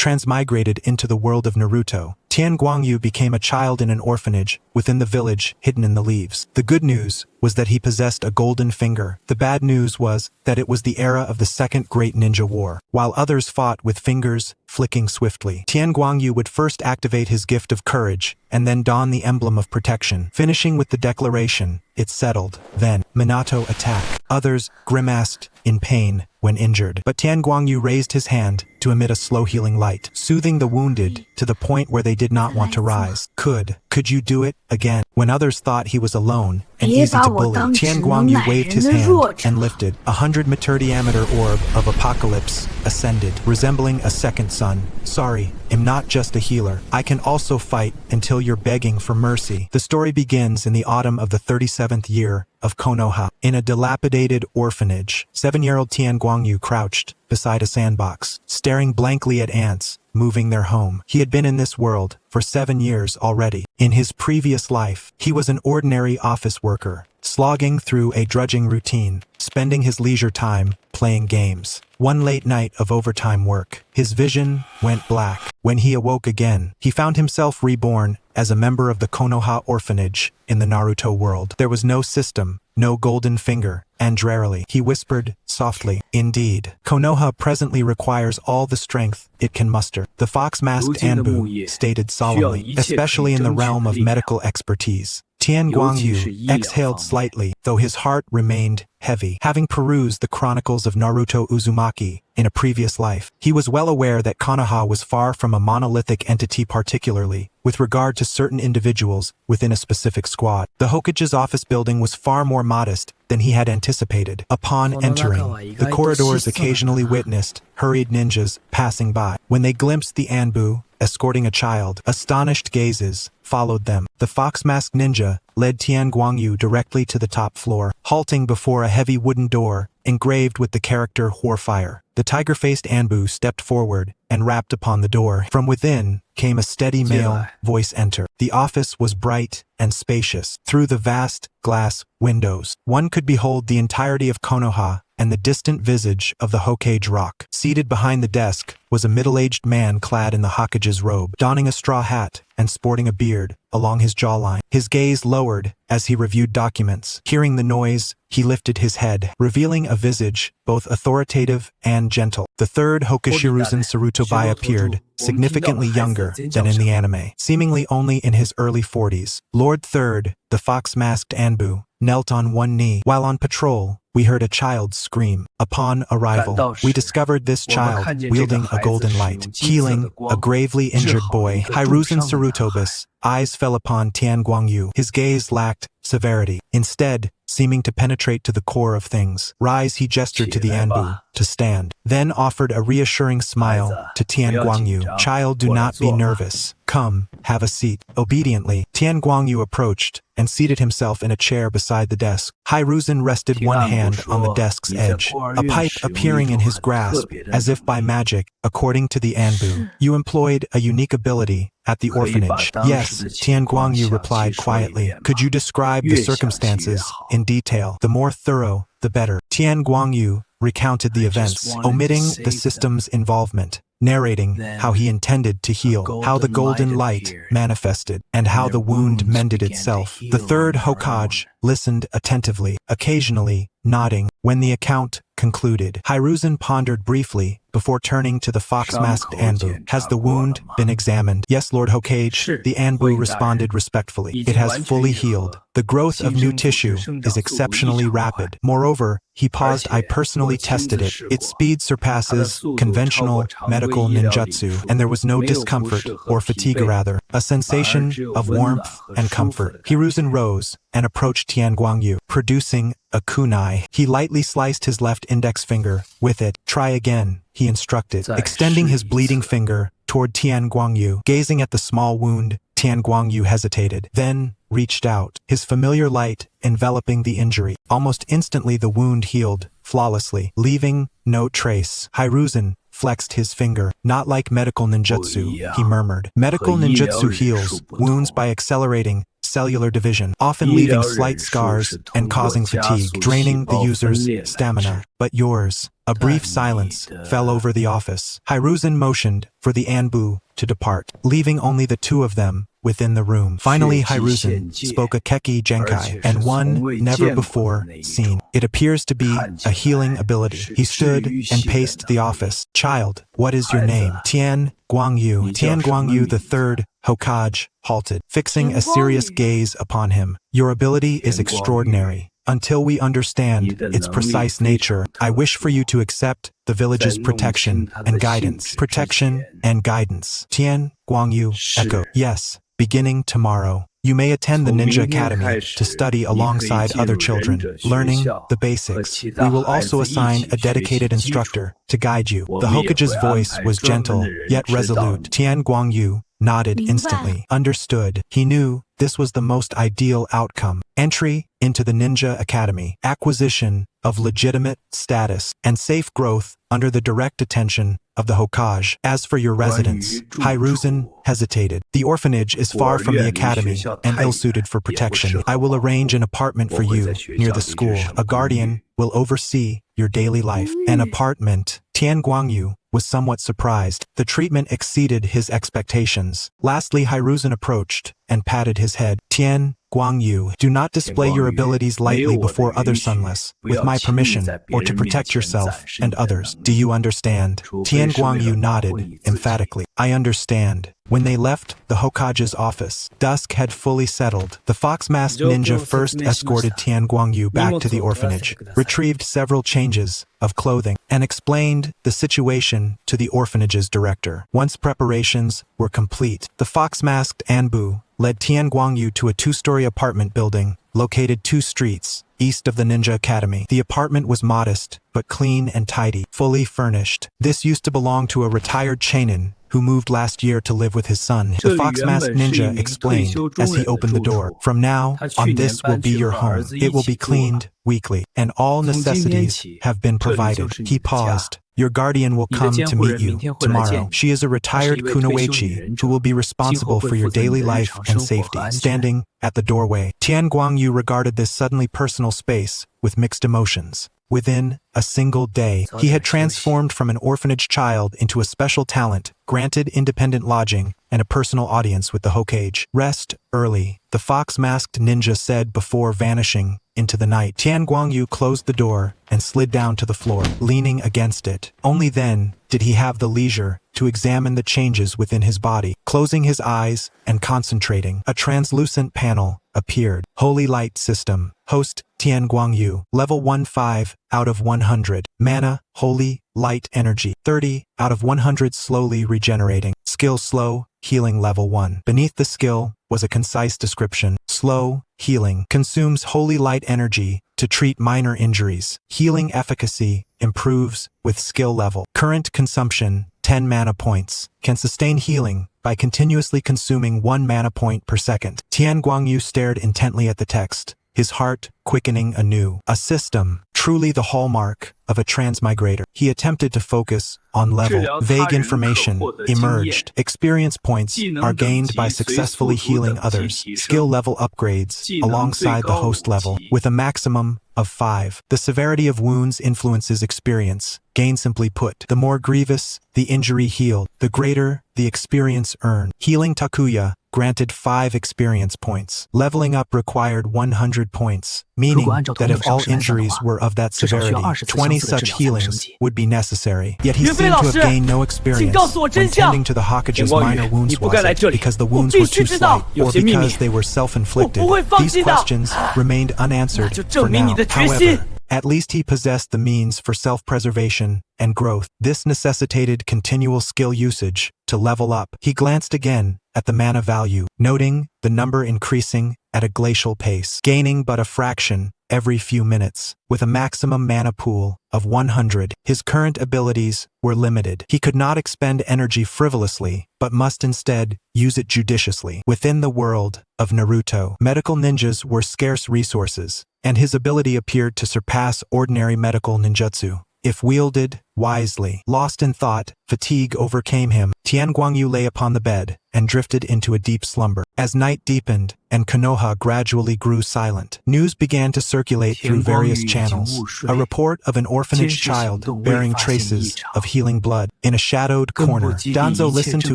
transmigrated into the world of Naruto. Tian Guangyu became a child in an orphanage within the village hidden in the leaves. The good news was that he possessed a golden finger. The bad news was that it was the era of the Second Great Ninja War. While others fought with fingers flicking swiftly, Tian Guangyu would first activate his gift of courage and then don the emblem of protection, finishing with the declaration, "It's settled." Then, Minato attacked. Others grimaced in pain when injured, but Tian Guangyu raised his hand to emit a slow-healing light, soothing the wounded to the point where they did not want to rise. Could you do it again? When others thought he was alone and easy to bully, Tian Guangyu waved his hand and lifted. 100-meter diameter orb of apocalypse ascended, resembling a second sun. "Sorry, I'm not just a healer. I can also fight until you're begging for mercy." The story begins in the autumn of the 37th year of Konoha. In a dilapidated orphanage, 7-year-old Tian Guangyu crouched beside a sandbox, staring blankly at ants moving their home. He had been in this world for 7 years already. In his previous life, he was an ordinary office worker, slogging through a drudging routine, spending his leisure time playing games. One late night of overtime work, his vision went black. When he awoke again, he found himself reborn as a member of the Konoha orphanage in the Naruto world. There was no system, no golden finger, and drearily, he whispered softly, "Indeed, Konoha presently requires all the strength it can muster." The fox-masked Anbu stated solemnly, "especially in the realm of medical expertise." Tian Guangyu exhaled slightly, though his heart remained heavy. Having perused the chronicles of Naruto Uzumaki in a previous life, he was well aware that Konoha was far from a monolithic entity, particularly with regard to certain individuals within a specific squad. The Hokage's office building was far more modest than he had anticipated. Upon entering, the corridors occasionally witnessed hurried ninjas passing by. When they glimpsed the Anbu escorting a child, astonished gazes followed them. The fox-masked ninja led Tian Guangyu directly to the top floor, halting before a heavy wooden door engraved with the character Horfire. The tiger-faced Anbu stepped forward and rapped upon the door. From within came a steady male voice enter. The office was bright and spacious. Through the vast glass windows, one could behold the entirety of Konoha and the distant visage of the Hokage rock. Seated behind the desk was a middle-aged man clad in the Hokage's robe, donning a straw hat and sporting a beard along his jawline. His gaze lowered as he reviewed documents. Hearing the noise, he lifted his head, revealing a visage both authoritative and gentle. The third Hokashiruzen Sarutobi appeared, significantly younger than in the anime, seemingly only in his early 40s. Lord Third, the fox-masked Anbu, knelt on one knee. While on patrol, we heard a child scream. Upon arrival, we discovered this child wielding a golden light, healing a gravely injured boy. Hiruzen Sarutobis eyes fell upon Tian Guangyu. His gaze lacked severity, instead seeming to penetrate to the core of things. "Rise," he gestured to the Anbu to stand, then offered a reassuring smile to Tian Guangyu. "Child, do not be nervous. Come, have a seat." Obediently, Tian Guangyu approached and seated himself in a chair beside the desk. Hiruzen rested one hand on the desk's edge, a pipe appearing in his grasp as if by magic. "According to the Anbu, you employed a unique ability at the orphanage." "Yes," Tian Guangyu replied quietly. "Could you describe the circumstances in detail? The more thorough, the better." Tian Guangyu recounted the events, omitting the system's involvement, narrating how he intended to heal, how the golden light manifested, and how the wound mended itself. The third Hokage listened attentively, occasionally nodding. When the account concluded, Hiruzen pondered briefly before turning to the fox-masked Anbu. "Has the wound been examined?" "Yes, Lord Hokage," the Anbu responded respectfully. "It has fully healed. The growth of new tissue is exceptionally rapid. Moreover," he paused, "I personally tested it. Its speed surpasses conventional medical ninjutsu, and there was no discomfort, or fatigue rather, a sensation of warmth and comfort." Hiruzen rose and approached Tian Guangyu, producing a kunai. He lightly sliced his left index finger with it. "Try again," he instructed, extending his bleeding finger toward Tian Guangyu. Gazing at the small wound, Tian Guangyu hesitated, then reached out, his familiar light enveloping the injury. Almost instantly the wound healed flawlessly, leaving no trace. Hiruzen flexed his finger. "Not like medical ninjutsu," he murmured. "Medical ninjutsu heals wounds by accelerating cellular division, often leaving slight scars and causing fatigue, draining the user's stamina. But yours. A brief silence fell over the office. Hiruzen motioned for the Anbu to depart, leaving only the two of them within the room. Finally, Hiruzen spoke a Keki Genkai, and one never before seen. It appears to be a healing ability. He stood and paced the office. Child, what is your name? Tian Guangyu. Tian Guangyu the third Hokage halted, fixing a serious gaze upon him. Your ability is extraordinary. Until we understand its precise nature, I wish for you to accept the village's protection and guidance. Protection and guidance. Tian Guangyu echoed. Yes, beginning tomorrow. You may attend the Ninja Academy to study alongside other children, learning the basics. We will also assign a dedicated instructor to guide you. The Hokage's voice was gentle, yet resolute. Tian Guangyu nodded instantly. Understood. He knew this was the most ideal outcome. Entry into the Ninja Academy, acquisition of legitimate status, and safe growth under the direct attention of the Hokage. As for your residence, Hiruzen hesitated. The orphanage is far from the academy and ill-suited for protection. I will arrange an apartment for you near the school. A guardian will oversee your daily life. An apartment. Tian Guangyu was somewhat surprised. The treatment exceeded his expectations. Lastly, Hiruzen approached and patted his head. Tian Guangyu, do not display your abilities lightly before other sunless, with my permission, or to protect yourself and others. Do you understand? Tian Guangyu nodded emphatically. I understand. When they left the Hokage's office, dusk had fully settled. The fox-masked ninja first escorted Tian Guangyu back to the orphanage, retrieved several changes of clothing, and explained the situation to the orphanage's director. Once preparations were complete, the fox-masked Anbu led Tian Guangyu to a two-story apartment building located 2 streets east of the Ninja Academy. The apartment was modest, but clean and tidy, fully furnished. This used to belong to a retired Jonin who moved last year to live with his son. The fox-masked ninja explained as he opened the door. From now on, this will be your home. It will be cleaned weekly, and all necessities have been provided. He paused. Your guardian will come to meet you tomorrow. She is a retired kunoichi who will be responsible for your daily life and safety. Standing at the doorway, Tian Guangyu regarded this suddenly personal space with mixed emotions. Within a single day, he had transformed from an orphanage child into a special talent, granted independent lodging, and a personal audience with the Hokage. Rest early, the fox-masked ninja said before vanishing into the night. Tian Guangyu closed the door and slid down to the floor, leaning against it. Only then did he have the leisure to examine the changes within his body. Closing his eyes and concentrating, a translucent panel appeared. Holy Light System. Host Tian Guangyu. Level 15 out of 100. Mana, Holy Light Energy. 30 out of 100 slowly regenerating. Skill Slow, Healing Level 1. Beneath the skill was a concise description. Slow Healing. Consumes Holy Light Energy to treat minor injuries. Healing efficacy improves with skill level. Current consumption, 10 mana points. Can sustain healing by continuously consuming 1 mana point per second. Tian Guangyu stared intently at the text, his heart quickening anew. A system, truly the hallmark of a transmigrator. He attempted to focus on level. Vague information emerged. Experience points are gained by successfully healing others. Skill level upgrades alongside the host level with a maximum of 5. The severity of wounds influences experience. Gain, simply put, the more grievous the injury healed, the greater the experience earned. Healing Takuya granted 5 experience points. Leveling up required 100 points, meaning that if all injuries were of that severity, 20 such healings would be necessary. Yet he seemed to have gained no experience when tending to the Hokage's minor wounds. Was it because the wounds were too slight, or because they were self-inflicted? These questions remained unanswered for now. However, at least he possessed the means for self-preservation and growth. This necessitated continual skill usage to level up. He glanced again at the mana value, noting the number increasing at a glacial pace, gaining but a fraction every few minutes. With a maximum mana pool of 100, his current abilities were limited. He could not expend energy frivolously, but must instead use it judiciously. Within the world of Naruto, medical ninjas were scarce resources, and his ability appeared to surpass ordinary medical ninjutsu. If wielded wisely. Lost in thought, fatigue overcame him. Tian Guangyu lay upon the bed and drifted into a deep slumber. As night deepened and Konoha gradually grew silent, news began to circulate through various channels. A report of an orphanage child bearing traces of healing blood. In a shadowed corner, Danzo listened to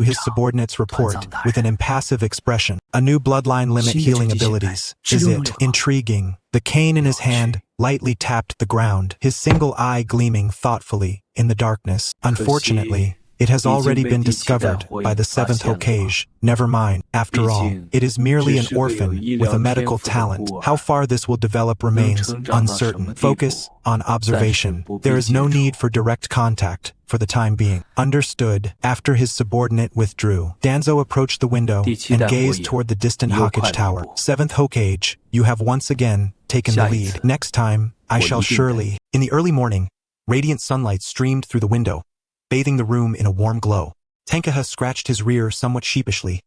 his subordinate's report with an impassive expression. A new bloodline limit healing abilities. Is it intriguing? The cane in his hand lightly tapped the ground, his single eye gleaming thoughtfully in the darkness. Unfortunately, it has already been discovered by the 7th Hokage. Never mind. After all, it is merely an orphan with a medical talent. How far this will develop remains uncertain. Focus on observation. There is no need for direct contact for the time being. Understood. After his subordinate withdrew, Danzo approached the window and gazed toward the distant Hokage tower. 7th Hokage, you have once again taken the lead. Next time, I shall surely. In the early morning, radiant sunlight streamed through the window, bathing the room in a warm glow. Tenkaha scratched his rear somewhat sheepishly,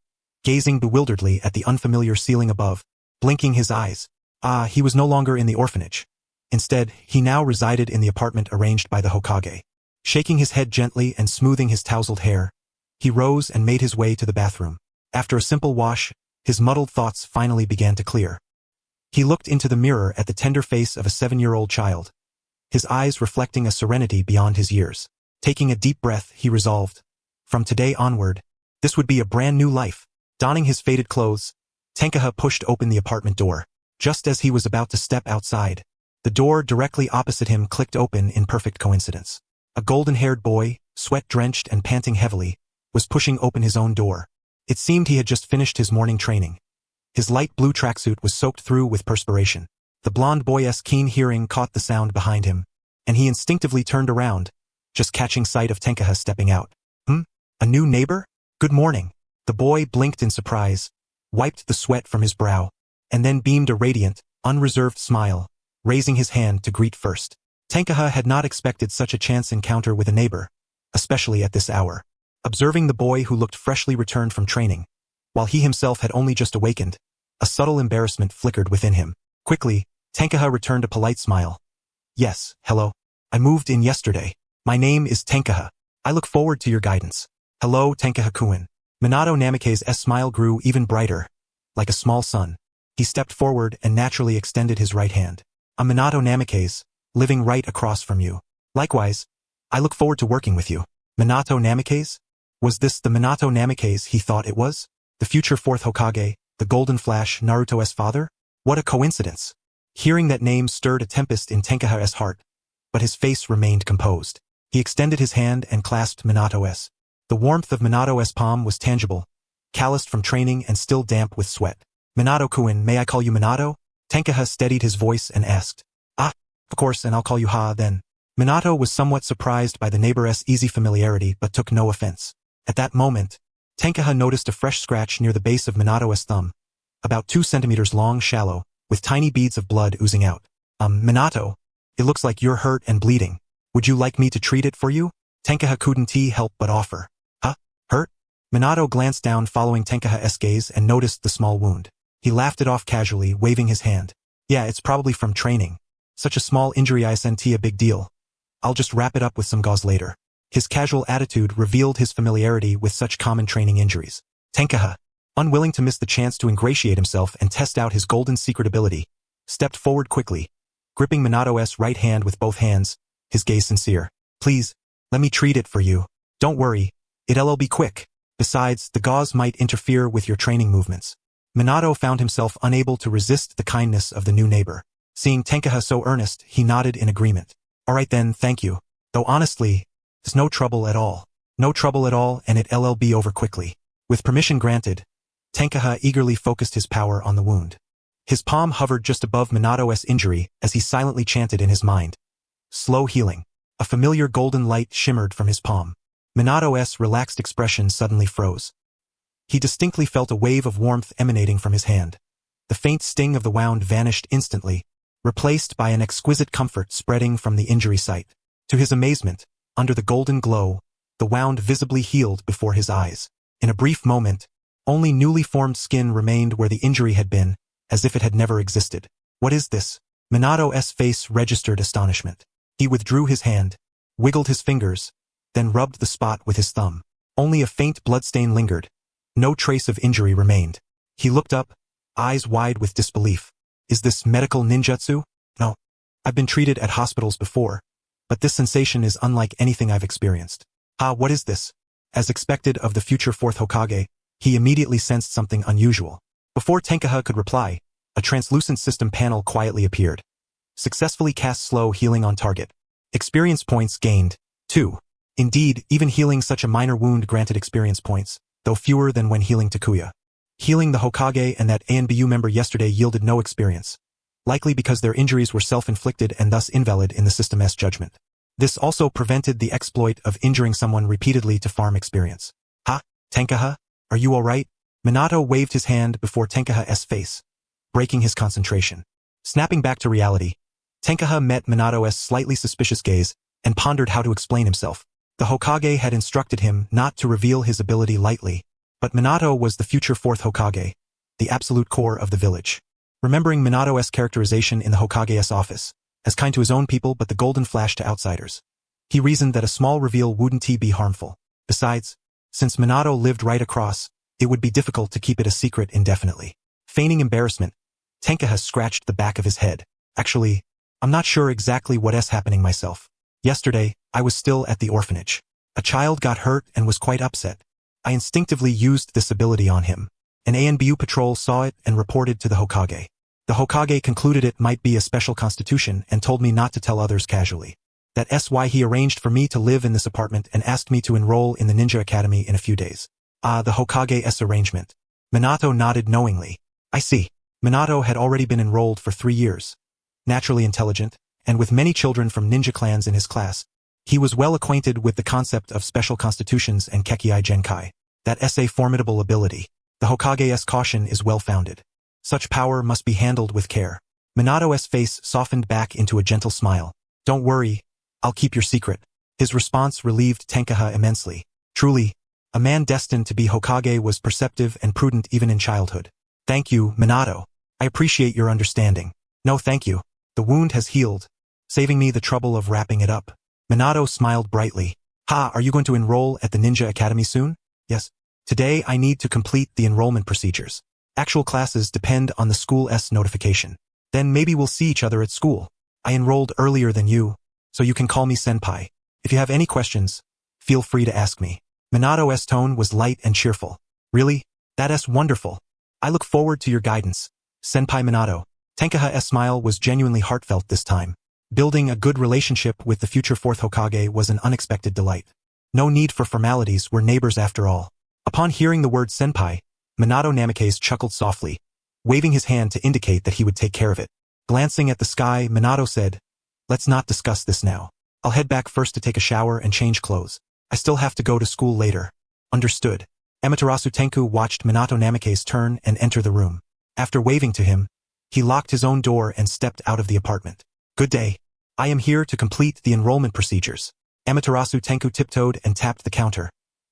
gazing bewilderedly at the unfamiliar ceiling above, blinking his eyes. He was no longer in the orphanage. Instead, he now resided in the apartment arranged by the Hokage. Shaking his head gently and smoothing his tousled hair, he rose and made his way to the bathroom. After a simple wash, his muddled thoughts finally began to clear. He looked into the mirror at the tender face of a 7-year-old child, his eyes reflecting a serenity beyond his years. Taking a deep breath, he resolved, from today onward, this would be a brand new life. Donning his faded clothes, Tenkaha pushed open the apartment door. Just as he was about to step outside, the door directly opposite him clicked open in perfect coincidence. A golden-haired boy, sweat-drenched and panting heavily, was pushing open his own door. It seemed he had just finished his morning training. His light blue tracksuit was soaked through with perspiration. The blonde boy's keen hearing caught the sound behind him, and he instinctively turned around, just catching sight of Tenkaha stepping out. A new neighbor? Good morning. The boy blinked in surprise, wiped the sweat from his brow, and then beamed a radiant, unreserved smile, raising his hand to greet first. Tenkaha had not expected such a chance encounter with a neighbor, especially at this hour. Observing the boy who looked freshly returned from training, while he himself had only just awakened, a subtle embarrassment flickered within him. Quickly, Tenkaha returned a polite smile. Yes, hello. I moved in yesterday. My name is Tenkaha. I look forward to your guidance. Hello, Tenkaha-kun. Minato Namikaze's smile grew even brighter, like a small sun. He stepped forward and naturally extended his right hand. I'm Minato Namikaze, living right across from you. Likewise, I look forward to working with you. Minato Namikaze? Was this the Minato Namikaze he thought it was? The future 4th Hokage, the Golden Flash Naruto's father? What a coincidence. Hearing that name stirred a tempest in Tenkaha's heart, but his face remained composed. He extended his hand and clasped Minato's. The warmth of Minato's palm was tangible, calloused from training and still damp with sweat. Minato-kun, may I call you Minato? Tenkaha steadied his voice and asked. Of course, and I'll call you Ha then. Minato was somewhat surprised by the neighbor's easy familiarity but took no offense. At that moment, Tenkaha noticed a fresh scratch near the base of Minato's thumb, about 2 centimeters long, shallow, with tiny beads of blood oozing out. Minato, it looks like you're hurt and bleeding. Would you like me to treat it for you? Tenkaha couldn't help but offer. Hurt? Minato glanced down following Tenkaha's gaze and noticed the small wound. He laughed it off casually, waving his hand. Yeah, it's probably from training. Such a small injury isn't a big deal. I'll just wrap it up with some gauze later. His casual attitude revealed his familiarity with such common training injuries. Tenkaha, unwilling to miss the chance to ingratiate himself and test out his golden secret ability, stepped forward quickly, gripping Minato's right hand with both hands, his gaze sincere. Please, let me treat it for you. Don't worry, it'll be quick. Besides, the gauze might interfere with your training movements. Minato found himself unable to resist the kindness of the new neighbor. Seeing Tenkaha so earnest, he nodded in agreement. All right then, thank you. Though honestly, there's no trouble at all. No trouble at all, and it'll be over quickly. With permission granted, Tenkaha eagerly focused his power on the wound. His palm hovered just above Minato's injury as he silently chanted in his mind. Slow healing. A familiar golden light shimmered from his palm. Minato's relaxed expression suddenly froze. He distinctly felt a wave of warmth emanating from his hand. The faint sting of the wound vanished instantly, replaced by an exquisite comfort spreading from the injury site. To his amazement, under the golden glow, the wound visibly healed before his eyes. In a brief moment, only newly formed skin remained where the injury had been, as if it had never existed. What is this? Minato's face registered astonishment. He withdrew his hand, wiggled his fingers, then rubbed the spot with his thumb. Only a faint bloodstain lingered. No trace of injury remained. He looked up, eyes wide with disbelief. Is this medical ninjutsu? No. I've been treated at hospitals before, but this sensation is unlike anything I've experienced. What is this? As expected of the future fourth Hokage, he immediately sensed something unusual. Before Tenkaha could reply, a translucent system panel quietly appeared. Successfully cast slow healing on target. Experience points gained, 2. Indeed, even healing such a minor wound granted experience points, though fewer than when healing Takuya. Healing the Hokage and that ANBU member yesterday yielded no experience, likely because their injuries were self-inflicted and thus invalid in the system's judgment. This also prevented the exploit of injuring someone repeatedly to farm experience. Tenkaha, are you alright? Minato waved his hand before Tenkaha's face, breaking his concentration. Snapping back to reality, Tenkaha met Minato's slightly suspicious gaze and pondered how to explain himself. The Hokage had instructed him not to reveal his ability lightly, but Minato was the future fourth Hokage, the absolute core of the village. Remembering Minato's characterization in the Hokage's office, as kind to his own people but the golden flash to outsiders, he reasoned that a small reveal wouldn't be harmful. Besides, since Minato lived right across, it would be difficult to keep it a secret indefinitely. Feigning embarrassment, Tenkaha scratched the back of his head. Actually, I'm not sure exactly what's happening myself. Yesterday, I was still at the orphanage. A child got hurt and was quite upset. I instinctively used this ability on him. An ANBU patrol saw it and reported to the Hokage. The Hokage concluded it might be a special constitution and told me not to tell others casually. That's why he arranged for me to live in this apartment and asked me to enroll in the ninja academy in a few days. The Hokage's arrangement. Minato nodded knowingly. I see. Minato had already been enrolled for 3 years. Naturally intelligent, and with many children from ninja clans in his class, he was well acquainted with the concept of special constitutions and Kekkei Genkai. That's a formidable ability. The Hokage's caution is well-founded. Such power must be handled with care. Minato's face softened back into a gentle smile. Don't worry, I'll keep your secret. His response relieved Tenkaha immensely. Truly, a man destined to be Hokage was perceptive and prudent even in childhood. Thank you, Minato. I appreciate your understanding. No thank you. The wound has healed, saving me the trouble of wrapping it up. Minato smiled brightly. Are you going to enroll at the Ninja Academy soon? Yes. Today I need to complete the enrollment procedures. Actual classes depend on the school's notification. Then maybe we'll see each other at school. I enrolled earlier than you, so you can call me Senpai. If you have any questions, feel free to ask me. Minato's tone was light and cheerful. Really? That's wonderful. I look forward to your guidance, Senpai Minato. Tenkaha's smile was genuinely heartfelt this time. Building a good relationship with the future fourth Hokage was an unexpected delight. No need for formalities, we're neighbors after all. Upon hearing the word senpai, Minato Namikaze chuckled softly, waving his hand to indicate that he would take care of it. Glancing at the sky, Minato said, Let's not discuss this now. I'll head back first to take a shower and change clothes. I still have to go to school later. Understood. Amaterasu Tenku watched Minato Namikaze turn and enter the room. After waving to him, he locked his own door and stepped out of the apartment. Good day. I am here to complete the enrollment procedures. Amaterasu Tenku tiptoed and tapped the counter,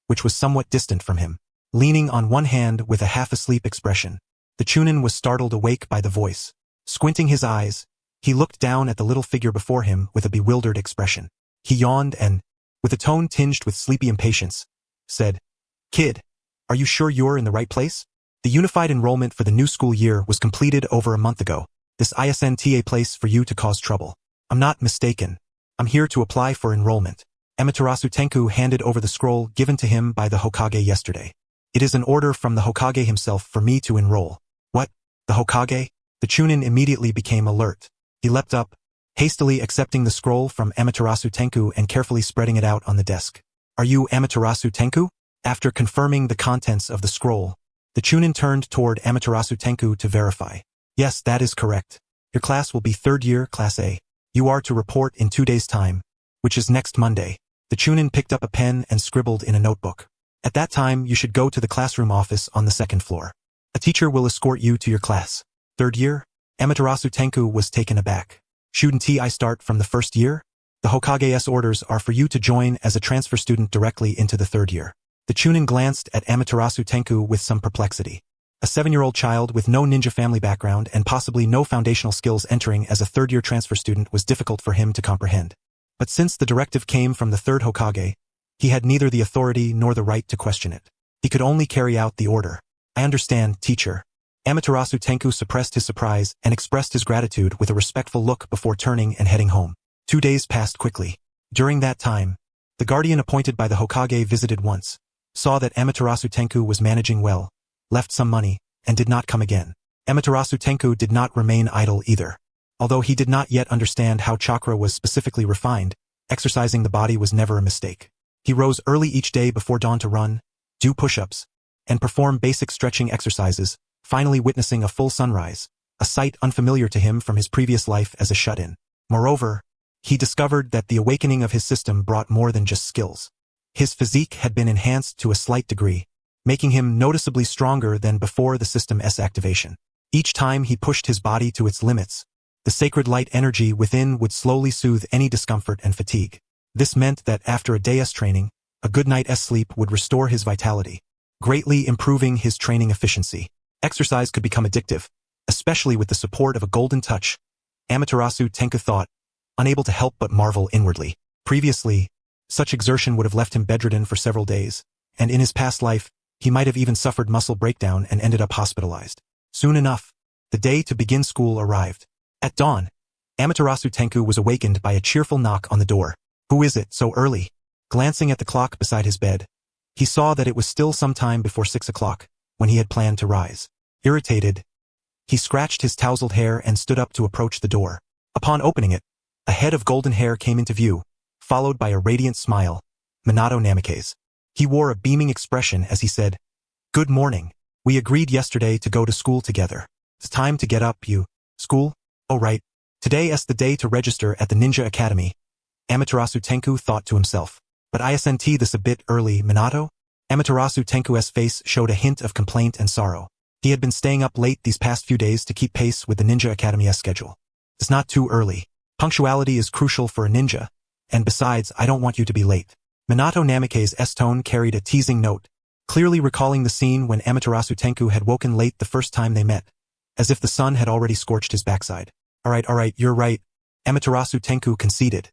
which was somewhat distant from him. Leaning on one hand with a half-asleep expression, the Chunin was startled awake by the voice. Squinting his eyes, he looked down at the little figure before him with a bewildered expression. He yawned and, with a tone tinged with sleepy impatience, said, Kid, are you sure you're in the right place? The unified enrollment for the new school year was completed over a month ago. This isn't a place for you to cause trouble. I'm not mistaken. I'm here to apply for enrollment. Amaterasu Tenku handed over the scroll given to him by the Hokage yesterday. It is an order from the Hokage himself for me to enroll. What? The Hokage? The Chunin immediately became alert. He leapt up, hastily accepting the scroll from Amaterasu Tenku and carefully spreading it out on the desk. Are you Amaterasu Tenku? After confirming the contents of the scroll, the Chunin turned toward Amaterasu Tenku to verify. Yes, that is correct. Your class will be 3rd year, Class A. You are to report in 2 days' time, which is next Monday. The Chunin picked up a pen and scribbled in a notebook. At that time, you should go to the classroom office on the 2nd floor. A teacher will escort you to your class. 3rd year? Amaterasu Tenku was taken aback. Shouldn't I start from the 1st year? The Hokage's orders are for you to join as a transfer student directly into the 3rd year. The Chunin glanced at Amaterasu Tenku with some perplexity. A 7-year-old child with no ninja family background and possibly no foundational skills entering as a 3rd-year transfer student was difficult for him to comprehend. But since the directive came from the third Hokage, he had neither the authority nor the right to question it. He could only carry out the order. I understand, teacher. Amaterasu Tenku suppressed his surprise and expressed his gratitude with a respectful look before turning and heading home. 2 days passed quickly. During that time, the guardian appointed by the Hokage visited once, saw that Amaterasu Tenku was managing well, left some money, and did not come again. Amaterasu Tenku did not remain idle either. Although he did not yet understand how chakra was specifically refined, exercising the body was never a mistake. He rose early each day before dawn to run, do push-ups, and perform basic stretching exercises, finally witnessing a full sunrise, a sight unfamiliar to him from his previous life as a shut-in. Moreover, he discovered that the awakening of his system brought more than just skills. His physique had been enhanced to a slight degree, making him noticeably stronger than before the system's activation. Each time he pushed his body to its limits, the sacred light energy within would slowly soothe any discomfort and fatigue. This meant that after a day's training, a good night's sleep would restore his vitality, greatly improving his training efficiency. Exercise could become addictive, especially with the support of a golden touch, Amaterasu Tenku thought, unable to help but marvel inwardly. Previously, such exertion would have left him bedridden for several days, and in his past life, he might have even suffered muscle breakdown and ended up hospitalized. Soon enough, the day to begin school arrived. At dawn, Amaterasu Tenku was awakened by a cheerful knock on the door. Who is it, so early? Glancing at the clock beside his bed, he saw that it was still some time before 6 o'clock, when he had planned to rise. Irritated, he scratched his tousled hair and stood up to approach the door. Upon opening it, a head of golden hair came into view, followed by a radiant smile, Minato Namikaze. He wore a beaming expression as he said, "Good morning. We agreed yesterday to go to school together. It's time to get up, you. School? Oh right. Today is the day to register at the Ninja Academy." Amaterasu Tenku thought to himself. But isn't this a bit early, Minato? Amaterasu Tenku's face showed a hint of complaint and sorrow. He had been staying up late these past few days to keep pace with the Ninja Academy's schedule. It's not too early. Punctuality is crucial for a ninja, and besides, I don't want you to be late. Minato Namikaze's tone carried a teasing note, clearly recalling the scene when Amaterasu Tenku had woken late the first time they met, as if the sun had already scorched his backside. Alright, you're right. Amaterasu Tenku conceded.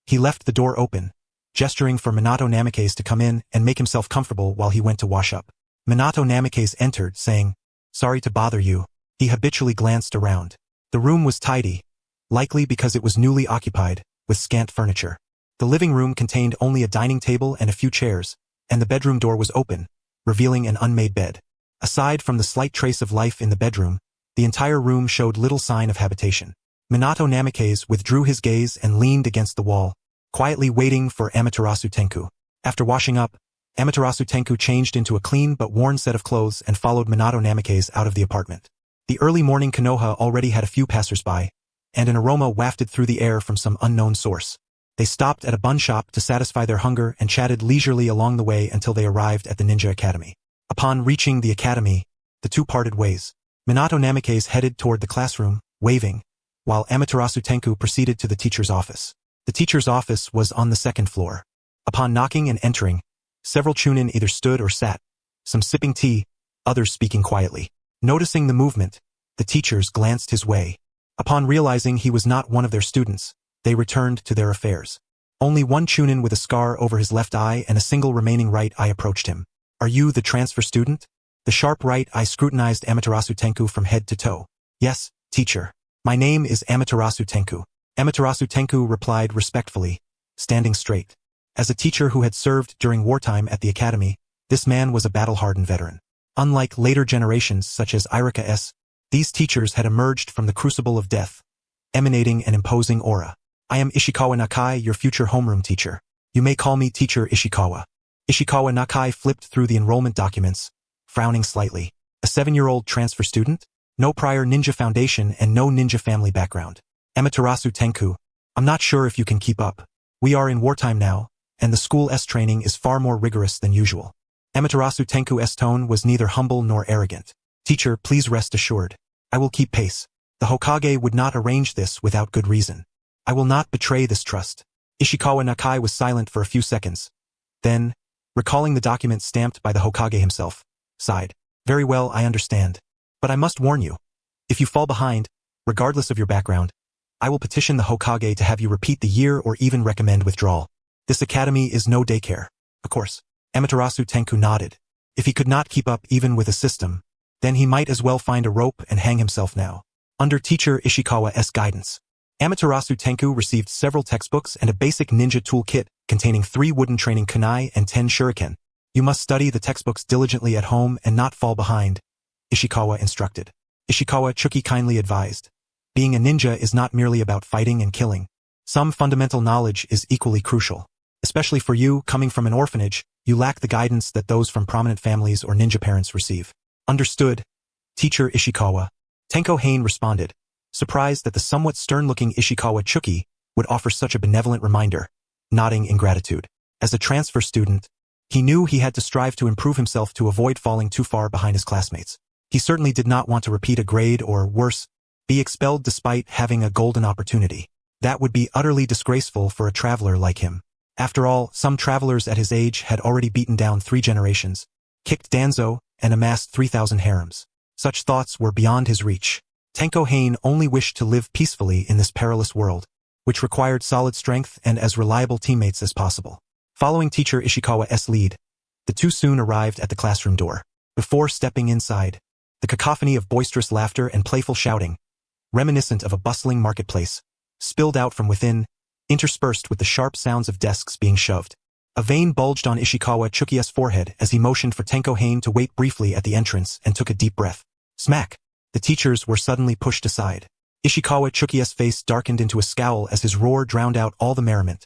He left the door open, gesturing for Minato Namikaze to come in and make himself comfortable while he went to wash up. Minato Namikaze entered, saying, "Sorry to bother you." He habitually glanced around. The room was tidy, likely because it was newly occupied, with scant furniture. The living room contained only a dining table and a few chairs, and the bedroom door was open, revealing an unmade bed. Aside from the slight trace of life in the bedroom, the entire room showed little sign of habitation. Minato Namikaze withdrew his gaze and leaned against the wall, quietly waiting for Amaterasu Tenku. After washing up, Amaterasu Tenku changed into a clean but worn set of clothes and followed Minato Namikaze out of the apartment. The early morning Konoha already had a few passers-by, and an aroma wafted through the air from some unknown source. They stopped at a bun shop to satisfy their hunger and chatted leisurely along the way until they arrived at the Ninja Academy. Upon reaching the academy, the two parted ways. Minato Namikaze headed toward the classroom, waving, while Amaterasu Tenku proceeded to the teacher's office. The teacher's office was on the second floor. Upon knocking and entering, several Chunin either stood or sat, some sipping tea, others speaking quietly. Noticing the movement, the teachers glanced his way. Upon realizing he was not one of their students, they returned to their affairs. Only one Chunin with a scar over his left eye and a single remaining right eye approached him. "Are you the transfer student?" The sharp right eye scrutinized Amaterasu Tenku from head to toe. "Yes, teacher. My name is Amaterasu Tenku." Amaterasu Tenku replied respectfully, standing straight. As a teacher who had served during wartime at the academy, this man was a battle-hardened veteran. Unlike later generations such as Irika's, these teachers had emerged from the crucible of death, emanating an imposing aura. "I am Ishikawa Nakai, your future homeroom teacher. You may call me Teacher Ishikawa." Ishikawa Nakai flipped through the enrollment documents, frowning slightly. A 7-year-old transfer student? No prior ninja foundation and no ninja family background. Amaterasu Tenku, I'm not sure if you can keep up. We are in wartime now, and the school's training is far more rigorous than usual. Amaterasu Tenku's tone was neither humble nor arrogant. "Teacher, please rest assured. I will keep pace. The Hokage would not arrange this without good reason. I will not betray this trust." Ishikawa Nakai was silent for a few seconds. Then, recalling the document stamped by the Hokage himself, sighed. "Very well, I understand. But I must warn you. If you fall behind, regardless of your background, I will petition the Hokage to have you repeat the year or even recommend withdrawal. This academy is no daycare. Of course. Amaterasu Tenku nodded. If he could not keep up even with a system, then he might as well find a rope and hang himself now. Under teacher Ishikawa's guidance, Amaterasu Tenku received several textbooks and a basic ninja toolkit containing 3 wooden training kunai and 10 shuriken. You must study the textbooks diligently at home and not fall behind, Ishikawa instructed. Ishikawa Chuki kindly advised. Being a ninja is not merely about fighting and killing. Some fundamental knowledge is equally crucial. Especially for you, coming from an orphanage, you lack the guidance that those from prominent families or ninja parents receive. Understood, teacher Ishikawa. Tenko Hain responded, surprised that the somewhat stern-looking Ishikawa Chuki would offer such a benevolent reminder, nodding in gratitude. As a transfer student, he knew he had to strive to improve himself to avoid falling too far behind his classmates. He certainly did not want to repeat a grade or, worse, be expelled despite having a golden opportunity. That would be utterly disgraceful for a traveler like him. After all, some travelers at his age had already beaten down 3 generations, kicked Danzo, and amassed 3,000 harems. Such thoughts were beyond his reach. Tenko Hain only wished to live peacefully in this perilous world, which required solid strength and as reliable teammates as possible. Following teacher Ishikawa's lead, the two soon arrived at the classroom door. Before stepping inside, the cacophony of boisterous laughter and playful shouting, reminiscent of a bustling marketplace, spilled out from within, interspersed with the sharp sounds of desks being shoved. A vein bulged on Ishikawa Chuki's forehead as he motioned for Tenko Hain to wait briefly at the entrance and took a deep breath. Smack! The teachers were suddenly pushed aside. Ishikawa Chuki's face darkened into a scowl as his roar drowned out all the merriment.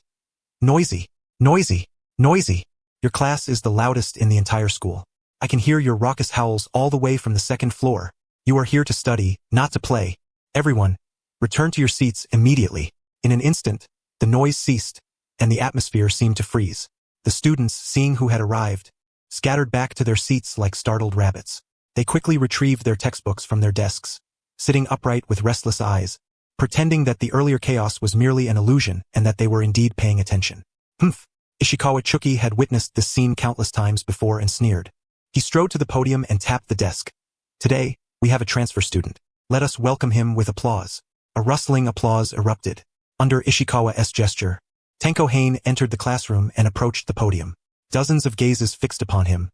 Noisy! Noisy! Noisy! Your class is the loudest in the entire school. I can hear your raucous howls all the way from the 2nd floor. You are here to study, not to play. Everyone, return to your seats immediately. In an instant, the noise ceased, and the atmosphere seemed to freeze. The students, seeing who had arrived, scattered back to their seats like startled rabbits. They quickly retrieved their textbooks from their desks, sitting upright with restless eyes, pretending that the earlier chaos was merely an illusion and that they were indeed paying attention. Humph! Ishikawa Chuki had witnessed this scene countless times before and sneered. He strode to the podium and tapped the desk. Today, we have a transfer student. Let us welcome him with applause. A rustling applause erupted. Under Ishikawa's gesture, Tenko Hain entered the classroom and approached the podium. Dozens of gazes fixed upon him.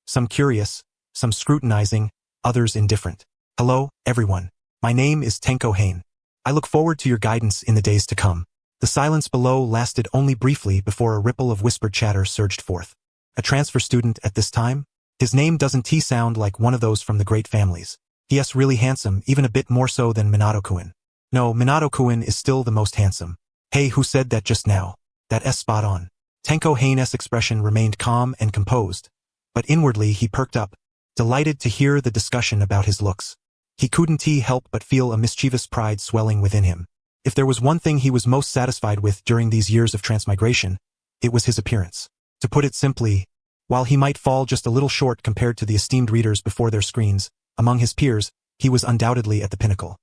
Some curious, some scrutinizing, others indifferent. Hello, everyone. My name is Tenko Hain. I look forward to your guidance in the days to come. The silence below lasted only briefly before a ripple of whispered chatter surged forth. A transfer student at this time? His name doesn't sound like one of those from the great families. He is really handsome, even a bit more so than Minato-kun. No, Minato-kun is still the most handsome. Hey, who said that just now? That's spot on. Tenko Hain's expression remained calm and composed, but inwardly he perked up, delighted to hear the discussion about his looks. He couldn't help but feel a mischievous pride swelling within him. If there was one thing he was most satisfied with during these years of transmigration, it was his appearance. To put it simply, while he might fall just a little short compared to the esteemed readers before their screens, among his peers, he was undoubtedly at the pinnacle.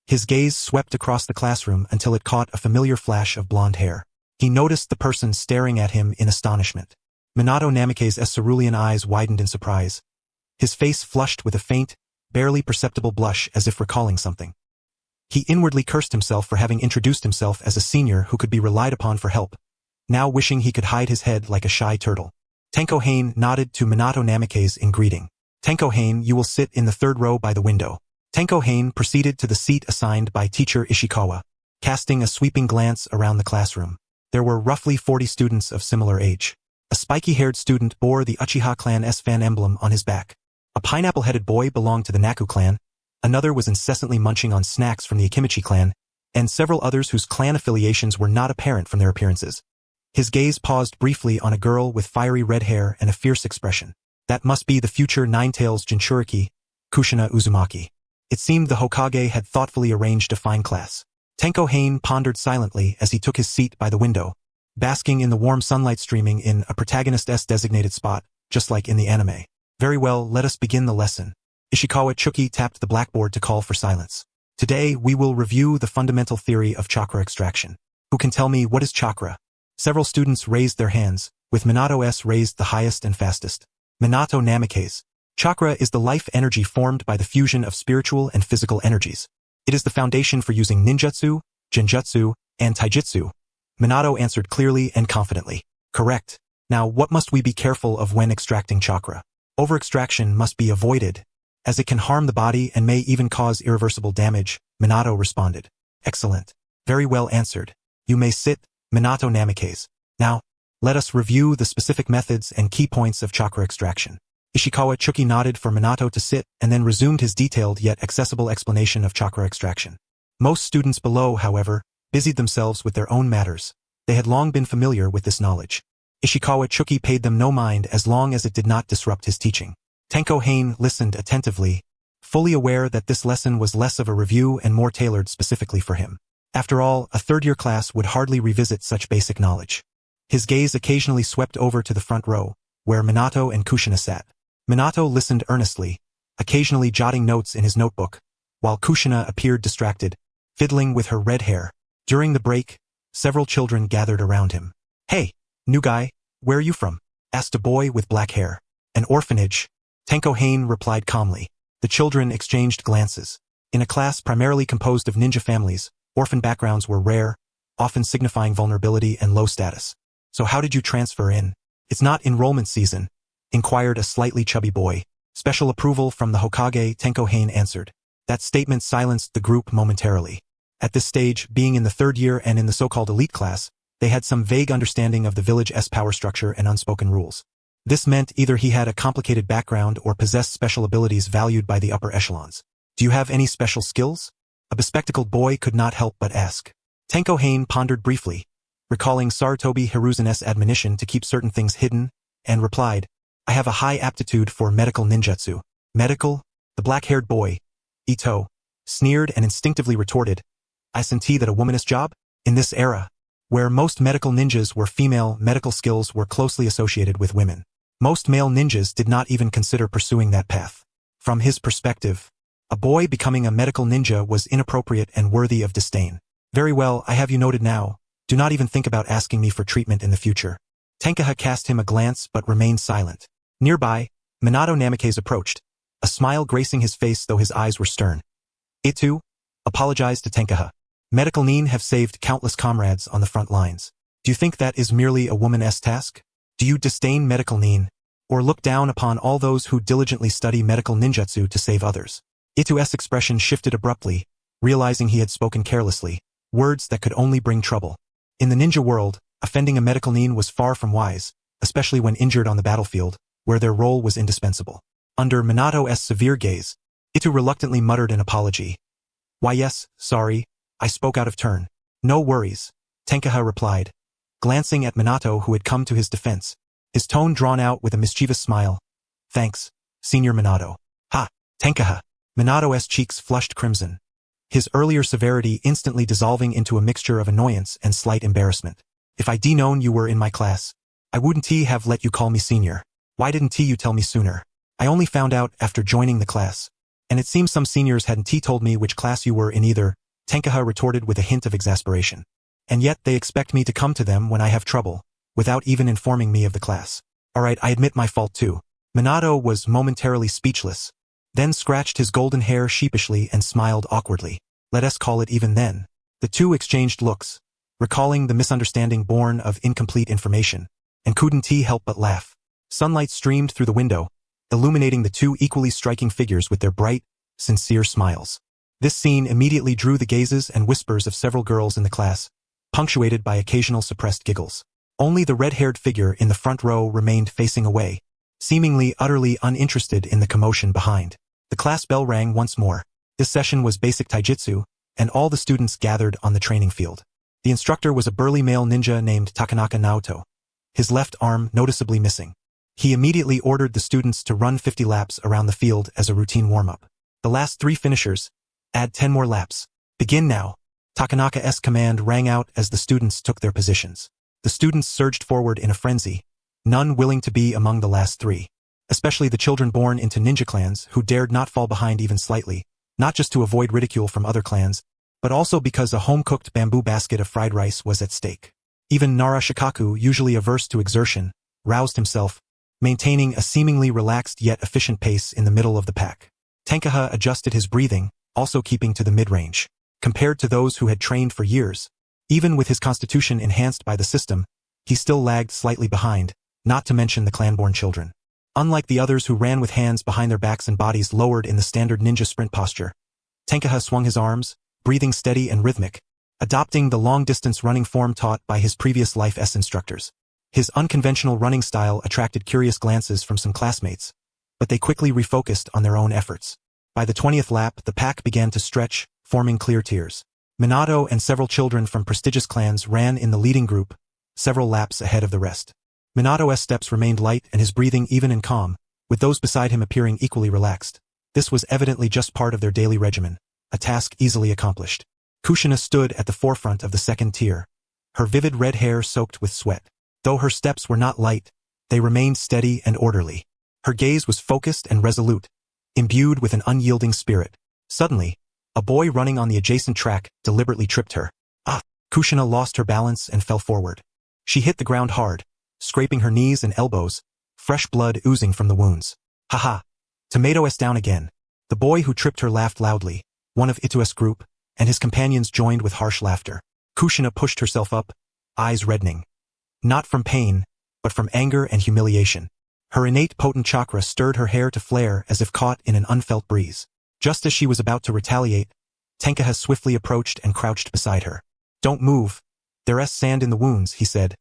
His gaze swept across the classroom until it caught a familiar flash of blonde hair. He noticed the person staring at him in astonishment. Minato Namikaze's cerulean eyes widened in surprise. His face flushed with a faint, barely perceptible blush as if recalling something. He inwardly cursed himself for having introduced himself as a senior who could be relied upon for help, now wishing he could hide his head like a shy turtle. Tenko Hain nodded to Minato Namikaze in greeting. Tenko Hain, you will sit in the 3rd row by the window. Tenko Hain proceeded to the seat assigned by teacher Ishikawa, casting a sweeping glance around the classroom. There were roughly 40 students of similar age. A spiky-haired student bore the Uchiha clan's fan emblem on his back. A pineapple-headed boy belonged to the Naku clan, another was incessantly munching on snacks from the Akimichi clan, and several others whose clan affiliations were not apparent from their appearances. His gaze paused briefly on a girl with fiery red hair and a fierce expression. That must be the future Ninetales Jinchuriki, Kushina Uzumaki. It seemed the Hokage had thoughtfully arranged a fine class. Tenko Hain pondered silently as he took his seat by the window, basking in the warm sunlight streaming in a protagonist's designated spot, just like in the anime. Very well, let us begin the lesson. Ishikawa Chuki tapped the blackboard to call for silence. Today, we will review the fundamental theory of chakra extraction. Who can tell me what is chakra? Several students raised their hands, with Minato's raised the highest and fastest. Minato Namikaze. Chakra is the life energy formed by the fusion of spiritual and physical energies. It is the foundation for using ninjutsu, Genjutsu, and Taijutsu. Minato answered clearly and confidently. Correct. Now what must we be careful of when extracting chakra? Over-extraction must be avoided, as it can harm the body and may even cause irreversible damage, Minato responded. Excellent. Very well answered. You may sit, Minato Namikaze. Now, let us review the specific methods and key points of chakra extraction. Ishikawa Chuki nodded for Minato to sit and then resumed his detailed yet accessible explanation of chakra extraction. Most students below, however, busied themselves with their own matters. They had long been familiar with this knowledge. Ishikawa Chuki paid them no mind as long as it did not disrupt his teaching. Tenko Hain listened attentively, fully aware that this lesson was less of a review and more tailored specifically for him. After all, a third-year class would hardly revisit such basic knowledge. His gaze occasionally swept over to the front row, where Minato and Kushina sat. Minato listened earnestly, occasionally jotting notes in his notebook, while Kushina appeared distracted, fiddling with her red hair. During the break, several children gathered around him. Hey, new guy, where are you from? Asked a boy with black hair. An orphanage. Tenko Hain replied calmly. The children exchanged glances. In a class primarily composed of ninja families, orphan backgrounds were rare, often signifying vulnerability and low status. So how did you transfer in? It's not enrollment season, inquired a slightly chubby boy. Special approval from the Hokage, Tenko Hain answered. That statement silenced the group momentarily. At this stage, being in the third year and in the so-called elite class, they had some vague understanding of the village's power structure and unspoken rules. This meant either he had a complicated background or possessed special abilities valued by the upper echelons. Do you have any special skills? A bespectacled boy could not help but ask. Tenko Hain pondered briefly, recalling Sarutobi Hiruzen's admonition to keep certain things hidden, and replied, I have a high aptitude for medical ninjutsu. Medical? The black-haired boy, Ito, sneered and instinctively retorted, I senti that a womanist job? In this era, where most medical ninjas were female, medical skills were closely associated with women. Most male ninjas did not even consider pursuing that path. From his perspective, a boy becoming a medical ninja was inappropriate and worthy of disdain. Very well, I have you noted now. Do not even think about asking me for treatment in the future. Tenkaha cast him a glance but remained silent. Nearby, Minato Namikaze approached, a smile gracing his face though his eyes were stern. Itu apologized to Tenkaha. Medical nin have saved countless comrades on the front lines. Do you think that is merely a woman's task? Do you disdain medical nin, or look down upon all those who diligently study medical ninjutsu to save others? Itu's expression shifted abruptly, realizing he had spoken carelessly, words that could only bring trouble. In the ninja world, offending a medical nin was far from wise, especially when injured on the battlefield, where their role was indispensable. Under Minato's severe gaze, Itu reluctantly muttered an apology. Why yes, sorry, I spoke out of turn. No worries, Tenkaha replied, glancing at Minato who had come to his defense, his tone drawn out with a mischievous smile. Thanks, Senior Minato. Ha, Tenkaha. Minato's cheeks flushed crimson, his earlier severity instantly dissolving into a mixture of annoyance and slight embarrassment. If I'd known you were in my class, I wouldn't have let you call me senior. Why didn't you tell me sooner? I only found out after joining the class. And it seems some seniors hadn't told me which class you were in either, Tenkaha retorted with a hint of exasperation. And yet they expect me to come to them when I have trouble, without even informing me of the class. Alright, I admit my fault too. Minato was momentarily speechless, then scratched his golden hair sheepishly and smiled awkwardly. Let us call it even then. The two exchanged looks, recalling the misunderstanding born of incomplete information, and couldn't help but laugh. Sunlight streamed through the window, illuminating the two equally striking figures with their bright, sincere smiles. This scene immediately drew the gazes and whispers of several girls in the class, punctuated by occasional suppressed giggles. Only the red-haired figure in the front row remained facing away, seemingly utterly uninterested in the commotion behind. The class bell rang once more. This session was basic taijutsu, and all the students gathered on the training field. The instructor was a burly male ninja named Takanaka Naoto, his left arm noticeably missing. He immediately ordered the students to run 50 laps around the field as a routine warm-up. The last 3 finishers, add 10 more laps. Begin now. Takanaka's command rang out as the students took their positions. The students surged forward in a frenzy, none willing to be among the last 3. Especially the children born into ninja clans who dared not fall behind even slightly, not just to avoid ridicule from other clans, but also because a home-cooked bamboo basket of fried rice was at stake. Even Nara Shikaku, usually averse to exertion, roused himself, maintaining a seemingly relaxed yet efficient pace in the middle of the pack. Tenkaha adjusted his breathing, also keeping to the mid-range. Compared to those who had trained for years, even with his constitution enhanced by the system, he still lagged slightly behind, not to mention the clan-born children. Unlike the others who ran with hands behind their backs and bodies lowered in the standard ninja sprint posture, Tenkaha swung his arms, breathing steady and rhythmic, adopting the long-distance running form taught by his previous Life S instructors. His unconventional running style attracted curious glances from some classmates, but they quickly refocused on their own efforts. By the 20th lap, the pack began to stretch, forming clear tiers. Minato and several children from prestigious clans ran in the leading group, several laps ahead of the rest. Minato's steps remained light and his breathing even and calm, with those beside him appearing equally relaxed. This was evidently just part of their daily regimen, a task easily accomplished. Kushina stood at the forefront of the second tier, her vivid red hair soaked with sweat. Though her steps were not light, they remained steady and orderly. Her gaze was focused and resolute, imbued with an unyielding spirit. Suddenly, a boy running on the adjacent track deliberately tripped her. Kushina lost her balance and fell forward. She hit the ground hard, scraping her knees and elbows, fresh blood oozing from the wounds. Haha! Tomatoes down again. The boy who tripped her laughed loudly, one of Ito's group, and his companions joined with harsh laughter. Kushina pushed herself up, eyes reddening. Not from pain, but from anger and humiliation. Her innate potent chakra stirred her hair to flare as if caught in an unfelt breeze. Just as she was about to retaliate, Tenkaha swiftly approached and crouched beside her. Don't move. There's sand in the wounds, he said,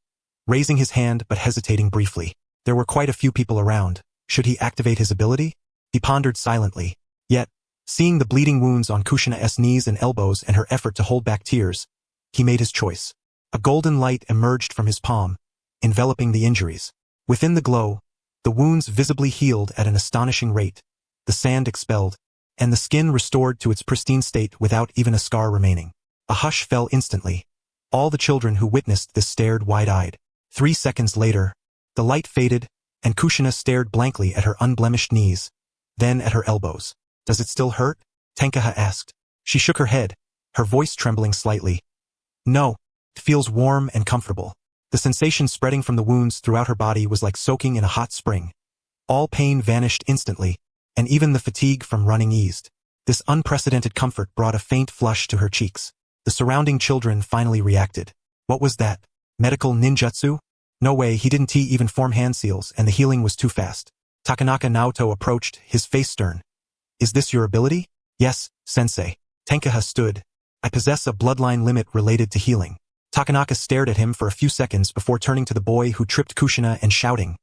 raising his hand but hesitating briefly. There were quite a few people around. Should he activate his ability? He pondered silently. Yet, seeing the bleeding wounds on Kushina's knees and elbows and her effort to hold back tears, he made his choice. A golden light emerged from his palm, enveloping the injuries. Within the glow, the wounds visibly healed at an astonishing rate, the sand expelled, and the skin restored to its pristine state without even a scar remaining. A hush fell instantly. All the children who witnessed this stared wide-eyed. 3 seconds later, the light faded, and Kushina stared blankly at her unblemished knees, then at her elbows. Does it still hurt? Tenkaha asked. She shook her head, her voice trembling slightly. No. It feels warm and comfortable. The sensation spreading from the wounds throughout her body was like soaking in a hot spring. All pain vanished instantly, and even the fatigue from running eased. This unprecedented comfort brought a faint flush to her cheeks. The surrounding children finally reacted. What was that? Medical ninjutsu? No way, he didn't even form hand seals, and the healing was too fast. Takanaka Naoto approached, his face stern. Is this your ability? Yes, sensei. Tenkaha stood. I possess a bloodline limit related to healing. Takanaka stared at him for a few seconds before turning to the boy who tripped Kushina and shouting.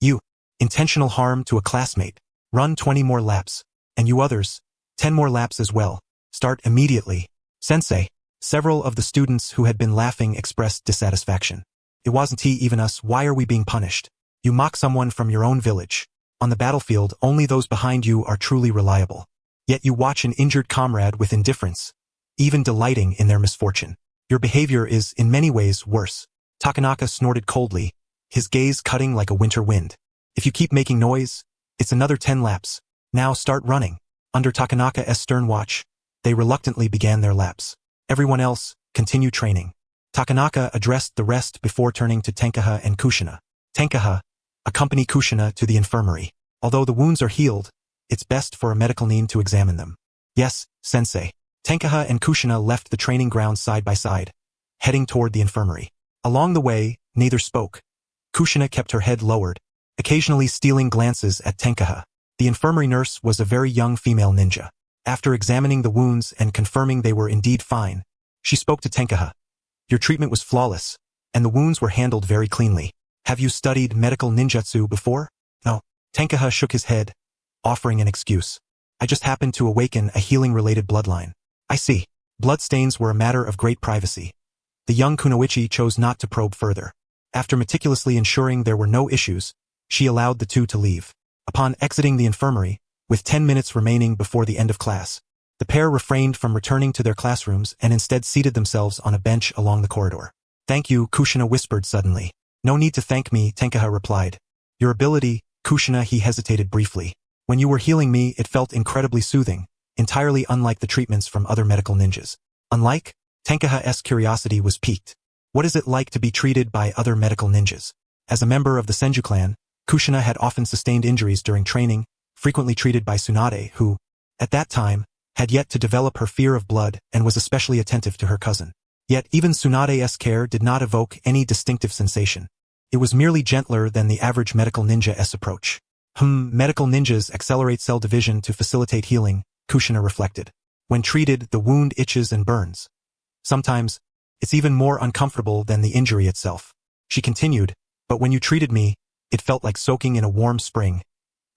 You. Intentional harm to a classmate. Run 20 more laps. And you others, 10 more laps as well. Start immediately. Sensei. Several of the students who had been laughing expressed dissatisfaction. It wasn't even us, why are we being punished? You mock someone from your own village. On the battlefield, only those behind you are truly reliable. Yet you watch an injured comrade with indifference, even delighting in their misfortune. Your behavior is, in many ways, worse. Takanaka snorted coldly, his gaze cutting like a winter wind. If you keep making noise, it's another 10 laps. Now start running. Under Takanaka's stern watch, they reluctantly began their laps. Everyone else, continue training. Takanaka addressed the rest before turning to Tenkaha and Kushina. Tenkaha, accompany Kushina to the infirmary. Although the wounds are healed, it's best for a medical nin to examine them. Yes, sensei. Tenkaha and Kushina left the training ground side by side, heading toward the infirmary. Along the way, neither spoke. Kushina kept her head lowered, occasionally stealing glances at Tenkaha. The infirmary nurse was a very young female ninja. After examining the wounds and confirming they were indeed fine, she spoke to Tenkaha. Your treatment was flawless, and the wounds were handled very cleanly. Have you studied medical ninjutsu before? No. Tenkaha shook his head, offering an excuse. I just happened to awaken a healing-related bloodline. I see. Bloodstains were a matter of great privacy. The young kunoichi chose not to probe further. After meticulously ensuring there were no issues, she allowed the two to leave. Upon exiting the infirmary, with 10 minutes remaining before the end of class, the pair refrained from returning to their classrooms and instead seated themselves on a bench along the corridor. Thank you, Kushina whispered suddenly. No need to thank me, Tenkaha replied. Your ability, Kushina, he hesitated briefly. When you were healing me, it felt incredibly soothing, entirely unlike the treatments from other medical ninjas. Unlike? Tenkaha's curiosity was piqued. What is it like to be treated by other medical ninjas? As a member of the Senju clan, Kushina had often sustained injuries during training, frequently treated by Tsunade who, at that time, had yet to develop her fear of blood and was especially attentive to her cousin. Yet even Tsunade's care did not evoke any distinctive sensation. It was merely gentler than the average medical ninja's approach. Medical ninjas accelerate cell division to facilitate healing, Kushina reflected. When treated, the wound itches and burns. Sometimes, it's even more uncomfortable than the injury itself. She continued, but when you treated me, it felt like soaking in a warm spring.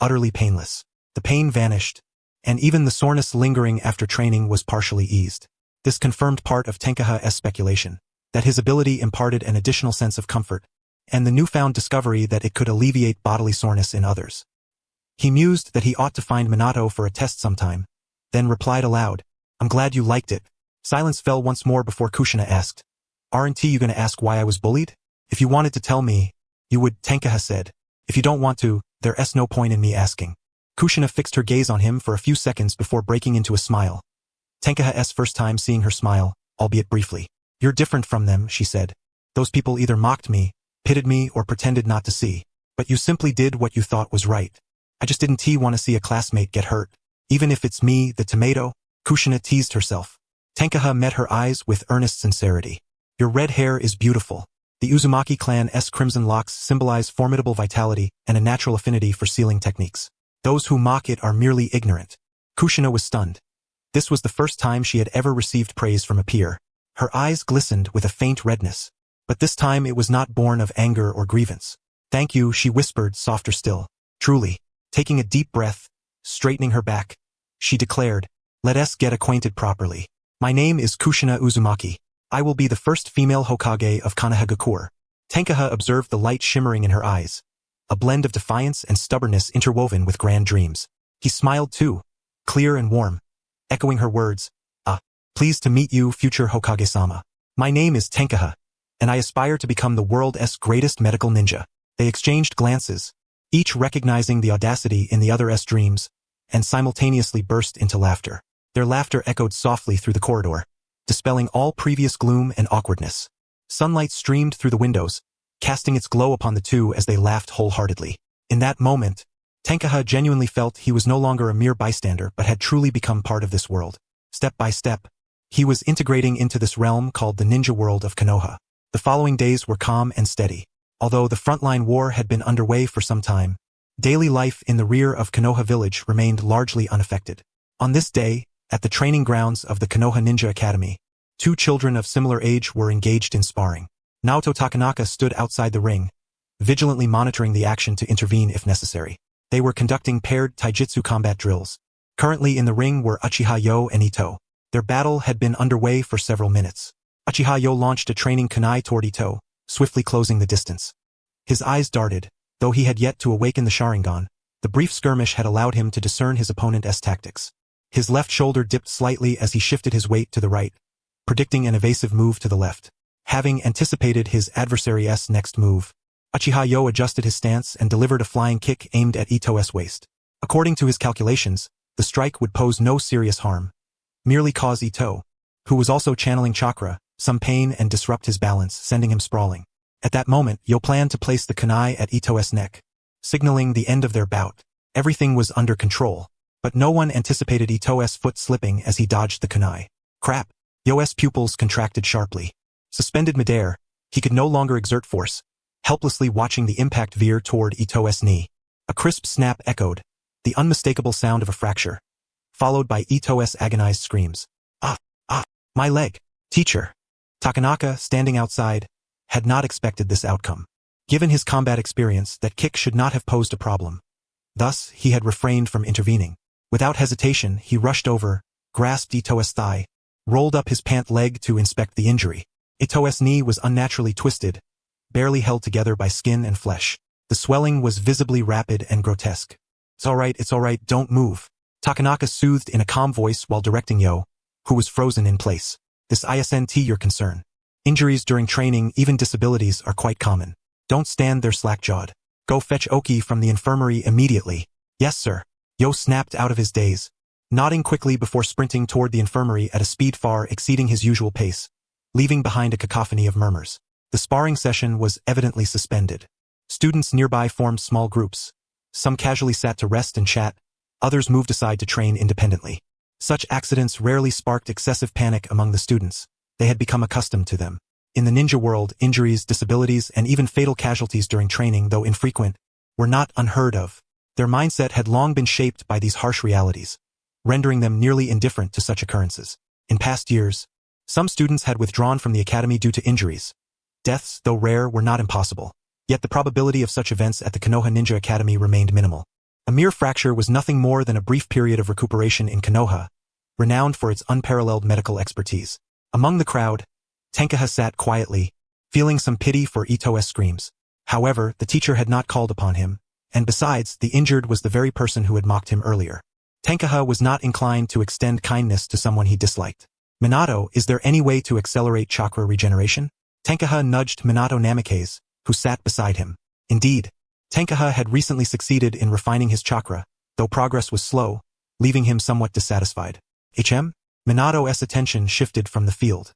Utterly painless. The pain vanished, and even the soreness lingering after training was partially eased. This confirmed part of Tenkaha's speculation, that his ability imparted an additional sense of comfort, and the newfound discovery that it could alleviate bodily soreness in others. He mused that he ought to find Minato for a test sometime, then replied aloud, I'm glad you liked it. Silence fell once more before Kushina asked, Aren't you gonna ask why I was bullied? If you wanted to tell me, you would, Tenkaha said. If you don't want to, there's no point in me asking. Kushina fixed her gaze on him for a few seconds before breaking into a smile. Tenkaha's first time seeing her smile, albeit briefly. You're different from them, she said. Those people either mocked me, pitted me, or pretended not to see. But you simply did what you thought was right. I just didn't want to see a classmate get hurt. Even if it's me, the tomato, Kushina teased herself. Tenkaha met her eyes with earnest sincerity. Your red hair is beautiful. The Uzumaki clan's crimson locks symbolize formidable vitality and a natural affinity for sealing techniques. Those who mock it are merely ignorant. Kushina was stunned. This was the first time she had ever received praise from a peer. Her eyes glistened with a faint redness. But this time it was not born of anger or grievance. Thank you, she whispered, softer still. Truly. Taking a deep breath, straightening her back, she declared, Let us get acquainted properly. My name is Kushina Uzumaki. I will be the first female Hokage of Konoha. Tenkaha observed the light shimmering in her eyes, a blend of defiance and stubbornness interwoven with grand dreams. He smiled too, clear and warm, echoing her words, pleased to meet you, future Hokage-sama. My name is Tenkaha, and I aspire to become the world's greatest medical ninja. They exchanged glances, each recognizing the audacity in the other's dreams, and simultaneously burst into laughter. Their laughter echoed softly through the corridor, dispelling all previous gloom and awkwardness. Sunlight streamed through the windows, casting its glow upon the two as they laughed wholeheartedly. In that moment, Tenkaha genuinely felt he was no longer a mere bystander but had truly become part of this world. Step by step, he was integrating into this realm called the ninja world of Konoha. The following days were calm and steady. Although the frontline war had been underway for some time, daily life in the rear of Konoha village remained largely unaffected. On this day, at the training grounds of the Konoha Ninja Academy, two children of similar age were engaged in sparring. Naoto Takanaka stood outside the ring, vigilantly monitoring the action to intervene if necessary. They were conducting paired taijutsu combat drills. Currently in the ring were Uchiha Yo and Ito. Their battle had been underway for several minutes. Uchiha Yo launched a training kunai toward Ito, swiftly closing the distance. His eyes darted, though he had yet to awaken the Sharingan. The brief skirmish had allowed him to discern his opponent's tactics. His left shoulder dipped slightly as he shifted his weight to the right, predicting an evasive move to the left. Having anticipated his adversary's next move, Uchiha Yo adjusted his stance and delivered a flying kick aimed at Ito's waist. According to his calculations, the strike would pose no serious harm, merely cause Ito, who was also channeling chakra, some pain and disrupt his balance, sending him sprawling. At that moment, Yo planned to place the kunai at Ito's neck, signaling the end of their bout. Everything was under control, but no one anticipated Ito's foot slipping as he dodged the kunai. Crap! Yo's pupils contracted sharply. Suspended midair, he could no longer exert force, helplessly watching the impact veer toward Ito's knee. A crisp snap echoed, the unmistakable sound of a fracture, followed by Ito's agonized screams. My leg! Teacher! Takanaka, standing outside, had not expected this outcome. Given his combat experience, that kick should not have posed a problem. Thus, he had refrained from intervening. Without hesitation, he rushed over, grasped Ito's thigh, rolled up his pant leg to inspect the injury. Ito's knee was unnaturally twisted, barely held together by skin and flesh. The swelling was visibly rapid and grotesque. It's all right, don't move. Takanaka soothed in a calm voice while directing Yo, who was frozen in place. This isn't your concern. Injuries during training, even disabilities, are quite common. Don't stand there slack-jawed. Go fetch Oki from the infirmary immediately. Yes, sir. Yo snapped out of his daze, nodding quickly before sprinting toward the infirmary at a speed far exceeding his usual pace, leaving behind a cacophony of murmurs. The sparring session was evidently suspended. Students nearby formed small groups. Some casually sat to rest and chat, others moved aside to train independently. Such accidents rarely sparked excessive panic among the students. They had become accustomed to them. In the ninja world, injuries, disabilities, and even fatal casualties during training, though infrequent, were not unheard of. Their mindset had long been shaped by these harsh realities, rendering them nearly indifferent to such occurrences. In past years, some students had withdrawn from the academy due to injuries. Deaths, though rare, were not impossible. Yet the probability of such events at the Konoha Ninja Academy remained minimal. A mere fracture was nothing more than a brief period of recuperation in Konoha, renowned for its unparalleled medical expertise. Among the crowd, Tenkaha sat quietly, feeling some pity for Ito's screams. However, the teacher had not called upon him, and besides, the injured was the very person who had mocked him earlier. Tenkaha was not inclined to extend kindness to someone he disliked. Minato, is there any way to accelerate chakra regeneration? Tenkaha nudged Minato Namikaze, who sat beside him. Indeed, Tenkaha had recently succeeded in refining his chakra, though progress was slow, leaving him somewhat dissatisfied. Minato's attention shifted from the field.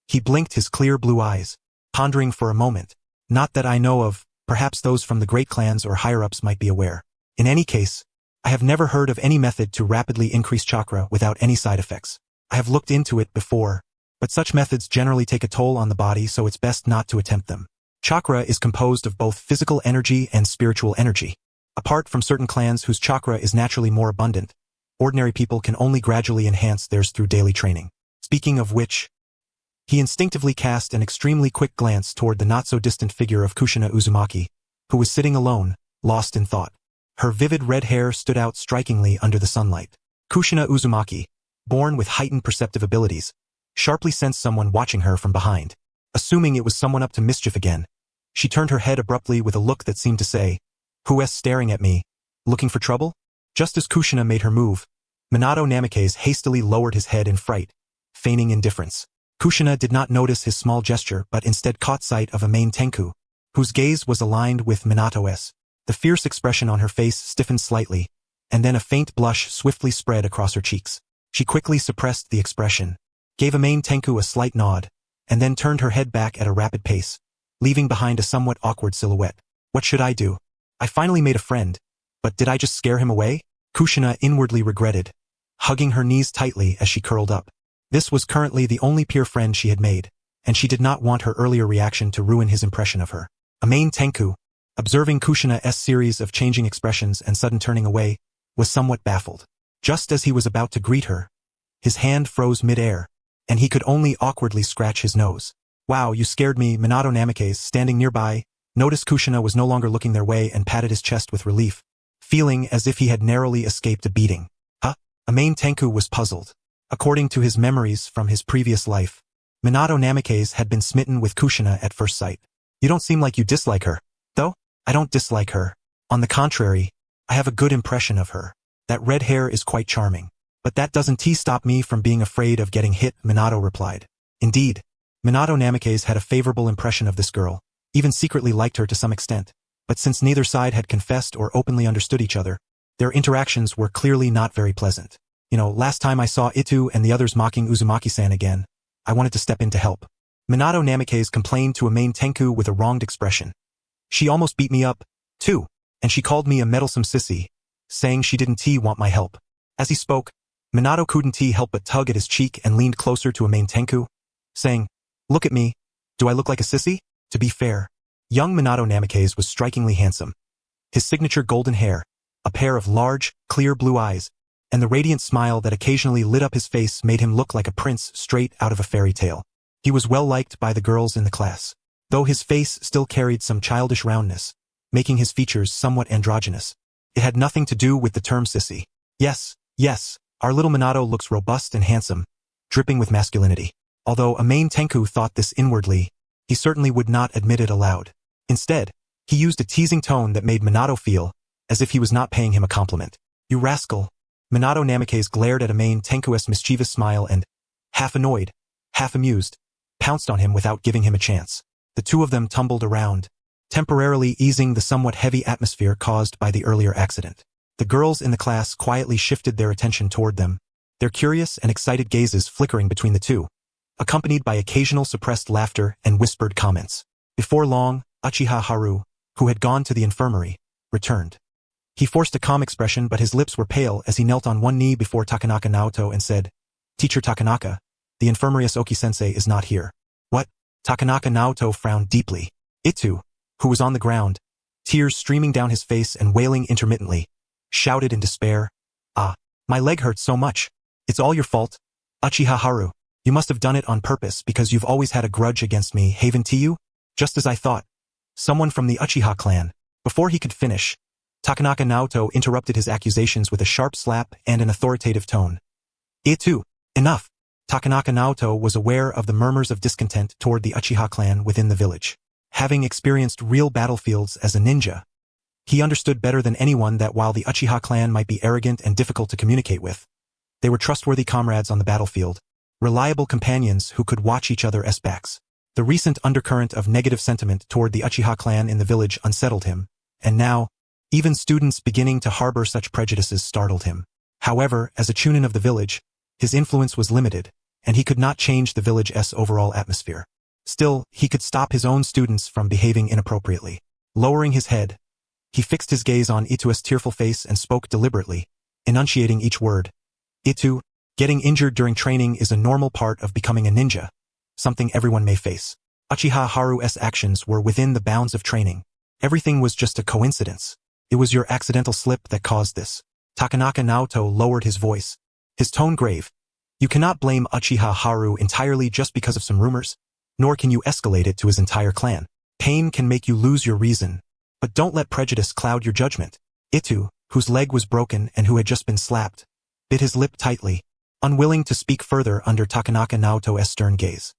He blinked his clear blue eyes, pondering for a moment. Not that I know of, perhaps those from the great clans or higher-ups might be aware. In any case, I have never heard of any method to rapidly increase chakra without any side effects. I have looked into it before, but such methods generally take a toll on the body, so it's best not to attempt them. Chakra is composed of both physical energy and spiritual energy. Apart from certain clans whose chakra is naturally more abundant, ordinary people can only gradually enhance theirs through daily training. Speaking of which, he instinctively cast an extremely quick glance toward the not-so-distant figure of Kushina Uzumaki, who was sitting alone, lost in thought. Her vivid red hair stood out strikingly under the sunlight. Kushina Uzumaki, born with heightened perceptive abilities, sharply sensed someone watching her from behind. Assuming it was someone up to mischief again, she turned her head abruptly with a look that seemed to say, "Who's staring at me? Looking for trouble?" Just as Kushina made her move, Minato Namikaze hastily lowered his head in fright, feigning indifference. Kushina did not notice his small gesture but instead caught sight of a main Tenku, whose gaze was aligned with Minato's. The fierce expression on her face stiffened slightly, and then a faint blush swiftly spread across her cheeks. She quickly suppressed the expression, gave a main Tenku a slight nod, and then turned her head back at a rapid pace, leaving behind a somewhat awkward silhouette. What should I do? I finally made a friend, but did I just scare him away? Kushina inwardly regretted, hugging her knees tightly as she curled up. This was currently the only peer friend she had made, and she did not want her earlier reaction to ruin his impression of her. A main Tenku, observing Kushina's series of changing expressions and sudden turning away, was somewhat baffled. Just as he was about to greet her, his hand froze mid-air, and he could only awkwardly scratch his nose. Wow, you scared me. Minato Namikaze, standing nearby, noticed Kushina was no longer looking their way and patted his chest with relief, feeling as if he had narrowly escaped a beating. Huh? A main Tenku was puzzled. According to his memories from his previous life, Minato Namikaze had been smitten with Kushina at first sight. You don't seem like you dislike her, though? I don't dislike her. On the contrary, I have a good impression of her. That red hair is quite charming. But that doesn't stop me from being afraid of getting hit, Minato replied. Indeed, Minato Namikaze had a favorable impression of this girl, even secretly liked her to some extent. But since neither side had confessed or openly understood each other, their interactions were clearly not very pleasant. Last time I saw Itu and the others mocking Uzumaki-san again, I wanted to step in to help. Minato Namikaze complained to a main Tenku with a wronged expression. She almost beat me up, too, and she called me a meddlesome sissy, saying she didn't want my help. As he spoke, Minato couldn't help but tug at his cheek and leaned closer to a main Tenku, saying, "Look at me. Do I look like a sissy?" To be fair, young Minato Namikaze was strikingly handsome. His signature golden hair, a pair of large, clear blue eyes, and the radiant smile that occasionally lit up his face made him look like a prince straight out of a fairy tale. He was well liked by the girls in the class, though his face still carried some childish roundness, making his features somewhat androgynous. It had nothing to do with the term sissy. Yes, our little Minato looks robust and handsome, dripping with masculinity. Although a main Tenku thought this inwardly, he certainly would not admit it aloud. Instead, he used a teasing tone that made Minato feel as if he was not paying him a compliment. "You rascal." Minato Namikaze glared at a main Tenku's mischievous smile and, half annoyed, half amused, pounced on him without giving him a chance. The two of them tumbled around, temporarily easing the somewhat heavy atmosphere caused by the earlier accident. The girls in the class quietly shifted their attention toward them, their curious and excited gazes flickering between the two, accompanied by occasional suppressed laughter and whispered comments. Before long, Uchiha Haru, who had gone to the infirmary, returned. He forced a calm expression, but his lips were pale as he knelt on one knee before Takanaka Naoto and said, "Teacher Takanaka, the infirmarius Oki-sensei is not here." "What?" Takanaka Naoto frowned deeply. Itu, who was on the ground, tears streaming down his face and wailing intermittently, shouted in despair, "Ah, my leg hurts so much. It's all your fault. Uchiha Haru, you must have done it on purpose because you've always had a grudge against me, haven to you?" "Just as I thought. Someone from the Uchiha clan." Before he could finish, Takanaka Naoto interrupted his accusations with a sharp slap and an authoritative tone. "Itu, enough." Takanaka Naoto was aware of the murmurs of discontent toward the Uchiha clan within the village. Having experienced real battlefields as a ninja, he understood better than anyone that while the Uchiha clan might be arrogant and difficult to communicate with, they were trustworthy comrades on the battlefield, reliable companions who could watch each other as backs. The recent undercurrent of negative sentiment toward the Uchiha clan in the village unsettled him, and now, even students beginning to harbor such prejudices startled him. However, as a chunin of the village, his influence was limited, and he could not change the village's overall atmosphere. Still, he could stop his own students from behaving inappropriately. Lowering his head, he fixed his gaze on Itu's tearful face and spoke deliberately, enunciating each word. "Itu, getting injured during training is a normal part of becoming a ninja, something everyone may face. Uchiha Haru's actions were within the bounds of training. Everything was just a coincidence. It was your accidental slip that caused this." Takanaka Naoto lowered his voice, his tone grave. "You cannot blame Uchiha Haru entirely just because of some rumors, nor can you escalate it to his entire clan. Pain can make you lose your reason, but don't let prejudice cloud your judgment." Itu, whose leg was broken and who had just been slapped, bit his lip tightly, unwilling to speak further under Takanaka Naoto's stern gaze.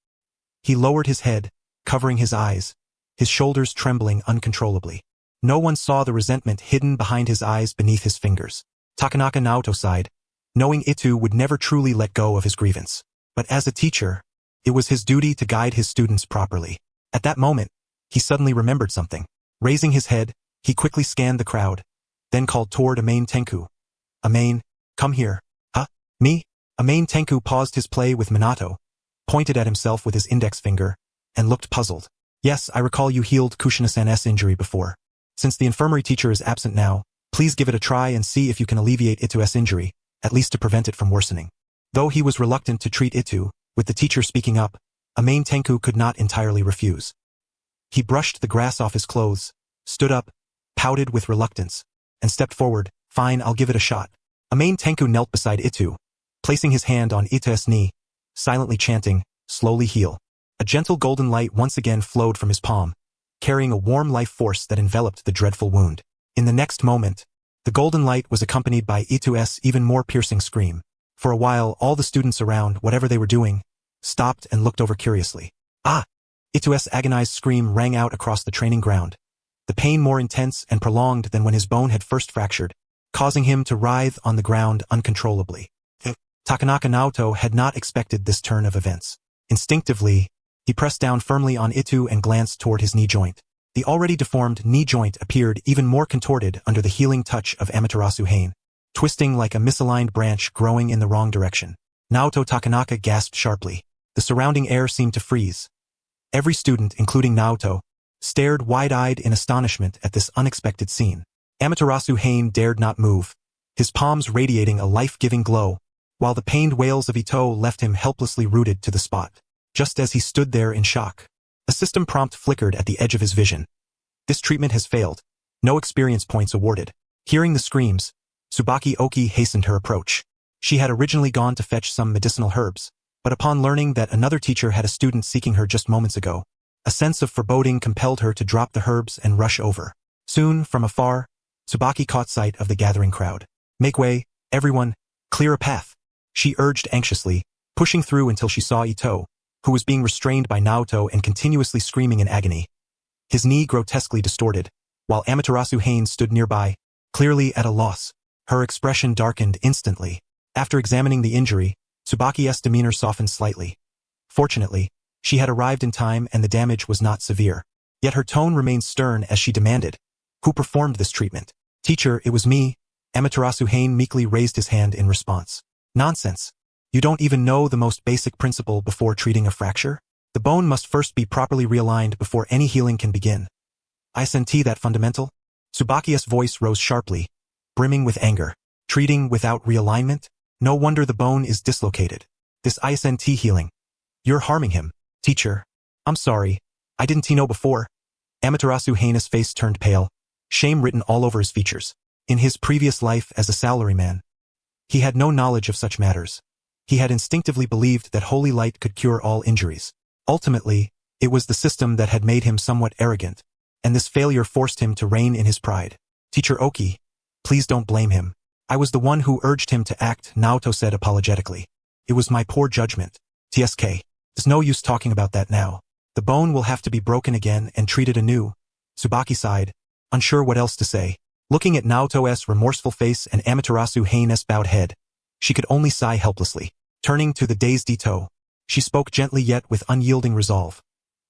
He lowered his head, covering his eyes, his shoulders trembling uncontrollably. No one saw the resentment hidden behind his eyes beneath his fingers. Takanaka Naoto sighed, knowing Itu would never truly let go of his grievance. But as a teacher, it was his duty to guide his students properly. At that moment, he suddenly remembered something. Raising his head, he quickly scanned the crowd, then called toward Amain Tenku. "Amain, come here." "Huh? Me?" Amain Tenku paused his play with Minato, pointed at himself with his index finger, and looked puzzled. "Yes, I recall you healed Kushina-san's injury before. Since the infirmary teacher is absent now, please give it a try and see if you can alleviate Itu's injury, at least to prevent it from worsening." Though he was reluctant to treat Itu, with the teacher speaking up, Amain Tenku could not entirely refuse. He brushed the grass off his clothes, stood up, pouted with reluctance, and stepped forward. "Fine, I'll give it a shot." Amain Tenku knelt beside Itu, placing his hand on Itu's knee, silently chanting, "Slowly heal." A gentle golden light once again flowed from his palm, carrying a warm life force that enveloped the dreadful wound. In the next moment, the golden light was accompanied by Itu's even more piercing scream. For a while, all the students around, whatever they were doing, stopped and looked over curiously. "Ah!" Itu's agonized scream rang out across the training ground, the pain more intense and prolonged than when his bone had first fractured, causing him to writhe on the ground uncontrollably. Takanaka Naoto had not expected this turn of events. Instinctively, he pressed down firmly on Itu and glanced toward his knee joint. The already deformed knee joint appeared even more contorted under the healing touch of Amaterasu Hain, twisting like a misaligned branch growing in the wrong direction. Naoto Takanaka gasped sharply. The surrounding air seemed to freeze. Every student, including Naoto, stared wide-eyed in astonishment at this unexpected scene. Amaterasu Hain dared not move, his palms radiating a life-giving glow, while the pained wails of Ito left him helplessly rooted to the spot. Just as he stood there in shock, a system prompt flickered at the edge of his vision. "This treatment has failed. No experience points awarded." Hearing the screams, Tsubaki Oki hastened her approach. She had originally gone to fetch some medicinal herbs, but upon learning that another teacher had a student seeking her just moments ago, a sense of foreboding compelled her to drop the herbs and rush over. Soon, from afar, Tsubaki caught sight of the gathering crowd. "Make way, everyone, clear a path," she urged anxiously, pushing through until she saw Ito, who was being restrained by Naoto and continuously screaming in agony, his knee grotesquely distorted, while Amaterasu Hain stood nearby, clearly at a loss. Her expression darkened instantly. After examining the injury, Tsubaki's demeanor softened slightly. Fortunately, she had arrived in time and the damage was not severe. Yet her tone remained stern as she demanded, "Who performed this treatment?" "Teacher, it was me." Amaterasu Hain meekly raised his hand in response. "Nonsense. You don't even know the most basic principle before treating a fracture? The bone must first be properly realigned before any healing can begin. Isn't that fundamental?" Tsubaki's voice rose sharply, brimming with anger. Treating without realignment? No wonder the bone is dislocated. This isn't healing. You're harming him. Teacher. I'm sorry. I didn't know before. Amaterasu Haina's face turned pale, shame written all over his features. In his previous life as a salaryman, he had no knowledge of such matters. He had instinctively believed that holy light could cure all injuries. Ultimately, it was the system that had made him somewhat arrogant, and this failure forced him to rein in his pride. Teacher Oki, please don't blame him. I was the one who urged him to act, Naoto said apologetically. It was my poor judgment. TSK. There's no use talking about that now. The bone will have to be broken again and treated anew. Tsubaki sighed, unsure what else to say. Looking at Naoto's remorseful face and Amaterasu Haina's bowed head, she could only sigh helplessly. Turning to the dazed Ito, she spoke gently yet with unyielding resolve.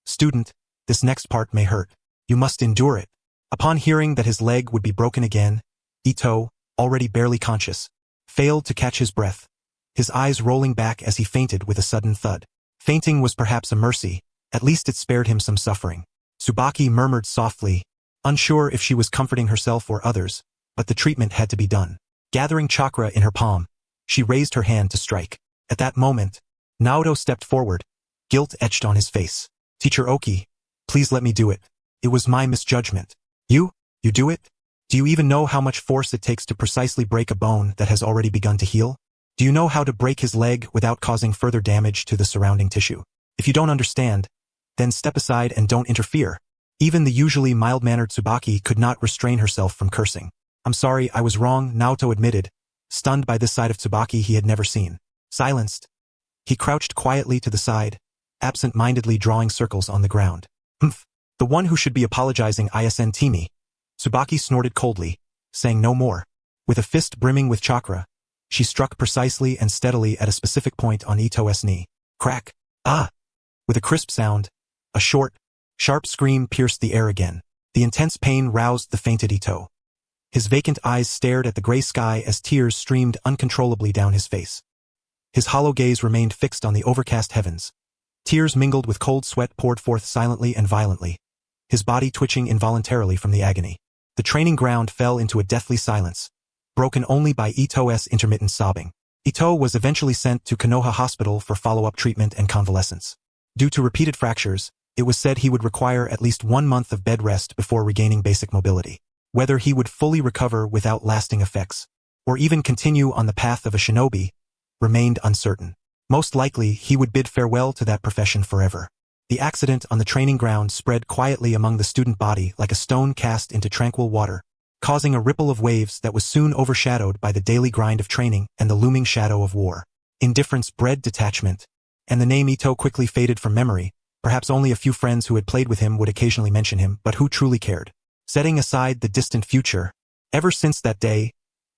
Student, this next part may hurt. You must endure it. Upon hearing that his leg would be broken again, Ito, already barely conscious, failed to catch his breath, his eyes rolling back as he fainted with a sudden thud. Fainting was perhaps a mercy, at least it spared him some suffering. Tsubaki murmured softly, unsure if she was comforting herself or others, but the treatment had to be done. Gathering chakra in her palm, she raised her hand to strike. At that moment, Naoto stepped forward, guilt etched on his face. Teacher Oki, please let me do it. It was my misjudgment. You do it? Do you even know how much force it takes to precisely break a bone that has already begun to heal? Do you know how to break his leg without causing further damage to the surrounding tissue? If you don't understand, then step aside and don't interfere. Even the usually mild-mannered Tsubaki could not restrain herself from cursing. I'm sorry, I was wrong, Naoto admitted, stunned by this side of Tsubaki he had never seen. Silenced, he crouched quietly to the side, absent-mindedly drawing circles on the ground. Humph. The one who should be apologizing isn't me. Tsubaki snorted coldly, saying no more. With a fist brimming with chakra, she struck precisely and steadily at a specific point on Ito's knee. Crack. Ah! With a crisp sound, a short, sharp scream pierced the air again. The intense pain roused the fainted Ito. His vacant eyes stared at the gray sky as tears streamed uncontrollably down his face. His hollow gaze remained fixed on the overcast heavens. Tears mingled with cold sweat poured forth silently and violently, his body twitching involuntarily from the agony. The training ground fell into a deathly silence, broken only by Ito's intermittent sobbing. Ito was eventually sent to Konoha Hospital for follow-up treatment and convalescence. Due to repeated fractures, it was said he would require at least 1 month of bed rest before regaining basic mobility. Whether he would fully recover without lasting effects, or even continue on the path of a shinobi, remained uncertain. Most likely, he would bid farewell to that profession forever. The accident on the training ground spread quietly among the student body like a stone cast into tranquil water, causing a ripple of waves that was soon overshadowed by the daily grind of training and the looming shadow of war. Indifference bred detachment, and the name Ito quickly faded from memory. Perhaps only a few friends who had played with him would occasionally mention him, but who truly cared? Setting aside the distant future, ever since that day,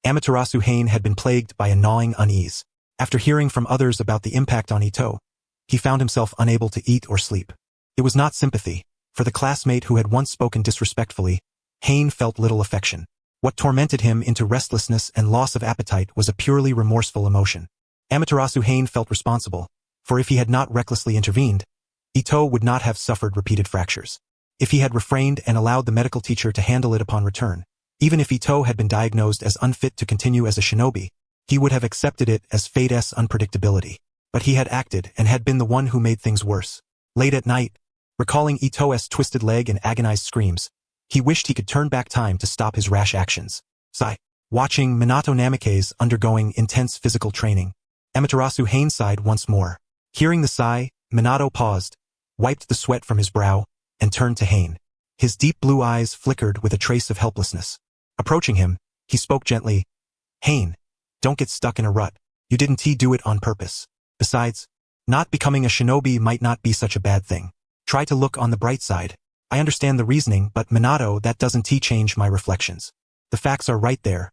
Amaterasu Hain had been plagued by a gnawing unease. After hearing from others about the impact on Ito, he found himself unable to eat or sleep. It was not sympathy. For the classmate who had once spoken disrespectfully, Hain felt little affection. What tormented him into restlessness and loss of appetite was a purely remorseful emotion. Amaterasu Hain felt responsible, for if he had not recklessly intervened, Ito would not have suffered repeated fractures. If he had refrained and allowed the medical teacher to handle it upon return, even if Ito had been diagnosed as unfit to continue as a shinobi, he would have accepted it as fate's unpredictability. But he had acted and had been the one who made things worse. Late at night, recalling Ito's twisted leg and agonized screams, he wished he could turn back time to stop his rash actions. Sigh. Watching Minato Namikaze undergoing intense physical training, Amaterasu Hain sighed once more. Hearing the sigh, Minato paused, wiped the sweat from his brow, and turned to Hain. His deep blue eyes flickered with a trace of helplessness. Approaching him, he spoke gently. Hain, don't get stuck in a rut. You didn't do it on purpose. Besides, not becoming a shinobi might not be such a bad thing. Try to look on the bright side. I understand the reasoning, but Minato, that doesn't change my reflections. The facts are right there,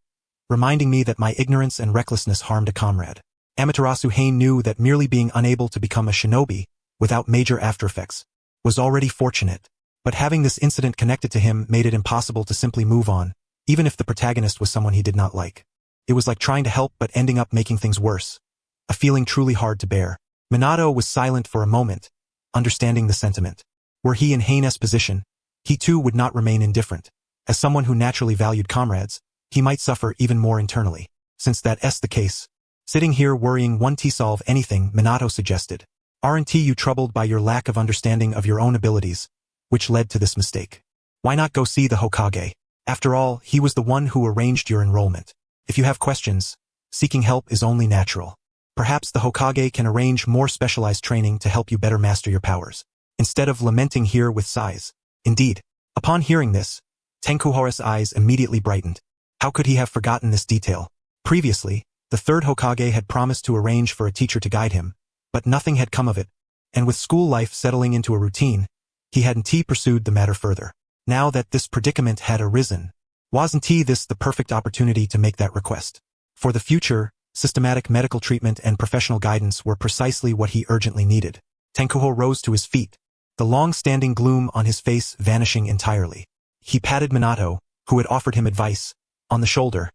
reminding me that my ignorance and recklessness harmed a comrade. Amaterasu Hain knew that merely being unable to become a shinobi, without major aftereffects, was already fortunate. But having this incident connected to him made it impossible to simply move on, even if the protagonist was someone he did not like. It was like trying to help but ending up making things worse. A feeling truly hard to bear. Minato was silent for a moment, understanding the sentiment. Were he in Hain's position, he too would not remain indifferent. As someone who naturally valued comrades, he might suffer even more internally. Since that's the case, sitting here worrying won't solve anything, Minato suggested. Aren't you troubled by your lack of understanding of your own abilities, which led to this mistake? Why not go see the Hokage? After all, he was the one who arranged your enrollment. If you have questions, seeking help is only natural. Perhaps the Hokage can arrange more specialized training to help you better master your powers, instead of lamenting here with sighs. Indeed, upon hearing this, Tenkuhora's eyes immediately brightened. How could he have forgotten this detail? Previously, the third Hokage had promised to arrange for a teacher to guide him, but nothing had come of it, and with school life settling into a routine, he hadn't pursued the matter further. Now that this predicament had arisen, wasn't this the perfect opportunity to make that request? For the future, systematic medical treatment and professional guidance were precisely what he urgently needed. Tenkuho rose to his feet, the long-standing gloom on his face vanishing entirely. He patted Minato, who had offered him advice, on the shoulder.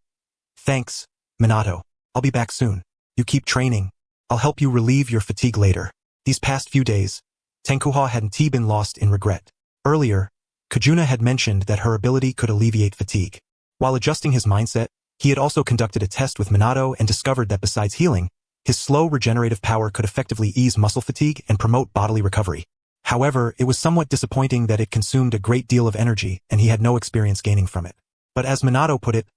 Thanks, Minato. I'll be back soon. You keep training. I'll help you relieve your fatigue later. These past few days, Tenkuho hadn't been lost in regret. Earlier, Kushina had mentioned that her ability could alleviate fatigue. While adjusting his mindset, he had also conducted a test with Minato and discovered that besides healing, his slow regenerative power could effectively ease muscle fatigue and promote bodily recovery. However, it was somewhat disappointing that it consumed a great deal of energy and he had no experience gaining from it. But as Minato put it,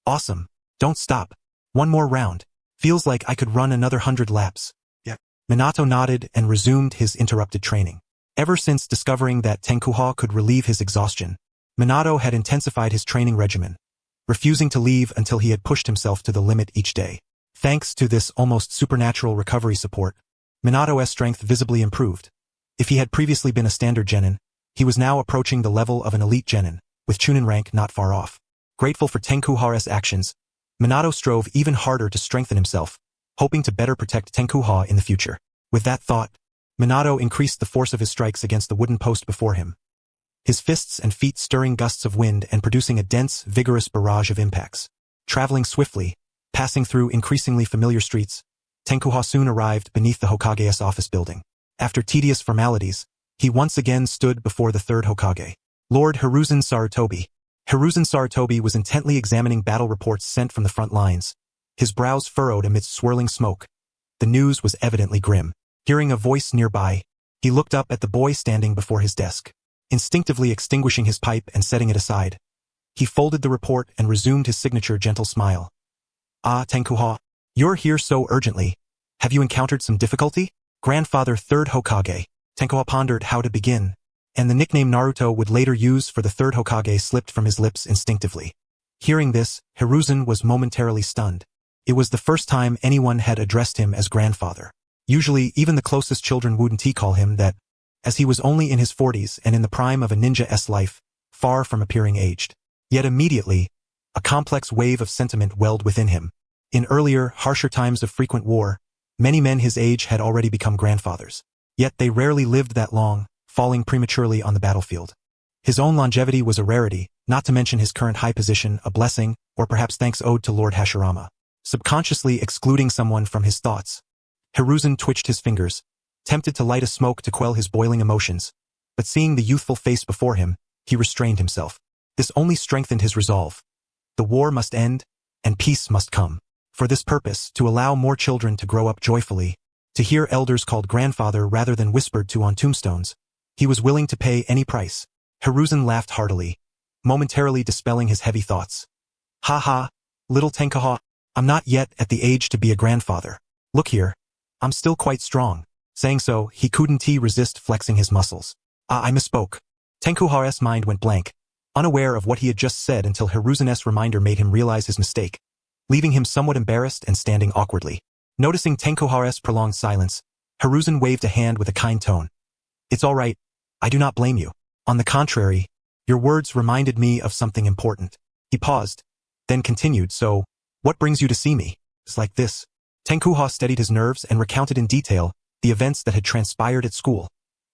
awesome. Don't stop. One more round. Feels like I could run another 100 laps. Yeah. Minato nodded and resumed his interrupted training. Ever since discovering that Tenkuho could relieve his exhaustion, Minato had intensified his training regimen, refusing to leave until he had pushed himself to the limit each day. Thanks to this almost supernatural recovery support, Minato's strength visibly improved. If he had previously been a standard genin, he was now approaching the level of an elite genin, with Chunin rank not far off. Grateful for Tenkuhora's actions, Minato strove even harder to strengthen himself, hoping to better protect Tenkuho in the future. With that thought, Minato increased the force of his strikes against the wooden post before him, his fists and feet stirring gusts of wind and producing a dense, vigorous barrage of impacts. Traveling swiftly, passing through increasingly familiar streets, Tenkuho soon arrived beneath the Hokage's office building. After tedious formalities, he once again stood before the third Hokage, Lord Hiruzen Sarutobi. Hiruzen Sarutobi was intently examining battle reports sent from the front lines, his brows furrowed amidst swirling smoke. The news was evidently grim. Hearing a voice nearby, he looked up at the boy standing before his desk. Instinctively extinguishing his pipe and setting it aside, he folded the report and resumed his signature gentle smile. Ah, Tenkuho, you're here so urgently. Have you encountered some difficulty? Grandfather third Hokage. Tenkuho pondered how to begin, and the nickname Naruto would later use for the third Hokage slipped from his lips instinctively. Hearing this, Hiruzen was momentarily stunned. It was the first time anyone had addressed him as grandfather. Usually, even the closest children wouldn't call him that, as he was only in his 40s and in the prime of a ninja's life, far from appearing aged. Yet immediately, a complex wave of sentiment welled within him. In earlier, harsher times of frequent war, many men his age had already become grandfathers. Yet they rarely lived that long, falling prematurely on the battlefield. His own longevity was a rarity, not to mention his current high position, a blessing, or perhaps thanks owed to Lord Hashirama. Subconsciously excluding someone from his thoughts, Hiruzen twitched his fingers, tempted to light a smoke to quell his boiling emotions, but seeing the youthful face before him, he restrained himself. This only strengthened his resolve. The war must end, and peace must come. For this purpose, to allow more children to grow up joyfully, to hear elders called grandfather rather than whispered to on tombstones, he was willing to pay any price. Hiruzen laughed heartily, momentarily dispelling his heavy thoughts. Ha ha, little Tenkuho, I'm not yet at the age to be a grandfather. Look here, I'm still quite strong. Saying so, he couldn't resist flexing his muscles. I misspoke. Tenkuho's mind went blank, unaware of what he had just said until Hiruzen's reminder made him realize his mistake, leaving him somewhat embarrassed and standing awkwardly. Noticing Tenkuho's prolonged silence, Hiruzen waved a hand with a kind tone. It's all right. I do not blame you. On the contrary, your words reminded me of something important. He paused, then continued, so, what brings you to see me? It's like this. Tenkuho steadied his nerves and recounted in detail the events that had transpired at school,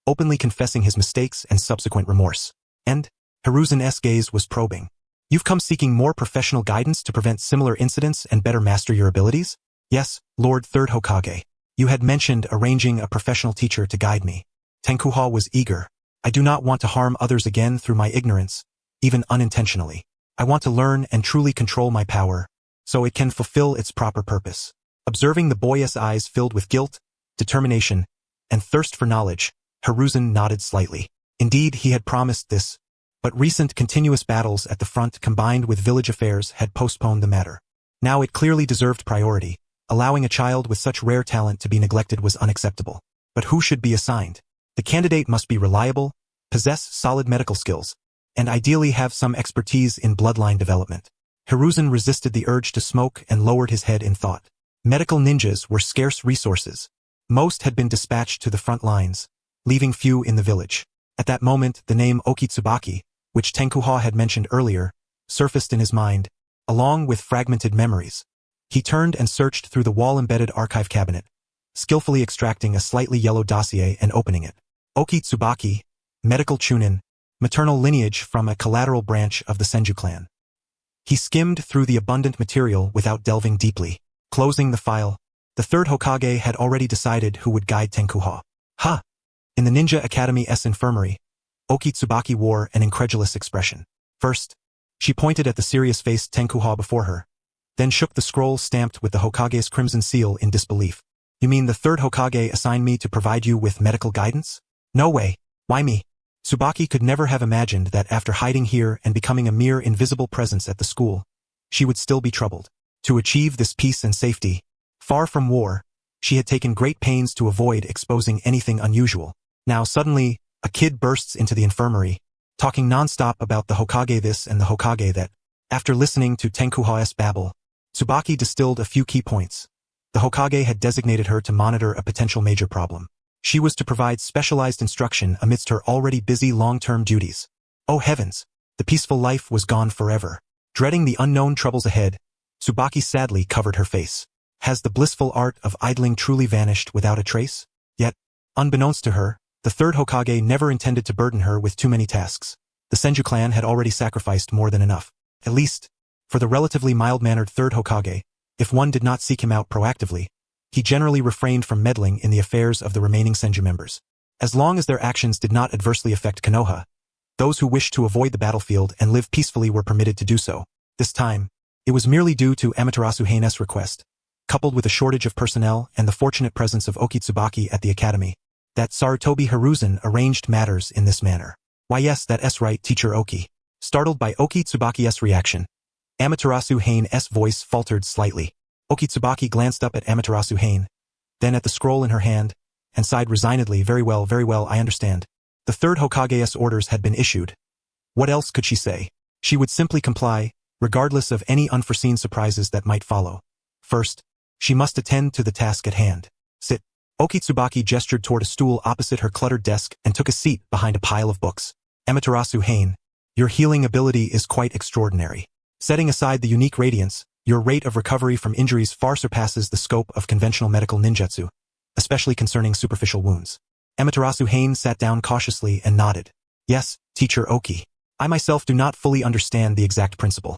openly confessing his mistakes and subsequent remorse. And Hiruzen's gaze was probing. You've come seeking more professional guidance to prevent similar incidents and better master your abilities? Yes, Lord Third Hokage. You had mentioned arranging a professional teacher to guide me. Tenkuho was eager. I do not want to harm others again through my ignorance, even unintentionally. I want to learn and truly control my power, so it can fulfill its proper purpose. Observing the boy's eyes filled with guilt, determination, and thirst for knowledge, Hiruzen nodded slightly. Indeed, he had promised this, but recent continuous battles at the front combined with village affairs had postponed the matter. Now it clearly deserved priority. Allowing a child with such rare talent to be neglected was unacceptable. But who should be assigned? The candidate must be reliable, possess solid medical skills, and ideally have some expertise in bloodline development. Hiruzen resisted the urge to smoke and lowered his head in thought. Medical ninjas were scarce resources. Most had been dispatched to the front lines, leaving few in the village. At that moment, the name Okitsubaki, which Tenkuha had mentioned earlier, surfaced in his mind, along with fragmented memories. He turned and searched through the wall-embedded archive cabinet, skillfully extracting a slightly yellow dossier and opening it. Okitsubaki, medical Chunin, maternal lineage from a collateral branch of the Senju clan. He skimmed through the abundant material without delving deeply. Closing the file, the third Hokage had already decided who would guide Tenkuha. Ha! In the Ninja Academy's infirmary, Okitsubaki wore an incredulous expression. First, she pointed at the serious-faced Tenkuha before her, then shook the scroll stamped with the Hokage's crimson seal in disbelief. You mean the third Hokage assigned me to provide you with medical guidance? No way. Why me? Tsubaki could never have imagined that after hiding here and becoming a mere invisible presence at the school, she would still be troubled. To achieve this peace and safety, far from war, she had taken great pains to avoid exposing anything unusual. Now suddenly, a kid bursts into the infirmary, talking non-stop about the Hokage this and the Hokage that. After listening to Tenkuha's babble, Tsubaki distilled a few key points. The Hokage had designated her to monitor a potential major problem. She was to provide specialized instruction amidst her already busy long-term duties. Oh heavens! The peaceful life was gone forever. Dreading the unknown troubles ahead, Tsubaki sadly covered her face. Has the blissful art of idling truly vanished without a trace? Yet, unbeknownst to her, the third Hokage never intended to burden her with too many tasks. The Senju clan had already sacrificed more than enough. At least, for the relatively mild-mannered third Hokage, if one did not seek him out proactively, he generally refrained from meddling in the affairs of the remaining Senju members. As long as their actions did not adversely affect Konoha, those who wished to avoid the battlefield and live peacefully were permitted to do so. This time, it was merely due to Amaterasu Heine's request, coupled with a shortage of personnel and the fortunate presence of Okitsubaki at the academy, that Sarutobi Hiruzen arranged matters in this manner. Why yes, that's right, Teacher Oki. Startled by Okitsubaki's reaction, Amaterasu Heine's voice faltered slightly. Okitsubaki glanced up at Amaterasu Heine, then at the scroll in her hand, and sighed resignedly. Very well, I understand. The third Hokage's orders had been issued. What else could she say? She would simply comply, regardless of any unforeseen surprises that might follow. First, she must attend to the task at hand. Sit. Okitsubaki gestured toward a stool opposite her cluttered desk and took a seat behind a pile of books. Amaterasu Heine, your healing ability is quite extraordinary. Setting aside the unique radiance, your rate of recovery from injuries far surpasses the scope of conventional medical ninjutsu, especially concerning superficial wounds. Amaterasu Heine sat down cautiously and nodded. Yes, Teacher Oki. I myself do not fully understand the exact principle.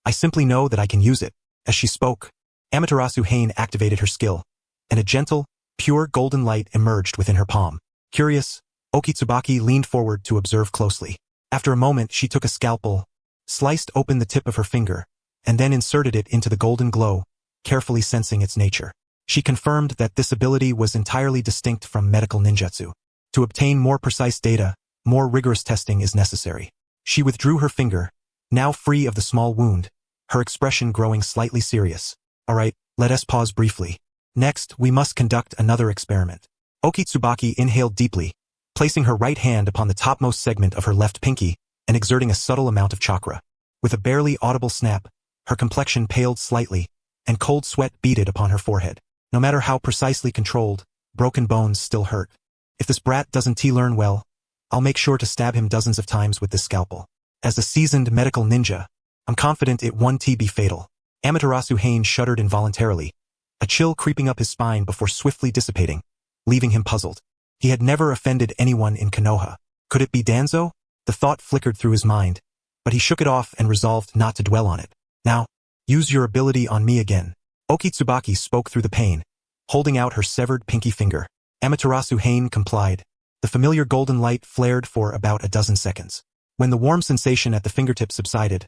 I simply know that I can use it. As she spoke, Amaterasu Heine activated her skill, and a gentle, pure golden light emerged within her palm. Curious, Okitsubaki leaned forward to observe closely. After a moment, she took a scalpel, sliced open the tip of her finger, and then inserted it into the golden glow, carefully sensing its nature. She confirmed that this ability was entirely distinct from medical ninjutsu. To obtain more precise data, more rigorous testing is necessary. She withdrew her finger, now free of the small wound, her expression growing slightly serious. All right, let us pause briefly. Next, we must conduct another experiment. Okitsubaki inhaled deeply, placing her right hand upon the topmost segment of her left pinky and exerting a subtle amount of chakra. With a barely audible snap, her complexion paled slightly, and cold sweat beaded upon her forehead. No matter how precisely controlled, broken bones still hurt. If this brat doesn't learn well, I'll make sure to stab him dozens of times with this scalpel. As a seasoned medical ninja, I'm confident it won't be fatal. Amaterasu Heine shuddered involuntarily, a chill creeping up his spine before swiftly dissipating, leaving him puzzled. He had never offended anyone in Konoha. Could it be Danzo? The thought flickered through his mind, but he shook it off and resolved not to dwell on it. Now, use your ability on me again. Okitsubaki spoke through the pain, holding out her severed pinky finger. Amaterasu Heine complied. The familiar golden light flared for about a dozen seconds. When the warm sensation at the fingertip subsided,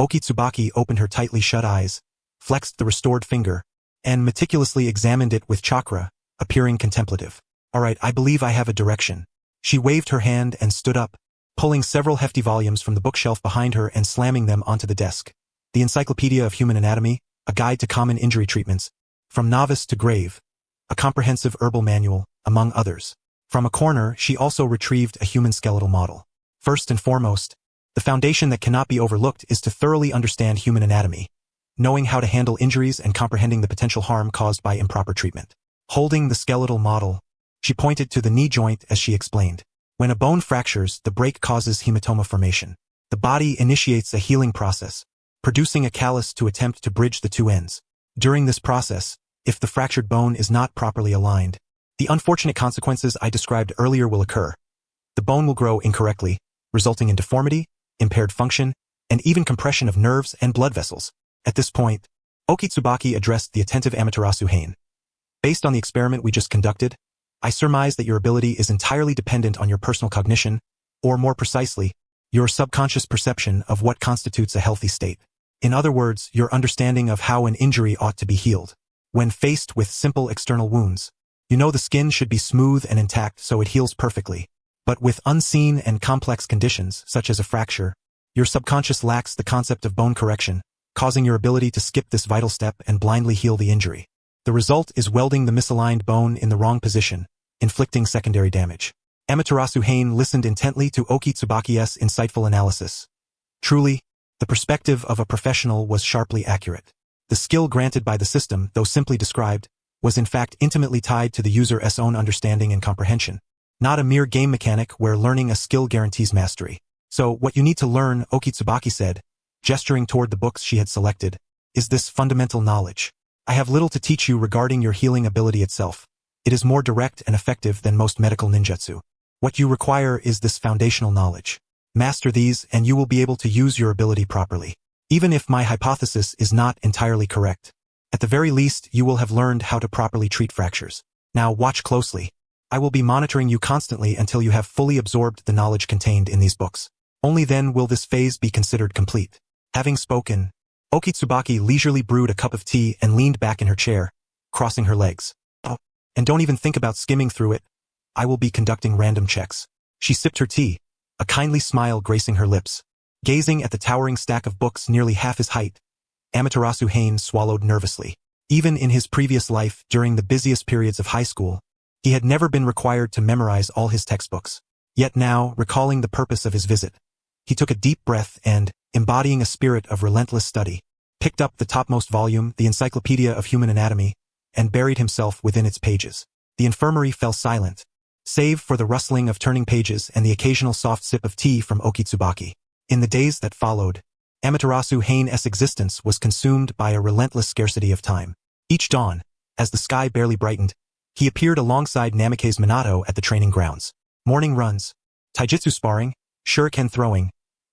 Okitsubaki opened her tightly shut eyes, flexed the restored finger, and meticulously examined it with chakra, appearing contemplative. All right, I believe I have a direction. She waved her hand and stood up, pulling several hefty volumes from the bookshelf behind her and slamming them onto the desk. The Encyclopedia of Human Anatomy, a guide to common injury treatments, from novice to grave, a comprehensive herbal manual, among others. From a corner, she also retrieved a human skeletal model. First and foremost, the foundation that cannot be overlooked is to thoroughly understand human anatomy, knowing how to handle injuries and comprehending the potential harm caused by improper treatment. Holding the skeletal model, she pointed to the knee joint as she explained. When a bone fractures, the break causes hematoma formation. The body initiates a healing process, producing a callus to attempt to bridge the two ends. During this process, if the fractured bone is not properly aligned, the unfortunate consequences I described earlier will occur. The bone will grow incorrectly, resulting in deformity, impaired function, and even compression of nerves and blood vessels. At this point, Okitsubaki addressed the attentive Amaterasu Hain. Based on the experiment we just conducted, I surmise that your ability is entirely dependent on your personal cognition, or more precisely, your subconscious perception of what constitutes a healthy state. In other words, your understanding of how an injury ought to be healed. When faced with simple external wounds, you know the skin should be smooth and intact so it heals perfectly. But with unseen and complex conditions, such as a fracture, your subconscious lacks the concept of bone correction, causing your ability to skip this vital step and blindly heal the injury. The result is welding the misaligned bone in the wrong position, inflicting secondary damage. Amaterasu Hain listened intently to Okitsubaki's insightful analysis. Truly, the perspective of a professional was sharply accurate. The skill granted by the system, though simply described, was in fact intimately tied to the user's own understanding and comprehension. Not a mere game mechanic where learning a skill guarantees mastery. So, what you need to learn, Okitsubaki said, gesturing toward the books she had selected, is this fundamental knowledge. I have little to teach you regarding your healing ability itself. It is more direct and effective than most medical ninjutsu. What you require is this foundational knowledge. Master these and you will be able to use your ability properly. Even if my hypothesis is not entirely correct, at the very least you will have learned how to properly treat fractures. Now watch closely. I will be monitoring you constantly until you have fully absorbed the knowledge contained in these books. Only then will this phase be considered complete. Having spoken, Okitsubaki leisurely brewed a cup of tea and leaned back in her chair, crossing her legs. Oh, and don't even think about skimming through it. I will be conducting random checks. She sipped her tea, a kindly smile gracing her lips. Gazing at the towering stack of books nearly half his height, Amaterasu Hain swallowed nervously. Even in his previous life, during the busiest periods of high school, he had never been required to memorize all his textbooks. Yet now, recalling the purpose of his visit, he took a deep breath and, embodying a spirit of relentless study, picked up the topmost volume, the Encyclopedia of Human Anatomy, and buried himself within its pages. The infirmary fell silent, save for the rustling of turning pages and the occasional soft sip of tea from Okitsubaki. In the days that followed, Amaterasu Hain's existence was consumed by a relentless scarcity of time. Each dawn, as the sky barely brightened, he appeared alongside Namikaze Minato at the training grounds. Morning runs, taijutsu sparring, shuriken throwing.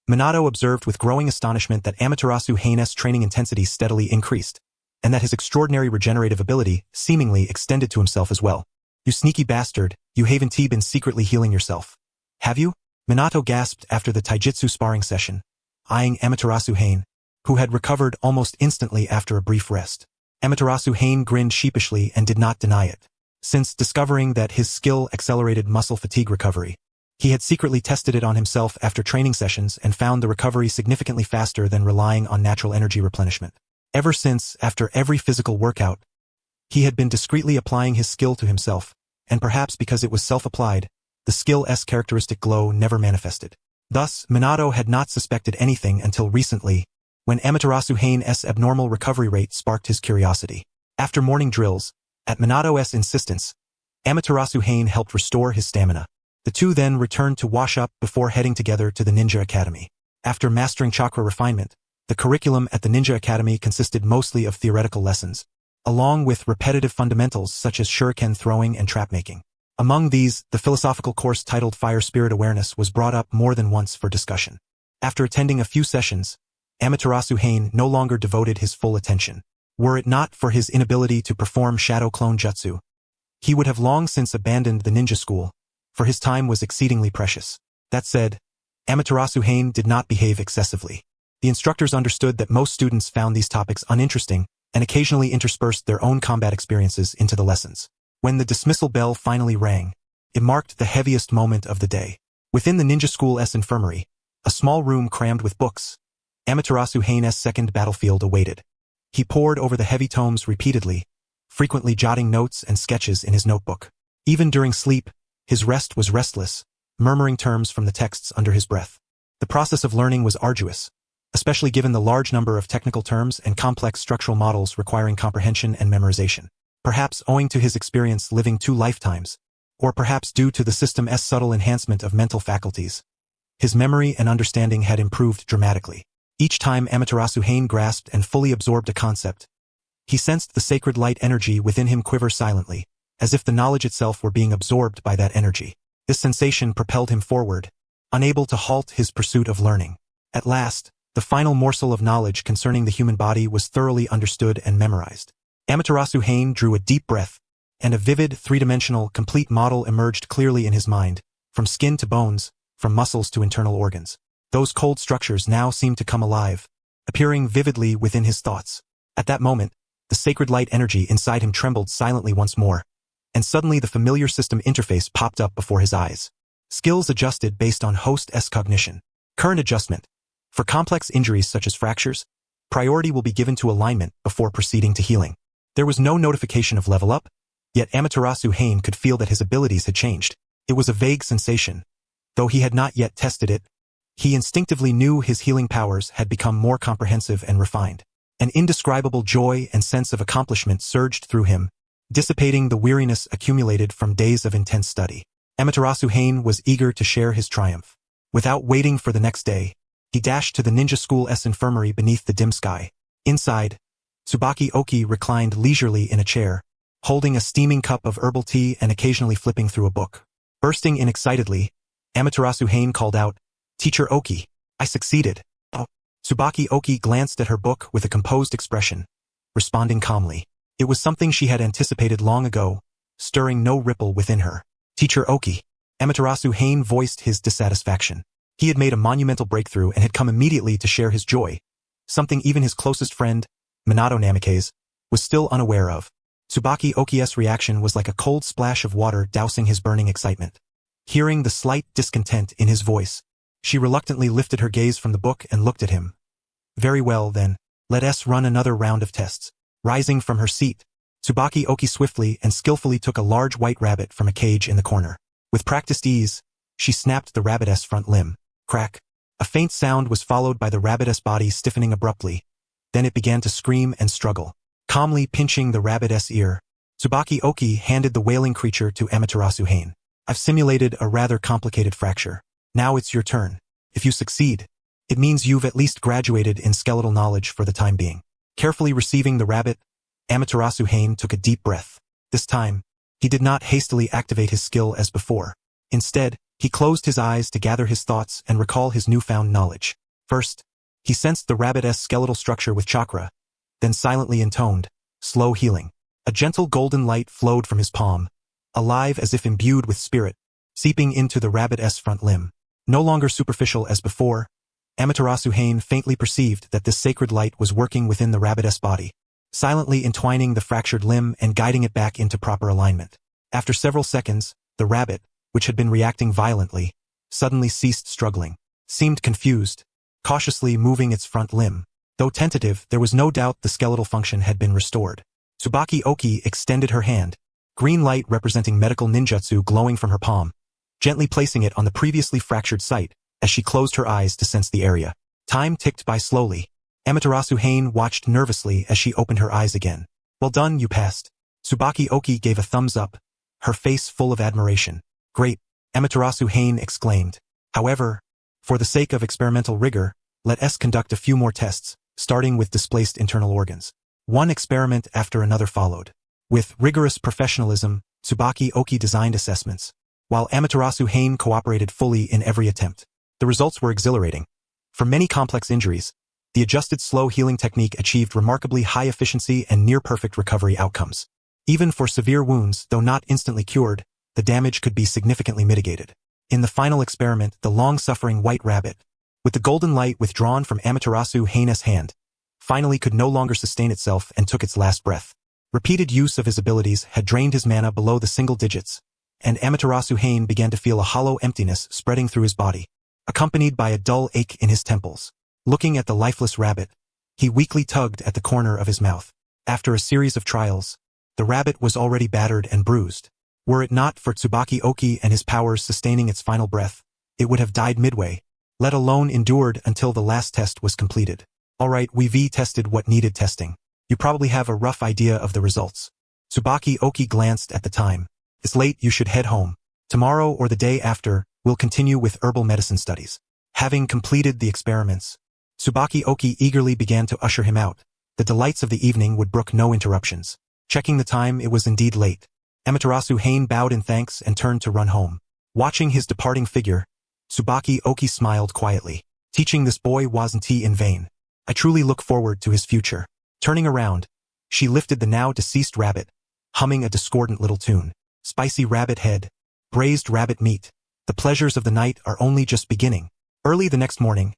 Minato observed with growing astonishment that Amaterasu Hain's training intensity steadily increased, and that his extraordinary regenerative ability seemingly extended to himself as well. You sneaky bastard, you haven't been secretly healing yourself. Have you? Minato gasped after the taijutsu sparring session, eyeing Amaterasu Hain, who had recovered almost instantly after a brief rest. Amaterasu Hain grinned sheepishly and did not deny it. Since discovering that his skill accelerated muscle fatigue recovery, he had secretly tested it on himself after training sessions and found the recovery significantly faster than relying on natural energy replenishment. Ever since, after every physical workout, he had been discreetly applying his skill to himself, and perhaps because it was self-applied, the skill's characteristic glow never manifested. Thus, Minato had not suspected anything until recently, when Amaterasu Hain's abnormal recovery rate sparked his curiosity. After morning drills, at Minato's insistence, Amaterasu Hain helped restore his stamina. The two then returned to wash up before heading together to the Ninja Academy. After mastering chakra refinement, the curriculum at the Ninja Academy consisted mostly of theoretical lessons, along with repetitive fundamentals such as shuriken throwing and trap-making. Among these, the philosophical course titled Fire Spirit Awareness was brought up more than once for discussion. After attending a few sessions, Amaterasu Hain no longer devoted his full attention. Were it not for his inability to perform shadow clone jutsu, he would have long since abandoned the ninja school, for his time was exceedingly precious. That said, Amaterasu Hain did not behave excessively. The instructors understood that most students found these topics uninteresting and occasionally interspersed their own combat experiences into the lessons. When the dismissal bell finally rang, it marked the heaviest moment of the day. Within the ninja school's infirmary, a small room crammed with books, Amaterasu Heine's second battlefield awaited. He pored over the heavy tomes repeatedly, frequently jotting notes and sketches in his notebook. Even during sleep, his rest was restless, murmuring terms from the texts under his breath. The process of learning was arduous, especially given the large number of technical terms and complex structural models requiring comprehension and memorization. Perhaps owing to his experience living 2 lifetimes, or perhaps due to the system's subtle enhancement of mental faculties, his memory and understanding had improved dramatically. Each time Amaterasu Heine grasped and fully absorbed a concept, he sensed the sacred light energy within him quiver silently, as if the knowledge itself were being absorbed by that energy. This sensation propelled him forward, unable to halt his pursuit of learning. At last, the final morsel of knowledge concerning the human body was thoroughly understood and memorized. Amaterasu Heine drew a deep breath, and a vivid, three-dimensional, complete model emerged clearly in his mind, from skin to bones, from muscles to internal organs. Those cold structures now seemed to come alive, appearing vividly within his thoughts. At that moment, the sacred light energy inside him trembled silently once more, and suddenly the familiar system interface popped up before his eyes. Skills adjusted based on host's cognition. Current adjustment. For complex injuries such as fractures, priority will be given to alignment before proceeding to healing. There was no notification of level up, yet Amaterasu Heine could feel that his abilities had changed. It was a vague sensation. Though he had not yet tested it, he instinctively knew his healing powers had become more comprehensive and refined. An indescribable joy and sense of accomplishment surged through him, dissipating the weariness accumulated from days of intense study. Amaterasu Heine was eager to share his triumph. Without waiting for the next day, he dashed to the ninja school's infirmary beneath the dim sky. Inside, Tsubaki Oki reclined leisurely in a chair, holding a steaming cup of herbal tea and occasionally flipping through a book. Bursting in excitedly, Amaterasu Heine called out, "Teacher Oki, I succeeded." Oh. Tsubaki Oki glanced at her book with a composed expression, responding calmly. It was something she had anticipated long ago, stirring no ripple within her. "Teacher Oki." Amaterasu Heine voiced his dissatisfaction. He had made a monumental breakthrough and had come immediately to share his joy, something even his closest friend, Minato Namikaze, was still unaware of. Tsubaki Oki's reaction was like a cold splash of water dousing his burning excitement. Hearing the slight discontent in his voice, she reluctantly lifted her gaze from the book and looked at him. "Very well, then, let us run another round of tests." Rising from her seat, Tsubaki Oki swiftly and skillfully took a large white rabbit from a cage in the corner. With practiced ease, she snapped the rabbit's front limb. Crack. A faint sound was followed by the rabbit's body stiffening abruptly. Then it began to scream and struggle. Calmly pinching the rabbit's ear, Tsubaki Oki handed the wailing creature to Amaterasu Heine. "I've simulated a rather complicated fracture. Now it's your turn. If you succeed, it means you've at least graduated in skeletal knowledge for the time being." Carefully receiving the rabbit, Amaterasu Heine took a deep breath. This time, he did not hastily activate his skill as before. Instead, he closed his eyes to gather his thoughts and recall his newfound knowledge. First, he sensed the rabbit's skeletal structure with chakra, then silently intoned, "Slow healing." A gentle golden light flowed from his palm, alive as if imbued with spirit, seeping into the rabbit's front limb. No longer superficial as before, Amaterasu Heine faintly perceived that this sacred light was working within the rabbit's body, silently entwining the fractured limb and guiding it back into proper alignment. After several seconds, the rabbit, which had been reacting violently, suddenly ceased struggling, seemed confused, cautiously moving its front limb. Though tentative, there was no doubt the skeletal function had been restored. Tsubaki Oki extended her hand, green light representing medical ninjutsu glowing from her palm, gently placing it on the previously fractured site, as she closed her eyes to sense the area. Time ticked by slowly. Amaterasu Heine watched nervously as she opened her eyes again. "Well done, you passed." Tsubaki Oki gave a thumbs up, her face full of admiration. "Great," Amaterasu Heine exclaimed. "However, for the sake of experimental rigor, let us conduct a few more tests, starting with displaced internal organs." One experiment after another followed. With rigorous professionalism, Tsubaki Oki designed assessments, while Amaterasu Heine cooperated fully in every attempt. The results were exhilarating. For many complex injuries, the adjusted slow healing technique achieved remarkably high efficiency and near-perfect recovery outcomes. Even for severe wounds, though not instantly cured, the damage could be significantly mitigated. In the final experiment, the long-suffering white rabbit, With the golden light withdrawn from Amaterasu Heine's hand, finally could no longer sustain itself and took its last breath. Repeated use of his abilities had drained his mana below the single digits, and Amaterasu Heine began to feel a hollow emptiness spreading through his body, accompanied by a dull ache in his temples. Looking at the lifeless rabbit, he weakly tugged at the corner of his mouth. After a series of trials, the rabbit was already battered and bruised. Were it not for Tsubaki Oki and his powers sustaining its final breath, it would have died midway, let alone endured until the last test was completed. Alright, we've tested what needed testing. You probably have a rough idea of the results. Tsubaki Oki glanced at the time. It's late, you should head home. Tomorrow or the day after, we'll continue with herbal medicine studies. Having completed the experiments, Tsubaki Oki eagerly began to usher him out. The delights of the evening would brook no interruptions. Checking the time, it was indeed late. Amaterasu Heine bowed in thanks and turned to run home. Watching his departing figure, Tsubaki Oki smiled quietly. Teaching this boy wasn't in vain. I truly look forward to his future. Turning around, she lifted the now deceased rabbit, humming a discordant little tune. Spicy rabbit head, braised rabbit meat. The pleasures of the night are only just beginning. Early the next morning,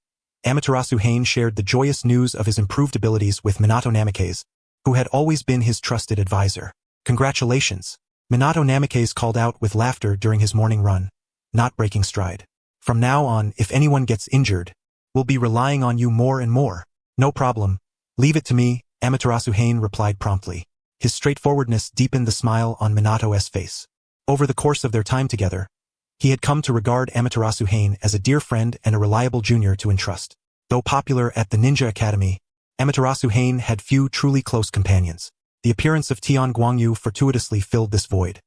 Amaterasu Heine shared the joyous news of his improved abilities with Minato Namikaze, who had always been his trusted advisor. Congratulations. Minato Namikaze called out with laughter during his morning run, not breaking stride. From now on, if anyone gets injured, we'll be relying on you more and more. No problem. Leave it to me, Amaterasu Heine replied promptly. His straightforwardness deepened the smile on Minato's face. Over the course of their time together, he had come to regard Amaterasu Heine as a dear friend and a reliable junior to entrust. Though popular at the Ninja Academy, Amaterasu Heine had few truly close companions. The appearance of Tian Guangyu fortuitously filled this void.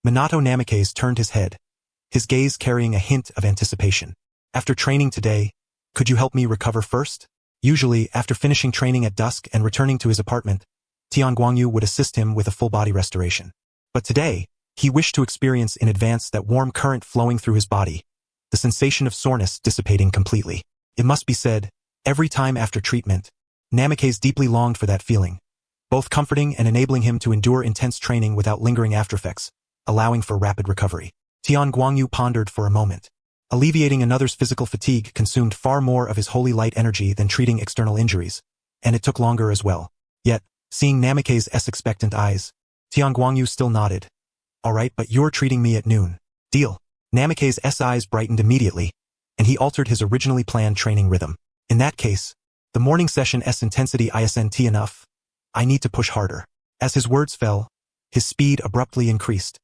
Minato Namikaze turned his head, his gaze carrying a hint of anticipation. After training today, could you help me recover first? Usually, after finishing training at dusk and returning to his apartment, Tian Guangyu would assist him with a full-body restoration. But today, he wished to experience in advance that warm current flowing through his body, the sensation of soreness dissipating completely. It must be said, every time after treatment, Namikaze deeply longed for that feeling, both comforting and enabling him to endure intense training without lingering aftereffects, allowing for rapid recovery. Tian Guangyu pondered for a moment. Alleviating another's physical fatigue consumed far more of his holy light energy than treating external injuries, and it took longer as well. Yet, seeing Namikaze's expectant eyes, Tian Guangyu still nodded. Alright, but you're treating me at noon. Deal. Namikaze's eyes brightened immediately, and he altered his originally planned training rhythm. In that case, the morning session's intensity isn't enough. I need to push harder. As his words fell, his speed abruptly increased.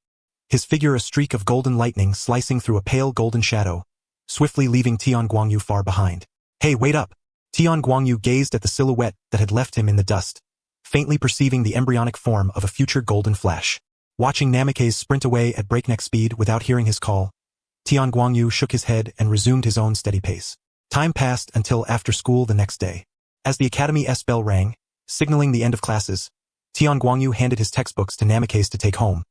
His figure a streak of golden lightning slicing through a pale golden shadow, swiftly leaving Tian Guangyu far behind. Hey, wait up! Tian Guangyu gazed at the silhouette that had left him in the dust, faintly perceiving the embryonic form of a future golden flash. Watching Namikaze sprint away at breakneck speed without hearing his call, Tian Guangyu shook his head and resumed his own steady pace. Time passed until after school the next day. As the academy's bell rang, signaling the end of classes, Tian Guangyu handed his textbooks to Namikaze to take home,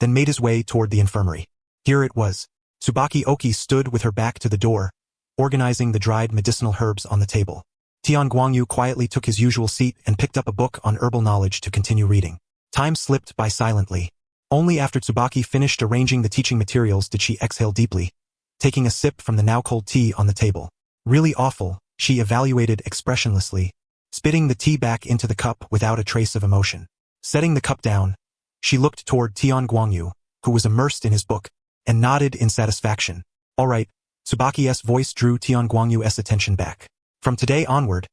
then made his way toward the infirmary. Here it was. Tsubaki Oki stood with her back to the door, organizing the dried medicinal herbs on the table. Tian Guangyu quietly took his usual seat and picked up a book on herbal knowledge to continue reading. Time slipped by silently. Only after Tsubaki finished arranging the teaching materials did she exhale deeply, taking a sip from the now cold tea on the table. Really awful, she evaluated expressionlessly, spitting the tea back into the cup without a trace of emotion. Setting the cup down, she looked toward Tian Guangyu, who was immersed in his book, and nodded in satisfaction. All right, Tsubaki's voice drew Tian Guangyu's attention back. From today onward,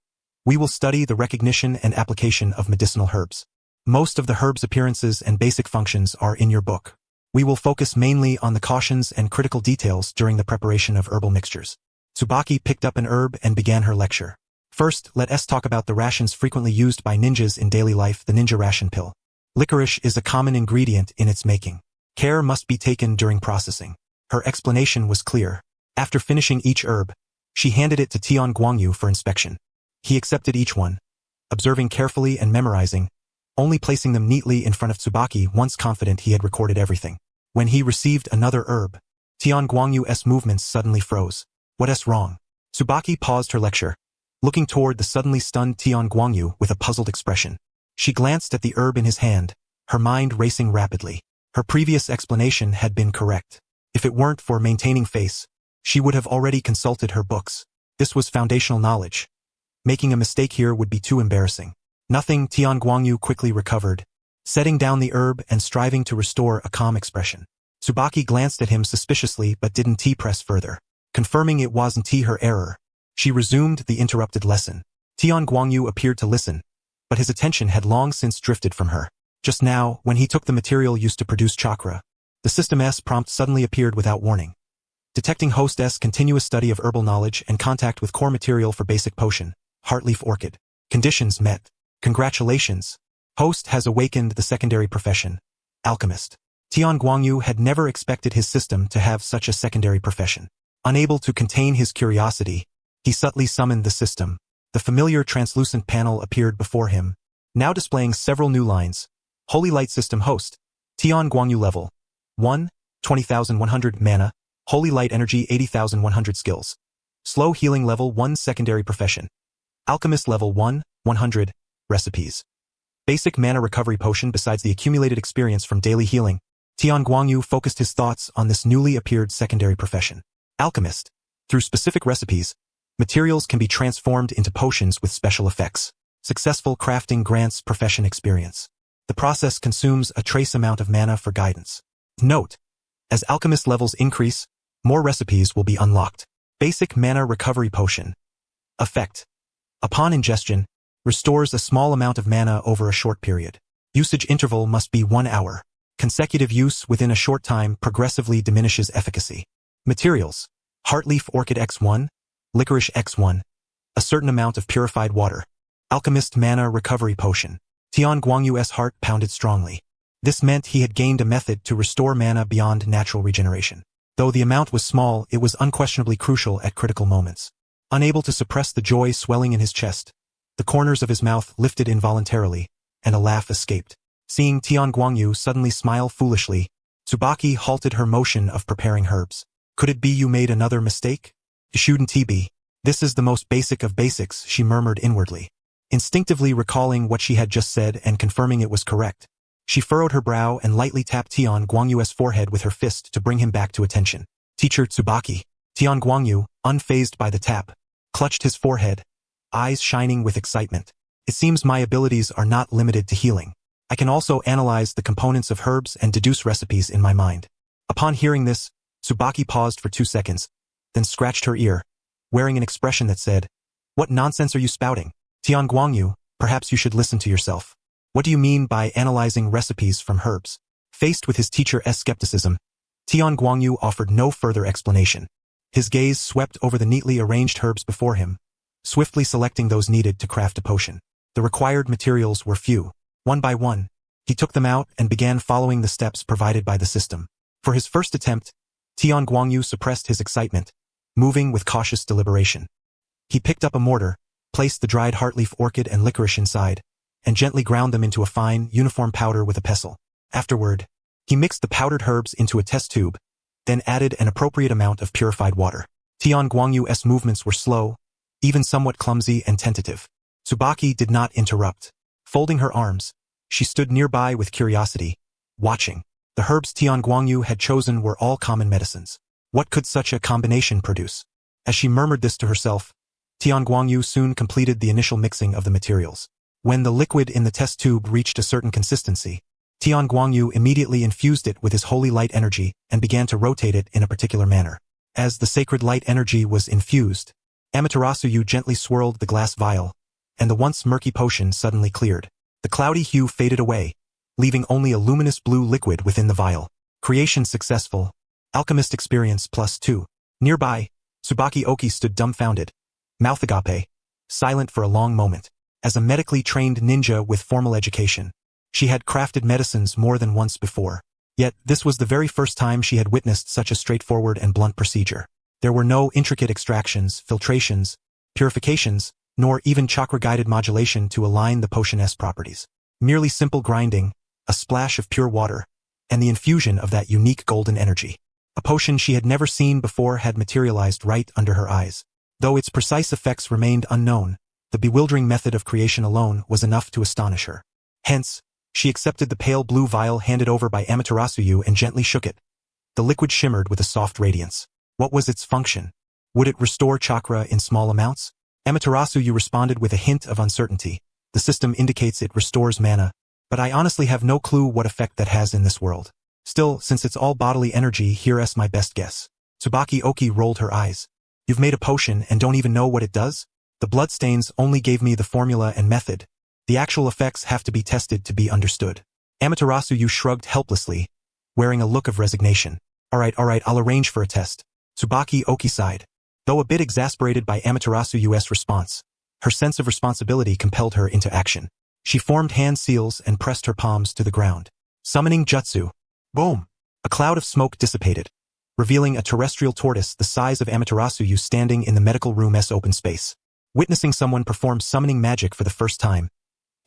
we will study the recognition and application of medicinal herbs. Most of the herbs' appearances and basic functions are in your book. We will focus mainly on the cautions and critical details during the preparation of herbal mixtures. Tsubaki picked up an herb and began her lecture. First, let us talk about the rations frequently used by ninjas in daily life, the ninja ration pill. Licorice is a common ingredient in its making. Care must be taken during processing. Her explanation was clear. After finishing each herb, she handed it to Tian Guangyu for inspection. He accepted each one, observing carefully and memorizing, only placing them neatly in front of Tsubaki once confident he had recorded everything. When he received another herb, Tian Guangyu's movements suddenly froze. What's wrong? Tsubaki paused her lecture, looking toward the suddenly stunned Tian Guangyu with a puzzled expression. She glanced at the herb in his hand, her mind racing rapidly. Her previous explanation had been correct. If it weren't for maintaining face, she would have already consulted her books. This was foundational knowledge. Making a mistake here would be too embarrassing. Nothing, Tian Guangyu quickly recovered, setting down the herb and striving to restore a calm expression. Tsubaki glanced at him suspiciously but didn't press further. Confirming it wasn't her error, she resumed the interrupted lesson. Tian Guangyu appeared to listen, but his attention had long since drifted from her. Just now, when he took the material used to produce chakra, the System S prompt suddenly appeared without warning. Detecting Host S continuous study of herbal knowledge and contact with core material for basic potion, Heartleaf Orchid. Conditions met. Congratulations. Host has awakened the secondary profession, alchemist. Tian Guangyu had never expected his system to have such a secondary profession. Unable to contain his curiosity, he subtly summoned the system. The familiar translucent panel appeared before him, now displaying several new lines. Holy Light System Host. Tian Guangyu Level 1, 20,100 Mana. Holy Light Energy 80,100 Skills. Slow Healing Level 1 Secondary Profession. Alchemist Level 1, 100. Recipes. Basic Mana Recovery Potion. Besides the accumulated experience from daily healing, Tian Guangyu focused his thoughts on this newly appeared secondary profession. Alchemist. Through specific recipes, materials can be transformed into potions with special effects. Successful crafting grants profession experience. The process consumes a trace amount of mana for guidance. Note: as alchemist levels increase, more recipes will be unlocked. Basic Mana Recovery Potion. Effect: upon ingestion, restores a small amount of mana over a short period. Usage interval must be 1 hour. Consecutive use within a short time progressively diminishes efficacy. Materials: Heartleaf Orchid X1, Licorice X1, a certain amount of purified water. Alchemist Mana Recovery Potion. Tian Guangyu's heart pounded strongly. This meant he had gained a method to restore mana beyond natural regeneration. Though the amount was small, it was unquestionably crucial at critical moments. Unable to suppress the joy swelling in his chest, the corners of his mouth lifted involuntarily, and a laugh escaped. Seeing Tian Guangyu suddenly smile foolishly, Tsubaki halted her motion of preparing herbs. Could it be you made another mistake? It shouldn't be. This is the most basic of basics, she murmured inwardly. Instinctively recalling what she had just said and confirming it was correct, she furrowed her brow and lightly tapped Tian Guangyu's forehead with her fist to bring him back to attention. Teacher Tsubaki. Tian Guangyu, unfazed by the tap, clutched his forehead, eyes shining with excitement. It seems my abilities are not limited to healing. I can also analyze the components of herbs and deduce recipes in my mind. Upon hearing this, Tsubaki paused for 2 seconds, then scratched her ear, wearing an expression that said, "What nonsense are you spouting? Tian Guangyu, perhaps you should listen to yourself. What do you mean by analyzing recipes from herbs?" Faced with his teacher's skepticism, Tian Guangyu offered no further explanation. His gaze swept over the neatly arranged herbs before him, swiftly selecting those needed to craft a potion. The required materials were few. One by one, he took them out and began following the steps provided by the system. For his first attempt, Tian Guangyu suppressed his excitement, moving with cautious deliberation. He picked up a mortar, placed the dried heartleaf orchid and licorice inside, and gently ground them into a fine, uniform powder with a pestle. Afterward, he mixed the powdered herbs into a test tube, then added an appropriate amount of purified water. Tian Guangyu's movements were slow, even somewhat clumsy and tentative. Tsubaki did not interrupt. Folding her arms, she stood nearby with curiosity, watching. The herbs Tian Guangyu had chosen were all common medicines. What could such a combination produce? As she murmured this to herself, Tian Guangyu soon completed the initial mixing of the materials. When the liquid in the test tube reached a certain consistency, Tian Guangyu immediately infused it with his holy light energy and began to rotate it in a particular manner. As the sacred light energy was infused, Amaterasu gently swirled the glass vial, and the once murky potion suddenly cleared. The cloudy hue faded away, leaving only a luminous blue liquid within the vial. Creation successful. Alchemist experience +2. Nearby, Tsubaki Oki stood dumbfounded, mouth agape, silent for a long moment. As a medically trained ninja with formal education, she had crafted medicines more than once before. Yet, this was the very first time she had witnessed such a straightforward and blunt procedure. There were no intricate extractions, filtrations, purifications, nor even chakra-guided modulation to align the potion's properties. Merely simple grinding, a splash of pure water, and the infusion of that unique golden energy. A potion she had never seen before had materialized right under her eyes. Though its precise effects remained unknown, the bewildering method of creation alone was enough to astonish her. Hence, she accepted the pale blue vial handed over by Amaterasu and gently shook it. The liquid shimmered with a soft radiance. What was its function? Would it restore chakra in small amounts? Amaterasu, you responded with a hint of uncertainty. The system indicates it restores mana, but I honestly have no clue what effect that has in this world. Still, since it's all bodily energy, here's my best guess. Tsubaki Oki rolled her eyes. You've made a potion and don't even know what it does? The bloodstains only gave me the formula and method. The actual effects have to be tested to be understood. Amaterasu, you shrugged helplessly, wearing a look of resignation. Alright, I'll arrange for a test. Tsubaki Oki sighed. Though a bit exasperated by Amaterasu's response, her sense of responsibility compelled her into action. She formed hand seals and pressed her palms to the ground. Summoning jutsu. Boom! A cloud of smoke dissipated, revealing a terrestrial tortoise the size of Amaterasu standing in the medical room's open space. Witnessing someone perform summoning magic for the first time,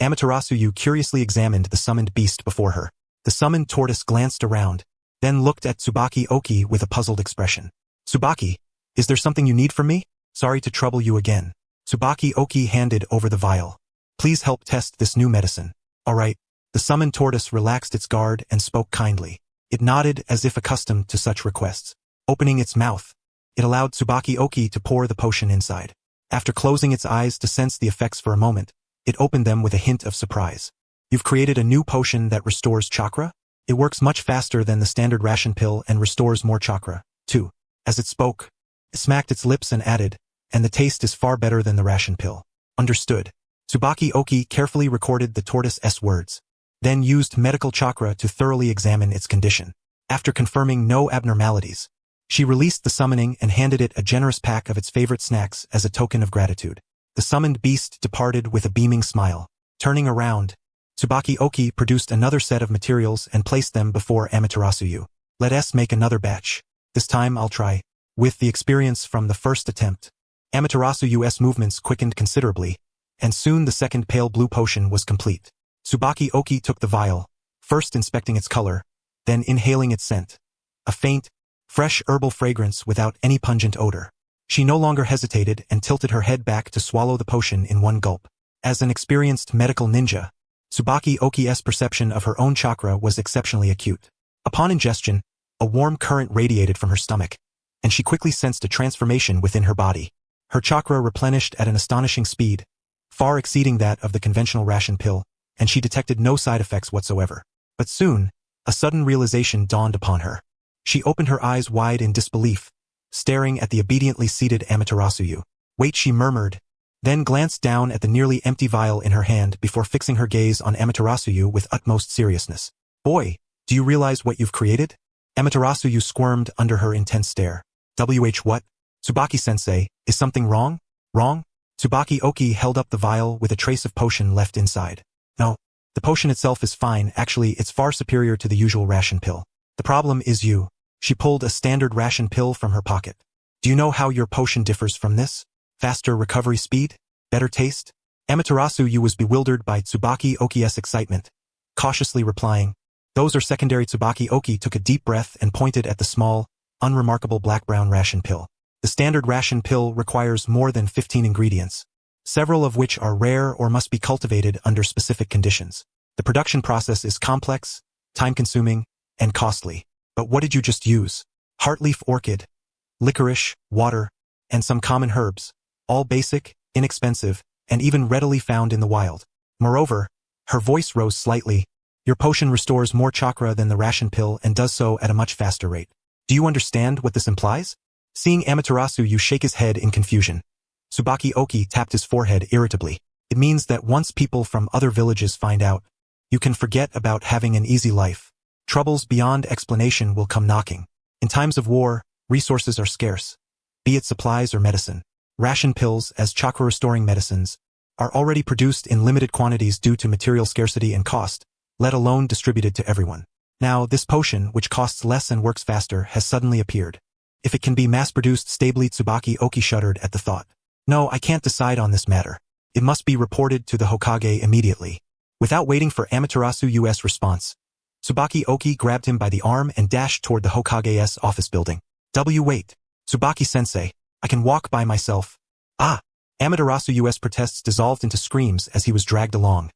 Amaterasu curiously examined the summoned beast before her. The summoned tortoise glanced around, then looked at Tsubaki Oki with a puzzled expression. Tsubaki, is there something you need from me? Sorry to trouble you again. Tsubaki Oki handed over the vial. Please help test this new medicine. Alright. The summoned tortoise relaxed its guard and spoke kindly. It nodded as if accustomed to such requests. Opening its mouth, it allowed Tsubaki Oki to pour the potion inside. After closing its eyes to sense the effects for a moment, it opened them with a hint of surprise. You've created a new potion that restores chakra? It works much faster than the standard ration pill and restores more chakra, too. As it spoke, it smacked its lips and added, and the taste is far better than the ration pill. Understood. Tsubaki Oki carefully recorded the tortoise's words, then used medical chakra to thoroughly examine its condition. After confirming no abnormalities, she released the summoning and handed it a generous pack of its favorite snacks as a token of gratitude. The summoned beast departed with a beaming smile. Turning around, Tsubaki Oki produced another set of materials and placed them before Amaterasu. Let us make another batch. This time I'll try. With the experience from the first attempt, Amaterasu's movements quickened considerably, and soon the second pale blue potion was complete. Tsubaki Oki took the vial, first inspecting its color, then inhaling its scent. A faint, fresh herbal fragrance without any pungent odor. She no longer hesitated and tilted her head back to swallow the potion in one gulp. As an experienced medical ninja, Tsubaki Oki's perception of her own chakra was exceptionally acute. Upon ingestion, a warm current radiated from her stomach, and she quickly sensed a transformation within her body. Her chakra replenished at an astonishing speed, far exceeding that of the conventional ration pill, and she detected no side effects whatsoever. But soon, a sudden realization dawned upon her. She opened her eyes wide in disbelief, staring at the obediently seated Amaterasu. Wait, she murmured, then glanced down at the nearly empty vial in her hand before fixing her gaze on Amaterasu with utmost seriousness. Boy, do you realize what you've created? Amaterasu squirmed under her intense stare. What? Tsubaki-sensei, is something wrong? Wrong? Tsubaki Oki held up the vial with a trace of potion left inside. No, the potion itself is fine, actually it's far superior to the usual ration pill. The problem is you. She pulled a standard ration pill from her pocket. Do you know how your potion differs from this? Faster recovery speed? Better taste? Amaterasu was bewildered by Tsubaki Oki's excitement, cautiously replying, those are secondary. Tsubaki Oki took a deep breath and pointed at the small, unremarkable black-brown ration pill. The standard ration pill requires more than 15 ingredients, several of which are rare or must be cultivated under specific conditions. The production process is complex, time-consuming, and costly. But what did you just use? Heartleaf orchid, licorice, water, and some common herbs, all basic, inexpensive, and even readily found in the wild. Moreover, her voice rose slightly, your potion restores more chakra than the ration pill and does so at a much faster rate. Do you understand what this implies? Seeing Amaterasu shake his head in confusion, Tsubaki Oki tapped his forehead irritably. It means that once people from other villages find out, you can forget about having an easy life. Troubles beyond explanation will come knocking. In times of war, resources are scarce, be it supplies or medicine. Ration pills, as chakra-restoring medicines, are already produced in limited quantities due to material scarcity and cost, let alone distributed to everyone. Now, this potion, which costs less and works faster, has suddenly appeared. If it can be mass-produced stably, Tsubaki Oki shuddered at the thought. No, I can't decide on this matter. It must be reported to the Hokage immediately. Without waiting for Amaterasu's response, Tsubaki Oki grabbed him by the arm and dashed toward the Hokage's office building. Wait. Tsubaki-sensei, I can walk by myself. Ah! Amaterasu's protests dissolved into screams as he was dragged along,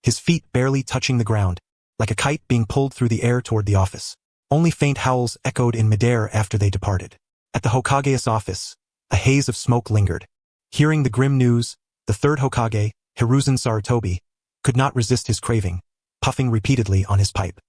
his feet barely touching the ground, like a kite being pulled through the air toward the office. Only faint howls echoed in midair after they departed. At the Hokage's office, A haze of smoke lingered. Hearing the grim news, the third Hokage, Hiruzen Sarutobi, could not resist his craving, puffing repeatedly on his pipe.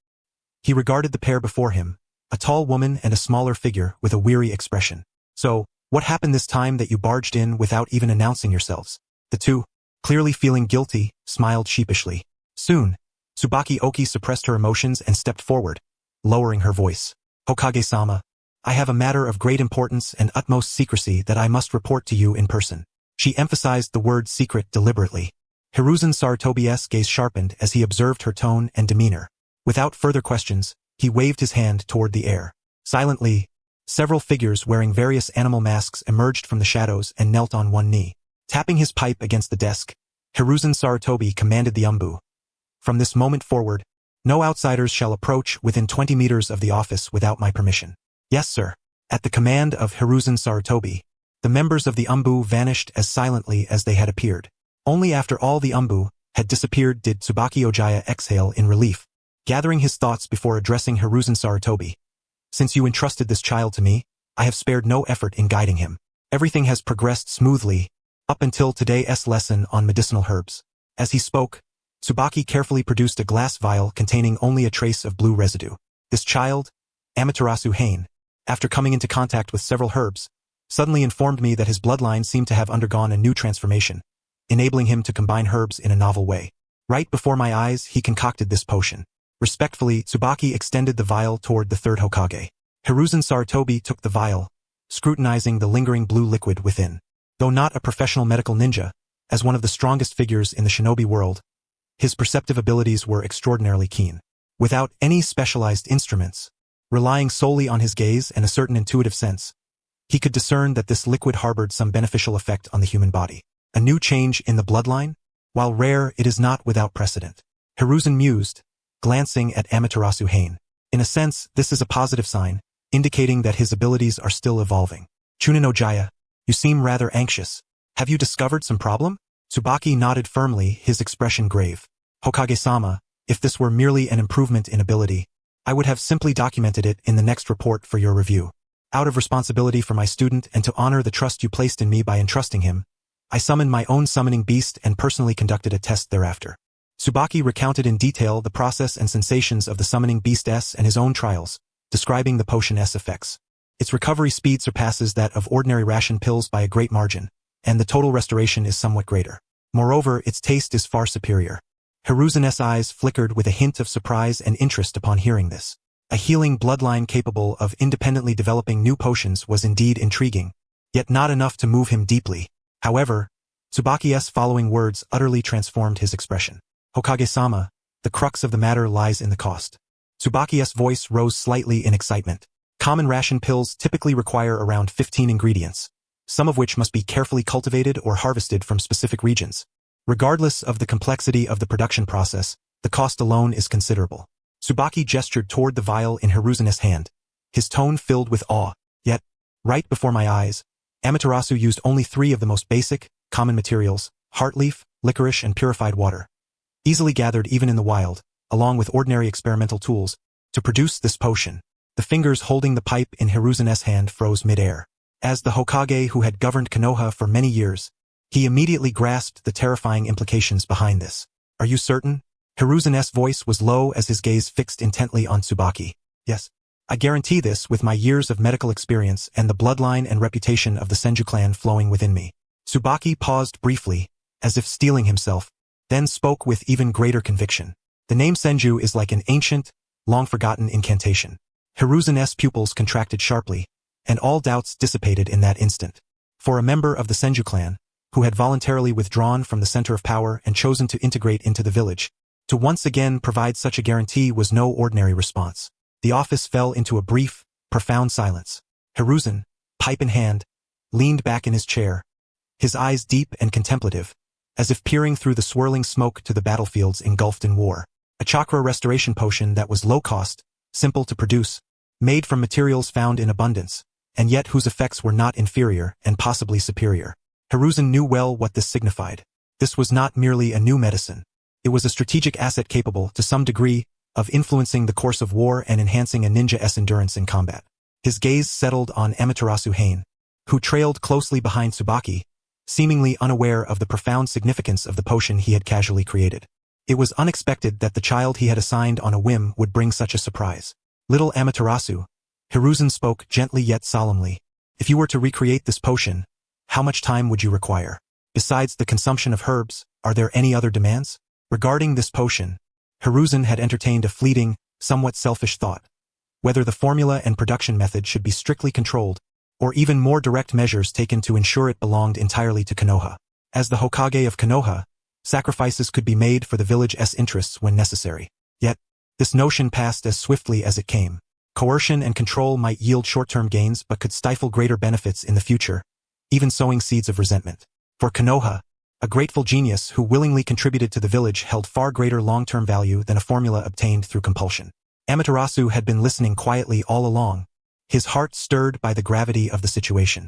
He regarded the pair before him, a tall woman and a smaller figure with a weary expression. So, what happened this time that you barged in without even announcing yourselves? The two, clearly feeling guilty, smiled sheepishly. Soon, Tsubaki Oki suppressed her emotions and stepped forward, lowering her voice. Hokage-sama, I have a matter of great importance and utmost secrecy that I must report to you in person. She emphasized the word secret deliberately. Hiruzen Sarutobi's gaze sharpened as he observed her tone and demeanor. Without further questions, he waved his hand toward the air. Silently, several figures wearing various animal masks emerged from the shadows and knelt on one knee. Tapping his pipe against the desk, Hiruzen Sarutobi commanded the umbu. From this moment forward, no outsiders shall approach within 20 meters of the office without my permission. Yes, sir. At the command of Hiruzen Sarutobi, the members of the umbu vanished as silently as they had appeared. Only after all the umbu had disappeared did Tsubaki Ojaya exhale in relief, gathering his thoughts before addressing Hiruzen Sarutobi. Since you entrusted this child to me, I have spared no effort in guiding him. Everything has progressed smoothly, up until today's lesson on medicinal herbs. As he spoke, Tsubaki carefully produced a glass vial containing only a trace of blue residue. This child, Amaterasu Hain, after coming into contact with several herbs, suddenly informed me that his bloodline seemed to have undergone a new transformation, enabling him to combine herbs in a novel way. Right before my eyes, he concocted this potion. Respectfully, Tsubaki extended the vial toward the third Hokage. Hiruzen Sarutobi took the vial, scrutinizing the lingering blue liquid within. Though not a professional medical ninja, as one of the strongest figures in the shinobi world, his perceptive abilities were extraordinarily keen. Without any specialized instruments, relying solely on his gaze and a certain intuitive sense, he could discern that this liquid harbored some beneficial effect on the human body. A new change in the bloodline? While rare, it is not without precedent. Hiruzen mused, glancing at Amaterasu Hain. In a sense, this is a positive sign, indicating that his abilities are still evolving. Chunin Ojaya, you seem rather anxious. Have you discovered some problem? Tsubaki nodded firmly, his expression grave. Hokage-sama, if this were merely an improvement in ability, I would have simply documented it in the next report for your review. Out of responsibility for my student and to honor the trust you placed in me by entrusting him, I summoned my own summoning beast and personally conducted a test thereafter. Tsubaki recounted in detail the process and sensations of the summoning beast S and his own trials, describing the potion S effects. Its recovery speed surpasses that of ordinary ration pills by a great margin, and the total restoration is somewhat greater. Moreover, its taste is far superior. Hiruzen's eyes flickered with a hint of surprise and interest upon hearing this. A healing bloodline capable of independently developing new potions was indeed intriguing, yet not enough to move him deeply. However, Tsubaki's following words utterly transformed his expression. Hokage-sama, the crux of the matter lies in the cost. Tsubaki's voice rose slightly in excitement. Common ration pills typically require around 15 ingredients, some of which must be carefully cultivated or harvested from specific regions. Regardless of the complexity of the production process, the cost alone is considerable. Tsubaki gestured toward the vial in Hiruzen's hand, his tone filled with awe. Yet, right before my eyes, Amaterasu used only 3 of the most basic, common materials, heartleaf, licorice and purified water, easily gathered even in the wild, along with ordinary experimental tools, to produce this potion. The fingers holding the pipe in Hiruzen's hand froze mid-air. As the Hokage who had governed Konoha for many years, he immediately grasped the terrifying implications behind this. Are you certain? Hiruzen's voice was low as his gaze fixed intently on Tsubaki. Yes. I guarantee this with my years of medical experience and the bloodline and reputation of the Senju clan flowing within me. Tsubaki paused briefly, as if steeling himself, then spoke with even greater conviction. The name Senju is like an ancient, long-forgotten incantation. Hiruzen's pupils contracted sharply, and all doubts dissipated in that instant. For a member of the Senju clan, who had voluntarily withdrawn from the center of power and chosen to integrate into the village, to once again provide such a guarantee was no ordinary response. The office fell into a brief, profound silence. Hiruzen, pipe in hand, leaned back in his chair, his eyes deep and contemplative, as if peering through the swirling smoke to the battlefields engulfed in war. A chakra restoration potion that was low cost, simple to produce, made from materials found in abundance, and yet whose effects were not inferior and possibly superior. Hiruzen knew well what this signified. This was not merely a new medicine. It was a strategic asset capable, to some degree, of influencing the course of war and enhancing a ninja's endurance in combat. His gaze settled on Amaterasu Hain, who trailed closely behind Tsubaki, seemingly unaware of the profound significance of the potion he had casually created. It was unexpected that the child he had assigned on a whim would bring such a surprise. Little Amaterasu, Hiruzen spoke gently yet solemnly. If you were to recreate this potion, how much time would you require? Besides the consumption of herbs, are there any other demands? Regarding this potion, Hiruzen had entertained a fleeting, somewhat selfish thought. Whether the formula and production method should be strictly controlled, or even more direct measures taken to ensure it belonged entirely to Konoha. As the Hokage of Konoha, sacrifices could be made for the village's interests when necessary. Yet, this notion passed as swiftly as it came. Coercion and control might yield short-term gains but could stifle greater benefits in the future, even sowing seeds of resentment. For Konoha, a grateful genius who willingly contributed to the village held far greater long-term value than a formula obtained through compulsion. Amaterasu had been listening quietly all along, his heart stirred by the gravity of the situation.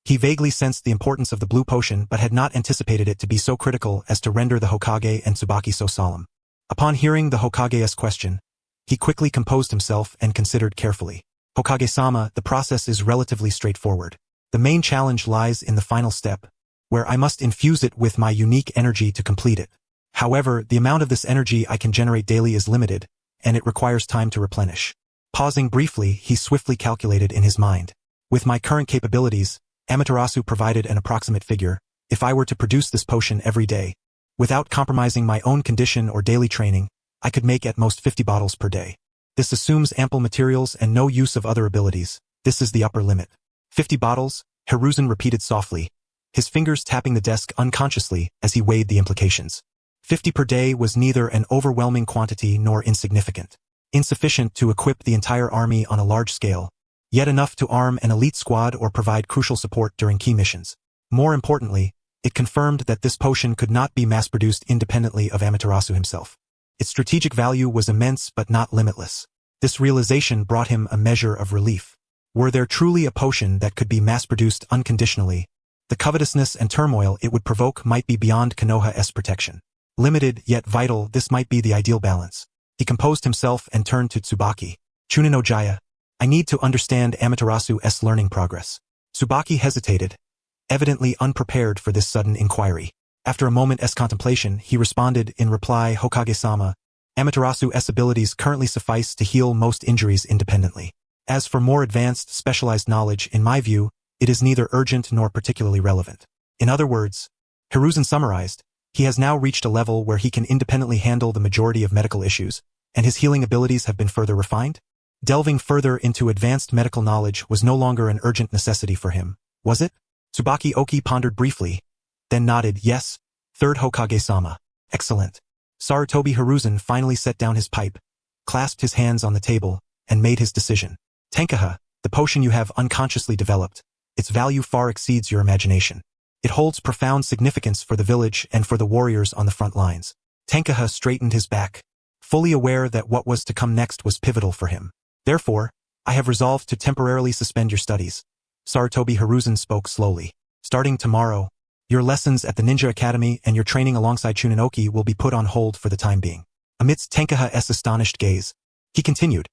He vaguely sensed the importance of the blue potion but had not anticipated it to be so critical as to render the Hokage and Tsubaki so solemn. Upon hearing the Hokage's question, he quickly composed himself and considered carefully. Hokage-sama, the process is relatively straightforward. The main challenge lies in the final step, where I must infuse it with my unique energy to complete it. However, the amount of this energy I can generate daily is limited, and it requires time to replenish. Pausing briefly, he swiftly calculated in his mind. With my current capabilities, Amaterasu provided an approximate figure. If I were to produce this potion every day, without compromising my own condition or daily training, I could make at most 50 bottles per day. This assumes ample materials and no use of other abilities. This is the upper limit. 50 bottles, Hiruzen repeated softly, his fingers tapping the desk unconsciously as he weighed the implications. 50 per day was neither an overwhelming quantity nor insignificant. Insufficient to equip the entire army on a large scale, yet enough to arm an elite squad or provide crucial support during key missions. More importantly, it confirmed that this potion could not be mass-produced independently of Amaterasu himself. Its strategic value was immense but not limitless. This realization brought him a measure of relief. Were there truly a potion that could be mass-produced unconditionally, the covetousness and turmoil it would provoke might be beyond Konoha's protection. Limited yet vital, this might be the ideal balance. He composed himself and turned to Tsubaki. Chunin no Jaya, I need to understand Amaterasu's learning progress. Tsubaki hesitated, evidently unprepared for this sudden inquiry. After a moment's contemplation, he responded in reply, Hokage-sama, Amaterasu's abilities currently suffice to heal most injuries independently. As for more advanced, specialized knowledge, in my view, it is neither urgent nor particularly relevant. In other words, Hiruzen summarized, he has now reached a level where he can independently handle the majority of medical issues, and his healing abilities have been further refined? Delving further into advanced medical knowledge was no longer an urgent necessity for him, was it? Tsubaki Oki pondered briefly, then nodded, yes, third Hokage-sama. Excellent. Sarutobi Hiruzen finally set down his pipe, clasped his hands on the table, and made his decision. Tenkaha, the potion you have unconsciously developed, its value far exceeds your imagination. It holds profound significance for the village and for the warriors on the front lines. Tenkaha straightened his back, fully aware that what was to come next was pivotal for him. Therefore, I have resolved to temporarily suspend your studies. Sarutobi Hiruzen spoke slowly. Starting tomorrow, your lessons at the Ninja Academy and your training alongside Chuninoki will be put on hold for the time being. Amidst Tenkaha's astonished gaze, he continued,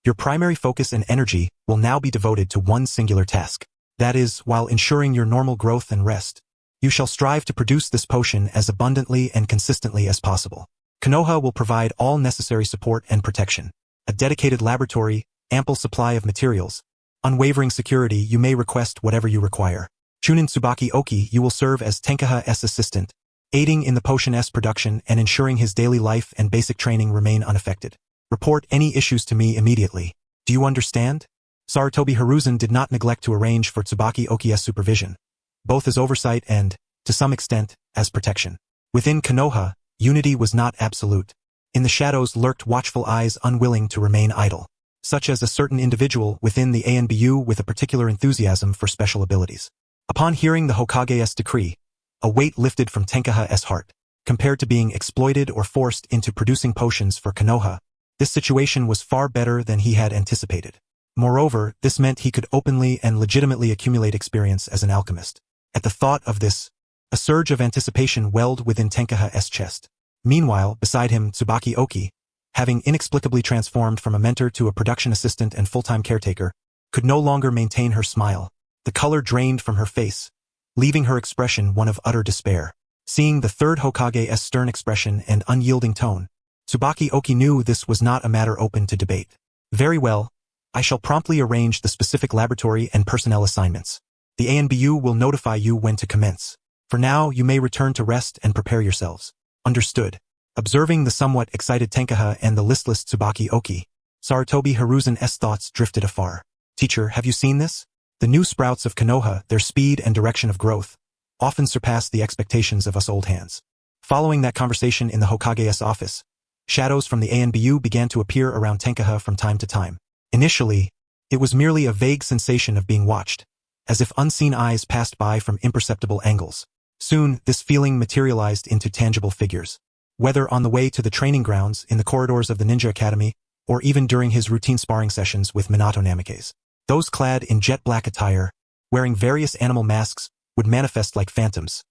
your primary focus and energy will now be devoted to one singular task. That is, while ensuring your normal growth and rest, you shall strive to produce this potion as abundantly and consistently as possible. Konoha will provide all necessary support and protection. A dedicated laboratory, ample supply of materials, unwavering security. You may request whatever you require. Chunin Tsubaki Oki, you will serve as Tenkaha's assistant, aiding in the potion's production and ensuring his daily life and basic training remain unaffected. Report any issues to me immediately. Do you understand? Sarutobi Hiruzen did not neglect to arrange for Tsubaki Oki's supervision, both as oversight and, to some extent, as protection. Within Konoha, unity was not absolute. In the shadows lurked watchful eyes unwilling to remain idle, such as a certain individual within the ANBU with a particular enthusiasm for special abilities. Upon hearing the Hokage's decree, a weight lifted from Tenkaha's heart. Compared to being exploited or forced into producing potions for Konoha, this situation was far better than he had anticipated. Moreover, this meant he could openly and legitimately accumulate experience as an alchemist. At the thought of this, a surge of anticipation welled within Tenkaha's chest. Meanwhile, beside him, Tsubaki Oki, having inexplicably transformed from a mentor to a production assistant and full-time caretaker, could no longer maintain her smile. The color drained from her face, leaving her expression one of utter despair. Seeing the third Hokage's stern expression and unyielding tone, Tsubaki Oki knew this was not a matter open to debate. Very well, I shall promptly arrange the specific laboratory and personnel assignments. The ANBU will notify you when to commence. For now, you may return to rest and prepare yourselves. Understood. Observing the somewhat excited Tenkaha and the listless Tsubaki Oki, Sarutobi Hiruzen's thoughts drifted afar. Teacher, have you seen this? The new sprouts of Konoha, their speed and direction of growth, often surpass the expectations of us old hands. Following that conversation in the Hokage's office, shadows from the ANBU began to appear around Tenkaha from time to time. Initially, it was merely a vague sensation of being watched, as if unseen eyes passed by from imperceptible angles. Soon, this feeling materialized into tangible figures. Whether on the way to the training grounds, in the corridors of the Ninja Academy, or even during his routine sparring sessions with Minato Namikaze. Those clad in jet-black attire, wearing various animal masks, would manifest like phantoms,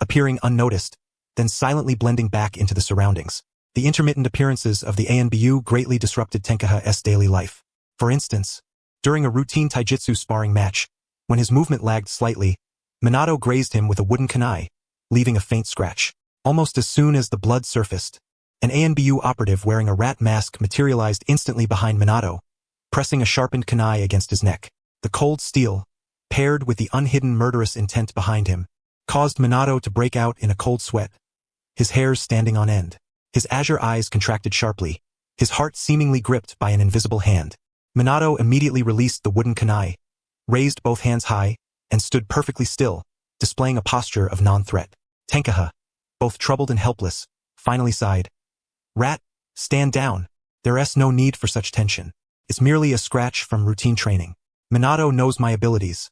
appearing unnoticed, then silently blending back into the surroundings. The intermittent appearances of the ANBU greatly disrupted Tenkaha's daily life. For instance, during a routine taijutsu sparring match, when his movement lagged slightly, Minato grazed him with a wooden kunai, leaving a faint scratch. Almost as soon as the blood surfaced, an ANBU operative wearing a rat mask materialized instantly behind Minato, pressing a sharpened kunai against his neck. The cold steel, paired with the unhidden murderous intent behind him, caused Minato to break out in a cold sweat, his hairs standing on end. His azure eyes contracted sharply, his heart seemingly gripped by an invisible hand. Minato immediately released the wooden kunai, raised both hands high, and stood perfectly still, displaying a posture of non-threat. Tenkaha, both troubled and helpless, finally sighed. Rat, stand down. There's no need for such tension. It's merely a scratch from routine training. Minato knows my abilities.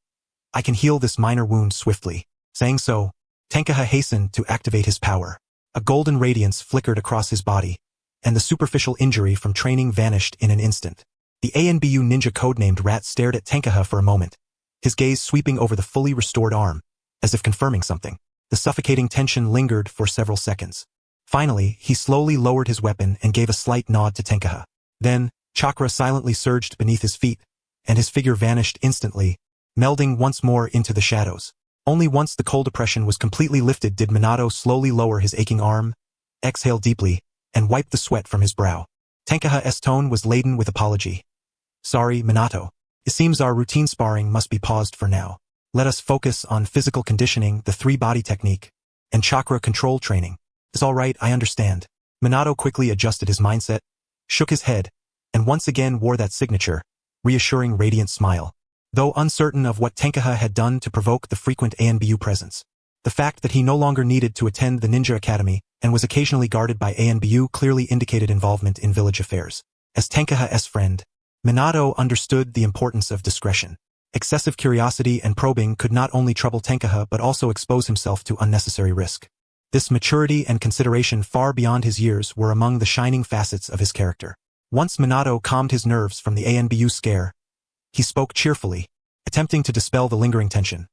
I can heal this minor wound swiftly. Saying so, Tenkaha hastened to activate his power. A golden radiance flickered across his body, and the superficial injury from training vanished in an instant. The ANBU ninja codenamed Rat stared at Tenkaha for a moment, his gaze sweeping over the fully restored arm, as if confirming something. The suffocating tension lingered for several seconds. Finally, he slowly lowered his weapon and gave a slight nod to Tenkaha. Then, chakra silently surged beneath his feet, and his figure vanished instantly, melding once more into the shadows. Only once the cold oppression was completely lifted did Minato slowly lower his aching arm, exhale deeply, and wipe the sweat from his brow. Tenkaha's tone was laden with apology. Sorry, Minato. It seems our routine sparring must be paused for now. Let us focus on physical conditioning, the three-body technique, and chakra control training. It's all right, I understand. Minato quickly adjusted his mindset, shook his head, and once again wore that signature, reassuring radiant smile. Though uncertain of what Tenkaha had done to provoke the frequent ANBU presence, the fact that he no longer needed to attend the Ninja Academy and was occasionally guarded by ANBU clearly indicated involvement in village affairs. As Tenkaha's friend, Minato understood the importance of discretion. Excessive curiosity and probing could not only trouble Tenkaha but also expose himself to unnecessary risk. This maturity and consideration far beyond his years were among the shining facets of his character. Once Minato calmed his nerves from the ANBU scare, he spoke cheerfully, attempting to dispel the lingering tension.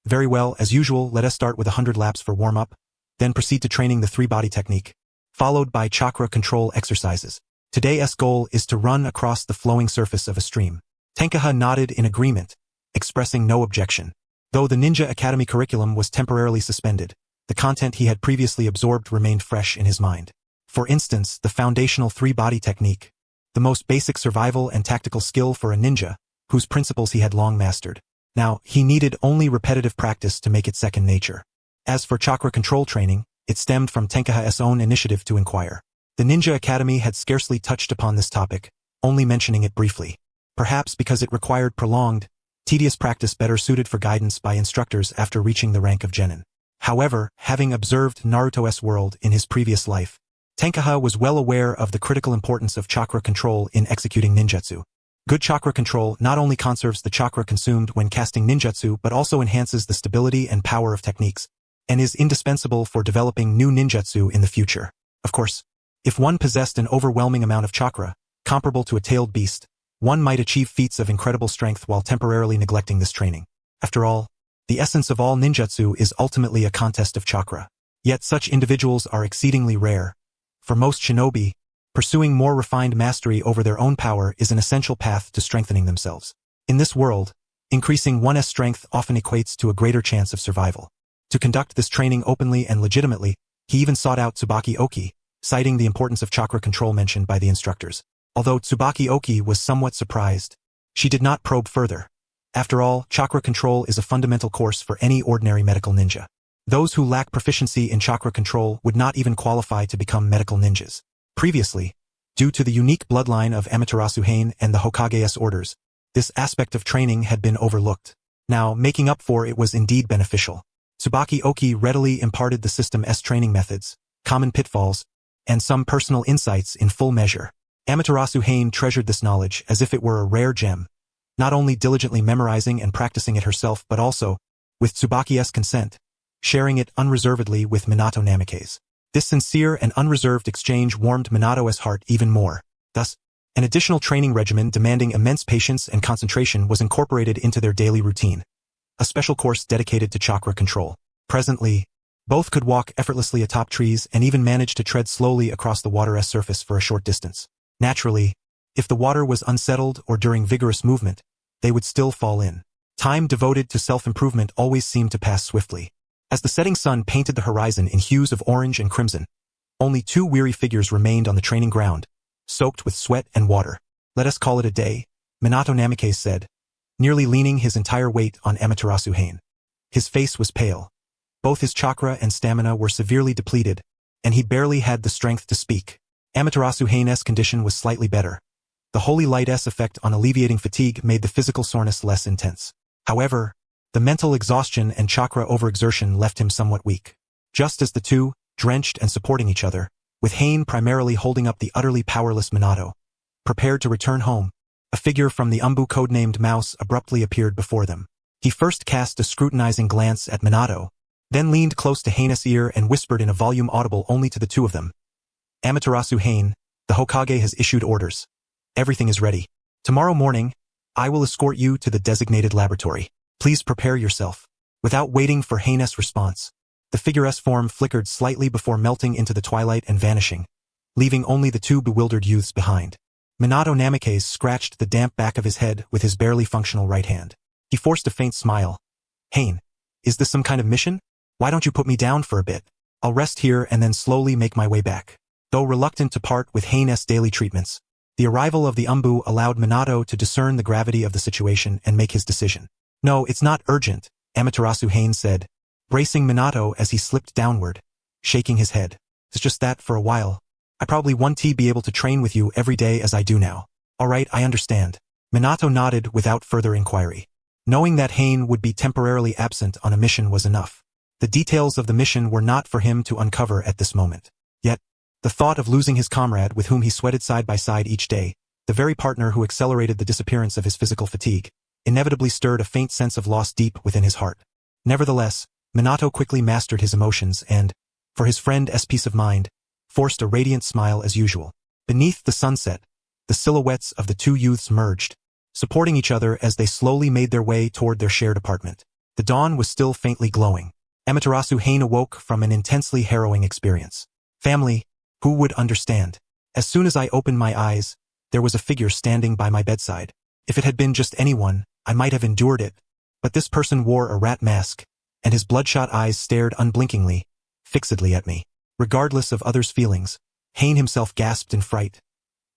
Very well, as usual, let us start with 100 laps for warm-up, then proceed to training the three-body technique, followed by chakra control exercises. Today's goal is to run across the flowing surface of a stream. Tenkaha nodded in agreement, expressing no objection. Though the Ninja Academy curriculum was temporarily suspended, the content he had previously absorbed remained fresh in his mind. For instance, the foundational three-body technique, the most basic survival and tactical skill for a ninja, whose principles he had long mastered. Now, he needed only repetitive practice to make it second nature. As for chakra control training, it stemmed from Tenkaha's own initiative to inquire. The Ninja Academy had scarcely touched upon this topic, only mentioning it briefly. Perhaps because it required prolonged, tedious practice better suited for guidance by instructors after reaching the rank of Jonin. However, having observed Naruto's world in his previous life, Tenkaha was well aware of the critical importance of chakra control in executing ninjutsu. Good chakra control not only conserves the chakra consumed when casting ninjutsu but also enhances the stability and power of techniques, and is indispensable for developing new ninjutsu in the future. Of course, if one possessed an overwhelming amount of chakra, comparable to a tailed beast, one might achieve feats of incredible strength while temporarily neglecting this training. After all, the essence of all ninjutsu is ultimately a contest of chakra. Yet such individuals are exceedingly rare. For most shinobi, pursuing more refined mastery over their own power is an essential path to strengthening themselves. In this world, Increasing one's strength often equates to a greater chance of survival. To conduct this training openly and legitimately, he even sought out Tsubaki Oki, citing the importance of chakra control mentioned by the instructors. Although Tsubaki Oki was somewhat surprised, she did not probe further. After all, chakra control is a fundamental course for any ordinary medical ninja. Those who lack proficiency in chakra control would not even qualify to become medical ninjas. Previously, due to the unique bloodline of Amaterasu Hain and the Hokage's orders, this aspect of training had been overlooked. Now, making up for it was indeed beneficial. Tsubaki Oki readily imparted the system's training methods, common pitfalls, and some personal insights in full measure. Amaterasu Hain treasured this knowledge as if it were a rare gem, not only diligently memorizing and practicing it herself but also, with Tsubaki's consent, sharing it unreservedly with Minato Namikaze. This sincere and unreserved exchange warmed Minato's heart even more. Thus, an additional training regimen demanding immense patience and concentration was incorporated into their daily routine, a special course dedicated to chakra control. Presently, both could walk effortlessly atop trees and even manage to tread slowly across the water's surface for a short distance. Naturally, if the water was unsettled or during vigorous movement, they would still fall in. Time devoted to self-improvement always seemed to pass swiftly. As the setting sun painted the horizon in hues of orange and crimson, only 2 weary figures remained on the training ground, soaked with sweat and water. "Let us call it a day," Minato Namikaze said, nearly leaning his entire weight on Amaterasu Hain. His face was pale. Both his chakra and stamina were severely depleted, and he barely had the strength to speak. Amaterasu Hain's condition was slightly better. The holy light's effect on alleviating fatigue made the physical soreness less intense. However, the mental exhaustion and chakra overexertion left him somewhat weak. Just as the two, drenched and supporting each other, with Hain primarily holding up the utterly powerless Minato, prepared to return home, a figure from the Umbu codenamed Mouse abruptly appeared before them. He first cast a scrutinizing glance at Minato, then leaned close to Hain's ear and whispered in a volume audible only to the two of them. "Amaterasu Hain, the Hokage has issued orders. Everything is ready. Tomorrow morning, I will escort you to the designated laboratory. Please prepare yourself." Without waiting for Hain's response, the figure's form flickered slightly before melting into the twilight and vanishing, leaving only the 2 bewildered youths behind. Minato Namikaze scratched the damp back of his head with his barely functional right hand. He forced a faint smile. "Hain, is this some kind of mission? Why don't you put me down for a bit? I'll rest here and then slowly make my way back." Though reluctant to part with Hain's daily treatments, the arrival of the Umbu allowed Minato to discern the gravity of the situation and make his decision. "No, it's not urgent," Amaterasu Hain said, bracing Minato as he slipped downward, shaking his head. "It's just that, for a while, I probably won't be able to train with you every day as I do now." "All right, I understand." Minato nodded without further inquiry. Knowing that Hain would be temporarily absent on a mission was enough. The details of the mission were not for him to uncover at this moment. Yet, the thought of losing his comrade with whom he sweated side by side each day, the very partner who accelerated the disappearance of his physical fatigue, inevitably stirred a faint sense of loss deep within his heart. Nevertheless, Minato quickly mastered his emotions and, for his friend's peace of mind, forced a radiant smile as usual. Beneath the sunset, the silhouettes of the 2 youths merged, supporting each other as they slowly made their way toward their shared apartment. The dawn was still faintly glowing. Amaterasu Hain awoke from an intensely harrowing experience. Family, who would understand? As soon as I opened my eyes, there was a figure standing by my bedside. If it had been just anyone, I might have endured it, but this person wore a rat mask, and his bloodshot eyes stared unblinkingly, fixedly at me. Regardless of others' feelings, Hain himself gasped in fright,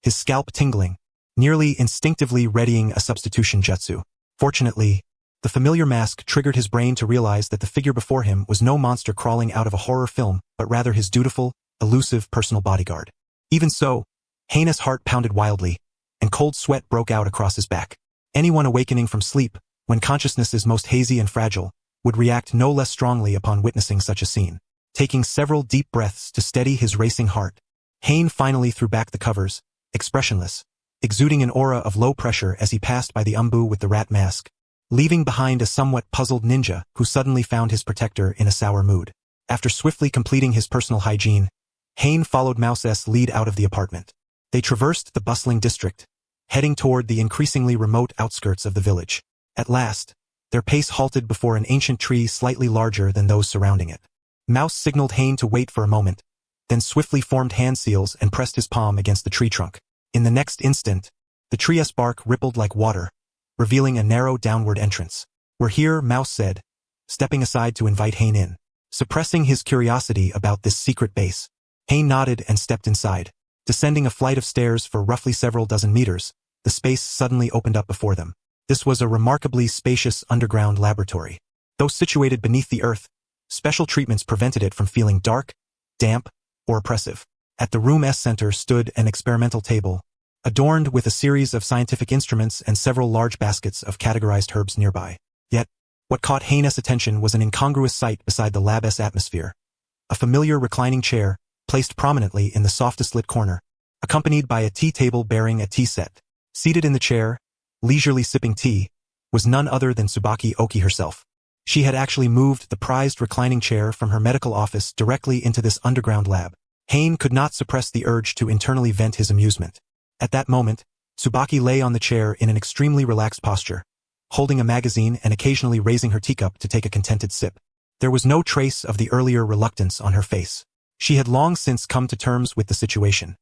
his scalp tingling, nearly instinctively readying a substitution jutsu. Fortunately, the familiar mask triggered his brain to realize that the figure before him was no monster crawling out of a horror film, but rather his dutiful, elusive personal bodyguard. Even so, Hain's heart pounded wildly, and cold sweat broke out across his back. Anyone awakening from sleep, when consciousness is most hazy and fragile, would react no less strongly upon witnessing such a scene. Taking several deep breaths to steady his racing heart, Hain finally threw back the covers, expressionless, exuding an aura of low pressure as he passed by the Umbu with the rat mask, leaving behind a somewhat puzzled ninja who suddenly found his protector in a sour mood. After swiftly completing his personal hygiene, Hain followed Mouse's lead out of the apartment. They traversed the bustling district, heading toward the increasingly remote outskirts of the village. At last, their pace halted before an ancient tree slightly larger than those surrounding it. Mouse signaled Hain to wait for a moment, then swiftly formed hand seals and pressed his palm against the tree trunk. In the next instant, the tree's bark rippled like water, revealing a narrow downward entrance. "We're here," Mouse said, stepping aside to invite Hane in. Suppressing his curiosity about this secret base, Hane nodded and stepped inside. Descending a flight of stairs for roughly several dozen meters, the space suddenly opened up before them. This was a remarkably spacious underground laboratory. Though situated beneath the earth, special treatments prevented it from feeling dark, damp, or oppressive. At the room's center stood an experimental table, adorned with a series of scientific instruments and several large baskets of categorized herbs nearby. Yet, what caught Hane's attention was an incongruous sight beside the lab's atmosphere. A familiar reclining chair, placed prominently in the softest lit corner, accompanied by a tea table bearing a tea set. Seated in the chair, leisurely sipping tea, was none other than Tsubaki Oki herself. She had actually moved the prized reclining chair from her medical office directly into this underground lab. Hane could not suppress the urge to internally vent his amusement. At that moment, Tsubaki lay on the chair in an extremely relaxed posture, holding a magazine and occasionally raising her teacup to take a contented sip. There was no trace of the earlier reluctance on her face. She had long since come to terms with the situation.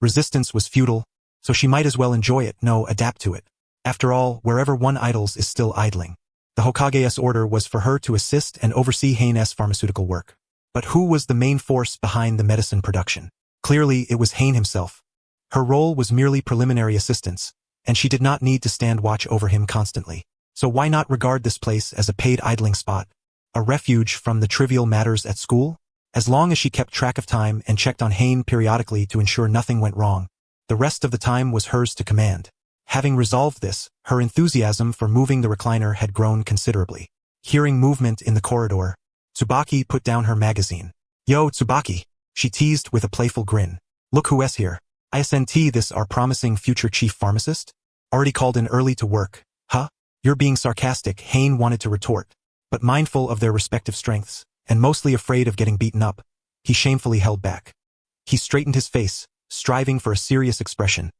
Resistance was futile, so she might as well enjoy it, adapt to it. After all, wherever one idles is still idling. The Hokage's order was for her to assist and oversee Hane's pharmaceutical work. But who was the main force behind the medicine production? Clearly, it was Hane himself. Her role was merely preliminary assistance, and she did not need to stand watch over him constantly. So why not regard this place as a paid idling spot? A refuge from the trivial matters at school? As long as she kept track of time and checked on Hane periodically to ensure nothing went wrong, the rest of the time was hers to command. Having resolved this, her enthusiasm for moving the recliner had grown considerably. Hearing movement in the corridor, Tsubaki put down her magazine. "Yo, Tsubaki," she teased with a playful grin. "Look who's here. ISNT, this our promising future chief pharmacist? Already called in early to work, huh?" "You're being sarcastic," Hane wanted to retort, but mindful of their respective strengths, and mostly afraid of getting beaten up, he shamefully held back. He straightened his face, striving for a serious expression.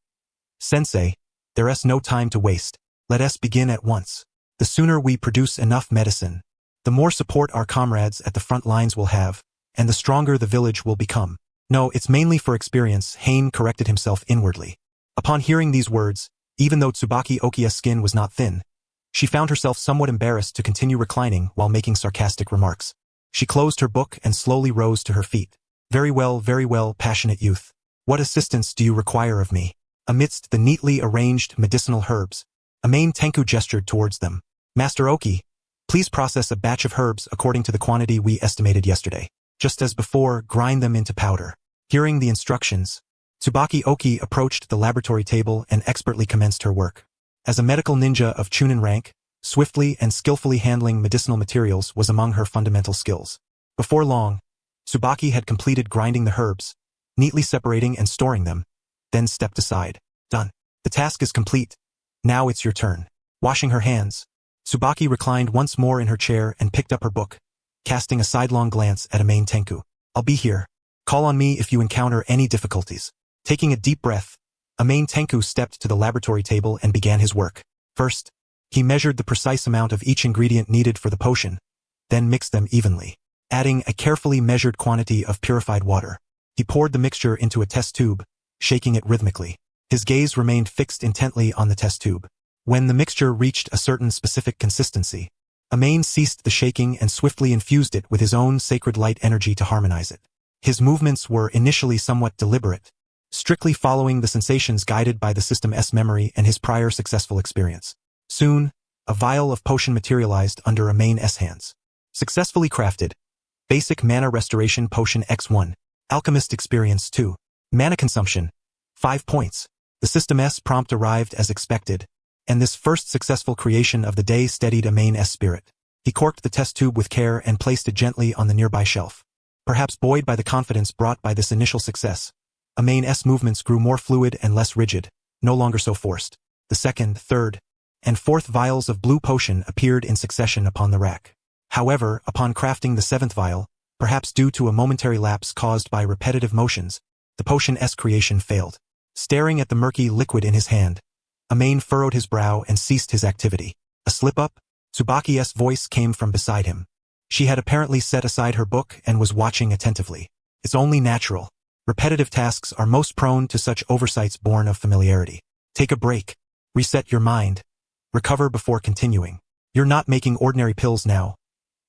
"Sensei, there's no time to waste. Let us begin at once. The sooner we produce enough medicine, the more support our comrades at the front lines will have, and the stronger the village will become." "No, it's mainly for experience," Hane corrected himself inwardly. Upon hearing these words, even though Tsubaki Oki's skin was not thin, she found herself somewhat embarrassed to continue reclining while making sarcastic remarks. She closed her book and slowly rose to her feet. Very well, passionate youth. What assistance do you require of me?" Amidst the neatly arranged medicinal herbs, a main Tenku gestured towards them. "Master Oki, please process a batch of herbs according to the quantity we estimated yesterday. Just as before, grind them into powder." Hearing the instructions, Tsubaki Oki approached the laboratory table and expertly commenced her work. As a medical ninja of Chunin rank, swiftly and skillfully handling medicinal materials was among her fundamental skills. Before long, Tsubaki had completed grinding the herbs, neatly separating and storing them, then stepped aside. "Done. The task is complete. Now it's your turn." Washing her hands, Tsubaki reclined once more in her chair and picked up her book, casting a sidelong glance at a main Tenku. "I'll be here. Call on me if you encounter any difficulties." Taking a deep breath, a main Tenku stepped to the laboratory table and began his work. First, he measured the precise amount of each ingredient needed for the potion, then mixed them evenly. Adding a carefully measured quantity of purified water, he poured the mixture into a test tube, shaking it rhythmically. His gaze remained fixed intently on the test tube. When the mixture reached a certain specific consistency, Amain ceased the shaking and swiftly infused it with his own sacred light energy to harmonize it. His movements were initially somewhat deliberate, strictly following the sensations guided by the system's memory and his prior successful experience. Soon, a vial of potion materialized under Amain's hands. Successfully crafted. Basic Mana Restoration Potion X1. Alchemist Experience 2. Mana Consumption. 5 points. The system's prompt arrived as expected, and this first successful creation of the day steadied Amain's spirit. He corked the test tube with care and placed it gently on the nearby shelf. Perhaps buoyed by the confidence brought by this initial success, Amain's movements grew more fluid and less rigid, no longer so forced. The second, third, and fourth vials of blue potion appeared in succession upon the rack. However, upon crafting the seventh vial, perhaps due to a momentary lapse caused by repetitive motions, the potion's creation failed. Staring at the murky liquid in his hand, Amain furrowed his brow and ceased his activity. A slip-up? Tsubaki's voice came from beside him. She had apparently set aside her book and was watching attentively. It's only natural. Repetitive tasks are most prone to such oversights born of familiarity. Take a break. Reset your mind. Recover before continuing. You're not making ordinary pills now.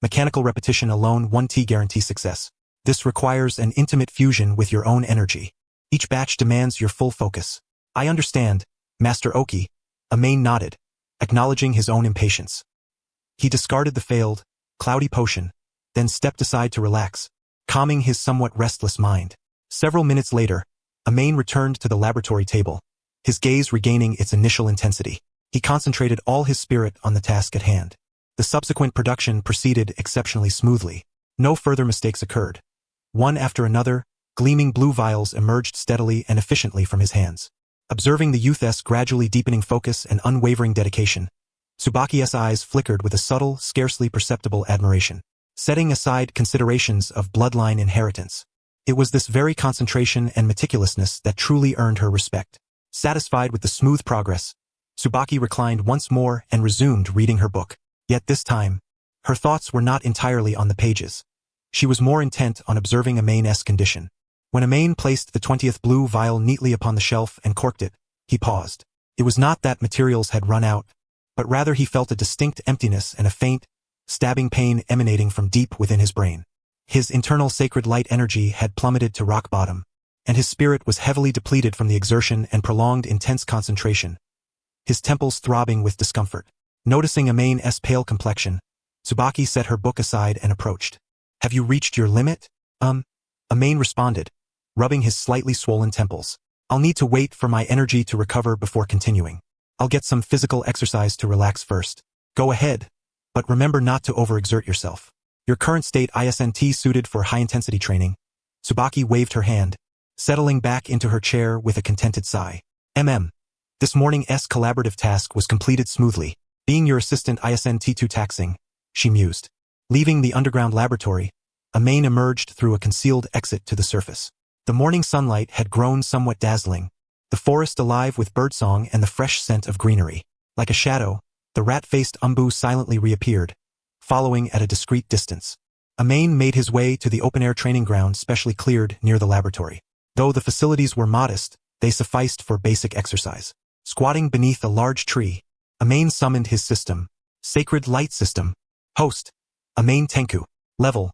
Mechanical repetition alone 1T guarantees success. This requires an intimate fusion with your own energy. Each batch demands your full focus. I understand, Master Oki. Amain nodded, acknowledging his own impatience. He discarded the failed, cloudy potion, then stepped aside to relax, calming his somewhat restless mind. Several minutes later, Amain returned to the laboratory table, his gaze regaining its initial intensity. He concentrated all his spirit on the task at hand. The subsequent production proceeded exceptionally smoothly. No further mistakes occurred. One after another, gleaming blue vials emerged steadily and efficiently from his hands. Observing the youth's gradually deepening focus and unwavering dedication, Tsubaki's eyes flickered with a subtle, scarcely perceptible admiration. Setting aside considerations of bloodline inheritance, it was this very concentration and meticulousness that truly earned her respect. Satisfied with the smooth progress, Tsubaki reclined once more and resumed reading her book. Yet this time, her thoughts were not entirely on the pages. She was more intent on observing Amain's condition. When Amain placed the 20th blue vial neatly upon the shelf and corked it, he paused. It was not that materials had run out, but rather he felt a distinct emptiness and a faint, stabbing pain emanating from deep within his brain. His internal sacred light energy had plummeted to rock bottom, and his spirit was heavily depleted from the exertion and prolonged intense concentration, his temples throbbing with discomfort. Noticing Amain's pale complexion, Tsubaki set her book aside and approached. Have you reached your limit? Amain responded, rubbing his slightly swollen temples. I'll need to wait for my energy to recover before continuing. I'll get some physical exercise to relax first. Go ahead, but remember not to overexert yourself. Your current state isn't suited for high-intensity training. Tsubaki waved her hand, settling back into her chair with a contented sigh. This morning's collaborative task was completed smoothly. Being your assistant isn't too taxing, she mused. Leaving the underground laboratory, Amain emerged through a concealed exit to the surface. The morning sunlight had grown somewhat dazzling, the forest alive with birdsong and the fresh scent of greenery. Like a shadow, the rat-faced Umbu silently reappeared, following at a discreet distance. Amain made his way to the open-air training ground specially cleared near the laboratory. Though the facilities were modest, they sufficed for basic exercise. Squatting beneath a large tree, Amain summoned his system, Sacred Light System. Host, Amain Tenku. Level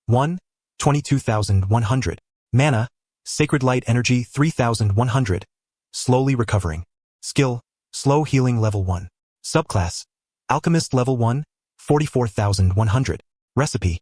1, 22,100. Mana, Sacred Light Energy 3,100. Slowly recovering. Skill, Slow Healing Level 1. Subclass, Alchemist Level 1, 44,100. Recipe,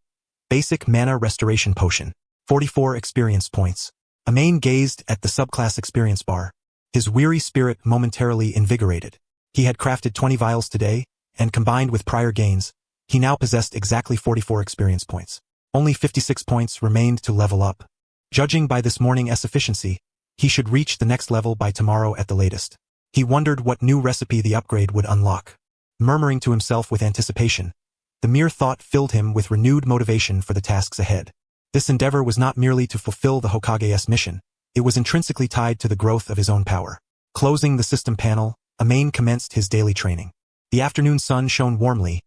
Basic Mana Restoration Potion. 44 experience points. Amain gazed at the subclass experience bar, his weary spirit momentarily invigorated. He had crafted 20 vials today, and combined with prior gains, he now possessed exactly 44 experience points. Only 56 points remained to level up. Judging by this morning's efficiency, he should reach the next level by tomorrow at the latest. He wondered what new recipe the upgrade would unlock. Murmuring to himself with anticipation, the mere thought filled him with renewed motivation for the tasks ahead. This endeavor was not merely to fulfill the Hokage's mission, it was intrinsically tied to the growth of his own power. Closing the system panel, Amain commenced his daily training. The afternoon sun shone warmly,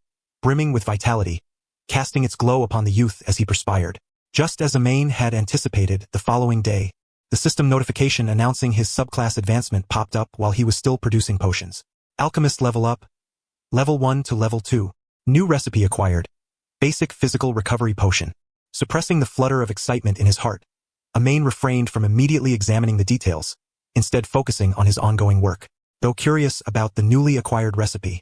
brimming with vitality, casting its glow upon the youth as he perspired. Just as Amain had anticipated, the following day, the system notification announcing his subclass advancement popped up while he was still producing potions. Alchemist level up. Level 1 to Level 2. New recipe acquired. Basic Physical Recovery Potion. Suppressing the flutter of excitement in his heart, Amain refrained from immediately examining the details, instead focusing on his ongoing work. Though curious about the newly acquired recipe,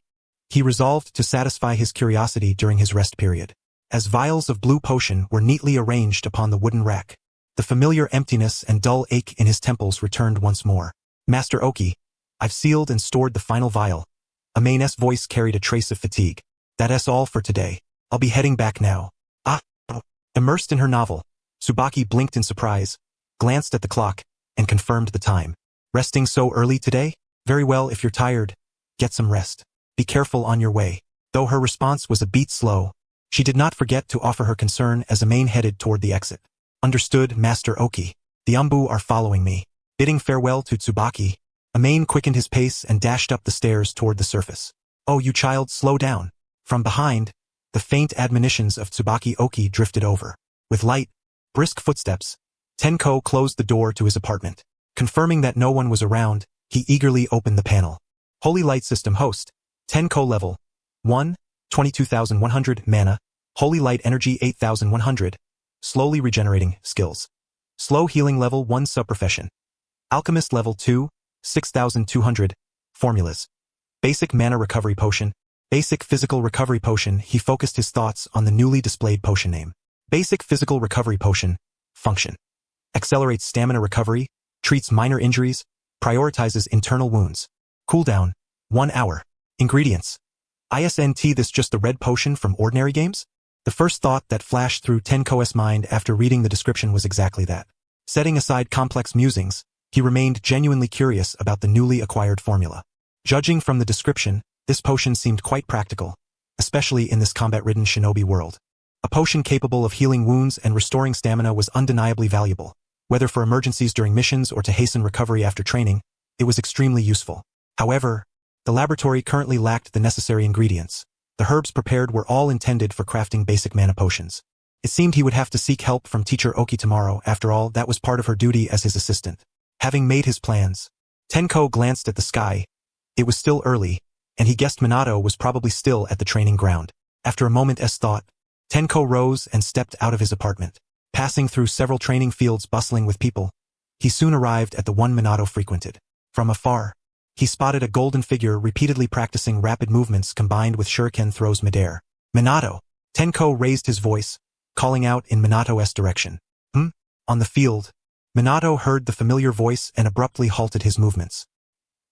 he resolved to satisfy his curiosity during his rest period. As vials of blue potion were neatly arranged upon the wooden rack, the familiar emptiness and dull ache in his temples returned once more. Master Oki, I've sealed and stored the final vial. Amain's voice carried a trace of fatigue. That's all for today. I'll be heading back now. Immersed in her novel, Tsubaki blinked in surprise, glanced at the clock, and confirmed the time. Resting so early today? Very well, if you're tired, get some rest. Be careful on your way. Though her response was a beat slow, she did not forget to offer her concern as Amain headed toward the exit. Understood, Master Oki. The Umbu are following me. Bidding farewell to Tsubaki, Amain quickened his pace and dashed up the stairs toward the surface. Oh, you child, slow down. From behind, the faint admonitions of Tsubaki Oki drifted over. With light, brisk footsteps, Tenko closed the door to his apartment. Confirming that no one was around, he eagerly opened the panel. Holy Light System Host, Tenko level 1, 22,100 mana, Holy Light Energy 8,100, slowly regenerating skills. Slow healing level 1 subprofession. Alchemist level 2, 6,200, formulas. Basic mana recovery potion. Basic physical recovery potion. He focused his thoughts on the newly displayed potion name. Basic physical recovery potion. Function. Accelerates stamina recovery, treats minor injuries, prioritizes internal wounds. Cooldown, 1 hour. Ingredients. Isn't this just the red potion from ordinary games? The first thought that flashed through Tenko's mind after reading the description was exactly that. Setting aside complex musings, he remained genuinely curious about the newly acquired formula. Judging from the description, this potion seemed quite practical, especially in this combat-ridden shinobi world. A potion capable of healing wounds and restoring stamina was undeniably valuable. Whether for emergencies during missions or to hasten recovery after training, it was extremely useful. However, the laboratory currently lacked the necessary ingredients. The herbs prepared were all intended for crafting basic mana potions. It seemed he would have to seek help from teacher Oki tomorrow. After all, that was part of her duty as his assistant. Having made his plans, Tenko glanced at the sky. It was still early, and he guessed Minato was probably still at the training ground. After a moment's thought, Tenko rose and stepped out of his apartment. Passing through several training fields bustling with people, he soon arrived at the one Minato frequented. From afar, he spotted a golden figure repeatedly practicing rapid movements combined with shuriken throws midair. Minato! Tenko raised his voice, calling out in Minato's direction. On the field, Minato heard the familiar voice and abruptly halted his movements.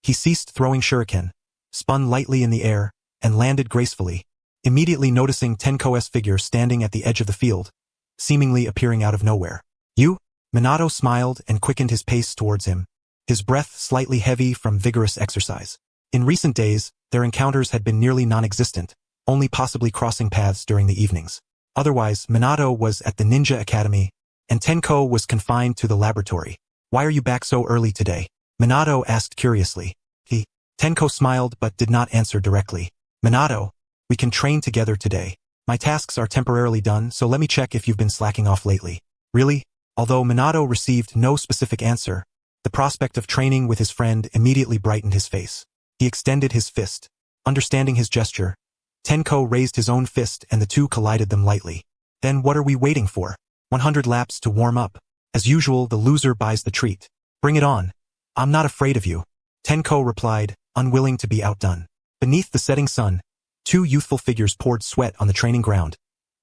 He ceased throwing shuriken, spun lightly in the air, and landed gracefully, immediately noticing Tenko's figure standing at the edge of the field, seemingly appearing out of nowhere. You? Minato smiled and quickened his pace towards him, his breath slightly heavy from vigorous exercise. In recent days, their encounters had been nearly non-existent, only possibly crossing paths during the evenings. Otherwise, Minato was at the Ninja Academy, and Tenko was confined to the laboratory. Why are you back so early today? Minato asked curiously. Tenko smiled but did not answer directly. Minato, we can train together today. My tasks are temporarily done, so let me check if you've been slacking off lately. Really? Although Minato received no specific answer, the prospect of training with his friend immediately brightened his face. He extended his fist. Understanding his gesture, Tenko raised his own fist and the two collided them lightly. Then what are we waiting for? 100 laps to warm up. As usual, the loser buys the treat. Bring it on. I'm not afraid of you. Tenko replied, unwilling to be outdone. Beneath the setting sun, two youthful figures poured sweat on the training ground,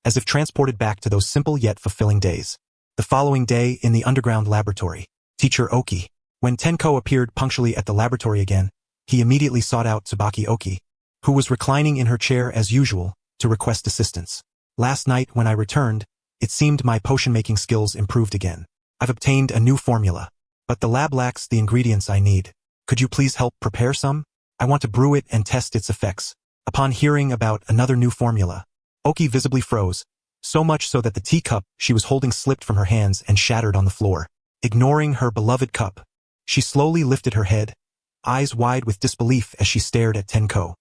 as if transported back to those simple yet fulfilling days. The following day in the underground laboratory, Teacher Oki. When Tenko appeared punctually at the laboratory again, he immediately sought out Tsubaki Oki, who was reclining in her chair as usual, to request assistance. Last night when I returned, it seemed my potion-making skills improved again. I've obtained a new formula, but the lab lacks the ingredients I need. Could you please help prepare some? I want to brew it and test its effects. Upon hearing about another new formula, Oki visibly froze, so much so that the teacup she was holding slipped from her hands and shattered on the floor. Ignoring her beloved cup, she slowly lifted her head, eyes wide with disbelief as she stared at Tenko.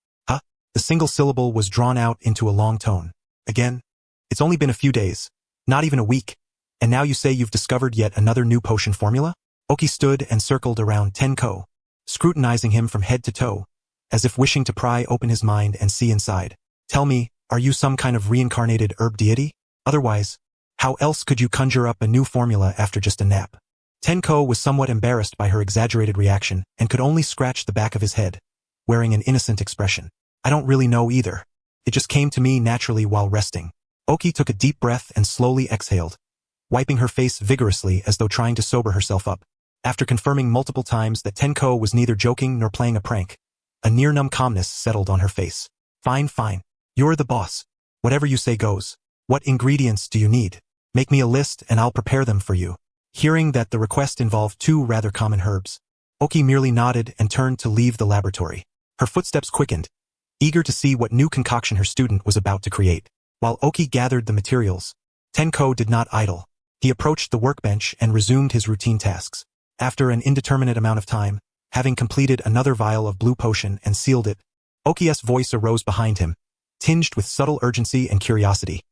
The single syllable was drawn out into a long tone. Again? It's only been a few days, not even a week, and now you say you've discovered yet another new potion formula? Oki stood and circled around Tenko, scrutinizing him from head to toe, as if wishing to pry open his mind and see inside. Tell me, are you some kind of reincarnated herb deity? Otherwise, how else could you conjure up a new formula after just a nap? Tenko was somewhat embarrassed by her exaggerated reaction and could only scratch the back of his head, wearing an innocent expression. I don't really know either. It just came to me naturally while resting. Oki took a deep breath and slowly exhaled, wiping her face vigorously as though trying to sober herself up. After confirming multiple times that Tenko was neither joking nor playing a prank, a near-numb calmness settled on her face. Fine. You're the boss. Whatever you say goes. What ingredients do you need? Make me a list and I'll prepare them for you. Hearing that the request involved two rather common herbs, Oki merely nodded and turned to leave the laboratory. Her footsteps quickened, eager to see what new concoction her student was about to create. While Oki gathered the materials, Tenko did not idle. He approached the workbench and resumed his routine tasks. After an indeterminate amount of time, having completed another vial of blue potion and sealed it, Oki's voice arose behind him, tinged with subtle urgency and curiosity.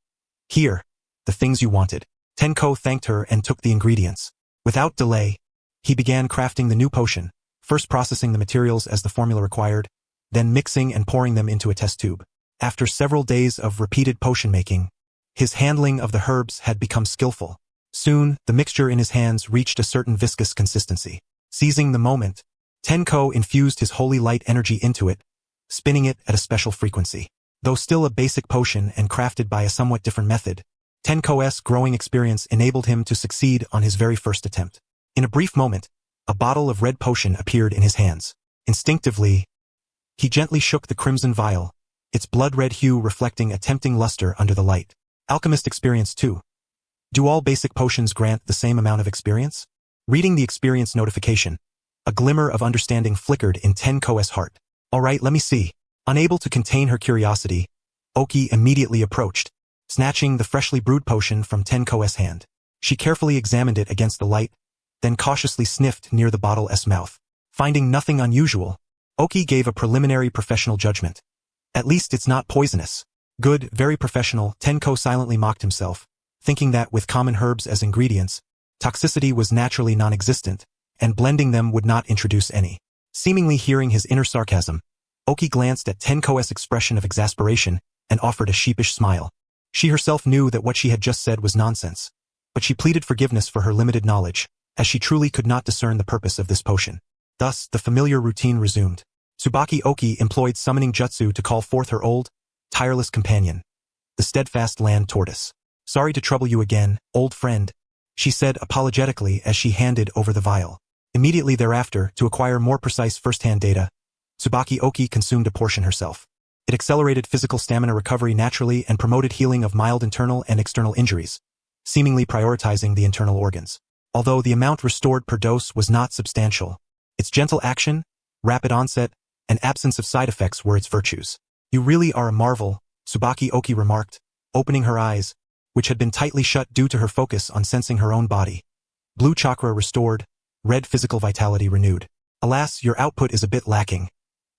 Here, the things you wanted. Tenko thanked her and took the ingredients. Without delay, he began crafting the new potion, first processing the materials as the formula required, then mixing and pouring them into a test tube. After several days of repeated potion making, his handling of the herbs had become skillful. Soon, the mixture in his hands reached a certain viscous consistency. Seizing the moment, Tenko infused his holy light energy into it, spinning it at a special frequency. Though still a basic potion and crafted by a somewhat different method, Tenko's growing experience enabled him to succeed on his very first attempt. In a brief moment, a bottle of red potion appeared in his hands. Instinctively, he gently shook the crimson vial, its blood-red hue reflecting a tempting luster under the light. Alchemist experience 2. Do all basic potions grant the same amount of experience? Reading the experience notification, a glimmer of understanding flickered in Tenko's heart. Alright, let me see. Unable to contain her curiosity, Oki immediately approached, snatching the freshly brewed potion from Tenko's hand. She carefully examined it against the light, then cautiously sniffed near the bottle's mouth. Finding nothing unusual, Oki gave a preliminary professional judgment. At least it's not poisonous. Good, very professional, Tenko silently mocked himself, thinking that with common herbs as ingredients, toxicity was naturally non-existent, and blending them would not introduce any. Seemingly hearing his inner sarcasm, Oki glanced at Tenko's expression of exasperation and offered a sheepish smile. She herself knew that what she had just said was nonsense, but she pleaded forgiveness for her limited knowledge, as she truly could not discern the purpose of this potion. Thus, the familiar routine resumed. Tsubaki Oki employed summoning jutsu to call forth her old, tireless companion, the steadfast land tortoise. Sorry to trouble you again, old friend, she said apologetically as she handed over the vial. Immediately thereafter, to acquire more precise first-hand data, Tsubaki Oki consumed a portion herself. It accelerated physical stamina recovery naturally and promoted healing of mild internal and external injuries, seemingly prioritizing the internal organs. Although the amount restored per dose was not substantial, its gentle action, rapid onset, and absence of side effects were its virtues. You really are a marvel, Tsubaki Oki remarked, opening her eyes, which had been tightly shut due to her focus on sensing her own body. Blue chakra restored, red physical vitality renewed. Alas, your output is a bit lacking.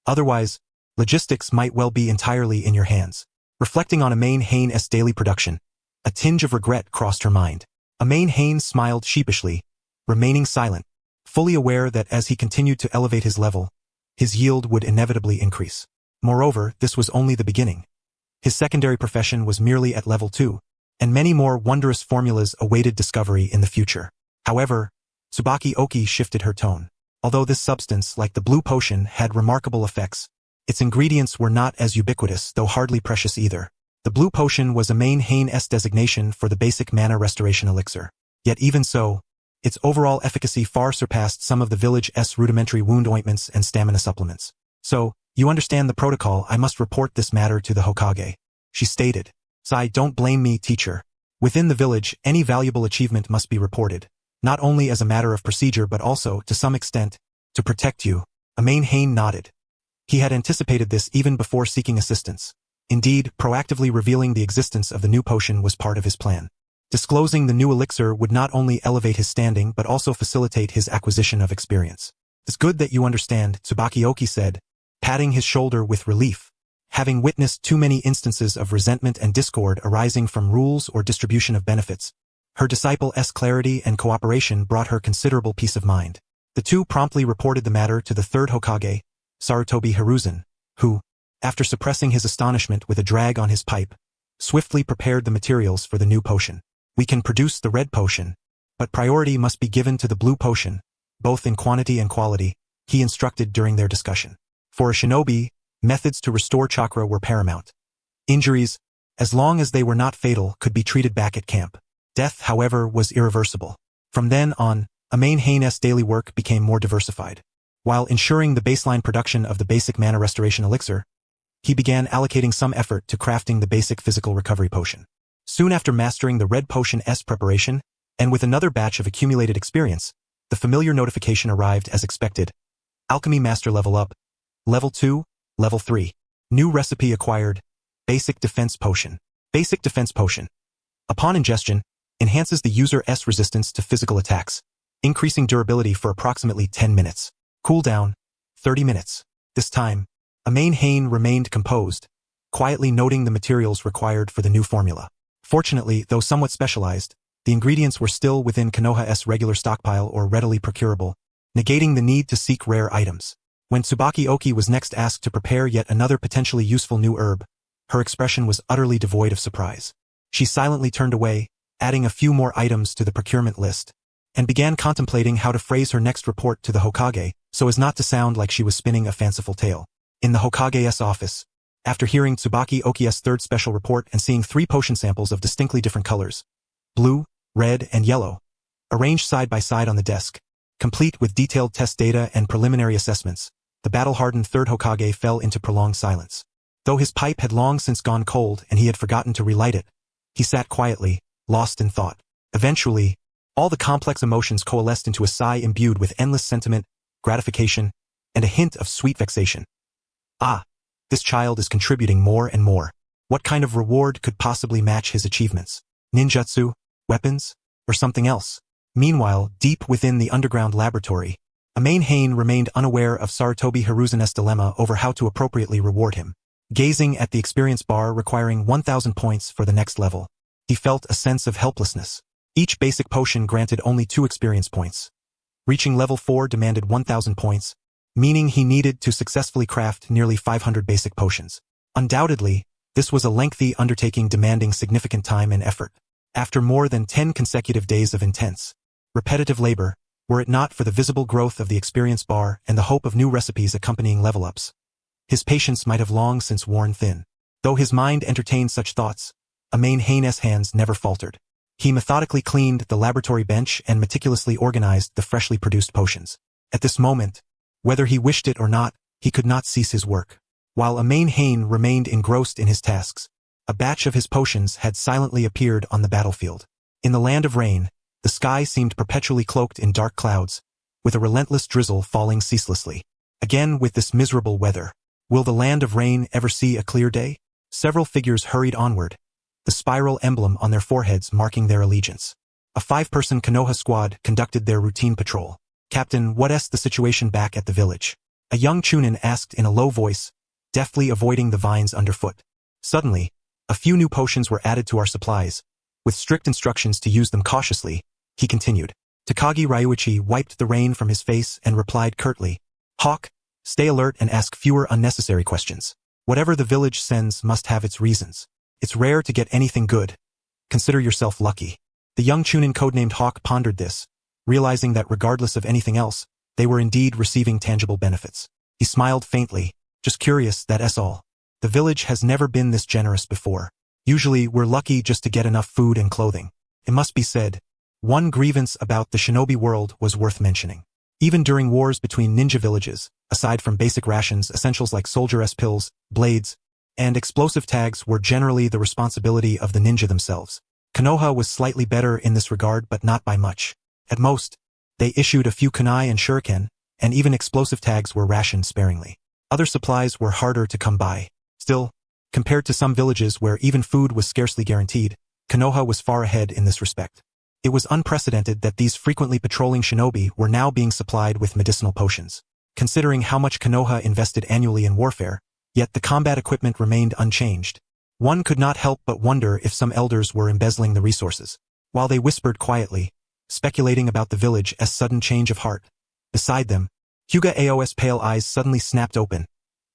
Otherwise, logistics might well be entirely in your hands. Reflecting on Amain Hain's daily production, a tinge of regret crossed her mind. Amain Hain smiled sheepishly, remaining silent, fully aware that as he continued to elevate his level, his yield would inevitably increase. Moreover, this was only the beginning. His secondary profession was merely at level 2, and many more wondrous formulas awaited discovery in the future. However, Tsubaki Oki shifted her tone. Although this substance, like the blue potion, had remarkable effects, its ingredients were not as ubiquitous, though hardly precious either. The blue potion was Amain Hain's designation for the basic mana restoration elixir. Yet even so, its overall efficacy far surpassed some of the village's rudimentary wound ointments and stamina supplements. So, you understand the protocol. I must report this matter to the Hokage, she stated. Sai, don't blame me, teacher. Within the village, any valuable achievement must be reported, not only as a matter of procedure but also, to some extent, to protect you. Amain Hain nodded. He had anticipated this even before seeking assistance. Indeed, proactively revealing the existence of the new potion was part of his plan. Disclosing the new elixir would not only elevate his standing but also facilitate his acquisition of experience. It's good that you understand, Tsubaki Oki said, patting his shoulder with relief. Having witnessed too many instances of resentment and discord arising from rules or distribution of benefits, her disciple's clarity and cooperation brought her considerable peace of mind. The two promptly reported the matter to the third Hokage, Sarutobi Hiruzen, who, after suppressing his astonishment with a drag on his pipe, swiftly prepared the materials for the new potion. We can produce the red potion, but priority must be given to the blue potion, both in quantity and quality, he instructed during their discussion. For a shinobi, methods to restore chakra were paramount. Injuries, as long as they were not fatal, could be treated back at camp. Death, however, was irreversible. From then on, Amain Hain's daily work became more diversified. While ensuring the baseline production of the basic mana restoration elixir, he began allocating some effort to crafting the basic physical recovery potion. Soon after mastering the red potion's preparation, and with another batch of accumulated experience, the familiar notification arrived as expected. Alchemy Master level up. Level 2, Level 3. New recipe acquired. Basic Defense Potion. Basic Defense Potion. Upon ingestion, enhances the user's resistance to physical attacks, increasing durability for approximately 10 minutes. Cooldown, 30 minutes. This time, Amain Hain remained composed, quietly noting the materials required for the new formula. Fortunately, though somewhat specialized, the ingredients were still within Konoha's regular stockpile or readily procurable, negating the need to seek rare items. When Tsubaki Oki was next asked to prepare yet another potentially useful new herb, her expression was utterly devoid of surprise. She silently turned away, adding a few more items to the procurement list, and began contemplating how to phrase her next report to the Hokage so as not to sound like she was spinning a fanciful tale. In the Hokage's office, after hearing Tsubaki Oki's third special report and seeing 3 potion samples of distinctly different colors, blue, red, and yellow, arranged side by side on the desk, complete with detailed test data and preliminary assessments, the battle-hardened third Hokage fell into prolonged silence. Though his pipe had long since gone cold and he had forgotten to relight it, he sat quietly, lost in thought. Eventually, all the complex emotions coalesced into a sigh imbued with endless sentiment, gratification, and a hint of sweet vexation. Ah, this child is contributing more and more. What kind of reward could possibly match his achievements? Ninjutsu, weapons, or something else? Meanwhile, deep within the underground laboratory, Amain Hain remained unaware of Sarutobi Hiruzen's dilemma over how to appropriately reward him. Gazing at the experience bar requiring 1,000 points for the next level, he felt a sense of helplessness. Each basic potion granted only 2 experience points. Reaching level 4 demanded 1,000 points, meaning he needed to successfully craft nearly 500 basic potions. Undoubtedly, this was a lengthy undertaking demanding significant time and effort. After more than 10 consecutive days of intense, repetitive labor, were it not for the visible growth of the experience bar and the hope of new recipes accompanying level-ups, his patience might have long since worn thin. Though his mind entertained such thoughts, Amain Hain's hands never faltered. He methodically cleaned the laboratory bench and meticulously organized the freshly produced potions. At this moment, whether he wished it or not, he could not cease his work. While Amain Hain remained engrossed in his tasks, a batch of his potions had silently appeared on the battlefield. In the land of rain, the sky seemed perpetually cloaked in dark clouds, with a relentless drizzle falling ceaselessly. Again with this miserable weather, will the land of rain ever see a clear day? Several figures hurried onward, the spiral emblem on their foreheads marking their allegiance. A 5-person Konoha squad conducted their routine patrol. Captain, what's the situation back at the village? A young Chunin asked in a low voice, deftly avoiding the vines underfoot. Suddenly, a few new potions were added to our supplies. With strict instructions to use them cautiously, he continued. Takagi Ryuichi wiped the rain from his face and replied curtly, Hawk, stay alert and ask fewer unnecessary questions. Whatever the village sends must have its reasons. It's rare to get anything good. Consider yourself lucky. The young Chunin codenamed Hawk pondered this, realizing that regardless of anything else, they were indeed receiving tangible benefits. He smiled faintly, just curious, that's all. The village has never been this generous before. Usually, we're lucky just to get enough food and clothing. It must be said, one grievance about the shinobi world was worth mentioning. Even during wars between ninja villages, aside from basic rations, essentials like soldier-s pills, blades, and explosive tags were generally the responsibility of the ninja themselves. Konoha was slightly better in this regard but not by much. At most, they issued a few kunai and shuriken, and even explosive tags were rationed sparingly. Other supplies were harder to come by. Still, compared to some villages where even food was scarcely guaranteed, Konoha was far ahead in this respect. It was unprecedented that these frequently patrolling shinobi were now being supplied with medicinal potions. Considering how much Konoha invested annually in warfare, yet the combat equipment remained unchanged. One could not help but wonder if some elders were embezzling the resources. While they whispered quietly, speculating about the village as sudden change of heart. Beside them, Hyuga Ao's pale eyes suddenly snapped open.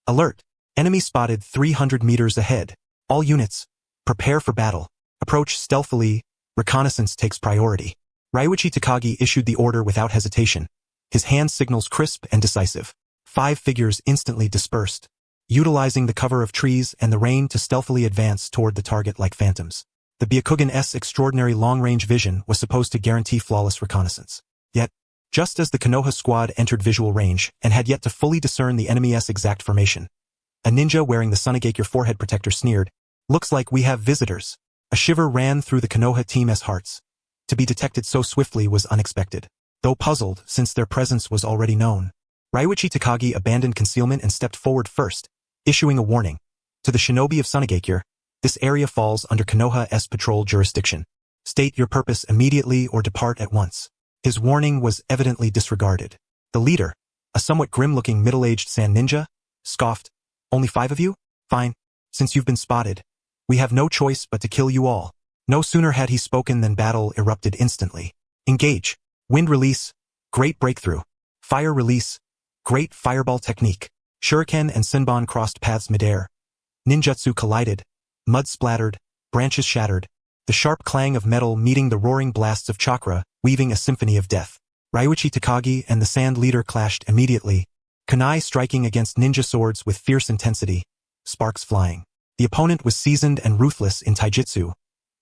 Alert! Enemy spotted 300 meters ahead. All units, prepare for battle. Approach stealthily, reconnaissance takes priority. Ryuichi Takagi issued the order without hesitation, his hand signals crisp and decisive. 5 figures instantly dispersed, utilizing the cover of trees and the rain to stealthily advance toward the target like phantoms. The Byakugan's extraordinary long-range vision was supposed to guarantee flawless reconnaissance. Yet, just as the Konoha squad entered visual range and had yet to fully discern the enemy's exact formation, a ninja wearing the Sunigakure forehead protector sneered, "Looks like we have visitors." A shiver ran through the Konoha team's hearts. To be detected so swiftly was unexpected. Though puzzled, since their presence was already known, Ryuichi Takagi abandoned concealment and stepped forward first, issuing a warning. To the shinobi of Sunigakure, this area falls under Konoha's patrol jurisdiction. State your purpose immediately or depart at once. His warning was evidently disregarded. The leader, a somewhat grim-looking middle-aged sand ninja, scoffed, "Only 5 of you? Fine. Since you've been spotted, we have no choice but to kill you all." No sooner had he spoken than battle erupted instantly. Engage. Wind release. Great breakthrough. Fire release. Great fireball technique. Shuriken and Senbon crossed paths midair. Ninjutsu collided. Mud splattered. Branches shattered. The sharp clang of metal meeting the roaring blasts of chakra, weaving a symphony of death. Ryuichi Takagi and the Sand Leader clashed immediately. Kunai striking against ninja swords with fierce intensity. Sparks flying. The opponent was seasoned and ruthless in taijutsu.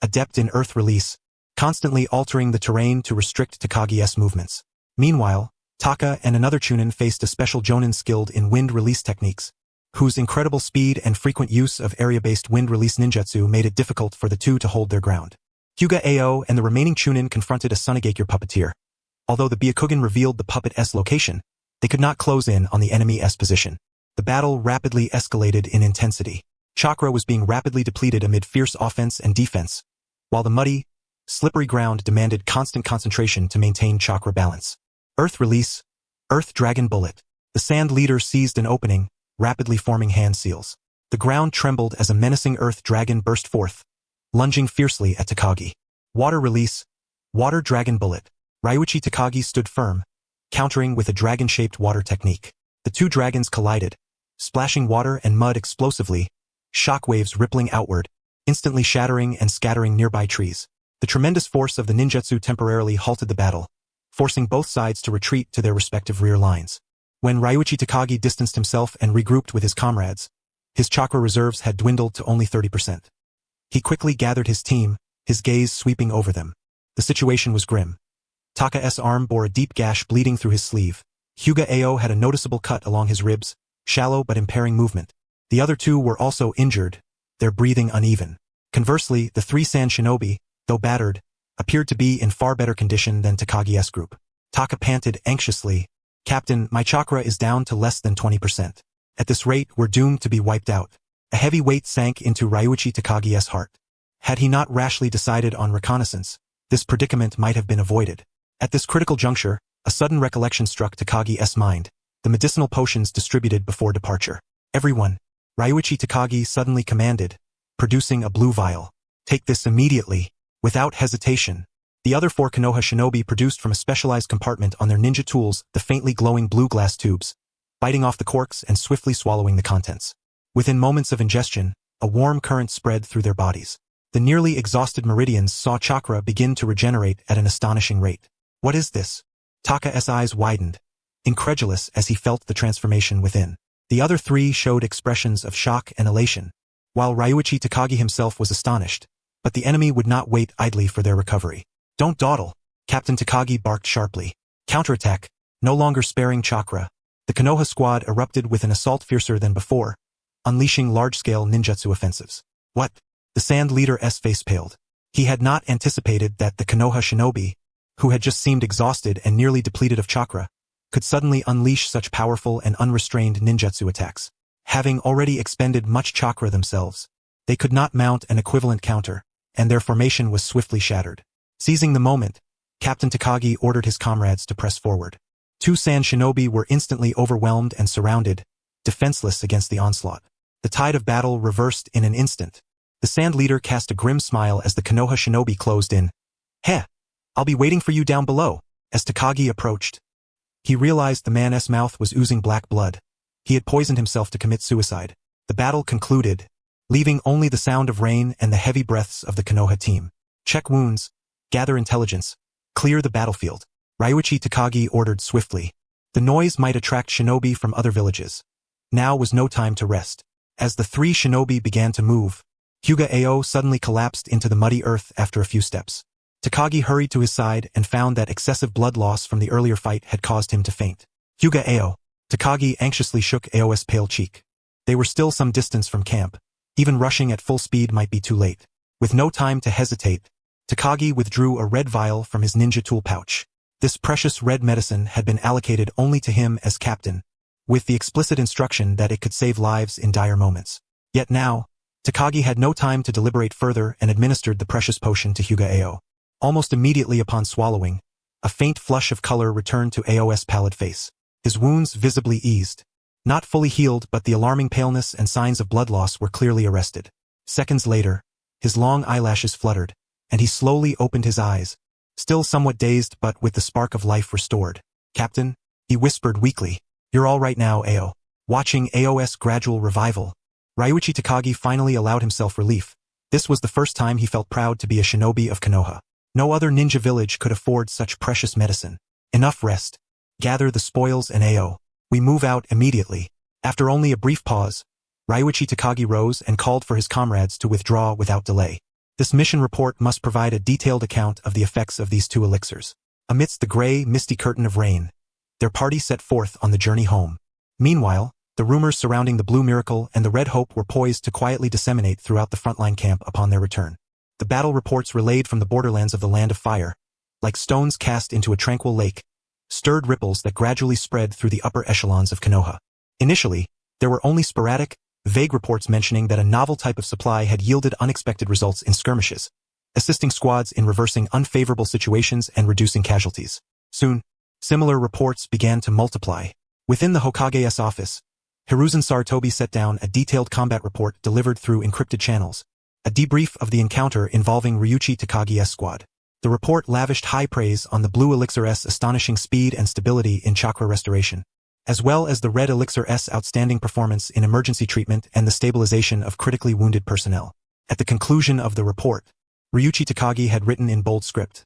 Adept in earth release. Constantly altering the terrain to restrict Takagi's movements. Meanwhile, Taka and another Chunin faced a special Jonin skilled in wind release techniques, whose incredible speed and frequent use of area-based wind release ninjutsu made it difficult for the two to hold their ground. Hyuga Ao and the remaining Chunin confronted a Sunigakure puppeteer. Although the Byakugan revealed the puppet's location, they could not close in on the enemy's position. The battle rapidly escalated in intensity. Chakra was being rapidly depleted amid fierce offense and defense, while the muddy, slippery ground demanded constant concentration to maintain chakra balance. Earth release. Earth Dragon Bullet. The Sand Leader seized an opening, rapidly forming hand seals. The ground trembled as a menacing Earth Dragon burst forth, lunging fiercely at Takagi. Water release. Water Dragon Bullet. Ryuichi Takagi stood firm, countering with a dragon-shaped water technique. The two dragons collided, splashing water and mud explosively, shockwaves rippling outward, instantly shattering and scattering nearby trees. The tremendous force of the ninjutsu temporarily halted the battle, forcing both sides to retreat to their respective rear lines. When Ryuichi Takagi distanced himself and regrouped with his comrades, his chakra reserves had dwindled to only 30%. He quickly gathered his team, his gaze sweeping over them. The situation was grim. Taka's arm bore a deep gash bleeding through his sleeve. Hyuga Ao had a noticeable cut along his ribs, shallow but impairing movement. The other two were also injured, their breathing uneven. Conversely, the three Sand Shinobi, though battered, appeared to be in far better condition than Takagi's group. Taka panted anxiously, "Captain, my chakra is down to less than 20%. At this rate, we're doomed to be wiped out." A heavy weight sank into Ryuichi Takagi's heart. Had he not rashly decided on reconnaissance, this predicament might have been avoided. At this critical juncture, a sudden recollection struck Takagi's mind, the medicinal potions distributed before departure. "Everyone," Ryuichi Takagi suddenly commanded, producing a blue vial. "Take this immediately." Without hesitation, the other four Konoha shinobi produced from a specialized compartment on their ninja tools the faintly glowing blue glass tubes, biting off the corks and swiftly swallowing the contents. Within moments of ingestion, a warm current spread through their bodies. The nearly exhausted meridians saw chakra begin to regenerate at an astonishing rate. "What is this?" Taka's eyes widened, incredulous as he felt the transformation within. The other three showed expressions of shock and elation, while Ryuichi Takagi himself was astonished. But the enemy would not wait idly for their recovery. "Don't dawdle," Captain Takagi barked sharply. "Counterattack," no longer sparing chakra. The Konoha squad erupted with an assault fiercer than before, unleashing large-scale ninjutsu offensives. "What?" The Sand Leader's face paled. He had not anticipated that the Konoha shinobi, who had just seemed exhausted and nearly depleted of chakra, could suddenly unleash such powerful and unrestrained ninjutsu attacks. Having already expended much chakra themselves, they could not mount an equivalent counter, and their formation was swiftly shattered. Seizing the moment, Captain Takagi ordered his comrades to press forward. Two Sand Shinobi were instantly overwhelmed and surrounded, defenseless against the onslaught. The tide of battle reversed in an instant. The Sand Leader cast a grim smile as the Konoha Shinobi closed in. "Heh, I'll be waiting for you down below." As Takagi approached, he realized the man's mouth was oozing black blood. He had poisoned himself to commit suicide. The battle concluded, leaving only the sound of rain and the heavy breaths of the Konoha team. "Check wounds, gather intelligence, clear the battlefield," Ryuichi Takagi ordered swiftly. The noise might attract shinobi from other villages. Now was no time to rest. As the three shinobi began to move, Hyuga Ao suddenly collapsed into the muddy earth after a few steps. Takagi hurried to his side and found that excessive blood loss from the earlier fight had caused him to faint. "Hyuga Ao." Takagi anxiously shook Ao's pale cheek. They were still some distance from camp. Even rushing at full speed might be too late. With no time to hesitate, Takagi withdrew a red vial from his ninja tool pouch. This precious red medicine had been allocated only to him as captain, with the explicit instruction that it could save lives in dire moments. Yet now, Takagi had no time to deliberate further and administered the precious potion to Hyuga Ao. Almost immediately upon swallowing, a faint flush of color returned to Ao's pallid face. His wounds visibly eased. Not fully healed, but the alarming paleness and signs of blood loss were clearly arrested. Seconds later, his long eyelashes fluttered, and he slowly opened his eyes, still somewhat dazed but with the spark of life restored. "Captain," he whispered weakly. You're all right now, Ao. Watching Ao's gradual revival, Ryuichi Takagi finally allowed himself relief. This was the first time he felt proud to be a shinobi of Konoha. No other ninja village could afford such precious medicine. Enough rest. Gather the spoils and Ao. We move out immediately. After only a brief pause, Ryuichi Takagi rose and called for his comrades to withdraw without delay. This mission report must provide a detailed account of the effects of these two elixirs. Amidst the gray, misty curtain of rain, their party set forth on the journey home. Meanwhile, the rumors surrounding the Blue Miracle and the Red Hope were poised to quietly disseminate throughout the frontline camp upon their return. The battle reports relayed from the borderlands of the Land of Fire, like stones cast into a tranquil lake, stirred ripples that gradually spread through the upper echelons of Konoha. Initially, there were only sporadic, vague reports mentioning that a novel type of supply had yielded unexpected results in skirmishes, assisting squads in reversing unfavorable situations and reducing casualties. Soon, similar reports began to multiply. Within the Hokage's office, Hiruzen Sarutobi set down a detailed combat report delivered through encrypted channels, a debrief of the encounter involving Ryuichi Takagi's squad. The report lavished high praise on the Blue Elixir's astonishing speed and stability in chakra restoration, as well as the Red Elixir's outstanding performance in emergency treatment and the stabilization of critically wounded personnel. At the conclusion of the report, Ryuichi Takagi had written in bold script,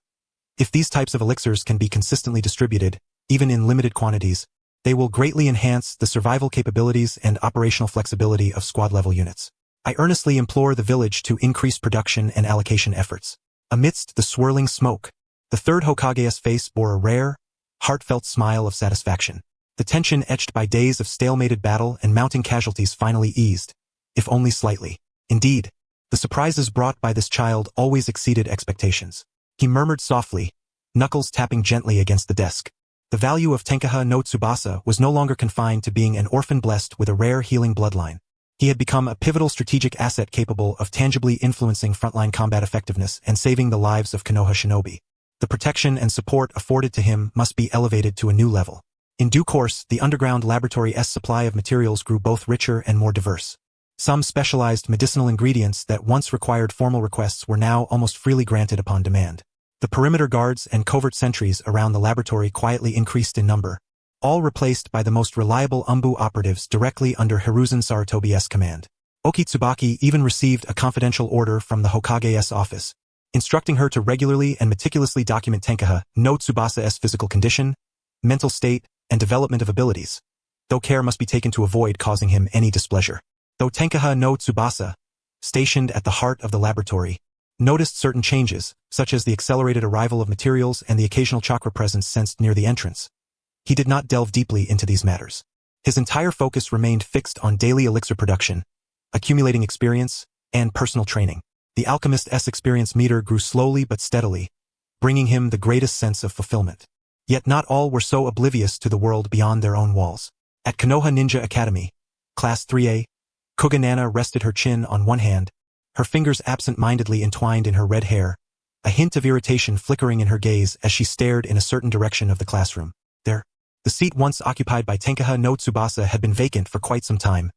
"If these types of elixirs can be consistently distributed, even in limited quantities, they will greatly enhance the survival capabilities and operational flexibility of squad-level units. I earnestly implore the village to increase production and allocation efforts." Amidst the swirling smoke, the third Hokage's face bore a rare, heartfelt smile of satisfaction. The tension etched by days of stalemated battle and mounting casualties finally eased, if only slightly. Indeed, the surprises brought by this child always exceeded expectations. He murmured softly, knuckles tapping gently against the desk. The value of Tenkaha no Tsubasa was no longer confined to being an orphan blessed with a rare healing bloodline. He had become a pivotal strategic asset capable of tangibly influencing frontline combat effectiveness and saving the lives of Konoha shinobi. The protection and support afforded to him must be elevated to a new level. In due course, the underground laboratory's supply of materials grew both richer and more diverse. Some specialized medicinal ingredients that once required formal requests were now almost freely granted upon demand. The perimeter guards and covert sentries around the laboratory quietly increased in number, all replaced by the most reliable Umbu operatives directly under Hiruzen Sarutobi's command. Oki Tsubaki even received a confidential order from the Hokage's office, instructing her to regularly and meticulously document Tenkaha no Tsubasa's physical condition, mental state, and development of abilities, though care must be taken to avoid causing him any displeasure. Though Tenkaha no Tsubasa, stationed at the heart of the laboratory, noticed certain changes, such as the accelerated arrival of materials and the occasional chakra presence sensed near the entrance, he did not delve deeply into these matters. His entire focus remained fixed on daily elixir production, accumulating experience, and personal training. The alchemist's experience meter grew slowly but steadily, bringing him the greatest sense of fulfillment. Yet not all were so oblivious to the world beyond their own walls. At Konoha Ninja Academy, Class 3A, Kuga Nana rested her chin on one hand, her fingers absent-mindedly entwined in her red hair, a hint of irritation flickering in her gaze as she stared in a certain direction of the classroom. There, the seat once occupied by Tenkaha no Tsubasa had been vacant for quite some time,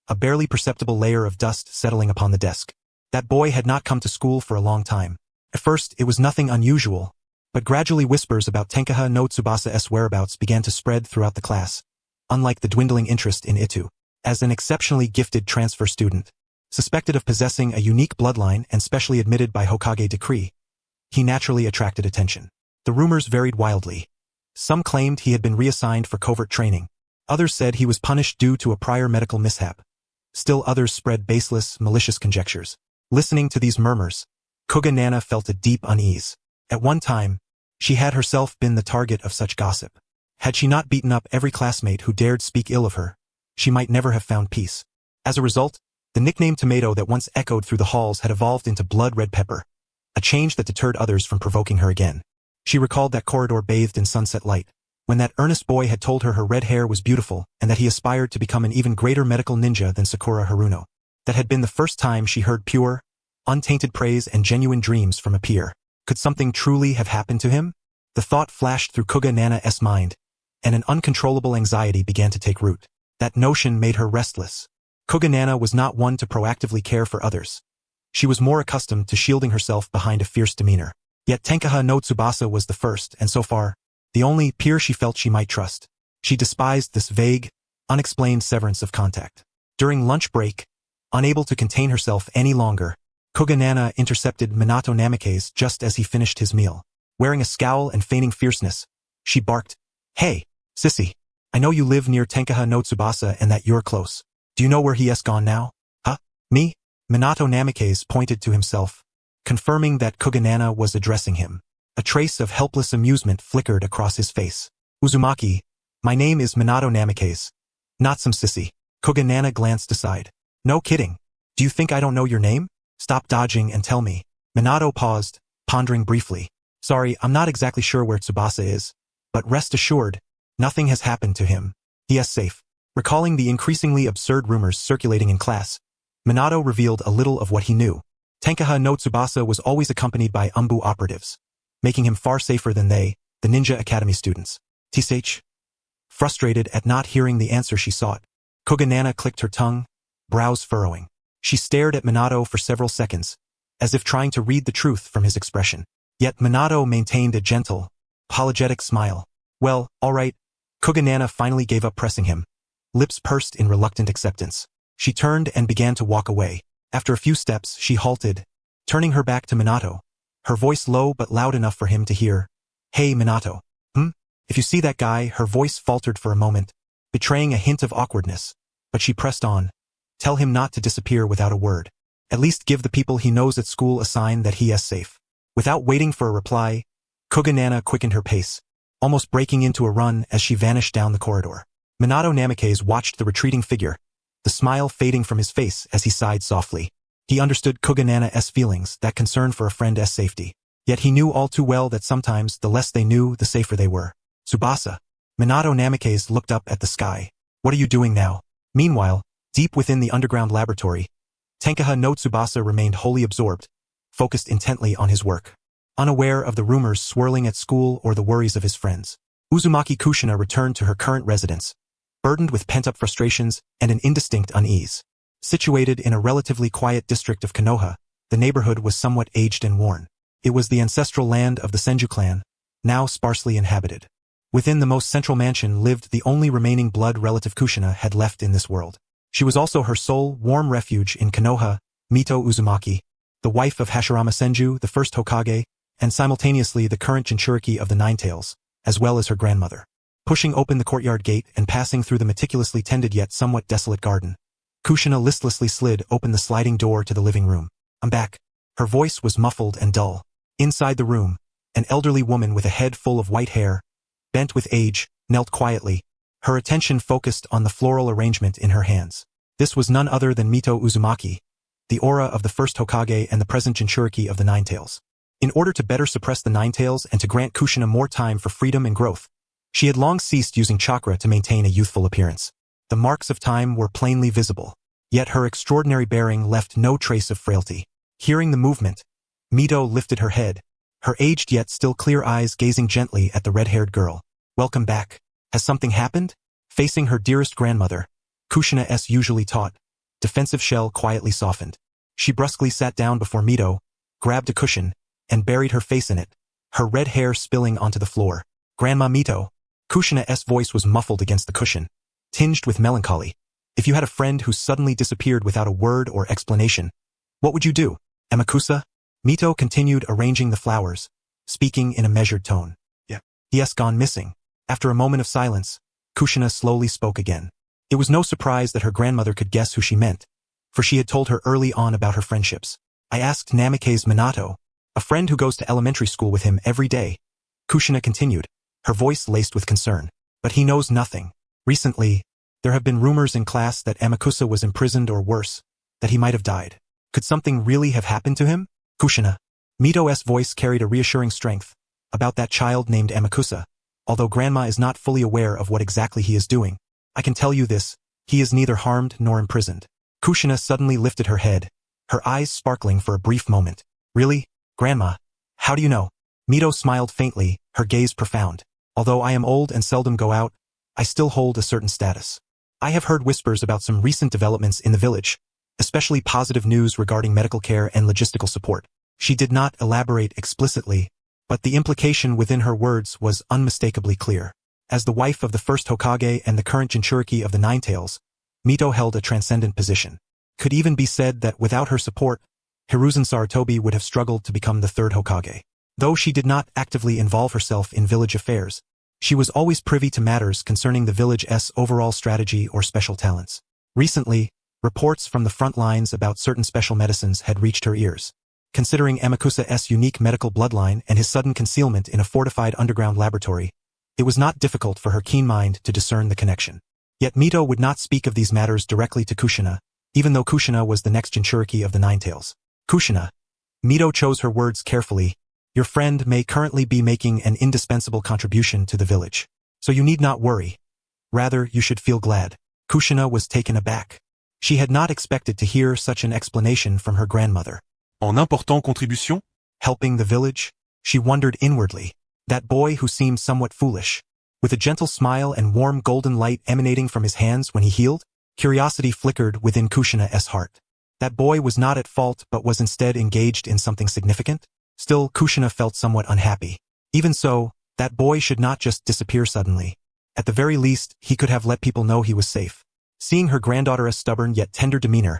a barely perceptible layer of dust settling upon the desk. That boy had not come to school for a long time. At first, it was nothing unusual, but gradually whispers about Tenkaha no Tsubasa's whereabouts began to spread throughout the class, unlike the dwindling interest in Itu. As an exceptionally gifted transfer student, suspected of possessing a unique bloodline and specially admitted by Hokage decree, he naturally attracted attention. The rumors varied wildly. Some claimed he had been reassigned for covert training. Others said he was punished due to a prior medical mishap. Still others spread baseless, malicious conjectures. Listening to these murmurs, Kuga Nana felt a deep unease. At one time, she had herself been the target of such gossip. Had she not beaten up every classmate who dared speak ill of her, she might never have found peace. As a result, the nickname Tomato that once echoed through the halls had evolved into Blood Red Pepper, a change that deterred others from provoking her again. She recalled that corridor bathed in sunset light, when that earnest boy had told her red hair was beautiful and that he aspired to become an even greater medical ninja than Sakura Haruno. That had been the first time she heard pure, untainted praise and genuine dreams from a peer. Could something truly have happened to him? The thought flashed through Kuga Nana's mind, and an uncontrollable anxiety began to take root. That notion made her restless. Kuga Nana was not one to proactively care for others. She was more accustomed to shielding herself behind a fierce demeanor. Yet Tenkaha no Tsubasa was the first, and so far, the only peer she felt she might trust. She despised this vague, unexplained severance of contact. During lunch break, unable to contain herself any longer, Kushina intercepted Minato Namikaze just as he finished his meal. Wearing a scowl and feigning fierceness, she barked, "Hey, sissy, I know you live near Tenkaha no Tsubasa and that you're close. Do you know where he has gone now?" "Huh? Me?" Minato Namikaze pointed to himself, confirming that Kushina was addressing him. A trace of helpless amusement flickered across his face. "Uzumaki, my name is Minato Namikaze. Not some sissy." Kushina glanced aside. "No kidding. Do you think I don't know your name? Stop dodging and tell me." Minato paused, pondering briefly. "Sorry, I'm not exactly sure where Tsubasa is, but rest assured, nothing has happened to him. He is safe." Recalling the increasingly absurd rumors circulating in class, Minato revealed a little of what he knew. Tenkaha no Tsubasa was always accompanied by Umbu operatives, making him far safer than they, the Ninja Academy students. "Tsh." Frustrated at not hearing the answer she sought, Kushina clicked her tongue, brows furrowing. She stared at Minato for several seconds, as if trying to read the truth from his expression. Yet Minato maintained a gentle, apologetic smile. "Well, all right." Kushina finally gave up pressing him, lips pursed in reluctant acceptance. She turned and began to walk away. After a few steps, she halted, turning her back to Minato, her voice low but loud enough for him to hear. "Hey, Minato. If you see that guy," her voice faltered for a moment, betraying a hint of awkwardness, but she pressed on. "Tell him not to disappear without a word. At least give the people he knows at school a sign that he is safe." Without waiting for a reply, Kushina quickened her pace, almost breaking into a run as she vanished down the corridor. Minato Namikaze watched the retreating figure, the smile fading from his face as he sighed softly. He understood Kushina's feelings, that concern for a friend's safety. Yet he knew all too well that sometimes the less they knew, the safer they were. "Tsubasa." Minato Namikaze looked up at the sky. "What are you doing now?" Meanwhile, deep within the underground laboratory, Tenkaha no Tsubasa remained wholly absorbed, focused intently on his work, unaware of the rumors swirling at school or the worries of his friends. Uzumaki Kushina returned to her current residence, burdened with pent-up frustrations and an indistinct unease. Situated in a relatively quiet district of Konoha, the neighborhood was somewhat aged and worn. It was the ancestral land of the Senju clan, now sparsely inhabited. Within the most central mansion lived the only remaining blood relative Kushina had left in this world. She was also her sole, warm refuge in Konoha, Mito Uzumaki, the wife of Hashirama Senju, the first Hokage, and simultaneously the current Jinchuriki of the Nine Tails, as well as her grandmother. Pushing open the courtyard gate and passing through the meticulously tended yet somewhat desolate garden, Kushina listlessly slid open the sliding door to the living room. "I'm back." Her voice was muffled and dull. Inside the room, an elderly woman with a head full of white hair, bent with age, knelt quietly, her attention focused on the floral arrangement in her hands. This was none other than Mito Uzumaki, the aura of the first Hokage and the present Jinchuriki of the Nine Tails. In order to better suppress the Nine Tails and to grant Kushina more time for freedom and growth, she had long ceased using chakra to maintain a youthful appearance. The marks of time were plainly visible, yet her extraordinary bearing left no trace of frailty. Hearing the movement, Mito lifted her head, her aged yet still clear eyes gazing gently at the red-haired girl. "Welcome back. Has something happened?" Facing her dearest grandmother, Kushina's usually taut, defensive shell quietly softened. She brusquely sat down before Mito, grabbed a cushion, and buried her face in it, her red hair spilling onto the floor. "Grandma Mito." Kushina's voice was muffled against the cushion, tinged with melancholy. "If you had a friend who suddenly disappeared without a word or explanation, what would you do?" "Amakusa?" Mito continued arranging the flowers, speaking in a measured tone. "Yeah. He has gone missing." After a moment of silence, Kushina slowly spoke again. It was no surprise that her grandmother could guess who she meant, for she had told her early on about her friendships. "I asked Namikaze Minato, a friend who goes to elementary school with him every day." Kushina continued, her voice laced with concern. "But he knows nothing. Recently, there have been rumors in class that Amakusa was imprisoned or worse, that he might have died. Could something really have happened to him?" "Kushina." Mito's voice carried a reassuring strength, "about that child named Amakusa. Although Grandma is not fully aware of what exactly he is doing, I can tell you this, he is neither harmed nor imprisoned." Kushina suddenly lifted her head, her eyes sparkling for a brief moment. "Really? Grandma? How do you know?" Mito smiled faintly, her gaze profound. "Although I am old and seldom go out, I still hold a certain status. I have heard whispers about some recent developments in the village, especially positive news regarding medical care and logistical support." She did not elaborate explicitly, but the implication within her words was unmistakably clear. As the wife of the first Hokage and the current Jinchuriki of the Nine Tails, Mito held a transcendent position. Could even be said that without her support, Hiruzen Sarutobi would have struggled to become the third Hokage. Though she did not actively involve herself in village affairs, she was always privy to matters concerning the village's overall strategy or special talents. Recently, reports from the front lines about certain special medicines had reached her ears. Considering Namikaze's unique medical bloodline and his sudden concealment in a fortified underground laboratory, it was not difficult for her keen mind to discern the connection. Yet Mito would not speak of these matters directly to Kushina, even though Kushina was the next Jinchuriki of the Nine Tails. Kushina. Mito chose her words carefully. Your friend may currently be making an indispensable contribution to the village. So you need not worry. Rather, you should feel glad. Kushina was taken aback. She had not expected to hear such an explanation from her grandmother. En important contribution? Helping the village? She wondered inwardly. That boy who seemed somewhat foolish, with a gentle smile and warm golden light emanating from his hands when he healed, curiosity flickered within Kushina's heart. That boy was not at fault but was instead engaged in something significant? Still, Kushina felt somewhat unhappy. Even so, that boy should not just disappear suddenly. At the very least, he could have let people know he was safe. Seeing her granddaughter's stubborn yet tender demeanor,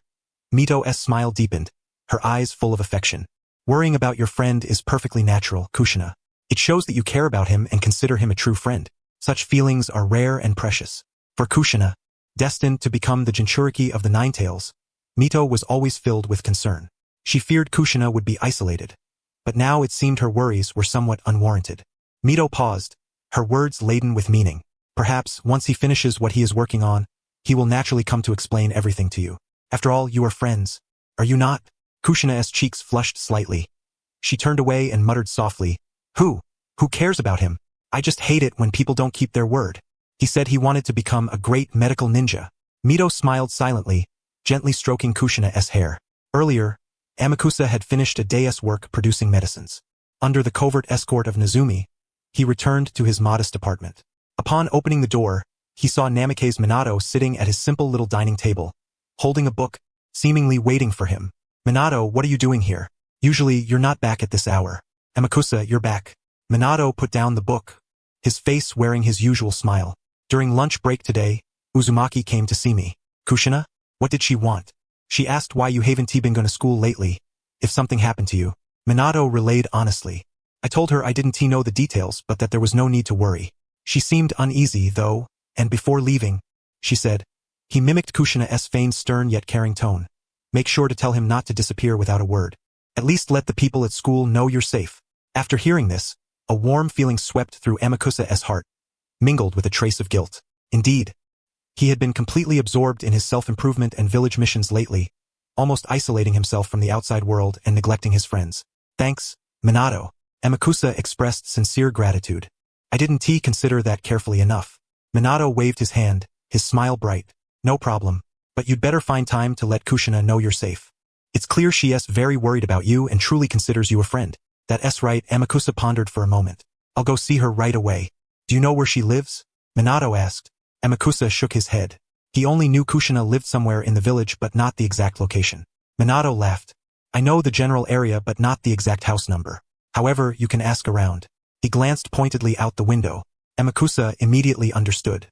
Mito's smile deepened, her eyes full of affection. Worrying about your friend is perfectly natural, Kushina. It shows that you care about him and consider him a true friend. Such feelings are rare and precious. For Kushina, destined to become the Jinchuriki of the Nine Tails, Mito was always filled with concern. She feared Kushina would be isolated. But now it seemed her worries were somewhat unwarranted. Mito paused, her words laden with meaning. Perhaps, once he finishes what he is working on, he will naturally come to explain everything to you. After all, you are friends. Are you not? Kushina's cheeks flushed slightly. She turned away and muttered softly, Who cares about him? I just hate it when people don't keep their word. He said he wanted to become a great medical ninja. Mito smiled silently, gently stroking Kushina's hair. Earlier, Namikaze had finished a day's work producing medicines. Under the covert escort of Nezumi, he returned to his modest apartment. Upon opening the door, he saw Namikaze Minato sitting at his simple little dining table, holding a book, seemingly waiting for him. Minato, what are you doing here? Usually, you're not back at this hour. Namikaze, you're back. Minato put down the book, his face wearing his usual smile. During lunch break today, Uzumaki came to see me. Kushina? What did she want? She asked why you haven't been going to school lately, if something happened to you. Minato relayed honestly. I told her I didn't know the details but that there was no need to worry. She seemed uneasy, though, and before leaving, she said, he mimicked Kushina's feigned stern yet caring tone. Make sure to tell him not to disappear without a word. At least let the people at school know you're safe. After hearing this, a warm feeling swept through Namikaze's heart, mingled with a trace of guilt. Indeed, he had been completely absorbed in his self-improvement and village missions lately, almost isolating himself from the outside world and neglecting his friends. Thanks, Minato. Namikaze expressed sincere gratitude. I didn't consider that carefully enough. Minato waved his hand, his smile bright. No problem, but you'd better find time to let Kushina know you're safe. It's clear she's very worried about you and truly considers you a friend. That's right, Namikaze pondered for a moment. I'll go see her right away. Do you know where she lives? Minato asked. Namikaze shook his head. He only knew Kushina lived somewhere in the village but not the exact location. Minato laughed. I know the general area but not the exact house number. However, you can ask around. He glanced pointedly out the window. Namikaze immediately understood.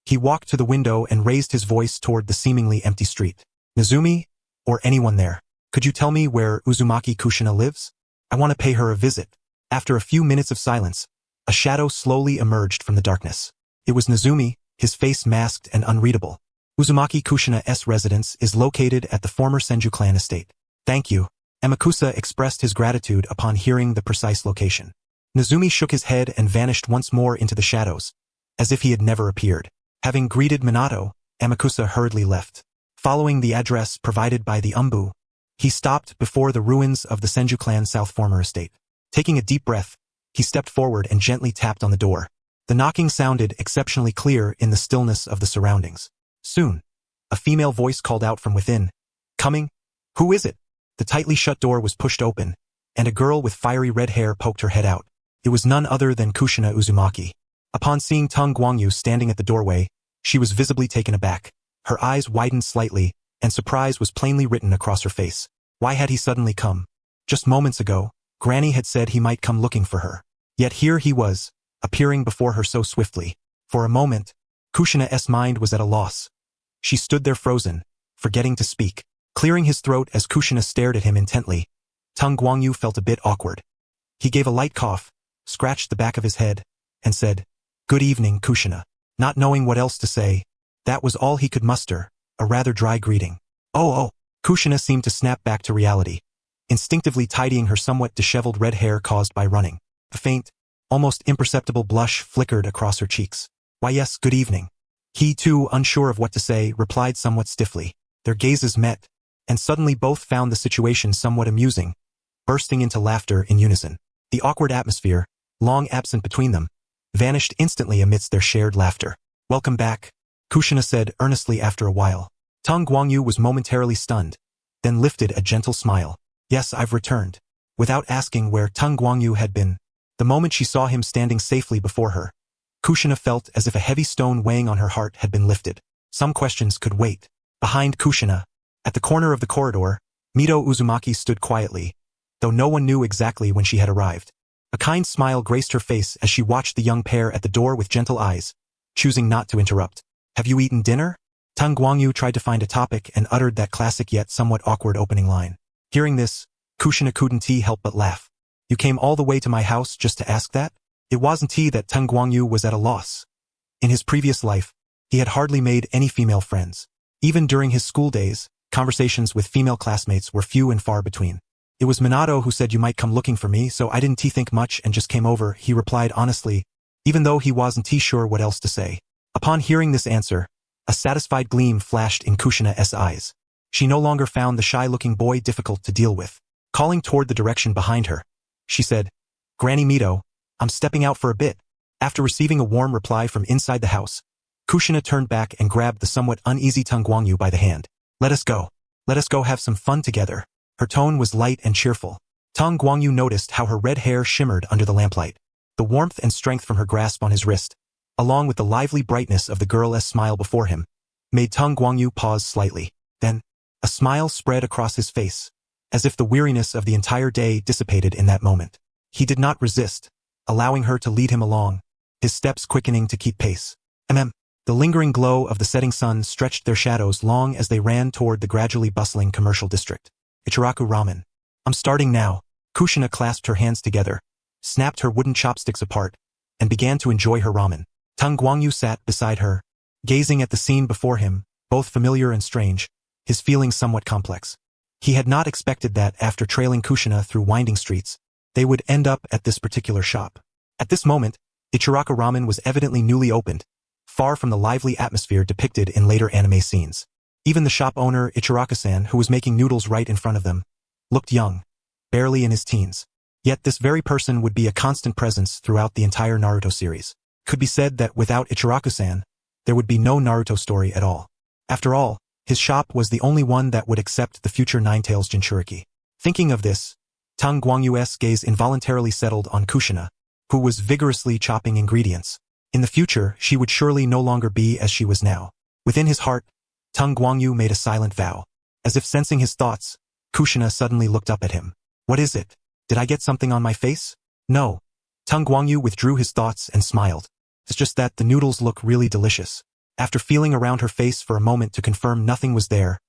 He walked to the window and raised his voice toward the seemingly empty street. Nezumi? Or anyone there? Could you tell me where Uzumaki Kushina lives? I want to pay her a visit. After a few minutes of silence, a shadow slowly emerged from the darkness. It was Nezumi, his face masked and unreadable. Uzumaki Kushina's residence is located at the former Senju clan estate. Thank you. Namikaze expressed his gratitude upon hearing the precise location. Nezumi shook his head and vanished once more into the shadows, as if he had never appeared. Having greeted Minato, Namikaze hurriedly left. Following the address provided by the Umbu, he stopped before the ruins of the Senju clan South former estate. Taking a deep breath, he stepped forward and gently tapped on the door. The knocking sounded exceptionally clear in the stillness of the surroundings. Soon, a female voice called out from within. Coming? Who is it? The tightly shut door was pushed open, and a girl with fiery red hair poked her head out. It was none other than Kushina Uzumaki. Upon seeing Tung Guangyu standing at the doorway, she was visibly taken aback. Her eyes widened slightly, and surprise was plainly written across her face. Why had he suddenly come? Just moments ago, Granny had said he might come looking for her. Yet here he was, appearing before her so swiftly. For a moment, Kushina's mind was at a loss. She stood there frozen, forgetting to speak. Clearing his throat as Kushina stared at him intently, Tung Guangyu felt a bit awkward. He gave a light cough, scratched the back of his head, and said, "Good evening, Kushina." Not knowing what else to say, that was all he could muster, a rather dry greeting. Oh. Kushina seemed to snap back to reality, instinctively tidying her somewhat disheveled red hair caused by running. A faint, almost imperceptible blush flickered across her cheeks. "Why yes, good evening." He too, unsure of what to say, replied somewhat stiffly. Their gazes met, and suddenly both found the situation somewhat amusing, bursting into laughter in unison. The awkward atmosphere, long absent between them, vanished instantly amidst their shared laughter. "Welcome back," Kushina said earnestly after a while. Tung Guangyu was momentarily stunned, then lifted a gentle smile. "Yes, I've returned." Without asking where Tung Guangyu had been, the moment she saw him standing safely before her, Kushina felt as if a heavy stone weighing on her heart had been lifted. Some questions could wait. Behind Kushina, at the corner of the corridor, Mito Uzumaki stood quietly, though no one knew exactly when she had arrived. A kind smile graced her face as she watched the young pair at the door with gentle eyes, choosing not to interrupt. "Have you eaten dinner?" Tung Guangyu tried to find a topic and uttered that classic yet somewhat awkward opening line. Hearing this, Kushina couldn't help but laugh. "You came all the way to my house just to ask that?" It wasn't that Tung Guangyu was at a loss. In his previous life, he had hardly made any female friends. Even during his school days, conversations with female classmates were few and far between. "It was Minato who said you might come looking for me, so I didn't think much and just came over," he replied honestly, even though he wasn't sure what else to say. Upon hearing this answer, a satisfied gleam flashed in Kushina's eyes. She no longer found the shy-looking boy difficult to deal with. Calling toward the direction behind her, she said, "Granny Mito, I'm stepping out for a bit." After receiving a warm reply from inside the house, Kushina turned back and grabbed the somewhat uneasy Tung Guangyu by the hand. Let us go. Let us go have some fun together." Her tone was light and cheerful. Tung Guangyu noticed how her red hair shimmered under the lamplight. The warmth and strength from her grasp on his wrist, along with the lively brightness of the girl's smile before him, made Tung Guangyu pause slightly. Then, a smile spread across his face, as if the weariness of the entire day dissipated in that moment. He did not resist, allowing her to lead him along, his steps quickening to keep pace. The lingering glow of the setting sun stretched their shadows long as they ran toward the gradually bustling commercial district. Ichiraku Ramen. "I'm starting now." Kushina clasped her hands together, snapped her wooden chopsticks apart, and began to enjoy her ramen. Tung Guangyu sat beside her, gazing at the scene before him, both familiar and strange, his feelings somewhat complex. He had not expected that after trailing Kushina through winding streets, they would end up at this particular shop. At this moment, Ichiraku Ramen was evidently newly opened, far from the lively atmosphere depicted in later anime scenes. Even the shop owner, Ichiraku-san, who was making noodles right in front of them, looked young, barely in his teens. Yet this very person would be a constant presence throughout the entire Naruto series. Could be said that without Ichiraku-san, there would be no Naruto story at all. After all, his shop was the only one that would accept the future Ninetales Jinchuriki. Thinking of this, Tung Guangyu's gaze involuntarily settled on Kushina, who was vigorously chopping ingredients. In the future, she would surely no longer be as she was now. Within his heart, Tung Guangyu made a silent vow. As if sensing his thoughts, Kushina suddenly looked up at him. "What is it? Did I get something on my face?" "No." Tung Guangyu withdrew his thoughts and smiled. "It's just that the noodles look really delicious." After feeling around her face for a moment to confirm nothing was there,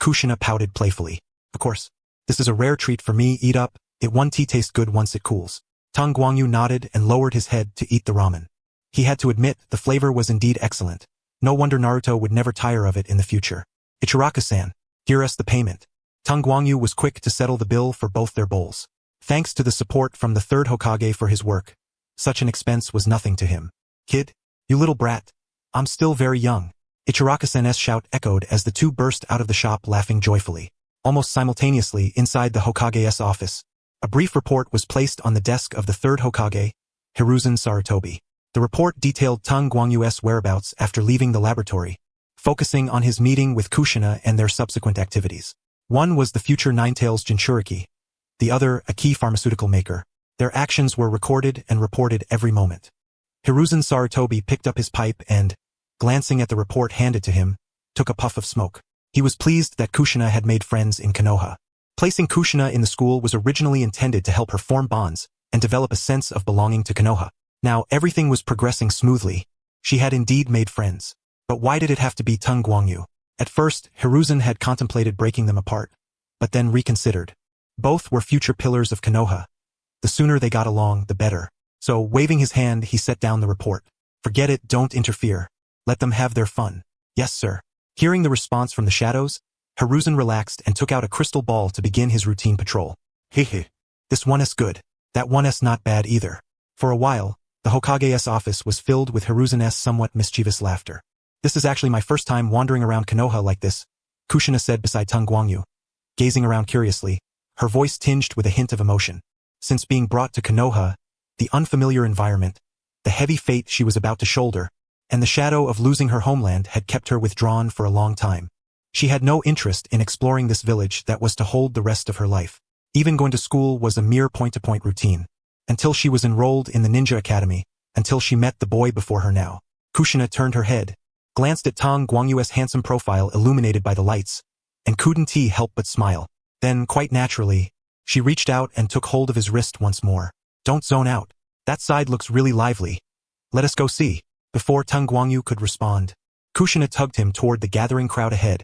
Kushina pouted playfully. "Of course. This is a rare treat for me. Eat up. It won't taste good once it cools." Tung Guangyu nodded and lowered his head to eat the ramen. He had to admit the flavor was indeed excellent. No wonder Naruto would never tire of it in the future. "Ichiraku-san, here is the payment." Tung Guangyu was quick to settle the bill for both their bowls. Thanks to the support from the third Hokage for his work, such an expense was nothing to him. "Kid, you little brat. I'm still very young." Ichiraku-san's shout echoed as the two burst out of the shop laughing joyfully. Almost simultaneously inside the Hokage's office, a brief report was placed on the desk of the third Hokage, Hiruzen Sarutobi. The report detailed Tung Guangyu's whereabouts after leaving the laboratory, focusing on his meeting with Kushina and their subsequent activities. One was the future Ninetales Jinchuriki, the other a key pharmaceutical maker. Their actions were recorded and reported every moment. Hiruzen Sarutobi picked up his pipe and, glancing at the report handed to him, took a puff of smoke. He was pleased that Kushina had made friends in Konoha. Placing Kushina in the school was originally intended to help her form bonds and develop a sense of belonging to Konoha. Now everything was progressing smoothly, She had indeed made friends. But why did it have to be Tung Guangyu? At first, Hiruzen had contemplated breaking them apart, but then reconsidered. Both were future pillars of Konoha. The sooner they got along, the better. So, waving his hand, he set down the report. Forget it, don't interfere. Let them have their fun. Yes, sir. Hearing the response from the shadows, Hiruzen relaxed and took out a crystal ball to begin his routine patrol. Hehe. This one is good. That one is not bad either. For a while, the Hokage's office was filled with Hiruzen's somewhat mischievous laughter. This is actually my first time wandering around Konoha like this, Kushina said beside Tung Guangyu. Gazing around curiously, her voice tinged with a hint of emotion. Since being brought to Konoha, the unfamiliar environment, the heavy fate she was about to shoulder, and the shadow of losing her homeland had kept her withdrawn for a long time. She had no interest in exploring this village that was to hold the rest of her life. Even going to school was a mere point-to-point routine. Until she was enrolled in the ninja academy, until she met the boy before her now. Kushina turned her head, glanced at Tung Guangyu's handsome profile illuminated by the lights, and couldn't help but smile. Then, quite naturally, she reached out and took hold of his wrist once more. Don't zone out. That side looks really lively. Let us go see. Before Tung Guangyu could respond, Kushina tugged him toward the gathering crowd ahead,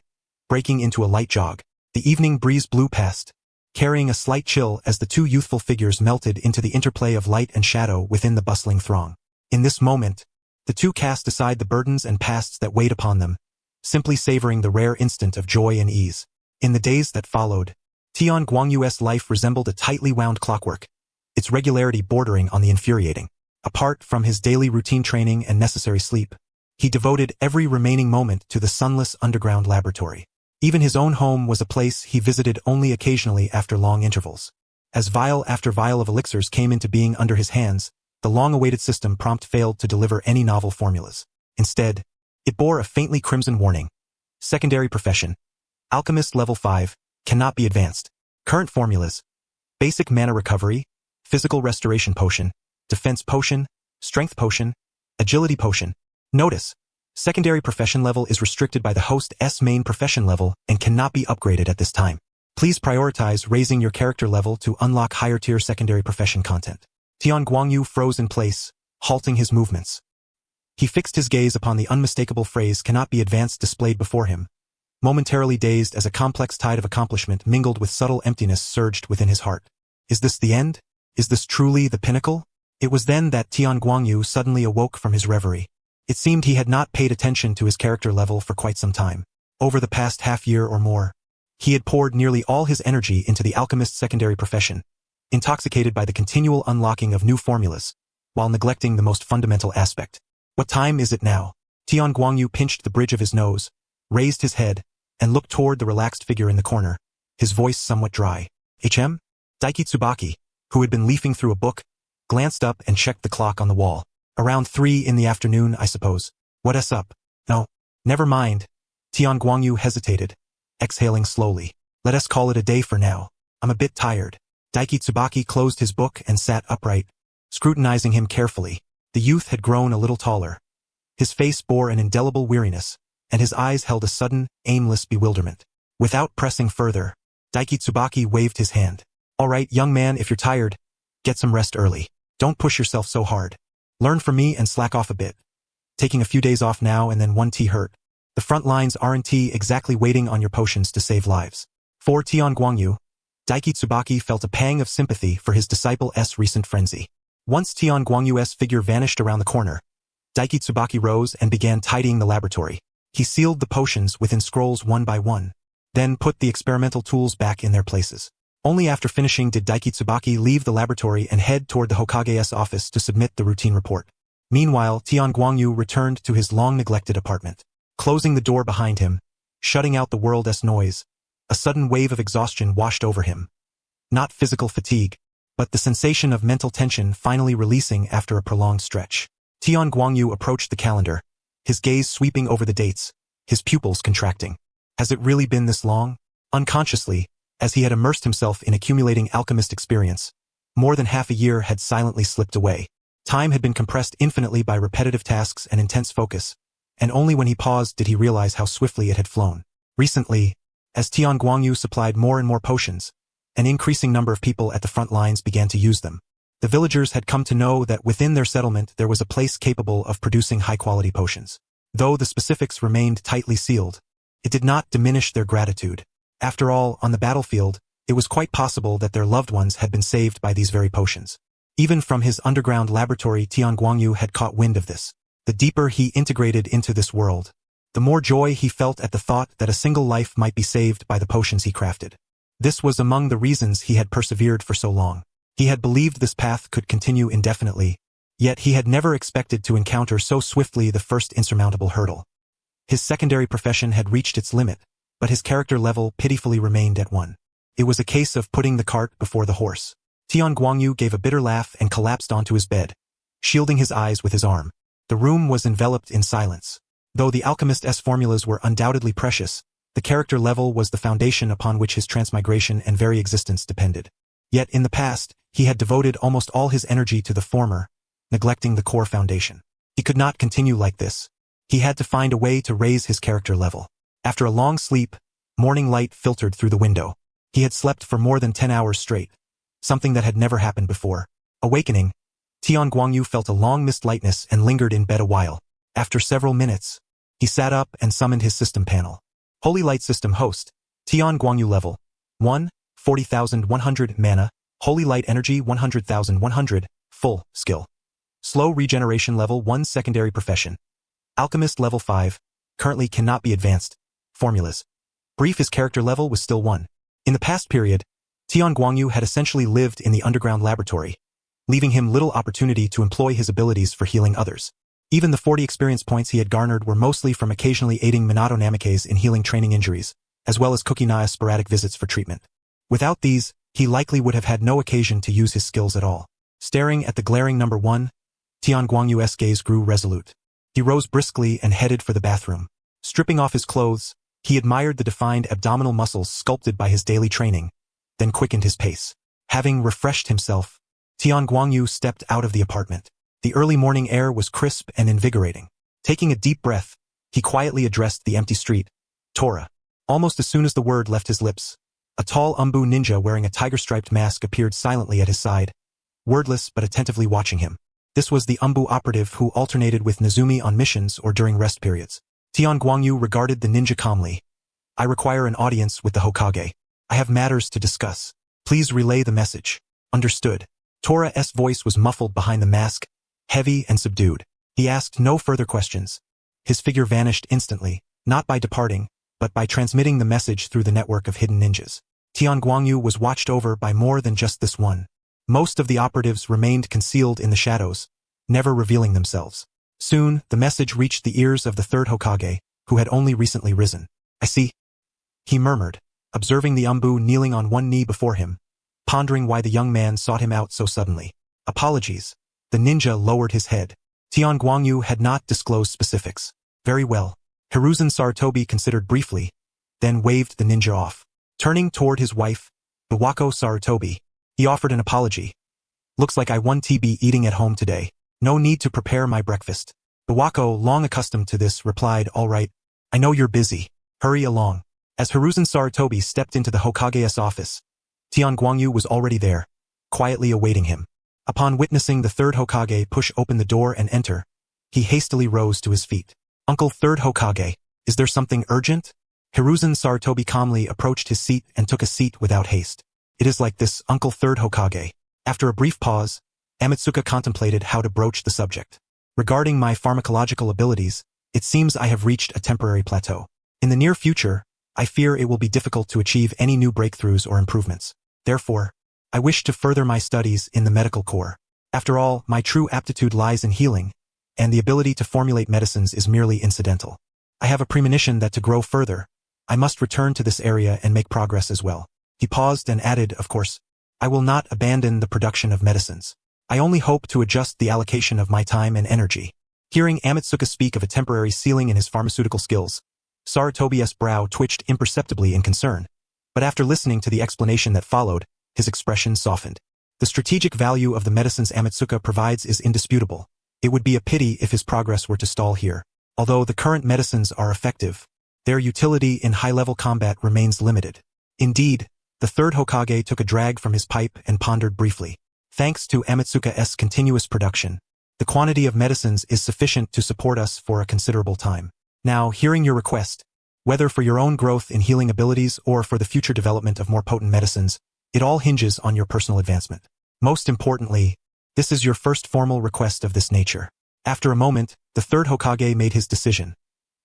breaking into a light jog. The evening breeze blew past, carrying a slight chill as the two youthful figures melted into the interplay of light and shadow within the bustling throng. In this moment, the two cast aside the burdens and pasts that weighed upon them, simply savoring the rare instant of joy and ease. In the days that followed, Tian Guangyu's life resembled a tightly wound clockwork, its regularity bordering on the infuriating. Apart from his daily routine training and necessary sleep, he devoted every remaining moment to the sunless underground laboratory. Even his own home was a place he visited only occasionally after long intervals. As vial after vial of elixirs came into being under his hands, the long-awaited system prompt failed to deliver any novel formulas. Instead, it bore a faintly crimson warning. Secondary profession. Alchemist level 5, cannot be advanced. Current formulas. Basic mana recovery, physical restoration potion, defense potion, strength potion, agility potion. Notice, secondary profession level is restricted by the host's main profession level and cannot be upgraded at this time. Please prioritize raising your character level to unlock higher-tier secondary profession content. Tian Guangyu froze in place, halting his movements. He fixed his gaze upon the unmistakable phrase cannot be advanced displayed before him, momentarily dazed as a complex tide of accomplishment mingled with subtle emptiness surged within his heart. Is this the end? Is this truly the pinnacle? It was then that Tian Guangyu suddenly awoke from his reverie. It seemed he had not paid attention to his character level for quite some time. Over the past half-year or more, he had poured nearly all his energy into the alchemist's secondary profession, intoxicated by the continual unlocking of new formulas, while neglecting the most fundamental aspect. What time is it now? Tian Guangyu pinched the bridge of his nose, raised his head, and looked toward the relaxed figure in the corner, his voice somewhat dry. Daiki Tsubaki, who had been leafing through a book, glanced up and checked the clock on the wall. Around 3 in the afternoon, I suppose. What's up? No, never mind. Tian Guangyu hesitated, exhaling slowly. Let us call it a day for now. I'm a bit tired. Daiki Tsubaki closed his book and sat upright, scrutinizing him carefully. The youth had grown a little taller. His face bore an indelible weariness, and his eyes held a sudden, aimless bewilderment. Without pressing further, Daiki Tsubaki waved his hand. All right, young man, if you're tired, get some rest early. Don't push yourself so hard. Learn from me and slack off a bit. Taking a few days off now and then one tea hurt. The front lines aren't exactly waiting on your potions to save lives. For Tian Guangyu, Daiki Tsubaki felt a pang of sympathy for his disciple's recent frenzy. Once Tian Guangyu's figure vanished around the corner, Daiki Tsubaki rose and began tidying the laboratory. He sealed the potions within scrolls one by one, then put the experimental tools back in their places. Only after finishing did Daiki Tsubaki leave the laboratory and head toward the Hokage's office to submit the routine report. Meanwhile, Tian Guangyu returned to his long-neglected apartment. Closing the door behind him, shutting out the world's noise, a sudden wave of exhaustion washed over him. Not physical fatigue, but the sensation of mental tension finally releasing after a prolonged stretch. Tian Guangyu approached the calendar, his gaze sweeping over the dates, his pupils contracting. Has it really been this long? Unconsciously, as he had immersed himself in accumulating alchemist experience, more than half a year had silently slipped away. Time had been compressed infinitely by repetitive tasks and intense focus, and only when he paused did he realize how swiftly it had flown. Recently, as Tian Guangyu supplied more and more potions, an increasing number of people at the front lines began to use them. The villagers had come to know that within their settlement there was a place capable of producing high-quality potions. Though the specifics remained tightly sealed, it did not diminish their gratitude. After all, on the battlefield, it was quite possible that their loved ones had been saved by these very potions. Even from his underground laboratory, Tian Guangyu had caught wind of this. The deeper he integrated into this world, the more joy he felt at the thought that a single life might be saved by the potions he crafted. This was among the reasons he had persevered for so long. He had believed this path could continue indefinitely, yet he had never expected to encounter so swiftly the first insurmountable hurdle. His secondary profession had reached its limit, but his character level pitifully remained at 1. It was a case of putting the cart before the horse. Tian Guangyu gave a bitter laugh and collapsed onto his bed, shielding his eyes with his arm. The room was enveloped in silence. Though the alchemist's formulas were undoubtedly precious, the character level was the foundation upon which his transmigration and very existence depended. Yet in the past, he had devoted almost all his energy to the former, neglecting the core foundation. He could not continue like this. He had to find a way to raise his character level. After a long sleep, morning light filtered through the window. He had slept for more than 10 hours straight, something that had never happened before. Awakening, Tian Guangyu felt a long mist lightness and lingered in bed a while. After several minutes, he sat up and summoned his system panel. Holy Light System Host, Tian Guangyu Level 1, 40,100 Mana, Holy Light Energy 100,100, Full, Skill. Slow Regeneration Level 1 Secondary Profession. Alchemist Level 5, currently cannot be advanced. Formulas. Brief, his character level was still 1. In the past period, Tian Guangyu had essentially lived in the underground laboratory, leaving him little opportunity to employ his abilities for healing others. Even the 40 experience points he had garnered were mostly from occasionally aiding Minato Namikaze in healing training injuries, as well as Kushina's sporadic visits for treatment. Without these, he likely would have had no occasion to use his skills at all. Staring at the glaring number 1, Tian Guangyu's gaze grew resolute. He rose briskly and headed for the bathroom. Stripping off his clothes, he admired the defined abdominal muscles sculpted by his daily training, then quickened his pace. Having refreshed himself, Tian Guangyu stepped out of the apartment. The early morning air was crisp and invigorating. Taking a deep breath, he quietly addressed the empty street. Tora. Almost as soon as the word left his lips, a tall Umbu ninja wearing a tiger-striped mask appeared silently at his side, wordless but attentively watching him. This was the Umbu operative who alternated with Nezumi on missions or during rest periods. Tian Guangyu regarded the ninja calmly. I require an audience with the Hokage. I have matters to discuss. Please relay the message. Understood. Tora's voice was muffled behind the mask, heavy and subdued. He asked no further questions. His figure vanished instantly, not by departing, but by transmitting the message through the network of hidden ninjas. Tian Guangyu was watched over by more than just this one. Most of the operatives remained concealed in the shadows, never revealing themselves. Soon, the message reached the ears of the third Hokage, who had only recently risen. I see, he murmured, observing the Umbu kneeling on one knee before him, pondering why the young man sought him out so suddenly. Apologies. The ninja lowered his head. Tian Guangyu had not disclosed specifics. Very well. Hiruzen Sarutobi considered briefly, then waved the ninja off. Turning toward his wife, Biwako Sarutobi, he offered an apology. Looks like I won't be eating at home today. No need to prepare my breakfast. Biwako, long accustomed to this, replied, all right. I know you're busy. Hurry along. As Hiruzen Sarutobi stepped into the Hokage's office, Tian Guangyu was already there, quietly awaiting him. Upon witnessing the third Hokage push open the door and enter, he hastily rose to his feet. Uncle Third Hokage, is there something urgent? Hiruzen Sarutobi calmly approached his seat and took a seat without haste. It is like this, Uncle Third Hokage. After a brief pause, Amatsuka contemplated how to broach the subject. Regarding my pharmacological abilities, it seems I have reached a temporary plateau. In the near future, I fear it will be difficult to achieve any new breakthroughs or improvements. Therefore, I wish to further my studies in the medical corps. After all, my true aptitude lies in healing, and the ability to formulate medicines is merely incidental. I have a premonition that to grow further, I must return to this area and make progress as well. He paused and added, of course, I will not abandon the production of medicines. I only hope to adjust the allocation of my time and energy. Hearing Amatsuka speak of a temporary ceiling in his pharmaceutical skills, Sarutobi's brow twitched imperceptibly in concern, but after listening to the explanation that followed, his expression softened. The strategic value of the medicines Amatsuka provides is indisputable. It would be a pity if his progress were to stall here. Although the current medicines are effective, their utility in high-level combat remains limited. Indeed, the third Hokage took a drag from his pipe and pondered briefly. Thanks to Amatsuka's continuous production, the quantity of medicines is sufficient to support us for a considerable time. Now, hearing your request, whether for your own growth in healing abilities or for the future development of more potent medicines, it all hinges on your personal advancement. Most importantly, this is your first formal request of this nature. After a moment, the third Hokage made his decision.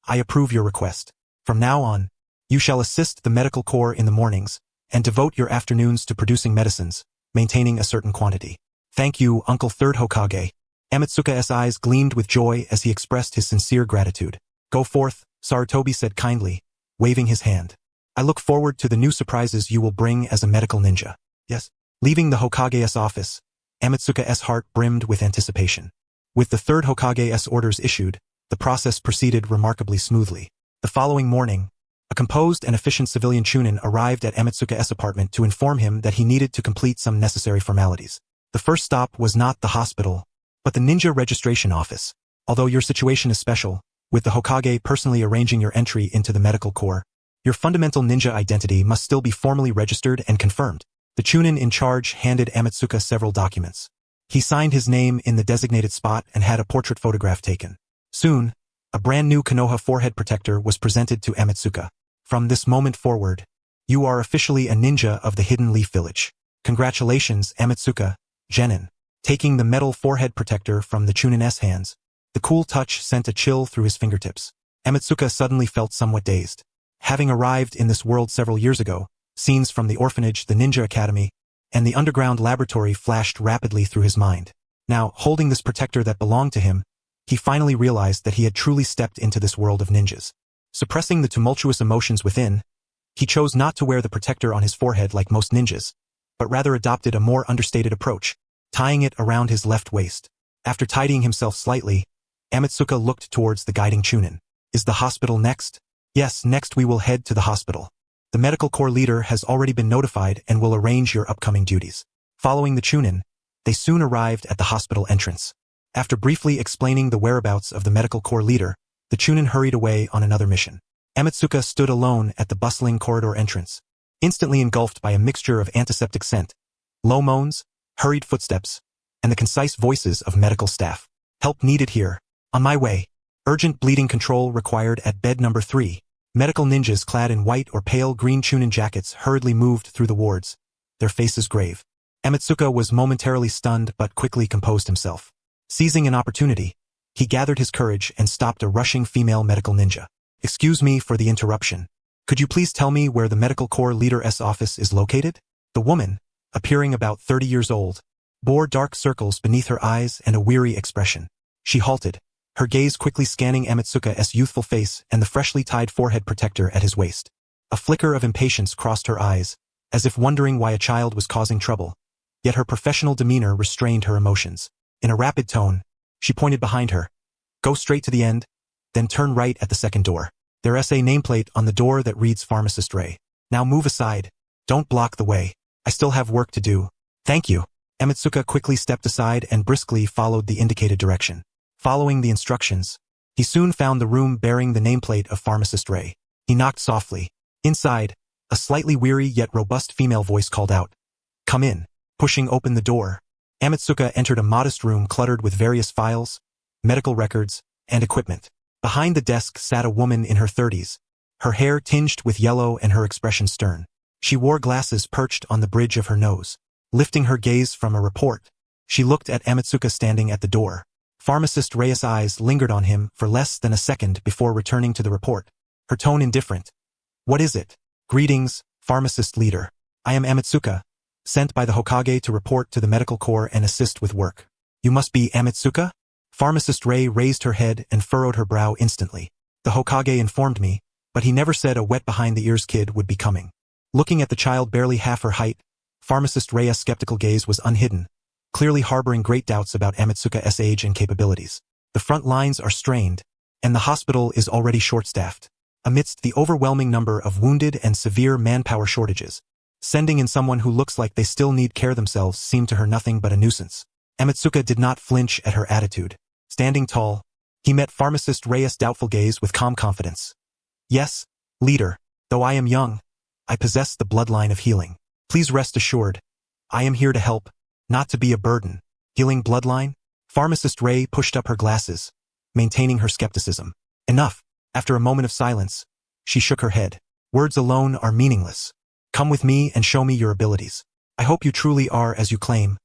I approve your request. From now on, you shall assist the medical corps in the mornings, and devote your afternoons to producing medicines, maintaining a certain quantity. Thank you, Uncle Third Hokage. Amatsuka's eyes gleamed with joy as he expressed his sincere gratitude. Go forth, Sarutobi said kindly, waving his hand. I look forward to the new surprises you will bring as a medical ninja. Yes. Leaving the Hokage's office, Amatsuka's heart brimmed with anticipation. With the third Hokage's orders issued, the process proceeded remarkably smoothly. The following morning, a composed and efficient civilian Jonin arrived at Amatsuka's apartment to inform him that he needed to complete some necessary formalities. The first stop was not the hospital, but the ninja registration office. Although your situation is special, with the Hokage personally arranging your entry into the medical corps, your fundamental ninja identity must still be formally registered and confirmed. The Jonin in charge handed Amatsuka several documents. He signed his name in the designated spot and had a portrait photograph taken. Soon, a brand new Konoha forehead protector was presented to Amatsuka. From this moment forward, you are officially a ninja of the Hidden Leaf Village. Congratulations, Amatsuka, Jonin. Taking the metal forehead protector from the Jonin's hands, the cool touch sent a chill through his fingertips. Amatsuka suddenly felt somewhat dazed. Having arrived in this world several years ago, scenes from the orphanage, the ninja academy, and the underground laboratory flashed rapidly through his mind. Now, holding this protector that belonged to him, he finally realized that he had truly stepped into this world of ninjas. Suppressing the tumultuous emotions within, he chose not to wear the protector on his forehead like most ninjas, but rather adopted a more understated approach, tying it around his left waist. After tidying himself slightly, Amatsuka looked towards the guiding Jonin. Is the hospital next? Yes, next we will head to the hospital. The medical corps leader has already been notified and will arrange your upcoming duties. Following the Jonin, they soon arrived at the hospital entrance. After briefly explaining the whereabouts of the medical corps leader, the Jonin hurried away on another mission. Amatsuka stood alone at the bustling corridor entrance, instantly engulfed by a mixture of antiseptic scent, low moans, hurried footsteps, and the concise voices of medical staff. Help needed here. On my way. Urgent bleeding control required at bed number 3. Medical ninjas clad in white or pale green Jonin jackets hurriedly moved through the wards, their faces grave. Amatsuka was momentarily stunned but quickly composed himself. Seizing an opportunity, he gathered his courage and stopped a rushing female medical ninja. Excuse me for the interruption. Could you please tell me where the medical corps leader's office is located? The woman, appearing about 30 years old, bore dark circles beneath her eyes and a weary expression. She halted, her gaze quickly scanning Amatsuka's youthful face and the freshly tied forehead protector at his waist. A flicker of impatience crossed her eyes, as if wondering why a child was causing trouble, yet her professional demeanor restrained her emotions. In a rapid tone, she pointed behind her. Go straight to the end, then turn right at the second door. There's a nameplate on the door that reads Pharmacist Ray. Now move aside. Don't block the way. I still have work to do. Thank you. Amatsuka quickly stepped aside and briskly followed the indicated direction. Following the instructions, he soon found the room bearing the nameplate of Pharmacist Ray. He knocked softly. Inside, a slightly weary yet robust female voice called out, "Come in." Pushing open the door, Amatsuka entered a modest room cluttered with various files, medical records, and equipment. Behind the desk sat a woman in her 30s, her hair tinged with yellow and her expression stern. She wore glasses perched on the bridge of her nose. Lifting her gaze from a report, she looked at Amatsuka standing at the door. Pharmacist Reyes' eyes lingered on him for less than a second before returning to the report, her tone indifferent. What is it? Greetings, pharmacist leader. I am Amatsuka, sent by the Hokage to report to the medical corps and assist with work. You must be Amatsuka? Pharmacist Ray raised her head and furrowed her brow instantly. The Hokage informed me, but he never said a wet behind-the-ears kid would be coming. Looking at the child barely half her height, Pharmacist Reyes' skeptical gaze was unhidden, clearly harboring great doubts about Amatsuka's age and capabilities. The front lines are strained, and the hospital is already short-staffed. Amidst the overwhelming number of wounded and severe manpower shortages, sending in someone who looks like they still need care themselves seemed to her nothing but a nuisance. Amatsuka did not flinch at her attitude. Standing tall, he met Pharmacist Reyes' doubtful gaze with calm confidence. Yes, leader, though I am young, I possess the bloodline of healing. Please rest assured, I am here to help, not to be a burden. Healing bloodline? Pharmacist Ray pushed up her glasses, maintaining her skepticism. Enough. After a moment of silence, she shook her head. Words alone are meaningless. Come with me and show me your abilities. I hope you truly are as you claim.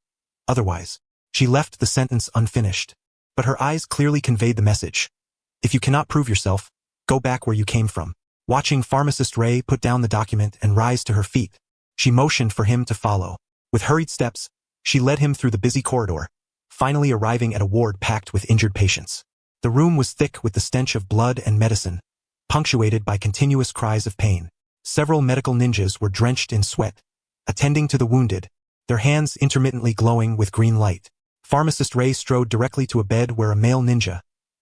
Otherwise. She left the sentence unfinished. But her eyes clearly conveyed the message. If you cannot prove yourself, go back where you came from. Watching Pharmacist Ray put down the document and rise to her feet, she motioned for him to follow. With hurried steps, she led him through the busy corridor, finally arriving at a ward packed with injured patients. The room was thick with the stench of blood and medicine, punctuated by continuous cries of pain. Several medical ninjas were drenched in sweat, attending to the wounded, their hands intermittently glowing with green light. Pharmacist Ray strode directly to a bed where a male ninja,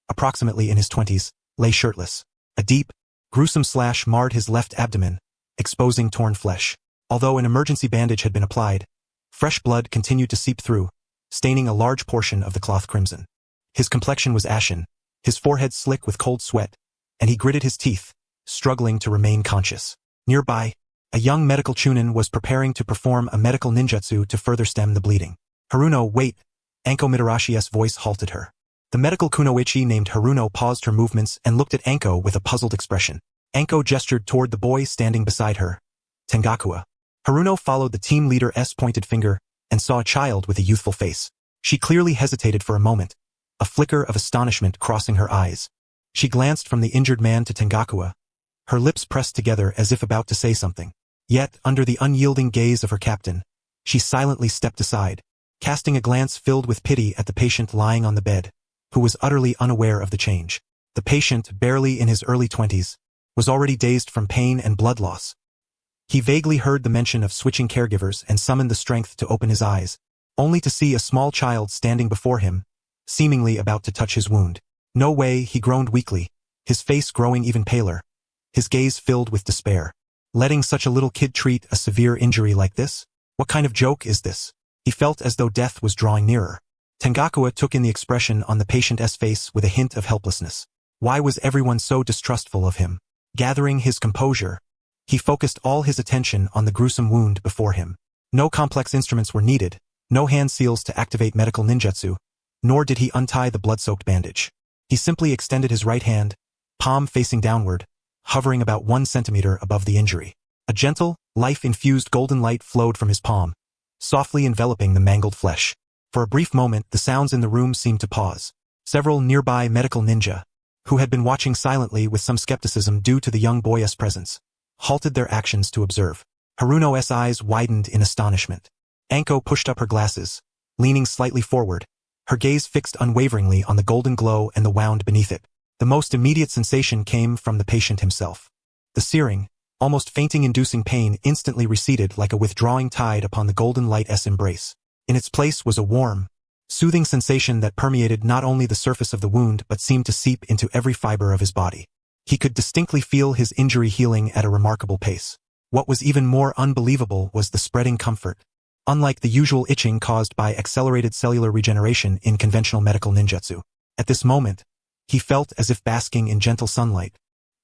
approximately in his 20s, lay shirtless. A deep, gruesome slash marred his left abdomen, exposing torn flesh. Although an emergency bandage had been applied, fresh blood continued to seep through, staining a large portion of the cloth crimson. His complexion was ashen, his forehead slick with cold sweat, and he gritted his teeth, struggling to remain conscious. Nearby, a young medical Jonin was preparing to perform a medical ninjutsu to further stem the bleeding. Haruno, wait! Anko Mitarashi's voice halted her. The medical kunoichi named Haruno paused her movements and looked at Anko with a puzzled expression. Anko gestured toward the boy standing beside her. Tengakuwa. Haruno followed the team leader's pointed finger and saw a child with a youthful face. She clearly hesitated for a moment, a flicker of astonishment crossing her eyes. She glanced from the injured man to Tengakuwa, her lips pressed together as if about to say something. Yet, under the unyielding gaze of her captain, she silently stepped aside, casting a glance filled with pity at the patient lying on the bed, who was utterly unaware of the change. The patient, barely in his early 20s, was already dazed from pain and blood loss. He vaguely heard the mention of switching caregivers and summoned the strength to open his eyes, only to see a small child standing before him, seemingly about to touch his wound. No way, he groaned weakly, his face growing even paler, his gaze filled with despair. Letting such a little kid treat a severe injury like this? What kind of joke is this? He felt as though death was drawing nearer. Tengakuwa took in the expression on the patient's face with a hint of helplessness. Why was everyone so distrustful of him? Gathering his composure, he focused all his attention on the gruesome wound before him. No complex instruments were needed, no hand seals to activate medical ninjutsu, nor did he untie the blood-soaked bandage. He simply extended his right hand, palm facing downward, hovering about 1 centimeter above the injury. A gentle, life-infused golden light flowed from his palm, softly enveloping the mangled flesh. For a brief moment, the sounds in the room seemed to pause. Several nearby medical ninja, who had been watching silently with some skepticism due to the young boy's presence, halted their actions to observe. Haruno's eyes widened in astonishment. Anko pushed up her glasses, leaning slightly forward, her gaze fixed unwaveringly on the golden glow and the wound beneath it. The most immediate sensation came from the patient himself. The searing, almost fainting-inducing pain instantly receded like a withdrawing tide upon the golden light's embrace. In its place was a warm, soothing sensation that permeated not only the surface of the wound but seemed to seep into every fiber of his body. He could distinctly feel his injury healing at a remarkable pace. What was even more unbelievable was the spreading comfort. Unlike the usual itching caused by accelerated cellular regeneration in conventional medical ninjutsu, at this moment, he felt as if basking in gentle sunlight,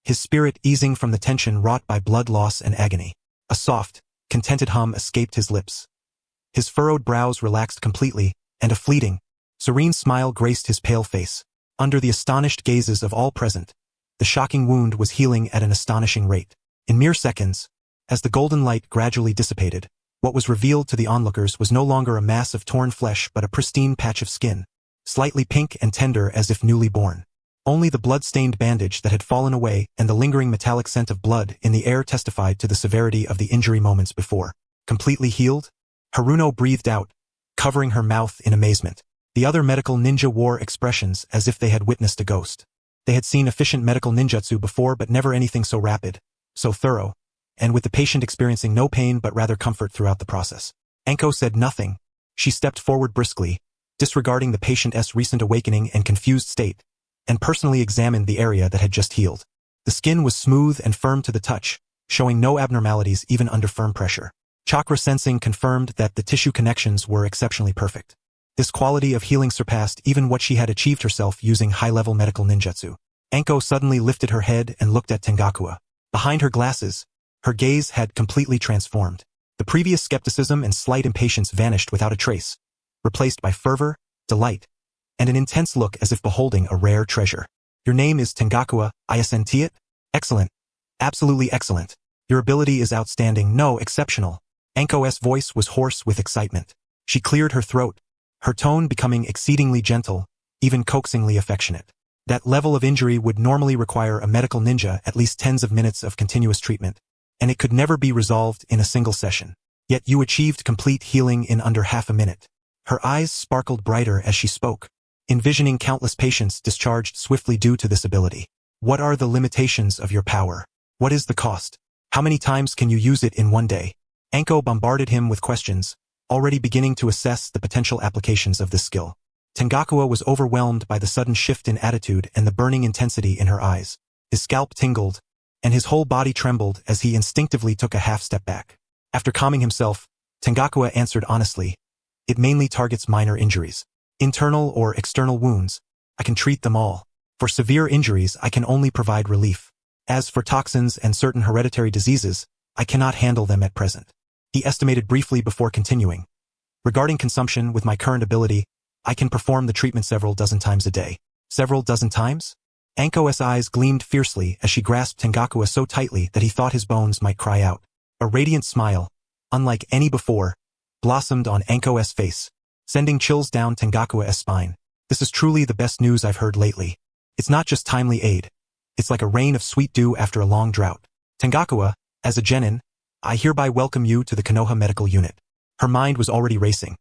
his spirit easing from the tension wrought by blood loss and agony. A soft, contented hum escaped his lips. His furrowed brows relaxed completely, and a fleeting, serene smile graced his pale face. Under the astonished gazes of all present, the shocking wound was healing at an astonishing rate. In mere seconds, as the golden light gradually dissipated, what was revealed to the onlookers was no longer a mass of torn flesh but a pristine patch of skin, slightly pink and tender as if newly born. Only the blood-stained bandage that had fallen away and the lingering metallic scent of blood in the air testified to the severity of the injury moments before. Completely healed? Haruno breathed out, covering her mouth in amazement. The other medical ninja wore expressions as if they had witnessed a ghost. They had seen efficient medical ninjutsu before but never anything so rapid, so thorough, and with the patient experiencing no pain but rather comfort throughout the process. Anko said nothing. She stepped forward briskly, disregarding the patient's recent awakening and confused state, and personally examined the area that had just healed. The skin was smooth and firm to the touch, showing no abnormalities even under firm pressure. Chakra sensing confirmed that the tissue connections were exceptionally perfect. This quality of healing surpassed even what she had achieved herself using high-level medical ninjutsu. Anko suddenly lifted her head and looked at Tengakuwa. Behind her glasses, her gaze had completely transformed. The previous skepticism and slight impatience vanished without a trace. replaced by fervor, delight, and an intense look as if beholding a rare treasure. Your name is Tengakuwa, isn't it? Excellent. Absolutely excellent. Your ability is outstanding, no, exceptional. Anko's voice was hoarse with excitement. She cleared her throat, her tone becoming exceedingly gentle, even coaxingly affectionate. That level of injury would normally require a medical ninja at least tens of minutes of continuous treatment, and it could never be resolved in a single session. Yet you achieved complete healing in under half a minute. Her eyes sparkled brighter as she spoke, envisioning countless patients discharged swiftly due to this ability. What are the limitations of your power? What is the cost? How many times can you use it in one day? Anko bombarded him with questions, already beginning to assess the potential applications of this skill. Tengakuwa was overwhelmed by the sudden shift in attitude and the burning intensity in her eyes. His scalp tingled, and his whole body trembled as he instinctively took a half step back. After calming himself, Tengakuwa answered honestly, "It mainly targets minor injuries. Internal or external wounds, I can treat them all. For severe injuries, I can only provide relief. As for toxins and certain hereditary diseases, I cannot handle them at present." He estimated briefly before continuing. "Regarding consumption, with my current ability, I can perform the treatment several dozen times a day." Several dozen times? Anko's eyes gleamed fiercely as she grasped Tengakuwa so tightly that he thought his bones might cry out. A radiant smile, unlike any before, blossomed on Anko's face, sending chills down Tengakuwa's spine. "This is truly the best news I've heard lately. It's not just timely aid. It's like a rain of sweet dew after a long drought. Tengakuwa, as a Jonin, I hereby welcome you to the Konoha medical unit." Her mind was already racing.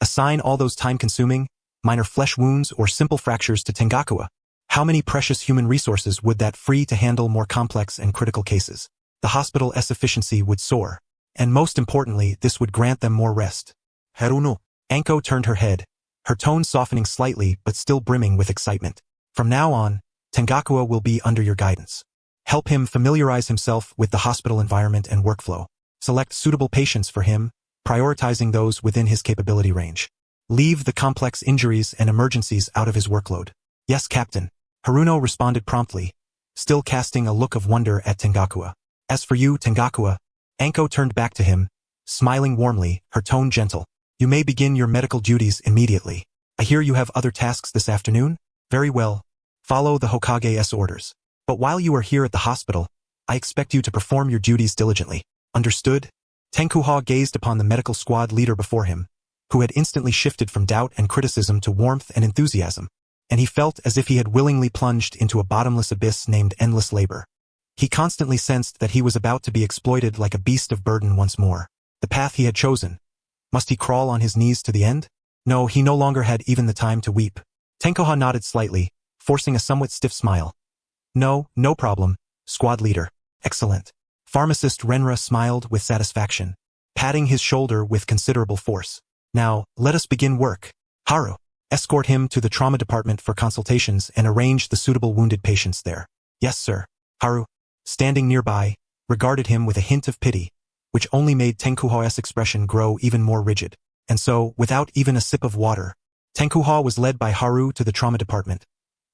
Assign all those time-consuming, minor flesh wounds or simple fractures to Tengakuwa. How many precious human resources would that free to handle more complex and critical cases? The hospital's efficiency would soar. And most importantly, this would grant them more rest. "Haruno." Anko turned her head, her tone softening slightly but still brimming with excitement. "From now on, Tengakuwa will be under your guidance. Help him familiarize himself with the hospital environment and workflow. Select suitable patients for him, prioritizing those within his capability range. Leave the complex injuries and emergencies out of his workload." "Yes, Captain." Haruno responded promptly, still casting a look of wonder at Tengakuwa. "As for you, Tengakuwa," Anko turned back to him, smiling warmly, her tone gentle. "You may begin your medical duties immediately. I hear you have other tasks this afternoon? Very well. Follow the Hokage's orders. But while you are here at the hospital, I expect you to perform your duties diligently. Understood?" Tenkuha gazed upon the medical squad leader before him, who had instantly shifted from doubt and criticism to warmth and enthusiasm, and he felt as if he had willingly plunged into a bottomless abyss named endless labor. He constantly sensed that he was about to be exploited like a beast of burden once more. The path he had chosen. Must he crawl on his knees to the end? No, he no longer had even the time to weep. Tenkuha nodded slightly, forcing a somewhat stiff smile. "No, no problem, squad leader. Excellent." Pharmacist Renra smiled with satisfaction, patting his shoulder with considerable force. "Now, let us begin work. Haru, escort him to the trauma department for consultations and arrange the suitable wounded patients there." "Yes, sir." Haru, standing nearby, regarded him with a hint of pity, which only made Tenkuha's expression grow even more rigid. And so, without even a sip of water, Tenkuha was led by Haru to the trauma department,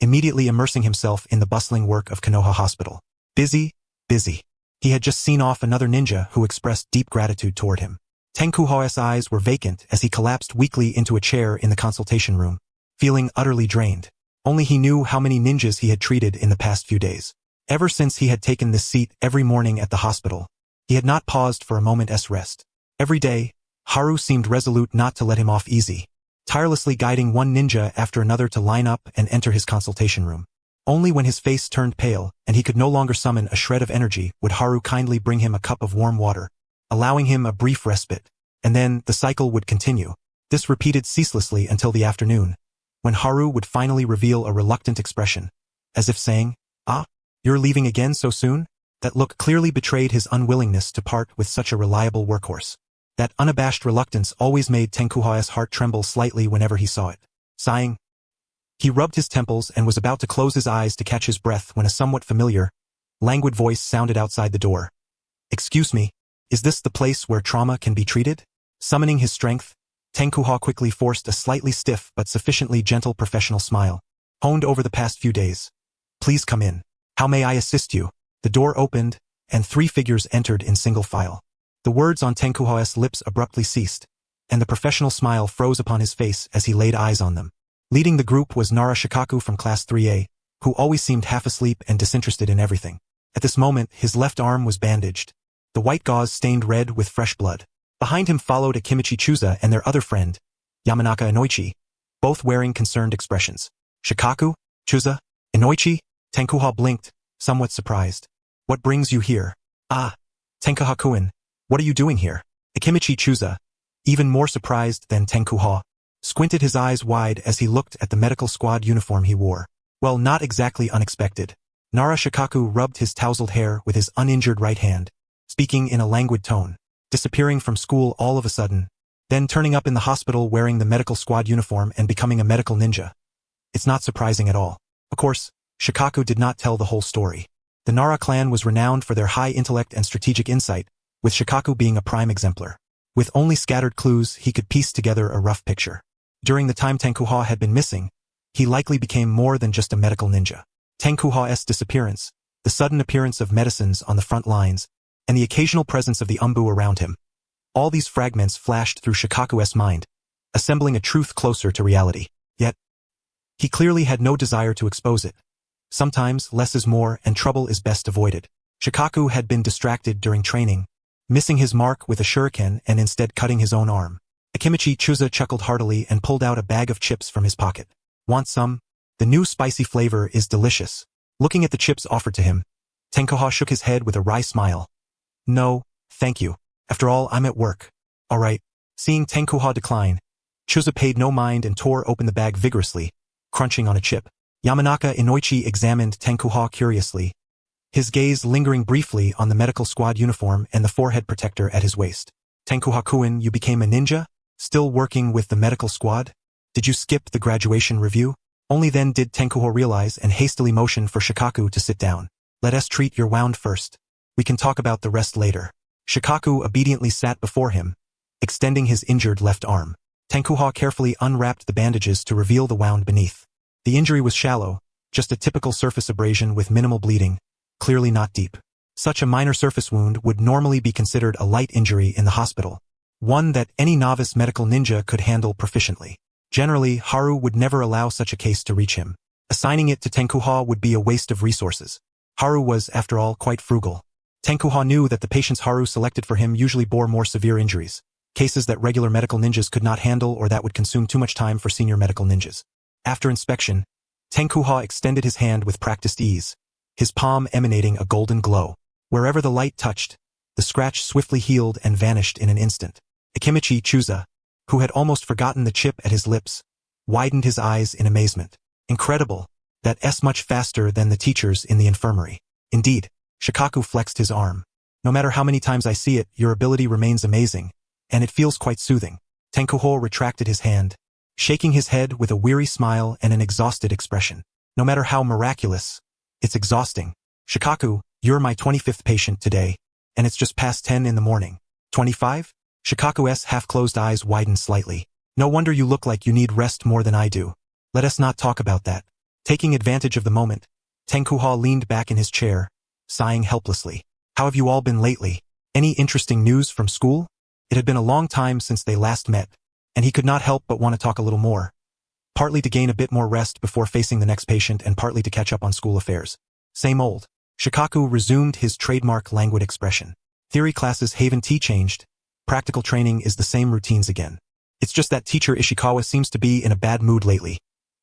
immediately immersing himself in the bustling work of Konoha Hospital. Busy, busy. He had just seen off another ninja who expressed deep gratitude toward him. Tenkuha's eyes were vacant as he collapsed weakly into a chair in the consultation room, feeling utterly drained. Only he knew how many ninjas he had treated in the past few days. Ever since he had taken this seat every morning at the hospital, he had not paused for a moment's rest. Every day, Haru seemed resolute not to let him off easy, tirelessly guiding one ninja after another to line up and enter his consultation room. Only when his face turned pale and he could no longer summon a shred of energy would Haru kindly bring him a cup of warm water, allowing him a brief respite, and then the cycle would continue. This repeated ceaselessly until the afternoon, when Haru would finally reveal a reluctant expression, as if saying, "Ah, you're leaving again so soon?" That look clearly betrayed his unwillingness to part with such a reliable workhorse. That unabashed reluctance always made Tenkuha's heart tremble slightly whenever he saw it. Sighing, he rubbed his temples and was about to close his eyes to catch his breath when a somewhat familiar, languid voice sounded outside the door. "Excuse me, is this the place where trauma can be treated?" Summoning his strength, Tenkuha quickly forced a slightly stiff but sufficiently gentle professional smile, honed over the past few days. "Please come in. How may I assist you?" The door opened, and 3 figures entered in single file. The words on Tenkuha's lips abruptly ceased, and the professional smile froze upon his face as he laid eyes on them. Leading the group was Nara Shikaku from Class 3A, who always seemed half asleep and disinterested in everything. At this moment, his left arm was bandaged, the white gauze stained red with fresh blood. Behind him followed Akimichi Chusa and their other friend, Yamanaka Inoichi, both wearing concerned expressions. Shikaku? Chusa? Inoichi? Tenkuha blinked, somewhat surprised. What brings you here? Ah, Tenkuha-kun, what are you doing here? Akimichi Chusa, even more surprised than Tenkuha, squinted his eyes wide as he looked at the medical squad uniform he wore. Well, not exactly unexpected. Nara Shikaku rubbed his tousled hair with his uninjured right hand, speaking in a languid tone, disappearing from school all of a sudden, then turning up in the hospital wearing the medical squad uniform and becoming a medical ninja. It's not surprising at all. Of course, Shikaku did not tell the whole story. The Nara clan was renowned for their high intellect and strategic insight, with Shikaku being a prime exemplar. With only scattered clues, he could piece together a rough picture. During the time Tenkuha had been missing, he likely became more than just a medical ninja. Tenkuha's disappearance, the sudden appearance of medicines on the front lines, and the occasional presence of the umbu around him. All these fragments flashed through Shikaku's mind, assembling a truth closer to reality. Yet, he clearly had no desire to expose it. Sometimes less is more and trouble is best avoided. Shikaku had been distracted during training, missing his mark with a shuriken and instead cutting his own arm. Akimichi Chusa chuckled heartily and pulled out a bag of chips from his pocket. Want some? The new spicy flavor is delicious. Looking at the chips offered to him, Tenkuha shook his head with a wry smile. No, thank you. After all, I'm at work. All right. Seeing Tenkuha decline, Chusa paid no mind and tore open the bag vigorously, crunching on a chip. Yamanaka Inoichi examined Tenkuha curiously, his gaze lingering briefly on the medical squad uniform and the forehead protector at his waist. Tenkuha-kun, you became a ninja? Still working with the medical squad? Did you skip the graduation review? Only then did Tenkuha realize and hastily motion for Shikaku to sit down. Let us treat your wound first. We can talk about the rest later. Shikaku obediently sat before him, extending his injured left arm. Tenkuha carefully unwrapped the bandages to reveal the wound beneath. The injury was shallow, just a typical surface abrasion with minimal bleeding, clearly not deep. Such a minor surface wound would normally be considered a light injury in the hospital, one that any novice medical ninja could handle proficiently. Generally, Haru would never allow such a case to reach him. Assigning it to Tenkuha would be a waste of resources. Haru was, after all, quite frugal. Tenkuha knew that the patients Haru selected for him usually bore more severe injuries, cases that regular medical ninjas could not handle or that would consume too much time for senior medical ninjas. After inspection, Tenkuha extended his hand with practiced ease, his palm emanating a golden glow. Wherever the light touched, the scratch swiftly healed and vanished in an instant. Akimichi Chusa, who had almost forgotten the chip at his lips, widened his eyes in amazement. Incredible, that's much faster than the teachers in the infirmary. Indeed, Shikaku flexed his arm. No matter how many times I see it, your ability remains amazing, and it feels quite soothing. Tenkuha retracted his hand, shaking his head with a weary smile and an exhausted expression. No matter how miraculous, it's exhausting. Shikaku, you're my 25th patient today, and it's just past 10 in the morning. 25? Shikaku's half-closed eyes widened slightly. No wonder you look like you need rest more than I do. Let us not talk about that. Taking advantage of the moment, Tenkuha leaned back in his chair, sighing helplessly. How have you all been lately? Any interesting news from school? It had been a long time since they last met, and he could not help but want to talk a little more, partly to gain a bit more rest before facing the next patient and partly to catch up on school affairs. Same old. Shikaku resumed his trademark languid expression. Theory classes haven't changed. Practical training is the same routines again. It's just that teacher Ishikawa seems to be in a bad mood lately.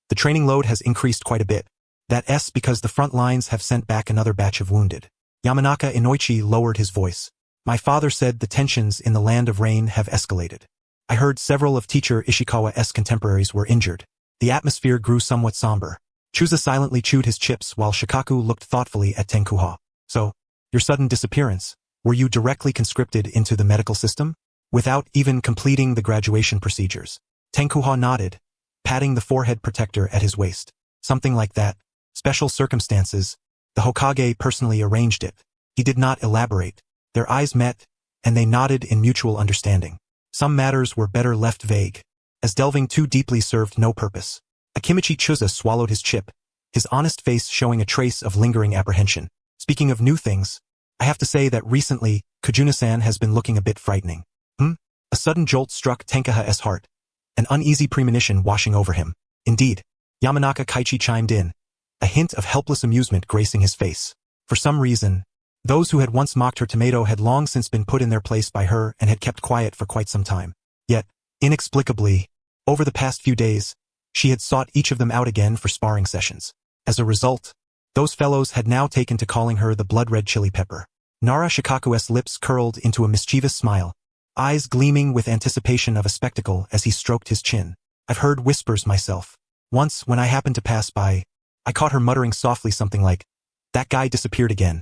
The training load has increased quite a bit. That's because the front lines have sent back another batch of wounded. Yamanaka Inoichi lowered his voice. My father said the tensions in the land of rain have escalated. I heard several of teacher Ishikawa's contemporaries were injured. The atmosphere grew somewhat somber. Chusa silently chewed his chips while Shikaku looked thoughtfully at Tenkuha. So, your sudden disappearance, were you directly conscripted into the medical system? Without even completing the graduation procedures. Tenkuha nodded, patting the forehead protector at his waist. Something like that. Special circumstances. The Hokage personally arranged it. He did not elaborate. Their eyes met, and they nodded in mutual understanding. Some matters were better left vague, as delving too deeply served no purpose. Akimichi Chusa swallowed his chip, his honest face showing a trace of lingering apprehension. Speaking of new things, I have to say that recently, Kujuna-san has been looking a bit frightening. A sudden jolt struck Tenkaha's heart, an uneasy premonition washing over him. Indeed, Yamanaka Kaichi chimed in, a hint of helpless amusement gracing his face. For some reason, those who had once mocked her tomato had long since been put in their place by her and had kept quiet for quite some time. Yet, inexplicably, over the past few days, she had sought each of them out again for sparring sessions. As a result, those fellows had now taken to calling her the blood-red chili pepper. Nara Shikaku's lips curled into a mischievous smile, eyes gleaming with anticipation of a spectacle as he stroked his chin. I've heard whispers myself. Once, when I happened to pass by, I caught her muttering softly something like, "That guy disappeared again.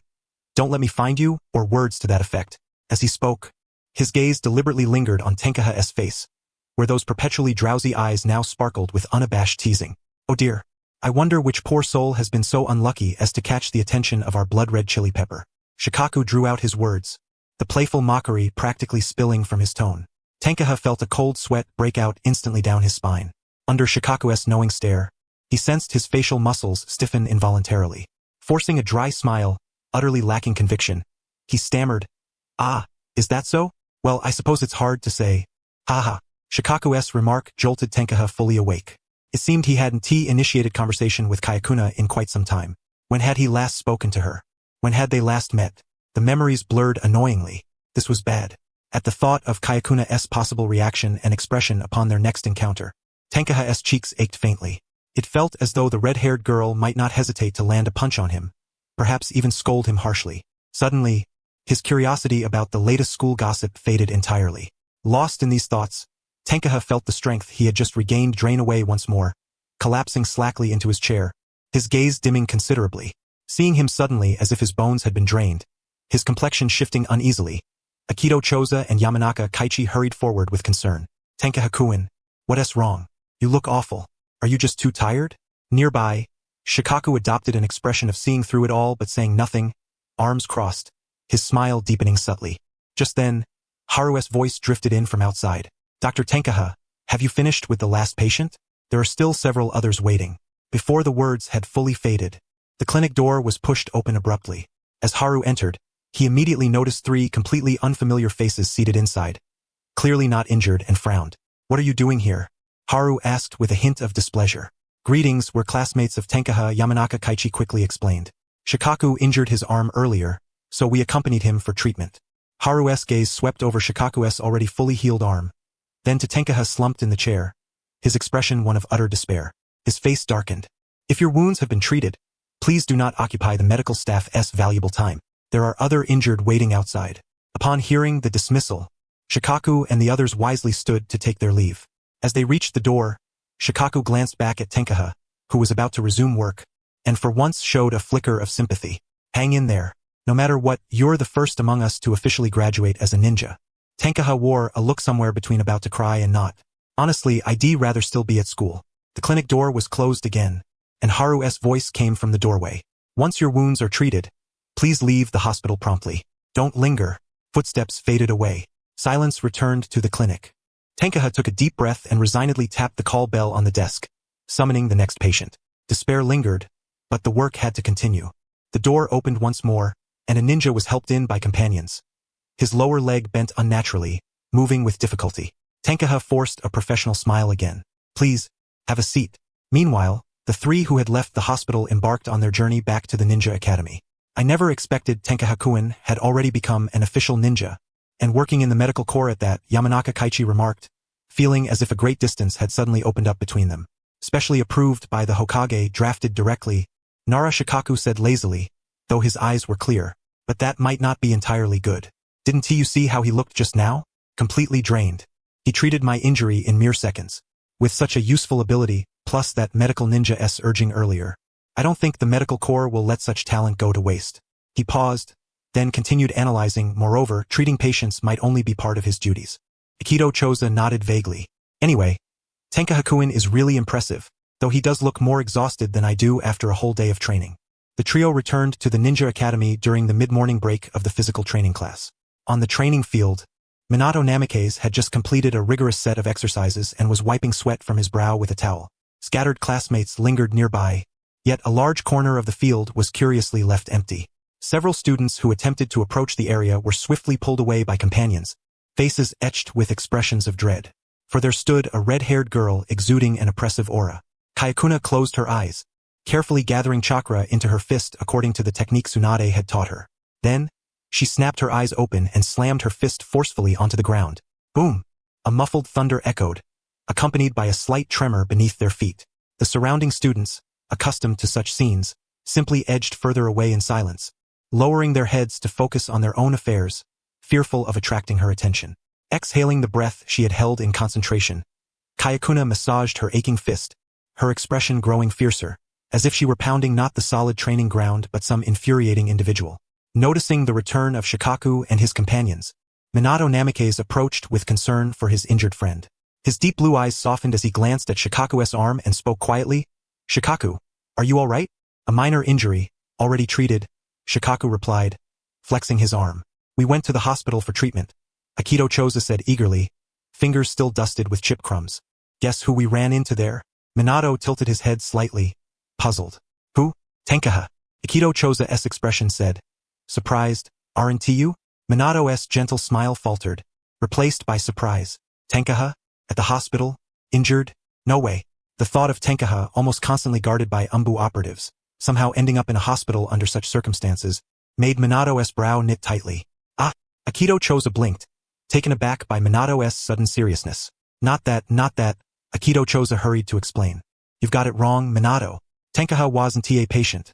Don't let me find you," or words to that effect. As he spoke, his gaze deliberately lingered on Tenkaha's face, where those perpetually drowsy eyes now sparkled with unabashed teasing. Oh dear, I wonder which poor soul has been so unlucky as to catch the attention of our blood-red chili pepper. Shikaku drew out his words, the playful mockery practically spilling from his tone. Tenkaha felt a cold sweat break out instantly down his spine. Under Shikaku's knowing stare, he sensed his facial muscles stiffen involuntarily. Forcing a dry smile, utterly lacking conviction, he stammered, "Ah, is that so? Well, I suppose it's hard to say. Haha." Shikaku's remark jolted Tenkaha fully awake. It seemed he hadn't initiated conversation with Kayakuna in quite some time. When had he last spoken to her? When had they last met? The memories blurred annoyingly. This was bad. At the thought of Kayakuna's possible reaction and expression upon their next encounter, Tenkaha's cheeks ached faintly. It felt as though the red-haired girl might not hesitate to land a punch on him, perhaps even scold him harshly. Suddenly, his curiosity about the latest school gossip faded entirely. Lost in these thoughts, Tenkaha felt the strength he had just regained drain away once more, collapsing slackly into his chair, his gaze dimming considerably. Seeing him suddenly as if his bones had been drained, his complexion shifting uneasily, Akito Choza and Yamanaka Kaichi hurried forward with concern. "Tenkaha-kun, what's wrong? You look awful. Are you just too tired?" Nearby, Shikaku adopted an expression of seeing through it all but saying nothing, arms crossed, his smile deepening subtly. Just then, Haru's voice drifted in from outside. "Dr. Tenkaha, have you finished with the last patient? There are still several others waiting." Before the words had fully faded, the clinic door was pushed open abruptly. As Haru entered, he immediately noticed 3 completely unfamiliar faces seated inside, clearly not injured, and frowned. "What are you doing here?" Haru asked with a hint of displeasure. "Greetings, we're classmates of Tenkaha," Yamanaka Kaichi quickly explained. "Shikaku injured his arm earlier, so we accompanied him for treatment." Haru's gaze swept over Shikaku's already fully healed arm, then to Tenkaha slumped in the chair, his expression one of utter despair. His face darkened. "If your wounds have been treated, please do not occupy the medical staff's valuable time. There are other injured waiting outside." Upon hearing the dismissal, Shikaku and the others wisely stood to take their leave. As they reached the door, Shikaku glanced back at Tenkaha, who was about to resume work, and for once showed a flicker of sympathy. "Hang in there. No matter what, you're the first among us to officially graduate as a ninja." Tenkaha wore a look somewhere between about to cry and not. "Honestly, I'd rather still be at school." The clinic door was closed again, and Haru's voice came from the doorway. "Once your wounds are treated, please leave the hospital promptly. Don't linger." Footsteps faded away. Silence returned to the clinic. Tenkaha took a deep breath and resignedly tapped the call bell on the desk, summoning the next patient. Despair lingered, but the work had to continue. The door opened once more, and a ninja was helped in by companions. His lower leg bent unnaturally, moving with difficulty. Tenkaha forced a professional smile again. "Please, have a seat." Meanwhile, the 3 who had left the hospital embarked on their journey back to the ninja academy. "I never expected Tenkaha-kun had already become an official ninja, and working in the medical corps at that," Yamanaka Kaichi remarked, feeling as if a great distance had suddenly opened up between them. "Specially approved by the Hokage, drafted directly," Nara Shikaku said lazily, though his eyes were clear. "But that might not be entirely good. Didn't you see how he looked just now? Completely drained. He treated my injury in mere seconds. With such a useful ability, plus that medical ninja's urging earlier, I don't think the medical corps will let such talent go to waste." He paused, then continued analyzing. Moreover, treating patients might only be part of his duties. Akito Choza nodded vaguely. "Anyway, Tenkaha-kun is really impressive, though he does look more exhausted than I do after a whole day of training." The trio returned to the ninja academy during the mid-morning break of the physical training class. On the training field, Minato Namikaze had just completed a rigorous set of exercises and was wiping sweat from his brow with a towel. Scattered classmates lingered nearby, yet a large corner of the field was curiously left empty. Several students who attempted to approach the area were swiftly pulled away by companions, faces etched with expressions of dread. For there stood a red-haired girl exuding an oppressive aura. Kayakuna closed her eyes, carefully gathering chakra into her fist according to the technique Tsunade had taught her. Then, she snapped her eyes open and slammed her fist forcefully onto the ground. Boom! A muffled thunder echoed, accompanied by a slight tremor beneath their feet. The surrounding students, accustomed to such scenes, simply edged further away in silence, lowering their heads to focus on their own affairs, fearful of attracting her attention. Exhaling the breath she had held in concentration, Kayakuna massaged her aching fist, her expression growing fiercer, as if she were pounding not the solid training ground but some infuriating individual. Noticing the return of Shikaku and his companions, Minato Namikaze approached with concern for his injured friend. His deep blue eyes softened as he glanced at Shikaku's arm and spoke quietly. "Shikaku, are you all right?" "A minor injury, already treated," Shikaku replied, flexing his arm. "We went to the hospital for treatment," Akito Choza said eagerly, fingers still dusted with chip crumbs. "Guess who we ran into there?" Minato tilted his head slightly, puzzled. "Who?" "Tenkaha," Akito Choza's expression said. "Surprised, aren't you?" Minato's gentle smile faltered, replaced by surprise. "Tenkaha? At the hospital? Injured? No way." The thought of Tenkaha, almost constantly guarded by Umbu operatives, somehow ending up in a hospital under such circumstances, made Minato's brow knit tightly. "Ah!" Akito Choza blinked, taken aback by Minato's sudden seriousness. Not that, Akito Choza hurried to explain. "You've got it wrong, Minato. Tenkaha wasn't a patient.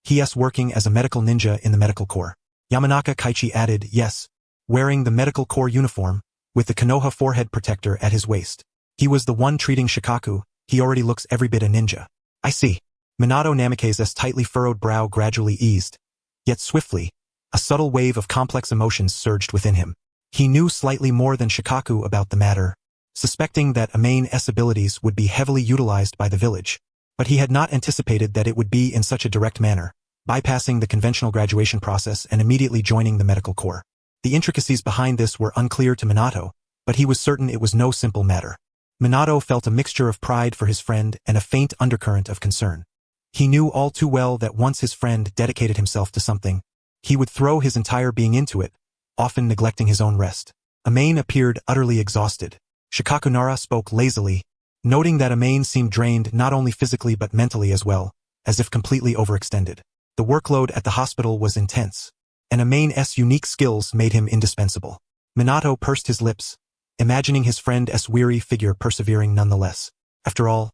He's working as a medical ninja in the medical corps." Yamanaka Kaichi added, "Yes, wearing the medical corps uniform, with the Konoha forehead protector at his waist. He was the one treating Shikaku. He already looks every bit a ninja." "I see." Minato Namikaze's tightly furrowed brow gradually eased. Yet swiftly, a subtle wave of complex emotions surged within him. He knew slightly more than Shikaku about the matter, suspecting that Amane's abilities would be heavily utilized by the village. But he had not anticipated that it would be in such a direct manner, bypassing the conventional graduation process and immediately joining the medical corps. The intricacies behind this were unclear to Minato, but he was certain it was no simple matter. Minato felt a mixture of pride for his friend and a faint undercurrent of concern. He knew all too well that once his friend dedicated himself to something, he would throw his entire being into it, often neglecting his own rest. Amane appeared utterly exhausted. Shikakunara spoke lazily, noting that Amane seemed drained not only physically but mentally as well, as if completely overextended. The workload at the hospital was intense, and Amane's unique skills made him indispensable. Minato pursed his lips, imagining his friend's weary figure persevering nonetheless. After all,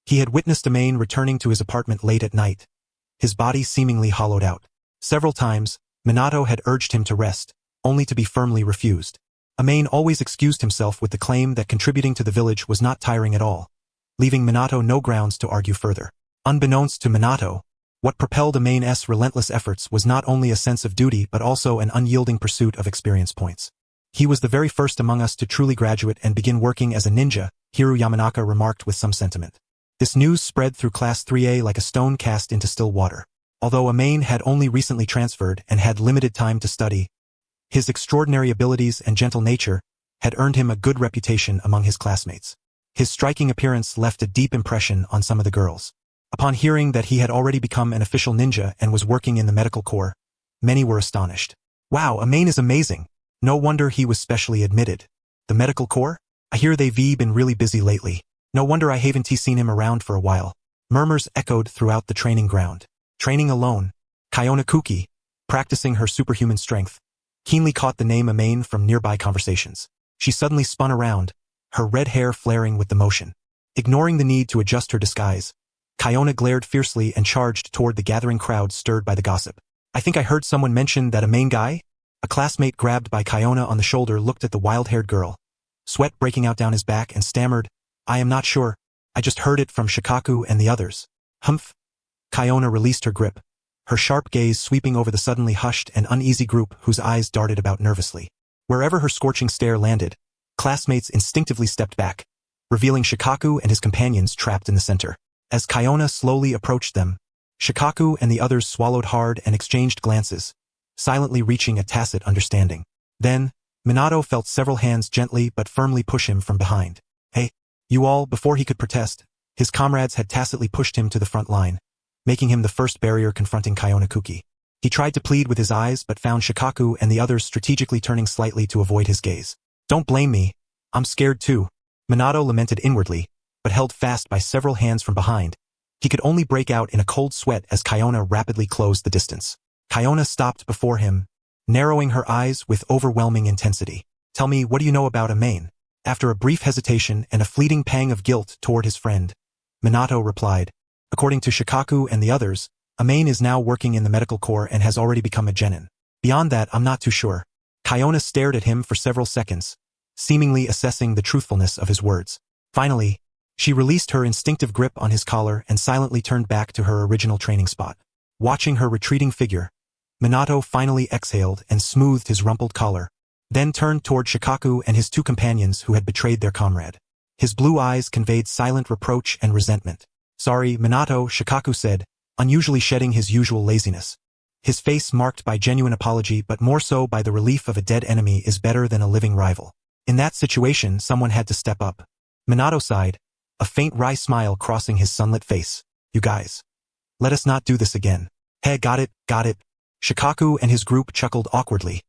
he had witnessed Amane returning to his apartment late at night, his body seemingly hollowed out. Several times, Minato had urged him to rest, only to be firmly refused. Amane always excused himself with the claim that contributing to the village was not tiring at all, leaving Minato no grounds to argue further. Unbeknownst to Minato, what propelled Amane's relentless efforts was not only a sense of duty but also an unyielding pursuit of experience points. "He was the very first among us to truly graduate and begin working as a ninja," Hiru Yamanaka remarked with some sentiment. This news spread through Class 3A like a stone cast into still water. Although Amane had only recently transferred and had limited time to study, his extraordinary abilities and gentle nature had earned him a good reputation among his classmates. His striking appearance left a deep impression on some of the girls. Upon hearing that he had already become an official ninja and was working in the medical corps, many were astonished. "Wow, Amane is amazing. No wonder he was specially admitted. The medical corps? I hear they've been really busy lately. No wonder I haven't seen him around for a while." Murmurs echoed throughout the training ground. Training alone, Kayona Kuki, practicing her superhuman strength, keenly caught the name Amane from nearby conversations. She suddenly spun around, her red hair flaring with the motion. Ignoring the need to adjust her disguise, Kayona glared fiercely and charged toward the gathering crowd stirred by the gossip. "I think I heard someone mention that Amane guy?" A classmate grabbed by Kayona on the shoulder looked at the wild-haired girl, sweat breaking out down his back, and stammered, "I am not sure. I just heard it from Shikaku and the others." "Humph." Kayona released her grip, her sharp gaze sweeping over the suddenly hushed and uneasy group whose eyes darted about nervously. Wherever her scorching stare landed, classmates instinctively stepped back, revealing Shikaku and his companions trapped in the center. As Kayona slowly approached them, Shikaku and the others swallowed hard and exchanged glances, silently reaching a tacit understanding. Then, Minato felt several hands gently but firmly push him from behind. "Hey, you all," before he could protest, his comrades had tacitly pushed him to the front line, making him the first barrier confronting Kayona Kuki. He tried to plead with his eyes but found Shikaku and the others strategically turning slightly to avoid his gaze. Don't blame me. I'm scared too. Minato lamented inwardly, but held fast by several hands from behind. He could only break out in a cold sweat as Kiona rapidly closed the distance. Kiona stopped before him, narrowing her eyes with overwhelming intensity. Tell me, what do you know about Amain? After a brief hesitation and a fleeting pang of guilt toward his friend, Minato replied, according to Shikaku and the others, Amain is now working in the medical corps and has already become a genin. Beyond that, I'm not too sure. Kiona stared at him for several seconds, seemingly assessing the truthfulness of his words. Finally, she released her instinctive grip on his collar and silently turned back to her original training spot. Watching her retreating figure, Minato finally exhaled and smoothed his rumpled collar, then turned toward Shikaku and his two companions who had betrayed their comrade. His blue eyes conveyed silent reproach and resentment. Sorry, Minato, Shikaku said, unusually shedding his usual laziness. His face marked by genuine apology but more so by the relief of a dead enemy is better than a living rival. In that situation, someone had to step up. Minato sighed, a faint wry smile crossing his sunlit face. You guys. Let us not do this again. Hey, got it, got it. Shikaku and his group chuckled awkwardly,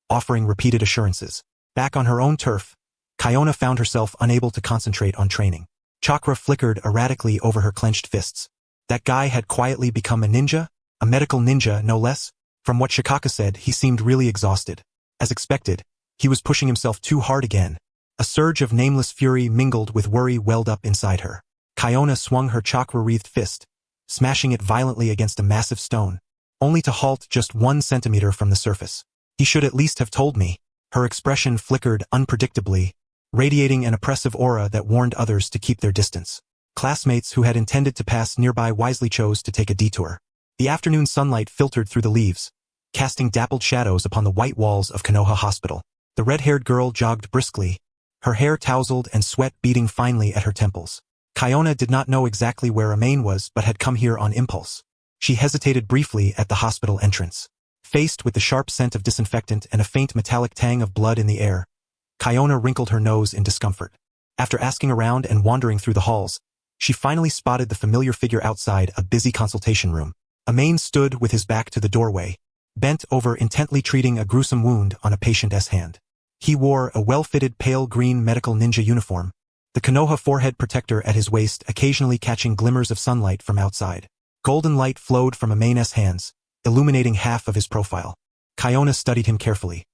offering repeated assurances. Back on her own turf, Kiona found herself unable to concentrate on training. Chakra flickered erratically over her clenched fists. That guy had quietly become a ninja? A medical ninja, no less? From what Shikaku said, he seemed really exhausted. As expected, he was pushing himself too hard again. A surge of nameless fury mingled with worry welled up inside her. Kiona swung her chakra-wreathed fist, smashing it violently against a massive stone, only to halt just 1 centimeter from the surface. He should at least have told me. Her expression flickered unpredictably, radiating an oppressive aura that warned others to keep their distance. Classmates who had intended to pass nearby wisely chose to take a detour. The afternoon sunlight filtered through the leaves, casting dappled shadows upon the white walls of Konoha Hospital. The red-haired girl jogged briskly, her hair tousled and sweat beading finely at her temples. Kiona did not know exactly where Amain was but had come here on impulse. She hesitated briefly at the hospital entrance. Faced with the sharp scent of disinfectant and a faint metallic tang of blood in the air, Kiona wrinkled her nose in discomfort. After asking around and wandering through the halls, she finally spotted the familiar figure outside a busy consultation room. Amain stood with his back to the doorway, bent over intently treating a gruesome wound on a patient's hand. He wore a well-fitted pale green medical ninja uniform, the Konoha forehead protector at his waist occasionally catching glimmers of sunlight from outside. Golden light flowed from Amain's hands, illuminating half of his profile. Kiona studied him carefully.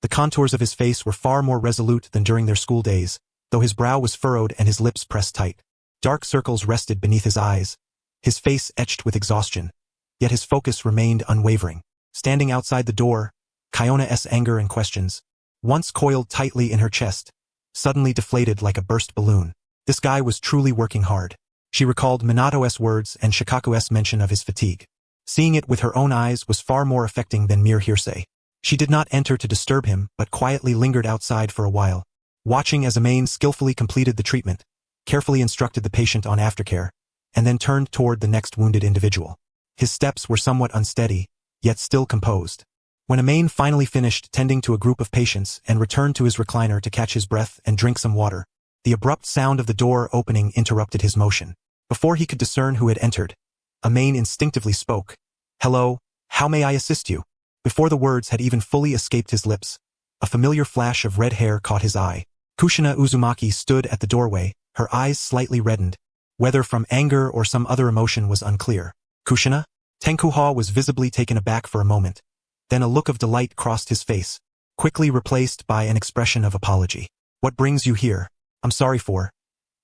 The contours of his face were far more resolute than during their school days, though his brow was furrowed and his lips pressed tight. Dark circles rested beneath his eyes, his face etched with exhaustion, yet his focus remained unwavering. Standing outside the door, Kiona's anger and questions, once coiled tightly in her chest, suddenly deflated like a burst balloon. This guy was truly working hard. She recalled Minato's words and Shikaku's mention of his fatigue. Seeing it with her own eyes was far more affecting than mere hearsay. She did not enter to disturb him but quietly lingered outside for a while, watching as Amain skillfully completed the treatment, carefully instructed the patient on aftercare, and then turned toward the next wounded individual. His steps were somewhat unsteady, yet still composed. When Amain finally finished tending to a group of patients and returned to his recliner to catch his breath and drink some water, the abrupt sound of the door opening interrupted his motion. Before he could discern who had entered, Amain instinctively spoke. "Hello, how may I assist you?" Before the words had even fully escaped his lips, a familiar flash of red hair caught his eye. Kushina Uzumaki stood at the doorway, her eyes slightly reddened. Whether from anger or some other emotion was unclear. "Kushina?" Tenkuha was visibly taken aback for a moment. Then a look of delight crossed his face, quickly replaced by an expression of apology. "What brings you here? I'm sorry for..."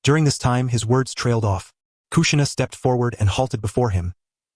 During this time his words trailed off. Kushina stepped forward and halted before him,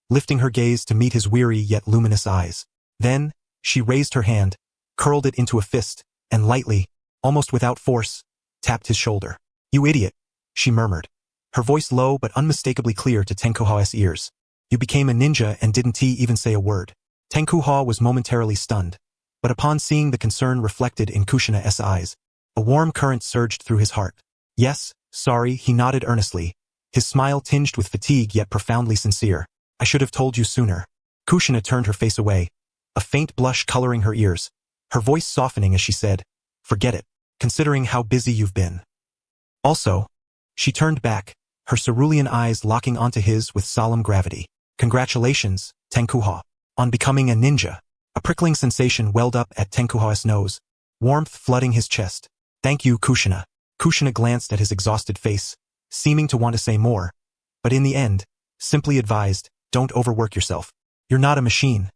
lifting her gaze to meet his weary yet luminous eyes. Then, she raised her hand, curled it into a fist, and lightly, almost without force, tapped his shoulder. "You idiot," she murmured, her voice low but unmistakably clear to Tenkuha's ears. "You became a ninja and didn't even say a word." Tenkuha was momentarily stunned, but upon seeing the concern reflected in Kushina's eyes, a warm current surged through his heart. "Yes, sorry," he nodded earnestly, his smile tinged with fatigue yet profoundly sincere. "I should have told you sooner." Kushina turned her face away, a faint blush coloring her ears, her voice softening as she said, "Forget it, considering how busy you've been." Also, she turned back, her cerulean eyes locking onto his with solemn gravity. "Congratulations, Tenkuha, on becoming a ninja." A prickling sensation welled up at Tenkuha's nose, warmth flooding his chest. Thank you, Kushina. Kushina glanced at his exhausted face, seeming to want to say more, but in the end, simply advised, don't overwork yourself. You're not a machine.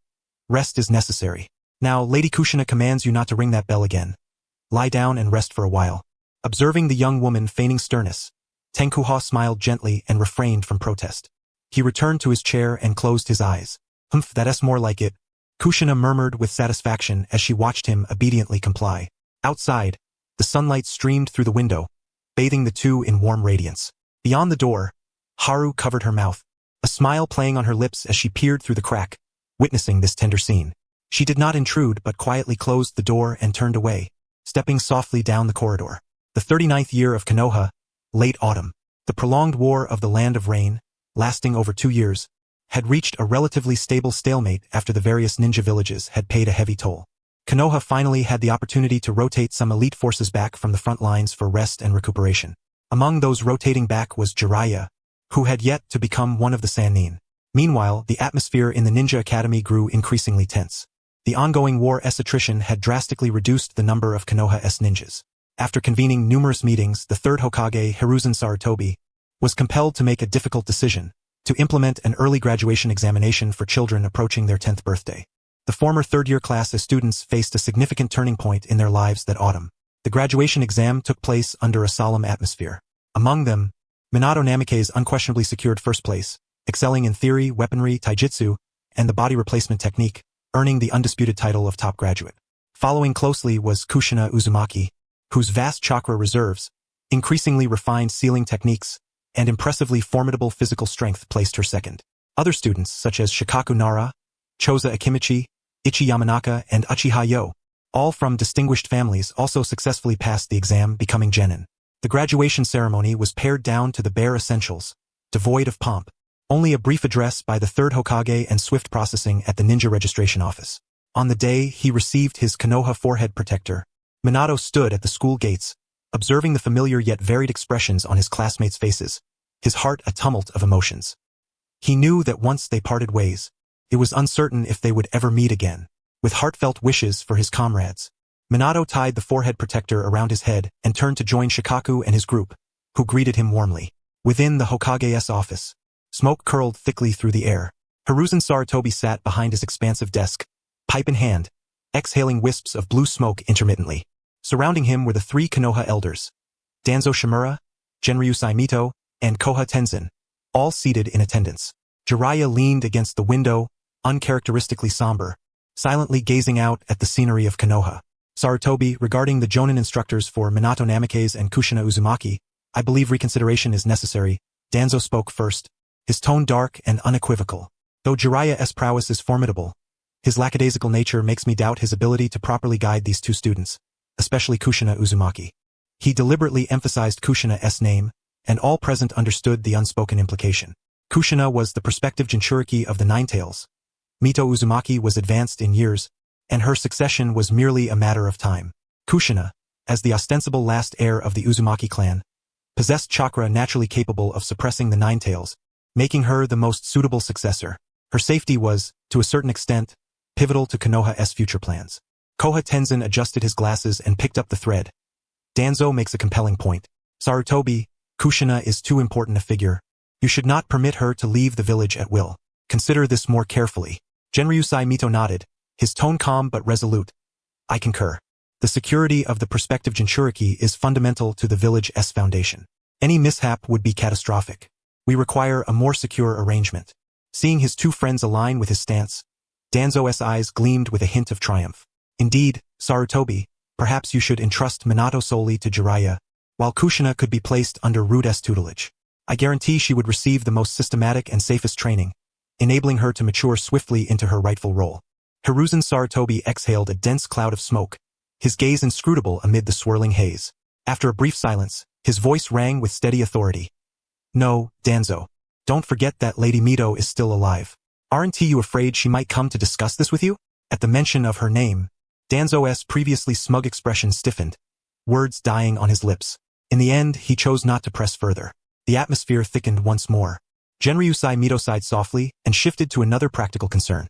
Rest is necessary. Now, Lady Kushina commands you not to ring that bell again. Lie down and rest for a while. Observing the young woman feigning sternness, Tenkuha smiled gently and refrained from protest. He returned to his chair and closed his eyes. That's more like it, Kushina murmured with satisfaction as she watched him obediently comply. Outside, the sunlight streamed through the window, bathing the two in warm radiance. Beyond the door, Haru covered her mouth, a smile playing on her lips as she peered through the crack, witnessing this tender scene. She did not intrude but quietly closed the door and turned away, stepping softly down the corridor. The 39th year of Konoha, late autumn. The prolonged war of the Land of Rain, lasting over 2 years, had reached a relatively stable stalemate after the various ninja villages had paid a heavy toll. Konoha finally had the opportunity to rotate some elite forces back from the front lines for rest and recuperation. Among those rotating back was Jiraiya, who had yet to become one of the Sannin. Meanwhile, the atmosphere in the Ninja Academy grew increasingly tense. The ongoing war-s attrition had drastically reduced the number of Konoha-s ninjas. After convening numerous meetings, the third Hokage, Hiruzen Sarutobi, was compelled to make a difficult decision, to implement an early graduation examination for children approaching their 10th birthday. The former third-year class of students faced a significant turning point in their lives that autumn. The graduation exam took place under a solemn atmosphere. Among them, Minato Namikaze unquestionably secured first place, excelling in theory, weaponry, taijutsu, and the body replacement technique, earning the undisputed title of top graduate. Following closely was Kushina Uzumaki, whose vast chakra reserves, increasingly refined sealing techniques, and impressively formidable physical strength placed her second. Other students such as Shikaku Nara, Choza Akimichi, Ichi Yamanaka, and Uchiha Yo, all from distinguished families, also successfully passed the exam, becoming genin. The graduation ceremony was pared down to the bare essentials, devoid of pomp. Only a brief address by the third Hokage and swift processing at the ninja registration office. On the day he received his Konoha forehead protector, Minato stood at the school gates, observing the familiar yet varied expressions on his classmates' faces, his heart a tumult of emotions. He knew that once they parted ways, it was uncertain if they would ever meet again. With heartfelt wishes for his comrades, Minato tied the forehead protector around his head and turned to join Shikaku and his group, who greeted him warmly. Within the Hokage's office, smoke curled thickly through the air. Hiruzen Sarutobi sat behind his expansive desk, pipe in hand, exhaling wisps of blue smoke intermittently. Surrounding him were the 3 Konoha elders, Danzo Shimura, Genryusai Mito, and Koha Tenzin, all seated in attendance. Jiraiya leaned against the window, uncharacteristically somber, silently gazing out at the scenery of Konoha. Sarutobi, regarding the Jonin instructors for Minato Namikaze and Kushina Uzumaki, I believe reconsideration is necessary. Danzo spoke first, his tone dark and unequivocal. Though Jiraiya's prowess is formidable, his lackadaisical nature makes me doubt his ability to properly guide these 2 students, especially Kushina Uzumaki. He deliberately emphasized Kushina's name, and all present understood the unspoken implication. Kushina was the prospective Jinchuriki of the Nine Tails. Mito Uzumaki was advanced in years, and her succession was merely a matter of time. Kushina, as the ostensible last heir of the Uzumaki clan, possessed chakra naturally capable of suppressing the Nine Tails, making her the most suitable successor. Her safety was, to a certain extent, pivotal to Konoha's future plans. Koha Tenzin adjusted his glasses and picked up the thread. Danzo makes a compelling point. Sarutobi, Kushina is too important a figure. You should not permit her to leave the village at will. Consider this more carefully. Genryusai Mito nodded, his tone calm but resolute. I concur. The security of the prospective Jinchuriki is fundamental to the village's foundation. Any mishap would be catastrophic. We require a more secure arrangement. Seeing his 2 friends align with his stance, Danzo's eyes gleamed with a hint of triumph. Indeed, Sarutobi, perhaps you should entrust Minato solely to Jiraiya, while Kushina could be placed under Rude's tutelage. I guarantee she would receive the most systematic and safest training, enabling her to mature swiftly into her rightful role. Hiruzen Sarutobi exhaled a dense cloud of smoke, his gaze inscrutable amid the swirling haze. After a brief silence, his voice rang with steady authority. No, Danzo. Don't forget that Lady Mito is still alive. Aren't you afraid she might come to discuss this with you? At the mention of her name, Danzo's previously smug expression stiffened, words dying on his lips. In the end, he chose not to press further. The atmosphere thickened once more. Genryusai Mito sighed softly and shifted to another practical concern.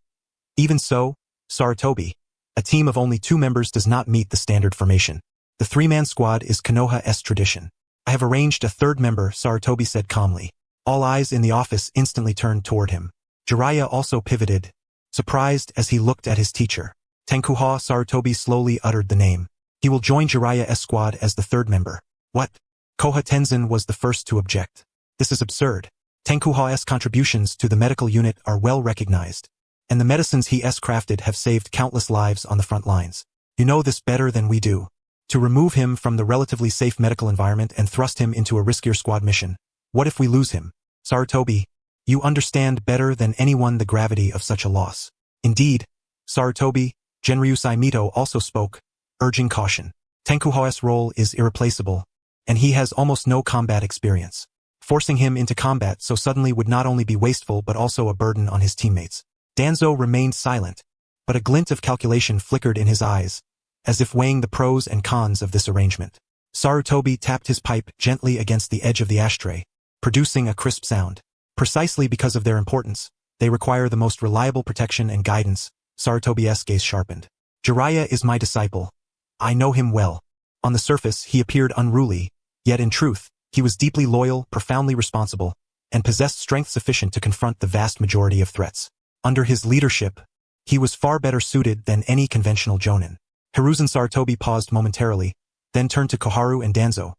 Even so, Sarutobi, a team of only 2 members does not meet the standard formation. The three-man squad is Konoha's tradition. I have arranged a third member, Sarutobi said calmly. All eyes in the office instantly turned toward him. Jiraiya also pivoted, surprised as he looked at his teacher. Tenkuha. Sarutobi slowly uttered the name. He will join Jiraiya's squad as the third member. What? Koha Tenzin was the first to object. This is absurd. Tenkuha's contributions to the medical unit are well recognized, and the medicines he's crafted have saved countless lives on the front lines. You know this better than we do. To remove him from the relatively safe medical environment and thrust him into a riskier squad mission. What if we lose him? Sarutobi, you understand better than anyone the gravity of such a loss. Indeed, Sarutobi. Genryusai Mito also spoke, urging caution. Tenkuha's role is irreplaceable, and he has almost no combat experience. Forcing him into combat so suddenly would not only be wasteful but also a burden on his teammates. Danzo remained silent, but a glint of calculation flickered in his eyes, as if weighing the pros and cons of this arrangement. Sarutobi tapped his pipe gently against the edge of the ashtray, producing a crisp sound. Precisely because of their importance, they require the most reliable protection and guidance. Sarutobi's gaze sharpened. Jiraiya is my disciple. I know him well. On the surface, he appeared unruly, yet in truth, he was deeply loyal, profoundly responsible, and possessed strength sufficient to confront the vast majority of threats. Under his leadership, he was far better suited than any conventional Jonin. Hiruzen. Sarutobi paused momentarily, then turned to Koharu and Danzo.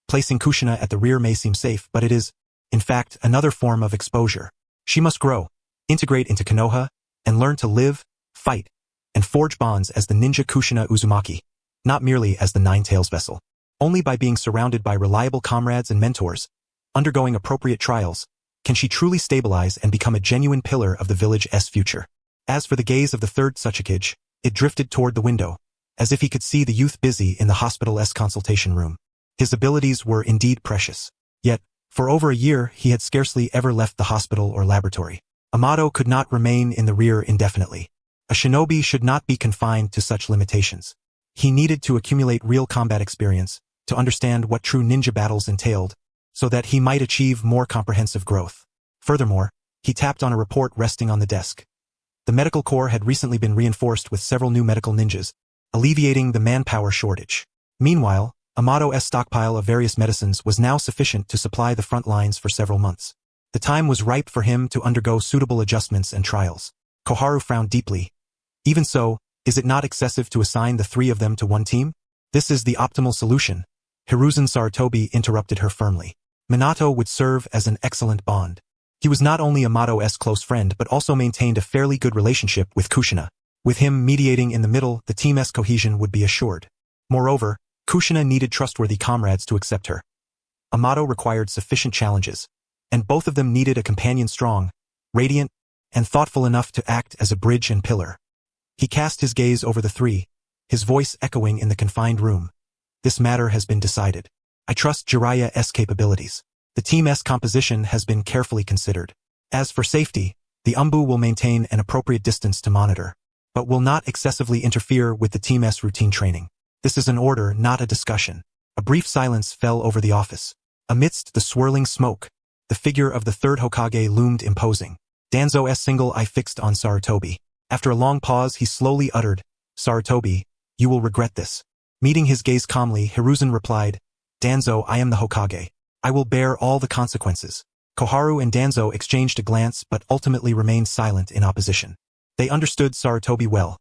Placing Kushina at the rear may seem safe, but it is, in fact, another form of exposure. She must grow, integrate into Konoha, and learn to live, fight, and forge bonds as the ninja Kushina Uzumaki, not merely as the Nine-Tails vessel. Only by being surrounded by reliable comrades and mentors, undergoing appropriate trials, can she truly stabilize and become a genuine pillar of the village's future. As for the gaze of the third Hokage, it drifted toward the window, as if he could see the youth busy in the hospital's consultation room. His abilities were indeed precious. Yet, for over a year he had scarcely ever left the hospital or laboratory. Minato could not remain in the rear indefinitely. A shinobi should not be confined to such limitations. He needed to accumulate real combat experience, to understand what true ninja battles entailed, so that he might achieve more comprehensive growth. Furthermore, he tapped on a report resting on the desk. The medical corps had recently been reinforced with several new medical ninjas, alleviating the manpower shortage. Meanwhile, Amato's stockpile of various medicines was now sufficient to supply the front lines for several months. The time was ripe for him to undergo suitable adjustments and trials. Koharu frowned deeply. Even so, is it not excessive to assign the three of them to one team? This is the optimal solution. Hiruzen. Sarutobi interrupted her firmly. Minato would serve as an excellent bond. He was not only Amato's close friend but also maintained a fairly good relationship with Kushina. With him mediating in the middle, the team's cohesion would be assured. Moreover, Kushina needed trustworthy comrades to accept her. Minato required sufficient challenges, and both of them needed a companion strong, radiant, and thoughtful enough to act as a bridge and pillar. He cast his gaze over the three, his voice echoing in the confined room. This matter has been decided. I trust Jiraiya's capabilities. The team's composition has been carefully considered. As for safety, the Umbu will maintain an appropriate distance to monitor, but will not excessively interfere with the team's routine training. This is an order, not a discussion. A brief silence fell over the office. Amidst the swirling smoke, the figure of the third Hokage loomed imposing. Danzo's single eye fixed on Sarutobi. After a long pause, he slowly uttered, Sarutobi, you will regret this. Meeting his gaze calmly, Hiruzen replied, Danzo, I am the Hokage. I will bear all the consequences. Koharu and Danzo exchanged a glance but ultimately remained silent in opposition. They understood Sarutobi well.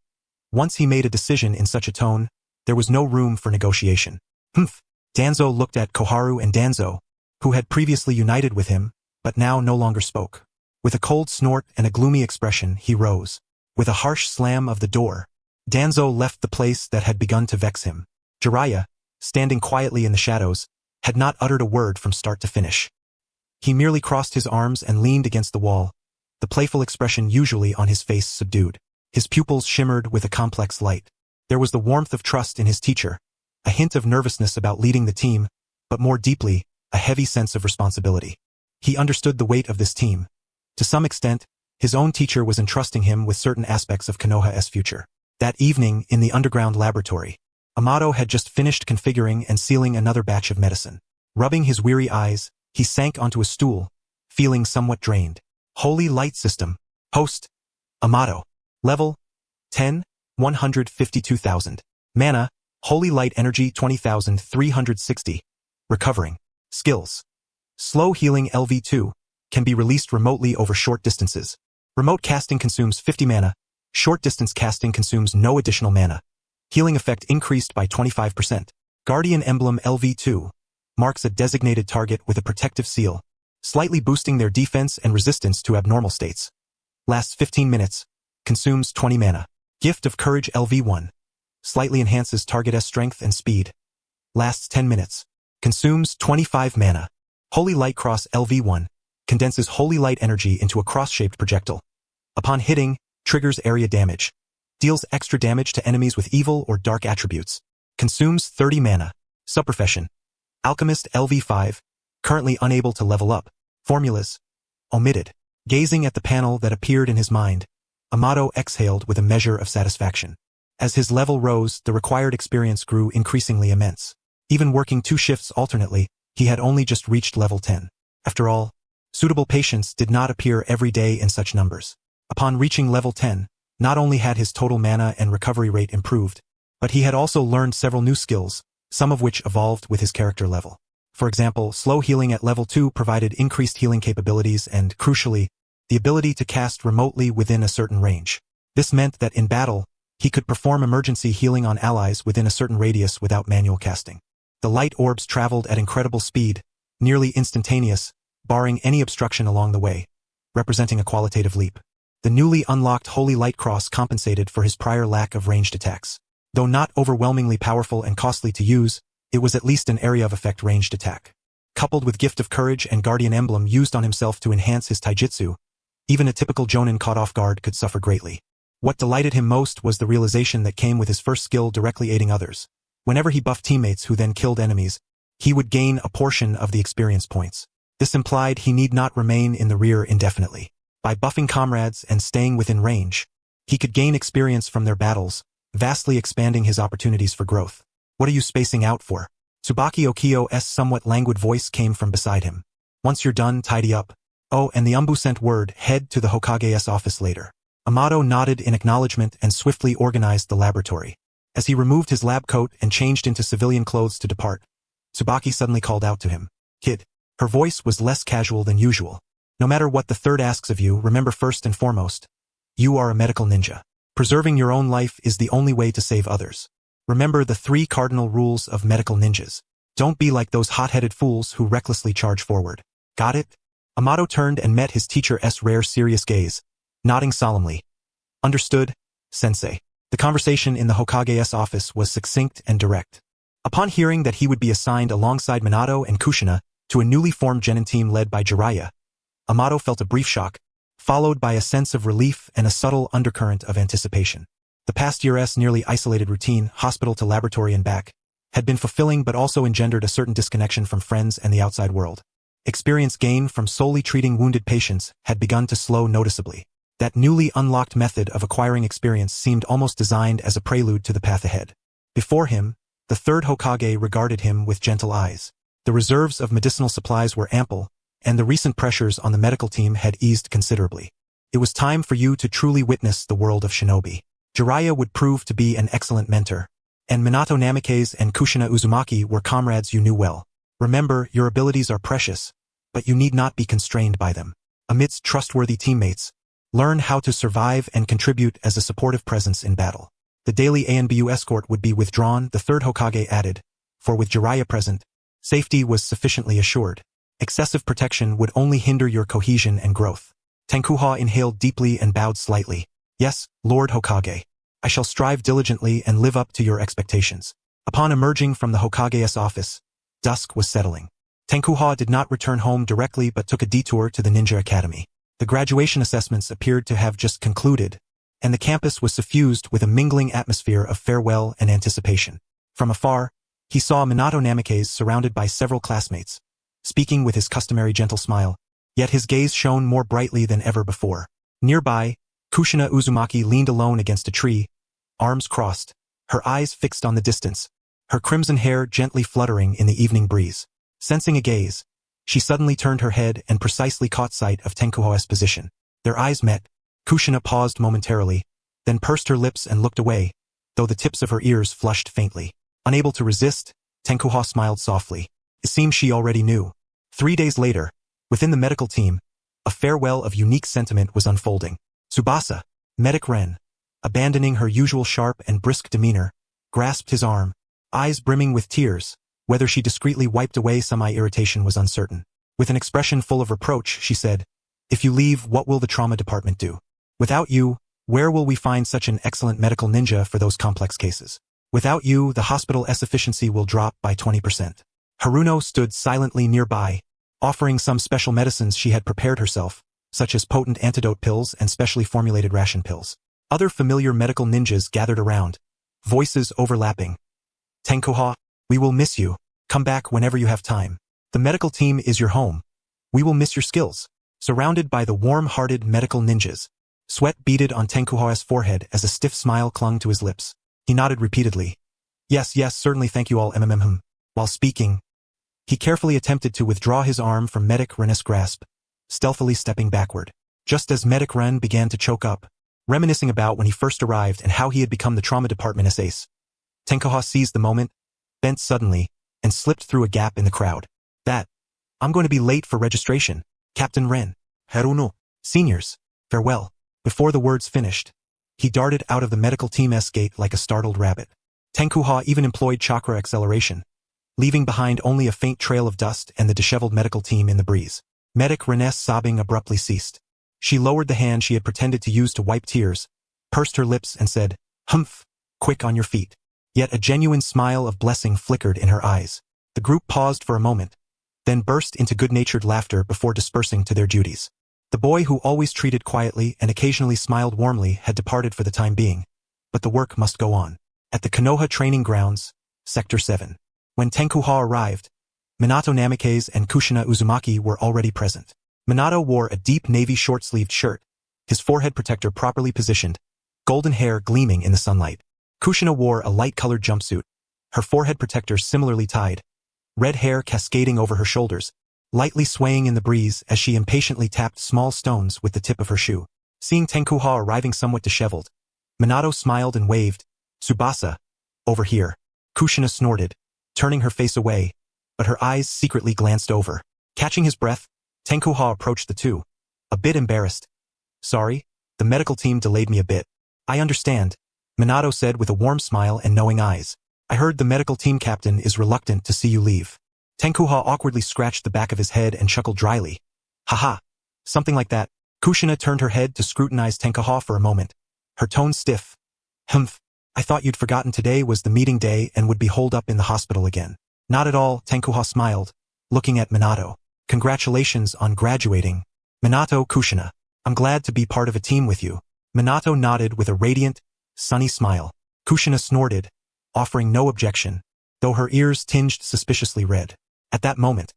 Once he made a decision in such a tone, there was no room for negotiation. Humph. Danzo looked at Koharu and Danzo, who had previously united with him, but now no longer spoke. With a cold snort and a gloomy expression, he rose. With a harsh slam of the door, Danzo left the place that had begun to vex him. Jiraiya, standing quietly in the shadows, had not uttered a word from start to finish. He merely crossed his arms and leaned against the wall, the playful expression usually on his face subdued. His pupils shimmered with a complex light. There was the warmth of trust in his teacher, a hint of nervousness about leading the team, but more deeply, a heavy sense of responsibility. He understood the weight of this team. To some extent, his own teacher was entrusting him with certain aspects of Konoha's future. That evening, in the underground laboratory, Minato had just finished configuring and sealing another batch of medicine. Rubbing his weary eyes, he sank onto a stool, feeling somewhat drained. Holy Light System. Host. Minato. Level. 10. 152,000. Mana. Holy Light Energy 20,360. Recovering. Skills. Slow Healing LV2 can be released remotely over short distances. Remote casting consumes 50 mana. Short distance casting consumes no additional mana. Healing effect increased by 25%. Guardian Emblem LV2 marks a designated target with a protective seal, slightly boosting their defense and resistance to abnormal states. Lasts 15 minutes. Consumes 20 mana. Gift of Courage LV1 slightly enhances target's strength and speed. Lasts 10 minutes. Consumes 25 mana. Holy Light Cross LV1 condenses holy light energy into a cross-shaped projectile. Upon hitting, triggers area damage. Deals extra damage to enemies with evil or dark attributes. Consumes 30 mana. Subprofession. Alchemist LV5, currently unable to level up. Formulas. Omitted. Gazing at the panel that appeared in his mind, Minato exhaled with a measure of satisfaction. As his level rose, the required experience grew increasingly immense. Even working 2 shifts alternately, he had only just reached level 10. After all, suitable patients did not appear every day in such numbers. Upon reaching level 10, not only had his total mana and recovery rate improved, but he had also learned several new skills, some of which evolved with his character level. For example, slow healing at level 2 provided increased healing capabilities and, crucially, the ability to cast remotely within a certain range. This meant that in battle, he could perform emergency healing on allies within a certain radius without manual casting. The light orbs traveled at incredible speed, nearly instantaneous, barring any obstruction along the way, representing a qualitative leap. The newly unlocked Holy Light Cross compensated for his prior lack of ranged attacks. Though not overwhelmingly powerful and costly to use, it was at least an area of effect ranged attack. Coupled with Gift of Courage and Guardian Emblem used on himself to enhance his taijutsu, even a typical Jonin caught off guard could suffer greatly. What delighted him most was the realization that came with his first skill directly aiding others. Whenever he buffed teammates who then killed enemies, he would gain a portion of the experience points. This implied he need not remain in the rear indefinitely. By buffing comrades and staying within range, he could gain experience from their battles, vastly expanding his opportunities for growth. What are you spacing out for? Tsubaki Okio's somewhat languid voice came from beside him. Once you're done, tidy up. Oh, and the Umbu sent word, head to the Hokage's office later. Minato nodded in acknowledgement and swiftly organized the laboratory. As he removed his lab coat and changed into civilian clothes to depart, Tsubaki suddenly called out to him. Kid. Her voice was less casual than usual. No matter what the third asks of you, remember first and foremost, you are a medical ninja. Preserving your own life is the only way to save others. Remember the 3 cardinal rules of medical ninjas. Don't be like those hot-headed fools who recklessly charge forward. Got it? Minato turned and met his teacher's rare serious gaze, nodding solemnly. Understood, sensei. The conversation in the Hokage's office was succinct and direct. Upon hearing that he would be assigned alongside Minato and Kushina to a newly formed Jonin team led by Jiraiya, Minato felt a brief shock, followed by a sense of relief and a subtle undercurrent of anticipation. The past year's nearly isolated routine, hospital to laboratory and back, had been fulfilling but also engendered a certain disconnection from friends and the outside world. Experience gained from solely treating wounded patients had begun to slow noticeably. That newly unlocked method of acquiring experience seemed almost designed as a prelude to the path ahead. Before him, the third Hokage regarded him with gentle eyes. The reserves of medicinal supplies were ample, and the recent pressures on the medical team had eased considerably. It was time for you to truly witness the world of shinobi. Jiraiya would prove to be an excellent mentor, and Minato Namikaze and Kushina Uzumaki were comrades you knew well. Remember, your abilities are precious, but you need not be constrained by them. Amidst trustworthy teammates, learn how to survive and contribute as a supportive presence in battle. The daily ANBU escort would be withdrawn, the third Hokage added, for with Jiraiya present, safety was sufficiently assured. Excessive protection would only hinder your cohesion and growth. Tenkuha inhaled deeply and bowed slightly. Yes, Lord Hokage. I shall strive diligently and live up to your expectations. Upon emerging from the Hokage's office, dusk was settling. Tenkuha did not return home directly but took a detour to the Ninja Academy. The graduation assessments appeared to have just concluded, and the campus was suffused with a mingling atmosphere of farewell and anticipation. From afar, he saw Minato Namikaze surrounded by several classmates, speaking with his customary gentle smile, yet his gaze shone more brightly than ever before. Nearby, Kushina Uzumaki leaned alone against a tree, arms crossed, her eyes fixed on the distance, her crimson hair gently fluttering in the evening breeze. Sensing a gaze, she suddenly turned her head and precisely caught sight of Tenkuho's position. Their eyes met. Kushina paused momentarily, then pursed her lips and looked away, though the tips of her ears flushed faintly. Unable to resist, Tenkuha smiled softly. It seemed she already knew. 3 days later, within the medical team, a farewell of unique sentiment was unfolding. Tsubasa, Medic Ren, abandoning her usual sharp and brisk demeanor, grasped his arm, eyes brimming with tears. Whether she discreetly wiped away some eye irritation was uncertain. With an expression full of reproach, she said, "If you leave, what will the trauma department do? Without you, where will we find such an excellent medical ninja for those complex cases? Without you, the hospital's efficiency will drop by 20%. Haruno stood silently nearby, offering some special medicines she had prepared herself, such as potent antidote pills and specially formulated ration pills. Other familiar medical ninjas gathered around, voices overlapping. "Tenkuha, we will miss you. Come back whenever you have time. The medical team is your home. We will miss your skills." Surrounded by the warm-hearted medical ninjas, sweat beaded on Tenkuha's forehead as a stiff smile clung to his lips. He nodded repeatedly. Yes, certainly, thank you all, MMM. While speaking, he carefully attempted to withdraw his arm from Medic Ren's grasp, stealthily stepping backward. Just as Medic Ren began to choke up, reminiscing about when he first arrived and how he had become the trauma department's ace, Tenkuha seized the moment, bent suddenly, and slipped through a gap in the crowd. I'm going to be late for registration. Captain Ren. Haruno. Seniors. Farewell. Before the words finished, he darted out of the medical team's gate like a startled rabbit. Tenkuha even employed chakra acceleration, leaving behind only a faint trail of dust and the disheveled medical team in the breeze. Medic Ren's sobbing abruptly ceased. She lowered the hand she had pretended to use to wipe tears, pursed her lips and said, "Humph, quick on your feet." Yet a genuine smile of blessing flickered in her eyes. The group paused for a moment, then burst into good-natured laughter before dispersing to their duties. The boy who always treated quietly and occasionally smiled warmly had departed for the time being, but the work must go on. At the Konoha training grounds, Sector 7. When Tenkuha arrived, Minato Namikaze and Kushina Uzumaki were already present. Minato wore a deep navy short-sleeved shirt, his forehead protector properly positioned, golden hair gleaming in the sunlight. Kushina wore a light-colored jumpsuit, her forehead protector similarly tied, red hair cascading over her shoulders, lightly swaying in the breeze as she impatiently tapped small stones with the tip of her shoe. Seeing Tenkuha arriving somewhat disheveled, Minato smiled and waved, "Tsubasa, over here." Kushina snorted, turning her face away, but her eyes secretly glanced over. Catching his breath, Tenkuha approached the two, a bit embarrassed. "Sorry, the medical team delayed me a bit." "I understand," Minato said with a warm smile and knowing eyes. "I heard the medical team captain is reluctant to see you leave." Tenkuha awkwardly scratched the back of his head and chuckled dryly. "Haha, something like that." Kushina turned her head to scrutinize Tenkuha for a moment, her tone stiff. "Humph, I thought you'd forgotten today was the meeting day and would be holed up in the hospital again." "Not at all," Tenkuha smiled, looking at Minato. "Congratulations on graduating." "Minato, Kushina, I'm glad to be part of a team with you." Minato nodded with a radiant, sunny smile. Kushina snorted, offering no objection, though her ears tinged suspiciously red. At that moment,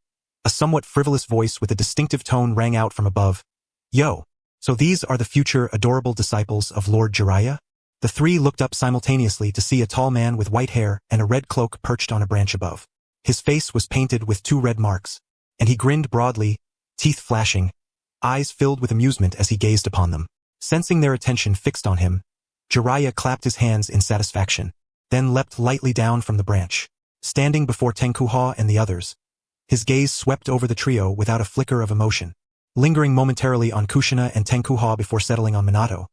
a somewhat frivolous voice with a distinctive tone rang out from above. "Yo, so these are the future adorable disciples of Lord Jiraiya?" The three looked up simultaneously to see a tall man with white hair and a red cloak perched on a branch above. His face was painted with 2 red marks, and he grinned broadly, teeth flashing, eyes filled with amusement as he gazed upon them. Sensing their attention fixed on him, Jiraiya clapped his hands in satisfaction, then leapt lightly down from the branch. Standing before Tenkuha and the others, his gaze swept over the trio without a flicker of emotion, lingering momentarily on Kushina and Tenkuha before settling on Minato,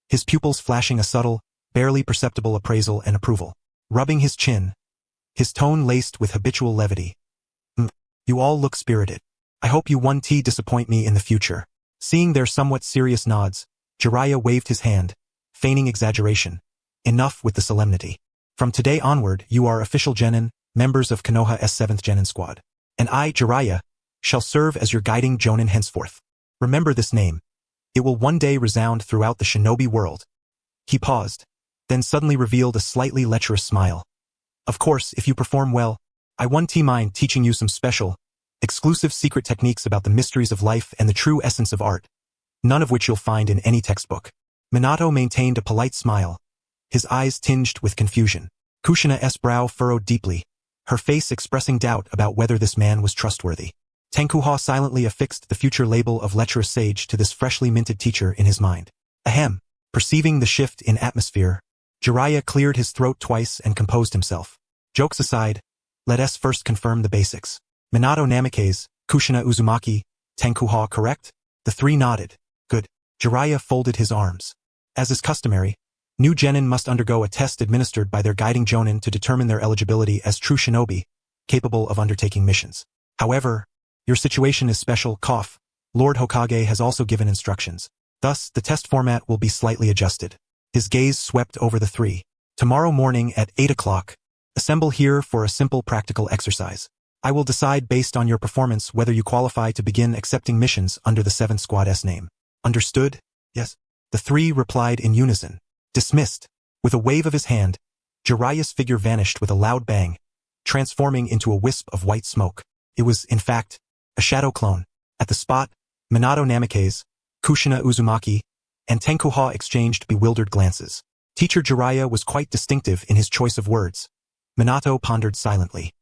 his pupils flashing a subtle, barely perceptible appraisal and approval. Rubbing his chin, his tone laced with habitual levity. You all look spirited. I hope you won't disappoint me in the future." Seeing their somewhat serious nods, Jiraiya waved his hand, feigning exaggeration. "Enough with the solemnity. From today onward you are official Jonin, members of Konoha's 7th Jonin squad. And I, Jiraiya, shall serve as your guiding Jonin henceforth. Remember this name. It will one day resound throughout the shinobi world." He paused, then suddenly revealed a slightly lecherous smile. "Of course, if you perform well, I won't mind teaching you some special, exclusive secret techniques about the mysteries of life and the true essence of art, none of which you'll find in any textbook." Minato maintained a polite smile, his eyes tinged with confusion. Kushina's brow furrowed deeply, her face expressing doubt about whether this man was trustworthy. Tenkuha silently affixed the future label of lecherous sage to this freshly minted teacher in his mind. Ahem. Perceiving the shift in atmosphere, Jiraiya cleared his throat twice and composed himself. Jokes aside, let us first confirm the basics. Minato Namikaze, Kushina Uzumaki, Tenkuha correct? The three nodded. Good. Jiraiya folded his arms. As is customary, new genin must undergo a test administered by their guiding Jonin to determine their eligibility as true shinobi, capable of undertaking missions. However, your situation is special, cough. Lord Hokage has also given instructions. Thus, the test format will be slightly adjusted. His gaze swept over the three. Tomorrow morning at 8 o'clock, assemble here for a simple practical exercise. I will decide based on your performance whether you qualify to begin accepting missions under the 7th Squad's name. Understood? Yes. The three replied in unison. Dismissed. With a wave of his hand, Jiraiya's figure vanished with a loud bang, transforming into a wisp of white smoke. It was, in fact, a shadow clone. At the spot, Minato Namikaze, Kushina Uzumaki, and Tenkuha exchanged bewildered glances. Teacher Jiraiya was quite distinctive in his choice of words. Minato pondered silently.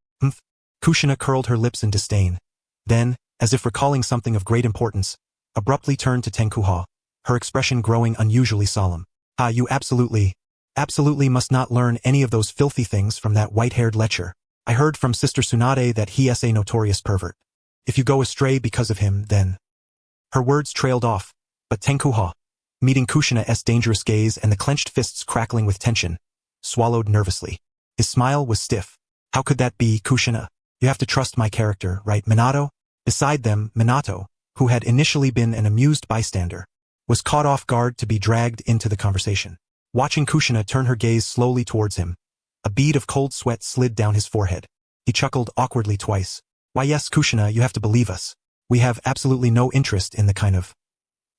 Kushina curled her lips in disdain. Then, as if recalling something of great importance, abruptly turned to Tenkuha, her expression growing unusually solemn. You absolutely must not learn any of those filthy things from that white-haired lecher. I heard from Sister Tsunade that he is a notorious pervert. If you go astray because of him, then... Her words trailed off, but Tenkuha, meeting Kushina's dangerous gaze and the clenched fists crackling with tension, swallowed nervously. His smile was stiff. How could that be, Kushina? You have to trust my character, right, Minato? Beside them, Minato, who had initially been an amused bystander, was caught off guard to be dragged into the conversation. Watching Kushina turn her gaze slowly towards him, a bead of cold sweat slid down his forehead. He chuckled awkwardly twice. Why yes, Kushina, you have to believe us. We have absolutely no interest in the kind of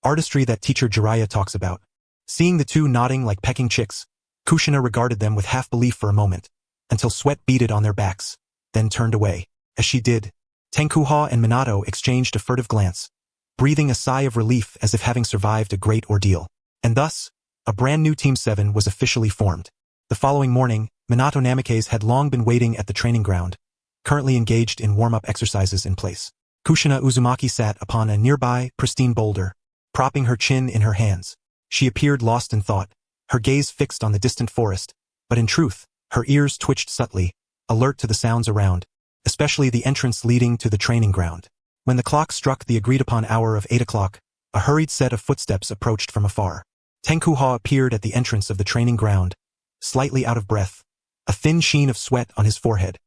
artistry that teacher Jiraiya talks about. Seeing the two nodding like pecking chicks, Kushina regarded them with half-belief for a moment, until sweat beaded on their backs, then turned away. As she did, Tenkuha and Minato exchanged a furtive glance, breathing a sigh of relief as if having survived a great ordeal. And thus, a brand new Team 7 was officially formed. The following morning, Minato Namikaze had long been waiting at the training ground, currently engaged in warm-up exercises in place. Kushina Uzumaki sat upon a nearby, pristine boulder, propping her chin in her hands. She appeared lost in thought, her gaze fixed on the distant forest, but in truth, her ears twitched subtly, alert to the sounds around, especially the entrance leading to the training ground. When the clock struck the agreed-upon hour of 8 o'clock, a hurried set of footsteps approached from afar. Tenkuha appeared at the entrance of the training ground, slightly out of breath, a thin sheen of sweat on his forehead,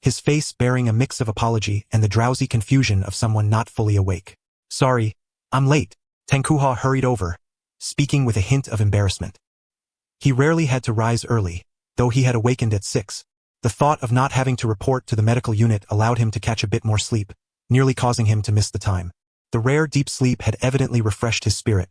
his face bearing a mix of apology and the drowsy confusion of someone not fully awake. Sorry, I'm late. Tenkuha hurried over, speaking with a hint of embarrassment. He rarely had to rise early, though he had awakened at 6. The thought of not having to report to the medical unit allowed him to catch a bit more sleep, nearly causing him to miss the time. The rare deep sleep had evidently refreshed his spirit.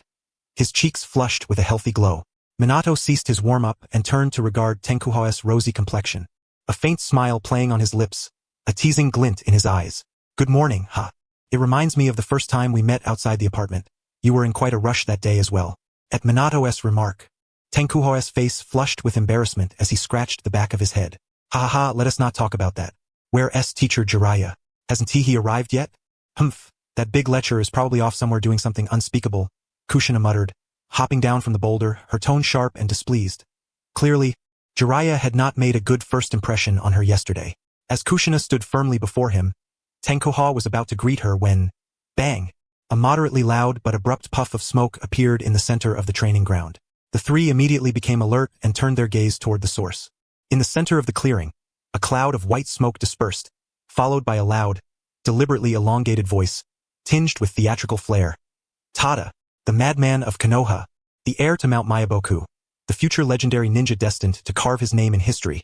His cheeks flushed with a healthy glow. Minato ceased his warm-up and turned to regard Tenkuha's rosy complexion, a faint smile playing on his lips, a teasing glint in his eyes. Good morning, huh? It reminds me of the first time we met outside the apartment. You were in quite a rush that day as well. At Minato's remark, Tenkuha's face flushed with embarrassment as he scratched the back of his head. Ha, let us not talk about that. Where's teacher Jiraiya? Hasn't he arrived yet? Humph, that big lecher is probably off somewhere doing something unspeakable, Kushina muttered, hopping down from the boulder, her tone sharp and displeased. Clearly, Jiraiya had not made a good first impression on her yesterday. As Kushina stood firmly before him, Tenkuha was about to greet her when, bang, a moderately loud but abrupt puff of smoke appeared in the center of the training ground. The three immediately became alert and turned their gaze toward the source. In the center of the clearing, a cloud of white smoke dispersed, followed by a loud, deliberately elongated voice, tinged with theatrical flair. Tada, the madman of Konoha, the heir to Mount Myaboku, the future legendary ninja destined to carve his name in history.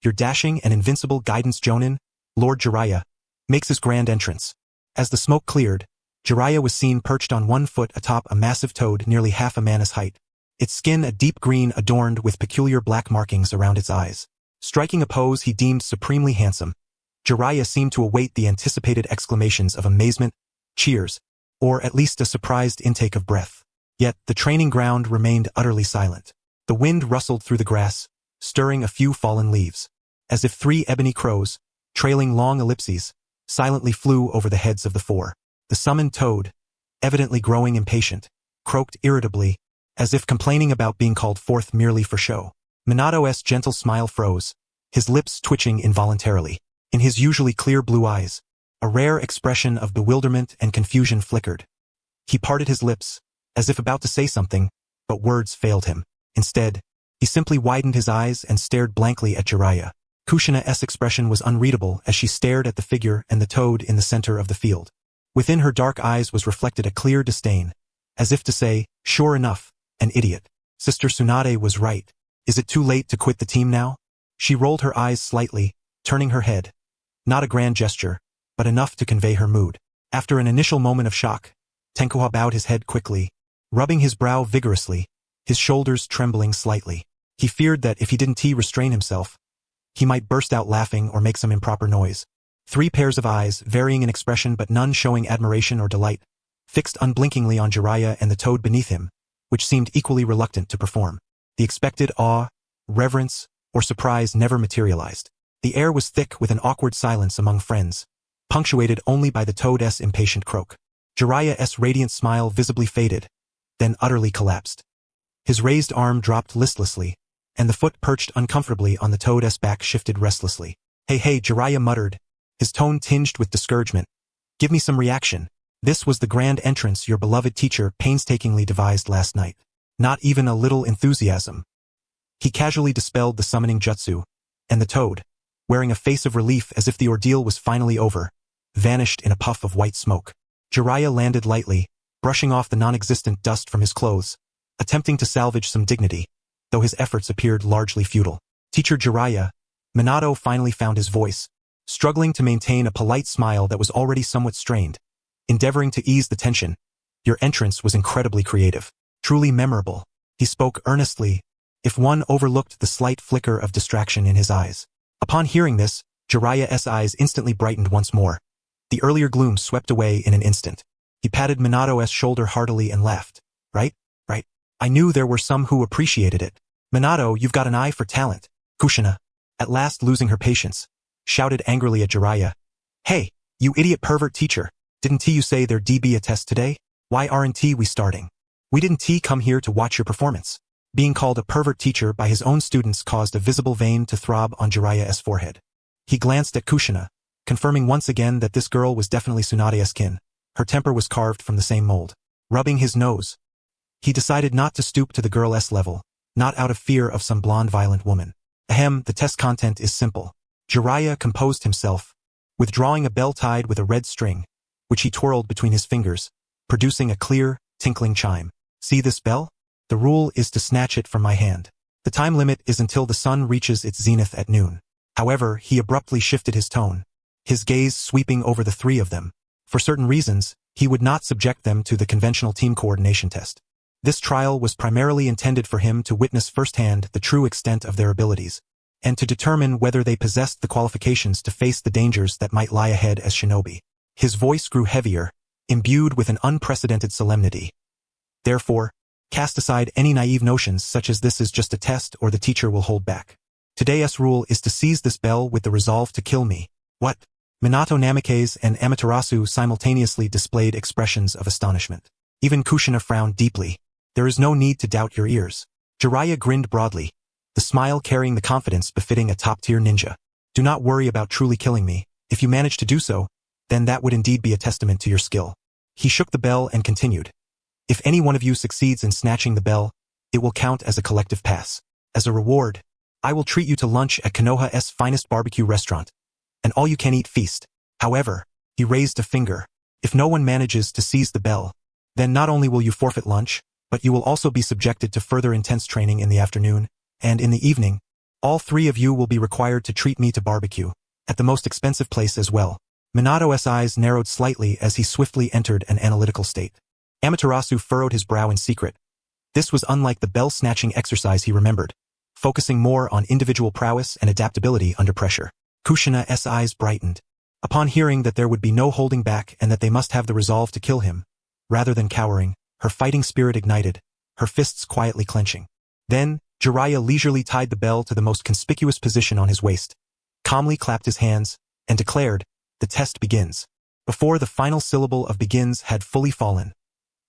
Your dashing and invincible guidance Jonin, Lord Jiraiya, makes his grand entrance. As the smoke cleared, Jiraiya was seen perched on one foot atop a massive toad nearly half a man's height, its skin a deep green adorned with peculiar black markings around its eyes. Striking a pose he deemed supremely handsome, Jiraiya seemed to await the anticipated exclamations of amazement, cheers, or at least a surprised intake of breath. Yet the training ground remained utterly silent. The wind rustled through the grass, stirring a few fallen leaves, as if 3 ebony crows, trailing long ellipses, silently flew over the heads of the 4. The summoned toad, evidently growing impatient, croaked irritably, as if complaining about being called forth merely for show. Minato's gentle smile froze, his lips twitching involuntarily. In his usually clear blue eyes, a rare expression of bewilderment and confusion flickered. He parted his lips, as if about to say something, but words failed him. Instead, he simply widened his eyes and stared blankly at Jiraiya. Kushina's expression was unreadable as she stared at the figure and the toad in the center of the field. Within her dark eyes was reflected a clear disdain, as if to say, sure enough, an idiot. Sister Tsunade was right. Is it too late to quit the team now? She rolled her eyes slightly, turning her head. Not a grand gesture, but enough to convey her mood. After an initial moment of shock, Tenkoha bowed his head quickly, rubbing his brow vigorously, his shoulders trembling slightly. He feared that if he didn't restrain himself, he might burst out laughing or make some improper noise. 3 pairs of eyes, varying in expression but none showing admiration or delight, fixed unblinkingly on Jiraiya and the toad beneath him, which seemed equally reluctant to perform. The expected awe, reverence, or surprise never materialized. The air was thick with an awkward silence among friends, punctuated only by the toad's impatient croak. Jiraiya's radiant smile visibly faded, then utterly collapsed. His raised arm dropped listlessly, and the foot perched uncomfortably on the toad's back shifted restlessly. Hey, Jiraiya muttered, his tone tinged with discouragement. Give me some reaction. This was the grand entrance your beloved teacher painstakingly devised last night. Not even a little enthusiasm. He casually dispelled the summoning jutsu, and the toad, wearing a face of relief as if the ordeal was finally over, vanished in a puff of white smoke. Jiraiya landed lightly, brushing off the non-existent dust from his clothes, attempting to salvage some dignity, though his efforts appeared largely futile. Teacher Jiraiya, Minato finally found his voice, struggling to maintain a polite smile that was already somewhat strained, endeavoring to ease the tension. Your entrance was incredibly creative, truly memorable. He spoke earnestly, if one overlooked the slight flicker of distraction in his eyes. Upon hearing this, Jiraiya's eyes instantly brightened once more. The earlier gloom swept away in an instant. He patted Minato's shoulder heartily and laughed. Right. I knew there were some who appreciated it. Minato, you've got an eye for talent. Kushina, at last losing her patience, shouted angrily at Jiraiya. Hey, you idiot pervert teacher, didn't you say there'd be a test today? Why aren't we starting? We didn't come here to watch your performance. Being called a pervert teacher by his own students caused a visible vein to throb on Jiraiya's forehead. He glanced at Kushina, confirming once again that this girl was definitely Tsunade's kin. Her temper was carved from the same mold. Rubbing his nose, he decided not to stoop to the girl's level, not out of fear of some blonde violent woman. The test content is simple. Jiraiya composed himself, withdrawing a bell tied with a red string, which he twirled between his fingers, producing a clear, tinkling chime. See this bell? The rule is to snatch it from my hand. The time limit is until the sun reaches its zenith at noon. However, he abruptly shifted his tone, his gaze sweeping over the 3 of them. For certain reasons, he would not subject them to the conventional team coordination test. This trial was primarily intended for him to witness firsthand the true extent of their abilities, and to determine whether they possessed the qualifications to face the dangers that might lie ahead as shinobi. His voice grew heavier, imbued with an unprecedented solemnity. Therefore, cast aside any naive notions such as this is just a test or the teacher will hold back. Today's rule is to seize this bell with the resolve to kill me. What? Minato, Namikaze, and Amaterasu simultaneously displayed expressions of astonishment. Even Kushina frowned deeply. There is no need to doubt your ears. Jiraiya grinned broadly, the smile carrying the confidence befitting a top-tier ninja. Do not worry about truly killing me. If you manage to do so, then that would indeed be a testament to your skill. He shook the bell and continued. If any one of you succeeds in snatching the bell, it will count as a collective pass. As a reward, I will treat you to lunch at Konoha's finest barbecue restaurant, an all-you-can-eat feast. However, he raised a finger. If no one manages to seize the bell, then not only will you forfeit lunch, but you will also be subjected to further intense training in the afternoon, and in the evening, all 3 of you will be required to treat me to barbecue, at the most expensive place as well. Minato's eyes narrowed slightly as he swiftly entered an analytical state. Amaterasu furrowed his brow in secret. This was unlike the bell-snatching exercise he remembered, focusing more on individual prowess and adaptability under pressure. Kushina's eyes brightened. Upon hearing that there would be no holding back and that they must have the resolve to kill him, rather than cowering, her fighting spirit ignited, her fists quietly clenching. Then, Jiraiya leisurely tied the bell to the most conspicuous position on his waist, calmly clapped his hands, and declared, the test begins. Before the final syllable of begins had fully fallen.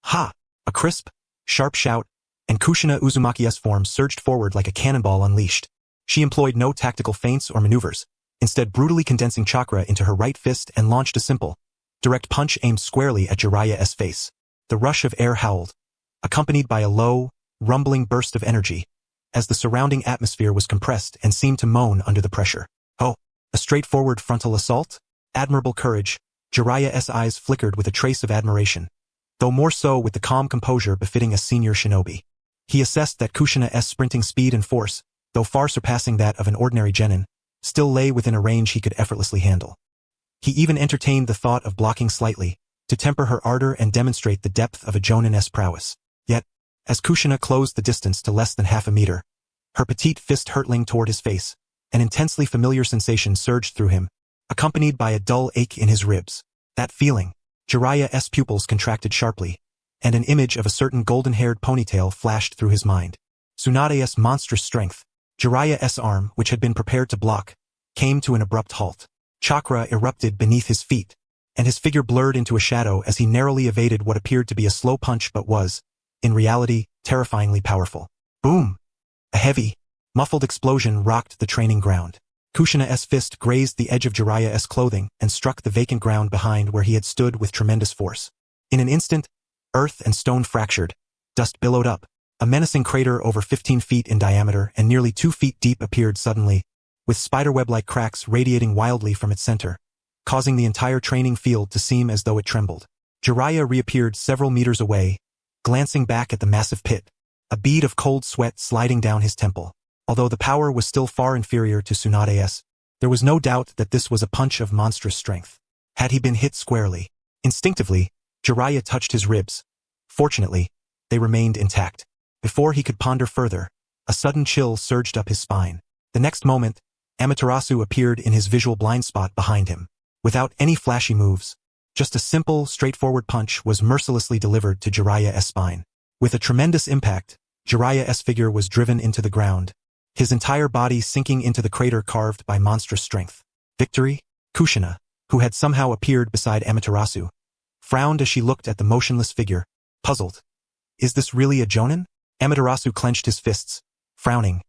Ha! A crisp, sharp shout, and Kushina Uzumaki's form surged forward like a cannonball unleashed. She employed no tactical feints or maneuvers, instead brutally condensing chakra into her right fist and launched a simple, direct punch aimed squarely at Jiraiya's face. The rush of air howled, accompanied by a low, rumbling burst of energy, as the surrounding atmosphere was compressed and seemed to moan under the pressure. Oh, a straightforward frontal assault? Admirable courage. Jiraiya's eyes flickered with a trace of admiration, though more so with the calm composure befitting a senior shinobi. He assessed that Kushina's sprinting speed and force, though far surpassing that of an ordinary genin, still lay within a range he could effortlessly handle. He even entertained the thought of blocking slightly, to temper her ardor and demonstrate the depth of a Jonin's prowess. Yet, as Kushina closed the distance to less than half a meter, her petite fist hurtling toward his face, an intensely familiar sensation surged through him, accompanied by a dull ache in his ribs. That feeling, Jiraiya's pupils contracted sharply, and an image of a certain golden-haired ponytail flashed through his mind. Tsunade's monstrous strength, Jiraiya's arm, which had been prepared to block, came to an abrupt halt. Chakra erupted beneath his feet, and his figure blurred into a shadow as he narrowly evaded what appeared to be a slow punch but was, in reality, terrifyingly powerful. Boom! A heavy, muffled explosion rocked the training ground. Kushina's fist grazed the edge of Jiraiya's clothing and struck the vacant ground behind where he had stood with tremendous force. In an instant, earth and stone fractured, dust billowed up. A menacing crater over 15 feet in diameter and nearly 2 feet deep appeared suddenly, with spiderweb-like cracks radiating wildly from its center, causing the entire training field to seem as though it trembled. Jiraiya reappeared several meters away, glancing back at the massive pit, a bead of cold sweat sliding down his temple. Although the power was still far inferior to Tsunade's, there was no doubt that this was a punch of monstrous strength. Had he been hit squarely? Instinctively, Jiraiya touched his ribs. Fortunately, they remained intact. Before he could ponder further, a sudden chill surged up his spine. The next moment, Amaterasu appeared in his visual blind spot behind him. Without any flashy moves, just a simple, straightforward punch was mercilessly delivered to Jiraiya's spine. With a tremendous impact, Jiraiya's figure was driven into the ground, his entire body sinking into the crater carved by monstrous strength. Victory? Kushina, who had somehow appeared beside Amaterasu, frowned as she looked at the motionless figure, puzzled. Is this really a Jonin? Amaterasu clenched his fists, frowning.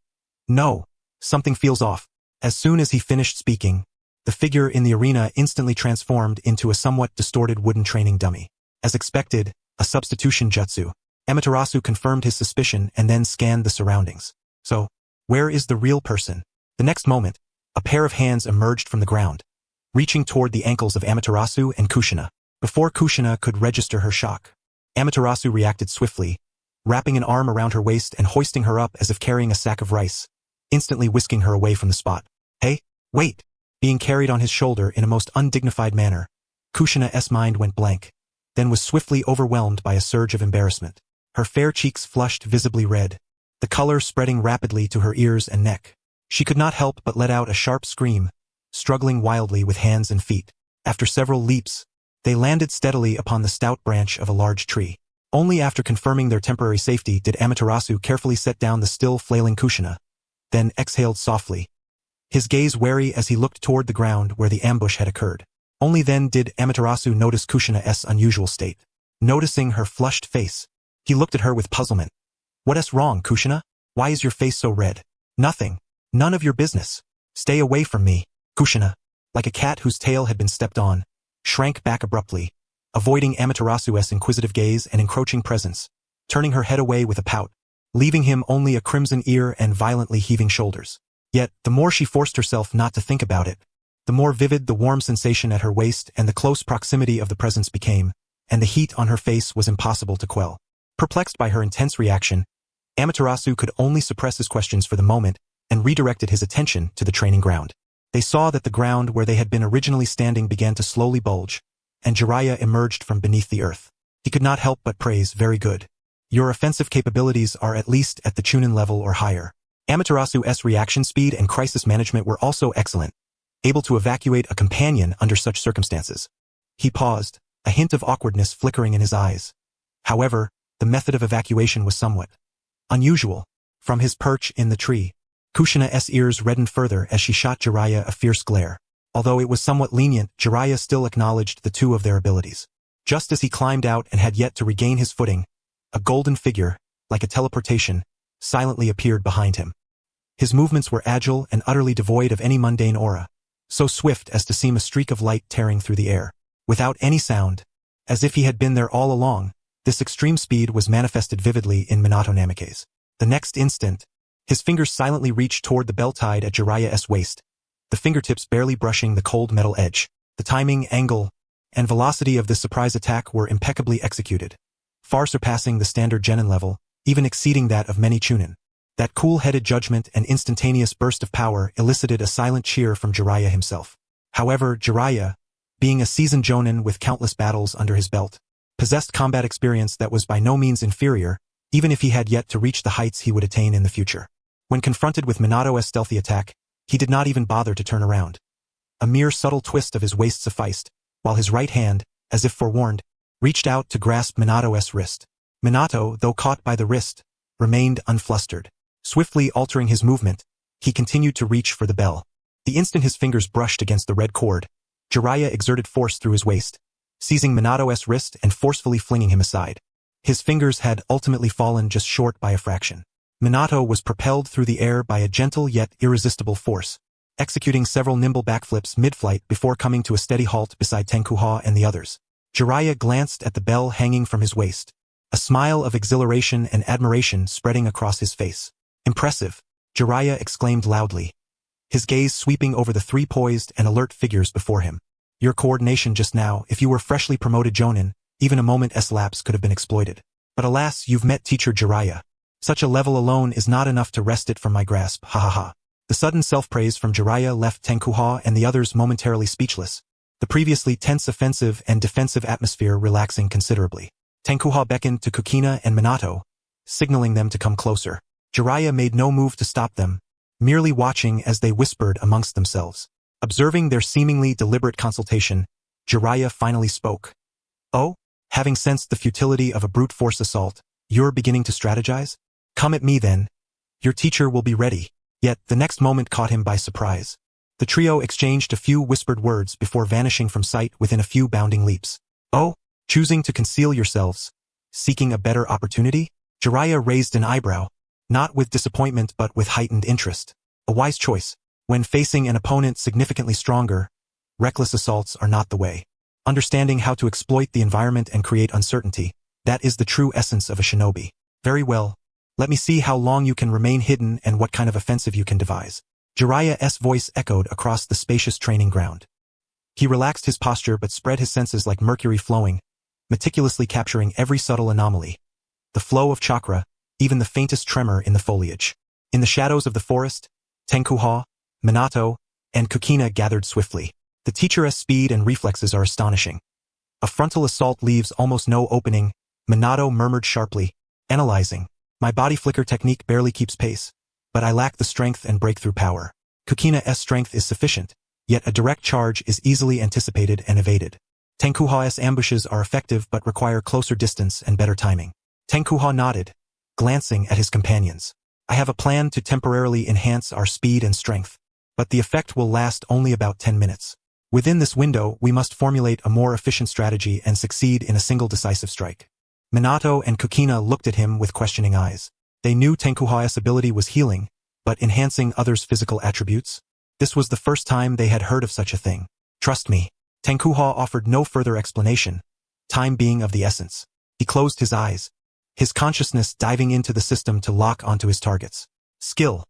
No, something feels off. As soon as he finished speaking, the figure in the arena instantly transformed into a somewhat distorted wooden training dummy. As expected, a substitution jutsu. Amaterasu confirmed his suspicion and then scanned the surroundings. So, where is the real person? The next moment, a pair of hands emerged from the ground, reaching toward the ankles of Amaterasu and Kushina. Before Kushina could register her shock, Amaterasu reacted swiftly, wrapping an arm around her waist and hoisting her up as if carrying a sack of rice, instantly whisking her away from the spot. Hey, wait! Being carried on his shoulder in a most undignified manner, Kushina's mind went blank, then was swiftly overwhelmed by a surge of embarrassment. Her fair cheeks flushed visibly red, the color spreading rapidly to her ears and neck. She could not help but let out a sharp scream, struggling wildly with hands and feet. After several leaps, they landed steadily upon the stout branch of a large tree. Only after confirming their temporary safety did Amaterasu carefully set down the still flailing Kushina, then exhaled softly, his gaze wary as he looked toward the ground where the ambush had occurred. Only then did Amaterasu notice Kushina's unusual state. Noticing her flushed face, he looked at her with puzzlement. What's wrong, Kushina? Why is your face so red? Nothing. None of your business. Stay away from me. Kushina, like a cat whose tail had been stepped on, shrank back abruptly, avoiding Amaterasu's inquisitive gaze and encroaching presence, turning her head away with a pout, leaving him only a crimson ear and violently heaving shoulders. Yet, the more she forced herself not to think about it, the more vivid the warm sensation at her waist and the close proximity of the presence became, and the heat on her face was impossible to quell. Perplexed by her intense reaction, Amaterasu could only suppress his questions for the moment and redirected his attention to the training ground. They saw that the ground where they had been originally standing began to slowly bulge, and Jiraiya emerged from beneath the earth. He could not help but praise, very good. Your offensive capabilities are at least at the Chunin level or higher. Amaterasu's reaction speed and crisis management were also excellent, able to evacuate a companion under such circumstances. He paused, a hint of awkwardness flickering in his eyes. However, the method of evacuation was somewhat unusual. From his perch in the tree, Kushina's ears reddened further as she shot Jiraiya a fierce glare. Although it was somewhat lenient, Jiraiya still acknowledged the two of their abilities. Just as he climbed out and had yet to regain his footing, a golden figure, like a teleportation, silently appeared behind him. His movements were agile and utterly devoid of any mundane aura, so swift as to seem a streak of light tearing through the air. Without any sound, as if he had been there all along, this extreme speed was manifested vividly in Minato Namikaze. The next instant, his fingers silently reached toward the bell tied at Jiraiya's waist, the fingertips barely brushing the cold metal edge. The timing, angle, and velocity of this surprise attack were impeccably executed, far surpassing the standard Jonin level, even exceeding that of many Chunin. That cool-headed judgment and instantaneous burst of power elicited a silent cheer from Jiraiya himself. However, Jiraiya, being a seasoned Jonin with countless battles under his belt, possessed combat experience that was by no means inferior, even if he had yet to reach the heights he would attain in the future. When confronted with Minato's stealthy attack, he did not even bother to turn around. A mere subtle twist of his waist sufficed, while his right hand, as if forewarned, reached out to grasp Minato's wrist. Minato, though caught by the wrist, remained unflustered. Swiftly altering his movement, he continued to reach for the bell. The instant his fingers brushed against the red cord, Jiraiya exerted force through his waist, seizing Minato's wrist and forcefully flinging him aside. His fingers had ultimately fallen just short by a fraction. Minato was propelled through the air by a gentle yet irresistible force, executing several nimble backflips mid-flight before coming to a steady halt beside Kushina and the others. Jiraiya glanced at the bell hanging from his waist, a smile of exhilaration and admiration spreading across his face. Impressive, Jiraiya exclaimed loudly, his gaze sweeping over the three poised and alert figures before him. Your coordination just now, if you were freshly promoted Jonin, even a moment's lapse could have been exploited. But alas, you've met teacher Jiraiya. Such a level alone is not enough to wrest it from my grasp, ha ha ha. The sudden self-praise from Jiraiya left Kushina and the others momentarily speechless, the previously tense offensive and defensive atmosphere relaxing considerably. Kushina beckoned to Kushina and Minato, signaling them to come closer. Jiraiya made no move to stop them, merely watching as they whispered amongst themselves. Observing their seemingly deliberate consultation, Jiraiya finally spoke. Oh? Having sensed the futility of a brute force assault, you're beginning to strategize? Come at me then. Your teacher will be ready. Yet, the next moment caught him by surprise. The trio exchanged a few whispered words before vanishing from sight within a few bounding leaps. Oh? Choosing to conceal yourselves? Seeking a better opportunity? Jiraiya raised an eyebrow, not with disappointment but with heightened interest. A wise choice. When facing an opponent significantly stronger, reckless assaults are not the way. Understanding how to exploit the environment and create uncertainty, that is the true essence of a shinobi. Very well. Let me see how long you can remain hidden and what kind of offensive you can devise. Jiraiya's voice echoed across the spacious training ground. He relaxed his posture but spread his senses like mercury flowing, meticulously capturing every subtle anomaly. The flow of chakra, even the faintest tremor in the foliage. In the shadows of the forest, Kushina, Minato, and Kushina gathered swiftly. The teacher's speed and reflexes are astonishing. A frontal assault leaves almost no opening, Minato murmured sharply, analyzing. My body flicker technique barely keeps pace, but I lack the strength and breakthrough power. Kushina's strength is sufficient, yet a direct charge is easily anticipated and evaded. Kushina's ambushes are effective but require closer distance and better timing. Kushina nodded, glancing at his companions. I have a plan to temporarily enhance our speed and strength, but the effect will last only about 10 minutes. Within this window, we must formulate a more efficient strategy and succeed in a single decisive strike. Minato and Kushina looked at him with questioning eyes. They knew Kushina's ability was healing, but enhancing others' physical attributes? This was the first time they had heard of such a thing. Trust me. Kushina offered no further explanation, time being of the essence. He closed his eyes, his consciousness diving into the system to lock onto his targets. Skill.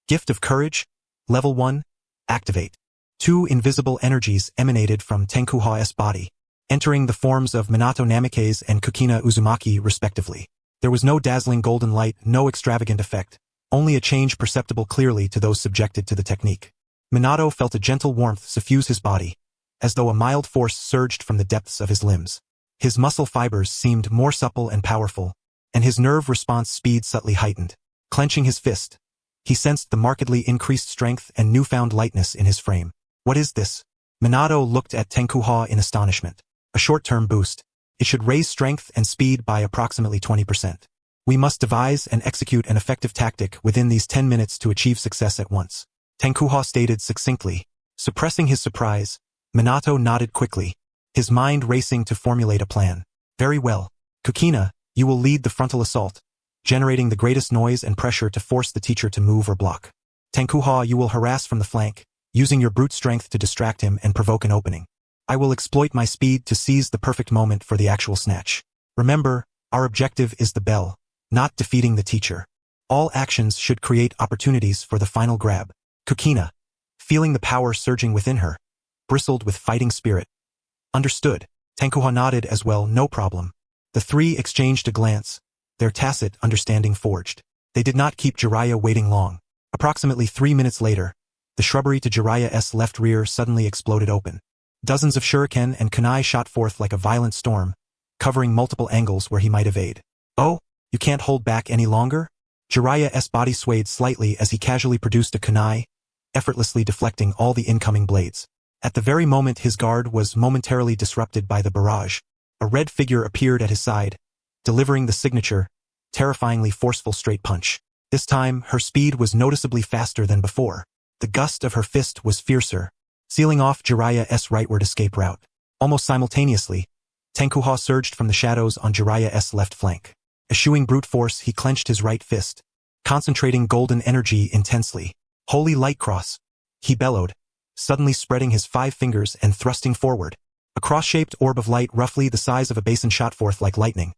Gift of Courage. Level 1. Activate. 2 invisible energies emanated from Kushina's body, entering the forms of Minato Namikaze and Kushina Uzumaki respectively. There was no dazzling golden light, no extravagant effect, only a change perceptible clearly to those subjected to the technique. Minato felt a gentle warmth suffuse his body, as though a mild force surged from the depths of his limbs. His muscle fibers seemed more supple and powerful, and his nerve response speed subtly heightened. Clenching his fist, he sensed the markedly increased strength and newfound lightness in his frame. What is this? Minato looked at Kushina in astonishment. A short-term boost. It should raise strength and speed by approximately 20%. We must devise and execute an effective tactic within these 10 minutes to achieve success at once. Kushina stated succinctly. Suppressing his surprise, Minato nodded quickly, his mind racing to formulate a plan. Very well. Kushina, you will lead the frontal assault, generating the greatest noise and pressure to force the teacher to move or block. Tenkuha, you will harass from the flank, using your brute strength to distract him and provoke an opening. I will exploit my speed to seize the perfect moment for the actual snatch. Remember, our objective is the bell, not defeating the teacher. All actions should create opportunities for the final grab. Kushina, feeling the power surging within her, bristled with fighting spirit. Understood. Tenkuha nodded as well, no problem. The three exchanged a glance, their tacit understanding forged. They did not keep Jiraiya waiting long. Approximately 3 minutes later, the shrubbery to Jiraiya's left rear suddenly exploded open. Dozens of shuriken and kunai shot forth like a violent storm, covering multiple angles where he might evade. Oh, you can't hold back any longer? Jiraiya's body swayed slightly as he casually produced a kunai, effortlessly deflecting all the incoming blades. At the very moment his guard was momentarily disrupted by the barrage, a red figure appeared at his side, delivering the signature, terrifyingly forceful straight punch. This time, her speed was noticeably faster than before. The gust of her fist was fiercer, sealing off Jiraiya's rightward escape route. Almost simultaneously, Tenkuha surged from the shadows on Jiraiya's left flank. Eschewing brute force, he clenched his right fist, concentrating golden energy intensely. Holy light cross, he bellowed, suddenly spreading his 5 fingers and thrusting forward. A cross-shaped orb of light roughly the size of a basin shot forth like lightning,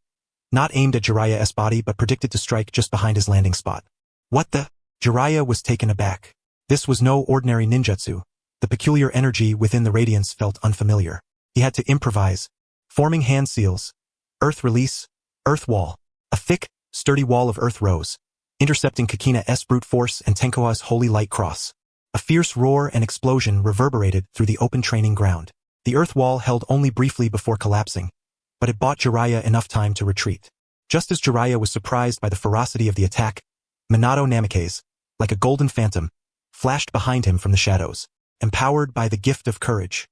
not aimed at Jiraiya's body but predicted to strike just behind his landing spot. What the? Jiraiya was taken aback. This was no ordinary ninjutsu. The peculiar energy within the radiance felt unfamiliar. He had to improvise, forming hand seals, earth release, earth wall. A thick, sturdy wall of earth rose, intercepting Kushina's brute force and Tenkuha's holy light cross. A fierce roar and explosion reverberated through the open training ground. The earth wall held only briefly before collapsing, but it bought Jiraiya enough time to retreat. Just as Jiraiya was surprised by the ferocity of the attack, Minato Namikaze, like a golden phantom, flashed behind him from the shadows, empowered by the gift of courage.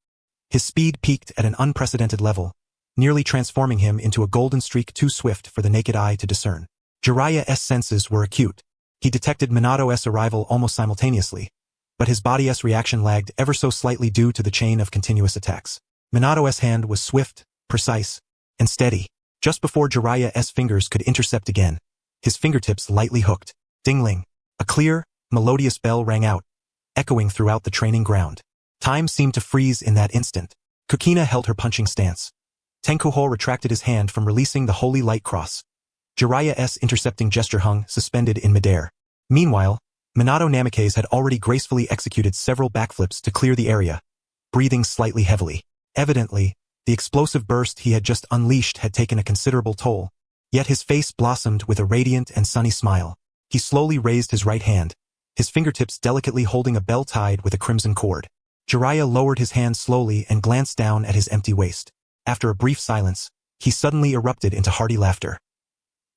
His speed peaked at an unprecedented level, nearly transforming him into a golden streak too swift for the naked eye to discern. Jiraiya's senses were acute. He detected Minato's arrival almost simultaneously, but his body's reaction lagged ever so slightly due to the chain of continuous attacks. Minato's hand was swift, precise, and steady. Just before Jiraiya's fingers could intercept again, his fingertips lightly hooked. Dingling, a clear, melodious bell rang out, echoing throughout the training ground. Time seemed to freeze in that instant. Kushina held her punching stance. Tenkuha retracted his hand from releasing the holy light cross. Jiraiya's intercepting gesture hung suspended in midair. Meanwhile, Minato Namikaze had already gracefully executed several backflips to clear the area, breathing slightly heavily. Evidently, the explosive burst he had just unleashed had taken a considerable toll, yet his face blossomed with a radiant and sunny smile. He slowly raised his right hand, his fingertips delicately holding a bell tied with a crimson cord. Jiraiya lowered his hand slowly and glanced down at his empty waist. After a brief silence, he suddenly erupted into hearty laughter.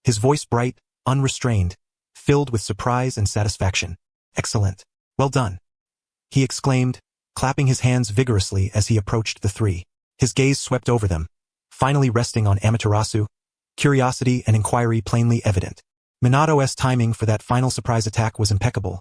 His voice bright, unrestrained, filled with surprise and satisfaction. Excellent. Well done, he exclaimed, clapping his hands vigorously as he approached the three. His gaze swept over them, finally resting on Amaterasu, curiosity and inquiry plainly evident. Minato's timing for that final surprise attack was impeccable,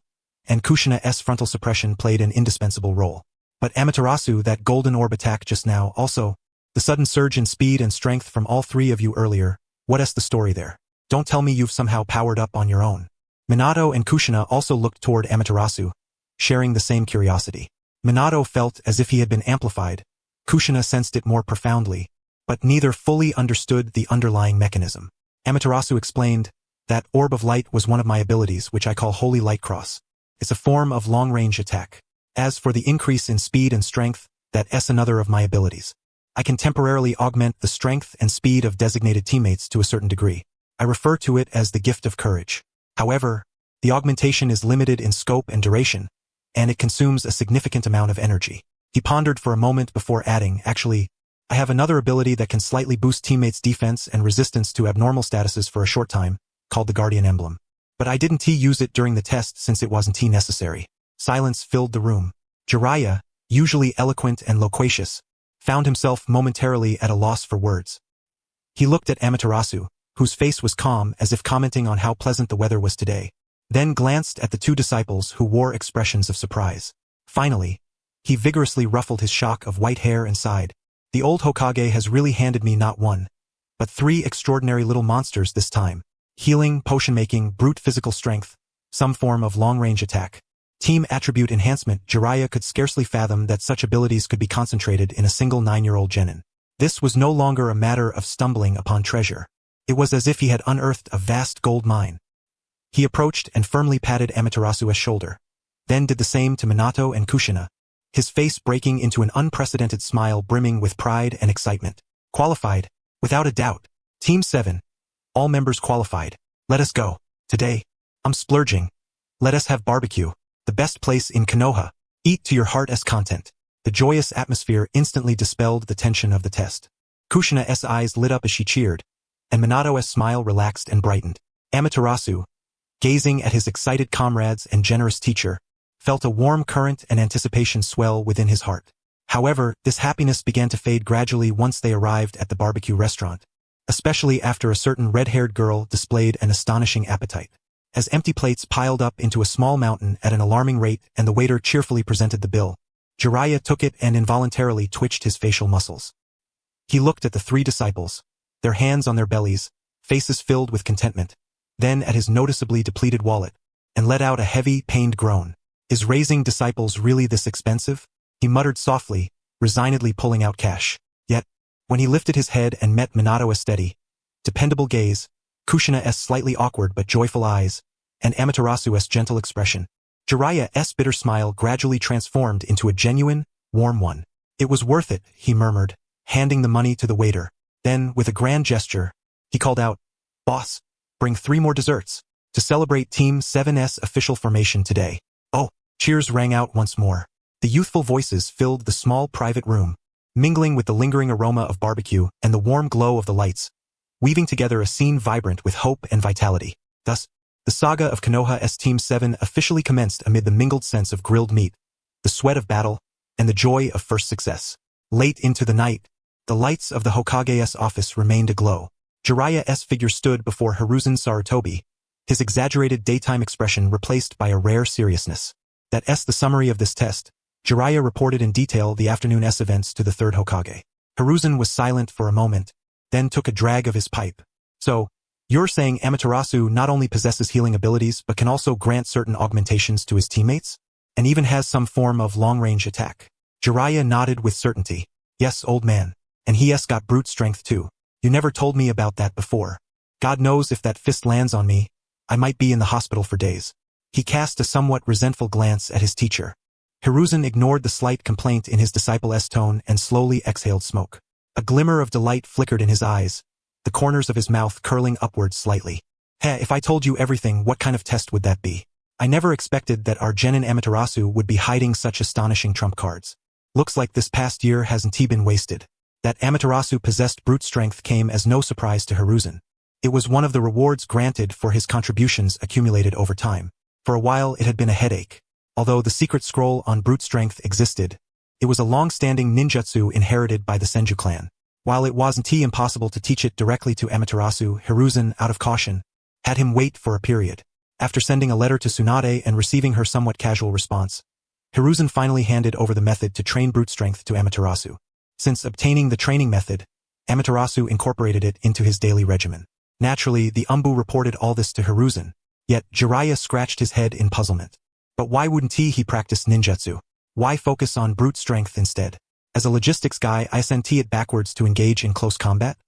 and Kushina's frontal suppression played an indispensable role. But Amaterasu, that golden orb attack just now, also, the sudden surge in speed and strength from all three of you earlier, what's the story there? Don't tell me you've somehow powered up on your own. Minato and Kushina also looked toward Amaterasu, sharing the same curiosity. Minato felt as if he had been amplified. Kushina sensed it more profoundly, but neither fully understood the underlying mechanism. Amaterasu explained, that orb of light was one of my abilities which I call Holy Light Cross. It's a form of long-range attack. As for the increase in speed and strength, that's another of my abilities. I can temporarily augment the strength and speed of designated teammates to a certain degree. I refer to it as the gift of courage. However, the augmentation is limited in scope and duration, and it consumes a significant amount of energy. He pondered for a moment before adding, actually, I have another ability that can slightly boost teammates' defense and resistance to abnormal statuses for a short time, called the Guardian Emblem. But I didn't use it during the test since it wasn't necessary. Silence filled the room. Jiraiya, usually eloquent and loquacious, found himself momentarily at a loss for words. He looked at Amaterasu, whose face was calm as if commenting on how pleasant the weather was today, then glanced at the two disciples who wore expressions of surprise. Finally, he vigorously ruffled his shock of white hair and sighed. The old Hokage has really handed me not one, but 3 extraordinary little monsters this time. Healing, potion-making, brute physical strength, some form of long-range attack. Team attribute enhancement. Jiraiya could scarcely fathom that such abilities could be concentrated in a single 9-year-old Jonin. This was no longer a matter of stumbling upon treasure. It was as if he had unearthed a vast gold mine. He approached and firmly patted Amaterasu's shoulder. Then did the same to Minato and Kushina, his face breaking into an unprecedented smile brimming with pride and excitement. Qualified, without a doubt. Team 7. All members qualified. Let us go. Today, I'm splurging. Let us have barbecue. The best place in Konoha. Eat to your heart's content. The joyous atmosphere instantly dispelled the tension of the test. Kushina's eyes lit up as she cheered, and Minato's smile relaxed and brightened. Amaterasu, gazing at his excited comrades and generous teacher, felt a warm current and anticipation swell within his heart. However, this happiness began to fade gradually once they arrived at the barbecue restaurant, especially after a certain red-haired girl displayed an astonishing appetite. As empty plates piled up into a small mountain at an alarming rate and the waiter cheerfully presented the bill, Jiraiya took it and involuntarily twitched his facial muscles. He looked at the 3 disciples, their hands on their bellies, faces filled with contentment, then at his noticeably depleted wallet, and let out a heavy, pained groan. Is raising disciples really this expensive? He muttered softly, resignedly pulling out cash. Yet, when he lifted his head and met Minato's steady, dependable gaze, Kushina's slightly awkward but joyful eyes, and Amaterasu's gentle expression, Jiraiya's bitter smile gradually transformed into a genuine, warm one. It was worth it, he murmured, handing the money to the waiter. Then, with a grand gesture, he called out, "Boss, bring 3 more desserts, to celebrate Team 7's official formation today." Oh, cheers rang out once more. The youthful voices filled the small private room, mingling with the lingering aroma of barbecue and the warm glow of the lights, weaving together a scene vibrant with hope and vitality. Thus, the saga of Konoha's Team 7 officially commenced amid the mingled sense of grilled meat, the sweat of battle, and the joy of first success. Late into the night, the lights of the Hokage's office remained aglow. Jiraiya's figure stood before Hiruzen Sarutobi, his exaggerated daytime expression replaced by a rare seriousness. That's the summary of this test. Jiraiya reported in detail the afternoon's events to the 3rd Hokage. Hiruzen was silent for a moment, then took a drag of his pipe. So, you're saying Amaterasu not only possesses healing abilities but can also grant certain augmentations to his teammates? And even has some form of long-range attack? Jiraiya nodded with certainty. Yes, old man. And he's got brute strength too. You never told me about that before. God knows if that fist lands on me, I might be in the hospital for days. He cast a somewhat resentful glance at his teacher. Hiruzen ignored the slight complaint in his disciple's tone and slowly exhaled smoke. A glimmer of delight flickered in his eyes, the corners of his mouth curling upwards slightly. If I told you everything, what kind of test would that be? I never expected that our Jonin Amaterasu would be hiding such astonishing trump cards. Looks like this past year hasn't been wasted. That Amaterasu possessed brute strength came as no surprise to Hiruzen. It was one of the rewards granted for his contributions accumulated over time. For a while it had been a headache. Although the secret scroll on brute strength existed, it was a long-standing ninjutsu inherited by the Senju clan. While it wasn't impossible to teach it directly to Amaterasu, Hiruzen, out of caution, had him wait for a period. After sending a letter to Tsunade and receiving her somewhat casual response, Hiruzen finally handed over the method to train brute strength to Amaterasu. Since obtaining the training method, Amaterasu incorporated it into his daily regimen. Naturally, the Umbu reported all this to Hiruzen, yet Jiraiya scratched his head in puzzlement. But why wouldn't he practice ninjutsu? Why focus on brute strength instead? As a logistics guy, I sent it backwards to engage in close combat?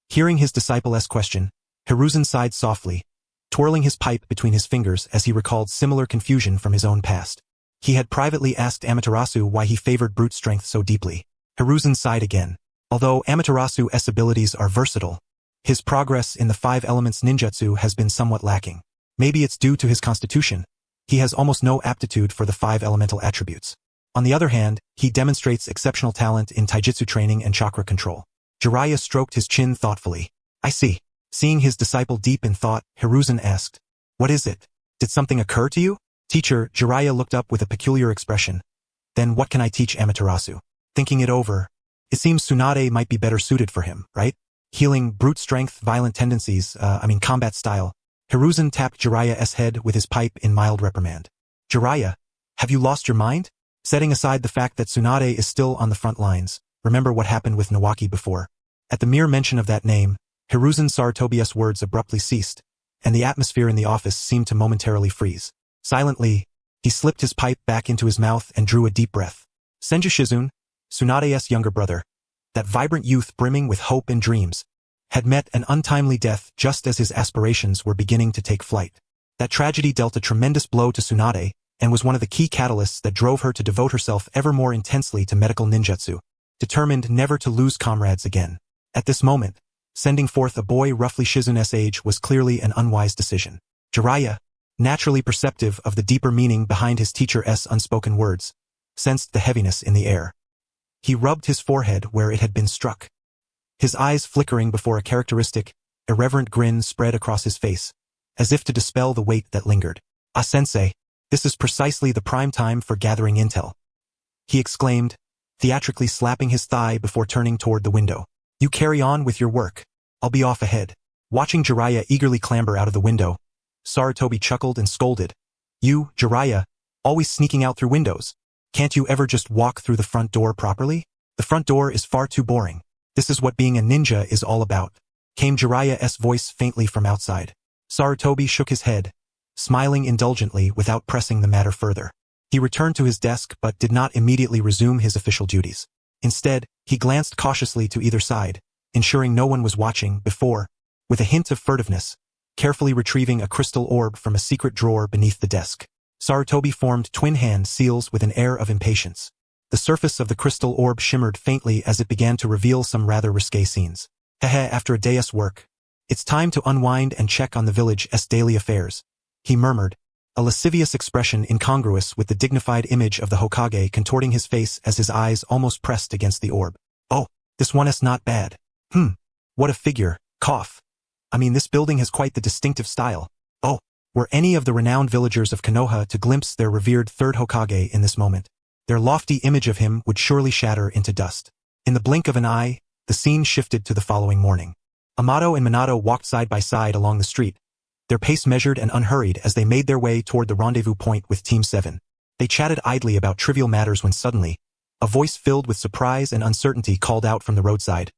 Hearing his disciple's question, Hiruzen sighed softly, twirling his pipe between his fingers as he recalled similar confusion from his own past. He had privately asked Amaterasu why he favored brute strength so deeply. Hiruzen sighed again. Although Amaterasu's abilities are versatile, his progress in the 5 elements ninjutsu has been somewhat lacking. Maybe it's due to his constitution. He has almost no aptitude for the 5 elemental attributes. On the other hand, he demonstrates exceptional talent in taijutsu training and chakra control. Jiraiya stroked his chin thoughtfully. I see. Seeing his disciple deep in thought, Hiruzen asked, "What is it? Did something occur to you?" Teacher, Jiraiya looked up with a peculiar expression. Then what can I teach Amaterasu? Thinking it over, it seems Tsunade might be better suited for him, right? Healing, brute strength, violent tendencies, combat style. Hiruzen tapped Jiraiya's head with his pipe in mild reprimand. Jiraiya, have you lost your mind? Setting aside the fact that Tsunade is still on the front lines, remember what happened with Nawaki before. At the mere mention of that name, Hiruzen Sarutobi's words abruptly ceased, and the atmosphere in the office seemed to momentarily freeze. Silently, He slipped his pipe back into his mouth and drew a deep breath. Senju Shizune, Tsunade's younger brother, that vibrant youth brimming with hope and dreams, had met an untimely death just as his aspirations were beginning to take flight. That tragedy dealt a tremendous blow to Tsunade and was one of the key catalysts that drove her to devote herself ever more intensely to medical ninjutsu, determined never to lose comrades again. At this moment, sending forth a boy roughly Shizune's age was clearly an unwise decision. Jiraiya, naturally perceptive of the deeper meaning behind his teacher's unspoken words, sensed the heaviness in the air. He rubbed his forehead where it had been struck. His eyes flickering before a characteristic, irreverent grin spread across his face, as if to dispel the weight that lingered. "Ah, sensei, this is precisely the prime time for gathering intel," he exclaimed, theatrically slapping his thigh before turning toward the window. "You carry on with your work. I'll be off ahead." Watching Jiraiya eagerly clamber out of the window, Sarutobi chuckled and scolded. "You, Jiraiya, always sneaking out through windows. Can't you ever just walk through the front door properly? The front door is far too boring. This is what being a ninja is all about," came Jiraiya's voice faintly from outside. Sarutobi shook his head, smiling indulgently without pressing the matter further. He returned to his desk but did not immediately resume his official duties. Instead, he glanced cautiously to either side, ensuring no one was watching before, with a hint of furtiveness, carefully retrieving a crystal orb from a secret drawer beneath the desk. Sarutobi formed twin hand seals with an air of impatience. The surface of the crystal orb shimmered faintly as it began to reveal some rather risque scenes. "Hehe, after a day's work, it's time to unwind and check on the village's daily affairs," he murmured, a lascivious expression incongruous with the dignified image of the Hokage contorting his face as his eyes almost pressed against the orb. "Oh, this one's not bad. What a figure, cough. I mean, this building has quite the distinctive style. Oh, were any of the renowned villagers of Konoha to glimpse their revered third Hokage in this moment, their lofty image of him would surely shatter into dust." In the blink of an eye, the scene shifted to the following morning. Amato and Minato walked side by side along the street, their pace measured and unhurried as they made their way toward the rendezvous point with Team 7. They chatted idly about trivial matters when suddenly, a voice filled with surprise and uncertainty called out from the roadside.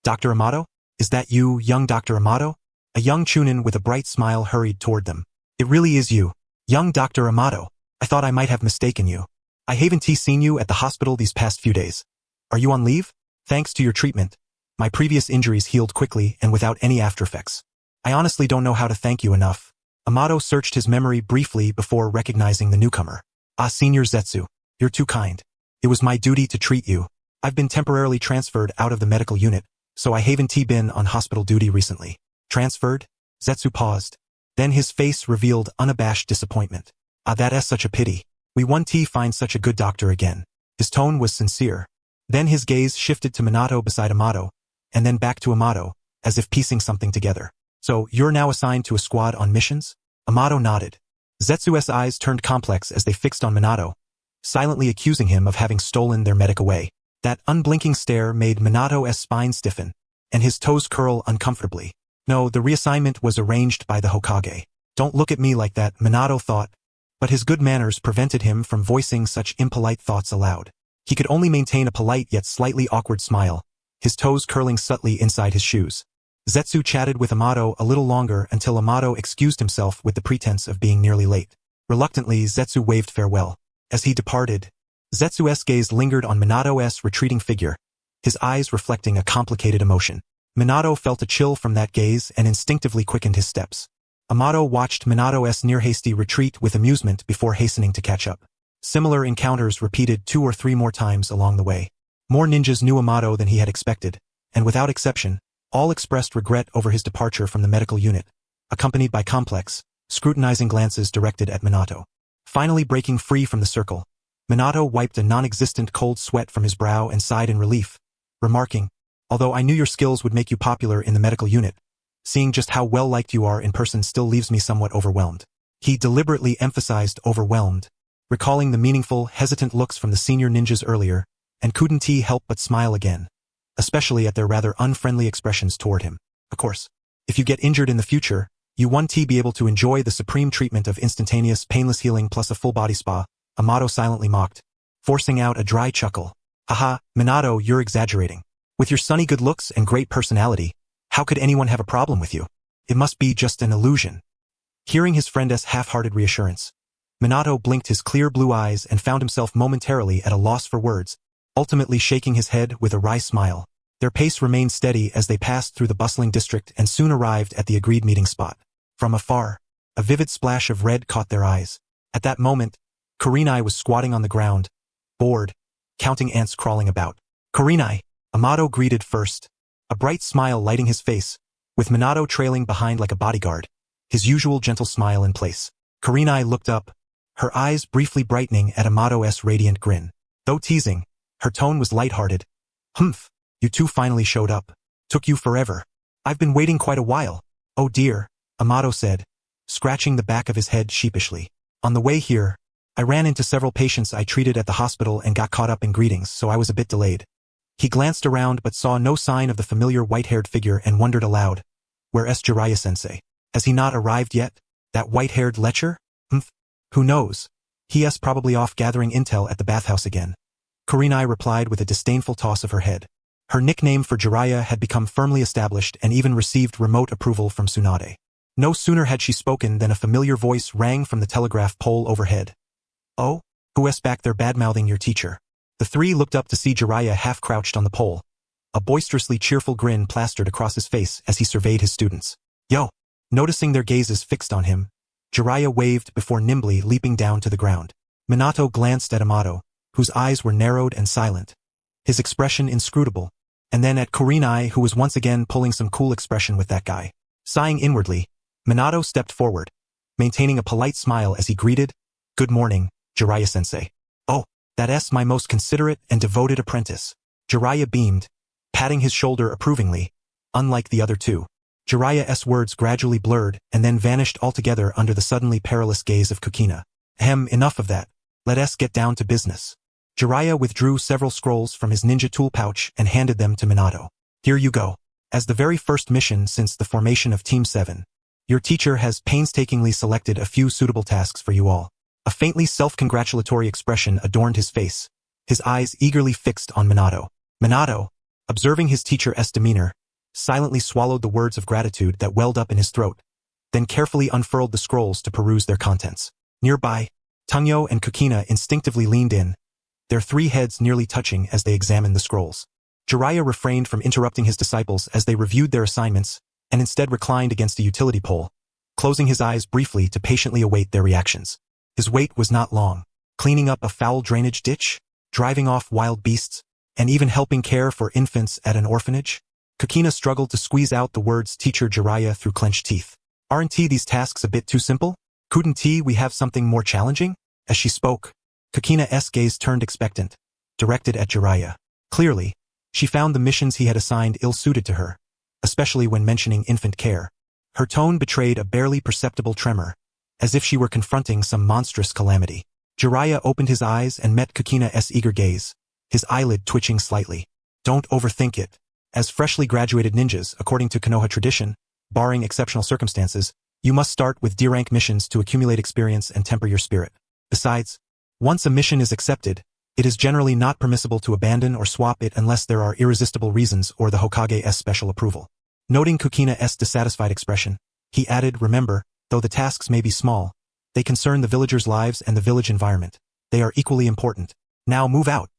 "Dr. Amato? Is that you, young Dr. Amato?" A young Chunin with a bright smile hurried toward them. "It really is you, young Dr. Amato. I thought I might have mistaken you. I haven't seen you at the hospital these past few days. Are you on leave? Thanks to your treatment, my previous injuries healed quickly and without any aftereffects. I honestly don't know how to thank you enough." Amato searched his memory briefly before recognizing the newcomer. "Ah, Senior Zetsu, you're too kind. It was my duty to treat you. I've been temporarily transferred out of the medical unit, so I haven't been on hospital duty recently." "Transferred?" Zetsu paused. Then his face revealed unabashed disappointment. "Ah, that is such a pity. We won't find such a good doctor again." His tone was sincere. Then his gaze shifted to Minato beside Amato, and then back to Amato, as if piecing something together. "So, you're now assigned to a squad on missions?" Amato nodded. Zetsu's eyes turned complex as they fixed on Minato, silently accusing him of having stolen their medic away. That unblinking stare made Minato's spine stiffen, and his toes curl uncomfortably. No, the reassignment was arranged by the Hokage. "Don't look at me like that," Minato thought, but his good manners prevented him from voicing such impolite thoughts aloud. He could only maintain a polite yet slightly awkward smile, his toes curling subtly inside his shoes. Zetsu chatted with Amato a little longer until Amato excused himself with the pretense of being nearly late. Reluctantly, Zetsu waved farewell. As he departed, Zetsu's gaze lingered on Minato's retreating figure, his eyes reflecting a complicated emotion. Minato felt a chill from that gaze and instinctively quickened his steps. Amato watched Minato's near-hasty retreat with amusement before hastening to catch up. Similar encounters repeated 2 or 3 more times along the way. More ninjas knew Amato than he had expected, and without exception, all expressed regret over his departure from the medical unit, accompanied by complex, scrutinizing glances directed at Minato. Finally breaking free from the circle, Minato wiped a non-existent cold sweat from his brow and sighed in relief, remarking, "Although I knew your skills would make you popular in the medical unit, seeing just how well-liked you are in person still leaves me somewhat overwhelmed." He deliberately emphasized overwhelmed, recalling the meaningful, hesitant looks from the senior ninjas earlier, and couldn't help but smile again, especially at their rather unfriendly expressions toward him. "Of course, if you get injured in the future, you won't be able to enjoy the supreme treatment of instantaneous, painless healing plus a full-body spa," Amato silently mocked, forcing out a dry chuckle. "Haha, Minato, you're exaggerating. With your sunny good looks and great personality, how could anyone have a problem with you? It must be just an illusion." Hearing his friend's half-hearted reassurance, Minato blinked his clear blue eyes and found himself momentarily at a loss for words, ultimately shaking his head with a wry smile. Their pace remained steady as they passed through the bustling district and soon arrived at the agreed meeting spot. From afar, a vivid splash of red caught their eyes. At that moment, Kurenai was squatting on the ground, bored, counting ants crawling about. "Kurenai," Amato greeted first, a bright smile lighting his face, with Minato trailing behind like a bodyguard, his usual gentle smile in place. Kurenai looked up, her eyes briefly brightening at Amato's radiant grin. Though teasing, her tone was lighthearted. "Humph, you two finally showed up. Took you forever. I've been waiting quite a while." "Oh dear," Amato said, scratching the back of his head sheepishly. "On the way here, I ran into several patients I treated at the hospital and got caught up in greetings, so I was a bit delayed." He glanced around but saw no sign of the familiar white-haired figure and wondered aloud, "Where's Jiraiya-sensei? Has he not arrived yet? That white-haired lecher? Who knows? He's probably off gathering intel at the bathhouse again." Kurenai replied with a disdainful toss of her head. Her nickname for Jiraiya had become firmly established and even received remote approval from Tsunade. No sooner had she spoken than a familiar voice rang from the telegraph pole overhead. "Oh? Who's back there bad-mouthing your teacher?" The three looked up to see Jiraiya half-crouched on the pole, a boisterously cheerful grin plastered across his face as he surveyed his students. "Yo!" Noticing their gazes fixed on him, Jiraiya waved before nimbly leaping down to the ground. Minato glanced at Amato, whose eyes were narrowed and silent, his expression inscrutable, and then at Kurenai, who was once again pulling some cool expression with that guy. Sighing inwardly, Minato stepped forward, maintaining a polite smile as he greeted, "Good morning, Jiraiya-sensei." "Oh, that's my most considerate and devoted apprentice." Jiraiya beamed, patting his shoulder approvingly, unlike the other two. Jiraiya's words gradually blurred and then vanished altogether under the suddenly perilous gaze of Kushina. Enough of that. Let's get down to business." Jiraiya withdrew several scrolls from his ninja tool pouch and handed them to Minato. "Here you go. As the very first mission since the formation of Team 7, your teacher has painstakingly selected a few suitable tasks for you all." A faintly self-congratulatory expression adorned his face, his eyes eagerly fixed on Minato. Minato, observing his teacher's demeanor, silently swallowed the words of gratitude that welled up in his throat, then carefully unfurled the scrolls to peruse their contents. Nearby, Tungyo and Kushina instinctively leaned in, their three heads nearly touching as they examined the scrolls. Jiraiya refrained from interrupting his disciples as they reviewed their assignments, and instead reclined against a utility pole, closing his eyes briefly to patiently await their reactions. His wait was not long, cleaning up a foul drainage ditch, driving off wild beasts, and even helping care for infants at an orphanage. Kushina struggled to squeeze out the words "Teacher Jiraiya" through clenched teeth. "Aren't these tasks a bit too simple? Couldn't we have something more challenging?" As she spoke, Kushina's gaze turned expectant, directed at Jiraiya. Clearly, she found the missions he had assigned ill-suited to her, especially when mentioning infant care. Her tone betrayed a barely perceptible tremor, as if she were confronting some monstrous calamity. Jiraiya opened his eyes and met Kushina's eager gaze, his eyelid twitching slightly. "Don't overthink it. As freshly graduated ninjas, according to Konoha tradition, barring exceptional circumstances, you must start with D-rank missions to accumulate experience and temper your spirit. Besides, once a mission is accepted, it is generally not permissible to abandon or swap it unless there are irresistible reasons or the Hokage's special approval." Noting Kushina's dissatisfied expression, he added, "Remember, though the tasks may be small, they concern the villagers' lives and the village environment. They are equally important. Now move out."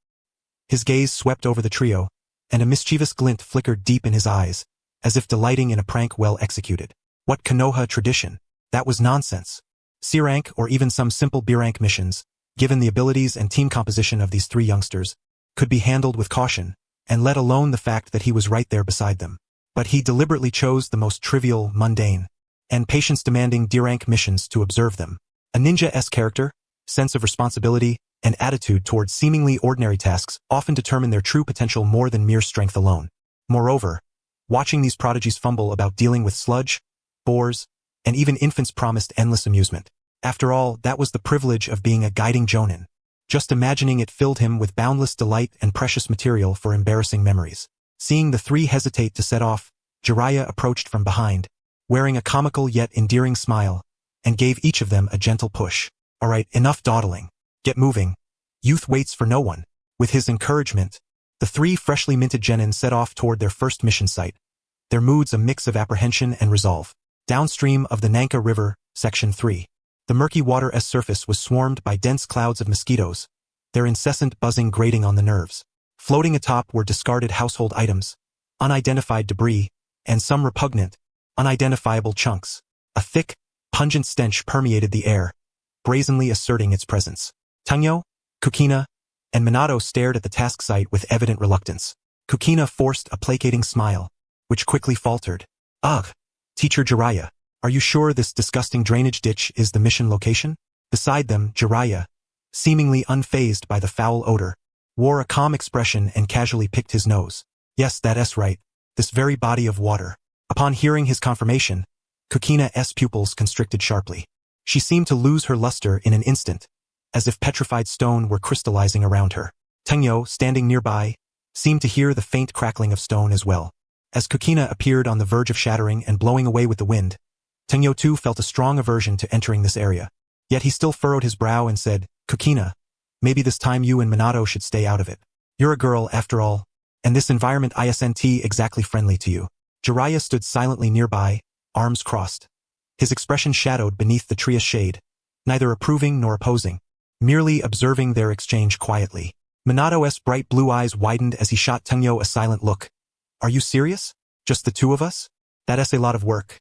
His gaze swept over the trio, and a mischievous glint flickered deep in his eyes, as if delighting in a prank well executed. What Konoha tradition? That was nonsense. C-rank or even some simple B-rank missions, given the abilities and team composition of these three youngsters, could be handled with caution, and let alone the fact that he was right there beside them. But he deliberately chose the most trivial, mundane, and patience-demanding D-rank missions to observe them. A ninja's character, sense of responsibility, and attitude towards seemingly ordinary tasks often determine their true potential more than mere strength alone. Moreover, watching these prodigies fumble about dealing with sludge, boars, and even infants promised endless amusement. After all, that was the privilege of being a guiding Jonin. Just imagining it filled him with boundless delight and precious material for embarrassing memories. Seeing the three hesitate to set off, Jiraiya approached from behind, wearing a comical yet endearing smile, and gave each of them a gentle push. "All right, enough dawdling. Get moving. Youth waits for no one." With his encouragement, the three freshly minted genin set off toward their first mission site, their moods a mix of apprehension and resolve. Downstream of the Nanka River, Section 3. The murky water's surface was swarmed by dense clouds of mosquitoes, their incessant buzzing grating on the nerves. Floating atop were discarded household items, unidentified debris, and some repugnant, unidentifiable chunks. A thick, pungent stench permeated the air, brazenly asserting its presence. Tangyo, Kushina, and Minato stared at the task site with evident reluctance. Kushina forced a placating smile, which quickly faltered. Ugh, Teacher Jiraiya, are you sure this disgusting drainage ditch is the mission location? Beside them, Jiraiya, seemingly unfazed by the foul odor, wore a calm expression and casually picked his nose. Yes, that's right, this very body of water. Upon hearing his confirmation, Kushina's pupils constricted sharply. She seemed to lose her luster in an instant, as if petrified stone were crystallizing around her. Tangyo, standing nearby, seemed to hear the faint crackling of stone as well. As Kushina appeared on the verge of shattering and blowing away with the wind, Tangyo too felt a strong aversion to entering this area. Yet he still furrowed his brow and said, Kushina, maybe this time you and Minato should stay out of it. You're a girl, after all, and this environment isn't exactly friendly to you. Jiraiya stood silently nearby, arms crossed. His expression shadowed beneath the tree's shade, neither approving nor opposing, merely observing their exchange quietly. Minato's bright blue eyes widened as he shot Tangyo a silent look. Are you serious? Just the two of us? That's a lot of work.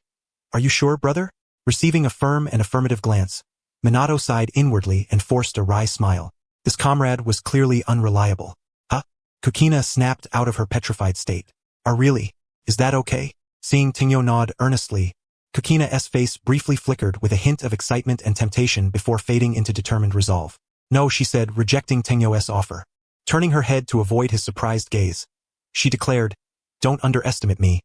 Are you sure, brother? Receiving a firm and affirmative glance, Minato sighed inwardly and forced a wry smile. This comrade was clearly unreliable. Huh? Kushina snapped out of her petrified state. Really? Is that okay? Seeing Tangyo nod earnestly, Kushina's face briefly flickered with a hint of excitement and temptation before fading into determined resolve. No, she said, rejecting Tangyo's offer. Turning her head to avoid his surprised gaze, she declared, Don't underestimate me.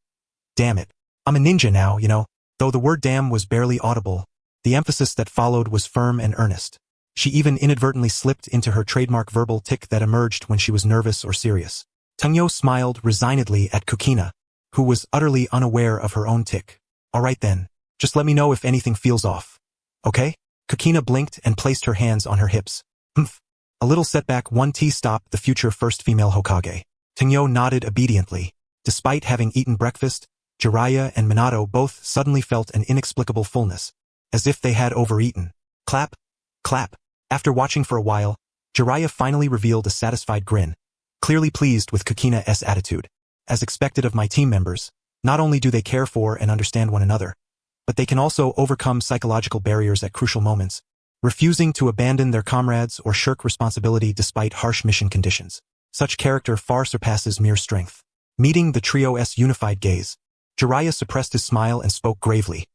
Damn it. I'm a ninja now, you know. Though the word damn was barely audible, the emphasis that followed was firm and earnest. She even inadvertently slipped into her trademark verbal tic that emerged when she was nervous or serious. Tangyo smiled resignedly at Kushina, who was utterly unaware of her own tic. All right then, just let me know if anything feels off. Okay? Kushina blinked and placed her hands on her hips. Humph. A little setback one tea stopped the future first female Hokage. Tangyo nodded obediently. Despite having eaten breakfast, Jiraiya and Minato both suddenly felt an inexplicable fullness, as if they had overeaten. Clap, clap. After watching for a while, Jiraiya finally revealed a satisfied grin, clearly pleased with Kushina's attitude. As expected of my team members, not only do they care for and understand one another, but they can also overcome psychological barriers at crucial moments, refusing to abandon their comrades or shirk responsibility despite harsh mission conditions. Such character far surpasses mere strength. Meeting the trio's unified gaze, Jiraiya suppressed his smile and spoke gravely.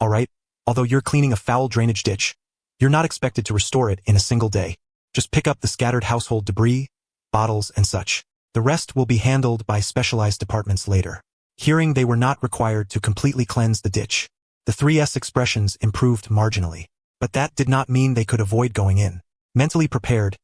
All right, although you're cleaning a foul drainage ditch, you're not expected to restore it in a single day. Just pick up the scattered household debris, bottles, and such. The rest will be handled by specialized departments later. Hearing they were not required to completely cleanse the ditch, the 3's expressions improved marginally. But that did not mean they could avoid going in. Mentally prepared,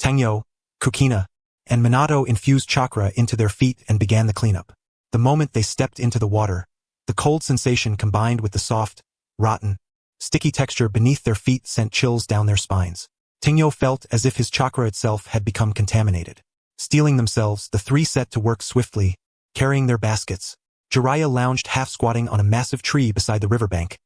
Tangyo, Kushina, and Minato infused chakra into their feet and began the cleanup. The moment they stepped into the water, the cold sensation combined with the soft, rotten, sticky texture beneath their feet sent chills down their spines. Tangyo felt as if his chakra itself had become contaminated. Steeling themselves, the three set to work swiftly, carrying their baskets. Jiraiya lounged half-squatting on a massive tree beside the riverbank,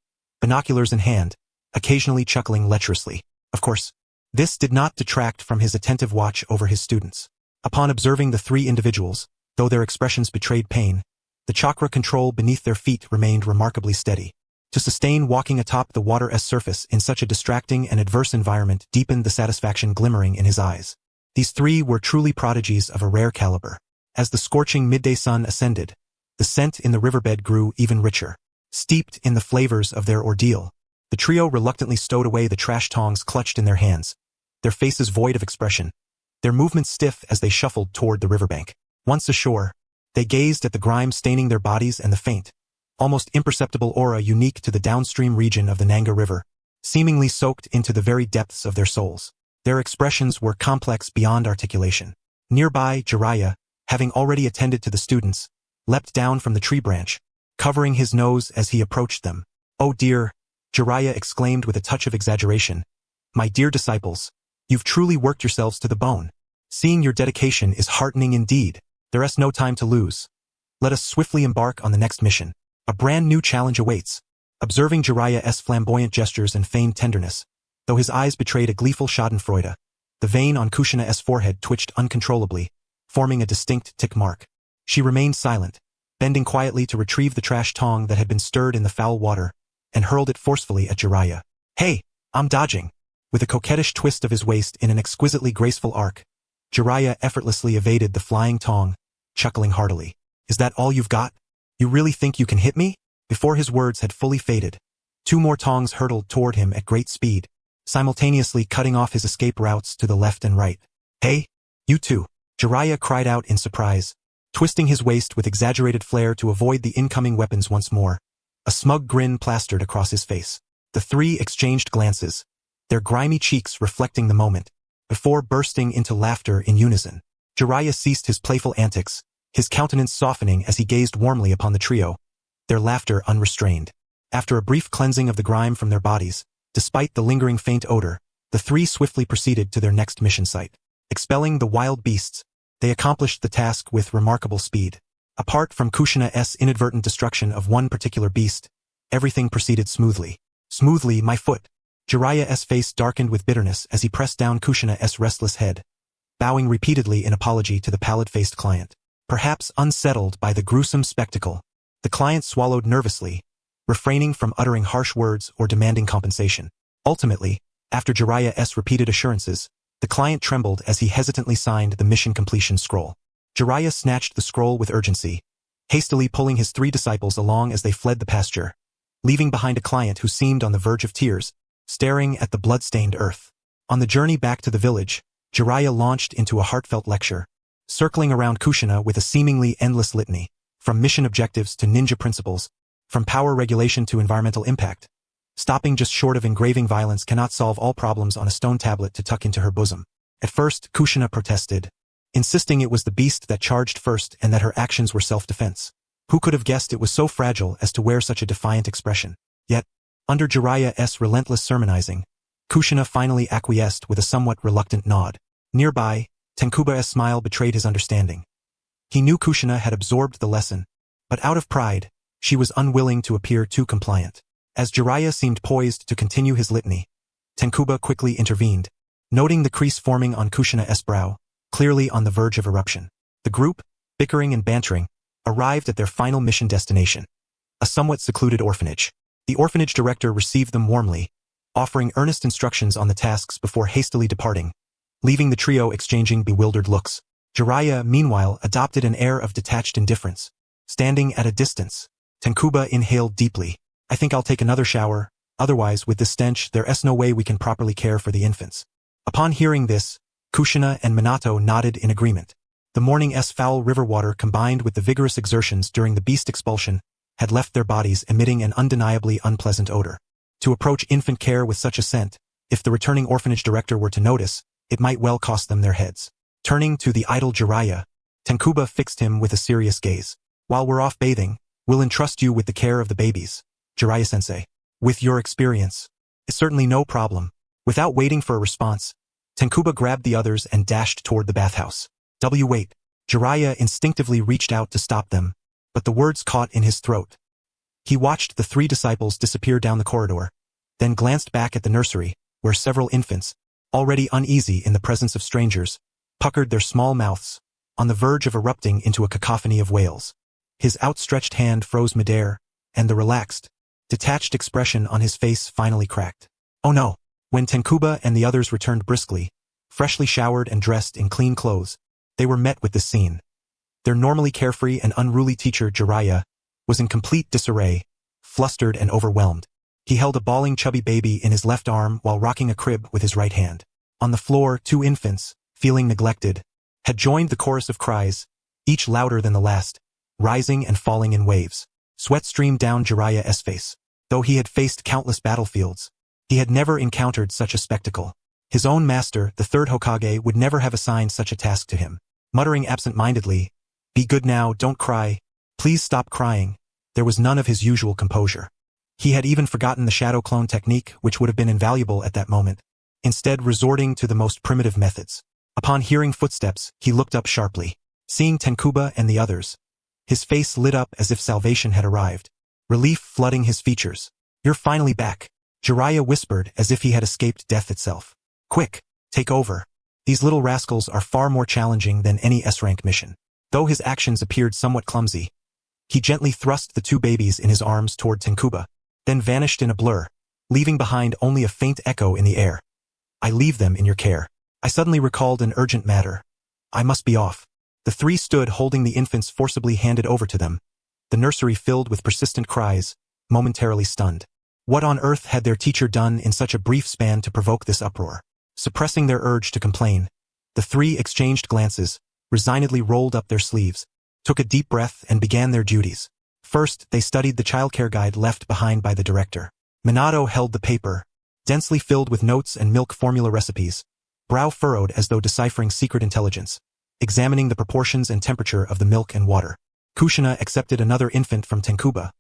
binoculars in hand, occasionally chuckling lecherously. Of course, this did not detract from his attentive watch over his students. Upon observing the three individuals, though their expressions betrayed pain, the chakra control beneath their feet remained remarkably steady. To sustain walking atop the water's surface in such a distracting and adverse environment deepened the satisfaction glimmering in his eyes. These three were truly prodigies of a rare caliber. As the scorching midday sun ascended, the scent in the riverbed grew even richer. Steeped in the flavors of their ordeal, the trio reluctantly stowed away the trash tongs clutched in their hands, their faces void of expression, their movements stiff as they shuffled toward the riverbank. Once ashore, they gazed at the grime staining their bodies and the faint, almost imperceptible aura unique to the downstream region of the Nanga River, seemingly soaked into the very depths of their souls. Their expressions were complex beyond articulation. Nearby, Jiraiya, having already attended to the students, leapt down from the tree branch, covering his nose as he approached them. Oh dear, Jiraiya exclaimed with a touch of exaggeration. My dear disciples, you've truly worked yourselves to the bone. Seeing your dedication is heartening indeed. There is no time to lose. Let us swiftly embark on the next mission. A brand new challenge awaits. Observing Jiraiya's flamboyant gestures and feigned tenderness, though his eyes betrayed a gleeful schadenfreude, the vein on Kushina's forehead twitched uncontrollably, forming a distinct tick mark. She remained silent, bending quietly to retrieve the trash tong that had been stirred in the foul water, and hurled it forcefully at Jiraiya. "Hey, I'm dodging." With a coquettish twist of his waist in an exquisitely graceful arc, Jiraiya effortlessly evaded the flying tong, chuckling heartily. "Is that all you've got? You really think you can hit me?" Before his words had fully faded, 2 more tongs hurtled toward him at great speed, simultaneously cutting off his escape routes to the left and right. "Hey, you two!" Jiraiya cried out in surprise, twisting his waist with exaggerated flair to avoid the incoming weapons once more. A smug grin plastered across his face. The 3 exchanged glances, their grimy cheeks reflecting the moment, before bursting into laughter in unison. Jiraiya ceased his playful antics, his countenance softening as he gazed warmly upon the trio, their laughter unrestrained. After a brief cleansing of the grime from their bodies, despite the lingering faint odor, the 3 swiftly proceeded to their next mission site. Expelling the wild beasts, they accomplished the task with remarkable speed. Apart from Kushina's inadvertent destruction of one particular beast, everything proceeded smoothly. "Smoothly, my foot." Jiraiya's face darkened with bitterness as he pressed down Kushina's restless head, bowing repeatedly in apology to the pallid-faced client. Perhaps unsettled by the gruesome spectacle, the client swallowed nervously, refraining from uttering harsh words or demanding compensation. Ultimately, after Jiraiya's repeated assurances, the client trembled as he hesitantly signed the mission completion scroll. Jiraiya snatched the scroll with urgency, hastily pulling his 3 disciples along as they fled the pasture, leaving behind a client who seemed on the verge of tears, staring at the blood-stained earth. On the journey back to the village, Jiraiya launched into a heartfelt lecture, circling around Kushina with a seemingly endless litany, from mission objectives to ninja principles, from power regulation to environmental impact. Stopping just short of engraving violence cannot solve all problems on a stone tablet to tuck into her bosom. At first, Kushina protested, insisting it was the beast that charged first and that her actions were self-defense. Who could have guessed it was so fragile as to wear such a defiant expression? Yet, under Jiraiya's relentless sermonizing, Kushina finally acquiesced with a somewhat reluctant nod. Nearby, Tenkuba's smile betrayed his understanding. He knew Kushina had absorbed the lesson, but out of pride, she was unwilling to appear too compliant. As Jiraiya seemed poised to continue his litany, Tenkuba quickly intervened, noting the crease forming on Kushina's brow, clearly on the verge of eruption. The group, bickering and bantering, arrived at their final mission destination, a somewhat secluded orphanage. The orphanage director received them warmly, offering earnest instructions on the tasks before hastily departing, leaving the trio exchanging bewildered looks. Jiraiya, meanwhile, adopted an air of detached indifference. Standing at a distance, Tenkuba inhaled deeply. "I think I'll take another shower, otherwise with this stench there's no way we can properly care for the infants." Upon hearing this, Kushina and Minato nodded in agreement. The morning's foul river water combined with the vigorous exertions during the beast expulsion had left their bodies emitting an undeniably unpleasant odor. To approach infant care with such a scent, if the returning orphanage director were to notice, it might well cost them their heads. Turning to the idle Jiraiya, Tenkuba fixed him with a serious gaze. "While we're off bathing, we'll entrust you with the care of the babies, Jiraiya-sensei. With your experience, it's certainly no problem." Without waiting for a response, Tenkuba grabbed the others and dashed toward the bathhouse. Wait. Jiraiya instinctively reached out to stop them, but the words caught in his throat. He watched the 3 disciples disappear down the corridor, then glanced back at the nursery, where several infants, already uneasy in the presence of strangers, puckered their small mouths, on the verge of erupting into a cacophony of wails. His outstretched hand froze midair, and the relaxed, detached expression on his face finally cracked. "Oh no!" When Tenkuba and the others returned briskly, freshly showered and dressed in clean clothes, they were met with this scene. Their normally carefree and unruly teacher, Jiraiya, was in complete disarray, flustered and overwhelmed. He held a bawling chubby baby in his left arm while rocking a crib with his right hand. On the floor, 2 infants, feeling neglected, had joined the chorus of cries, each louder than the last, rising and falling in waves. Sweat streamed down Jiraiya's face. Though he had faced countless battlefields, he had never encountered such a spectacle. His own master, the 3rd Hokage, would never have assigned such a task to him. Muttering absent-mindedly, "Be good now, don't cry. Please stop crying," there was none of his usual composure. He had even forgotten the shadow clone technique, which would have been invaluable at that moment, instead resorting to the most primitive methods. Upon hearing footsteps, he looked up sharply. Seeing Tenkuba and the others, his face lit up as if salvation had arrived, relief flooding his features. You're finally back, Jiraiya whispered as if he had escaped death itself. Quick, take over. These little rascals are far more challenging than any S-rank mission. Though his actions appeared somewhat clumsy, he gently thrust the two babies in his arms toward Tenkuba, then vanished in a blur, leaving behind only a faint echo in the air. I leave them in your care. I suddenly recalled an urgent matter. I must be off. The three stood holding the infants forcibly handed over to them, the nursery filled with persistent cries, momentarily stunned. What on earth had their teacher done in such a brief span to provoke this uproar? Suppressing their urge to complain, the three exchanged glances, resignedly rolled up their sleeves, took a deep breath and began their duties. First, they studied the childcare guide left behind by the director. Minato held the paper, densely filled with notes and milk formula recipes, brow furrowed as though deciphering secret intelligence, examining the proportions and temperature of the milk and water. Kushina accepted another infant from Tenkuba,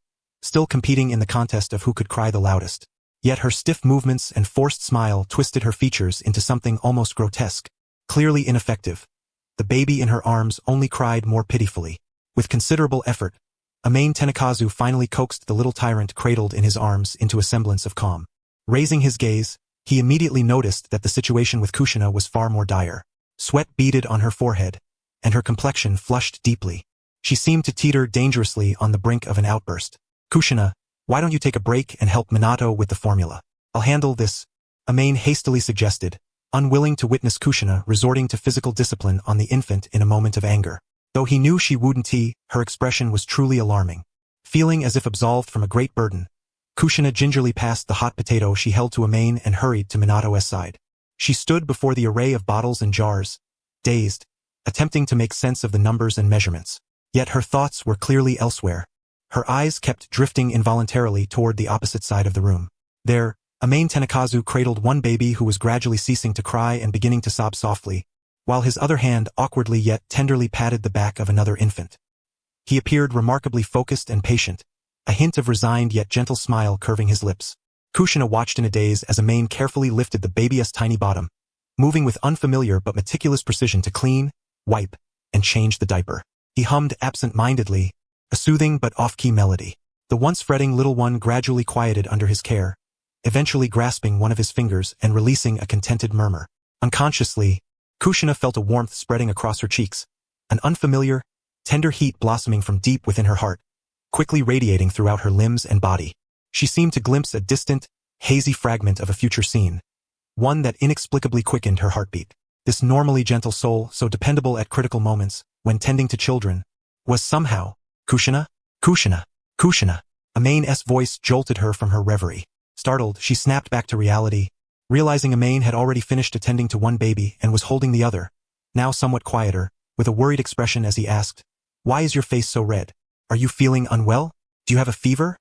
still competing in the contest of who could cry the loudest. Yet her stiff movements and forced smile twisted her features into something almost grotesque, clearly ineffective. The baby in her arms only cried more pitifully. With considerable effort, Amane Tenakazu finally coaxed the little tyrant cradled in his arms into a semblance of calm. Raising his gaze, he immediately noticed that the situation with Kushina was far more dire. Sweat beaded on her forehead, and her complexion flushed deeply. She seemed to teeter dangerously on the brink of an outburst. Kushina, why don't you take a break and help Minato with the formula? I'll handle this, Amane hastily suggested, unwilling to witness Kushina resorting to physical discipline on the infant in a moment of anger. Though he knew she wouldn't, her expression was truly alarming. Feeling as if absolved from a great burden, Kushina gingerly passed the hot potato she held to Amane and hurried to Minato's side. She stood before the array of bottles and jars, dazed, attempting to make sense of the numbers and measurements. Yet her thoughts were clearly elsewhere. Her eyes kept drifting involuntarily toward the opposite side of the room. There, Amane Tenakazu cradled one baby who was gradually ceasing to cry and beginning to sob softly, while his other hand awkwardly yet tenderly patted the back of another infant. He appeared remarkably focused and patient, a hint of resigned yet gentle smile curving his lips. Kushina watched in a daze as Amane carefully lifted the baby's tiny bottom, moving with unfamiliar but meticulous precision to clean, wipe, and change the diaper. He hummed absent-mindedly, a soothing but off-key melody. The once fretting little one gradually quieted under his care, eventually grasping one of his fingers and releasing a contented murmur. Unconsciously, Kushina felt a warmth spreading across her cheeks, an unfamiliar, tender heat blossoming from deep within her heart, quickly radiating throughout her limbs and body. She seemed to glimpse a distant, hazy fragment of a future scene, one that inexplicably quickened her heartbeat. This normally gentle soul, so dependable at critical moments, when tending to children, was somehow, Kushina? Kushina! Kushina! Amane's voice jolted her from her reverie. Startled, she snapped back to reality, realizing Amane had already finished attending to one baby and was holding the other, now somewhat quieter, with a worried expression as he asked, "Why is your face so red? Are you feeling unwell? Do you have a fever?"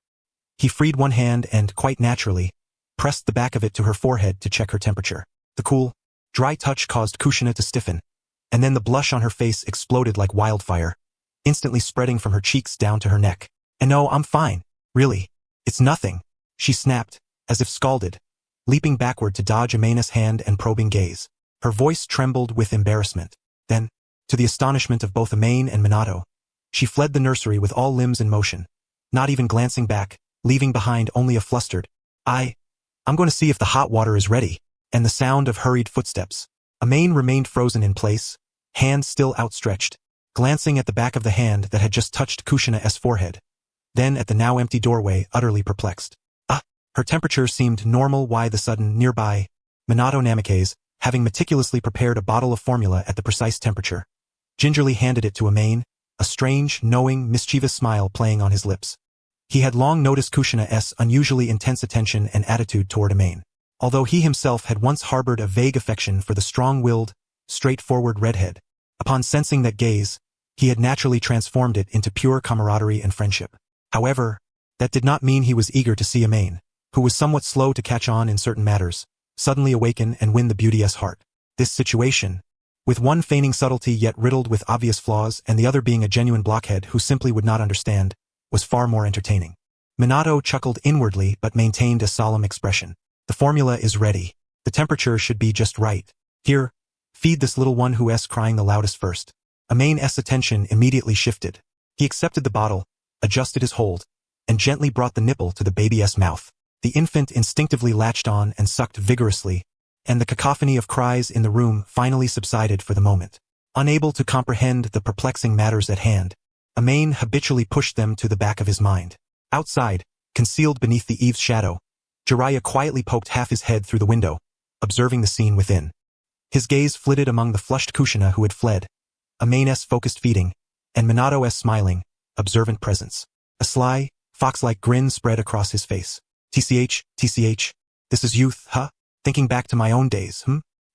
He freed one hand and, quite naturally, pressed the back of it to her forehead to check her temperature. The cool, dry touch caused Kushina to stiffen, and then the blush on her face exploded like wildfire, instantly spreading from her cheeks down to her neck. "And no, I'm fine. Really. It's nothing," she snapped, as if scalded, leaping backward to dodge Amane's hand and probing gaze. Her voice trembled with embarrassment. Then, to the astonishment of both Amane and Minato, she fled the nursery with all limbs in motion, not even glancing back, leaving behind only a flustered, I'm going to see if the hot water is ready," and the sound of hurried footsteps. Amane remained frozen in place, hand still outstretched, glancing at the back of the hand that had just touched Kushina's forehead, then at the now empty doorway, utterly perplexed. Her temperature seemed normal. Why the sudden nearby? Minato Namikaze, having meticulously prepared a bottle of formula at the precise temperature, gingerly handed it to Amane, a strange, knowing, mischievous smile playing on his lips. He had long noticed Kushina's unusually intense attention and attitude toward Amane, although he himself had once harbored a vague affection for the strong-willed, straightforward redhead. Upon sensing that gaze, he had naturally transformed it into pure camaraderie and friendship. However, that did not mean he was eager to see Amane, who was somewhat slow to catch on in certain matters, suddenly awaken and win the beauty's heart. This situation, with one feigning subtlety yet riddled with obvious flaws and the other being a genuine blockhead who simply would not understand, was far more entertaining. Minato chuckled inwardly but maintained a solemn expression. "The formula is ready. The temperature should be just right. Here, feed this little one who's crying the loudest first." Amane's attention immediately shifted. He accepted the bottle, adjusted his hold, and gently brought the nipple to the baby's mouth. The infant instinctively latched on and sucked vigorously, and the cacophony of cries in the room finally subsided for the moment. Unable to comprehend the perplexing matters at hand, Amain habitually pushed them to the back of his mind. Outside, concealed beneath the eave's shadow, Jiraiya quietly poked half his head through the window, observing the scene within. His gaze flitted among the flushed Kushina who had fled, Amain's focused feeding, and Minato's smiling, observant presence. A sly, fox-like grin spread across his face. TCH, this is youth, huh? Thinking back to my own days,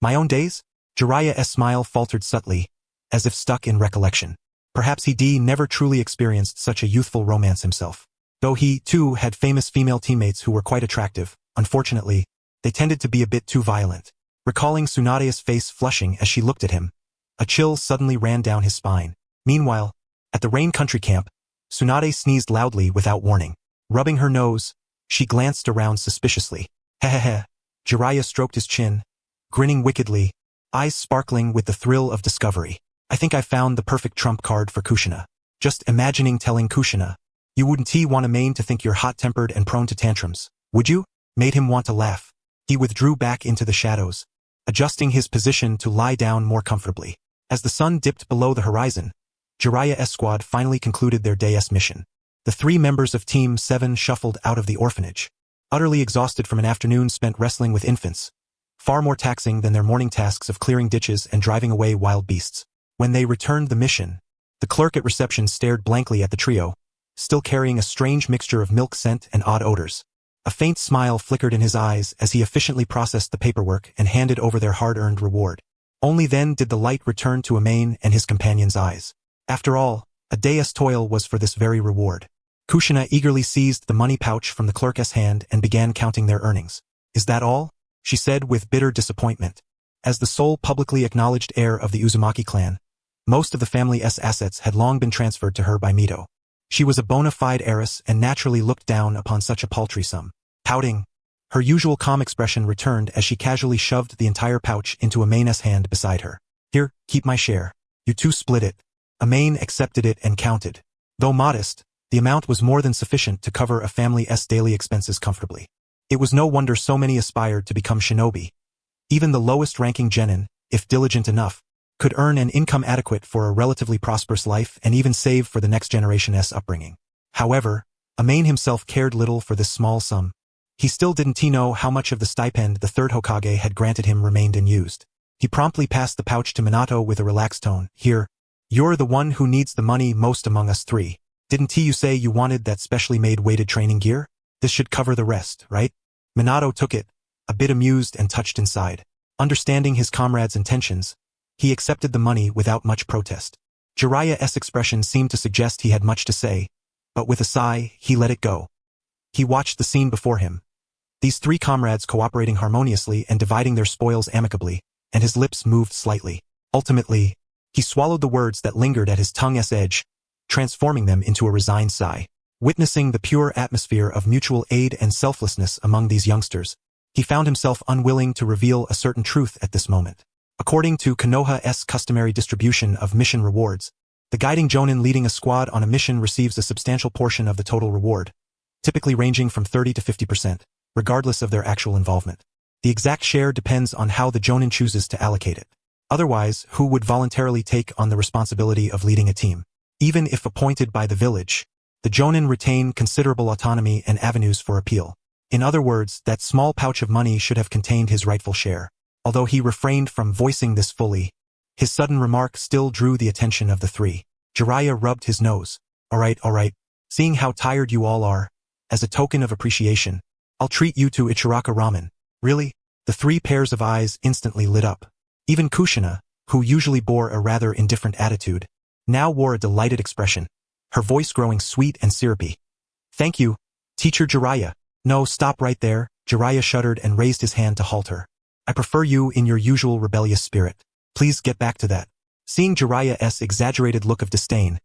My own days? Jiraiya's smile faltered subtly, as if stuck in recollection. Perhaps he never truly experienced such a youthful romance himself. Though he, too, had famous female teammates who were quite attractive, unfortunately, they tended to be a bit too violent. Recalling Tsunade's face flushing as she looked at him, a chill suddenly ran down his spine. Meanwhile, at the Rain Country camp, Tsunade sneezed loudly without warning. Rubbing her nose, she glanced around suspiciously. Hehehe. Jiraiya stroked his chin, grinning wickedly, eyes sparkling with the thrill of discovery. I think I found the perfect trump card for Kushina. Just imagining telling Kushina, you wouldn't want Amain to think you're hot-tempered and prone to tantrums, would you? Made him want to laugh. He withdrew back into the shadows, adjusting his position to lie down more comfortably. As the sun dipped below the horizon, Jiraiya's squad finally concluded their day's mission. The 3 members of Team 7 shuffled out of the orphanage, utterly exhausted from an afternoon spent wrestling with infants, far more taxing than their morning tasks of clearing ditches and driving away wild beasts. When they returned the mission, the clerk at reception stared blankly at the trio, still carrying a strange mixture of milk scent and odd odors. A faint smile flickered in his eyes as he efficiently processed the paperwork and handed over their hard-earned reward. Only then did the light return to Amain and his companion's eyes. After all, a day's toil was for this very reward. Kushina eagerly seized the money pouch from the clerk's hand and began counting their earnings. Is that all? She said with bitter disappointment. As the sole publicly acknowledged heir of the Uzumaki clan, most of the family's assets had long been transferred to her by Mito. She was a bona fide heiress and naturally looked down upon such a paltry sum. Pouting, her usual calm expression returned as she casually shoved the entire pouch into Amain's hand beside her. Here, keep my share. You two split it. Amain accepted it and counted. Though modest, the amount was more than sufficient to cover a family's daily expenses comfortably. It was no wonder so many aspired to become shinobi. Even the lowest-ranking genin, if diligent enough, could earn an income adequate for a relatively prosperous life and even save for the next generation's upbringing. However, Amain himself cared little for this small sum. He still didn't know how much of the stipend the 3rd Hokage had granted him remained unused. He promptly passed the pouch to Minato with a relaxed tone. Here, you're the one who needs the money most among us 3. Didn't you say you wanted that specially made weighted training gear? This should cover the rest, right? Minato took it, a bit amused and touched inside. Understanding his comrade's intentions, he accepted the money without much protest. Jiraiya's expression seemed to suggest he had much to say, but with a sigh, he let it go. He watched the scene before him, these 3 comrades cooperating harmoniously and dividing their spoils amicably, and his lips moved slightly. Ultimately, he swallowed the words that lingered at his tongue's edge, transforming them into a resigned sigh. Witnessing the pure atmosphere of mutual aid and selflessness among these youngsters, he found himself unwilling to reveal a certain truth at this moment. According to Konoha's customary distribution of mission rewards, the guiding Jonin leading a squad on a mission receives a substantial portion of the total reward, typically ranging from 30 to 50%, regardless of their actual involvement. The exact share depends on how the Jonin chooses to allocate it. Otherwise, who would voluntarily take on the responsibility of leading a team? Even if appointed by the village, the Jonin retain considerable autonomy and avenues for appeal. In other words, that small pouch of money should have contained his rightful share. Although he refrained from voicing this fully, his sudden remark still drew the attention of the 3. Jiraiya rubbed his nose. All right. Seeing how tired you all are, as a token of appreciation, I'll treat you to Ichiraka ramen. Really? The 3 pairs of eyes instantly lit up. Even Kushina, who usually bore a rather indifferent attitude, now wore a delighted expression, her voice growing sweet and syrupy. Thank you, Teacher Jiraiya. No, stop right there. Jiraiya shuddered and raised his hand to halt her. I prefer you in your usual rebellious spirit. Please get back to that. Seeing Jiraiya's exaggerated look of disdain,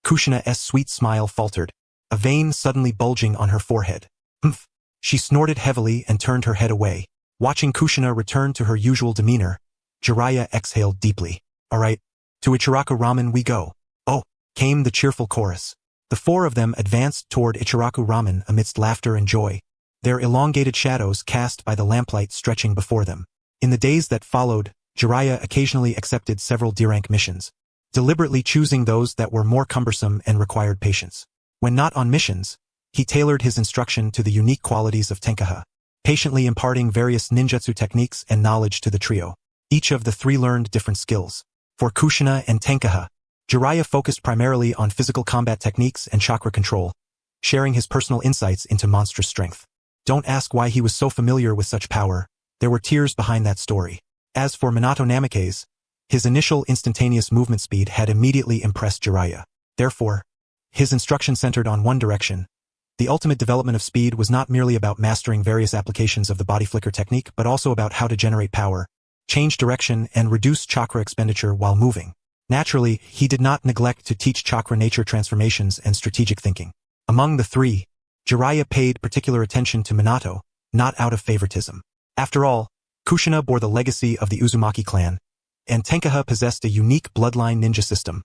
Kushina's sweet smile faltered, a vein suddenly bulging on her forehead. Humph. She snorted heavily and turned her head away. Watching Kushina return to her usual demeanor, Jiraiya exhaled deeply. All right, to Ichiraka ramen we go. Oh, came the cheerful chorus. The 4 of them advanced toward Ichiraku ramen amidst laughter and joy, their elongated shadows cast by the lamplight stretching before them. In the days that followed, Jiraiya occasionally accepted several D-rank missions, deliberately choosing those that were more cumbersome and required patience. When not on missions, he tailored his instruction to the unique qualities of Tenkaha, patiently imparting various ninjutsu techniques and knowledge to the trio. Each of the three learned different skills. For Kushina and Tenkaha, Jiraiya focused primarily on physical combat techniques and chakra control, sharing his personal insights into monstrous strength. Don't ask why he was so familiar with such power. There were tears behind that story. As for Minato Namikaze, his initial instantaneous movement speed had immediately impressed Jiraiya. Therefore, his instruction centered on one direction. The ultimate development of speed was not merely about mastering various applications of the body flicker technique but also about how to generate power, change direction, and reduce chakra expenditure while moving. Naturally, he did not neglect to teach chakra nature transformations and strategic thinking. Among the three, Jiraiya paid particular attention to Minato, not out of favoritism. After all, Kushina bore the legacy of the Uzumaki clan, and Tenkaha possessed a unique bloodline ninja system.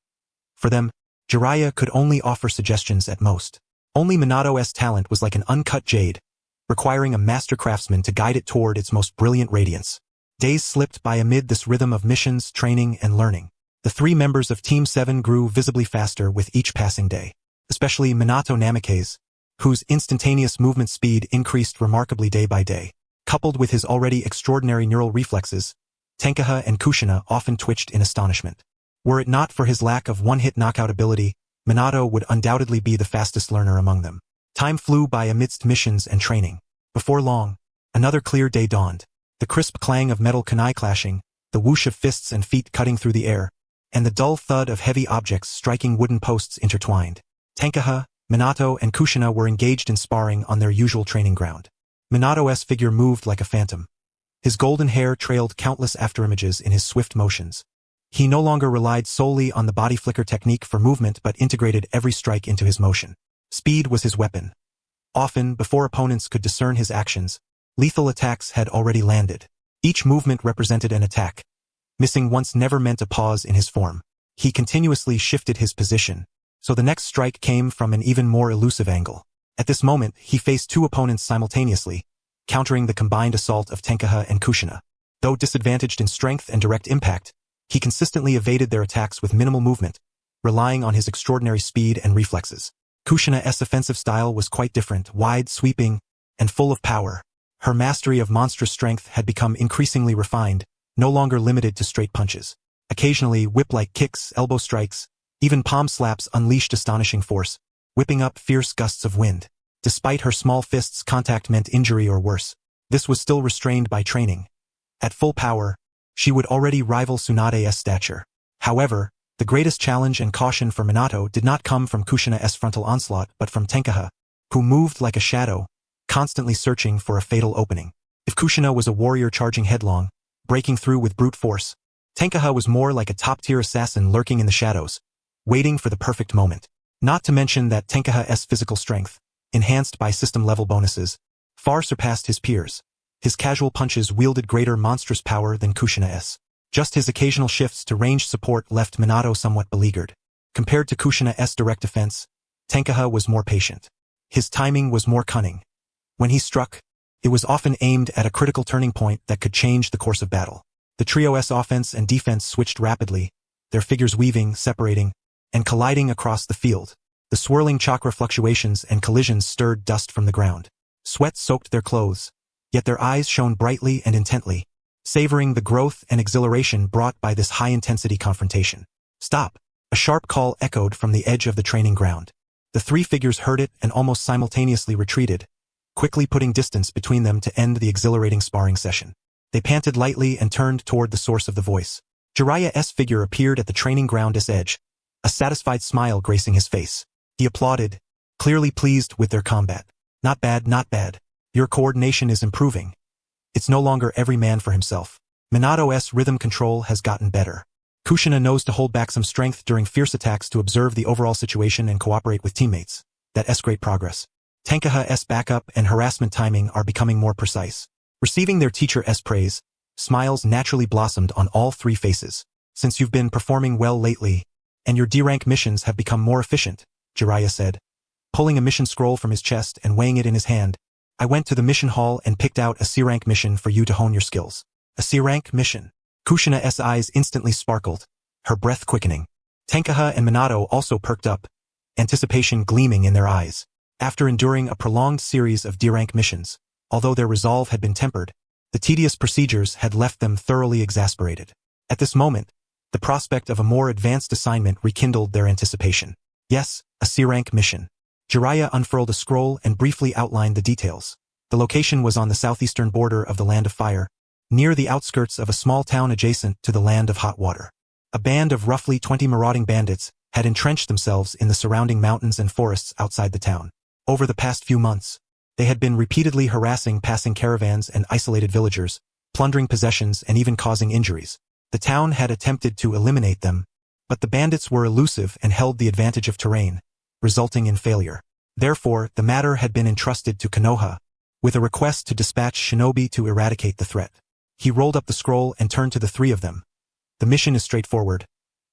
For them, Jiraiya could only offer suggestions at most. Only Minato's talent was like an uncut jade, requiring a master craftsman to guide it toward its most brilliant radiance. Days slipped by amid this rhythm of missions, training, and learning. The three members of Team 7 grew visibly faster with each passing day, especially Minato Namikaze, whose instantaneous movement speed increased remarkably day by day. Coupled with his already extraordinary neural reflexes, Tenkaha and Kushina often twitched in astonishment. Were it not for his lack of one-hit knockout ability, Minato would undoubtedly be the fastest learner among them. Time flew by amidst missions and training. Before long, another clear day dawned. The crisp clang of metal kunai clashing, the whoosh of fists and feet cutting through the air, and the dull thud of heavy objects striking wooden posts intertwined. Tenkaha, Minato, and Kushina were engaged in sparring on their usual training ground. Minato's figure moved like a phantom. His golden hair trailed countless afterimages in his swift motions. He no longer relied solely on the body flicker technique for movement but integrated every strike into his motion. Speed was his weapon. Often, before opponents could discern his actions, lethal attacks had already landed. Each movement represented an attack. Missing once never meant a pause in his form. He continuously shifted his position, so the next strike came from an even more elusive angle. At this moment, he faced two opponents simultaneously, countering the combined assault of Tenkaha and Kushina. Though disadvantaged in strength and direct impact, he consistently evaded their attacks with minimal movement, relying on his extraordinary speed and reflexes. Kushina's offensive style was quite different, wide, sweeping, and full of power. Her mastery of monstrous strength had become increasingly refined, no longer limited to straight punches. Occasionally, whip-like kicks, elbow strikes, even palm slaps unleashed astonishing force, whipping up fierce gusts of wind. Despite her small fists, contact meant injury or worse. This was still restrained by training. At full power, she would already rival Tsunade's stature. However, the greatest challenge and caution for Minato did not come from Kushina's frontal onslaught but from Tenkaha, who moved like a shadow, constantly searching for a fatal opening. If Kushina was a warrior charging headlong, breaking through with brute force, Tenkaha was more like a top-tier assassin lurking in the shadows, waiting for the perfect moment. Not to mention that Tenkaha's physical strength, enhanced by system-level bonuses, far surpassed his peers. His casual punches wielded greater monstrous power than Kushina's. Just his occasional shifts to ranged support left Minato somewhat beleaguered. Compared to Kushina's direct defense, Tenkaha was more patient. His timing was more cunning. When he struck, it was often aimed at a critical turning point that could change the course of battle. The trio's offense and defense switched rapidly, their figures weaving, separating, and colliding across the field. The swirling chakra fluctuations and collisions stirred dust from the ground. Sweat soaked their clothes, yet their eyes shone brightly and intently, savoring the growth and exhilaration brought by this high-intensity confrontation. Stop! A sharp call echoed from the edge of the training ground. The three figures heard it and almost simultaneously retreated, quickly putting distance between them to end the exhilarating sparring session. They panted lightly and turned toward the source of the voice. Jiraiya's figure appeared at the training ground's edge, a satisfied smile gracing his face. He applauded, clearly pleased with their combat. Not bad, not bad. Your coordination is improving. It's no longer every man for himself. Minato's rhythm control has gotten better. Kushina knows to hold back some strength during fierce attacks to observe the overall situation and cooperate with teammates. That's great progress. Tenkaha's backup and harassment timing are becoming more precise. Receiving their teacher's praise, smiles naturally blossomed on all three faces. Since you've been performing well lately, and your D-rank missions have become more efficient, Jiraiya said, pulling a mission scroll from his chest and weighing it in his hand. I went to the mission hall and picked out a C-rank mission for you to hone your skills. A C-rank mission. Kushina's eyes instantly sparkled, her breath quickening. Tenkaha and Minato also perked up, anticipation gleaming in their eyes. After enduring a prolonged series of D-rank missions, although their resolve had been tempered, the tedious procedures had left them thoroughly exasperated. At this moment, the prospect of a more advanced assignment rekindled their anticipation. Yes, a C-rank mission. Jiraiya unfurled a scroll and briefly outlined the details. The location was on the southeastern border of the Land of Fire, near the outskirts of a small town adjacent to the Land of Hot Water. A band of roughly 20 marauding bandits had entrenched themselves in the surrounding mountains and forests outside the town. Over the past few months, they had been repeatedly harassing passing caravans and isolated villagers, plundering possessions and even causing injuries. The town had attempted to eliminate them, but the bandits were elusive and held the advantage of terrain, resulting in failure. Therefore, the matter had been entrusted to Konoha, with a request to dispatch shinobi to eradicate the threat. He rolled up the scroll and turned to the three of them. The mission is straightforward.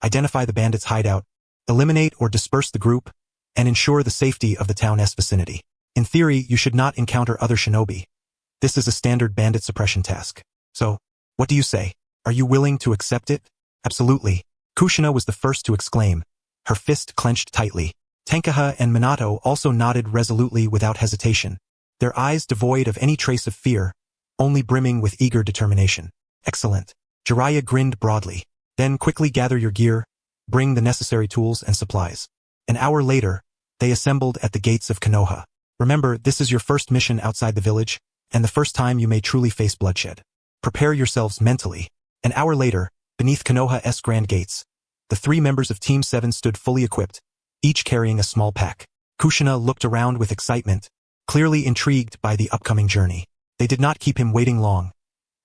Identify the bandits' hideout, eliminate or disperse the group, and ensure the safety of the town's vicinity. In theory, you should not encounter other shinobi. This is a standard bandit suppression task. So, what do you say? Are you willing to accept it? Absolutely. Kushina was the first to exclaim, her fist clenched tightly. Tenkaha and Minato also nodded resolutely without hesitation, their eyes devoid of any trace of fear, only brimming with eager determination. Excellent. Jiraiya grinned broadly. Then quickly gather your gear, bring the necessary tools and supplies. An hour later, they assembled at the gates of Konoha. Remember, this is your first mission outside the village, and the first time you may truly face bloodshed. Prepare yourselves mentally. An hour later, beneath Konoha's grand gates, the three members of Team 7 stood fully equipped, each carrying a small pack. Kushina looked around with excitement, clearly intrigued by the upcoming journey. They did not keep him waiting long.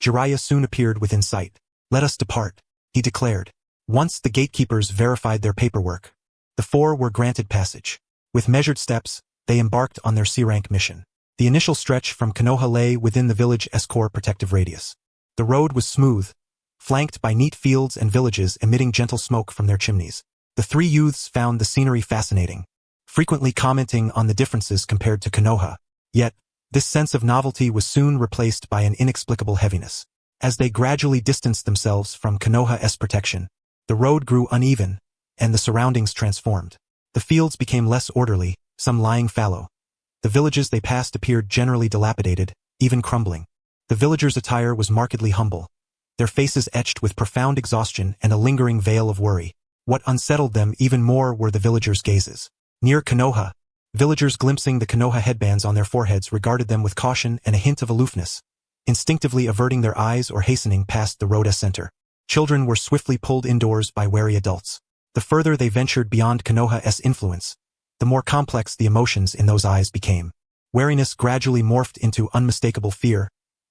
Jiraiya soon appeared within sight. Let us depart, he declared. Once the gatekeepers verified their paperwork, the four were granted passage. With measured steps, they embarked on their C-rank mission. The initial stretch from Konoha lay within the village's core protective radius. The road was smooth, flanked by neat fields and villages emitting gentle smoke from their chimneys. The three youths found the scenery fascinating, frequently commenting on the differences compared to Konoha. Yet, this sense of novelty was soon replaced by an inexplicable heaviness. As they gradually distanced themselves from Konoha's protection, the road grew uneven, and the surroundings transformed. The fields became less orderly, some lying fallow. The villages they passed appeared generally dilapidated, even crumbling. The villagers' attire was markedly humble, their faces etched with profound exhaustion and a lingering veil of worry. What unsettled them even more were the villagers' gazes. Near Konoha, villagers glimpsing the Konoha headbands on their foreheads regarded them with caution and a hint of aloofness, instinctively averting their eyes or hastening past the road's center. Children were swiftly pulled indoors by wary adults. The further they ventured beyond Konoha's influence, the more complex the emotions in those eyes became. Wariness gradually morphed into unmistakable fear,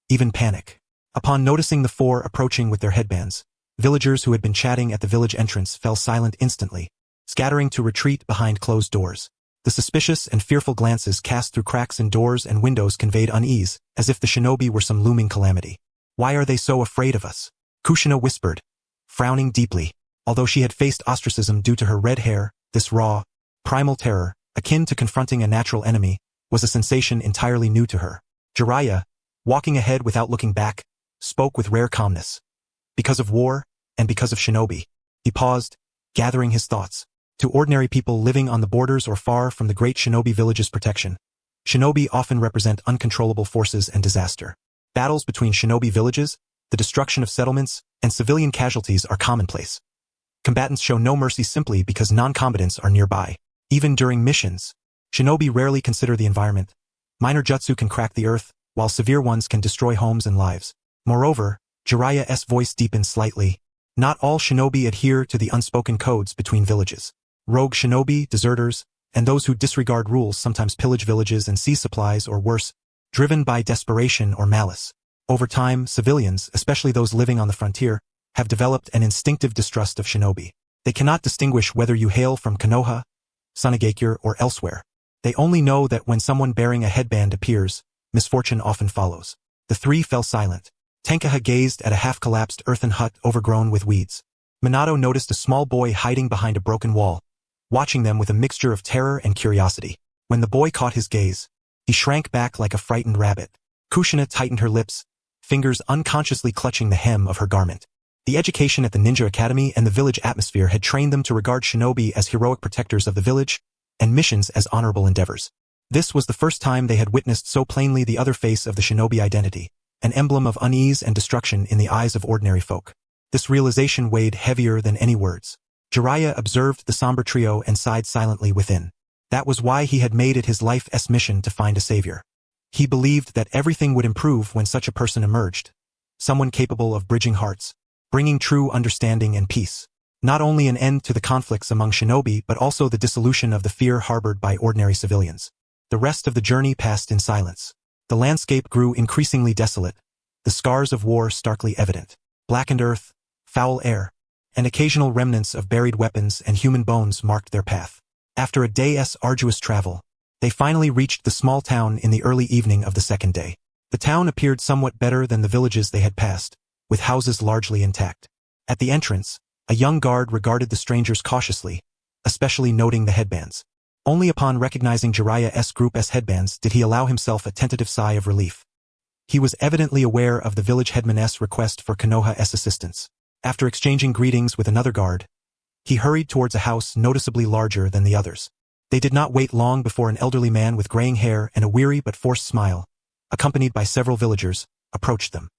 even panic. Upon noticing the four approaching with their headbands, villagers who had been chatting at the village entrance fell silent instantly, scattering to retreat behind closed doors. The suspicious and fearful glances cast through cracks in doors and windows conveyed unease, as if the shinobi were some looming calamity. Why are they so afraid of us? Kushina whispered, frowning deeply. Although she had faced ostracism due to her red hair, this raw, primal terror, akin to confronting a natural enemy, was a sensation entirely new to her. Jiraiya, walking ahead without looking back, spoke with rare calmness. Because of war, and because of shinobi. He paused, gathering his thoughts. To ordinary people living on the borders or far from the great shinobi village's protection, shinobi often represent uncontrollable forces and disaster. Battles between shinobi villages, the destruction of settlements, and civilian casualties are commonplace. Combatants show no mercy simply because non-combatants are nearby. Even during missions, shinobi rarely consider the environment. Minor jutsu can crack the earth, while severe ones can destroy homes and lives. Moreover, Jiraiya's voice deepened slightly. Not all shinobi adhere to the unspoken codes between villages. Rogue shinobi, deserters, and those who disregard rules sometimes pillage villages and seize supplies or worse, driven by desperation or malice. Over time, civilians, especially those living on the frontier, have developed an instinctive distrust of shinobi. They cannot distinguish whether you hail from Konoha, Sunagakure, or elsewhere. They only know that when someone bearing a headband appears, misfortune often follows. The three fell silent. Tenkaha gazed at a half-collapsed earthen hut overgrown with weeds. Minato noticed a small boy hiding behind a broken wall, watching them with a mixture of terror and curiosity. When the boy caught his gaze, He shrank back like a frightened rabbit. Kushina tightened her lips, fingers unconsciously clutching the hem of her garment. The education at the ninja academy and the village atmosphere had trained them to regard shinobi as heroic protectors of the village, and missions as honorable endeavors. This was the first time they had witnessed so plainly the other face of the shinobi identity, an emblem of unease and destruction in the eyes of ordinary folk. This realization weighed heavier than any words. Jiraiya observed the somber trio and sighed silently within. That was why he had made it his life's mission to find a savior. He believed that everything would improve when such a person emerged, someone capable of bridging hearts, bringing true understanding and peace. Not only an end to the conflicts among shinobi but also the dissolution of the fear harbored by ordinary civilians. The rest of the journey passed in silence. The landscape grew increasingly desolate, the scars of war starkly evident. Blackened earth, foul air, and occasional remnants of buried weapons and human bones marked their path. After a day's arduous travel, they finally reached the small town in the early evening of the second day. The town appeared somewhat better than the villages they had passed, with houses largely intact. At the entrance, a young guard regarded the strangers cautiously, especially noting the headbands. Only upon recognizing Jiraiya's group's headbands did he allow himself a tentative sigh of relief. He was evidently aware of the village headman's request for Konoha's assistance. After exchanging greetings with another guard, he hurried towards a house noticeably larger than the others. They did not wait long before an elderly man with graying hair and a weary but forced smile, accompanied by several villagers, approached them.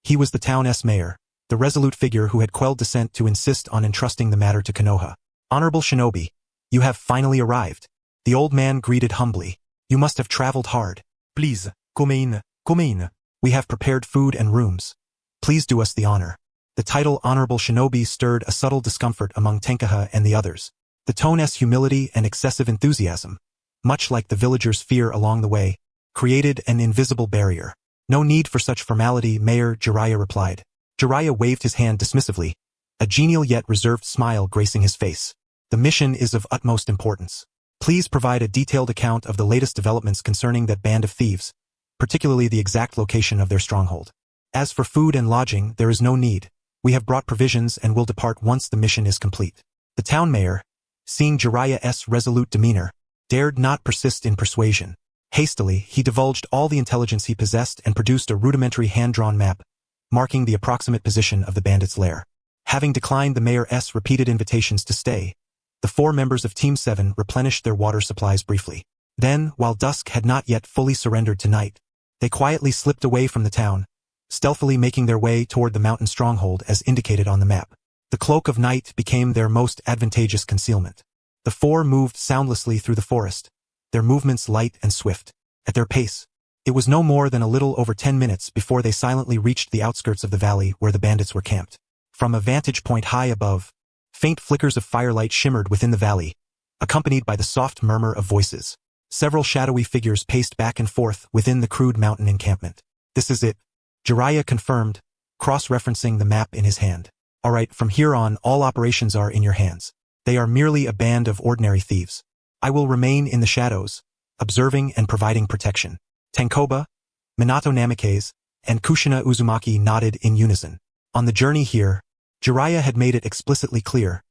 He was the town's mayor, the resolute figure who had quelled dissent to insist on entrusting the matter to Konoha. "Honorable shinobi, you have finally arrived." The old man greeted humbly. "You must have traveled hard. Please, come in, come in. We have prepared food and rooms. Please do us the honor." The title Honorable Shinobi stirred a subtle discomfort among Tenkaha and the others. The tone's humility and excessive enthusiasm, much like the villagers' fear along the way, created an invisible barrier. "No need for such formality, Mayor," Jiraiya replied. Jiraiya waved his hand dismissively, a genial yet reserved smile gracing his face. "The mission is of utmost importance. Please provide a detailed account of the latest developments concerning that band of thieves, particularly the exact location of their stronghold. As for food and lodging, there is no need. We have brought provisions and will depart once the mission is complete." The town mayor, seeing Jiraiya's resolute demeanor, dared not persist in persuasion. Hastily, he divulged all the intelligence he possessed and produced a rudimentary hand-drawn map, marking the approximate position of the bandits' lair. Having declined the mayor's repeated invitations to stay, the 4 members of Team 7 replenished their water supplies briefly. Then, while dusk had not yet fully surrendered to night, they quietly slipped away from the town, stealthily making their way toward the mountain stronghold as indicated on the map. The cloak of night became their most advantageous concealment. The 4 moved soundlessly through the forest, their movements light and swift. At their pace, it was no more than a little over 10 minutes before they silently reached the outskirts of the valley where the bandits were camped. From a vantage point high above, faint flickers of firelight shimmered within the valley, accompanied by the soft murmur of voices. Several shadowy figures paced back and forth within the crude mountain encampment. "This is it," Jiraiya confirmed, cross-referencing the map in his hand. "All right, from here on, all operations are in your hands. They are merely a band of ordinary thieves. I will remain in the shadows, observing and providing protection." Tenkoba, Minato Namikaze, and Kushina Uzumaki nodded in unison. On the journey here, Jiraiya had made it explicitly clear,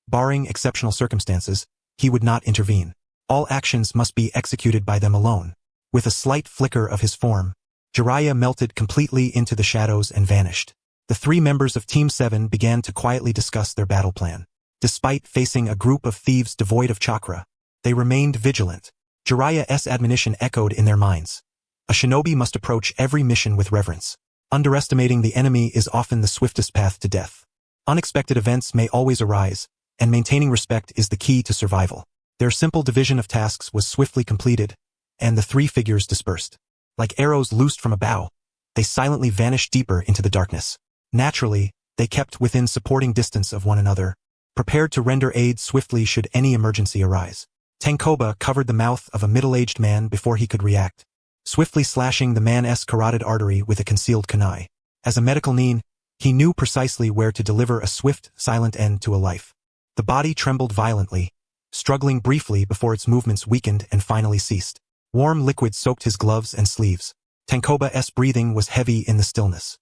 barring exceptional circumstances, he would not intervene. All actions must be executed by them alone. With a slight flicker of his form, Jiraiya melted completely into the shadows and vanished. The 3 members of Team 7 began to quietly discuss their battle plan. Despite facing a group of thieves devoid of chakra, they remained vigilant. Jiraiya's admonition echoed in their minds. A shinobi must approach every mission with reverence. Underestimating the enemy is often the swiftest path to death. Unexpected events may always arise, and maintaining respect is the key to survival. Their simple division of tasks was swiftly completed, and the 3 figures dispersed. Like arrows loosed from a bow, they silently vanished deeper into the darkness. Naturally, they kept within supporting distance of one another, prepared to render aid swiftly should any emergency arise. Tenkoba covered the mouth of a middle-aged man before he could react, swiftly slashing the man's carotid artery with a concealed kunai. As a medical nin, he knew precisely where to deliver a swift, silent end to a life. The body trembled violently, struggling briefly before its movements weakened and finally ceased. Warm liquid soaked his gloves and sleeves. Tenkoba's breathing was heavy in the stillness.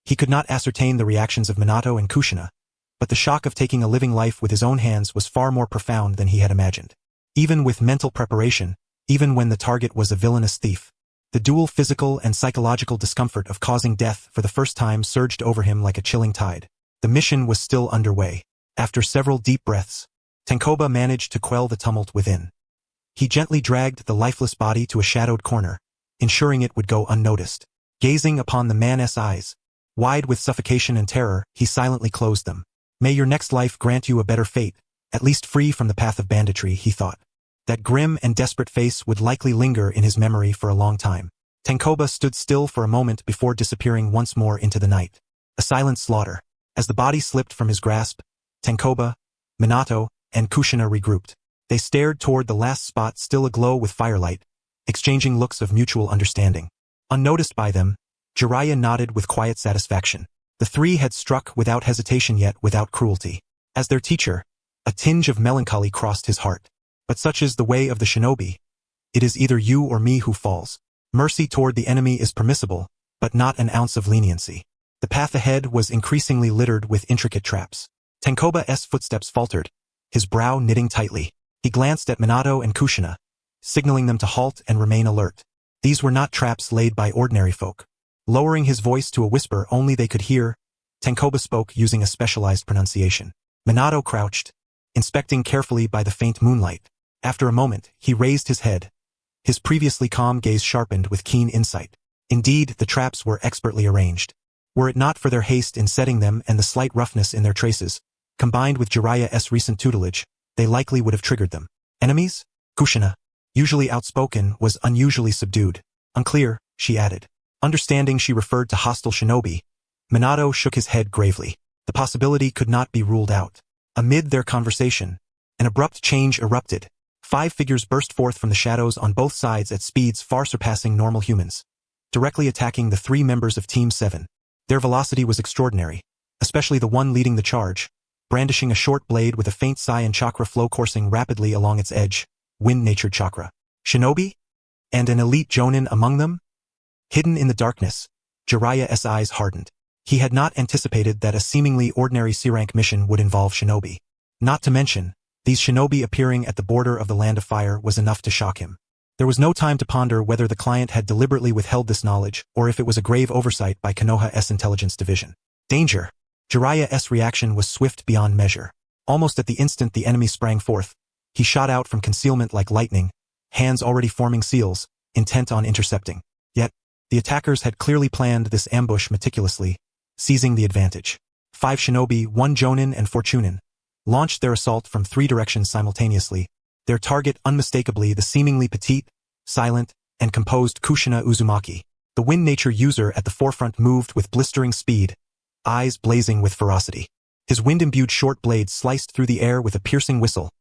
He could not ascertain the reactions of Minato and Kushina, but the shock of taking a living life with his own hands was far more profound than he had imagined. Even with mental preparation, even when the target was a villainous thief. The dual physical and psychological discomfort of causing death for the first time surged over him like a chilling tide. The mission was still underway. After several deep breaths, Tenkoba managed to quell the tumult within. He gently dragged the lifeless body to a shadowed corner, ensuring it would go unnoticed. Gazing upon the man's eyes, wide with suffocation and terror, he silently closed them. May your next life grant you a better fate, at least free from the path of banditry, he thought. That grim and desperate face would likely linger in his memory for a long time. Tenkoba stood still for a moment before disappearing once more into the night. A silent slaughter. As the body slipped from his grasp, Tenkoba, Minato, and Kushina regrouped. They stared toward the last spot still aglow with firelight, exchanging looks of mutual understanding. Unnoticed by them, Jiraiya nodded with quiet satisfaction. The three had struck without hesitation yet without cruelty. As their teacher, a tinge of melancholy crossed his heart. But such is the way of the shinobi. It is either you or me who falls. Mercy toward the enemy is permissible, but not an ounce of leniency. The path ahead was increasingly littered with intricate traps. Tenkoba's footsteps faltered, his brow knitting tightly. He glanced at Minato and Kushina, signaling them to halt and remain alert. These were not traps laid by ordinary folk. Lowering his voice to a whisper only they could hear, Tenkoba spoke using a specialized pronunciation. Minato crouched, inspecting carefully by the faint moonlight. After a moment, he raised his head. His previously calm gaze sharpened with keen insight. Indeed, the traps were expertly arranged. Were it not for their haste in setting them and the slight roughness in their traces, combined with Jiraiya's recent tutelage, they likely would have triggered them. Enemies? Kushina, usually outspoken, was unusually subdued. Unclear, she added. Understanding she referred to hostile shinobi, Minato shook his head gravely. The possibility could not be ruled out. Amid their conversation, an abrupt change erupted. 5 figures burst forth from the shadows on both sides at speeds far surpassing normal humans, directly attacking the 3 members of Team 7. Their velocity was extraordinary, especially the one leading the charge, brandishing a short blade with a faint Saiyan chakra flow coursing rapidly along its edge, wind-natured chakra. Shinobi? And an elite Jonin among them? Hidden in the darkness, Jiraiya's eyes hardened. He had not anticipated that a seemingly ordinary C-rank mission would involve shinobi. Not to mention, these shinobi appearing at the border of the Land of Fire was enough to shock him. There was no time to ponder whether the client had deliberately withheld this knowledge or if it was a grave oversight by Konoha's intelligence division. Danger! Jiraiya's reaction was swift beyond measure. Almost at the instant the enemy sprang forth, he shot out from concealment like lightning, hands already forming seals, intent on intercepting. Yet, the attackers had clearly planned this ambush meticulously, seizing the advantage. 5 shinobi, 1 Jonin and 4 Chunin, launched their assault from 3 directions simultaneously, their target unmistakably the seemingly petite, silent, and composed Kushina Uzumaki. The wind nature user at the forefront moved with blistering speed, eyes blazing with ferocity. His wind-imbued short blade sliced through the air with a piercing whistle,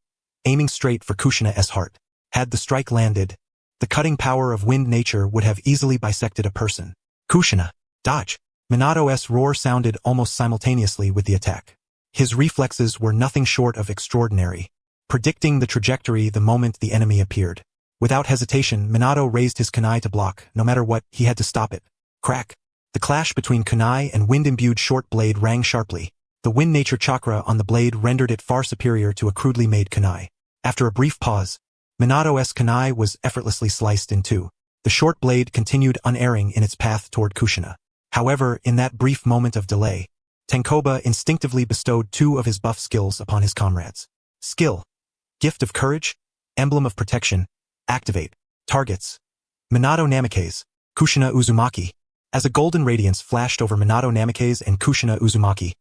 aiming straight for Kushina's heart. Had the strike landed, the cutting power of wind nature would have easily bisected a person. Kushina, dodge! Minato's roar sounded almost simultaneously with the attack. His reflexes were nothing short of extraordinary, predicting the trajectory the moment the enemy appeared. Without hesitation, Minato raised his kunai to block. No matter what, he had to stop it. Crack! The clash between kunai and wind-imbued short blade rang sharply. The wind nature chakra on the blade rendered it far superior to a crudely made kunai. After a brief pause, Minato's kunai was effortlessly sliced in 2. The short blade continued unerring in its path toward Kushina. However, in that brief moment of delay, Tenkoba instinctively bestowed 2 of his buff skills upon his comrades. Skill. Gift of Courage. Emblem of Protection. Activate. Targets. Minato Namikaze. Kushina Uzumaki. As a golden radiance flashed over Minato Namikaze and Kushina Uzumaki,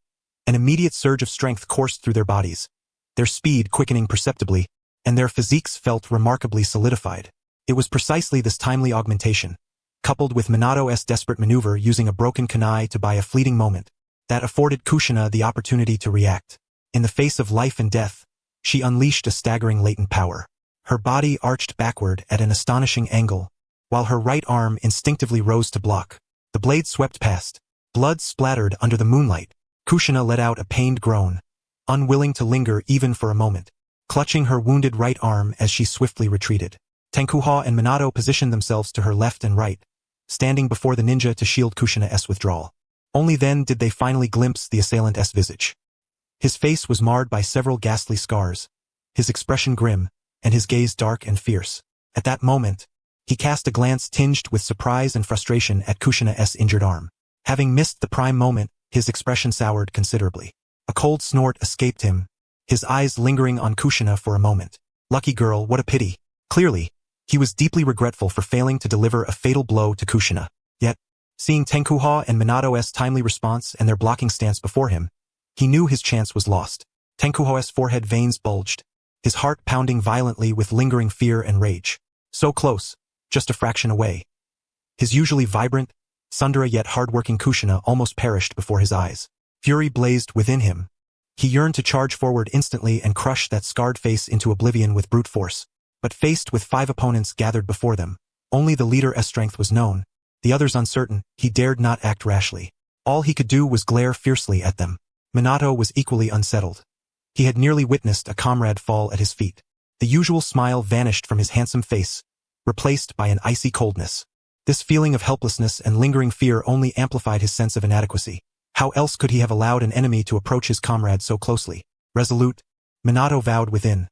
an immediate surge of strength coursed through their bodies, their speed quickening perceptibly, and their physiques felt remarkably solidified. It was precisely this timely augmentation, coupled with Minato's desperate maneuver using a broken kunai to buy a fleeting moment, that afforded Kushina the opportunity to react. In the face of life and death, she unleashed a staggering latent power. Her body arched backward at an astonishing angle, while her right arm instinctively rose to block. The blade swept past. Blood splattered under the moonlight. Kushina let out a pained groan, unwilling to linger even for a moment, clutching her wounded right arm as she swiftly retreated. Tenkuha and Minato positioned themselves to her left and right, standing before the ninja to shield Kushina's withdrawal. Only then did they finally glimpse the assailant's visage. His face was marred by several ghastly scars, his expression grim, and his gaze dark and fierce. At that moment, he cast a glance tinged with surprise and frustration at Kushina's injured arm. Having missed the prime moment, his expression soured considerably. A cold snort escaped him, his eyes lingering on Kushina for a moment. Lucky girl, what a pity. Clearly, he was deeply regretful for failing to deliver a fatal blow to Kushina. Yet, seeing Tenkuha and Minato's timely response and their blocking stance before him, he knew his chance was lost. Tenkuha's forehead veins bulged, his heart pounding violently with lingering fear and rage. So close, just a fraction away. His usually vibrant, tsundere yet hard-working Kushina almost perished before his eyes. Fury blazed within him. He yearned to charge forward instantly and crush that scarred face into oblivion with brute force. But faced with 5 opponents gathered before them, only the leader's strength was known, the others uncertain, he dared not act rashly. All he could do was glare fiercely at them. Minato was equally unsettled. He had nearly witnessed a comrade fall at his feet. The usual smile vanished from his handsome face, replaced by an icy coldness. This feeling of helplessness and lingering fear only amplified his sense of inadequacy. How else could he have allowed an enemy to approach his comrade so closely? Resolute, Minato vowed within.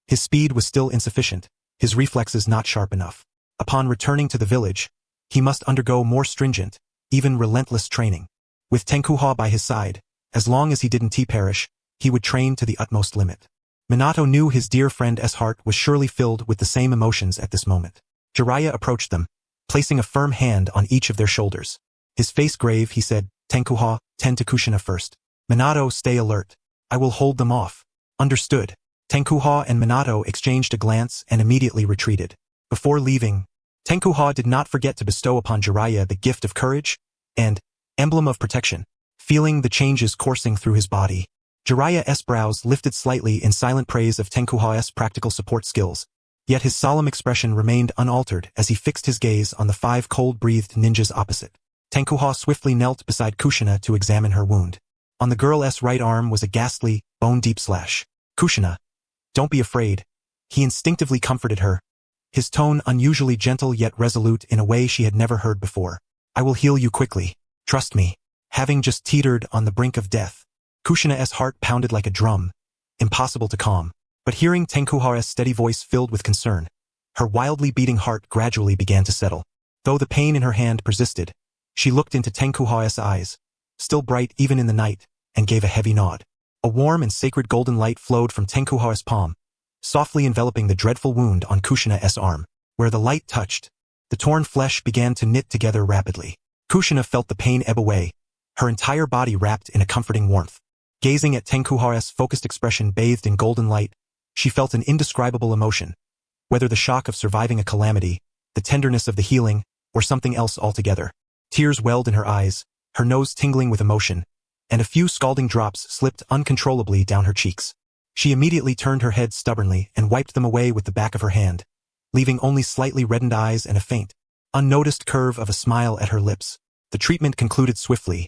His speed was still insufficient, his reflexes not sharp enough. Upon returning to the village, he must undergo more stringent, even relentless training. With Tenkuha by his side, as long as he didn't perish, he would train to the utmost limit. Minato knew his dear friend's heart was surely filled with the same emotions at this moment. Jiraiya approached them, placing a firm hand on each of their shoulders. His face grave, he said, Tenkuha, tend to Kushina first. Minato, stay alert. I will hold them off. Understood. Tenkuha and Minato exchanged a glance and immediately retreated. Before leaving, Tenkuha did not forget to bestow upon Jiraiya the gift of courage and emblem of protection. Feeling the changes coursing through his body, Jiraiya's brows lifted slightly in silent praise of Tenkuha's practical support skills, yet his solemn expression remained unaltered as he fixed his gaze on the 5 cold-breathed ninjas opposite. Tenkuha swiftly knelt beside Kushina to examine her wound. On the girl's right arm was a ghastly, bone-deep slash. Kushina, don't be afraid. He instinctively comforted her, his tone unusually gentle yet resolute in a way she had never heard before. I will heal you quickly. Trust me. Having just teetered on the brink of death, Kushina's heart pounded like a drum, impossible to calm. But hearing Tenkuha's steady voice filled with concern, her wildly beating heart gradually began to settle. Though the pain in her hand persisted, she looked into Tenkuha's eyes, still bright even in the night, and gave a heavy nod. A warm and sacred golden light flowed from Tenkuha's palm, softly enveloping the dreadful wound on Kushina's arm. Where the light touched, the torn flesh began to knit together rapidly. Kushina felt the pain ebb away, her entire body wrapped in a comforting warmth. Gazing at Tenkuha's focused expression bathed in golden light, she felt an indescribable emotion. Whether the shock of surviving a calamity, the tenderness of the healing, or something else altogether. Tears welled in her eyes, her nose tingling with emotion, and a few scalding drops slipped uncontrollably down her cheeks. She immediately turned her head stubbornly and wiped them away with the back of her hand, leaving only slightly reddened eyes and a faint, unnoticed curve of a smile at her lips. The treatment concluded swiftly.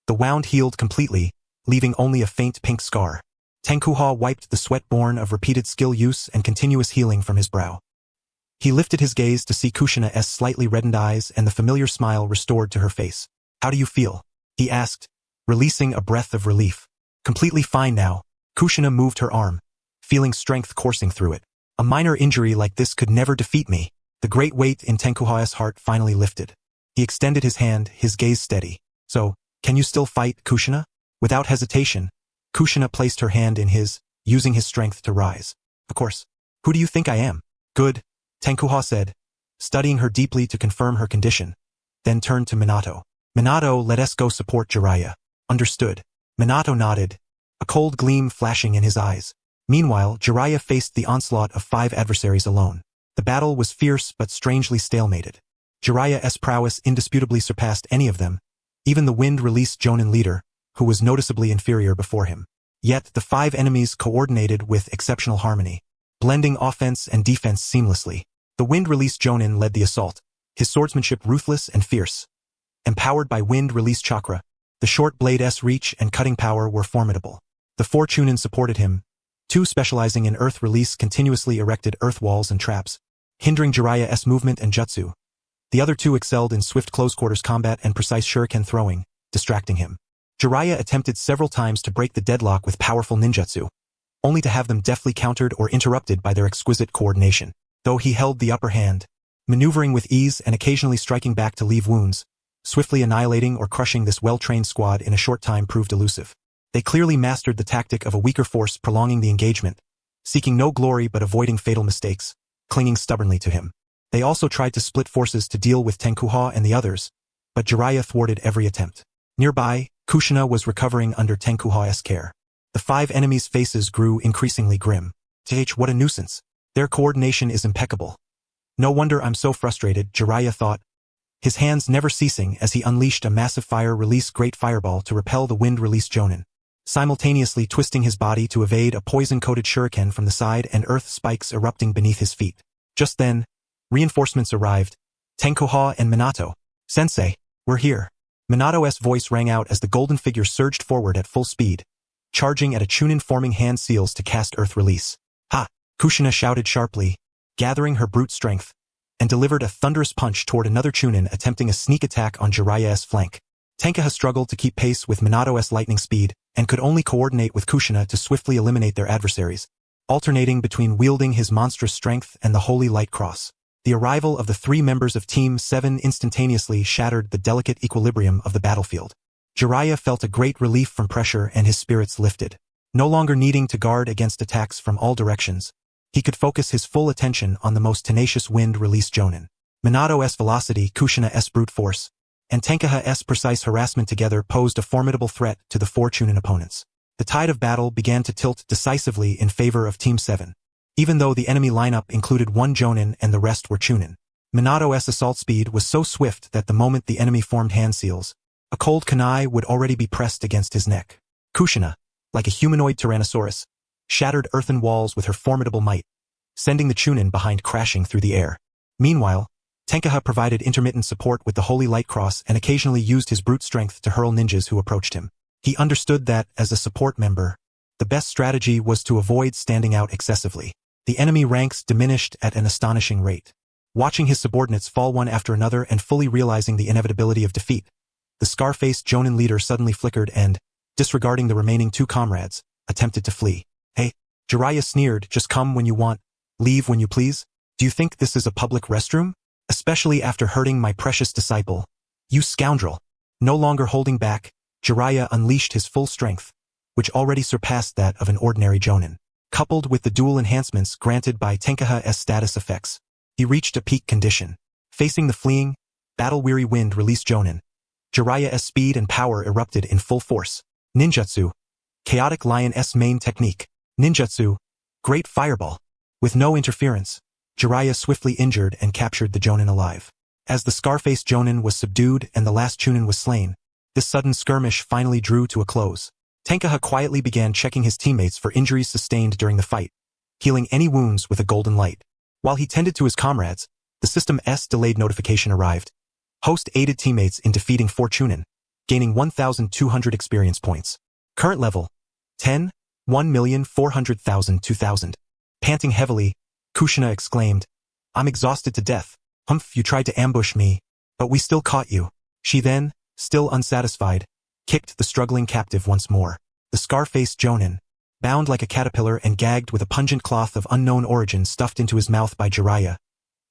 The wound healed completely, leaving only a faint pink scar. Tenkuha wiped the sweat born of repeated skill use and continuous healing from his brow. He lifted his gaze to see Kushina's slightly reddened eyes and the familiar smile restored to her face. How do you feel? He asked, releasing a breath of relief. Completely fine now. Kushina moved her arm, feeling strength coursing through it. A minor injury like this could never defeat me. The great weight in Tenkuha's heart finally lifted. He extended his hand, his gaze steady. So, can you still fight, Kushina? Without hesitation, Kushina placed her hand in his, using his strength to rise. Of course. Who do you think I am? Good, Tenkuha said, studying her deeply to confirm her condition, then turned to Minato. Minato, let us go support Jiraiya. Understood. Minato nodded, a cold gleam flashing in his eyes. Meanwhile, Jiraiya faced the onslaught of 5 adversaries alone. The battle was fierce but strangely stalemated. Jiraiya's prowess indisputably surpassed any of them, even the wind-released Jonin leader, who was noticeably inferior before him. Yet the 5 enemies coordinated with exceptional harmony, blending offense and defense seamlessly. The wind-released Jonin led the assault, his swordsmanship ruthless and fierce. Empowered by wind-released chakra, the short blade's reach and cutting power were formidable. The 4 Chunin supported him, 2 specializing in earth release continuously erected earth walls and traps, hindering Jiraiya's movement and jutsu. The other 2 excelled in swift close-quarters combat and precise shuriken throwing, distracting him. Jiraiya attempted several times to break the deadlock with powerful ninjutsu, only to have them deftly countered or interrupted by their exquisite coordination. though he held the upper hand, maneuvering with ease and occasionally striking back to leave wounds. Swiftly annihilating or crushing this well-trained squad in a short time proved elusive. They clearly mastered the tactic of a weaker force prolonging the engagement, seeking no glory but avoiding fatal mistakes, clinging stubbornly to him. They also tried to split forces to deal with Tenkuha and the others, but Jiraiya thwarted every attempt. Nearby, Kushina was recovering under Tenkuha's care. The 5 enemies' faces grew increasingly grim. What a nuisance. Their coordination is impeccable. No wonder I'm so frustrated, Jiraiya thought, his hands never ceasing as he unleashed a massive fire-release great fireball to repel the wind-release Jonin, simultaneously twisting his body to evade a poison-coated shuriken from the side and earth spikes erupting beneath his feet. Just then, reinforcements arrived. Tenkuha and Minato. Sensei, we're here. Minato's voice rang out as the golden figure surged forward at full speed, charging at a Chunin forming hand seals to cast earth release. Ha! Kushina shouted sharply, gathering her brute strength, and delivered a thunderous punch toward another Chunin attempting a sneak attack on Jiraiya's flank. Tenkuha struggled to keep pace with Minato's lightning speed and could only coordinate with Kushina to swiftly eliminate their adversaries, alternating between wielding his monstrous strength and the holy light cross. The arrival of the 3 members of Team 7 instantaneously shattered the delicate equilibrium of the battlefield. Jiraiya felt a great relief from pressure and his spirits lifted. No longer needing to guard against attacks from all directions, he could focus his full attention on the most tenacious wind-release Jonin. Minato's velocity, Kushina's brute force, and Tenkuha's precise harassment together posed a formidable threat to the 4 Chunin opponents. The tide of battle began to tilt decisively in favor of Team 7. Even though the enemy lineup included 1 Jonin and the rest were Chunin, Minato's assault speed was so swift that the moment the enemy formed hand seals, a cold kunai would already be pressed against his neck. Kushina, like a humanoid tyrannosaurus, shattered earthen walls with her formidable might, sending the Chunin behind crashing through the air. Meanwhile, Tenkuha provided intermittent support with the Holy Light Cross and occasionally used his brute strength to hurl ninjas who approached him. He understood that, as a support member, the best strategy was to avoid standing out excessively. The enemy ranks diminished at an astonishing rate. Watching his subordinates fall one after another and fully realizing the inevitability of defeat, the scar-faced Jonin leader suddenly flickered and, disregarding the remaining 2 comrades, attempted to flee. Hey, Jiraiya sneered, just come when you want, leave when you please? Do you think this is a public restroom? Especially after hurting my precious disciple. You scoundrel. No longer holding back, Jiraiya unleashed his full strength, which already surpassed that of an ordinary Jonin. Coupled with the dual enhancements granted by Tenkuha's status effects, he reached a peak condition. Facing the fleeing, battle-weary wind-released Jonin, Jiraiya's speed and power erupted in full force. Ninjutsu. Chaotic Lion's main technique. Ninjutsu. Great Fireball. With no interference, Jiraiya swiftly injured and captured the Jonin alive. As the scar-faced Jonin was subdued and the last Chunin was slain, this sudden skirmish finally drew to a close. Tenkuha quietly began checking his teammates for injuries sustained during the fight, healing any wounds with a golden light. While he tended to his comrades, the system's delayed notification arrived. Host aided teammates in defeating 4 Chunin, gaining 1,200 experience points. Current level, 10, 1,400,000 2,000. Panting heavily, Kushina exclaimed, I'm exhausted to death. Humph, you tried to ambush me, but we still caught you. She then, still unsatisfied, kicked the struggling captive once more. The scar-faced Jonin, bound like a caterpillar and gagged with a pungent cloth of unknown origin stuffed into his mouth by Jiraiya,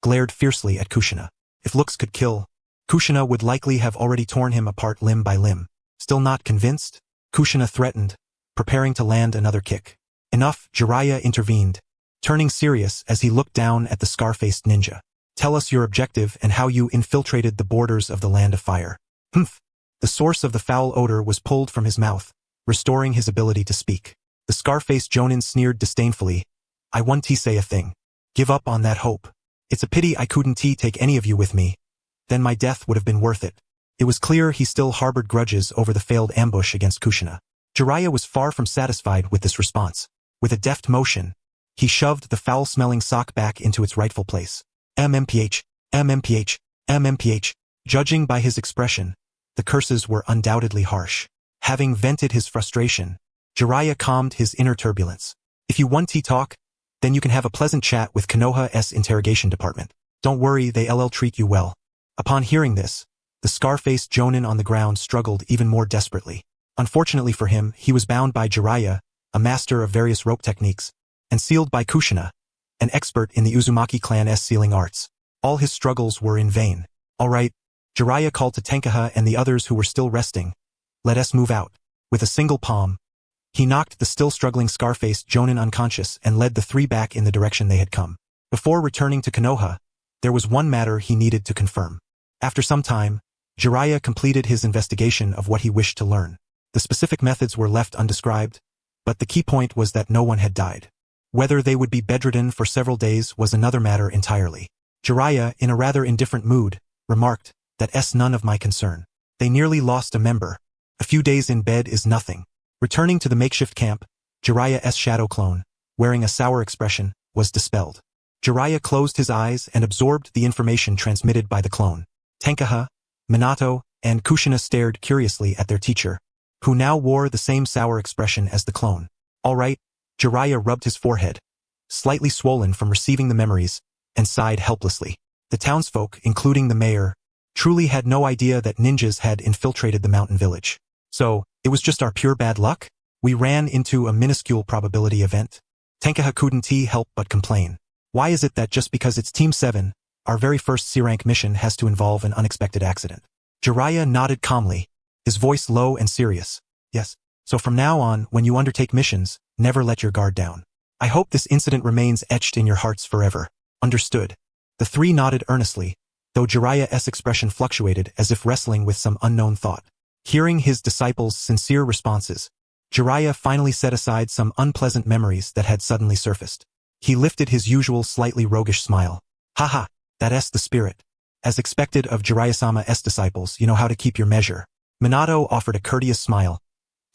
glared fiercely at Kushina. If looks could kill, Kushina would likely have already torn him apart limb by limb. Still not convinced? Kushina threatened, preparing to land another kick. Enough, Jiraiya intervened, turning serious as he looked down at the scar-faced ninja. Tell us your objective and how you infiltrated the borders of the Land of Fire. Humph. The source of the foul odor was pulled from his mouth, restoring his ability to speak. The scar-faced Jonin sneered disdainfully. I won't say a thing. Give up on that hope. It's a pity I couldn't take any of you with me. Then my death would have been worth it. It was clear he still harbored grudges over the failed ambush against Kushina. Jiraiya was far from satisfied with this response. With a deft motion, he shoved the foul-smelling sock back into its rightful place. MMPH, MMPH, MMPH. Judging by his expression, the curses were undoubtedly harsh. Having vented his frustration, Jiraiya calmed his inner turbulence. If you want to talk, then you can have a pleasant chat with Konoha's interrogation department. Don't worry, they'll treat you well. Upon hearing this, the scar-faced Jonin on the ground struggled even more desperately. Unfortunately for him, he was bound by Jiraiya, a master of various rope techniques, and sealed by Kushina, an expert in the Uzumaki clan's sealing arts. All his struggles were in vain. All right, Jiraiya called to Tenkaha and the others who were still resting. Let us move out. With a single palm, he knocked the still struggling scar-faced Jonin unconscious and led the three back in the direction they had come. Before returning to Konoha, there was one matter he needed to confirm. After some time, Jiraiya completed his investigation of what he wished to learn. The specific methods were left undescribed, but the key point was that no one had died. Whether they would be bedridden for several days was another matter entirely. Jiraiya, in a rather indifferent mood, remarked, "That's none of my concern. They nearly lost a member. A few days in bed is nothing." Returning to the makeshift camp, Jiraiya's shadow clone, wearing a sour expression, was dispelled. Jiraiya closed his eyes and absorbed the information transmitted by the clone. Tenkaha, Minato, and Kushina stared curiously at their teacher, who now wore the same sour expression as the clone. All right, Jiraiya rubbed his forehead, slightly swollen from receiving the memories, and sighed helplessly. The townsfolk, including the mayor, truly had no idea that ninjas had infiltrated the mountain village. So, it was just our pure bad luck? We ran into a minuscule probability event. Tenkaha couldn't help but complain. Why is it that just because it's Team 7, our very first C-rank mission has to involve an unexpected accident? Jiraiya nodded calmly, his voice low and serious. Yes, so from now on, when you undertake missions, never let your guard down. I hope this incident remains etched in your hearts forever. Understood. The three nodded earnestly, though Jiraiya's expression fluctuated as if wrestling with some unknown thought. Hearing his disciples' sincere responses, Jiraiya finally set aside some unpleasant memories that had suddenly surfaced. He lifted his usual slightly roguish smile. Haha, that's the spirit. As expected of Jiraiya-sama's disciples, you know how to keep your measure. Minato offered a courteous smile.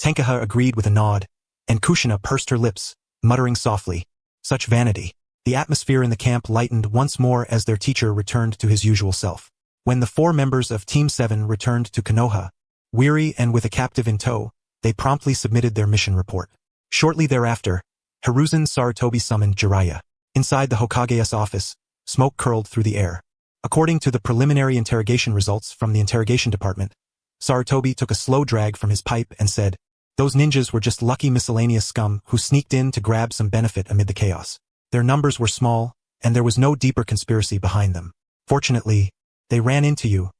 Tenkaha agreed with a nod, and Kushina pursed her lips, muttering softly, "Such vanity." The atmosphere in the camp lightened once more as their teacher returned to his usual self. When the 4 members of Team 7 returned to Konoha, weary and with a captive in tow, they promptly submitted their mission report. Shortly thereafter, Hiruzen Sarutobi summoned Jiraiya. Inside the Hokage's office, smoke curled through the air. According to the preliminary interrogation results from the interrogation department, Sarutobi took a slow drag from his pipe and said, "Those ninjas were just lucky miscellaneous scum who sneaked in to grab some benefit amid the chaos. Their numbers were small, and there was no deeper conspiracy behind them. Fortunately, they ran into you.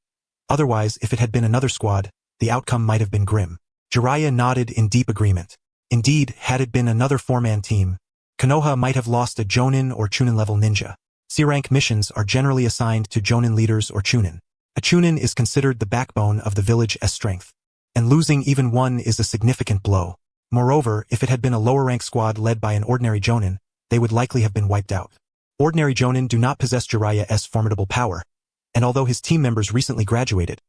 Otherwise, if it had been another squad, the outcome might have been grim." Jiraiya nodded in deep agreement. Indeed, had it been another 4-man team, Konoha might have lost a Jonin or Chunin-level ninja. C-rank missions are generally assigned to Jonin leaders or Chunin. A Chunin is considered the backbone of the village's strength, and losing even one is a significant blow. Moreover, if it had been a lower-rank squad led by an ordinary Jonin, they would likely have been wiped out. Ordinary Jonin do not possess Jiraiya's formidable power, and although his team members recently graduated,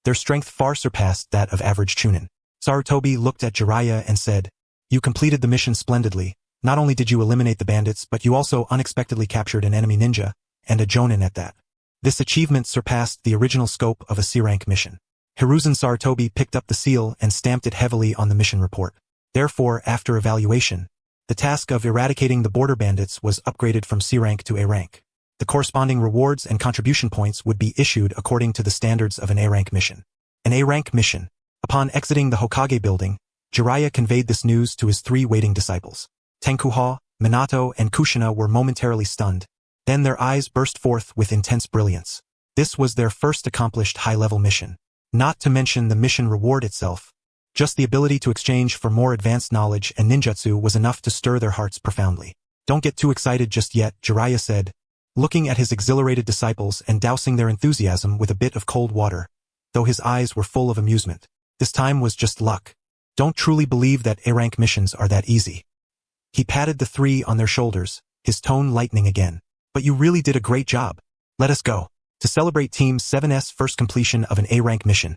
their strength far surpassed that of average Chunin. Sarutobi looked at Jiraiya and said, "You completed the mission splendidly. Not only did you eliminate the bandits, but you also unexpectedly captured an enemy ninja, and a Jonin at that. This achievement surpassed the original scope of a C-rank mission." Hiruzen Sarutobi picked up the seal and stamped it heavily on the mission report. Therefore, after evaluation, the task of eradicating the border bandits was upgraded from C-rank to A-rank. The corresponding rewards and contribution points would be issued according to the standards of an A-rank mission. An A-rank mission. Upon exiting the Hokage building, Jiraiya conveyed this news to his 3 waiting disciples. Tenkuha, Minato, and Kushina were momentarily stunned. Then their eyes burst forth with intense brilliance. This was their first accomplished high-level mission. Not to mention the mission reward itself. Just the ability to exchange for more advanced knowledge and ninjutsu was enough to stir their hearts profoundly. "Don't get too excited just yet," Jiraiya said, looking at his exhilarated disciples and dousing their enthusiasm with a bit of cold water, though his eyes were full of amusement. "This time was just luck. Don't truly believe that A-rank missions are that easy." He patted the 3 on their shoulders, his tone lightening again. "But you really did a great job. Let us go. To celebrate Team 7's first completion of an A-rank mission,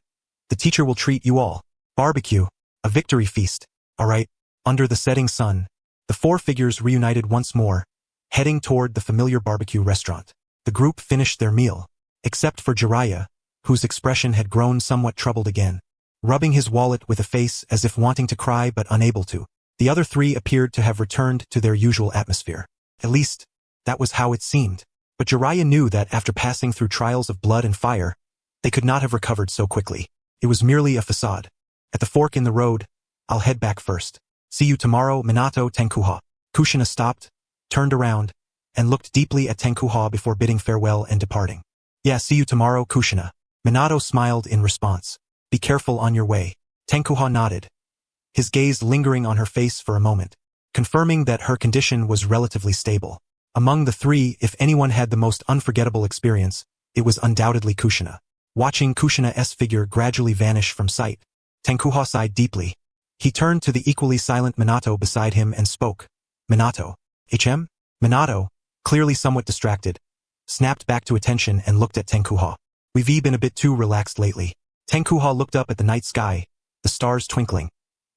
the teacher will treat you all. Barbecue, a victory feast. All right." Under the setting sun, the 4 figures reunited once more, heading toward the familiar barbecue restaurant. The group finished their meal, except for Jiraiya, whose expression had grown somewhat troubled again, rubbing his wallet with a face as if wanting to cry but unable to. The other 3 appeared to have returned to their usual atmosphere. At least, that was how it seemed. But Jiraiya knew that after passing through trials of blood and fire, they could not have recovered so quickly. It was merely a facade. "At the fork in the road, I'll head back first. See you tomorrow, Minato, Tenkuha." Kushina stopped, turned around, and looked deeply at Tenkuha before bidding farewell and departing. Yeah, see you tomorrow, Kushina. Minato smiled in response. Be careful on your way. Tenkuha nodded, his gaze lingering on her face for a moment, confirming that her condition was relatively stable. Among the three, if anyone had the most unforgettable experience, it was undoubtedly Kushina. Watching Kushina's figure gradually vanish from sight, Tenkuha sighed deeply. He turned to the equally silent Minato beside him and spoke. Minato. HM? Minato, clearly somewhat distracted, snapped back to attention and looked at Tenkuha. We've been a bit too relaxed lately. Tenkuha looked up at the night sky, the stars twinkling.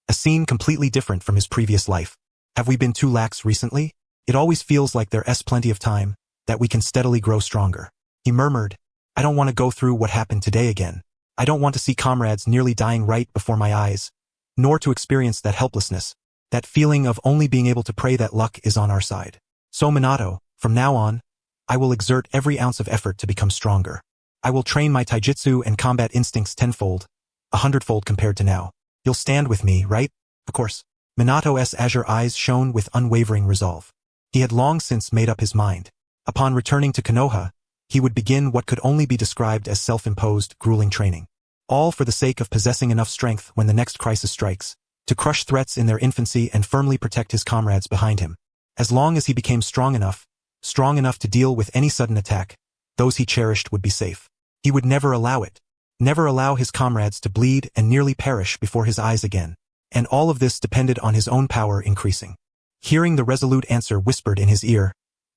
A scene completely different from his previous life. Have we been too lax recently? It always feels like there's plenty of time, that we can steadily grow stronger. He murmured, I don't want to go through what happened today again. I don't want to see comrades nearly dying right before my eyes, nor to experience that helplessness, that feeling of only being able to pray that luck is on our side. So Minato, from now on, I will exert every ounce of effort to become stronger. I will train my taijutsu and combat instincts tenfold, 100-fold compared to now. You'll stand with me, right? Of course. Minato's azure eyes shone with unwavering resolve. He had long since made up his mind. Upon returning to Konoha, he would begin what could only be described as self-imposed, grueling training. All for the sake of possessing enough strength when the next crisis strikes, to crush threats in their infancy and firmly protect his comrades behind him. As long as he became strong enough to deal with any sudden attack, those he cherished would be safe. He would never allow it. Never allow his comrades to bleed and nearly perish before his eyes again. And all of this depended on his own power increasing. Hearing the resolute answer whispered in his ear,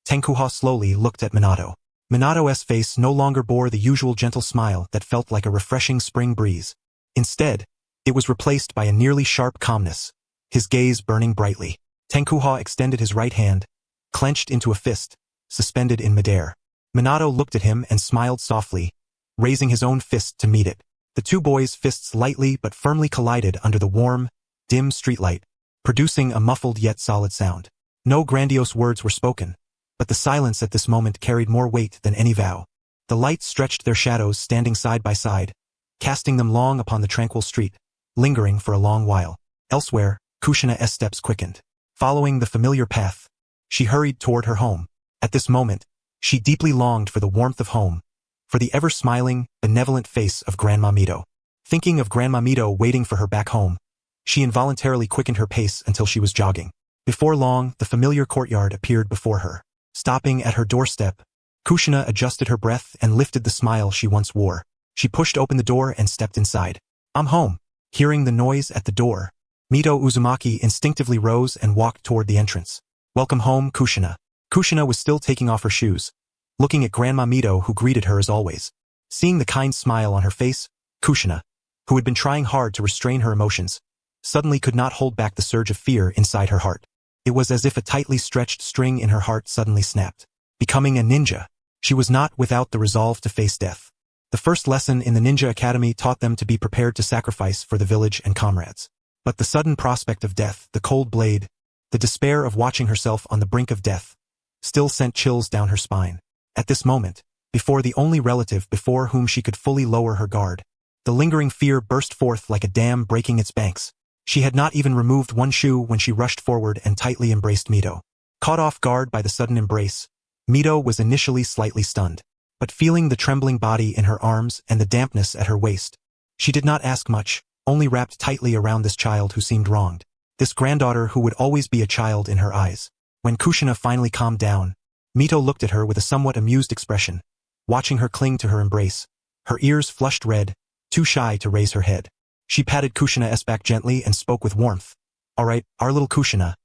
Tenkuha slowly looked at Minato. Minato's face no longer bore the usual gentle smile that felt like a refreshing spring breeze. Instead, it was replaced by a nearly sharp calmness, his gaze burning brightly. Tenkuha extended his right hand, clenched into a fist, suspended in midair. Minato looked at him and smiled softly, raising his own fist to meet it. The two boys' fists lightly but firmly collided under the warm, dim streetlight, producing a muffled yet solid sound. No grandiose words were spoken, but the silence at this moment carried more weight than any vow. The lights stretched their shadows standing side by side, casting them long upon the tranquil street, lingering for a long while. Elsewhere, Kushina's steps quickened. Following the familiar path, she hurried toward her home. At this moment, she deeply longed for the warmth of home, for the ever-smiling, benevolent face of Grandma Mito. Thinking of Grandma Mito waiting for her back home, she involuntarily quickened her pace until she was jogging. Before long, the familiar courtyard appeared before her. Stopping at her doorstep, Kushina adjusted her breath and lifted the smile she once wore. She pushed open the door and stepped inside. I'm home. Hearing the noise at the door, Mito Uzumaki instinctively rose and walked toward the entrance. Welcome home, Kushina. Kushina was still taking off her shoes, looking at Grandma Mito who greeted her as always. Seeing the kind smile on her face, Kushina, who had been trying hard to restrain her emotions, suddenly could not hold back the surge of fear inside her heart. It was as if a tightly stretched string in her heart suddenly snapped. Becoming a ninja, she was not without the resolve to face death. The first lesson in the Ninja Academy taught them to be prepared to sacrifice for the village and comrades. But the sudden prospect of death, the cold blade, the despair of watching herself on the brink of death, still sent chills down her spine. At this moment, before the only relative before whom she could fully lower her guard, the lingering fear burst forth like a dam breaking its banks. She had not even removed one shoe when she rushed forward and tightly embraced Mito. Caught off guard by the sudden embrace, Mito was initially slightly stunned, but feeling the trembling body in her arms and the dampness at her waist, she did not ask much, only wrapped tightly around this child who seemed wronged, this granddaughter who would always be a child in her eyes. When Kushina finally calmed down, Mito looked at her with a somewhat amused expression, watching her cling to her embrace, her ears flushed red, too shy to raise her head. She patted Kushina's back gently and spoke with warmth. All right, our little Kushina.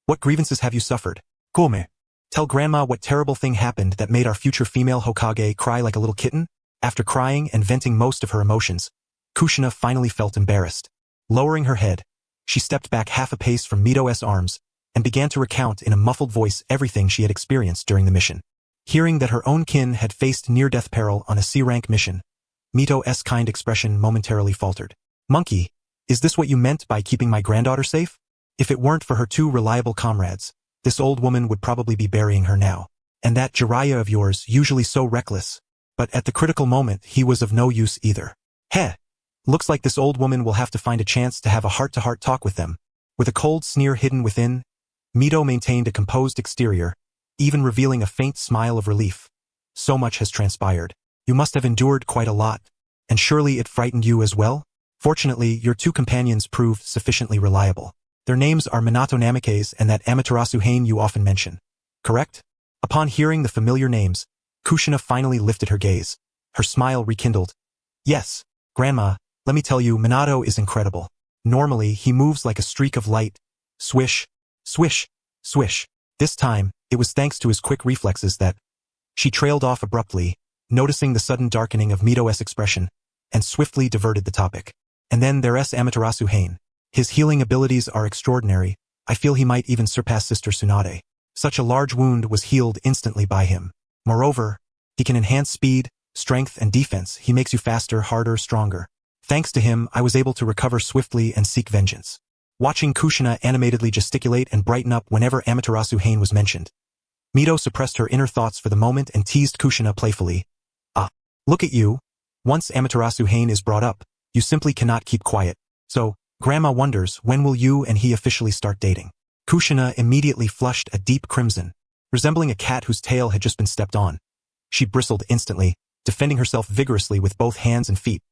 What grievances have you suffered? Come. Tell Grandma what terrible thing happened that made our future female Hokage cry like a little kitten? After crying and venting most of her emotions, Kushina finally felt embarrassed. Lowering her head, she stepped back half a pace from Mito's arms and began to recount in a muffled voice everything she had experienced during the mission. Hearing that her own kin had faced near-death peril on a C-rank mission, Mito's kind expression momentarily faltered. Monkey, is this what you meant by keeping my granddaughter safe? If it weren't for her two reliable comrades, this old woman would probably be burying her now. And that Jiraiya of yours, usually so reckless. But at the critical moment, he was of no use either. Heh! Looks like this old woman will have to find a chance to have a heart-to-heart talk with them. With a cold sneer hidden within, Mito maintained a composed exterior, even revealing a faint smile of relief. So much has transpired. You must have endured quite a lot. And surely it frightened you as well? Fortunately, your two companions proved sufficiently reliable. Their names are Minato Namikaze and that Amaterasu Hain you often mention. Correct? Upon hearing the familiar names, Kushina finally lifted her gaze. Her smile rekindled. Yes, Grandma, let me tell you, Minato is incredible. Normally, he moves like a streak of light. Swish, swish, swish. This time, it was thanks to his quick reflexes that she trailed off abruptly, noticing the sudden darkening of Mito's expression, and swiftly diverted the topic. And then there's Amaterasu Hain. His healing abilities are extraordinary. I feel he might even surpass Sister Tsunade. Such a large wound was healed instantly by him. Moreover, he can enhance speed, strength, and defense. He makes you faster, harder, stronger. Thanks to him, I was able to recover swiftly and seek vengeance. Watching Kushina animatedly gesticulate and brighten up whenever Amaterasu Hain was mentioned, Mito suppressed her inner thoughts for the moment and teased Kushina playfully. Ah, look at you. Once Amaterasu Hain is brought up, you simply cannot keep quiet. So, Grandma wonders, when will you and he officially start dating? Kushina immediately flushed a deep crimson, resembling a cat whose tail had just been stepped on. She bristled instantly, defending herself vigorously with both hands and feet.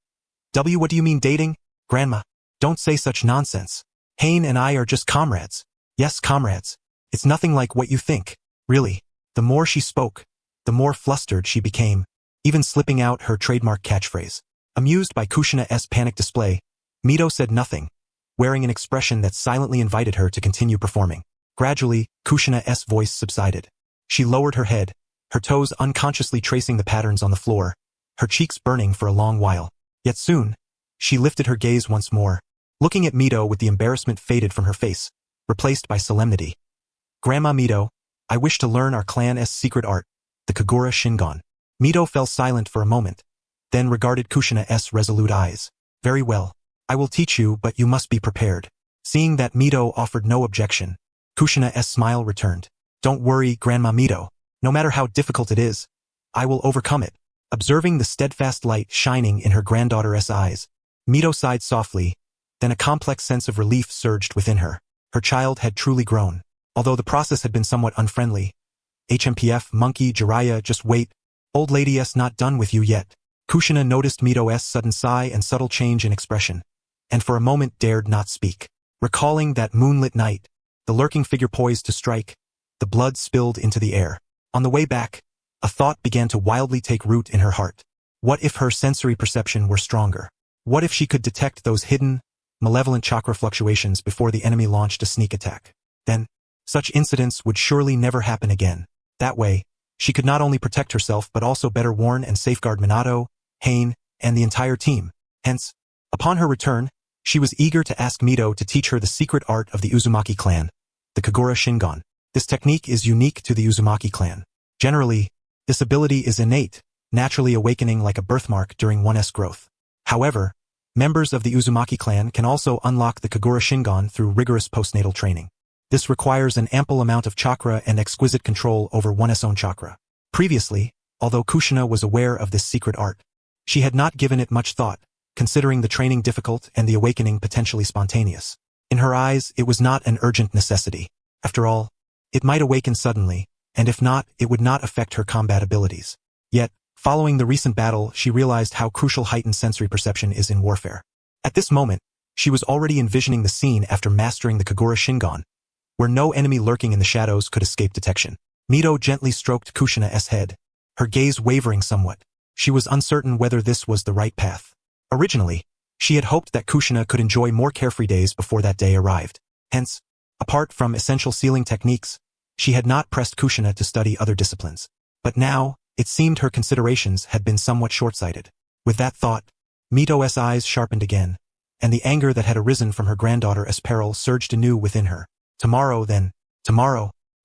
What do you mean dating? Grandma, don't say such nonsense. Hain and I are just comrades. Yes, comrades. It's nothing like what you think. Really. The more she spoke, the more flustered she became, even slipping out her trademark catchphrase. Amused by Kushina's panic display, Mito said nothing, wearing an expression that silently invited her to continue performing. Gradually, Kushina's voice subsided. She lowered her head, her toes unconsciously tracing the patterns on the floor, her cheeks burning for a long while. Yet soon, she lifted her gaze once more, looking at Mito with the embarrassment faded from her face, replaced by solemnity. Grandma Mito, I wish to learn our clan's secret art, the Kagura Shingon. Mito fell silent for a moment, then regarded Kushina's resolute eyes. Very well. I will teach you, but you must be prepared. Seeing that Mito offered no objection, Kushina's smile returned. Don't worry, Grandma Mito. No matter how difficult it is, I will overcome it. Observing the steadfast light shining in her granddaughter's eyes, Mito sighed softly, then a complex sense of relief surged within her. Her child had truly grown. Although the process had been somewhat unfriendly. HMPF, monkey, Jiraiya, just wait. Old lady's not done with you yet. Kushina noticed Mito's sudden sigh and subtle change in expression, and for a moment dared not speak. Recalling that moonlit night, the lurking figure poised to strike, the blood spilled into the air. On the way back, a thought began to wildly take root in her heart. What if her sensory perception were stronger? What if she could detect those hidden, malevolent chakra fluctuations before the enemy launched a sneak attack? Then, such incidents would surely never happen again. That way, she could not only protect herself but also better warn and safeguard Minato, Hain, and the entire team. Hence, upon her return, she was eager to ask Mito to teach her the secret art of the Uzumaki clan, the Kagura Shingon. This technique is unique to the Uzumaki clan. Generally, this ability is innate, naturally awakening like a birthmark during one's growth. However, members of the Uzumaki clan can also unlock the Kagura Shingon through rigorous postnatal training. This requires an ample amount of chakra and exquisite control over one's own chakra. Previously, although Kushina was aware of this secret art, she had not given it much thought, considering the training difficult and the awakening potentially spontaneous. In her eyes, it was not an urgent necessity. After all, it might awaken suddenly, and if not, it would not affect her combat abilities. Yet, following the recent battle, she realized how crucial heightened sensory perception is in warfare. At this moment, she was already envisioning the scene after mastering the Kagura Shingon, where no enemy lurking in the shadows could escape detection. Mito gently stroked Kushina's head, her gaze wavering somewhat. She was uncertain whether this was the right path. Originally, she had hoped that Kushina could enjoy more carefree days before that day arrived. Hence, apart from essential sealing techniques, she had not pressed Kushina to study other disciplines. But now, it seemed her considerations had been somewhat short-sighted. With that thought, Mito's eyes sharpened again, and the anger that had arisen from her granddaughter's peril surged anew within her. Tomorrow,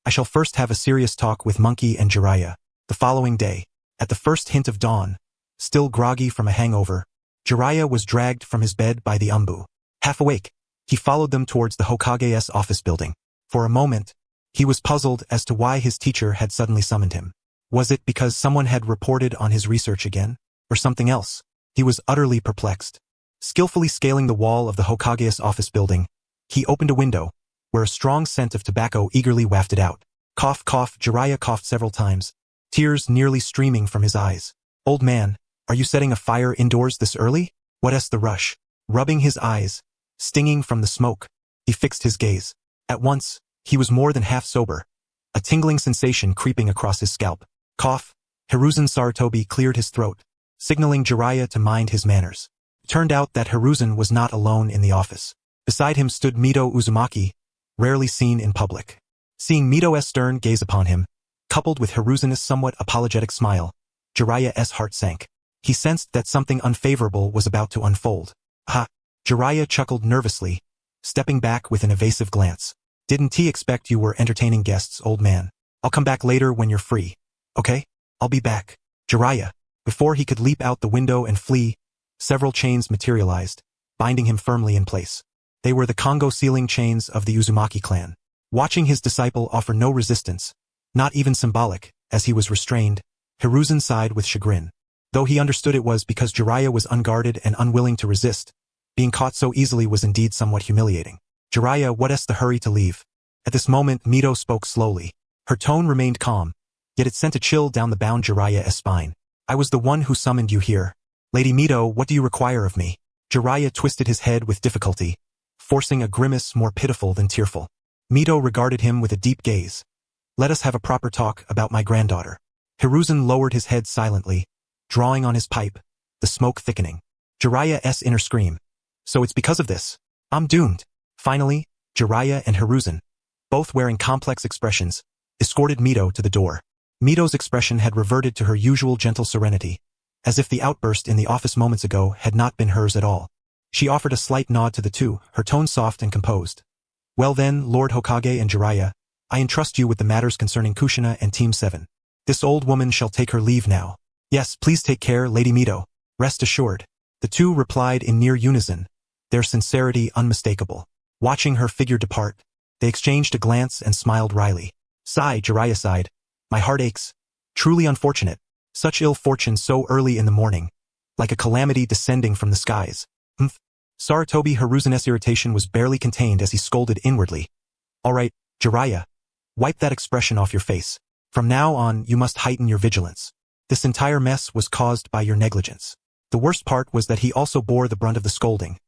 I shall first have a serious talk with Monkey and Jiraiya. The following day, at the first hint of dawn, still groggy from a hangover, Jiraiya was dragged from his bed by the Umbu. Half awake, he followed them towards the Hokage's office building. For a moment, he was puzzled as to why his teacher had suddenly summoned him. Was it because someone had reported on his research again, or something else? He was utterly perplexed. Skillfully scaling the wall of the Hokage's office building, he opened a window, where a strong scent of tobacco eagerly wafted out. Cough, cough, Jiraiya coughed several times, tears nearly streaming from his eyes. Old man, are you setting a fire indoors this early? What's the rush? Rubbing his eyes, stinging from the smoke, he fixed his gaze. At once, he was more than half sober, a tingling sensation creeping across his scalp. Cough. Hiruzen Sarutobi cleared his throat, signaling Jiraiya to mind his manners. It turned out that Hiruzen was not alone in the office. Beside him stood Mito Uzumaki, rarely seen in public. Seeing Mito's stern gaze upon him, coupled with Hiruzen's somewhat apologetic smile, Jiraiya's heart sank. He sensed that something unfavorable was about to unfold. Ha! Jiraiya chuckled nervously, stepping back with an evasive glance. Didn't he expect you were entertaining guests, old man? I'll come back later when you're free. Okay? I'll be back. Jiraiya. Before he could leap out the window and flee, several chains materialized, binding him firmly in place. They were the Congo sealing chains of the Uzumaki clan. Watching his disciple offer no resistance, not even symbolic, as he was restrained, Hiruzen sighed with chagrin. Though he understood it was because Jiraiya was unguarded and unwilling to resist, being caught so easily was indeed somewhat humiliating. Jiraiya, what's the hurry to leave? At this moment, Mito spoke slowly. Her tone remained calm, yet it sent a chill down the bound Jiraiya's spine. I was the one who summoned you here. Lady Mito, what do you require of me? Jiraiya twisted his head with difficulty, forcing a grimace more pitiful than tearful. Mito regarded him with a deep gaze. Let us have a proper talk about my granddaughter. Hiruzen lowered his head silently, drawing on his pipe, the smoke thickening. Jiraiya's inner scream. So it's because of this. I'm doomed. Finally, Jiraiya and Hiruzen, both wearing complex expressions, escorted Mito to the door. Mito's expression had reverted to her usual gentle serenity, as if the outburst in the office moments ago had not been hers at all. She offered a slight nod to the two, her tone soft and composed. Well then, Lord Hokage and Jiraiya, I entrust you with the matters concerning Kushina and Team 7. This old woman shall take her leave now. Yes, please take care, Lady Mito. Rest assured. The two replied in near unison, their sincerity unmistakable. Watching her figure depart, they exchanged a glance and smiled wryly. Sigh, Jiraiya sighed. My heart aches. Truly unfortunate. Such ill fortune so early in the morning. Like a calamity descending from the skies. Sarutobi Hiruzen's irritation was barely contained as he scolded inwardly. All right, Jiraiya. Wipe that expression off your face. From now on, you must heighten your vigilance. This entire mess was caused by your negligence. The worst part was that he also bore the brunt of the scolding.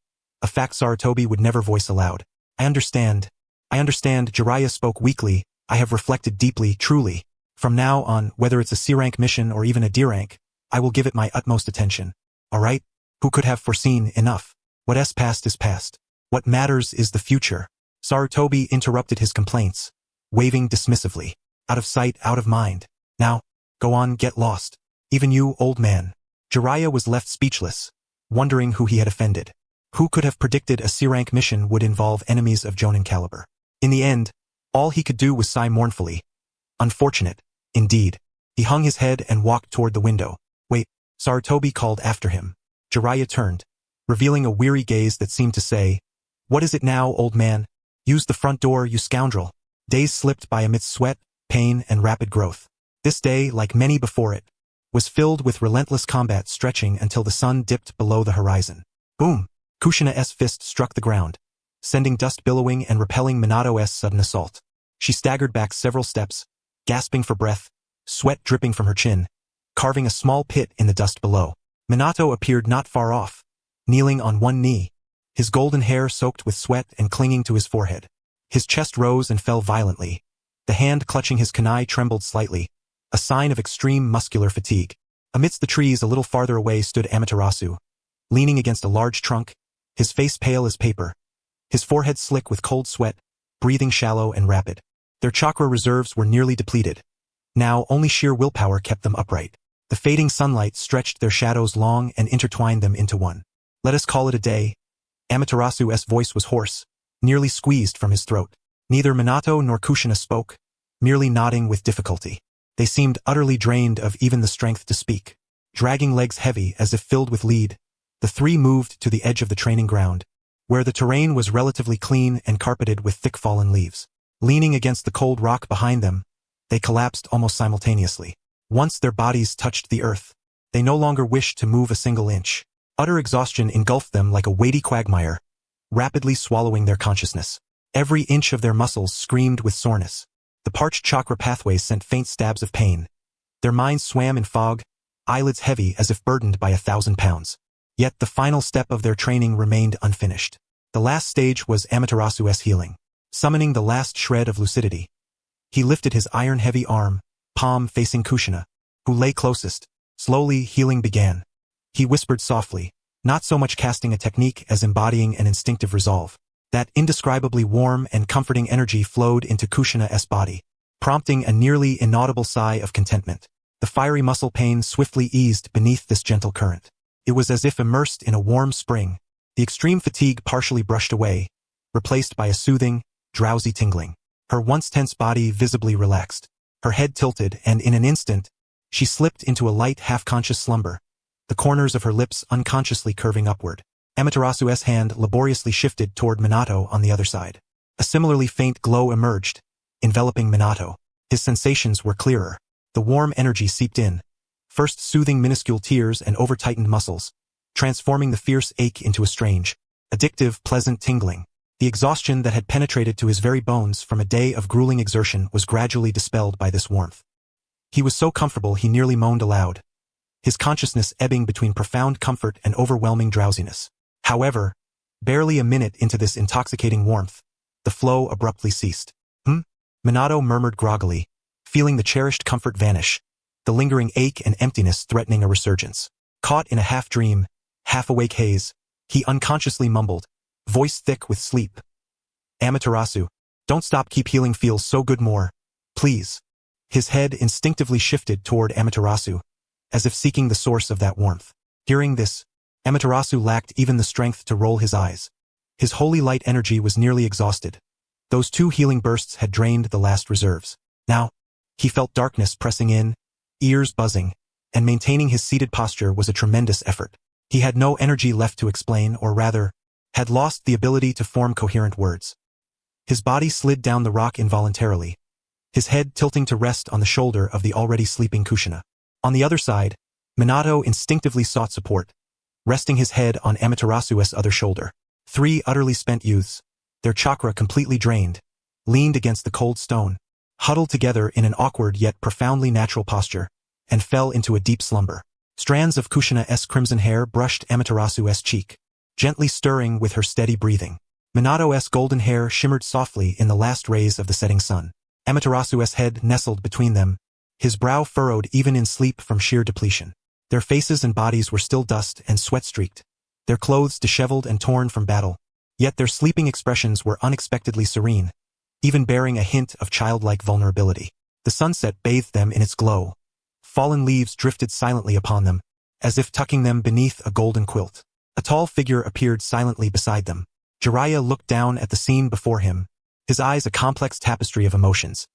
A fact Sarutobi would never voice aloud. I understand, Jiraiya spoke weakly. I have reflected deeply, truly. From now on, whether it's a C-rank mission or even a D-rank, I will give it my utmost attention. Alright? Who could have foreseen enough? What's past is past. What matters is the future. Sarutobi interrupted his complaints, waving dismissively. Out of sight, out of mind. Now, go on, get lost. Even you, old man. Jiraiya was left speechless, wondering who he had offended. Who could have predicted a C-rank mission would involve enemies of Jonin caliber? In the end, all he could do was sigh mournfully. Unfortunate, indeed. He hung his head and walked toward the window. Wait, Sarutobi called after him. Jiraiya turned, revealing a weary gaze that seemed to say, What is it now, old man? Use the front door, you scoundrel. Days slipped by amidst sweat, pain, and rapid growth. This day, like many before it, was filled with relentless combat stretching until the sun dipped below the horizon. Boom! Kushina's fist struck the ground, sending dust billowing and repelling Minato's sudden assault. She staggered back several steps, gasping for breath, sweat dripping from her chin, carving a small pit in the dust below. Minato appeared not far off, kneeling on one knee, his golden hair soaked with sweat and clinging to his forehead. His chest rose and fell violently. The hand clutching his kunai trembled slightly, a sign of extreme muscular fatigue. Amidst the trees a little farther away stood Amaterasu, leaning against a large trunk, his face pale as paper, his forehead slick with cold sweat, breathing shallow and rapid. Their chakra reserves were nearly depleted. Now only sheer willpower kept them upright. The fading sunlight stretched their shadows long and intertwined them into one. Let us call it a day. Amaterasu's voice was hoarse, nearly squeezed from his throat. Neither Minato nor Kushina spoke, merely nodding with difficulty. They seemed utterly drained of even the strength to speak. Dragging legs heavy as if filled with lead, the three moved to the edge of the training ground, where the terrain was relatively clean and carpeted with thick fallen leaves. Leaning against the cold rock behind them, they collapsed almost simultaneously. Once their bodies touched the earth, they no longer wished to move a single inch. Utter exhaustion engulfed them like a weighty quagmire, rapidly swallowing their consciousness. Every inch of their muscles screamed with soreness. The parched chakra pathways sent faint stabs of pain. Their minds swam in fog, eyelids heavy as if burdened by 1,000 pounds. Yet the final step of their training remained unfinished. The last stage was Amaterasu's healing. Summoning the last shred of lucidity, he lifted his iron-heavy arm, palm facing Kushina, who lay closest. Slowly, healing began. He whispered softly, not so much casting a technique as embodying an instinctive resolve. That indescribably warm and comforting energy flowed into Kushina's body, prompting a nearly inaudible sigh of contentment. The fiery muscle pain swiftly eased beneath this gentle current. It was as if immersed in a warm spring. The extreme fatigue partially brushed away, replaced by a soothing, drowsy tingling. Her once tense body visibly relaxed. Her head tilted, and in an instant, she slipped into a light half-conscious slumber, the corners of her lips unconsciously curving upward. Amaterasu's hand laboriously shifted toward Minato on the other side. A similarly faint glow emerged, enveloping Minato. His sensations were clearer. The warm energy seeped in, first soothing minuscule tears and over-tightened muscles, transforming the fierce ache into a strange, addictive, pleasant tingling. The exhaustion that had penetrated to his very bones from a day of grueling exertion was gradually dispelled by this warmth. He was so comfortable he nearly moaned aloud, his consciousness ebbing between profound comfort and overwhelming drowsiness. However, barely a minute into this intoxicating warmth, the flow abruptly ceased. Minato murmured groggily, feeling the cherished comfort vanish, the lingering ache and emptiness threatening a resurgence. Caught in a half-dream, half-awake haze, he unconsciously mumbled, voice thick with sleep. Amaterasu, don't stop, keep healing, feels so good, more, please. His head instinctively shifted toward Amaterasu, as if seeking the source of that warmth. Hearing this, Amaterasu lacked even the strength to roll his eyes. His holy light energy was nearly exhausted. Those 2 healing bursts had drained the last reserves. Now, he felt darkness pressing in, ears buzzing, and maintaining his seated posture was a tremendous effort. He had no energy left to explain, or rather, had lost the ability to form coherent words. His body slid down the rock involuntarily, his head tilting to rest on the shoulder of the already sleeping Kushina. On the other side, Minato instinctively sought support, resting his head on Amaterasu's other shoulder. 3 utterly spent youths, their chakra completely drained, leaned against the cold stone, huddled together in an awkward yet profoundly natural posture, and fell into a deep slumber. Strands of Kushina's crimson hair brushed Amaterasu's cheek, gently stirring with her steady breathing. Minato's golden hair shimmered softly in the last rays of the setting sun. Amaterasu's head nestled between them, his brow furrowed even in sleep from sheer depletion. Their faces and bodies were still dust and sweat-streaked, their clothes disheveled and torn from battle, yet their sleeping expressions were unexpectedly serene, even bearing a hint of childlike vulnerability. The sunset bathed them in its glow. Fallen leaves drifted silently upon them, as if tucking them beneath a golden quilt. A tall figure appeared silently beside them. Jiraiya looked down at the scene before him, his eyes a complex tapestry of emotions.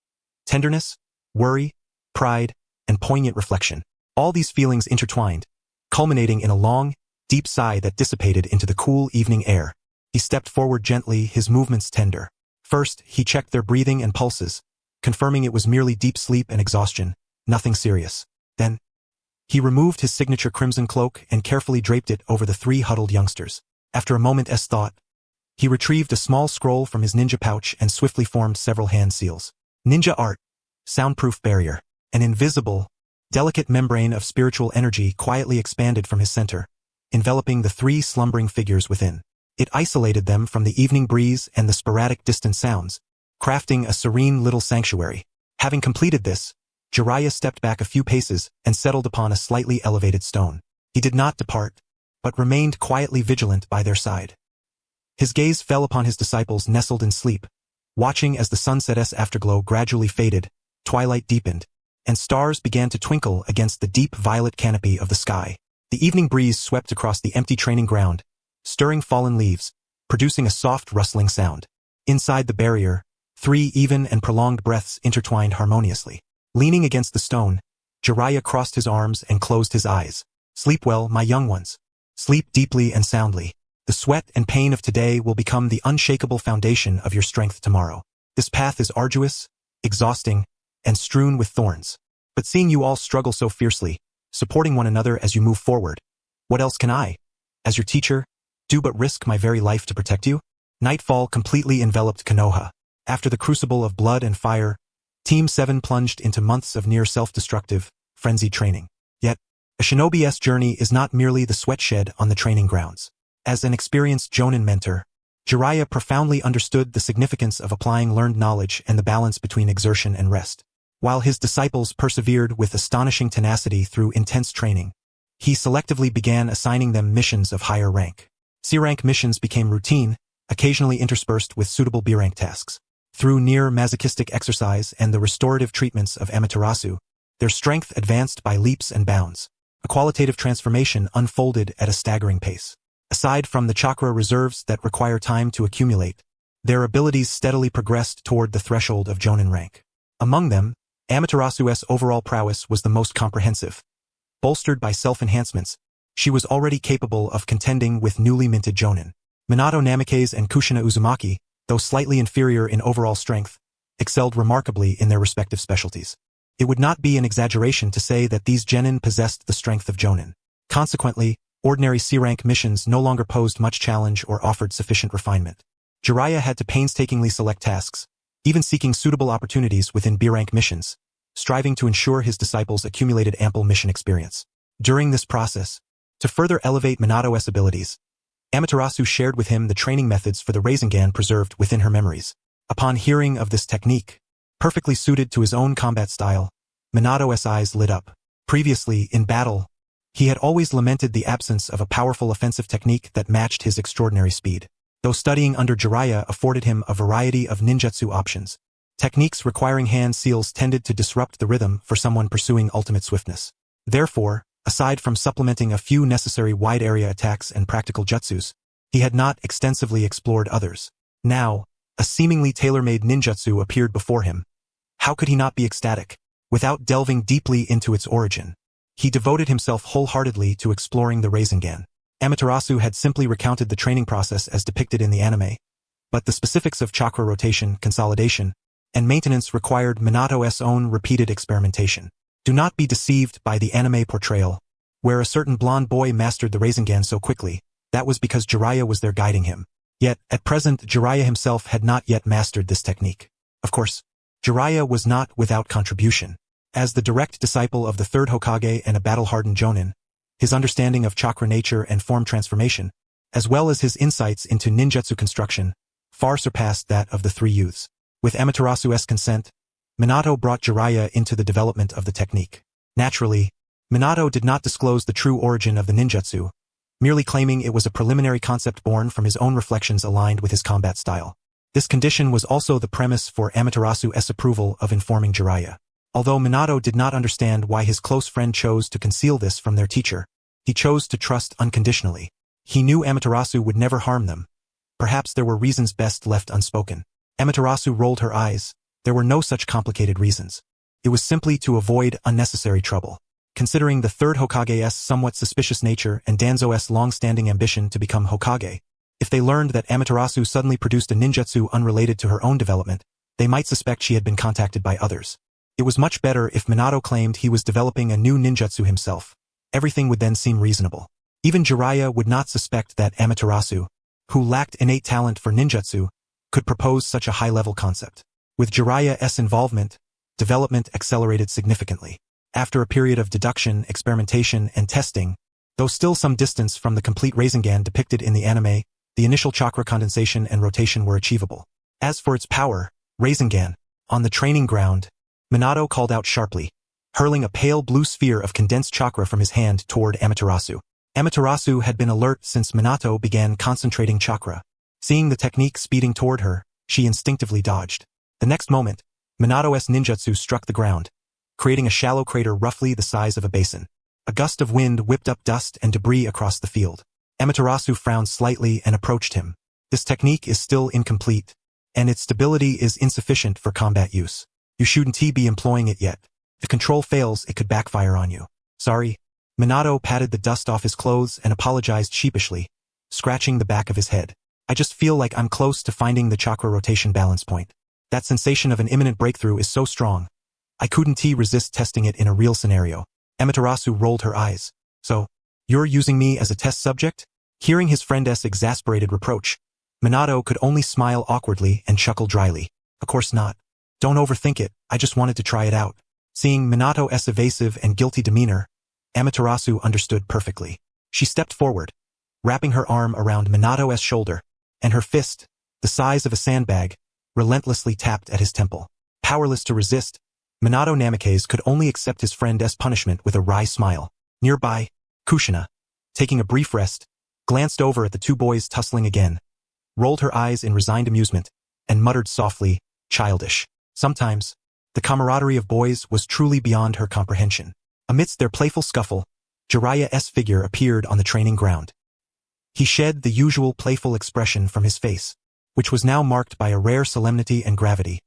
Tenderness, worry, pride, and poignant reflection. All these feelings intertwined, culminating in a long, deep sigh that dissipated into the cool evening air. He stepped forward gently, his movements tender. First, he checked their breathing and pulses, confirming it was merely deep sleep and exhaustion, nothing serious. Then, he removed his signature crimson cloak and carefully draped it over the 3 huddled youngsters. After a moment's thought, he retrieved a small scroll from his ninja pouch and swiftly formed several hand seals. Ninja art, soundproof barrier. An invisible, delicate membrane of spiritual energy quietly expanded from his center, enveloping the 3 slumbering figures within. It isolated them from the evening breeze and the sporadic distant sounds, crafting a serene little sanctuary. Having completed this, Jiraiya stepped back a few paces and settled upon a slightly elevated stone. He did not depart, but remained quietly vigilant by their side. His gaze fell upon his disciples nestled in sleep, watching as the sunset's afterglow gradually faded, twilight deepened, and stars began to twinkle against the deep violet canopy of the sky. The evening breeze swept across the empty training ground, stirring fallen leaves, producing a soft rustling sound. Inside the barrier, 3 even and prolonged breaths intertwined harmoniously. Leaning against the stone, Jiraiya crossed his arms and closed his eyes. Sleep well, my young ones. Sleep deeply and soundly. The sweat and pain of today will become the unshakable foundation of your strength tomorrow. This path is arduous, exhausting, and strewn with thorns. But seeing you all struggle so fiercely, supporting one another as you move forward, what else can I, as your teacher, do but risk my very life to protect you? Nightfall completely enveloped Konoha. After the crucible of blood and fire, Team 7 plunged into months of near self-destructive, frenzied training. Yet, a shinobi's journey is not merely the sweatshed on the training grounds. As an experienced Jonin mentor, Jiraiya profoundly understood the significance of applying learned knowledge and the balance between exertion and rest. While his disciples persevered with astonishing tenacity through intense training, he selectively began assigning them missions of higher rank. C-rank missions became routine, occasionally interspersed with suitable B-rank tasks. Through near-masochistic exercise and the restorative treatments of Amaterasu, their strength advanced by leaps and bounds. A qualitative transformation unfolded at a staggering pace. Aside from the chakra reserves that require time to accumulate, their abilities steadily progressed toward the threshold of Jonin rank. Among them, Amaterasu's overall prowess was the most comprehensive. Bolstered by self-enhancements, she was already capable of contending with newly minted Jonin. Minato Namikaze and Kushina Uzumaki, though slightly inferior in overall strength, excelled remarkably in their respective specialties. It would not be an exaggeration to say that these genin possessed the strength of Jonin. Consequently, ordinary C-rank missions no longer posed much challenge or offered sufficient refinement. Jiraiya had to painstakingly select tasks, even seeking suitable opportunities within B-rank missions, striving to ensure his disciples accumulated ample mission experience. During this process, to further elevate Minato's abilities, Amaterasu shared with him the training methods for the Rasengan preserved within her memories. Upon hearing of this technique, perfectly suited to his own combat style, Minato's eyes lit up. Previously, in battle, he had always lamented the absence of a powerful offensive technique that matched his extraordinary speed. Though studying under Jiraiya afforded him a variety of ninjutsu options, techniques requiring hand seals tended to disrupt the rhythm for someone pursuing ultimate swiftness. Therefore, aside from supplementing a few necessary wide-area attacks and practical jutsus, he had not extensively explored others. Now, a seemingly tailor-made ninjutsu appeared before him. How could he not be ecstatic? Without delving deeply into its origin, he devoted himself wholeheartedly to exploring the Rasengan. Amaterasu had simply recounted the training process as depicted in the anime, but the specifics of chakra rotation, consolidation, and maintenance required Minato's own repeated experimentation. Do not be deceived by the anime portrayal, where a certain blonde boy mastered the Rasengan so quickly. That was because Jiraiya was there guiding him. Yet, at present, Jiraiya himself had not yet mastered this technique. Of course, Jiraiya was not without contribution. As the direct disciple of the third Hokage and a battle-hardened Jonin, his understanding of chakra nature and form transformation, as well as his insights into ninjutsu construction, far surpassed that of the three youths. With Amaterasu's consent, Minato brought Jiraiya into the development of the technique. Naturally, Minato did not disclose the true origin of the ninjutsu, merely claiming it was a preliminary concept born from his own reflections aligned with his combat style. This condition was also the premise for Amaterasu's approval of informing Jiraiya. Although Minato did not understand why his close friend chose to conceal this from their teacher, he chose to trust unconditionally. He knew Amaterasu would never harm them. Perhaps there were reasons best left unspoken. Amaterasu rolled her eyes. There were no such complicated reasons. It was simply to avoid unnecessary trouble. Considering the third Hokage's somewhat suspicious nature and Danzo's long-standing ambition to become Hokage, if they learned that Amaterasu suddenly produced a ninjutsu unrelated to her own development, they might suspect she had been contacted by others. It was much better if Minato claimed he was developing a new ninjutsu himself. Everything would then seem reasonable. Even Jiraiya would not suspect that Amaterasu, who lacked innate talent for ninjutsu, could propose such a high-level concept. With Jiraiya's involvement, development accelerated significantly. After a period of deduction, experimentation, and testing, though still some distance from the complete Rasengan depicted in the anime, the initial chakra condensation and rotation were achievable. As for its power, Rasengan, on the training ground, Minato called out sharply, hurling a pale blue sphere of condensed chakra from his hand toward Amaterasu. Amaterasu had been alert since Minato began concentrating chakra. Seeing the technique speeding toward her, she instinctively dodged. The next moment, Minato's ninjutsu struck the ground, creating a shallow crater roughly the size of a basin. A gust of wind whipped up dust and debris across the field. Amaterasu frowned slightly and approached him. This technique is still incomplete, and its stability is insufficient for combat use. You shouldn't be employing it yet. If the control fails, it could backfire on you. Sorry. Minato patted the dust off his clothes and apologized sheepishly, scratching the back of his head. I just feel like I'm close to finding the chakra rotation balance point. That sensation of an imminent breakthrough is so strong. I couldn't resist testing it in a real scenario. Amaterasu rolled her eyes. So, you're using me as a test subject? Hearing his friend's exasperated reproach, Minato could only smile awkwardly and chuckle dryly. Of course not. Don't overthink it, I just wanted to try it out. Seeing Minato's evasive and guilty demeanor, Amaterasu understood perfectly. She stepped forward, wrapping her arm around Minato's shoulder, and her fist, the size of a sandbag, relentlessly tapped at his temple. Powerless to resist, Minato Namikaze could only accept his friend's punishment with a wry smile. Nearby, Kushina, taking a brief rest, glanced over at the two boys tussling again, rolled her eyes in resigned amusement, and muttered softly, childish. Sometimes, the camaraderie of boys was truly beyond her comprehension. Amidst their playful scuffle, Jiraiya's figure appeared on the training ground. He shed the usual playful expression from his face, which was now marked by a rare solemnity and gravity.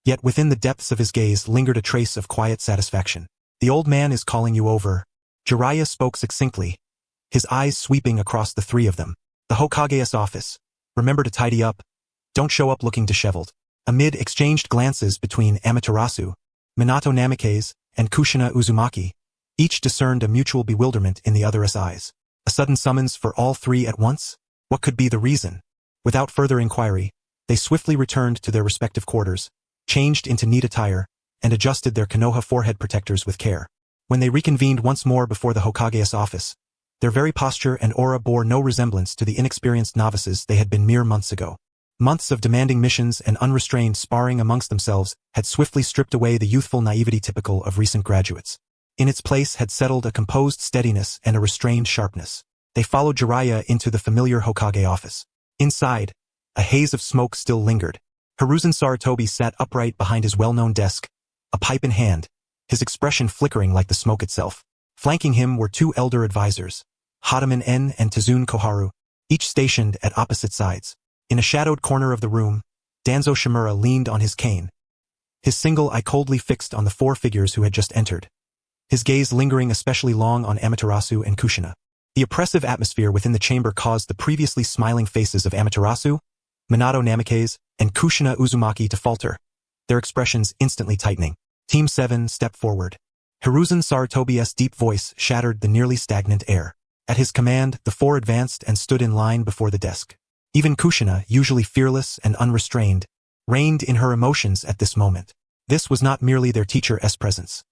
Yet within the depths of his gaze lingered a trace of quiet satisfaction. The old man is calling you over. Jiraiya spoke succinctly, his eyes sweeping across the three of them. The Hokage's office. Remember to tidy up. Don't show up looking disheveled. Amid exchanged glances between Amaterasu, Minato Namikaze, and Kushina Uzumaki, each discerned a mutual bewilderment in the other's eyes. A sudden summons for all three at once? What could be the reason? Without further inquiry, they swiftly returned to their respective quarters, changed into neat attire, and adjusted their Konoha forehead protectors with care. When they reconvened once more before the Hokage's office, their very posture and aura bore no resemblance to the inexperienced novices they had been mere months ago. Months of demanding missions and unrestrained sparring amongst themselves had swiftly stripped away the youthful naivety typical of recent graduates. In its place had settled a composed steadiness and a restrained sharpness. They followed Jiraiya into the familiar Hokage office. Inside, a haze of smoke still lingered. Hiruzen Sarutobi sat upright behind his well-known desk, a pipe in hand, his expression flickering like the smoke itself. Flanking him were two elder advisors, Hataman En and Tazun Koharu, each stationed at opposite sides. In a shadowed corner of the room, Danzo Shimura leaned on his cane, his single eye coldly fixed on the four figures who had just entered, his gaze lingering especially long on Amaterasu and Kushina. The oppressive atmosphere within the chamber caused the previously smiling faces of Amaterasu, Minato Namikaze, and Kushina Uzumaki to falter, their expressions instantly tightening. Team 7 stepped forward. Hiruzen Sarutobi's deep voice shattered the nearly stagnant air. At his command, the four advanced and stood in line before the desk. Even Kushina, usually fearless and unrestrained, reined in her emotions at this moment. This was not merely their teacher's presence.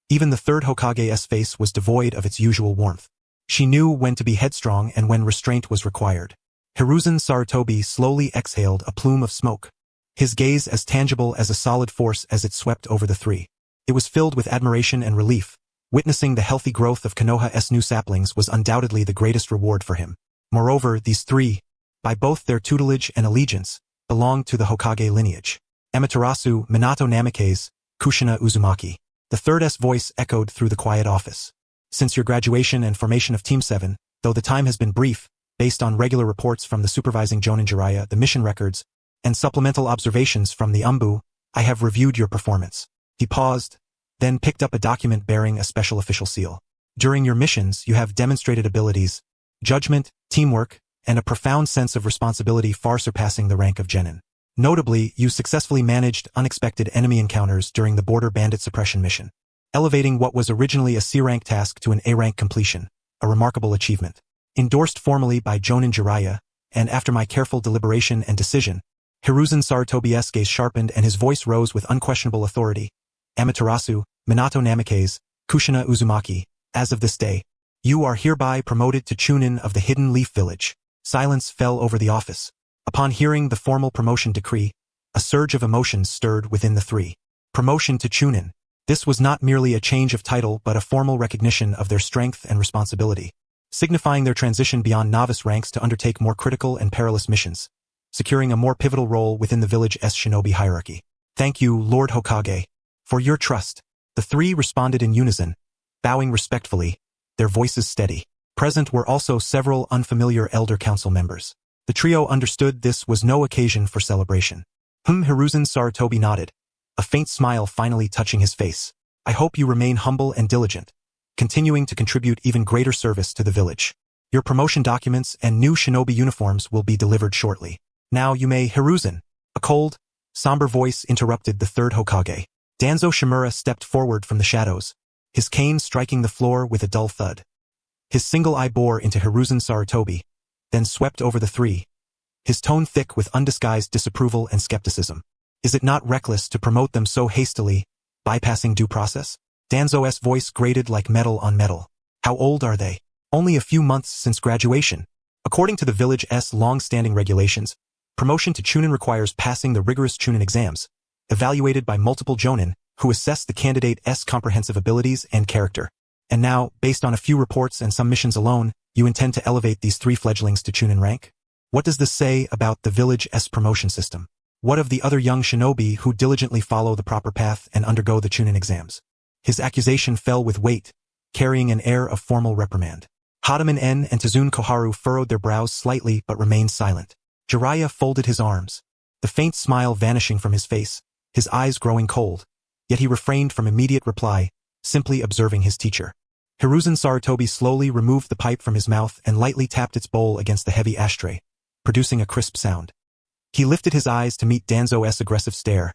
Even the third Hokage's face was devoid of its usual warmth. She knew when to be headstrong and when restraint was required. Hiruzen Sarutobi slowly exhaled a plume of smoke, his gaze as tangible as a solid force as it swept over the three. It was filled with admiration and relief. Witnessing the healthy growth of Konoha's new saplings was undoubtedly the greatest reward for him. Moreover, these three, by both their tutelage and allegiance, belonged to the Hokage lineage. Amaterasu, Minato Namikaze, Kushina Uzumaki. The third's voice echoed through the quiet office. Since your graduation and formation of Team 7, though the time has been brief, based on regular reports from the supervising Jonin Jiraiya, the mission records, and supplemental observations from the Umbu, I have reviewed your performance. He paused, then picked up a document bearing a special official seal. During your missions, you have demonstrated abilities, judgment, teamwork, and a profound sense of responsibility far surpassing the rank of genin. Notably, you successfully managed unexpected enemy encounters during the border bandit suppression mission, elevating what was originally a C-rank task to an A-rank completion, a remarkable achievement. Endorsed formally by Jonin Jiraiya, and after my careful deliberation and decision, Hiruzen Sarutobi's gaze sharpened and his voice rose with unquestionable authority. Amaterasu, Minato Namikaze, Kushina Uzumaki, as of this day, you are hereby promoted to Chunin of the Hidden Leaf Village. Silence fell over the office. Upon hearing the formal promotion decree, a surge of emotions stirred within the three. Promotion to Chunin. This was not merely a change of title but a formal recognition of their strength and responsibility, signifying their transition beyond novice ranks to undertake more critical and perilous missions, securing a more pivotal role within the village's shinobi hierarchy. Thank you, Lord Hokage, for your trust. The three responded in unison, bowing respectfully, their voices steady. Present were also several unfamiliar elder council members. The trio understood this was no occasion for celebration. Hiruzen Sarutobi nodded, a faint smile finally touching his face. I hope you remain humble and diligent, continuing to contribute even greater service to the village. Your promotion documents and new shinobi uniforms will be delivered shortly. Now you may, Hiruzen. A cold, somber voice interrupted the third Hokage. Danzo Shimura stepped forward from the shadows, his cane striking the floor with a dull thud. His single eye bore into Hiruzen Sarutobi, then swept over the three, his tone thick with undisguised disapproval and skepticism. Is it not reckless to promote them so hastily, bypassing due process? Danzo's voice grated like metal on metal. How old are they? Only a few months since graduation. According to the village's long-standing regulations, promotion to Chunin requires passing the rigorous Chunin exams, evaluated by multiple Jonin, who assess the candidate's comprehensive abilities and character. And now, based on a few reports and some missions alone, you intend to elevate these three fledglings to Chunin rank? What does this say about the village's promotion system? What of the other young shinobi who diligently follow the proper path and undergo the Chunin exams? His accusation fell with weight, carrying an air of formal reprimand. Hadaman En and Tazun Koharu furrowed their brows slightly but remained silent. Jiraiya folded his arms, the faint smile vanishing from his face, his eyes growing cold, yet he refrained from immediate reply, simply observing his teacher. Hiruzen Sarutobi slowly removed the pipe from his mouth and lightly tapped its bowl against the heavy ashtray, producing a crisp sound. He lifted his eyes to meet Danzo's aggressive stare.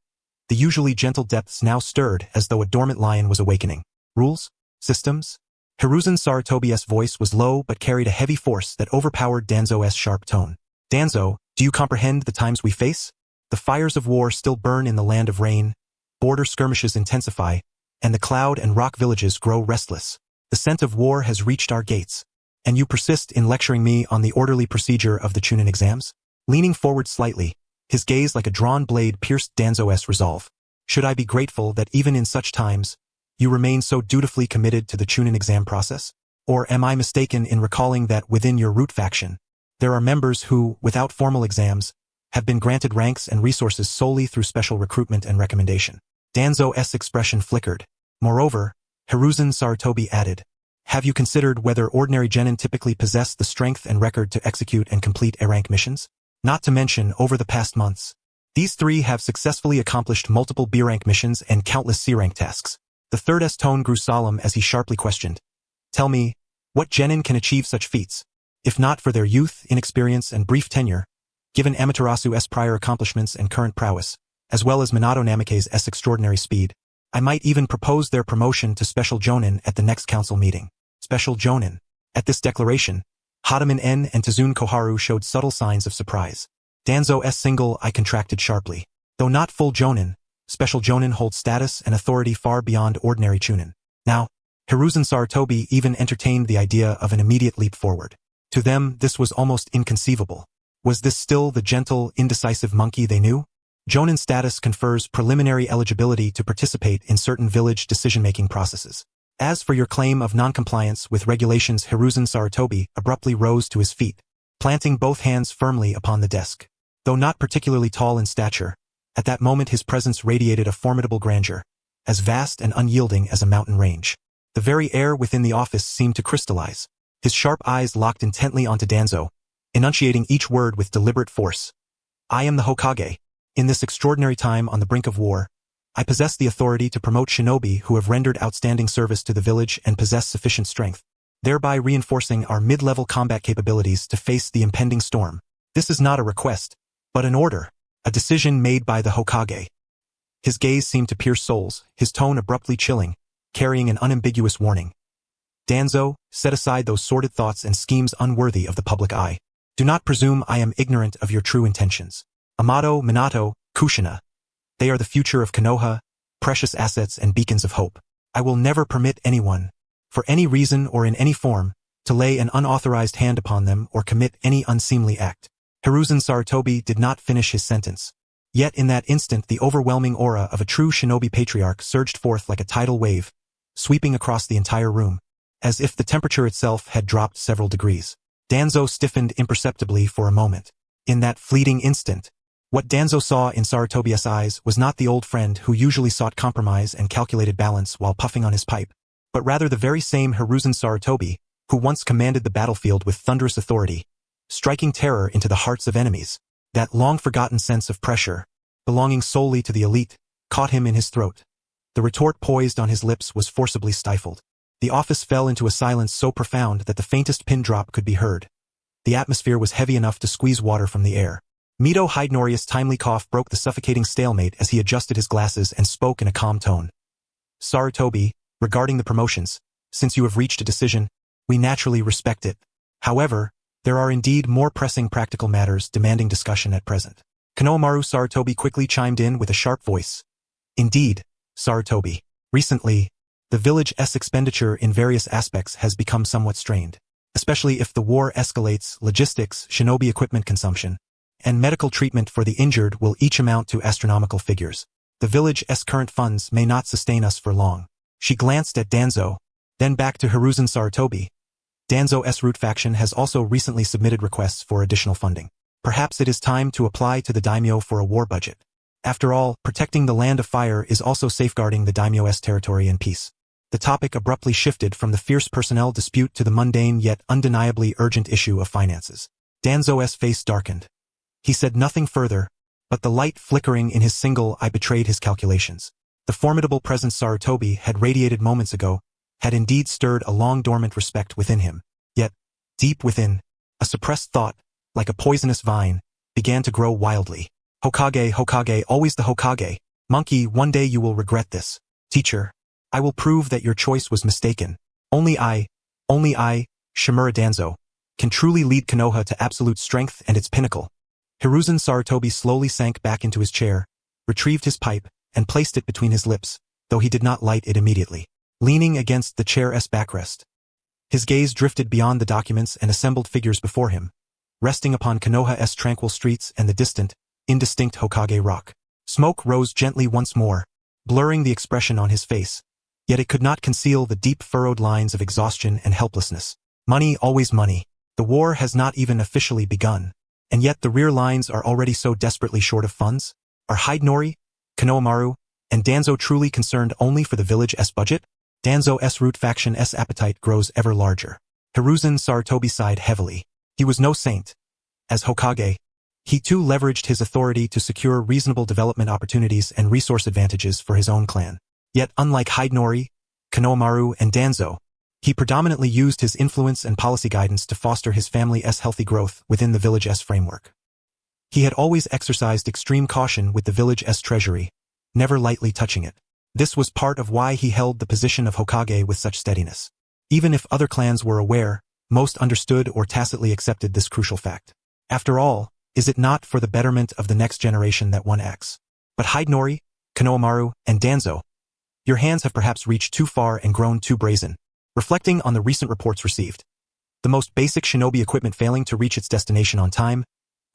The usually gentle depths now stirred as though a dormant lion was awakening. Rules? Systems? Hiruzen Sarutobi's voice was low but carried a heavy force that overpowered Danzo's sharp tone. Danzo, do you comprehend the times we face? The fires of war still burn in the land of rain, border skirmishes intensify, and the cloud and rock villages grow restless. The scent of war has reached our gates. And you persist in lecturing me on the orderly procedure of the Chunin exams? Leaning forward slightly, his gaze like a drawn blade pierced Danzo's resolve. Should I be grateful that even in such times, you remain so dutifully committed to the Chunin exam process? Or am I mistaken in recalling that within your root faction, there are members who, without formal exams, have been granted ranks and resources solely through special recruitment and recommendation? Danzo's expression flickered. Moreover, Hiruzen Sarutobi added, have you considered whether ordinary genin typically possess the strength and record to execute and complete A-rank missions? Not to mention, over the past months, these three have successfully accomplished multiple B-rank missions and countless C-rank tasks. The third's tone grew solemn as he sharply questioned. Tell me, what genin can achieve such feats? If not for their youth, inexperience, and brief tenure, given Amaterasu's prior accomplishments and current prowess, as well as Minato Namikaze's extraordinary speed, I might even propose their promotion to Special Jonin at the next council meeting. Special Jonin. At this declaration, Hadaman En and Tazun Koharu showed subtle signs of surprise. Danzo's single eye contracted sharply. Though not full Jonin, Special Jonin holds status and authority far beyond ordinary Chunin. Now, Hiruzen Sarutobi even entertained the idea of an immediate leap forward. To them, this was almost inconceivable. Was this still the gentle, indecisive monkey they knew? Jonin status confers preliminary eligibility to participate in certain village decision-making processes. As for your claim of non-compliance with regulations, Hiruzen Sarutobi abruptly rose to his feet, planting both hands firmly upon the desk. Though not particularly tall in stature, at that moment his presence radiated a formidable grandeur, as vast and unyielding as a mountain range. The very air within the office seemed to crystallize. His sharp eyes locked intently onto Danzo, enunciating each word with deliberate force. I am the Hokage. In this extraordinary time on the brink of war, I possess the authority to promote shinobi who have rendered outstanding service to the village and possess sufficient strength, thereby reinforcing our mid-level combat capabilities to face the impending storm. This is not a request, but an order, a decision made by the Hokage. His gaze seemed to pierce souls, his tone abruptly chilling, carrying an unambiguous warning. Danzo, set aside those sordid thoughts and schemes unworthy of the public eye. Do not presume I am ignorant of your true intentions. Amato, Minato, Kushina. They are the future of Konoha, precious assets and beacons of hope. I will never permit anyone, for any reason or in any form, to lay an unauthorized hand upon them or commit any unseemly act. Hiruzen Sarutobi did not finish his sentence. Yet in that instant the overwhelming aura of a true shinobi patriarch surged forth like a tidal wave, sweeping across the entire room, as if the temperature itself had dropped several degrees. Danzo stiffened imperceptibly for a moment. In that fleeting instant, what Danzo saw in Sarutobi's eyes was not the old friend who usually sought compromise and calculated balance while puffing on his pipe, but rather the very same Hiruzen Sarutobi who once commanded the battlefield with thunderous authority, striking terror into the hearts of enemies. That long-forgotten sense of pressure, belonging solely to the elite, caught him in his throat. The retort poised on his lips was forcibly stifled. The office fell into a silence so profound that the faintest pin drop could be heard. The atmosphere was heavy enough to squeeze water from the air. Mito Hidenorius' timely cough broke the suffocating stalemate as he adjusted his glasses and spoke in a calm tone. Sarutobi, regarding the promotions, since you have reached a decision, we naturally respect it. However, there are indeed more pressing practical matters demanding discussion at present. Konohamaru Sarutobi quickly chimed in with a sharp voice. Indeed, Sarutobi. Recently, the village's expenditure in various aspects has become somewhat strained, especially if the war escalates. Logistics, shinobi equipment consumption, and medical treatment for the injured will each amount to astronomical figures. The village's current funds may not sustain us for long. She glanced at Danzo, then back to Hiruzen Sarutobi. Danzo's root faction has also recently submitted requests for additional funding. Perhaps it is time to apply to the daimyo for a war budget. After all, protecting the land of fire is also safeguarding the daimyo's territory and peace. The topic abruptly shifted from the fierce personnel dispute to the mundane yet undeniably urgent issue of finances. Danzo's face darkened. He said nothing further, but the light flickering in his single eye betrayed his calculations. The formidable presence Sarutobi had radiated moments ago had indeed stirred a long-dormant respect within him. Yet, deep within, a suppressed thought, like a poisonous vine, began to grow wildly. Hokage, Hokage, always the Hokage. Monkey, one day you will regret this. Teacher, I will prove that your choice was mistaken. Only I, Shimura Danzo, can truly lead Konoha to absolute strength and its pinnacle. Hiruzen Sarutobi slowly sank back into his chair, retrieved his pipe, and placed it between his lips, though he did not light it immediately. Leaning against the chair's backrest, his gaze drifted beyond the documents and assembled figures before him, resting upon Konoha's tranquil streets and the distant, indistinct Hokage rock. Smoke rose gently once more, blurring the expression on his face, yet it could not conceal the deep furrowed lines of exhaustion and helplessness. Money, always money. The war has not even officially begun, and yet the rear lines are already so desperately short of funds? Are Hidenori, Konohamaru, and Danzo truly concerned only for the village's budget? Danzo's root faction's appetite grows ever larger. Hiruzen Sarutobi sighed heavily. He was no saint. As Hokage, he too leveraged his authority to secure reasonable development opportunities and resource advantages for his own clan. Yet unlike Hidenori, Konohamaru, and Danzo, he predominantly used his influence and policy guidance to foster his family's healthy growth within the village's framework. He had always exercised extreme caution with the village's treasury, never lightly touching it. This was part of why he held the position of Hokage with such steadiness. Even if other clans were aware, most understood or tacitly accepted this crucial fact. After all, is it not for the betterment of the next generation that one acts? But Hidenori, Konohamaru, and Danzo, your hands have perhaps reached too far and grown too brazen. Reflecting on the recent reports received, the most basic shinobi equipment failing to reach its destination on time,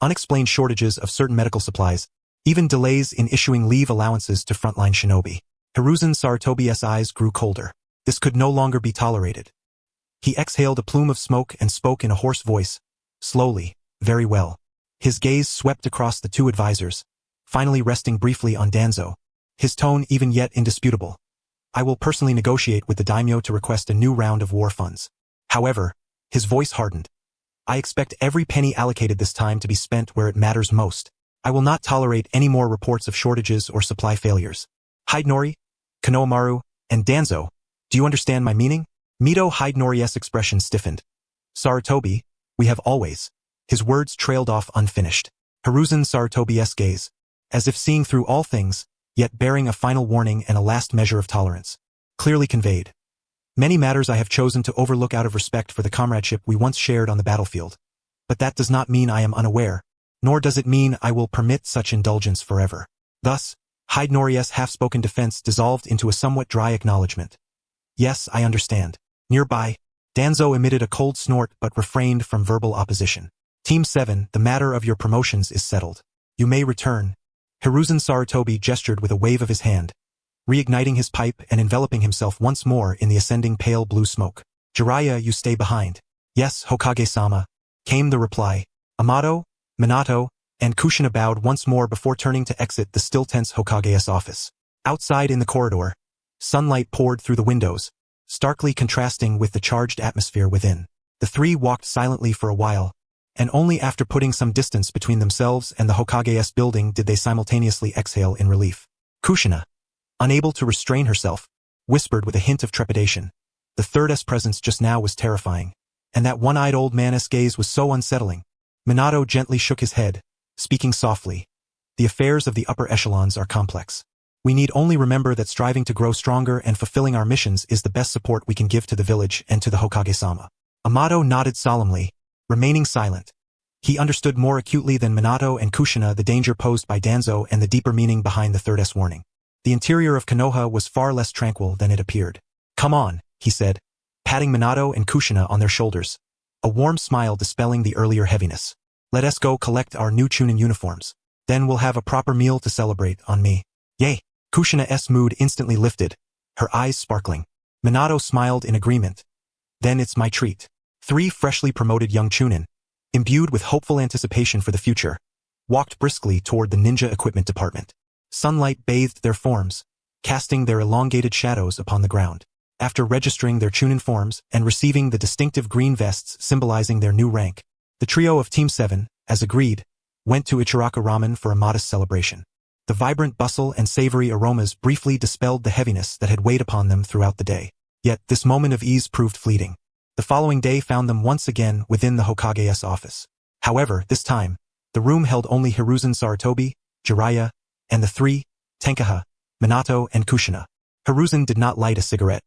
unexplained shortages of certain medical supplies, even delays in issuing leave allowances to frontline shinobi. Hiruzen Sarutobi's eyes grew colder. This could no longer be tolerated. He exhaled a plume of smoke and spoke in a hoarse voice, slowly, very well. His gaze swept across the two advisors, finally resting briefly on Danzo, his tone even yet indisputable. I will personally negotiate with the daimyo to request a new round of war funds. However, his voice hardened. I expect every penny allocated this time to be spent where it matters most. I will not tolerate any more reports of shortages or supply failures. Hidenori, Konohamaru, and Danzo, do you understand my meaning? Mito Hidenori's expression stiffened. Sarutobi, we have always. His words trailed off unfinished. Hiruzen Sarutobi's gaze, as if seeing through all things, yet bearing a final warning and a last measure of tolerance, clearly conveyed. Many matters I have chosen to overlook out of respect for the comradeship we once shared on the battlefield. But that does not mean I am unaware, nor does it mean I will permit such indulgence forever. Thus, Hidenori's half-spoken defense dissolved into a somewhat dry acknowledgement. Yes, I understand. Nearby, Danzo emitted a cold snort but refrained from verbal opposition. Team 7, the matter of your promotions is settled. You may return. Hiruzen Sarutobi gestured with a wave of his hand, reigniting his pipe and enveloping himself once more in the ascending pale blue smoke. Jiraiya, you stay behind. Yes, Hokage-sama, came the reply. Amato, Minato, and Kushina bowed once more before turning to exit the still tense Hokage's office. Outside in the corridor, sunlight poured through the windows, starkly contrasting with the charged atmosphere within. The three walked silently for a while, and only after putting some distance between themselves and the Hokage's building did they simultaneously exhale in relief. Kushina, unable to restrain herself, whispered with a hint of trepidation. The third's presence just now was terrifying, and that one-eyed old man's gaze was so unsettling. Minato gently shook his head, speaking softly. The affairs of the upper echelons are complex. We need only remember that striving to grow stronger and fulfilling our missions is the best support we can give to the village and to the Hokage-sama. Amato nodded solemnly, remaining silent. He understood more acutely than Minato and Kushina the danger posed by Danzo and the deeper meaning behind the third S warning. The interior of Konoha was far less tranquil than it appeared. "Come on," he said, patting Minato and Kushina on their shoulders, a warm smile dispelling the earlier heaviness. "Let us go collect our new Chunin uniforms. Then we'll have a proper meal to celebrate on me." "Yay!" Kushina's mood instantly lifted, her eyes sparkling. Minato smiled in agreement. "Then it's my treat." 3 freshly promoted young Chunin, imbued with hopeful anticipation for the future, walked briskly toward the ninja equipment department. Sunlight bathed their forms, casting their elongated shadows upon the ground. After registering their Chunin forms and receiving the distinctive green vests symbolizing their new rank, the trio of Team 7, as agreed, went to Ichiraka Ramen for a modest celebration. The vibrant bustle and savory aromas briefly dispelled the heaviness that had weighed upon them throughout the day. Yet this moment of ease proved fleeting. The following day found them once again within the Hokage's office. However, this time, the room held only Hiruzen Sarutobi, Jiraiya, and the 3, Tenkaha, Minato, and Kushina. Hiruzen did not light a cigarette.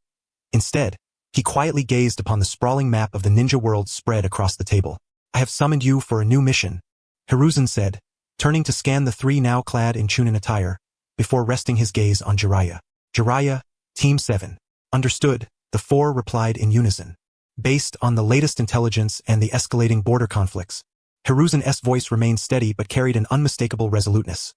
Instead, he quietly gazed upon the sprawling map of the ninja world spread across the table. "I have summoned you for a new mission," Hiruzen said, turning to scan the 3 now clad in Chunin attire, before resting his gaze on Jiraiya. "Jiraiya, Team 7. Understood," the 4 replied in unison. Based on the latest intelligence and the escalating border conflicts, Hiruzen's voice remained steady but carried an unmistakable resoluteness.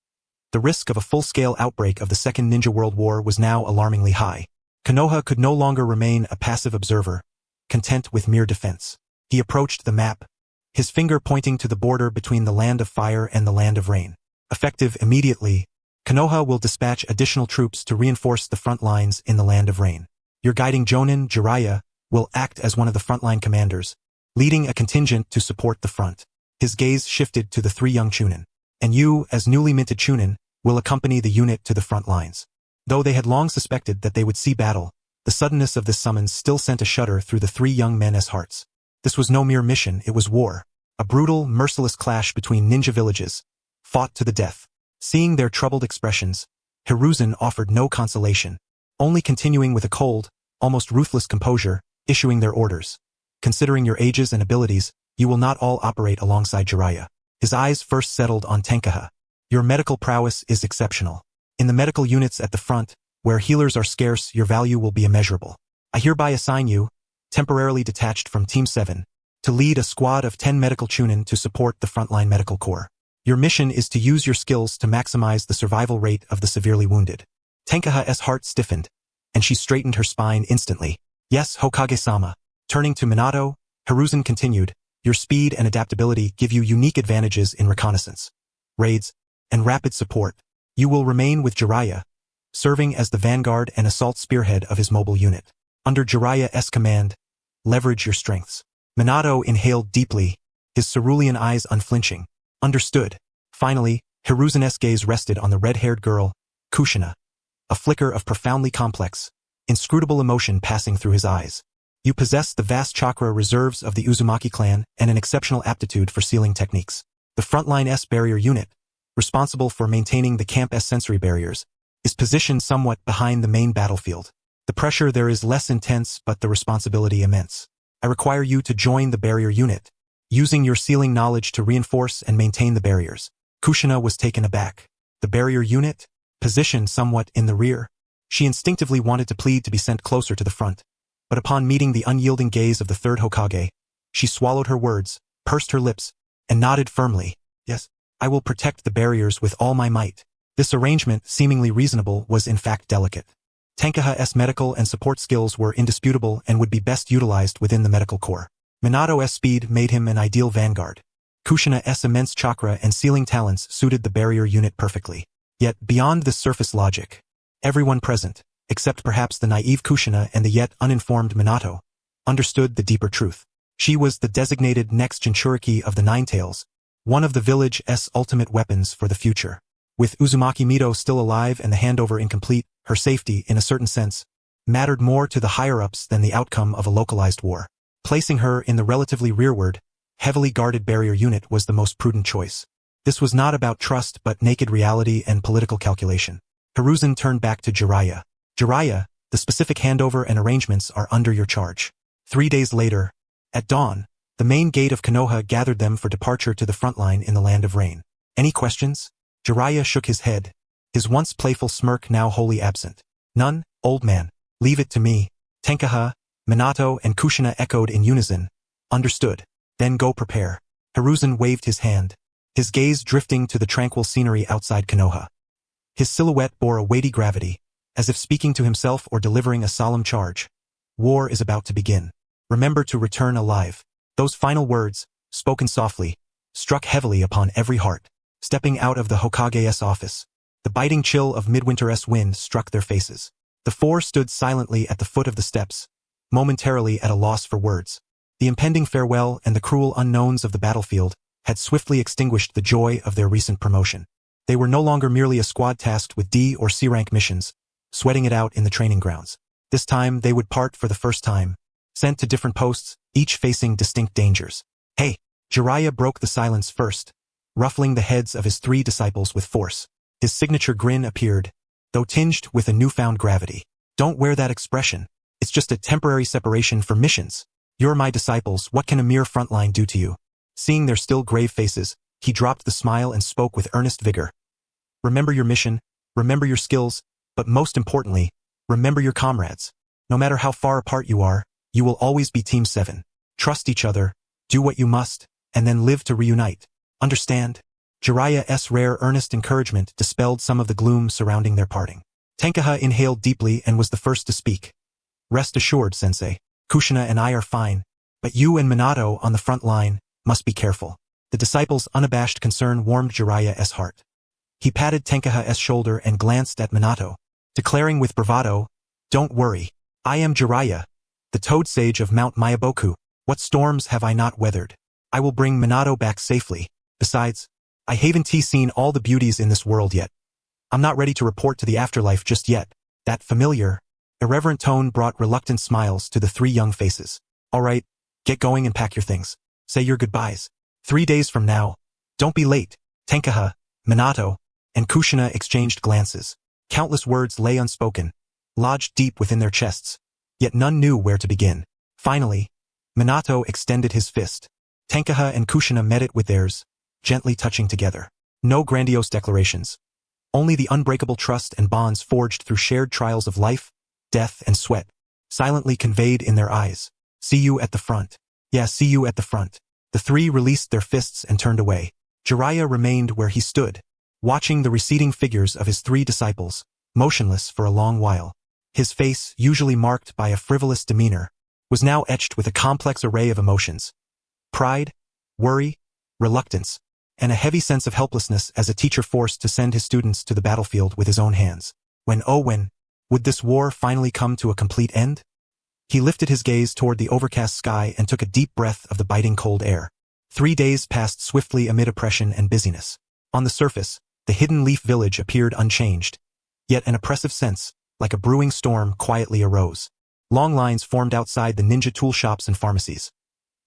The risk of a full-scale outbreak of the Second Ninja World War was now alarmingly high. Konoha could no longer remain a passive observer, content with mere defense. He approached the map, his finger pointing to the border between the Land of Fire and the Land of Rain. "Effective immediately, Konoha will dispatch additional troops to reinforce the front lines in the Land of Rain. Your guiding Jonin, Jiraiya, will act as one of the frontline commanders, leading a contingent to support the front." His gaze shifted to the 3 young Chunin. "And you, as newly minted Chunin, will accompany the unit to the front lines." Though they had long suspected that they would see battle, the suddenness of this summons still sent a shudder through the 3 young men's hearts. This was no mere mission, it was war. A brutal, merciless clash between ninja villages, fought to the death. Seeing their troubled expressions, Hiruzen offered no consolation, only continuing with a cold, almost ruthless composure, issuing their orders. "Considering your ages and abilities, you will not all operate alongside Jiraiya." His eyes first settled on Tenkaha. "Your medical prowess is exceptional. In the medical units at the front, where healers are scarce, your value will be immeasurable. I hereby assign you, temporarily detached from Team 7, to lead a squad of 10 medical Chunin to support the frontline medical corps. Your mission is to use your skills to maximize the survival rate of the severely wounded." Tenkaha's heart stiffened, and she straightened her spine instantly. "Yes, Hokage-sama." Turning to Minato, Hiruzen continued, "Your speed and adaptability give you unique advantages in reconnaissance, raids, and rapid support. You will remain with Jiraiya, serving as the vanguard and assault spearhead of his mobile unit. Under Jiraiya's command, leverage your strengths." Minato inhaled deeply, his cerulean eyes unflinching. "Understood." Finally, Hiruzen's gaze rested on the red-haired girl, Kushina, a flicker of profoundly complex, inscrutable emotion passing through his eyes. "You possess the vast chakra reserves of the Uzumaki clan and an exceptional aptitude for sealing techniques. The frontline barrier unit, responsible for maintaining the camp's sensory barriers, is positioned somewhat behind the main battlefield. The pressure there is less intense but the responsibility immense. I require you to join the barrier unit, using your sealing knowledge to reinforce and maintain the barriers." Kushina was taken aback. The barrier unit, positioned somewhat in the rear. She instinctively wanted to plead to be sent closer to the front, but upon meeting the unyielding gaze of the 3rd Hokage, she swallowed her words, pursed her lips, and nodded firmly. "Yes, I will protect the barriers with all my might." This arrangement, seemingly reasonable, was in fact delicate. Tenkaha's medical and support skills were indisputable and would be best utilized within the medical corps. Minato's speed made him an ideal vanguard. Kushina's immense chakra and sealing talents suited the barrier unit perfectly. Yet, beyond this surface logic, everyone present, except perhaps the naive Kushina and the yet uninformed Minato, understood the deeper truth. She was the designated next Jinchuriki of the Nine Tails, one of the village's ultimate weapons for the future. With Uzumaki Mido still alive and the handover incomplete, her safety, in a certain sense, mattered more to the higher-ups than the outcome of a localized war. Placing her in the relatively rearward, heavily guarded barrier unit was the most prudent choice. This was not about trust but naked reality and political calculation. Hiruzen turned back to Jiraiya. "Jiraiya, the specific handover and arrangements are under your charge." 3 days later, at dawn, The main gate of Konoha gathered them for departure to the frontline in the land of rain. Any questions? Jiraiya shook his head, his once playful smirk now wholly absent. None, old man. Leave it to me. Tenkaha, Minato, and Kushina echoed in unison. Understood. Then go prepare. Hiruzen waved his hand, his gaze drifting to the tranquil scenery outside Konoha. His silhouette bore a weighty gravity, as if speaking to himself or delivering a solemn charge. War is about to begin. Remember to return alive. Those final words, spoken softly, struck heavily upon every heart. Stepping out of the Hokage's office, the biting chill of midwinter's wind struck their faces. The four stood silently at the foot of the steps, momentarily at a loss for words. The impending farewell and the cruel unknowns of the battlefield had swiftly extinguished the joy of their recent promotion. They were no longer merely a squad tasked with D or C rank missions, sweating it out in the training grounds. This time they would part for the first time, sent to different posts, each facing distinct dangers. Hey! Jiraiya broke the silence first, ruffling the heads of his three disciples with force. His signature grin appeared, though tinged with a newfound gravity. Don't wear that expression. It's just a temporary separation for missions. You're my disciples, what can a mere frontline do to you? Seeing their still grave faces, he dropped the smile and spoke with earnest vigor. Remember your mission, remember your skills, but most importantly, remember your comrades. No matter how far apart you are, you will always be Team 7. Trust each other, do what you must, and then live to reunite. Understand? Jiraiya's rare earnest encouragement dispelled some of the gloom surrounding their parting. Tenkaha inhaled deeply and was the first to speak. Rest assured, Sensei. Kushina and I are fine, but you and Minato on the front line must be careful. The disciple's unabashed concern warmed Jiraiya's heart. He patted Tenkaha's shoulder and glanced at Minato, declaring with bravado, Don't worry. I am Jiraiya, the Toad Sage of Mount Mayaboku. What storms have I not weathered? I will bring Minato back safely. Besides, I haven't seen all the beauties in this world yet. I'm not ready to report to the afterlife just yet. That familiar, irreverent tone brought reluctant smiles to the three young faces. All right, get going and pack your things. Say your goodbyes. 3 days from now. Don't be late. Tenkaha, Minato, and Kushina exchanged glances. Countless words lay unspoken, lodged deep within their chests, yet none knew where to begin. Finally, Minato extended his fist. Tenkaha and Kushina met it with theirs, gently touching together. No grandiose declarations. Only the unbreakable trust and bonds forged through shared trials of life, death, and sweat, silently conveyed in their eyes. See you at the front. Yeah, see you at the front. The three released their fists and turned away. Jiraiya remained where he stood, watching the receding figures of his three disciples, motionless for a long while. His face, usually marked by a frivolous demeanor, was now etched with a complex array of emotions. Pride, worry, reluctance, and a heavy sense of helplessness as a teacher forced to send his students to the battlefield with his own hands. When would this war finally come to a complete end? He lifted his gaze toward the overcast sky and took a deep breath of the biting cold air. 3 days passed swiftly amid oppression and busyness. On the surface, the hidden leaf village appeared unchanged, yet an oppressive sense, like a brewing storm, quietly arose. Long lines formed outside the ninja tool shops and pharmacies.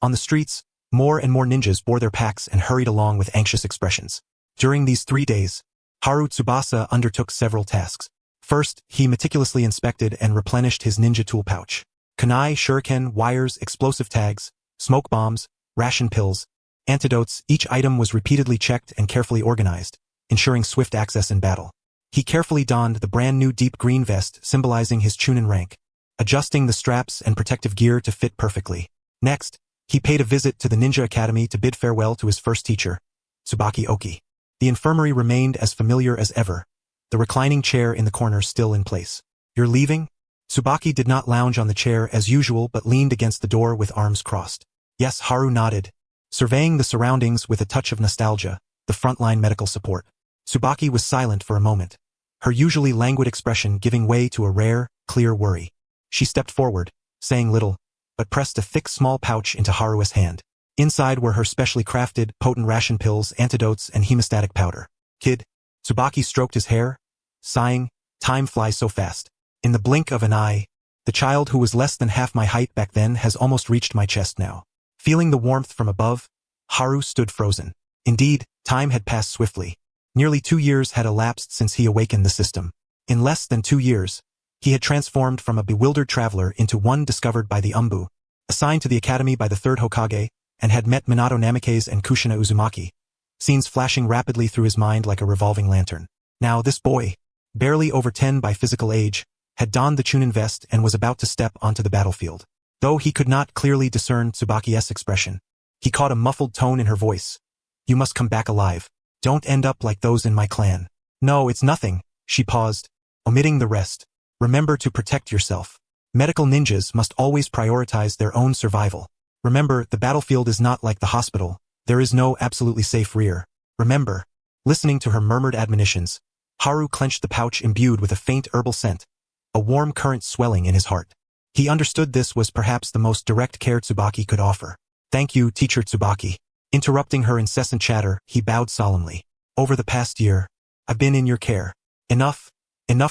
On the streets, more and more ninjas bore their packs and hurried along with anxious expressions. During these 3 days, Haru Tsubasa undertook several tasks. First, he meticulously inspected and replenished his ninja tool pouch. Kunai, shuriken, wires, explosive tags, smoke bombs, ration pills, antidotes, each item was repeatedly checked and carefully organized, ensuring swift access in battle. He carefully donned the brand new deep green vest symbolizing his Chunin rank, adjusting the straps and protective gear to fit perfectly. Next, he paid a visit to the Ninja Academy to bid farewell to his first teacher, Tsubaki Oki. The infirmary remained as familiar as ever, the reclining chair in the corner still in place. You're leaving? Tsubaki did not lounge on the chair as usual but leaned against the door with arms crossed. Yes, Haru nodded, surveying the surroundings with a touch of nostalgia, the frontline medical support. Tsubaki was silent for a moment, her usually languid expression giving way to a rare, clear worry. She stepped forward, saying little, but pressed a thick small pouch into Haru's hand. Inside were her specially crafted, potent ration pills, antidotes, and hemostatic powder. Kid. Tsubaki stroked his hair, sighing, time flies so fast. In the blink of an eye, the child who was less than half my height back then has almost reached my chest now. Feeling the warmth from above, Haru stood frozen. Indeed, time had passed swiftly. Nearly 2 years had elapsed since he awakened the system. In less than 2 years, he had transformed from a bewildered traveler into one discovered by the Umbu, assigned to the academy by the third Hokage, and had met Minato Namikaze and Kushina Uzumaki, scenes flashing rapidly through his mind like a revolving lantern. Now this boy, barely over 10 by physical age, had donned the Chunin vest and was about to step onto the battlefield. Though he could not clearly discern Tsubaki's expression, he caught a muffled tone in her voice. "You must come back alive. Don't end up like those in my clan." "No, it's nothing," she paused, omitting the rest. "Remember to protect yourself. Medical ninjas must always prioritize their own survival. Remember, the battlefield is not like the hospital. There is no absolutely safe rear. Remember." Listening to her murmured admonitions, Haru clenched the pouch imbued with a faint herbal scent, a warm current swelling in his heart. He understood this was perhaps the most direct care Tsubaki could offer. "Thank you, Teacher Tsubaki." Interrupting her incessant chatter, he bowed solemnly. "Over the past year, I've been in your care." Enough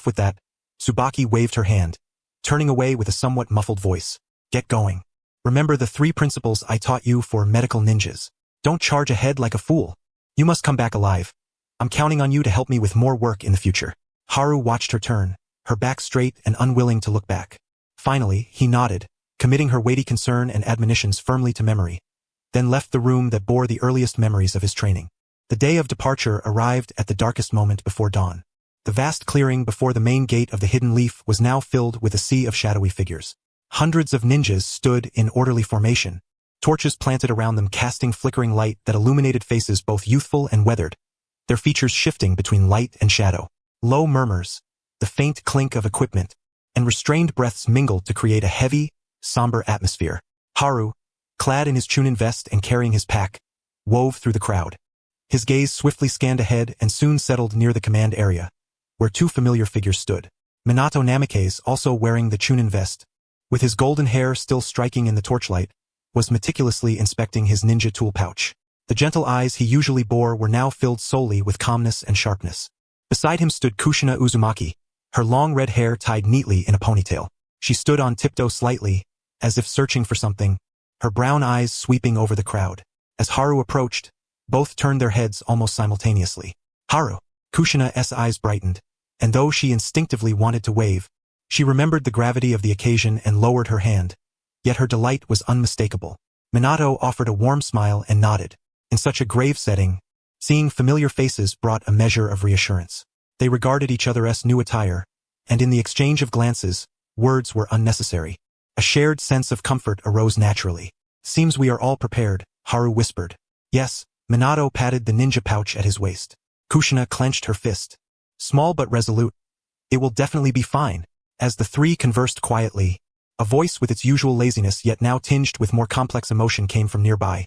with that." Tsubaki waved her hand, turning away with a somewhat muffled voice. "Get going. Remember the 3 principles I taught you for medical ninjas. Don't charge ahead like a fool. You must come back alive. I'm counting on you to help me with more work in the future." Haru watched her turn, her back straight and unwilling to look back. Finally, he nodded, committing her weighty concern and admonitions firmly to memory, then left the room that bore the earliest memories of his training. The day of departure arrived at the darkest moment before dawn. The vast clearing before the main gate of the Hidden Leaf was now filled with a sea of shadowy figures. Hundreds of ninjas stood in orderly formation, torches planted around them casting flickering light that illuminated faces both youthful and weathered, their features shifting between light and shadow. Low murmurs, the faint clink of equipment, and restrained breaths mingled to create a heavy, somber atmosphere. Haru, clad in his Chunin vest and carrying his pack, wove through the crowd. His gaze swiftly scanned ahead and soon settled near the command area, where 2 familiar figures stood. Minato Namikaze, also wearing the Chunin vest, with his golden hair still striking in the torchlight, was meticulously inspecting his ninja tool pouch. The gentle eyes he usually bore were now filled solely with calmness and sharpness. Beside him stood Kushina Uzumaki, her long red hair tied neatly in a ponytail. She stood on tiptoe slightly, as if searching for something, her brown eyes sweeping over the crowd. As Haru approached, both turned their heads almost simultaneously. "Haru!" Kushina's eyes brightened, and though she instinctively wanted to wave, she remembered the gravity of the occasion and lowered her hand, yet her delight was unmistakable. Minato offered a warm smile and nodded. In such a grave setting, seeing familiar faces brought a measure of reassurance. They regarded each other's new attire, and in the exchange of glances, words were unnecessary. A shared sense of comfort arose naturally. "Seems we are all prepared," Haru whispered. "Yes." Minato patted the ninja pouch at his waist. Kushina clenched her fist. "Small but resolute. It will definitely be fine." As the 3 conversed quietly, a voice with its usual laziness yet now tinged with more complex emotion came from nearby.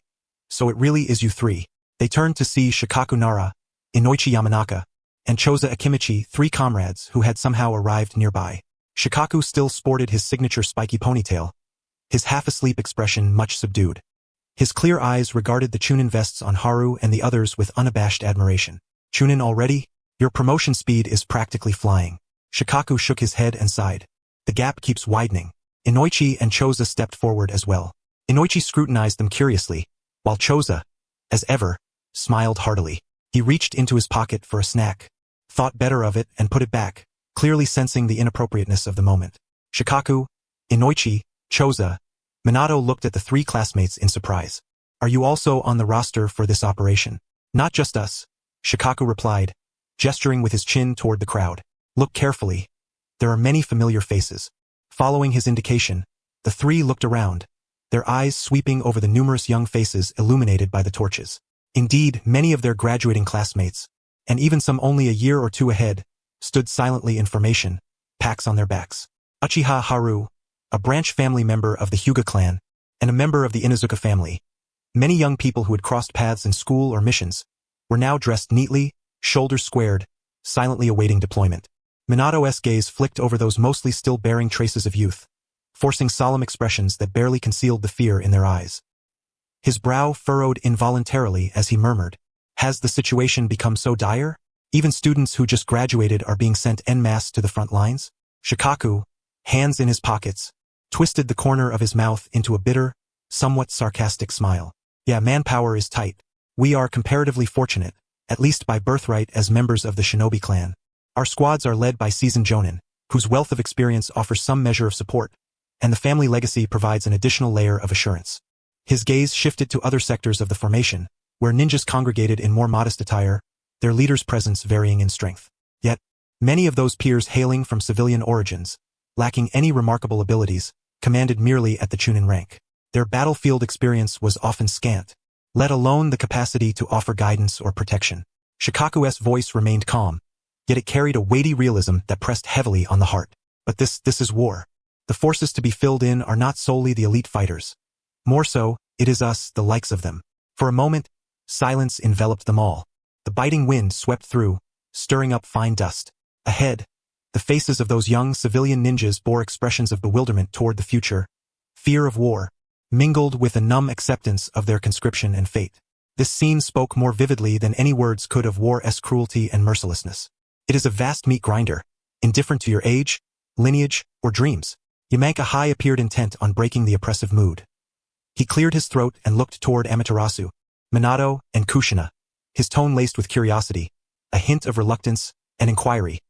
"So it really is you 3. They turned to see Shikaku Nara, Inoichi Yamanaka, and Choza Akimichi, 3 comrades who had somehow arrived nearby. Shikaku still sported his signature spiky ponytail, his half-asleep expression much subdued. His clear eyes regarded the Chunin vests on Haru and the others with unabashed admiration. "Chunin already? Your promotion speed is practically flying." Shikaku shook his head and sighed. "The gap keeps widening." Inoichi and Choza stepped forward as well. Inoichi scrutinized them curiously, while Choza, as ever, smiled heartily. He reached into his pocket for a snack, thought better of it and put it back, clearly sensing the inappropriateness of the moment. Shikaku, Inoichi, Choza, Minato looked at the 3 classmates in surprise. "Are you also on the roster for this operation?" "Not just us," Shikaku replied, gesturing with his chin toward the crowd. "Look carefully. There are many familiar faces." Following his indication, the 3 looked around, their eyes sweeping over the numerous young faces illuminated by the torches. Indeed, many of their graduating classmates, and even some only a year or 2 ahead, stood silently in formation, packs on their backs. Uchiha Haru, a branch family member of the Hyuga clan, and a member of the Inuzuka family, many young people who had crossed paths in school or missions, were now dressed neatly, shoulders squared, silently awaiting deployment. Minato's gaze flicked over those mostly still bearing traces of youth, forcing solemn expressions that barely concealed the fear in their eyes. His brow furrowed involuntarily as he murmured, "Has the situation become so dire? Even students who just graduated are being sent en masse to the front lines?" Shikaku, hands in his pockets, twisted the corner of his mouth into a bitter, somewhat sarcastic smile. "Yeah, manpower is tight. We are comparatively fortunate, at least by birthright as members of the shinobi clan. Our squads are led by seasoned Jonin, whose wealth of experience offers some measure of support, and the family legacy provides an additional layer of assurance." His gaze shifted to other sectors of the formation, where ninjas congregated in more modest attire, their leaders' presence varying in strength. Yet, many of those peers hailing from civilian origins, lacking any remarkable abilities, commanded merely at the Chunin rank. Their battlefield experience was often scant, let alone the capacity to offer guidance or protection. Shikaku's voice remained calm, yet it carried a weighty realism that pressed heavily on the heart. But this is war. The forces to be filled in are not solely the elite fighters. More so, it is us, the likes of them. For a moment, silence enveloped them all. The biting wind swept through, stirring up fine dust. Ahead, the faces of those young civilian ninjas bore expressions of bewilderment toward the future, fear of war, mingled with a numb acceptance of their conscription and fate. This scene spoke more vividly than any words could of war's cruelty and mercilessness. It is a vast meat grinder, indifferent to your age, lineage, or dreams. Namikaze appeared intent on breaking the oppressive mood. He cleared his throat and looked toward Amaterasu, Minato, and Kushina, his tone laced with curiosity, a hint of reluctance, and inquiry.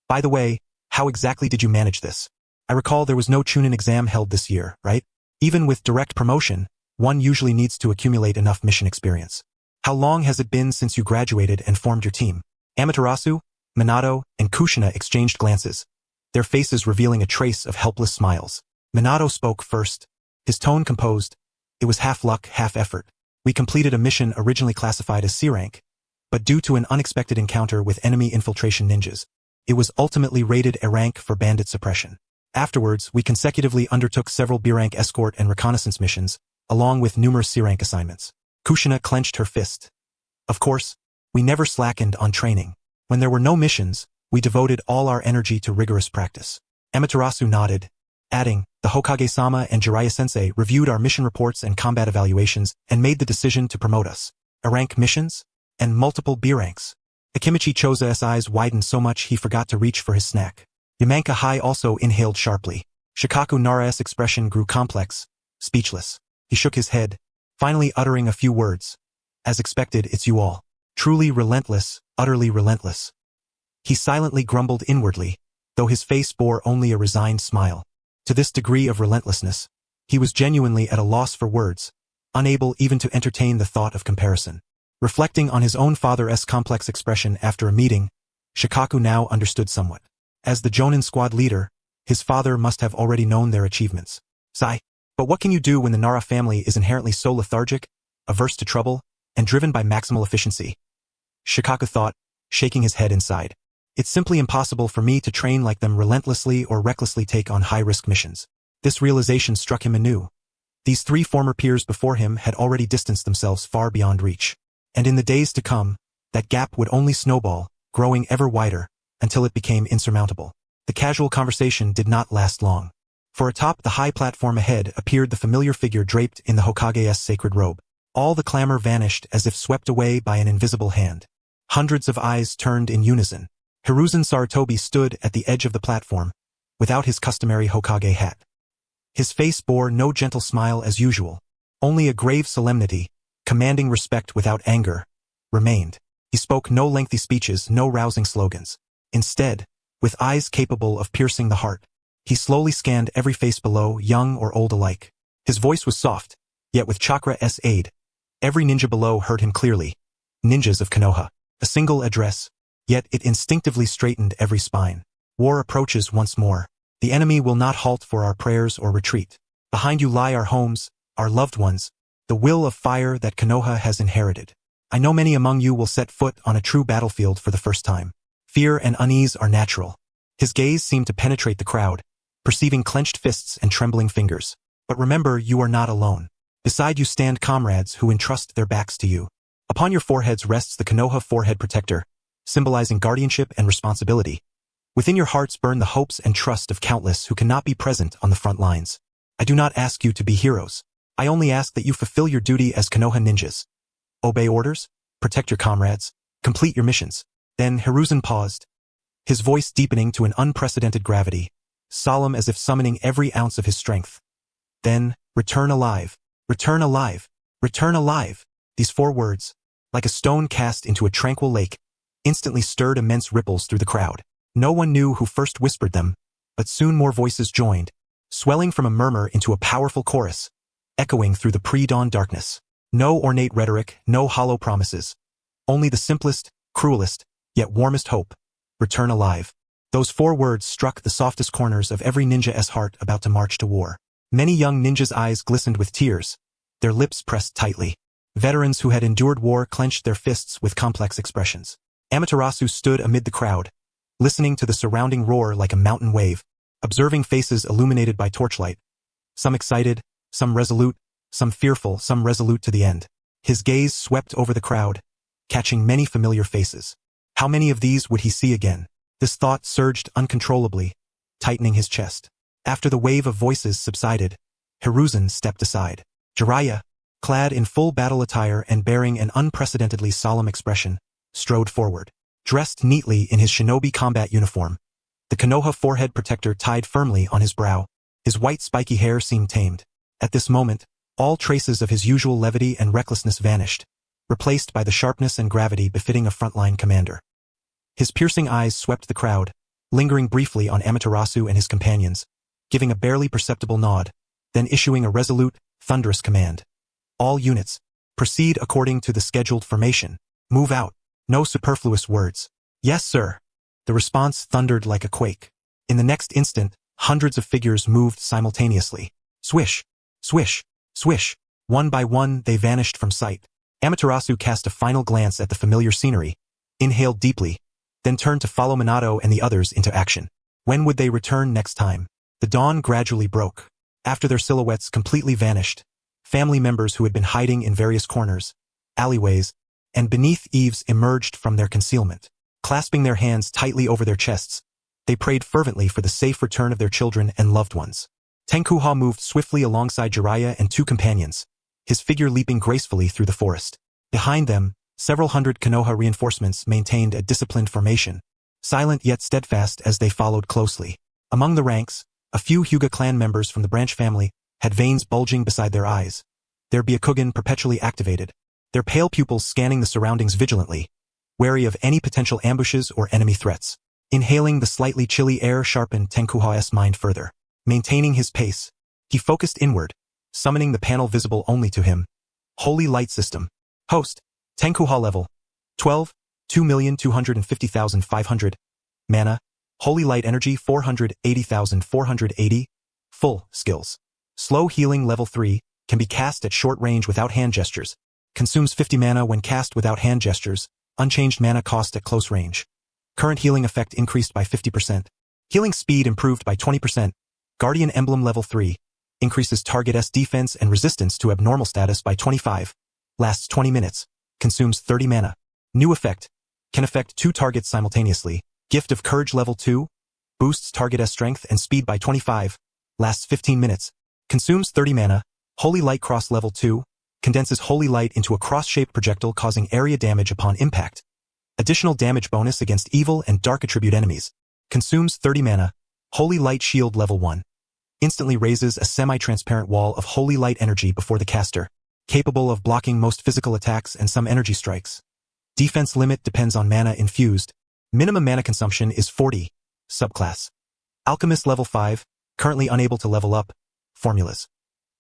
By the way, how exactly did you manage this? I recall there was no Chunin exam held this year, right? Even with direct promotion, one usually needs to accumulate enough mission experience. How long has it been since you graduated and formed your team? Amaterasu, Minato, and Kushina exchanged glances, their faces revealing a trace of helpless smiles. Minato spoke first, his tone composed. It was half luck, half effort. We completed a mission originally classified as C rank, but due to an unexpected encounter with enemy infiltration ninjas, it was ultimately rated A rank for bandit suppression. Afterwards, we consecutively undertook several B rank escort and reconnaissance missions, along with numerous C rank assignments. Kushina clenched her fist. Of course, we never slackened on training. When there were no missions, we devoted all our energy to rigorous practice. Amaterasu nodded, adding, the Hokage-sama and Jiraiya-sensei reviewed our mission reports and combat evaluations and made the decision to promote us. A rank missions? And multiple B ranks. Akimichi Choza's eyes widened so much he forgot to reach for his snack. Namikaze also inhaled sharply. Shikaku Nara's expression grew complex, speechless. He shook his head, finally uttering a few words. As expected, it's you all. Truly relentless, utterly relentless. He silently grumbled inwardly, though his face bore only a resigned smile. To this degree of relentlessness, he was genuinely at a loss for words, unable even to entertain the thought of comparison. Reflecting on his own father's complex expression after a meeting, Shikaku now understood somewhat. As the Jonin squad leader, his father must have already known their achievements. Sigh. But what can you do when the Nara family is inherently so lethargic, averse to trouble, and driven by maximal efficiency? Shikaku thought, shaking his head inside. It's simply impossible for me to train like them relentlessly or recklessly take on high-risk missions. This realization struck him anew. These three former peers before him had already distanced themselves far beyond reach. And in the days to come, that gap would only snowball, growing ever wider, until it became insurmountable. The casual conversation did not last long. For atop the high platform ahead appeared the familiar figure draped in the Hokage's sacred robe. All the clamor vanished as if swept away by an invisible hand. Hundreds of eyes turned in unison. Hiruzen Sarutobi stood at the edge of the platform, without his customary Hokage hat. His face bore no gentle smile as usual, only a grave solemnity, commanding respect without anger, remained. He spoke no lengthy speeches, no rousing slogans. Instead, with eyes capable of piercing the heart, he slowly scanned every face below, young or old alike. His voice was soft, yet with chakra's aid, every ninja below heard him clearly. Ninjas of Konoha. A single address, yet it instinctively straightened every spine. War approaches once more. The enemy will not halt for our prayers or retreat. Behind you lie our homes, our loved ones, the will of fire that Konoha has inherited. I know many among you will set foot on a true battlefield for the first time. Fear and unease are natural. His gaze seemed to penetrate the crowd, perceiving clenched fists and trembling fingers. But remember, you are not alone. Beside you stand comrades who entrust their backs to you. Upon your foreheads rests the Konoha forehead protector, symbolizing guardianship and responsibility. Within your hearts burn the hopes and trust of countless who cannot be present on the front lines. I do not ask you to be heroes. I only ask that you fulfill your duty as Konoha ninjas. Obey orders, protect your comrades, complete your missions. Then Hiruzen paused, his voice deepening to an unprecedented gravity, solemn as if summoning every ounce of his strength. Then, return alive, return alive, return alive. These 4 words, like a stone cast into a tranquil lake, instantly stirred immense ripples through the crowd. No one knew who first whispered them, but soon more voices joined, swelling from a murmur into a powerful chorus. echoing through the pre-dawn darkness. No ornate rhetoric, no hollow promises. Only the simplest, cruelest, yet warmest hope. Return alive. Those 4 words struck the softest corners of every ninja's heart about to march to war. Many young ninjas' eyes glistened with tears, their lips pressed tightly. Veterans who had endured war clenched their fists with complex expressions. Amaterasu stood amid the crowd, listening to the surrounding roar like a mountain wave, observing faces illuminated by torchlight. Some excited, some resolute, some fearful, some resolute to the end. His gaze swept over the crowd, catching many familiar faces. How many of these would he see again? This thought surged uncontrollably, tightening his chest. After the wave of voices subsided, Hiruzen stepped aside. Jiraiya, clad in full battle attire and bearing an unprecedentedly solemn expression, strode forward. Dressed neatly in his shinobi combat uniform, the Konoha forehead protector tied firmly on his brow, his white spiky hair seemed tamed. At this moment, all traces of his usual levity and recklessness vanished, replaced by the sharpness and gravity befitting a frontline commander. His piercing eyes swept the crowd, lingering briefly on Amaterasu and his companions, giving a barely perceptible nod, then issuing a resolute, thunderous command. All units, proceed according to the scheduled formation. Move out. No superfluous words. Yes, sir. The response thundered like a quake. In the next instant, hundreds of figures moved simultaneously. Swish, swish, swish. One by one, they vanished from sight. Amaterasu cast a final glance at the familiar scenery, inhaled deeply, then turned to follow Minato and the others into action. When would they return next time? The dawn gradually broke. After their silhouettes completely vanished, family members who had been hiding in various corners, alleyways, and beneath eaves emerged from their concealment. Clasping their hands tightly over their chests, they prayed fervently for the safe return of their children and loved ones. Tenkuha moved swiftly alongside Jiraiya and 2 companions, his figure leaping gracefully through the forest. Behind them, several hundred Konoha reinforcements maintained a disciplined formation, silent yet steadfast as they followed closely. Among the ranks, a few Hyuga clan members from the branch family had veins bulging beside their eyes, their Byakugan perpetually activated, their pale pupils scanning the surroundings vigilantly, wary of any potential ambushes or enemy threats. Inhaling the slightly chilly air sharpened Tenkuha's mind further. Maintaining his pace, he focused inward, summoning the panel visible only to him. Holy Light System. Host. Tenkuha level. 12, 2,250,500. Mana. Holy Light Energy 480,480. Full skills. Slow Healing level 3, can be cast at short range without hand gestures. Consumes 50 mana when cast without hand gestures. Unchanged mana cost at close range. Current healing effect increased by 50%. Healing speed improved by 20%. Guardian Emblem level 3. Increases target's defense and resistance to abnormal status by 25. Lasts 20 minutes. Consumes 30 mana. New effect. Can affect 2 targets simultaneously. Gift of Courage level 2. Boosts target's strength and speed by 25. Lasts 15 minutes. Consumes 30 mana. Holy Light Cross level 2. Condenses Holy Light into a cross-shaped projectile causing area damage upon impact. Additional damage bonus against evil and dark attribute enemies. Consumes 30 mana. Holy Light Shield level 1. Instantly raises a semi-transparent wall of holy light energy before the caster, capable of blocking most physical attacks and some energy strikes. Defense limit depends on mana infused. Minimum mana consumption is 40. Subclass. Alchemist level 5, currently unable to level up. Formulas.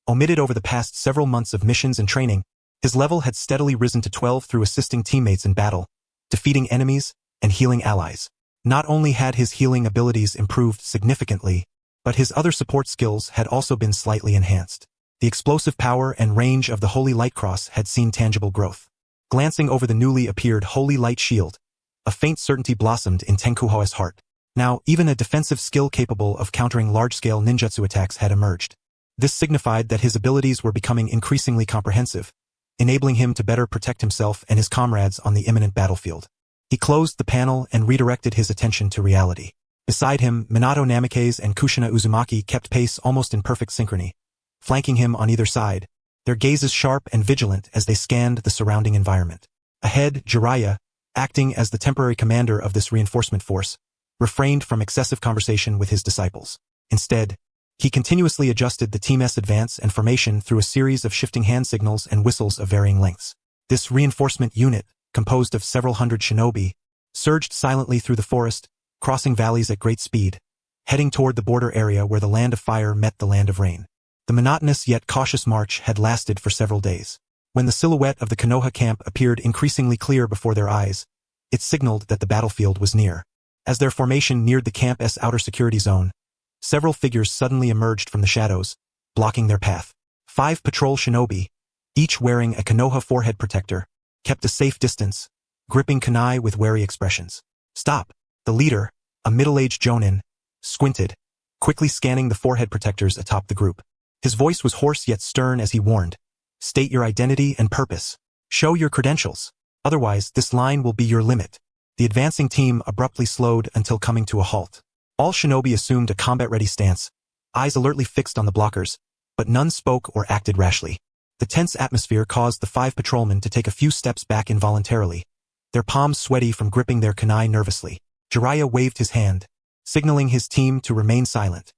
Omitted over the past several months of missions and training, his level had steadily risen to 12 through assisting teammates in battle, defeating enemies, and healing allies. Not only had his healing abilities improved significantly, but his other support skills had also been slightly enhanced. The explosive power and range of the Holy Light Cross had seen tangible growth. Glancing over the newly appeared Holy Light Shield, a faint certainty blossomed in Tenkuha's heart. Now, even a defensive skill capable of countering large-scale ninjutsu attacks had emerged. This signified that his abilities were becoming increasingly comprehensive, enabling him to better protect himself and his comrades on the imminent battlefield. He closed the panel and redirected his attention to reality. Beside him, Minato Namikaze and Kushina Uzumaki kept pace almost in perfect synchrony, flanking him on either side, their gazes sharp and vigilant as they scanned the surrounding environment. Ahead, Jiraiya, acting as the temporary commander of this reinforcement force, refrained from excessive conversation with his disciples. Instead, he continuously adjusted the team's advance and formation through a series of shifting hand signals and whistles of varying lengths. This reinforcement unit, composed of several hundred shinobi, surged silently through the forest, crossing valleys at great speed, heading toward the border area where the land of fire met the land of rain. The monotonous yet cautious march had lasted for several days. When the silhouette of the Konoha camp appeared increasingly clear before their eyes, it signaled that the battlefield was near. As their formation neared the camp's outer security zone, several figures suddenly emerged from the shadows, blocking their path. 5 patrol shinobi, each wearing a Konoha forehead protector, kept a safe distance, gripping kunai with wary expressions. "Stop!" The leader, a middle-aged Jonin, squinted, quickly scanning the forehead protectors atop the group. His voice was hoarse yet stern as he warned, "State your identity and purpose. Show your credentials. Otherwise, this line will be your limit." The advancing team abruptly slowed until coming to a halt. All shinobi assumed a combat-ready stance, eyes alertly fixed on the blockers, but none spoke or acted rashly. The tense atmosphere caused the 5 patrolmen to take a few steps back involuntarily, their palms sweaty from gripping their kunai nervously. Jiraiya waved his hand, signaling his team to remain silent.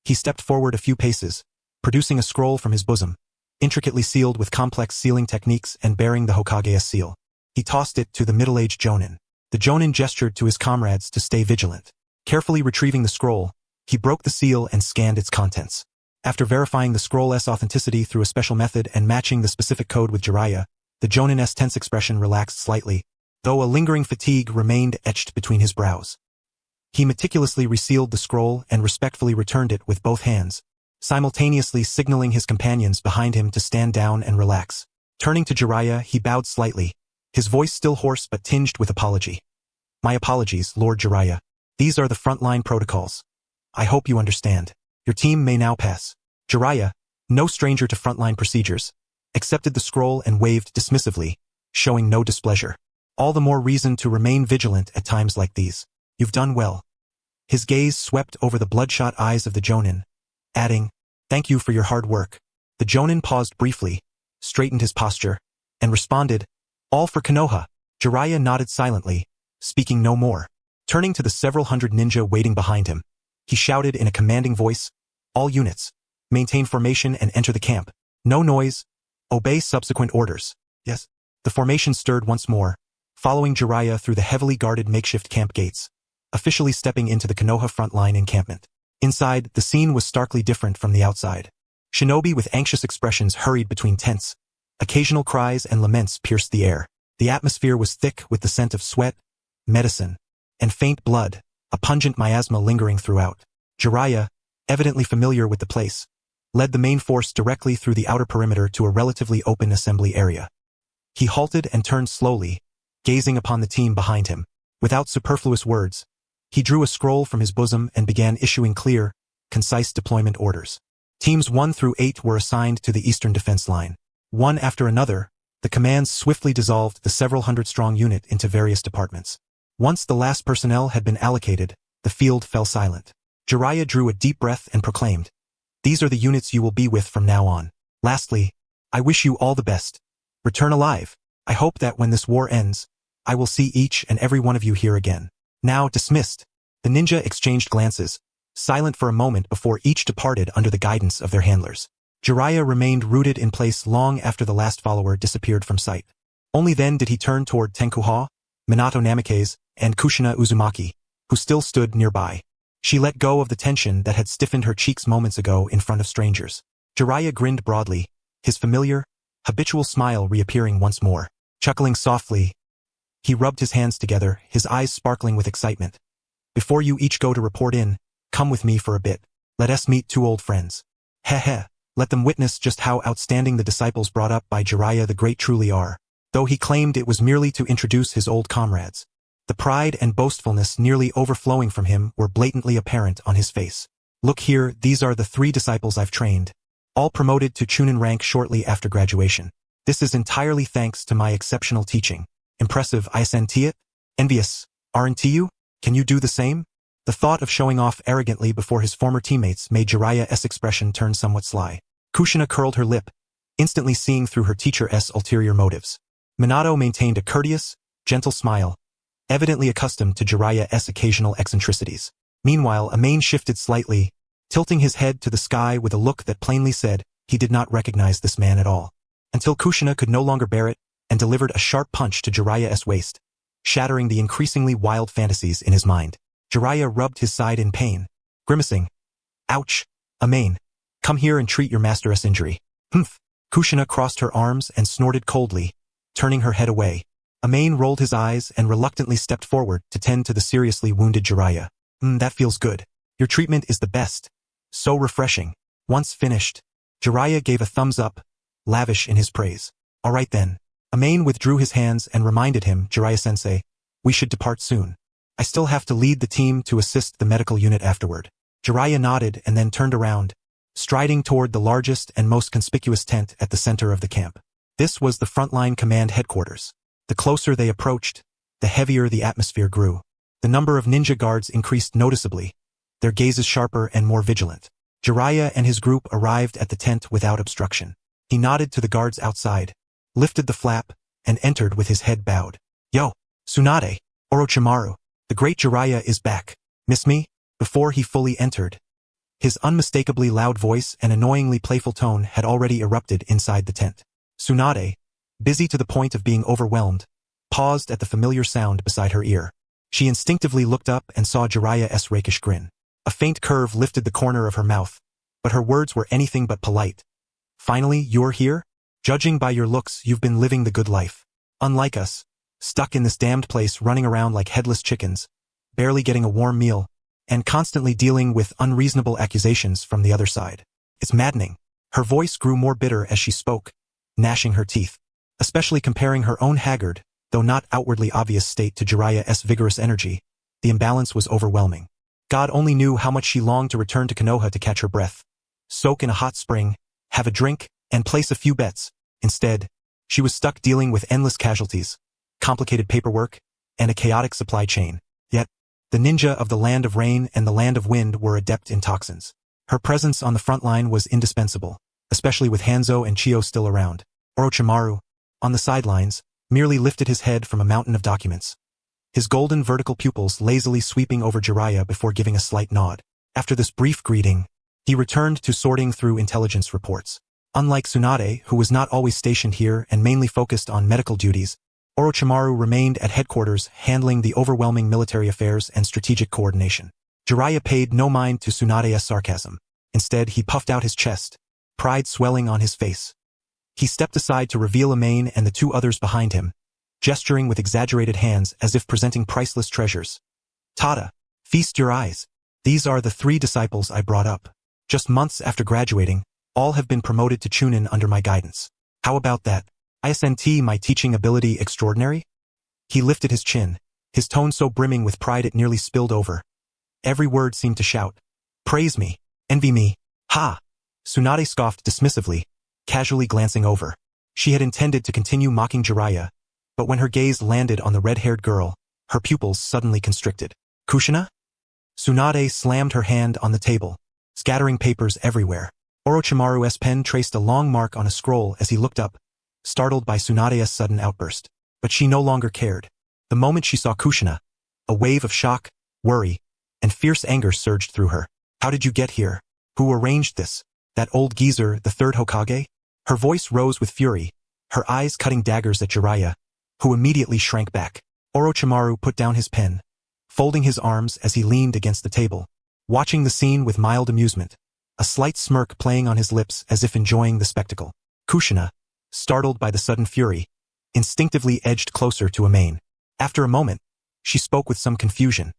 He stepped forward a few paces, producing a scroll from his bosom, intricately sealed with complex sealing techniques and bearing the Hokage's seal. He tossed it to the middle-aged Jonin. The Jonin gestured to his comrades to stay vigilant. Carefully retrieving the scroll, he broke the seal and scanned its contents. After verifying the scroll's authenticity through a special method and matching the specific code with Jiraiya, the Jonin's tense expression relaxed slightly, though a lingering fatigue remained etched between his brows. He meticulously resealed the scroll and respectfully returned it with both hands, simultaneously signaling his companions behind him to stand down and relax. Turning to Jiraiya, he bowed slightly, his voice still hoarse but tinged with apology. "My apologies, Lord Jiraiya. These are the frontline protocols. I hope you understand. Your team may now pass." Jiraiya, no stranger to frontline procedures, accepted the scroll and waved dismissively, showing no displeasure. "All the more reason to remain vigilant at times like these. You've done well." His gaze swept over the bloodshot eyes of the Jonin, adding, "Thank you for your hard work." The Jonin paused briefly, straightened his posture, and responded, "All for Konoha." Jiraiya nodded silently, speaking no more. Turning to the several hundred ninja waiting behind him, he shouted in a commanding voice, "All units, maintain formation and enter the camp. No noise. Obey subsequent orders." "Yes." The formation stirred once more, following Jiraiya through the heavily guarded makeshift camp gates, officially stepping into the Konoha frontline encampment. Inside, the scene was starkly different from the outside. Shinobi with anxious expressions hurried between tents. Occasional cries and laments pierced the air. The atmosphere was thick with the scent of sweat, medicine, and faint blood, a pungent miasma lingering throughout. Jiraiya, evidently familiar with the place, led the main force directly through the outer perimeter to a relatively open assembly area. He halted and turned slowly, gazing upon the team behind him. Without superfluous words, he drew a scroll from his bosom and began issuing clear, concise deployment orders. Teams 1 through 8 were assigned to the eastern defense line. One after another, the commands swiftly dissolved the several hundred-strong unit into various departments. Once the last personnel had been allocated, the field fell silent. Jiraiya drew a deep breath and proclaimed, "These are the units you will be with from now on. Lastly, I wish you all the best. Return alive. I hope that when this war ends, I will see each and every one of you here again." Now dismissed. The ninja exchanged glances, silent for a moment before each departed under the guidance of their handlers. Jiraiya remained rooted in place long after the last follower disappeared from sight. Only then did he turn toward Tenkuha, Minato Namikaze, and Kushina Uzumaki, who still stood nearby. She let go of the tension that had stiffened her cheeks moments ago in front of strangers. Jiraiya grinned broadly, his familiar, habitual smile reappearing once more. Chuckling softly, he rubbed his hands together, his eyes sparkling with excitement. "Before you each go to report in, come with me for a bit. Let us meet 2 old friends. Heh. Let them witness just how outstanding the disciples brought up by Jiraiya the Great truly are." Though he claimed it was merely to introduce his old comrades, the pride and boastfulness nearly overflowing from him were blatantly apparent on his face. "Look here, these are the 3 disciples I've trained, all promoted to Chunin rank shortly after graduation. This is entirely thanks to my exceptional teaching. Impressive, isn't it? Envious, aren't you? Can you do the same?" The thought of showing off arrogantly before his former teammates made Jiraiya's expression turn somewhat sly. Kushina curled her lip, instantly seeing through her teacher's ulterior motives. Minato maintained a courteous, gentle smile, evidently accustomed to Jiraiya's occasional eccentricities. Meanwhile, Amain shifted slightly, tilting his head to the sky with a look that plainly said he did not recognize this man at all. Until Kushina could no longer bear it and delivered a sharp punch to Jiraiya's waist, shattering the increasingly wild fantasies in his mind. Jiraiya rubbed his side in pain, grimacing. "Ouch, Amain. Come here and treat your master's injury. Humph. Kushina crossed her arms and snorted coldly, turning her head away. Amain rolled his eyes and reluctantly stepped forward to tend to the seriously wounded Jiraiya. That feels good. Your treatment is the best. So refreshing. Once finished, Jiraiya gave a thumbs up, lavish in his praise. All right then. Amain withdrew his hands and reminded him, Jiraiya-sensei, we should depart soon. I still have to lead the team to assist the medical unit afterward. Jiraiya nodded and then turned around, striding toward the largest and most conspicuous tent at the center of the camp. This was the frontline command headquarters. The closer they approached, the heavier the atmosphere grew. The number of ninja guards increased noticeably, their gazes sharper and more vigilant. Jiraiya and his group arrived at the tent without obstruction. He nodded to the guards outside, lifted the flap, and entered with his head bowed. Yo, Tsunade, Orochimaru, the great Jiraiya is back. Miss me? Before he fully entered, his unmistakably loud voice and annoyingly playful tone had already erupted inside the tent. Tsunade, busy to the point of being overwhelmed, paused at the familiar sound beside her ear. She instinctively looked up and saw Jiraiya's rakish grin. A faint curve lifted the corner of her mouth, but her words were anything but polite. Finally, you're here? Judging by your looks, you've been living the good life. Unlike us, stuck in this damned place running around like headless chickens, barely getting a warm meal, and constantly dealing with unreasonable accusations from the other side. It's maddening. Her voice grew more bitter as she spoke, gnashing her teeth, especially comparing her own haggard, though not outwardly obvious state to Jiraiya's vigorous energy. The imbalance was overwhelming. God only knew how much she longed to return to Konoha to catch her breath, soak in a hot spring, have a drink, and place a few bets. Instead, she was stuck dealing with endless casualties, complicated paperwork, and a chaotic supply chain. Yet, the ninja of the Land of Rain and the Land of Wind were adept in toxins. Her presence on the front line was indispensable, especially with Hanzo and Chio still around. Orochimaru, on the sidelines, merely lifted his head from a mountain of documents, his golden vertical pupils lazily sweeping over Jiraiya before giving a slight nod. After this brief greeting, he returned to sorting through intelligence reports. Unlike Tsunade, who was not always stationed here and mainly focused on medical duties, Orochimaru remained at headquarters handling the overwhelming military affairs and strategic coordination. Jiraiya paid no mind to Tsunade's sarcasm. Instead, he puffed out his chest, pride swelling on his face. He stepped aside to reveal Amain and the two others behind him, gesturing with exaggerated hands as if presenting priceless treasures. Tada, feast your eyes. These are the 3 disciples I brought up. Just months after graduating, all have been promoted to Chunin under my guidance. How about that? Isn't my teaching ability extraordinary? He lifted his chin, his tone so brimming with pride it nearly spilled over. Every word seemed to shout, praise me, envy me, ha! Tsunade scoffed dismissively, casually glancing over. She had intended to continue mocking Jiraiya, but when her gaze landed on the red-haired girl, her pupils suddenly constricted. Kushina? Tsunade slammed her hand on the table, scattering papers everywhere. Orochimaru's pen traced a long mark on a scroll as he looked up, startled by Tsunade's sudden outburst. But she no longer cared. The moment she saw Kushina, a wave of shock, worry, and fierce anger surged through her. How did you get here? Who arranged this? That old geezer, the 3rd Hokage? Her voice rose with fury, her eyes cutting daggers at Jiraiya, who immediately shrank back. Orochimaru put down his pen, folding his arms as he leaned against the table, watching the scene with mild amusement, a slight smirk playing on his lips as if enjoying the spectacle. Kushina, startled by the sudden fury, instinctively edged closer to Amain. After a moment, she spoke with some confusion.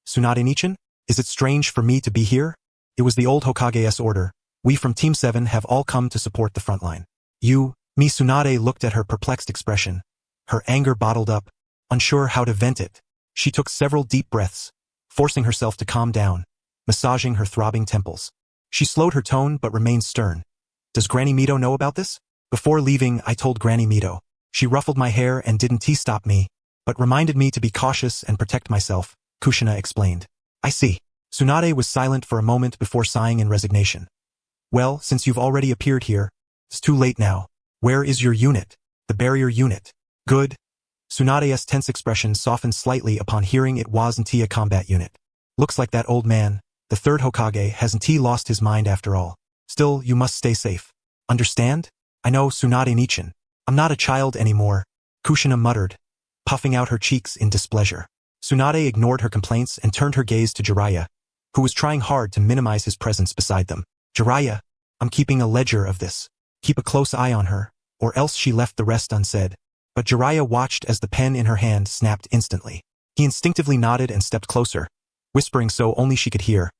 Tsunade-nichan, is it strange for me to be here? It was the old Hokage's order. We from Team 7 have all come to support the front line. You, me. Tsunade looked at her perplexed expression, her anger bottled up, unsure how to vent it. She took several deep breaths, forcing herself to calm down, massaging her throbbing temples. She slowed her tone but remained stern. Does Granny Mito know about this? Before leaving, I told Granny Mito. She ruffled my hair and didn't stop me, but reminded me to be cautious and protect myself, Kushina explained. I see. Tsunade was silent for a moment before sighing in resignation. Well, since you've already appeared here, it's too late now. Where is your unit? The barrier unit. Good. Tsunade's tense expression softened slightly upon hearing it wasn't a combat unit. Looks like that old man, the 3rd Hokage, hasn't lost his mind after all. Still, you must stay safe. Understand? I know, Tsunade-nichan. I'm not a child anymore, Kushina muttered, puffing out her cheeks in displeasure. Tsunade ignored her complaints and turned her gaze to Jiraiya, who was trying hard to minimize his presence beside them. Jiraiya, I'm keeping a ledger of this. Keep a close eye on her, or else she left the rest unsaid. But Jiraiya watched as the pen in her hand snapped instantly. He instinctively nodded and stepped closer, whispering so only she could hear.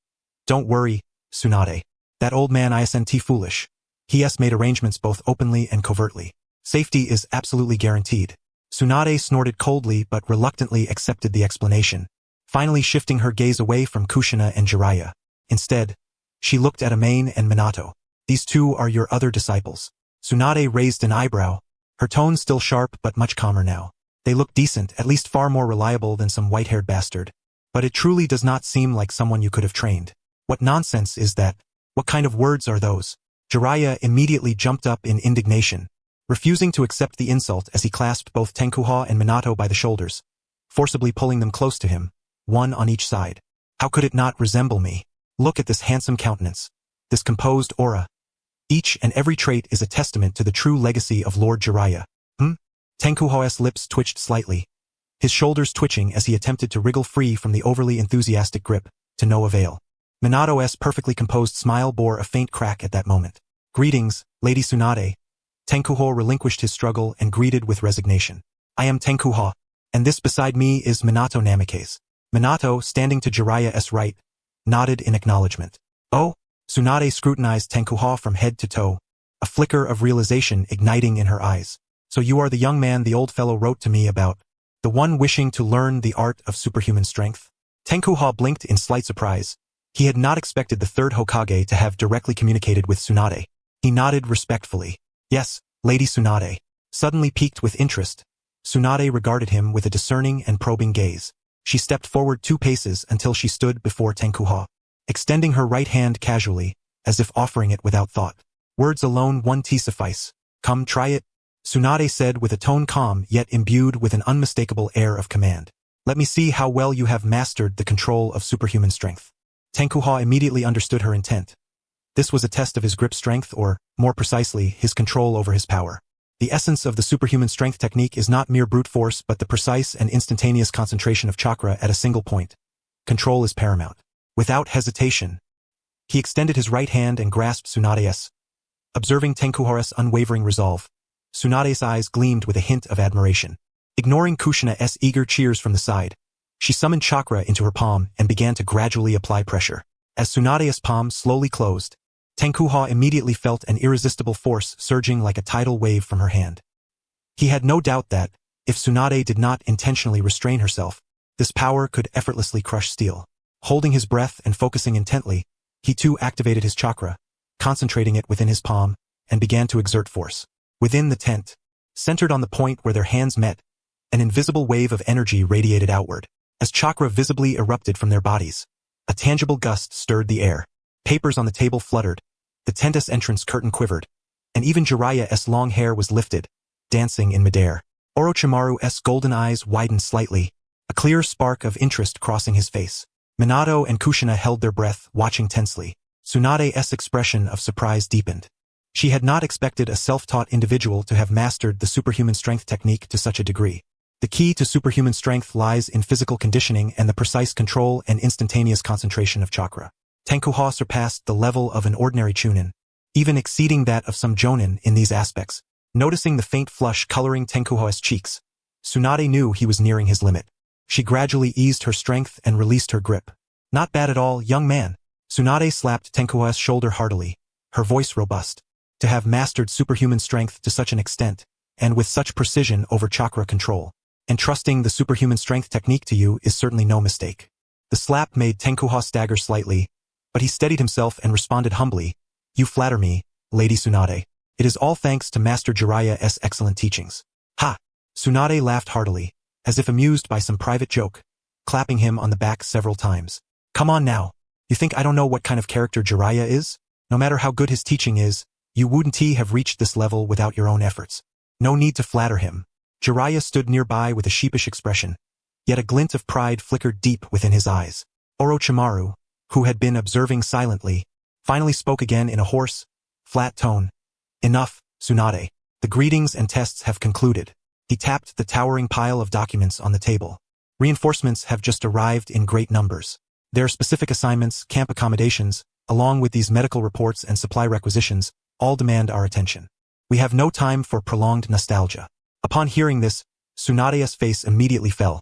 Don't worry, Tsunade. That old man isn't foolish. He has made arrangements both openly and covertly. Safety is absolutely guaranteed. Tsunade snorted coldly but reluctantly accepted the explanation, finally shifting her gaze away from Kushina and Jiraiya. Instead, she looked at Amain and Minato. These two are your other disciples. Tsunade raised an eyebrow, her tone still sharp but much calmer now. They look decent, at least far more reliable than some white-haired bastard. But it truly does not seem like someone you could have trained. What nonsense is that? What kind of words are those? Jiraiya immediately jumped up in indignation, refusing to accept the insult as he clasped both Tenkuha and Minato by the shoulders, forcibly pulling them close to him, one on each side. How could it not resemble me? Look at this handsome countenance, this composed aura. Each and every trait is a testament to the true legacy of Lord Jiraiya. Tenkuha's lips twitched slightly, his shoulders twitching as he attempted to wriggle free from the overly enthusiastic grip, to no avail. Minato's perfectly composed smile bore a faint crack at that moment. Greetings, Lady Tsunade. Tenkuha relinquished his struggle and greeted with resignation. I am Tenkuha, and this beside me is Minato Namikaze. Minato, standing to Jiraiya's right, nodded in acknowledgement. Oh? Tsunade scrutinized Tenkuha from head to toe, a flicker of realization igniting in her eyes. So you are the young man the old fellow wrote to me about, the one wishing to learn the art of superhuman strength? Tenkuha blinked in slight surprise. He had not expected the third Hokage to have directly communicated with Tsunade. He nodded respectfully. Yes, Lady Tsunade. Suddenly piqued with interest, Tsunade regarded him with a discerning and probing gaze. She stepped forward 2 paces until she stood before Tenkuha, extending her right hand casually, as if offering it without thought. Words alone won't suffice. Come try it, Tsunade said with a tone calm yet imbued with an unmistakable air of command. Let me see how well you have mastered the control of superhuman strength. Tenkuha immediately understood her intent. This was a test of his grip strength or, more precisely, his control over his power. The essence of the superhuman strength technique is not mere brute force but the precise and instantaneous concentration of chakra at a single point. Control is paramount. Without hesitation, he extended his right hand and grasped Tsunade's. Observing Tenkuha's unwavering resolve, Tsunade's eyes gleamed with a hint of admiration. Ignoring Kushina's eager cheers from the side, she summoned chakra into her palm and began to gradually apply pressure. As Tsunade's palm slowly closed, Tenkuha immediately felt an irresistible force surging like a tidal wave from her hand. He had no doubt that, if Tsunade did not intentionally restrain herself, this power could effortlessly crush steel. Holding his breath and focusing intently, he too activated his chakra, concentrating it within his palm, and began to exert force. Within the tent, centered on the point where their hands met, an invisible wave of energy radiated outward. As chakra visibly erupted from their bodies, a tangible gust stirred the air. Papers on the table fluttered, the tent's entrance curtain quivered, and even Jiraiya's long hair was lifted, dancing in midair. Orochimaru's golden eyes widened slightly, a clear spark of interest crossing his face. Minato and Kushina held their breath, watching tensely. Tsunade's expression of surprise deepened. She had not expected a self-taught individual to have mastered the superhuman strength technique to such a degree. The key to superhuman strength lies in physical conditioning and the precise control and instantaneous concentration of chakra. Tenkuha surpassed the level of an ordinary Chunin, even exceeding that of some Jonin in these aspects. Noticing the faint flush coloring Tenkuha's cheeks, Tsunade knew he was nearing his limit. She gradually eased her strength and released her grip. Not bad at all, young man. Tsunade slapped Tenkuha's shoulder heartily, her voice robust. To have mastered superhuman strength to such an extent, and with such precision over chakra control, entrusting the superhuman strength technique to you is certainly no mistake. The slap made Tenkuha stagger slightly, but he steadied himself and responded humbly. You flatter me, Lady Tsunade. It is all thanks to Master Jiraiya's excellent teachings. Ha! Tsunade laughed heartily, as if amused by some private joke, clapping him on the back several times. Come on now. You think I don't know what kind of character Jiraiya is? No matter how good his teaching is, you wouldn't have reached this level without your own efforts. No need to flatter him. Jiraiya stood nearby with a sheepish expression, yet a glint of pride flickered deep within his eyes. Orochimaru, who had been observing silently, finally spoke again in a hoarse, flat tone. Enough, Tsunade. The greetings and tests have concluded. He tapped the towering pile of documents on the table. Reinforcements have just arrived in great numbers. Their specific assignments, camp accommodations, along with these medical reports and supply requisitions, all demand our attention. We have no time for prolonged nostalgia. Upon hearing this, Tsunade's face immediately fell.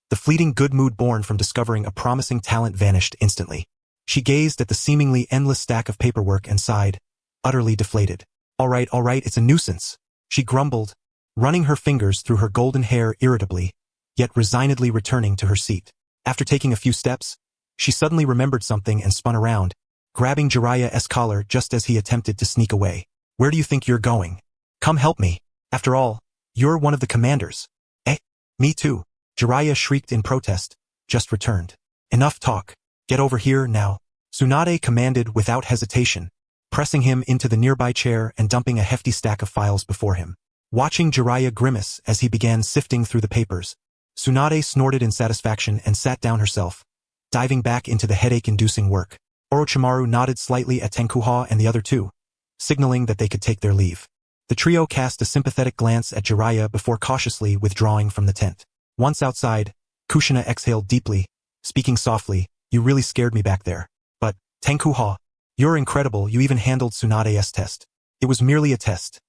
The fleeting good mood born from discovering a promising talent vanished instantly. She gazed at the seemingly endless stack of paperwork and sighed, utterly deflated. All right, it's a nuisance, she grumbled, running her fingers through her golden hair irritably, yet resignedly returning to her seat. After taking a few steps, she suddenly remembered something and spun around, grabbing Jiraiya's collar just as he attempted to sneak away. Where do you think you're going? Come help me. After all, you're one of the commanders. Eh? Me too. Jiraiya shrieked in protest, just returned. Enough talk. Get over here now. Tsunade commanded without hesitation, pressing him into the nearby chair and dumping a hefty stack of files before him. Watching Jiraiya grimace as he began sifting through the papers, Tsunade snorted in satisfaction and sat down herself, diving back into the headache-inducing work. Orochimaru nodded slightly at Tenkuha and the other two, signaling that they could take their leave. The trio cast a sympathetic glance at Jiraiya before cautiously withdrawing from the tent. Once outside, Kushina exhaled deeply, speaking softly, "You really scared me back there. But, Tenkuha, you're incredible, you even handled Tsunade's test." It was merely a test.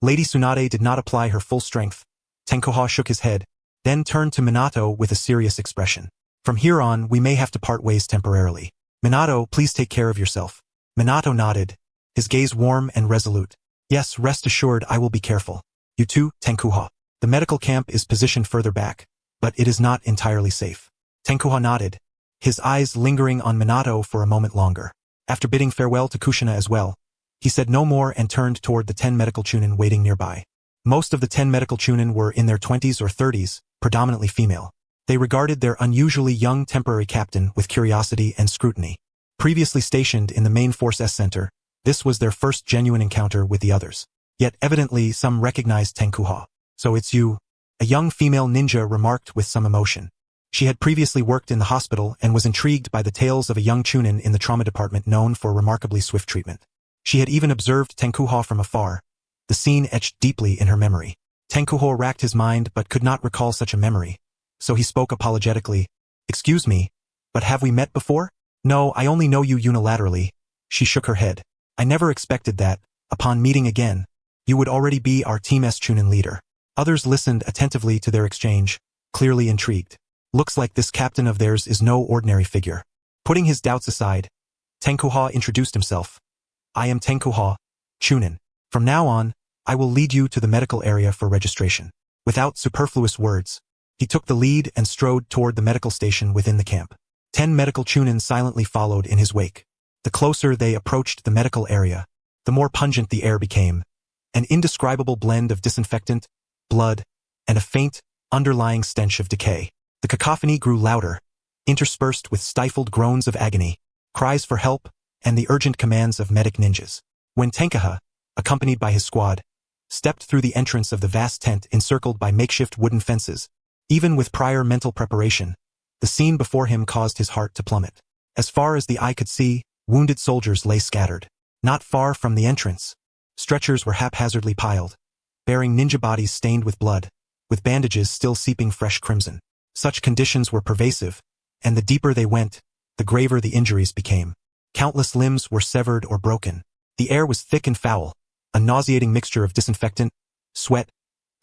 Lady Tsunade did not apply her full strength. Tenkuha shook his head, then turned to Minato with a serious expression. "From here on, we may have to part ways temporarily. Minato, please take care of yourself." Minato nodded, his gaze warm and resolute. "Yes, rest assured I will be careful. You too, Tenkuha. The medical camp is positioned further back, but it is not entirely safe." Tenkuha nodded, his eyes lingering on Minato for a moment longer. After bidding farewell to Kushina as well, he said no more and turned toward the 10 medical Chunin waiting nearby. Most of the 10 medical Chunin were in their 20s or 30s, predominantly female. They regarded their unusually young temporary captain with curiosity and scrutiny. Previously stationed in the main Force S Center, this was their first genuine encounter with the others. Yet evidently some recognized Tenkuha. "So it's you," a young female ninja remarked with some emotion. She had previously worked in the hospital and was intrigued by the tales of a young Chunin in the trauma department known for remarkably swift treatment. She had even observed Tenkuha from afar, the scene etched deeply in her memory. Tenkuha racked his mind but could not recall such a memory, so he spoke apologetically. "Excuse me, but have we met before?" "No, I only know you unilaterally." She shook her head. "I never expected that, upon meeting again, you would already be our Team S Chunin leader." Others listened attentively to their exchange, clearly intrigued. "Looks like this captain of theirs is no ordinary figure." Putting his doubts aside, Tenkuha introduced himself. "I am Tenkuha, Chunin. From now on, I will lead you to the medical area for registration." Without superfluous words, he took the lead and strode toward the medical station within the camp. 10 medical Chunin silently followed in his wake. The closer they approached the medical area, the more pungent the air became, an indescribable blend of disinfectant, blood, and a faint, underlying stench of decay. The cacophony grew louder, interspersed with stifled groans of agony, cries for help, and the urgent commands of medic ninjas. When Tenkuha, accompanied by his squad, stepped through the entrance of the vast tent encircled by makeshift wooden fences, even with prior mental preparation, the scene before him caused his heart to plummet. As far as the eye could see, wounded soldiers lay scattered. Not far from the entrance, stretchers were haphazardly piled, bearing ninja bodies stained with blood, with bandages still seeping fresh crimson. Such conditions were pervasive, and the deeper they went, the graver the injuries became. Countless limbs were severed or broken. The air was thick and foul, a nauseating mixture of disinfectant, sweat,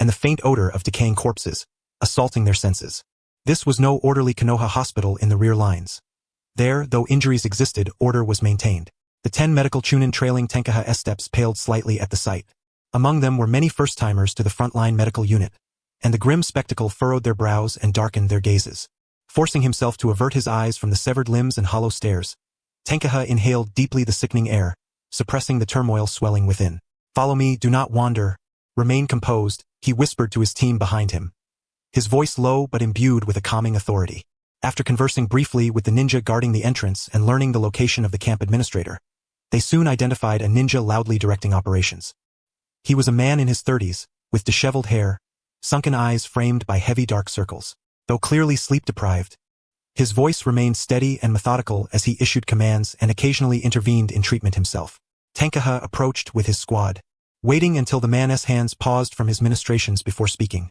and the faint odor of decaying corpses, assaulting their senses. This was no orderly Konoha hospital in the rear lines. There, though injuries existed, order was maintained. The 10 medical Chunin trailing Tenkuha's steps paled slightly at the sight. Among them were many first-timers to the frontline medical unit, and the grim spectacle furrowed their brows and darkened their gazes. Forcing himself to avert his eyes from the severed limbs and hollow stares, Tenkuha inhaled deeply the sickening air, suppressing the turmoil swelling within. "Follow me, do not wander. Remain composed," he whispered to his team behind him, his voice low but imbued with a calming authority. After conversing briefly with the ninja guarding the entrance and learning the location of the camp administrator, they soon identified a ninja loudly directing operations. He was a man in his 30s, with disheveled hair, sunken eyes framed by heavy dark circles. Though clearly sleep-deprived, his voice remained steady and methodical as he issued commands and occasionally intervened in treatment himself. Tenkuha approached with his squad, waiting until the man's hands paused from his ministrations before speaking.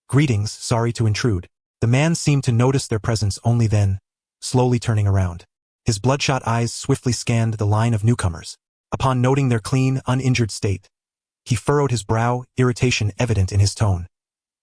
"Greetings, sorry to intrude." The man seemed to notice their presence only then, slowly turning around. His bloodshot eyes swiftly scanned the line of newcomers. Upon noting their clean, uninjured state, he furrowed his brow, irritation evident in his tone.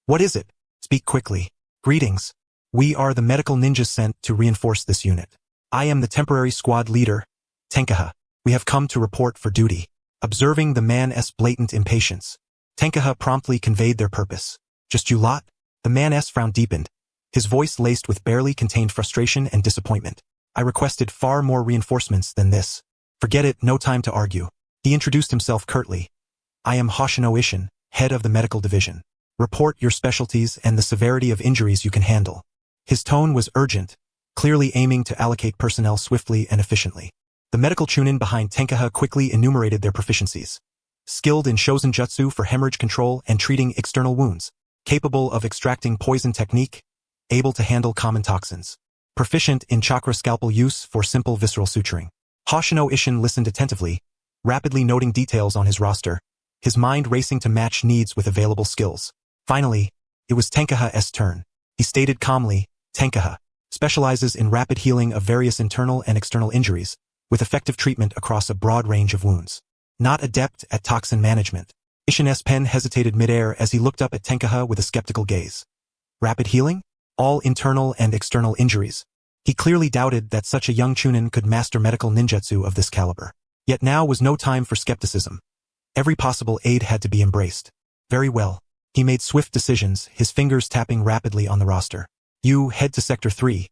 What is it? Speak quickly. Greetings. We are the medical ninjas sent to reinforce this unit. I am the temporary squad leader, Tenkaha. We have come to report for duty. Observing the man's blatant impatience, Tenkaha promptly conveyed their purpose. Just you lot? The man's frown deepened, his voice laced with barely contained frustration and disappointment. I requested far more reinforcements than this. Forget it, no time to argue. He introduced himself curtly. I am Hoshino Ishin, head of the medical division. Report your specialties and the severity of injuries you can handle. His tone was urgent, clearly aiming to allocate personnel swiftly and efficiently. The medical chunin behind Tenkaha quickly enumerated their proficiencies. Skilled in Shozen Jutsu for hemorrhage control and treating external wounds. Capable of extracting poison technique. Able to handle common toxins. Proficient in chakra scalpel use for simple visceral suturing. Hoshino Ishin listened attentively, rapidly noting details on his roster, his mind racing to match needs with available skills. Finally, it was Tenkaha's turn. He stated calmly, Tenkaha specializes in rapid healing of various internal and external injuries, with effective treatment across a broad range of wounds. Not adept at toxin management. Ishin's pen hesitated midair as he looked up at Tenkaha with a skeptical gaze. Rapid healing? All internal and external injuries. He clearly doubted that such a young chunin could master medical ninjutsu of this caliber. Yet now was no time for skepticism. Every possible aid had to be embraced. Very well. He made swift decisions, his fingers tapping rapidly on the roster. You head to Sector 3.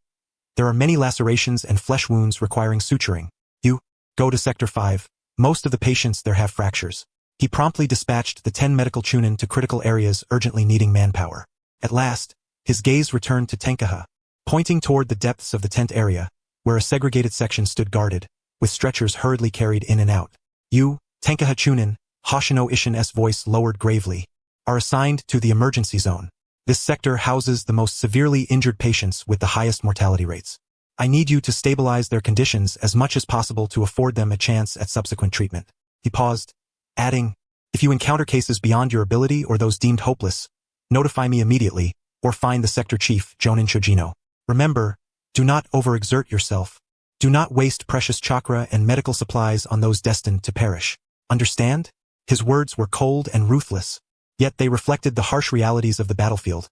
There are many lacerations and flesh wounds requiring suturing. You go to Sector 5. Most of the patients there have fractures. He promptly dispatched the 10 medical chunin to critical areas urgently needing manpower. At last, his gaze returned to Tenkaha, pointing toward the depths of the tent area, where a segregated section stood guarded, with stretchers hurriedly carried in and out. You, Tenkaha chunin, Hoshino Ishin's voice lowered gravely, are assigned to the emergency zone. This sector houses the most severely injured patients with the highest mortality rates. I need you to stabilize their conditions as much as possible to afford them a chance at subsequent treatment. He paused, adding, if you encounter cases beyond your ability or those deemed hopeless, notify me immediately, or find the sector chief, Jonin Chojino. Remember, do not overexert yourself. Do not waste precious chakra and medical supplies on those destined to perish. Understand? His words were cold and ruthless, yet they reflected the harsh realities of the battlefield,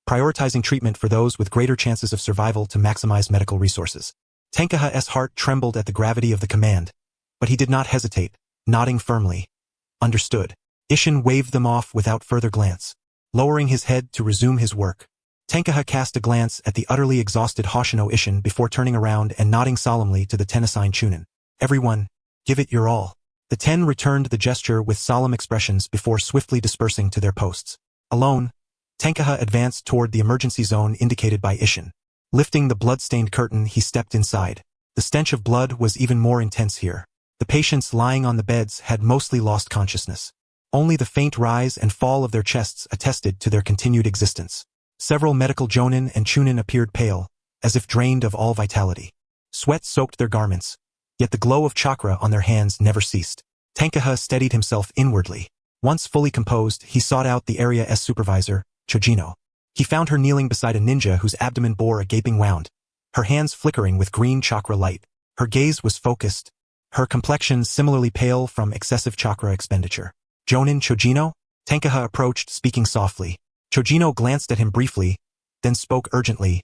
prioritizing treatment for those with greater chances of survival to maximize medical resources. Tenkaha's heart trembled at the gravity of the command, but he did not hesitate, nodding firmly. Understood. Ishin waved them off without further glance, lowering his head to resume his work. Tenkaha cast a glance at the utterly exhausted Hoshino Ishin before turning around and nodding solemnly to the 10 assigned chunin. Everyone, give it your all. The 10 returned the gesture with solemn expressions before swiftly dispersing to their posts. Alone, Tenkaha advanced toward the emergency zone indicated by Ishin. Lifting the blood-stained curtain, he stepped inside. The stench of blood was even more intense here. The patients lying on the beds had mostly lost consciousness. Only the faint rise and fall of their chests attested to their continued existence. Several medical jonin and chunin appeared pale, as if drained of all vitality. Sweat soaked their garments, yet the glow of chakra on their hands never ceased. Tenkaha steadied himself inwardly. Once fully composed, he sought out the area's supervisor, Chojino. He found her kneeling beside a ninja whose abdomen bore a gaping wound, her hands flickering with green chakra light. Her gaze was focused, her complexion similarly pale from excessive chakra expenditure. Jonin Chojino? Tenkaha approached, speaking softly. Chojino glanced at him briefly, then spoke urgently.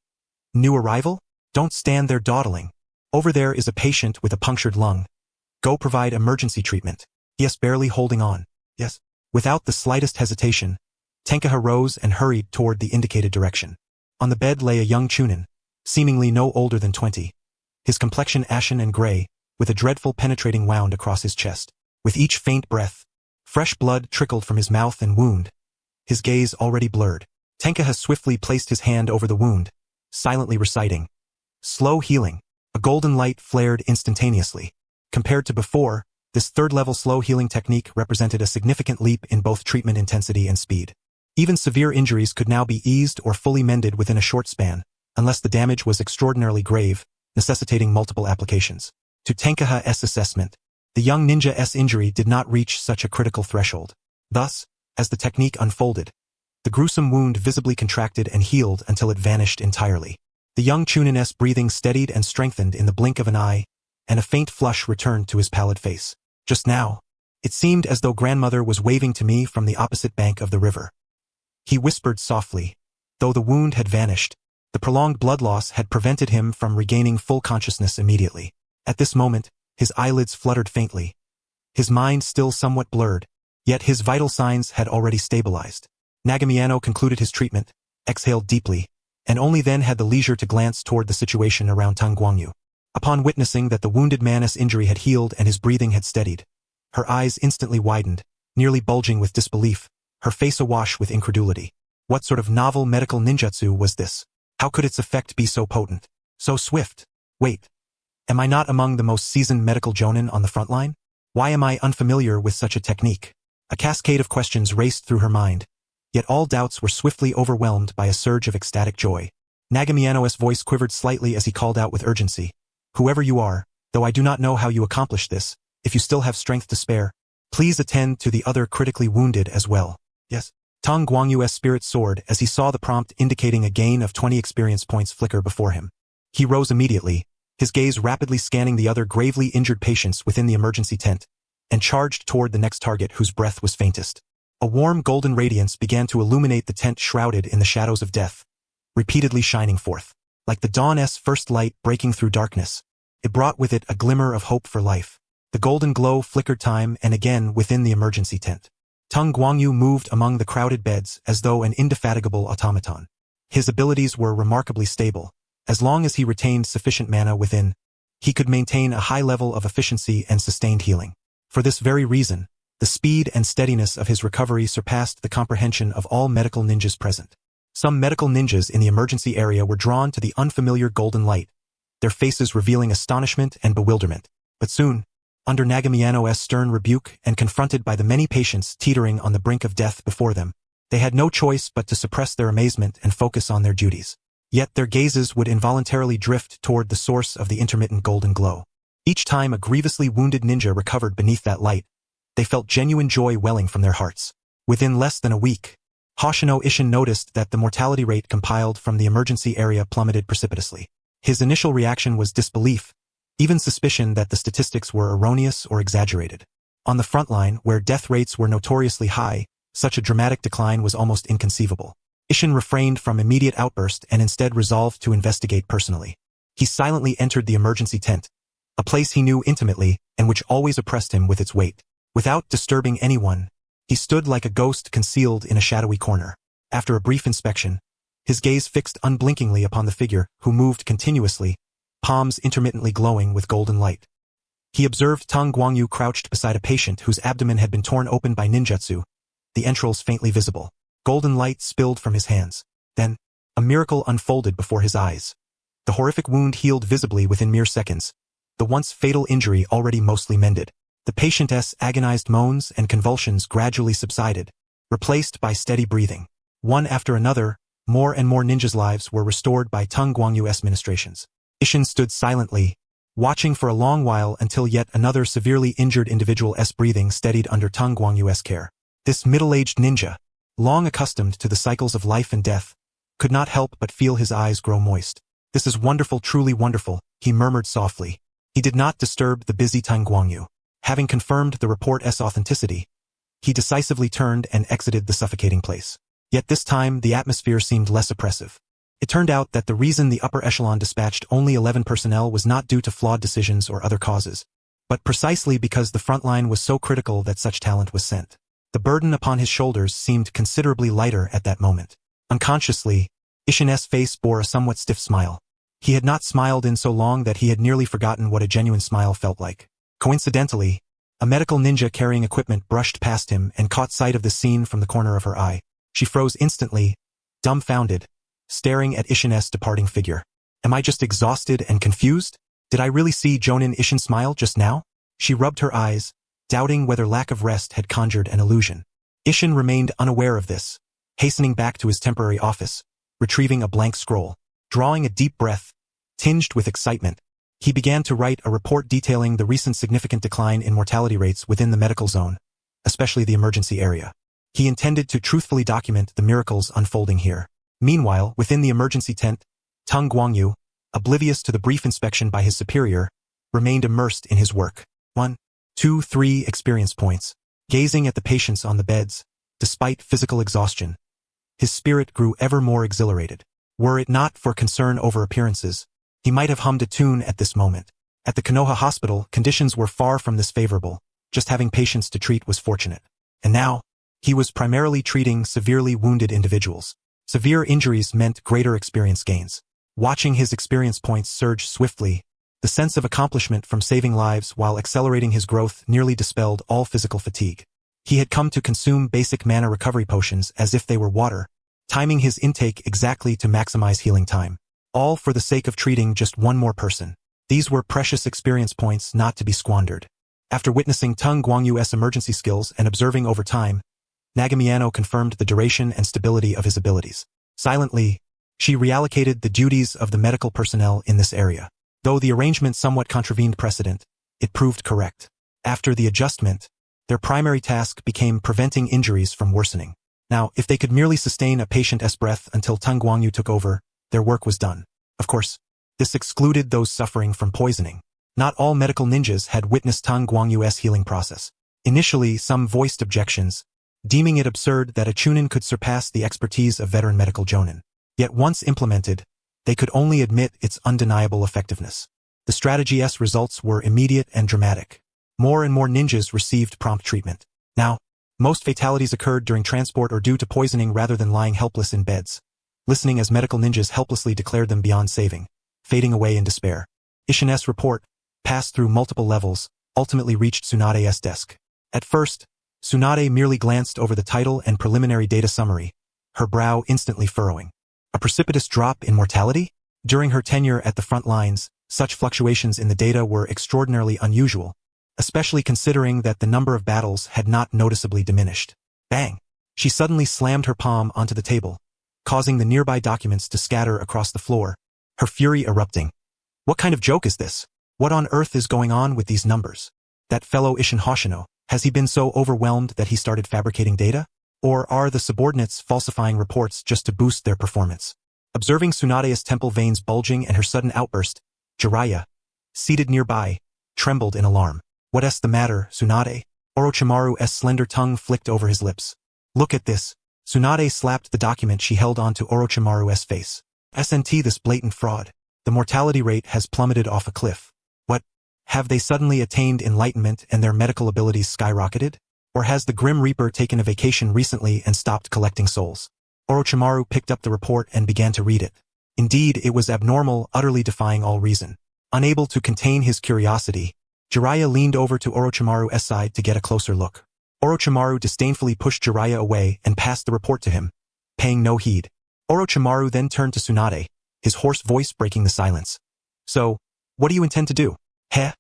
New arrival? Don't stand there dawdling. Over there is a patient with a punctured lung. Go provide emergency treatment. Yes, barely holding on. Yes. Without the slightest hesitation, Tenkaha rose and hurried toward the indicated direction. On the bed lay a young chunin, seemingly no older than 20. His complexion ashen and gray, with a dreadful penetrating wound across his chest. With each faint breath, fresh blood trickled from his mouth and wound, his gaze already blurred. Tenkaha swiftly placed his hand over the wound, silently reciting. Slow healing. A golden light flared instantaneously. Compared to before, this third-level slow healing technique represented a significant leap in both treatment intensity and speed. Even severe injuries could now be eased or fully mended within a short span, unless the damage was extraordinarily grave, necessitating multiple applications. To Tenkaha's assessment, the young ninja's injury did not reach such a critical threshold. Thus, as the technique unfolded, the gruesome wound visibly contracted and healed until it vanished entirely. The young Chunin's breathing steadied and strengthened in the blink of an eye, and a faint flush returned to his pallid face. Just now, it seemed as though grandmother was waving to me from the opposite bank of the river. He whispered softly. Though the wound had vanished, the prolonged blood loss had prevented him from regaining full consciousness immediately. At this moment, his eyelids fluttered faintly. His mind still somewhat blurred, yet his vital signs had already stabilized. Nagumiano concluded his treatment, exhaled deeply, and only then had the leisure to glance toward the situation around Tang Guangyu. Upon witnessing that the wounded man's injury had healed and his breathing had steadied, her eyes instantly widened, nearly bulging with disbelief, her face awash with incredulity. What sort of novel medical ninjutsu was this? How could its effect be so potent? So swift? Wait. Am I not among the most seasoned medical jonin on the front line? Why am I unfamiliar with such a technique? A cascade of questions raced through her mind, yet all doubts were swiftly overwhelmed by a surge of ecstatic joy. Nagumiano's voice quivered slightly as he called out with urgency. Whoever you are, though I do not know how you accomplished this, if you still have strength to spare, please attend to the other critically wounded as well. Yes. Tang Guangyu's spirit soared as he saw the prompt indicating a gain of 20 experience points flicker before him. He rose immediately, his gaze rapidly scanning the other gravely injured patients within the emergency tent, and charged toward the next target whose breath was faintest. A warm golden radiance began to illuminate the tent shrouded in the shadows of death, repeatedly shining forth. Like the dawn's first light breaking through darkness, it brought with it a glimmer of hope for life. The golden glow flickered time and again within the emergency tent. Tang Guangyu moved among the crowded beds as though an indefatigable automaton. His abilities were remarkably stable. As long as he retained sufficient mana within, he could maintain a high level of efficiency and sustained healing. For this very reason, the speed and steadiness of his recovery surpassed the comprehension of all medical ninjas present. Some medical ninjas in the emergency area were drawn to the unfamiliar golden light, their faces revealing astonishment and bewilderment. But soon, under Nagumiano's stern rebuke and confronted by the many patients teetering on the brink of death before them, they had no choice but to suppress their amazement and focus on their duties. Yet their gazes would involuntarily drift toward the source of the intermittent golden glow. Each time a grievously wounded ninja recovered beneath that light, they felt genuine joy welling from their hearts. Within less than a week, Hoshino Ishin noticed that the mortality rate compiled from the emergency area plummeted precipitously. His initial reaction was disbelief, even suspicion that the statistics were erroneous or exaggerated. On the front line, where death rates were notoriously high, such a dramatic decline was almost inconceivable. Ishin refrained from immediate outburst and instead resolved to investigate personally. He silently entered the emergency tent, a place he knew intimately and which always oppressed him with its weight. Without disturbing anyone, he stood like a ghost concealed in a shadowy corner. After a brief inspection, his gaze fixed unblinkingly upon the figure who moved continuously, palms intermittently glowing with golden light. He observed Tang Guangyu crouched beside a patient whose abdomen had been torn open by ninjutsu, the entrails faintly visible. Golden light spilled from his hands. Then, a miracle unfolded before his eyes. The horrific wound healed visibly within mere seconds, the once fatal injury already mostly mended. The patient's agonized moans and convulsions gradually subsided, replaced by steady breathing. One after another, more and more ninjas' lives were restored by Tang Guangyu's ministrations. Ishin stood silently, watching for a long while until yet another severely injured individual's breathing steadied under Tang Guangyu's care. This middle-aged ninja, long accustomed to the cycles of life and death, could not help but feel his eyes grow moist. "This is wonderful, truly wonderful," he murmured softly. He did not disturb the busy Tang Guangyu. Having confirmed the report's authenticity, he decisively turned and exited the suffocating place. Yet this time the atmosphere seemed less oppressive. It turned out that the reason the upper echelon dispatched only 11 personnel was not due to flawed decisions or other causes, but precisely because the front line was so critical that such talent was sent. The burden upon his shoulders seemed considerably lighter at that moment. Unconsciously, Ishin's face bore a somewhat stiff smile. He had not smiled in so long that he had nearly forgotten what a genuine smile felt like. Coincidentally, a medical ninja carrying equipment brushed past him and caught sight of the scene from the corner of her eye. She froze instantly, dumbfounded, staring at Ishin's departing figure. Am I just exhausted and confused? Did I really see Jonin Ishin smile just now? She rubbed her eyes, doubting whether lack of rest had conjured an illusion. Ishin remained unaware of this, hastening back to his temporary office, retrieving a blank scroll. Drawing a deep breath, tinged with excitement, he began to write a report detailing the recent significant decline in mortality rates within the medical zone, especially the emergency area. He intended to truthfully document the miracles unfolding here. Meanwhile, within the emergency tent, Tung Guangyu, oblivious to the brief inspection by his superior, remained immersed in his work. 1, 2, 3 experience points. Gazing at the patients on the beds, despite physical exhaustion, his spirit grew ever more exhilarated. Were it not for concern over appearances, he might have hummed a tune at this moment. At the Konoha hospital, conditions were far from this favorable. Just having patients to treat was fortunate. And now, he was primarily treating severely wounded individuals. Severe injuries meant greater experience gains. Watching his experience points surge swiftly, the sense of accomplishment from saving lives while accelerating his growth nearly dispelled all physical fatigue. He had come to consume basic mana recovery potions as if they were water, timing his intake exactly to maximize healing time. All for the sake of treating just one more person. These were precious experience points not to be squandered. After witnessing Tung Guangyu's emergency skills and observing over time, Nagamiyano confirmed the duration and stability of his abilities. Silently, she reallocated the duties of the medical personnel in this area. Though the arrangement somewhat contravened precedent, it proved correct. After the adjustment, their primary task became preventing injuries from worsening. Now, if they could merely sustain a patient's breath until Tung Guangyu took over, their work was done. Of course, this excluded those suffering from poisoning. Not all medical ninjas had witnessed Tung Guangyu's healing process. Initially, some voiced objections, deeming it absurd that a Chunin could surpass the expertise of veteran medical Jonin. Yet once implemented, they could only admit its undeniable effectiveness. The strategy's results were immediate and dramatic. More and more ninjas received prompt treatment. Now, most fatalities occurred during transport or due to poisoning rather than lying helpless in beds, listening as medical ninjas helplessly declared them beyond saving, fading away in despair. Ishin's report, passed through multiple levels, ultimately reached Tsunade's desk. At first, Tsunade merely glanced over the title and preliminary data summary, her brow instantly furrowing. A precipitous drop in mortality? During her tenure at the front lines, such fluctuations in the data were extraordinarily unusual, especially considering that the number of battles had not noticeably diminished. Bang! She suddenly slammed her palm onto the table, causing the nearby documents to scatter across the floor, her fury erupting. What kind of joke is this? What on earth is going on with these numbers? That fellow Ishin Hoshino, has he been so overwhelmed that he started fabricating data? Or are the subordinates falsifying reports just to boost their performance? Observing Tsunade's temple veins bulging and her sudden outburst, Jiraiya, seated nearby, trembled in alarm. What's the matter, Tsunade? Orochimaru's slender tongue flicked over his lips. Look at this. Tsunade slapped the document she held onto Orochimaru's face. SNT, this blatant fraud. The mortality rate has plummeted off a cliff. What? Have they suddenly attained enlightenment and their medical abilities skyrocketed? Or has the Grim Reaper taken a vacation recently and stopped collecting souls? Orochimaru picked up the report and began to read it. Indeed, it was abnormal, utterly defying all reason. Unable to contain his curiosity, Jiraiya leaned over to Orochimaru's side to get a closer look. Orochimaru disdainfully pushed Jiraiya away and passed the report to him, paying no heed. Orochimaru then turned to Tsunade, his hoarse voice breaking the silence. So, what do you intend to do? Heh?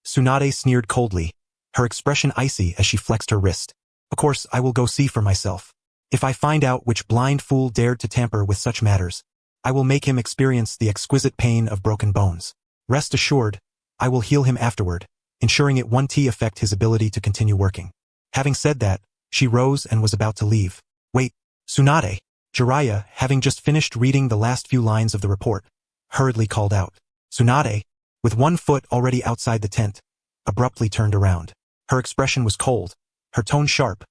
Tsunade sneered coldly, her expression icy as she flexed her wrist. Of course, I will go see for myself. If I find out which blind fool dared to tamper with such matters, I will make him experience the exquisite pain of broken bones. Rest assured, I will heal him afterward, ensuring it won't affect his ability to continue working. Having said that, she rose and was about to leave. Wait, Tsunade. Jiraiya, having just finished reading the last few lines of the report, hurriedly called out. Tsunade, with one foot already outside the tent, abruptly turned around. Her expression was cold, her tone sharp.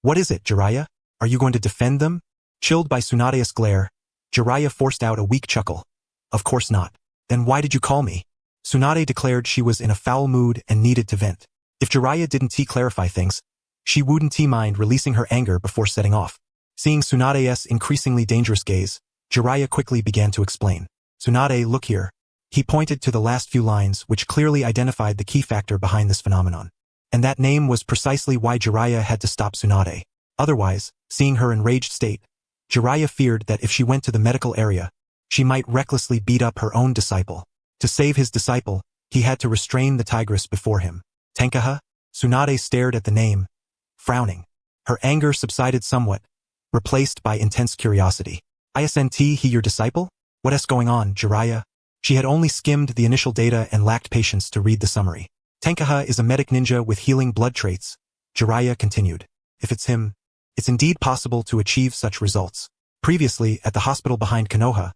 What is it, Jiraiya? Are you going to defend them? Chilled by Tsunade's glare, Jiraiya forced out a weak chuckle. Of course not. Then why did you call me? Tsunade declared she was in a foul mood and needed to vent. If Jiraiya didn't clarify things, she wouldn't mind releasing her anger before setting off. Seeing Tsunade's increasingly dangerous gaze, Jiraiya quickly began to explain. Tsunade, look here. He pointed to the last few lines which clearly identified the key factor behind this phenomenon. And that name was precisely why Jiraiya had to stop Tsunade. Otherwise, seeing her enraged state, Jiraiya feared that if she went to the medical area, she might recklessly beat up her own disciple. To save his disciple, he had to restrain the tigress before him. Tenkaha? Tsunade stared at the name, frowning. Her anger subsided somewhat, replaced by intense curiosity. Isn't he your disciple? What's going on, Jiraiya? She had only skimmed the initial data and lacked patience to read the summary. Tenkaha is a medic ninja with healing blood traits, Jiraiya continued. If it's him, it's indeed possible to achieve such results. Previously, at the hospital behind Konoha,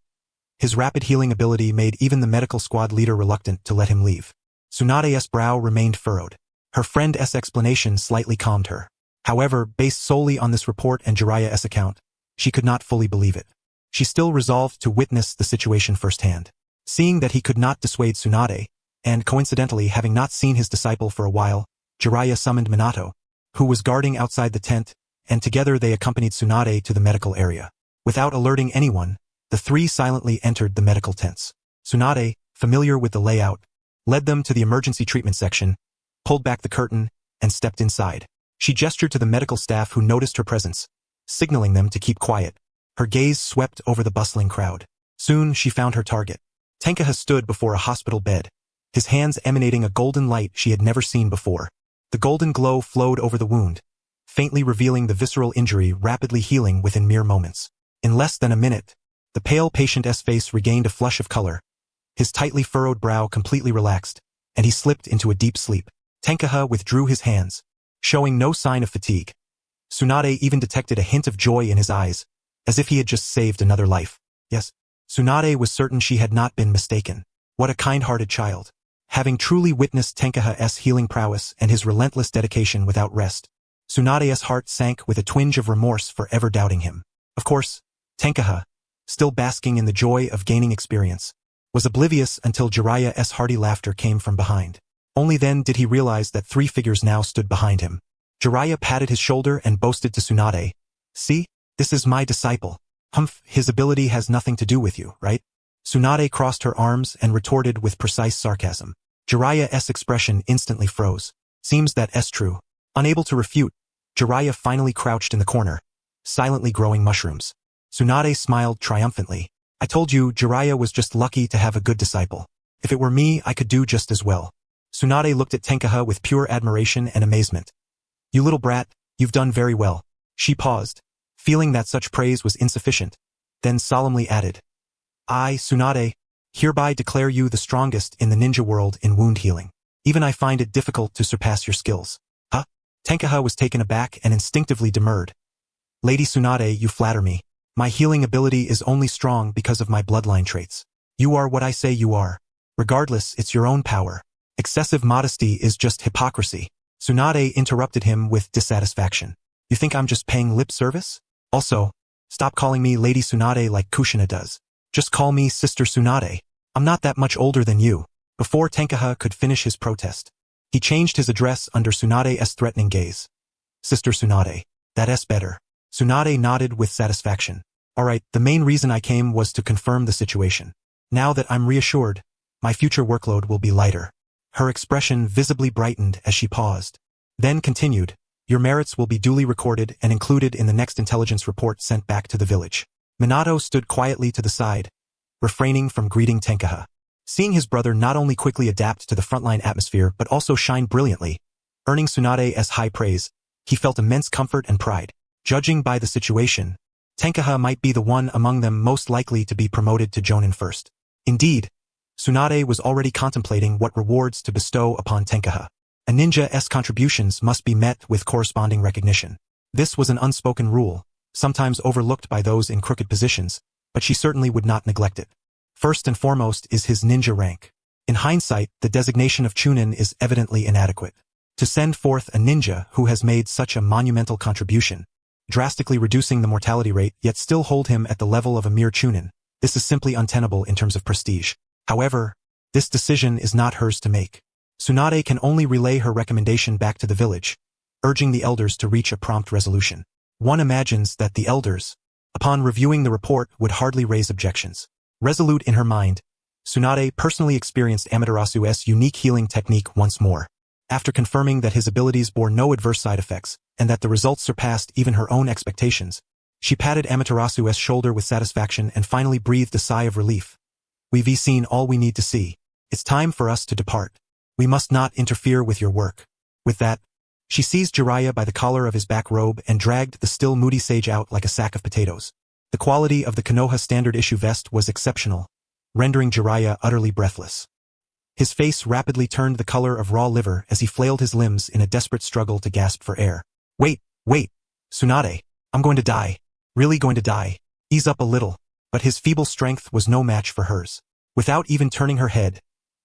His rapid healing ability made even the medical squad leader reluctant to let him leave. Tsunade's brow remained furrowed. Her friend's explanation slightly calmed her. However, based solely on this report and Jiraiya's account, she could not fully believe it. She still resolved to witness the situation firsthand. Seeing that he could not dissuade Tsunade, and coincidentally having not seen his disciple for a while, Jiraiya summoned Minato, who was guarding outside the tent, and together they accompanied Tsunade to the medical area. Without alerting anyone, the three silently entered the medical tents. Tsunade, familiar with the layout, led them to the emergency treatment section, pulled back the curtain, and stepped inside. She gestured to the medical staff who noticed her presence, signaling them to keep quiet. Her gaze swept over the bustling crowd. Soon she found her target. Tenkaha stood before a hospital bed, his hands emanating a golden light she had never seen before. The golden glow flowed over the wound, faintly revealing the visceral injury rapidly healing within mere moments. In less than a minute, the pale patient's face regained a flush of color. His tightly furrowed brow completely relaxed, and he slipped into a deep sleep. Tenkaha withdrew his hands, showing no sign of fatigue. Tsunade even detected a hint of joy in his eyes, as if he had just saved another life. Yes, Tsunade was certain she had not been mistaken. What a kind-hearted child. Having truly witnessed Tenkaha's healing prowess and his relentless dedication without rest, Tsunade's heart sank with a twinge of remorse for ever doubting him. Of course, Tenkaha, still basking in the joy of gaining experience, was oblivious until Jiraiya's hearty laughter came from behind. Only then did he realize that three figures now stood behind him. Jiraiya patted his shoulder and boasted to Tsunade, "See, this is my disciple. Humph, his ability has nothing to do with you, right?" Tsunade crossed her arms and retorted with precise sarcasm. Jiraiya's expression instantly froze. Seems that's true. Unable to refute, Jiraiya finally crouched in the corner, silently growing mushrooms. Tsunade smiled triumphantly. "I told you Jiraiya was just lucky to have a good disciple. If it were me, I could do just as well." Tsunade looked at Tenkaha with pure admiration and amazement. "You little brat, you've done very well." She paused, feeling that such praise was insufficient, then solemnly added, "I, Tsunade, hereby declare you the strongest in the ninja world in wound healing. Even I find it difficult to surpass your skills." "Huh?" Tenkaha was taken aback and instinctively demurred. "Lady Tsunade, you flatter me. My healing ability is only strong because of my bloodline traits. You are what I say you are. Regardless, it's your own power. Excessive modesty is just hypocrisy." Tsunade interrupted him with dissatisfaction. "You think I'm just paying lip service? Also, stop calling me Lady Tsunade like Kushina does. Just call me Sister Tsunade. I'm not that much older than you." Before Tenkaha could finish his protest, he changed his address under Tsunade's threatening gaze. "Sister Tsunade. That's better." Tsunade nodded with satisfaction. "Alright, the main reason I came was to confirm the situation. Now that I'm reassured, my future workload will be lighter." Her expression visibly brightened as she paused, then continued, "Your merits will be duly recorded and included in the next intelligence report sent back to the village." Minato stood quietly to the side, refraining from greeting Tenkaha. Seeing his brother not only quickly adapt to the frontline atmosphere but also shine brilliantly, earning Tsunade's high praise, he felt immense comfort and pride. Judging by the situation, Tenkaha might be the one among them most likely to be promoted to Jonin first. Indeed, Tsunade was already contemplating what rewards to bestow upon Tenkaha. A ninja's contributions must be met with corresponding recognition. This was an unspoken rule, sometimes overlooked by those in crooked positions, but she certainly would not neglect it. First and foremost is his ninja rank. In hindsight, the designation of Chunin is evidently inadequate. To send forth a ninja who has made such a monumental contribution, drastically reducing the mortality rate yet still hold him at the level of a mere Chunin, this is simply untenable in terms of prestige. However, this decision is not hers to make. Tsunade can only relay her recommendation back to the village, urging the elders to reach a prompt resolution. One imagines that the elders, upon reviewing the report, would hardly raise objections. Resolute in her mind, Tsunade personally experienced Amaterasu's unique healing technique once more. After confirming that his abilities bore no adverse side effects, and that the results surpassed even her own expectations, she patted Amaterasu's shoulder with satisfaction and finally breathed a sigh of relief. "We've seen all we need to see. It's time for us to depart. We must not interfere with your work." With that, she seized Jiraiya by the collar of his back robe and dragged the still moody sage out like a sack of potatoes. The quality of the Konoha standard issue vest was exceptional, rendering Jiraiya utterly breathless. His face rapidly turned the color of raw liver as he flailed his limbs in a desperate struggle to gasp for air. Wait, Tsunade, I'm going to die. Really going to die. Ease up a little." but his feeble strength was no match for hers. Without even turning her head,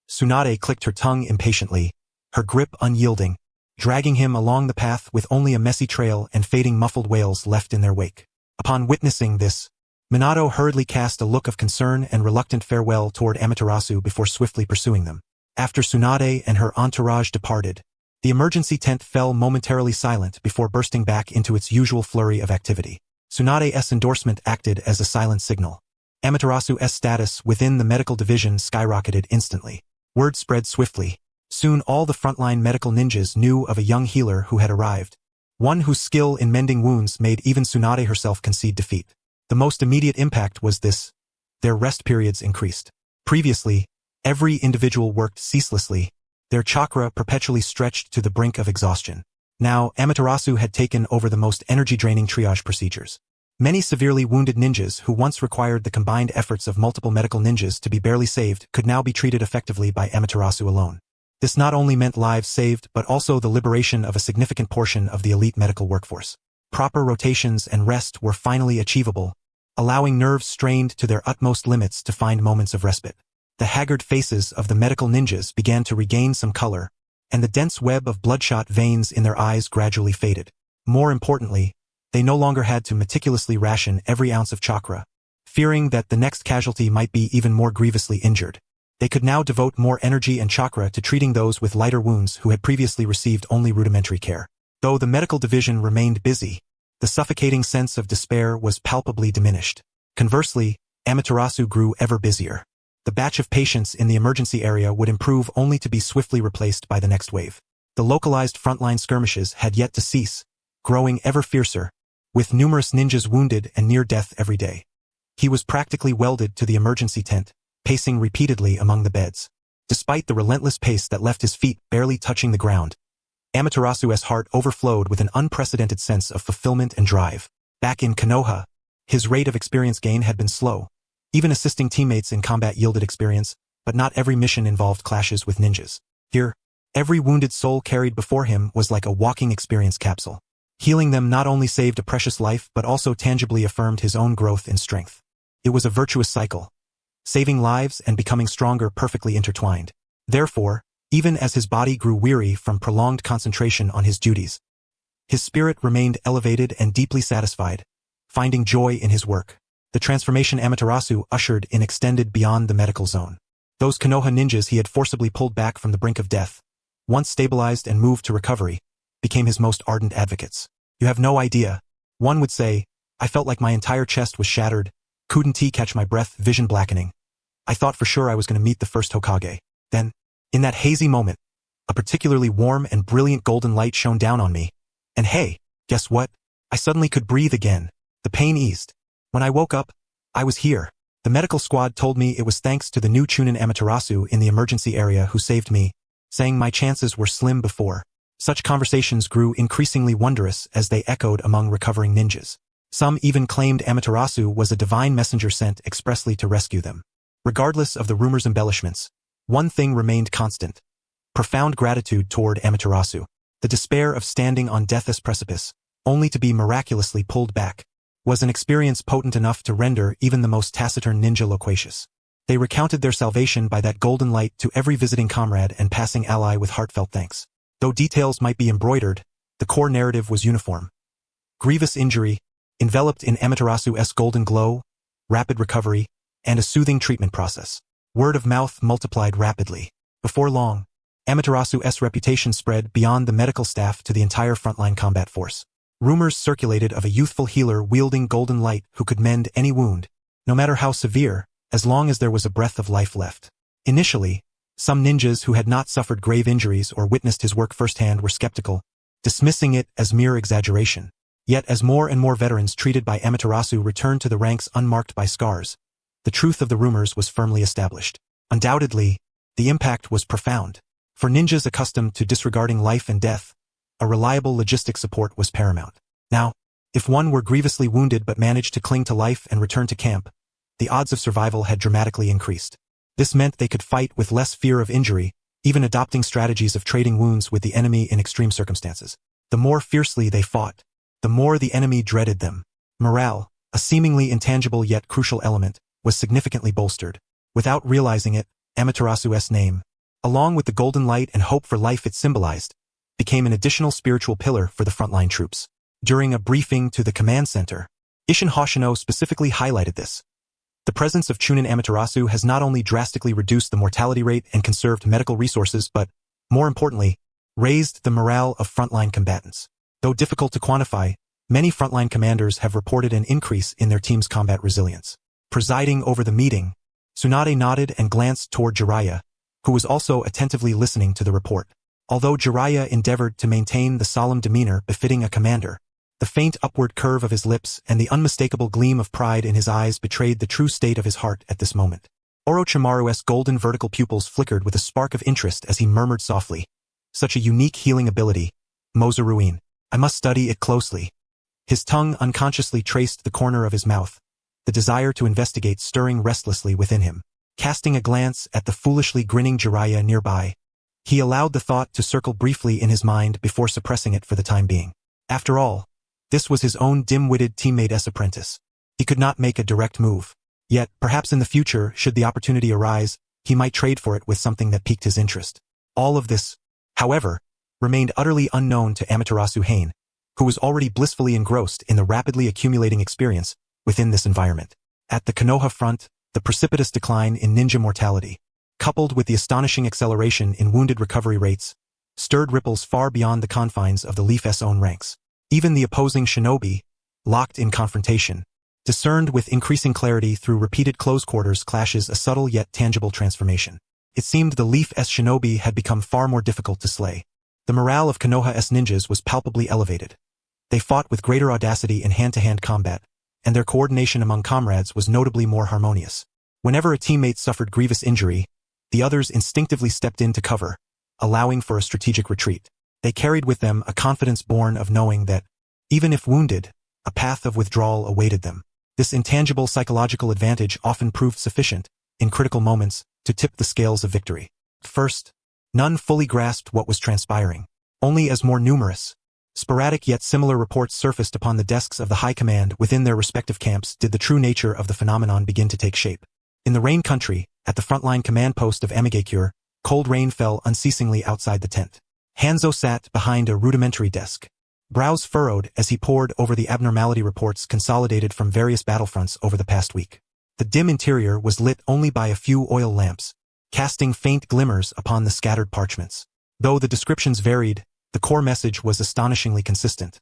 Tsunade clicked her tongue impatiently, her grip unyielding, dragging him along the path with only a messy trail and fading muffled wails left in their wake. Upon witnessing this, Minato hurriedly cast a look of concern and reluctant farewell toward Amaterasu before swiftly pursuing them. After Tsunade and her entourage departed, the emergency tent fell momentarily silent before bursting back into its usual flurry of activity. Tsunade's endorsement acted as a silent signal. Amaterasu's status within the medical division skyrocketed instantly. Word spread swiftly. Soon all the frontline medical ninjas knew of a young healer who had arrived, one whose skill in mending wounds made even Tsunade herself concede defeat. The most immediate impact was this: their rest periods increased. Previously, every individual worked ceaselessly, their chakra perpetually stretched to the brink of exhaustion. Now, Amaterasu had taken over the most energy-draining triage procedures. Many severely wounded ninjas who once required the combined efforts of multiple medical ninjas to be barely saved could now be treated effectively by Amaterasu alone. This not only meant lives saved but also the liberation of a significant portion of the elite medical workforce. Proper rotations and rest were finally achievable, allowing nerves strained to their utmost limits to find moments of respite. The haggard faces of the medical ninjas began to regain some color, and the dense web of bloodshot veins in their eyes gradually faded. More importantly, they no longer had to meticulously ration every ounce of chakra, fearing that the next casualty might be even more grievously injured. They could now devote more energy and chakra to treating those with lighter wounds who had previously received only rudimentary care. Though the medical division remained busy, the suffocating sense of despair was palpably diminished. Conversely, Amaterasu grew ever busier. The batch of patients in the emergency area would improve only to be swiftly replaced by the next wave. The localized frontline skirmishes had yet to cease, growing ever fiercer, with numerous ninjas wounded and near death every day. He was practically welded to the emergency tent, pacing repeatedly among the beds. Despite the relentless pace that left his feet barely touching the ground, Amaterasu's heart overflowed with an unprecedented sense of fulfillment and drive. Back in Konoha, his rate of experience gain had been slow. Even assisting teammates in combat yielded experience, but not every mission involved clashes with ninjas. Here, every wounded soul carried before him was like a walking experience capsule. Healing them not only saved a precious life but also tangibly affirmed his own growth in strength. It was a virtuous cycle, saving lives and becoming stronger perfectly intertwined. Therefore, even as his body grew weary from prolonged concentration on his duties, his spirit remained elevated and deeply satisfied, finding joy in his work. The transformation Amaterasu ushered in extended beyond the medical zone. Those Konoha ninjas he had forcibly pulled back from the brink of death, once stabilized and moved to recovery, became his most ardent advocates. You have no idea. One would say, I felt like my entire chest was shattered, couldn't catch my breath, vision blackening. I thought for sure I was going to meet the first Hokage. Then, in that hazy moment, a particularly warm and brilliant golden light shone down on me. And hey, guess what? I suddenly could breathe again. The pain eased. When I woke up, I was here. The medical squad told me it was thanks to the new Chunin Amaterasu in the emergency area who saved me, saying my chances were slim before. Such conversations grew increasingly wondrous as they echoed among recovering ninjas. Some even claimed Amaterasu was a divine messenger sent expressly to rescue them. Regardless of the rumors' embellishments, one thing remained constant: profound gratitude toward Amaterasu. The despair of standing on death's precipice, only to be miraculously pulled back, was an experience potent enough to render even the most taciturn ninja loquacious. They recounted their salvation by that golden light to every visiting comrade and passing ally with heartfelt thanks. Though details might be embroidered, the core narrative was uniform. Grievous injury, enveloped in Amaterasu's golden glow, rapid recovery, and a soothing treatment process. Word of mouth multiplied rapidly. Before long, Amaterasu's reputation spread beyond the medical staff to the entire frontline combat force. Rumors circulated of a youthful healer wielding golden light who could mend any wound, no matter how severe, as long as there was a breath of life left. Initially, some ninjas who had not suffered grave injuries or witnessed his work firsthand were skeptical, dismissing it as mere exaggeration. Yet as more and more veterans treated by Amaterasu returned to the ranks unmarked by scars, the truth of the rumors was firmly established. Undoubtedly, the impact was profound. For ninjas accustomed to disregarding life and death, a reliable logistic support was paramount. Now, if one were grievously wounded but managed to cling to life and return to camp, the odds of survival had dramatically increased. This meant they could fight with less fear of injury, even adopting strategies of trading wounds with the enemy in extreme circumstances. The more fiercely they fought, the more the enemy dreaded them. Morale, a seemingly intangible yet crucial element, was significantly bolstered. Without realizing it, Amaterasu's name, along with the golden light and hope for life it symbolized, became an additional spiritual pillar for the frontline troops. During a briefing to the command center, Isshin Hoshino specifically highlighted this. The presence of Chunin Amaterasu has not only drastically reduced the mortality rate and conserved medical resources but, more importantly, raised the morale of frontline combatants. Though difficult to quantify, many frontline commanders have reported an increase in their team's combat resilience. Presiding over the meeting, Tsunade nodded and glanced toward Jiraiya, who was also attentively listening to the report. Although Jiraiya endeavored to maintain the solemn demeanor befitting a commander, the faint upward curve of his lips and the unmistakable gleam of pride in his eyes betrayed the true state of his heart at this moment. Orochimaru's golden vertical pupils flickered with a spark of interest as he murmured softly, "Such a unique healing ability, Mozaruin. I must study it closely." His tongue unconsciously traced the corner of his mouth, the desire to investigate stirring restlessly within him. Casting a glance at the foolishly grinning Jiraiya nearby, he allowed the thought to circle briefly in his mind before suppressing it for the time being. After all, this was his own dim-witted teammate's apprentice. He could not make a direct move. Yet, perhaps in the future, should the opportunity arise, he might trade for it with something that piqued his interest. All of this, however, remained utterly unknown to Amaterasu Hain, who was already blissfully engrossed in the rapidly accumulating experience within this environment. At the Konoha front, the precipitous decline in ninja mortality, coupled with the astonishing acceleration in wounded recovery rates, stirred ripples far beyond the confines of the Leaf's own ranks. Even the opposing shinobi, locked in confrontation, discerned with increasing clarity through repeated close quarters clashes a subtle yet tangible transformation. It seemed the Leaf's shinobi had become far more difficult to slay. The morale of Konoha's ninjas was palpably elevated. They fought with greater audacity in hand-to-hand combat, and their coordination among comrades was notably more harmonious. Whenever a teammate suffered grievous injury, the others instinctively stepped in to cover, allowing for a strategic retreat. They carried with them a confidence born of knowing that, even if wounded, a path of withdrawal awaited them. This intangible psychological advantage often proved sufficient, in critical moments, to tip the scales of victory. First, none fully grasped what was transpiring. Only as more numerous, sporadic yet similar reports surfaced upon the desks of the high command within their respective camps did the true nature of the phenomenon begin to take shape. In the Rain Country, at the frontline command post of Amigakure, cold rain fell unceasingly outside the tent. Hanzo sat behind a rudimentary desk, brows furrowed as he pored over the abnormality reports consolidated from various battlefronts over the past week. The dim interior was lit only by a few oil lamps, casting faint glimmers upon the scattered parchments. Though the descriptions varied, the core message was astonishingly consistent.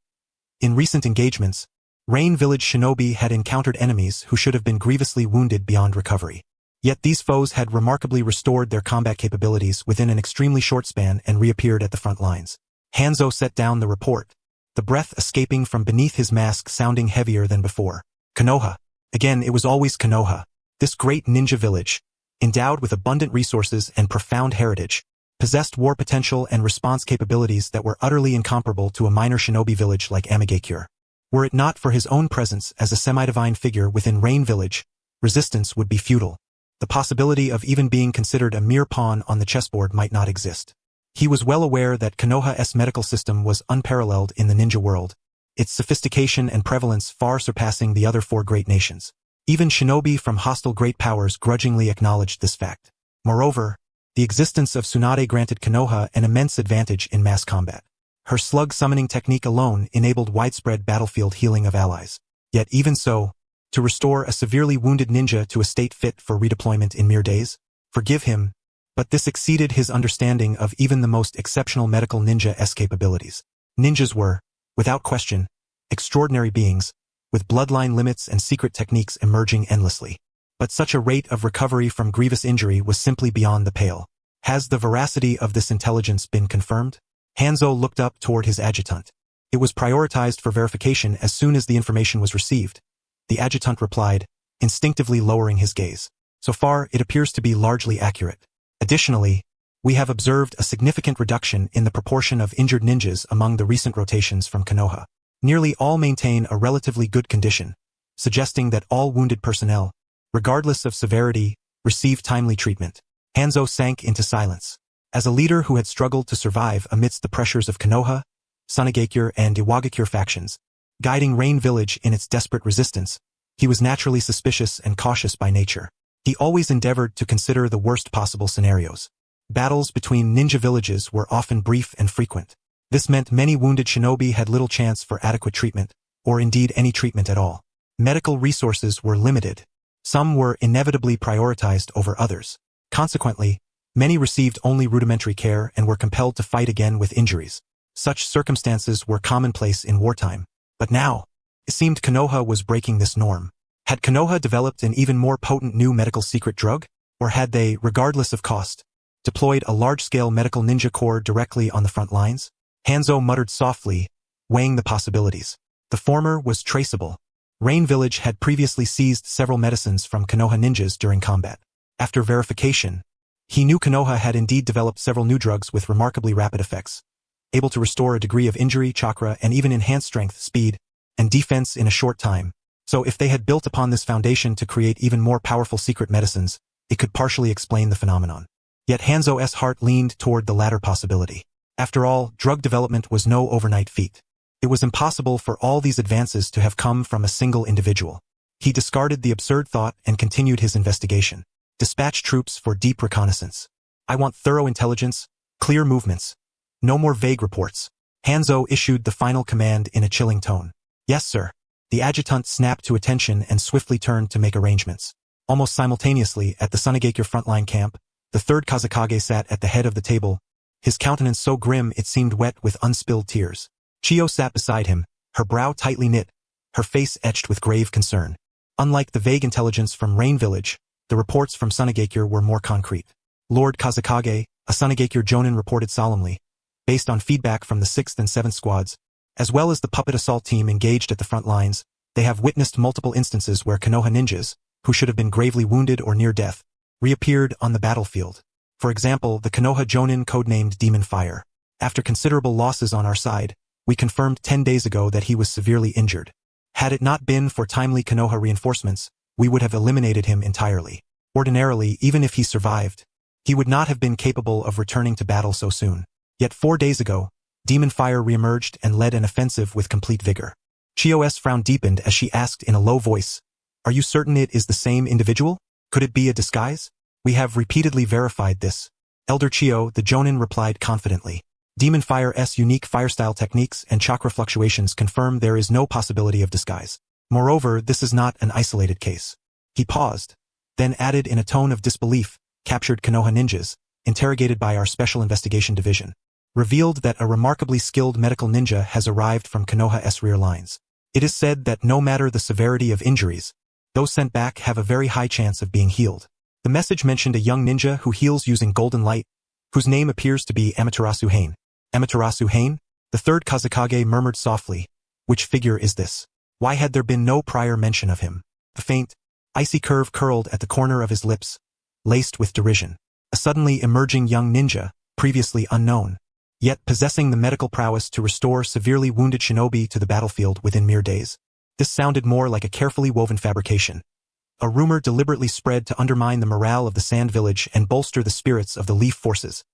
In recent engagements, Rain Village shinobi had encountered enemies who should have been grievously wounded beyond recovery. Yet these foes had remarkably restored their combat capabilities within an extremely short span and reappeared at the front lines. Hanzo set down the report, the breath escaping from beneath his mask sounding heavier than before. Konoha. Again, it was always Konoha. This great ninja village, endowed with abundant resources and profound heritage, possessed war potential and response capabilities that were utterly incomparable to a minor shinobi village like Amigakure. Were it not for his own presence as a semi-divine figure within Rain Village, resistance would be futile. The possibility of even being considered a mere pawn on the chessboard might not exist. He was well aware that Konoha's medical system was unparalleled in the ninja world, its sophistication and prevalence far surpassing the other four great nations. Even shinobi from hostile great powers grudgingly acknowledged this fact. Moreover, the existence of Tsunade granted Konoha an immense advantage in mass combat. Her slug summoning technique alone enabled widespread battlefield healing of allies. Yet even so, to restore a severely wounded ninja to a state fit for redeployment in mere days? Forgive him, but this exceeded his understanding of even the most exceptional medical ninja's capabilities. Ninjas were, without question, extraordinary beings, with bloodline limits and secret techniques emerging endlessly. But such a rate of recovery from grievous injury was simply beyond the pale. Has the veracity of this intelligence been confirmed? Hanzo looked up toward his adjutant. It was prioritized for verification as soon as the information was received. The adjutant replied, instinctively lowering his gaze. So far, it appears to be largely accurate. Additionally, we have observed a significant reduction in the proportion of injured ninjas among the recent rotations from Konoha. Nearly all maintain a relatively good condition, suggesting that all wounded personnel, regardless of severity, receive timely treatment. Hanzo sank into silence. As a leader who had struggled to survive amidst the pressures of Konoha, Sunagakure and Iwagakure factions, guiding Rain Village in its desperate resistance, He was naturally suspicious and cautious by nature. He always endeavored to consider the worst possible scenarios. Battles between ninja villages were often brief and frequent. This meant many wounded shinobi had little chance for adequate treatment, or indeed any treatment at all. Medical resources were limited. Some were inevitably prioritized over others. Consequently, many received only rudimentary care and were compelled to fight again with injuries. Such circumstances were commonplace in wartime. But now, it seemed Konoha was breaking this norm. Had Konoha developed an even more potent new medical secret drug? Or had they, regardless of cost, deployed a large-scale medical ninja corps directly on the front lines? Hanzo muttered softly, weighing the possibilities. The former was traceable. Rain Village had previously seized several medicines from Konoha ninjas during combat. After verification, he knew Konoha had indeed developed several new drugs with remarkably rapid effects, able to restore a degree of injury, chakra, and even enhance strength, speed, and defense in a short time. So if they had built upon this foundation to create even more powerful secret medicines, it could partially explain the phenomenon. Yet Hanzo's heart leaned toward the latter possibility. After all, drug development was no overnight feat. It was impossible for all these advances to have come from a single individual. He discarded the absurd thought and continued his investigation. Dispatch troops for deep reconnaissance. I want thorough intelligence, clear movements. No more vague reports. Hanzo issued the final command in a chilling tone. Yes, sir. The adjutant snapped to attention and swiftly turned to make arrangements. Almost simultaneously, at the Sunagakure frontline camp, the third Kazekage sat at the head of the table, his countenance so grim it seemed wet with unspilled tears. Chiyo sat beside him, her brow tightly knit, her face etched with grave concern. Unlike the vague intelligence from Rain Village, the reports from Sunagakure were more concrete. Lord Kazekage, a Sunagakure Jonin reported solemnly, based on feedback from the 6th and 7th squads, as well as the puppet assault team engaged at the front lines, they have witnessed multiple instances where Konoha ninjas, who should have been gravely wounded or near death, reappeared on the battlefield. For example, the Konoha Jonin codenamed Demon Fire. After considerable losses on our side, we confirmed 10 days ago that he was severely injured. Had it not been for timely Konoha reinforcements, we would have eliminated him entirely. Ordinarily, even if he survived, he would not have been capable of returning to battle so soon. Yet 4 days ago, Demon Fire reemerged and led an offensive with complete vigor. Chiyo's frown deepened as she asked in a low voice, "Are you certain it is the same individual? Could it be a disguise?" "We have repeatedly verified this." Elder Chiyo, the Jonin, replied confidently. Demon Fire's unique firestyle techniques and chakra fluctuations confirm there is no possibility of disguise. Moreover, this is not an isolated case. He paused, then added in a tone of disbelief, "Captured Konoha ninjas, interrogated by our Special Investigation Division, revealed that a remarkably skilled medical ninja has arrived from Konoha's rear lines. It is said that no matter the severity of injuries, those sent back have a very high chance of being healed." The message mentioned a young ninja who heals using golden light, whose name appears to be Amaterasu Hain. Amaterasu Hain? The third Kazekage murmured softly. Which figure is this? Why had there been no prior mention of him? A faint, icy curve curled at the corner of his lips, laced with derision. A suddenly emerging young ninja, previously unknown, yet possessing the medical prowess to restore severely wounded shinobi to the battlefield within mere days. This sounded more like a carefully woven fabrication. A rumor deliberately spread to undermine the morale of the Sand Village and bolster the spirits of the Leaf forces.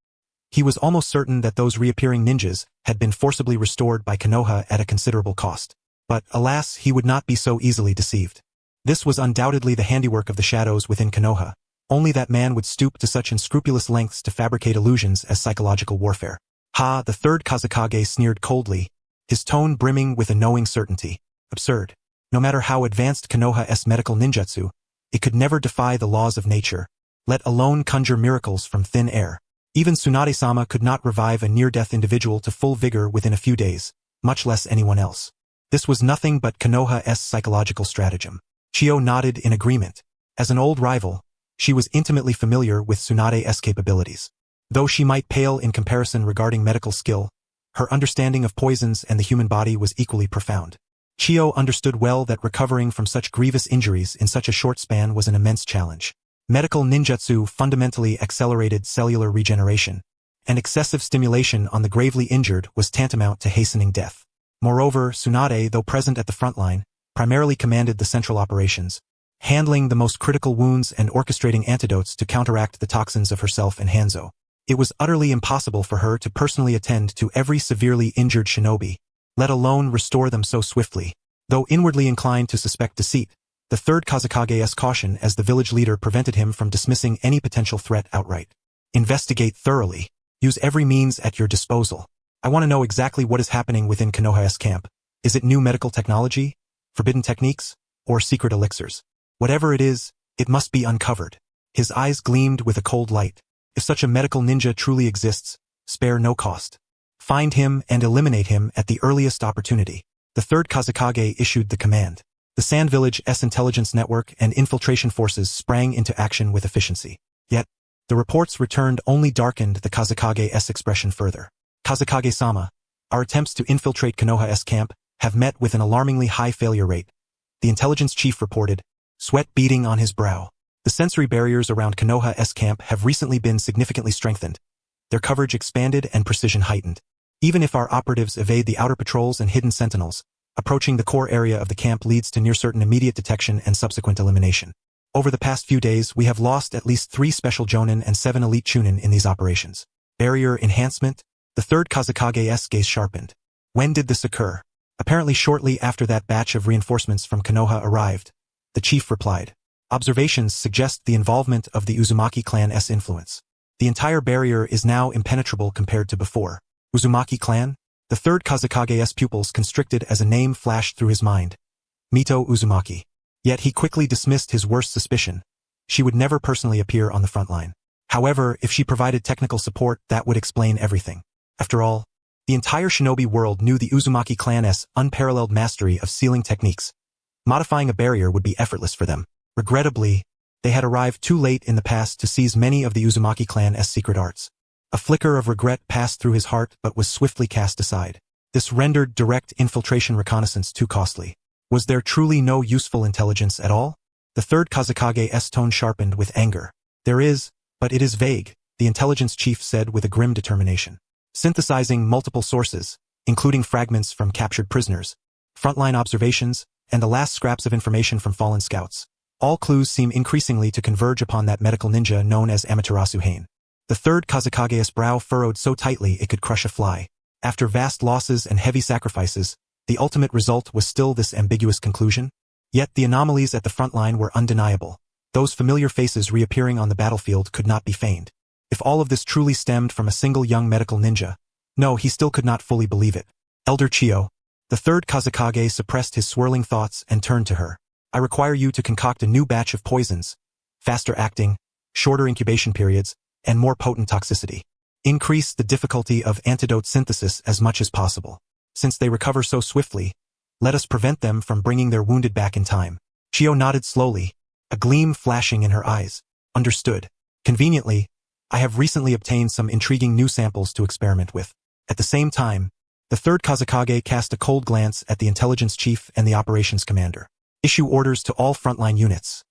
He was almost certain that those reappearing ninjas had been forcibly restored by Konoha at a considerable cost. But, alas, he would not be so easily deceived. This was undoubtedly the handiwork of the shadows within Konoha. Only that man would stoop to such unscrupulous lengths to fabricate illusions as psychological warfare. Ha! The third Kazekage sneered coldly, his tone brimming with a knowing certainty. Absurd. No matter how advanced Konoha's medical ninjutsu, it could never defy the laws of nature, let alone conjure miracles from thin air. Even Tsunade-sama could not revive a near-death individual to full vigor within a few days, much less anyone else. This was nothing but Konoha's psychological stratagem. Chiyo nodded in agreement. As an old rival, she was intimately familiar with Tsunade's capabilities. Though she might pale in comparison regarding medical skill, her understanding of poisons and the human body was equally profound. Chiyo understood well that recovering from such grievous injuries in such a short span was an immense challenge. Medical ninjutsu fundamentally accelerated cellular regeneration, and excessive stimulation on the gravely injured was tantamount to hastening death. Moreover, Tsunade, though present at the front line, primarily commanded the central operations, handling the most critical wounds and orchestrating antidotes to counteract the toxins of herself and Hanzo. It was utterly impossible for her to personally attend to every severely injured shinobi, let alone restore them so swiftly. Though inwardly inclined to suspect deceit, The third Kazakage's caution as the village leader prevented him from dismissing any potential threat outright. Investigate thoroughly. Use every means at your disposal. I want to know exactly what is happening within Konoha's camp. Is it new medical technology, forbidden techniques, or secret elixirs? Whatever it is, it must be uncovered. His eyes gleamed with a cold light. If such a medical ninja truly exists, spare no cost. Find him and eliminate him at the earliest opportunity. The third Kazakage issued the command. The Sand Village's intelligence network and infiltration forces sprang into action with efficiency. Yet, the reports returned only darkened the Kazakage's expression further. Kazakage-sama, our attempts to infiltrate Konoha's camp have met with an alarmingly high failure rate. The intelligence chief reported, sweat beading on his brow. The sensory barriers around Konoha's camp have recently been significantly strengthened. Their coverage expanded and precision heightened. Even if our operatives evade the outer patrols and hidden sentinels, approaching the core area of the camp leads to near-certain immediate detection and subsequent elimination. Over the past few days, we have lost at least 3 special Jonin and 7 elite Chunin in these operations. Barrier enhancement? The third Kazakage's gaze sharpened. When did this occur? Apparently shortly after that batch of reinforcements from Konoha arrived. The chief replied. Observations suggest the involvement of the Uzumaki clan's influence. The entire barrier is now impenetrable compared to before. Uzumaki clan? The third Kazakage's pupils constricted as a name flashed through his mind. Mito Uzumaki. Yet he quickly dismissed his worst suspicion. She would never personally appear on the front line. However, if she provided technical support, that would explain everything. After all, the entire shinobi world knew the Uzumaki clan's unparalleled mastery of sealing techniques. Modifying a barrier would be effortless for them. Regrettably, they had arrived too late in the past to seize many of the Uzumaki clan's secret arts. A flicker of regret passed through his heart but was swiftly cast aside. This rendered direct infiltration reconnaissance too costly. Was there truly no useful intelligence at all? The third Kazakage's tone sharpened with anger. There is, but it is vague, the intelligence chief said with a grim determination. Synthesizing multiple sources, including fragments from captured prisoners, frontline observations, and the last scraps of information from fallen scouts. All clues seem increasingly to converge upon that medical ninja known as Amaterasu Hain. The third Kazakage's brow furrowed so tightly it could crush a fly. After vast losses and heavy sacrifices, the ultimate result was still this ambiguous conclusion. Yet the anomalies at the front line were undeniable. Those familiar faces reappearing on the battlefield could not be feigned. If all of this truly stemmed from a single young medical ninja, no, he still could not fully believe it. Elder Chiyo. The third Kazakage suppressed his swirling thoughts and turned to her. I require you to concoct a new batch of poisons, faster acting, shorter incubation periods, and more potent toxicity. Increase the difficulty of antidote synthesis as much as possible. Since they recover so swiftly, let us prevent them from bringing their wounded back in time. Chiyo nodded slowly, a gleam flashing in her eyes. Understood. Conveniently, I have recently obtained some intriguing new samples to experiment with. At the same time, the third Kazakage cast a cold glance at the intelligence chief and the operations commander. Issue orders to all frontline units.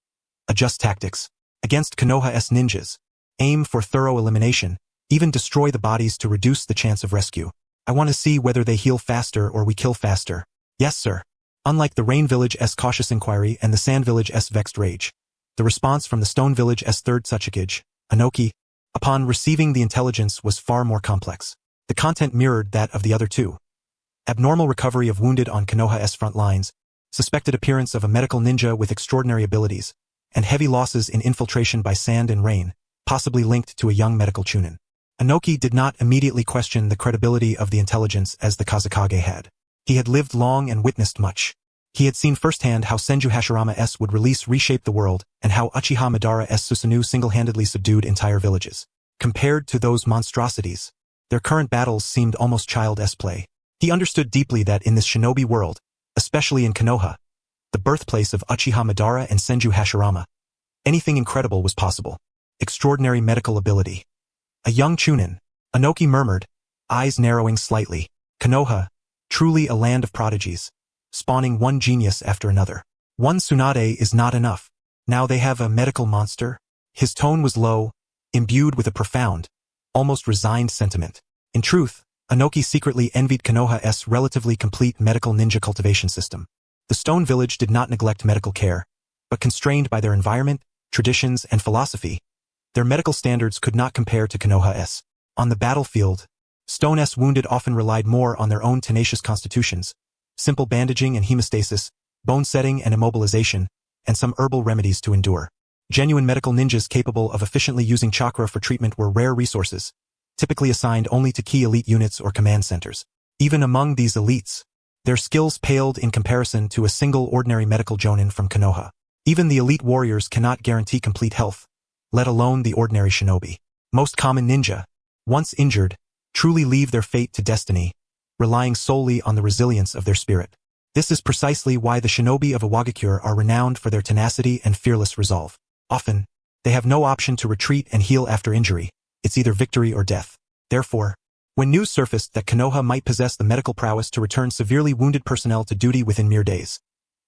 Adjust tactics. Against Konoha's ninjas. Aim for thorough elimination, even destroy the bodies to reduce the chance of rescue. I want to see whether they heal faster or we kill faster. Yes, sir. Unlike the Rain Village's cautious inquiry and the Sand Village's vexed rage, the response from the Stone Village's third Tsuchikage, Anoki, upon receiving the intelligence was far more complex. The content mirrored that of the other two. Abnormal recovery of wounded on Konoha's front lines, suspected appearance of a medical ninja with extraordinary abilities, and heavy losses in infiltration by Sand and Rain, possibly linked to a young medical Chunin. Anoki did not immediately question the credibility of the intelligence as the Kazakage had. He had lived long and witnessed much. He had seen firsthand how Senju Hashirama-s would reshape the world and how Uchiha Madara-s Susanoo single-handedly subdued entire villages. Compared to those monstrosities, their current battles seemed almost child-esque play. He understood deeply that in this shinobi world, especially in Konoha, the birthplace of Uchiha Madara and Senju Hashirama, anything incredible was possible. Extraordinary medical ability. A young Chunin, Anoki murmured, eyes narrowing slightly. Konoha, truly a land of prodigies, spawning one genius after another. One Tsunade is not enough. Now they have a medical monster? His tone was low, imbued with a profound, almost resigned sentiment. In truth, Anoki secretly envied Konoha's relatively complete medical ninja cultivation system. The Stone Village did not neglect medical care, but constrained by their environment, traditions, and philosophy, their medical standards could not compare to Konoha's. On the battlefield, Stone's wounded often relied more on their own tenacious constitutions, simple bandaging and hemostasis, bone setting and immobilization, and some herbal remedies to endure. Genuine medical ninjas capable of efficiently using chakra for treatment were rare resources, typically assigned only to key elite units or command centers. Even among these elites, their skills paled in comparison to a single ordinary medical Jonin from Konoha. Even the elite warriors cannot guarantee complete health, let alone the ordinary shinobi. Most common ninja, once injured, truly leave their fate to destiny, relying solely on the resilience of their spirit. This is precisely why the shinobi of Iwagakure are renowned for their tenacity and fearless resolve. Often, they have no option to retreat and heal after injury. It's either victory or death. Therefore, when news surfaced that Konoha might possess the medical prowess to return severely wounded personnel to duty within mere days,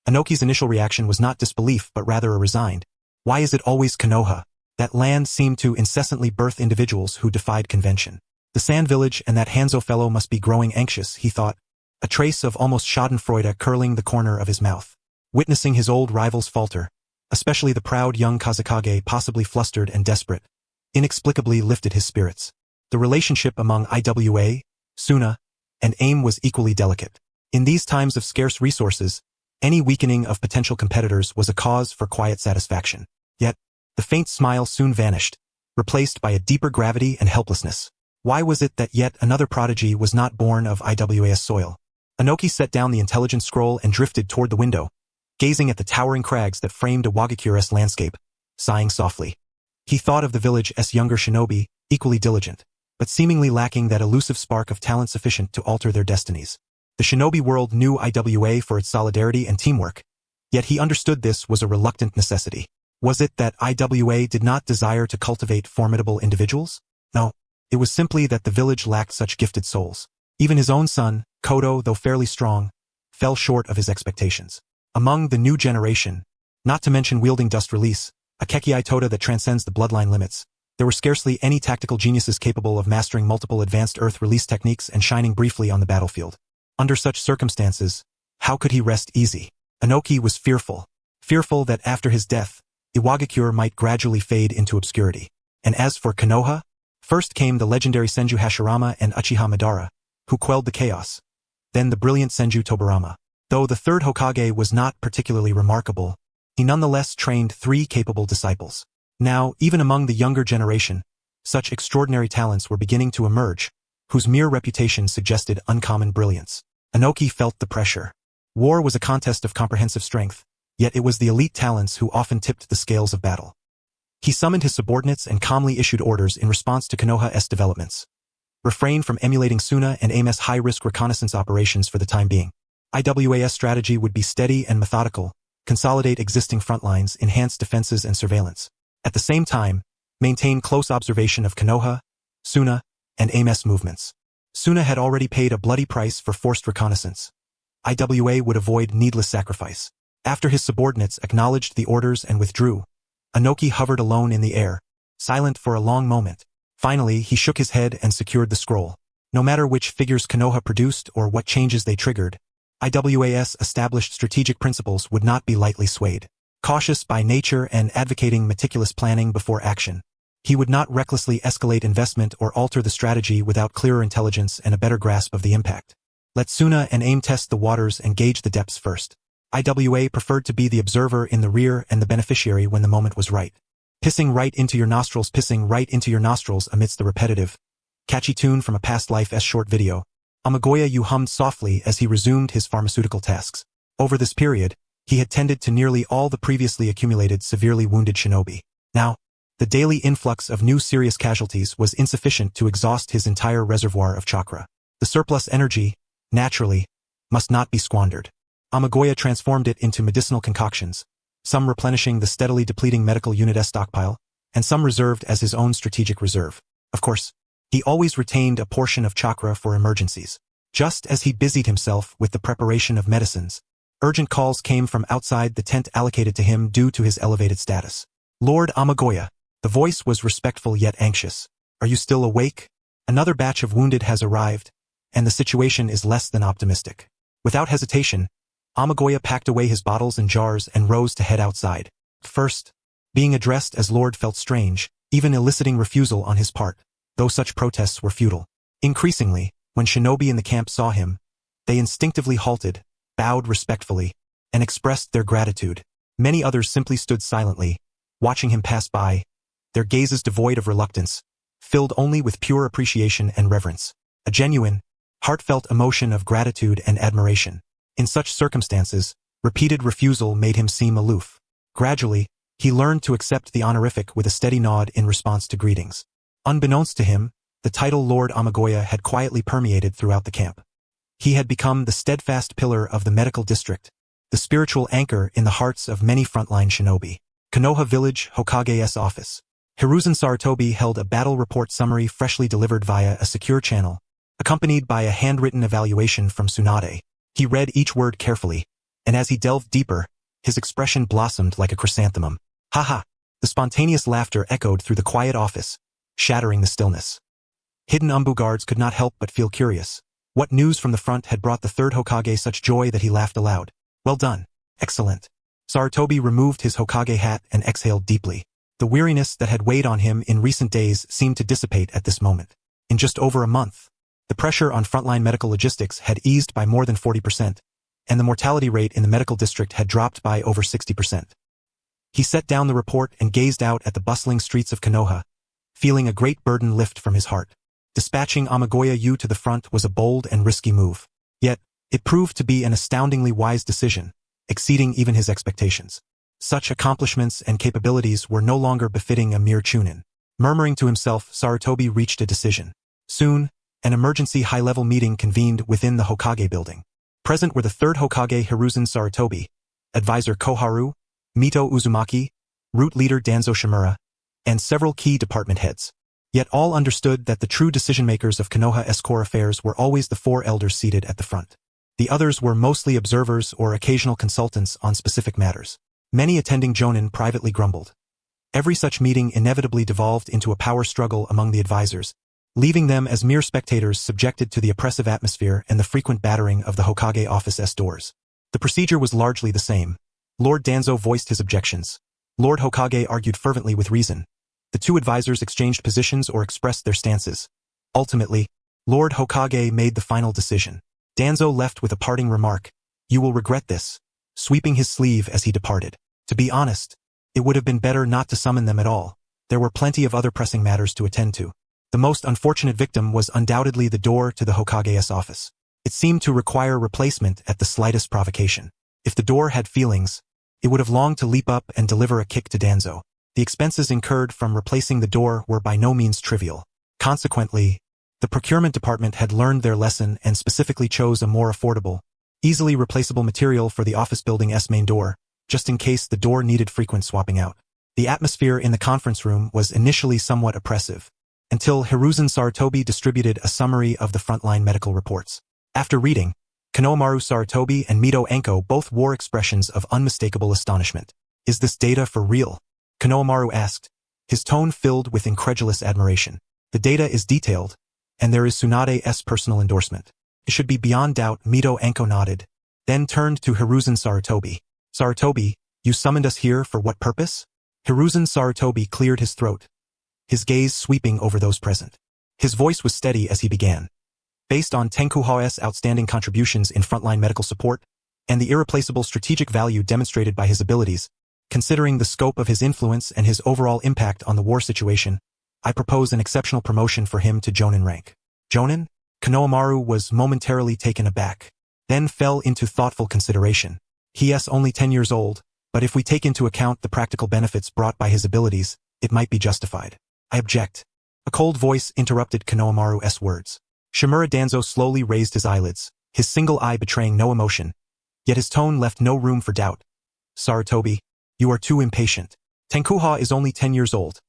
Inoki's initial reaction was not disbelief but rather a resigned, "Why is it always Konoha?" That land seemed to incessantly birth individuals who defied convention. The sand village and that Hanzo fellow must be growing anxious, he thought, a trace of almost schadenfreude curling the corner of his mouth. Witnessing his old rivals falter, especially the proud young Kazekage possibly flustered and desperate, inexplicably lifted his spirits. The relationship among IWA, Suna, and AIM was equally delicate. In these times of scarce resources, any weakening of potential competitors was a cause for quiet satisfaction. Yet, the faint smile soon vanished, replaced by a deeper gravity and helplessness. Why was it that yet another prodigy was not born of IWA's soil? Inoki set down the intelligence scroll and drifted toward the window, gazing at the towering crags that framed Iwagakure's landscape, sighing softly. He thought of the village's younger shinobi, equally diligent, but seemingly lacking that elusive spark of talent sufficient to alter their destinies. The shinobi world knew IWA for its solidarity and teamwork, yet he understood this was a reluctant necessity. Was it that IWA did not desire to cultivate formidable individuals? No, it was simply that the village lacked such gifted souls. Even his own son, Kodo, though fairly strong, fell short of his expectations. Among the new generation, not to mention wielding dust release, a Kekiai Toda that transcends the bloodline limits, there were scarcely any tactical geniuses capable of mastering multiple advanced earth release techniques and shining briefly on the battlefield. Under such circumstances, how could he rest easy? Inoki was fearful that after his death, Iwagakure might gradually fade into obscurity. And as for Konoha, first came the legendary Senju Hashirama and Uchiha Madara, who quelled the chaos, then the brilliant Senju Tobarama. Though the third Hokage was not particularly remarkable, he nonetheless trained 3 capable disciples. Now, even among the younger generation, such extraordinary talents were beginning to emerge, whose mere reputation suggested uncommon brilliance. Inoki felt the pressure. War was a contest of comprehensive strength, yet it was the elite talents who often tipped the scales of battle. He summoned his subordinates and calmly issued orders in response to Konoha's developments. Refrain from emulating Suna and AIM's high-risk reconnaissance operations for the time being. IWA's strategy would be steady and methodical, consolidate existing front lines, enhance defenses and surveillance. At the same time, maintain close observation of Konoha, Suna, and AIM's movements. Suna had already paid a bloody price for forced reconnaissance. IWA would avoid needless sacrifice. After his subordinates acknowledged the orders and withdrew, Inoki hovered alone in the air, silent for a long moment. Finally, he shook his head and secured the scroll. No matter which figures Konoha produced or what changes they triggered, IWA's established strategic principles would not be lightly swayed. Cautious by nature and advocating meticulous planning before action, he would not recklessly escalate investment or alter the strategy without clearer intelligence and a better grasp of the impact. Let Suna and AIM test the waters and gauge the depths first. IWA preferred to be the observer in the rear and the beneficiary when the moment was right. Pissing right into your nostrils amidst the repetitive, catchy tune from a past life's short video, Amagoya hummed softly as he resumed his pharmaceutical tasks. Over this period, he had tended to nearly all the previously accumulated severely wounded shinobi. Now, the daily influx of new serious casualties was insufficient to exhaust his entire reservoir of chakra. The surplus energy, naturally, must not be squandered. Amagoya transformed it into medicinal concoctions, some replenishing the steadily depleting medical unit's stockpile, and some reserved as his own strategic reserve. Of course, he always retained a portion of chakra for emergencies. Just as he busied himself with the preparation of medicines, urgent calls came from outside the tent allocated to him due to his elevated status. "Lord Amagoya." The voice was respectful yet anxious. "Are you still awake? Another batch of wounded has arrived, and the situation is less than optimistic." Without hesitation, Amagoya packed away his bottles and jars and rose to head outside. First, being addressed as Lord felt strange, even eliciting refusal on his part, though such protests were futile. Increasingly, when shinobi in the camp saw him, they instinctively halted, bowed respectfully, and expressed their gratitude. Many others simply stood silently, watching him pass by, their gazes devoid of reluctance, filled only with pure appreciation and reverence. A genuine, heartfelt emotion of gratitude and admiration. In such circumstances, repeated refusal made him seem aloof. Gradually, he learned to accept the honorific with a steady nod in response to greetings. Unbeknownst to him, the title Lord Amagoya had quietly permeated throughout the camp. He had become the steadfast pillar of the medical district, the spiritual anchor in the hearts of many frontline shinobi. Konoha Village Hokage's office. Hiruzen Sarutobi held a battle report summary freshly delivered via a secure channel, accompanied by a handwritten evaluation from Tsunade. He read each word carefully, and as he delved deeper, his expression blossomed like a chrysanthemum. Ha! The spontaneous laughter echoed through the quiet office, shattering the stillness. Hidden Umbu guards could not help but feel curious. What news from the front had brought the third Hokage such joy that he laughed aloud? Well done. Excellent. Sarutobi removed his Hokage hat and exhaled deeply. The weariness that had weighed on him in recent days seemed to dissipate at this moment. In just over a month, the pressure on frontline medical logistics had eased by more than 40%, and the mortality rate in the medical district had dropped by over 60%. He set down the report and gazed out at the bustling streets of Konoha, feeling a great burden lift from his heart. Dispatching Amagoya Yu to the front was a bold and risky move. Yet, it proved to be an astoundingly wise decision, exceeding even his expectations. Such accomplishments and capabilities were no longer befitting a mere Chunin. Murmuring to himself, Sarutobi reached a decision. Soon, an emergency high-level meeting convened within the Hokage building. Present were the third Hokage Hiruzen Sarutobi, advisor Koharu, Mito Uzumaki, root leader Danzo Shimura, and several key department heads. Yet all understood that the true decision-makers of Konoha's core affairs were always the four elders seated at the front. The others were mostly observers or occasional consultants on specific matters. Many attending Jonin privately grumbled. Every such meeting inevitably devolved into a power struggle among the advisors, leaving them as mere spectators subjected to the oppressive atmosphere and the frequent battering of the Hokage office's doors. The procedure was largely the same. Lord Danzo voiced his objections. Lord Hokage argued fervently with reason. The two advisors exchanged positions or expressed their stances. Ultimately, Lord Hokage made the final decision. Danzo left with a parting remark. "You will regret this," sweeping his sleeve as he departed. To be honest, it would have been better not to summon them at all. There were plenty of other pressing matters to attend to. The most unfortunate victim was undoubtedly the door to the Hokage's office. It seemed to require replacement at the slightest provocation. If the door had feelings, it would have longed to leap up and deliver a kick to Danzo. The expenses incurred from replacing the door were by no means trivial. Consequently, the procurement department had learned their lesson and specifically chose a more affordable, easily replaceable material for the office building's main door, just in case the door needed frequent swapping out. The atmosphere in the conference room was initially somewhat oppressive, until Hiruzen Sarutobi distributed a summary of the frontline medical reports. After reading, Konohamaru Sarutobi and Mito Anko both wore expressions of unmistakable astonishment. "Is this data for real?" Konohamaru asked, his tone filled with incredulous admiration. "The data is detailed, and there is Tsunade's personal endorsement. It should be beyond doubt." Mito Anko nodded, then turned to Hiruzen Sarutobi. "Sarutobi, you summoned us here for what purpose?" Hiruzen Sarutobi cleared his throat, his gaze sweeping over those present. His voice was steady as he began. "Based on Tenkuha's outstanding contributions in frontline medical support, and the irreplaceable strategic value demonstrated by his abilities, considering the scope of his influence and his overall impact on the war situation, I propose an exceptional promotion for him to Jonin rank." "Jonin?" Konohamaru was momentarily taken aback, then fell into thoughtful consideration. He is only 10 years old, but if we take into account the practical benefits brought by his abilities, it might be justified. "I object." A cold voice interrupted Konohamaru's words. Shimura Danzo slowly raised his eyelids, his single eye betraying no emotion, yet his tone left no room for doubt. "Sarutobi, you are too impatient. Tenkuha is only 10 years old.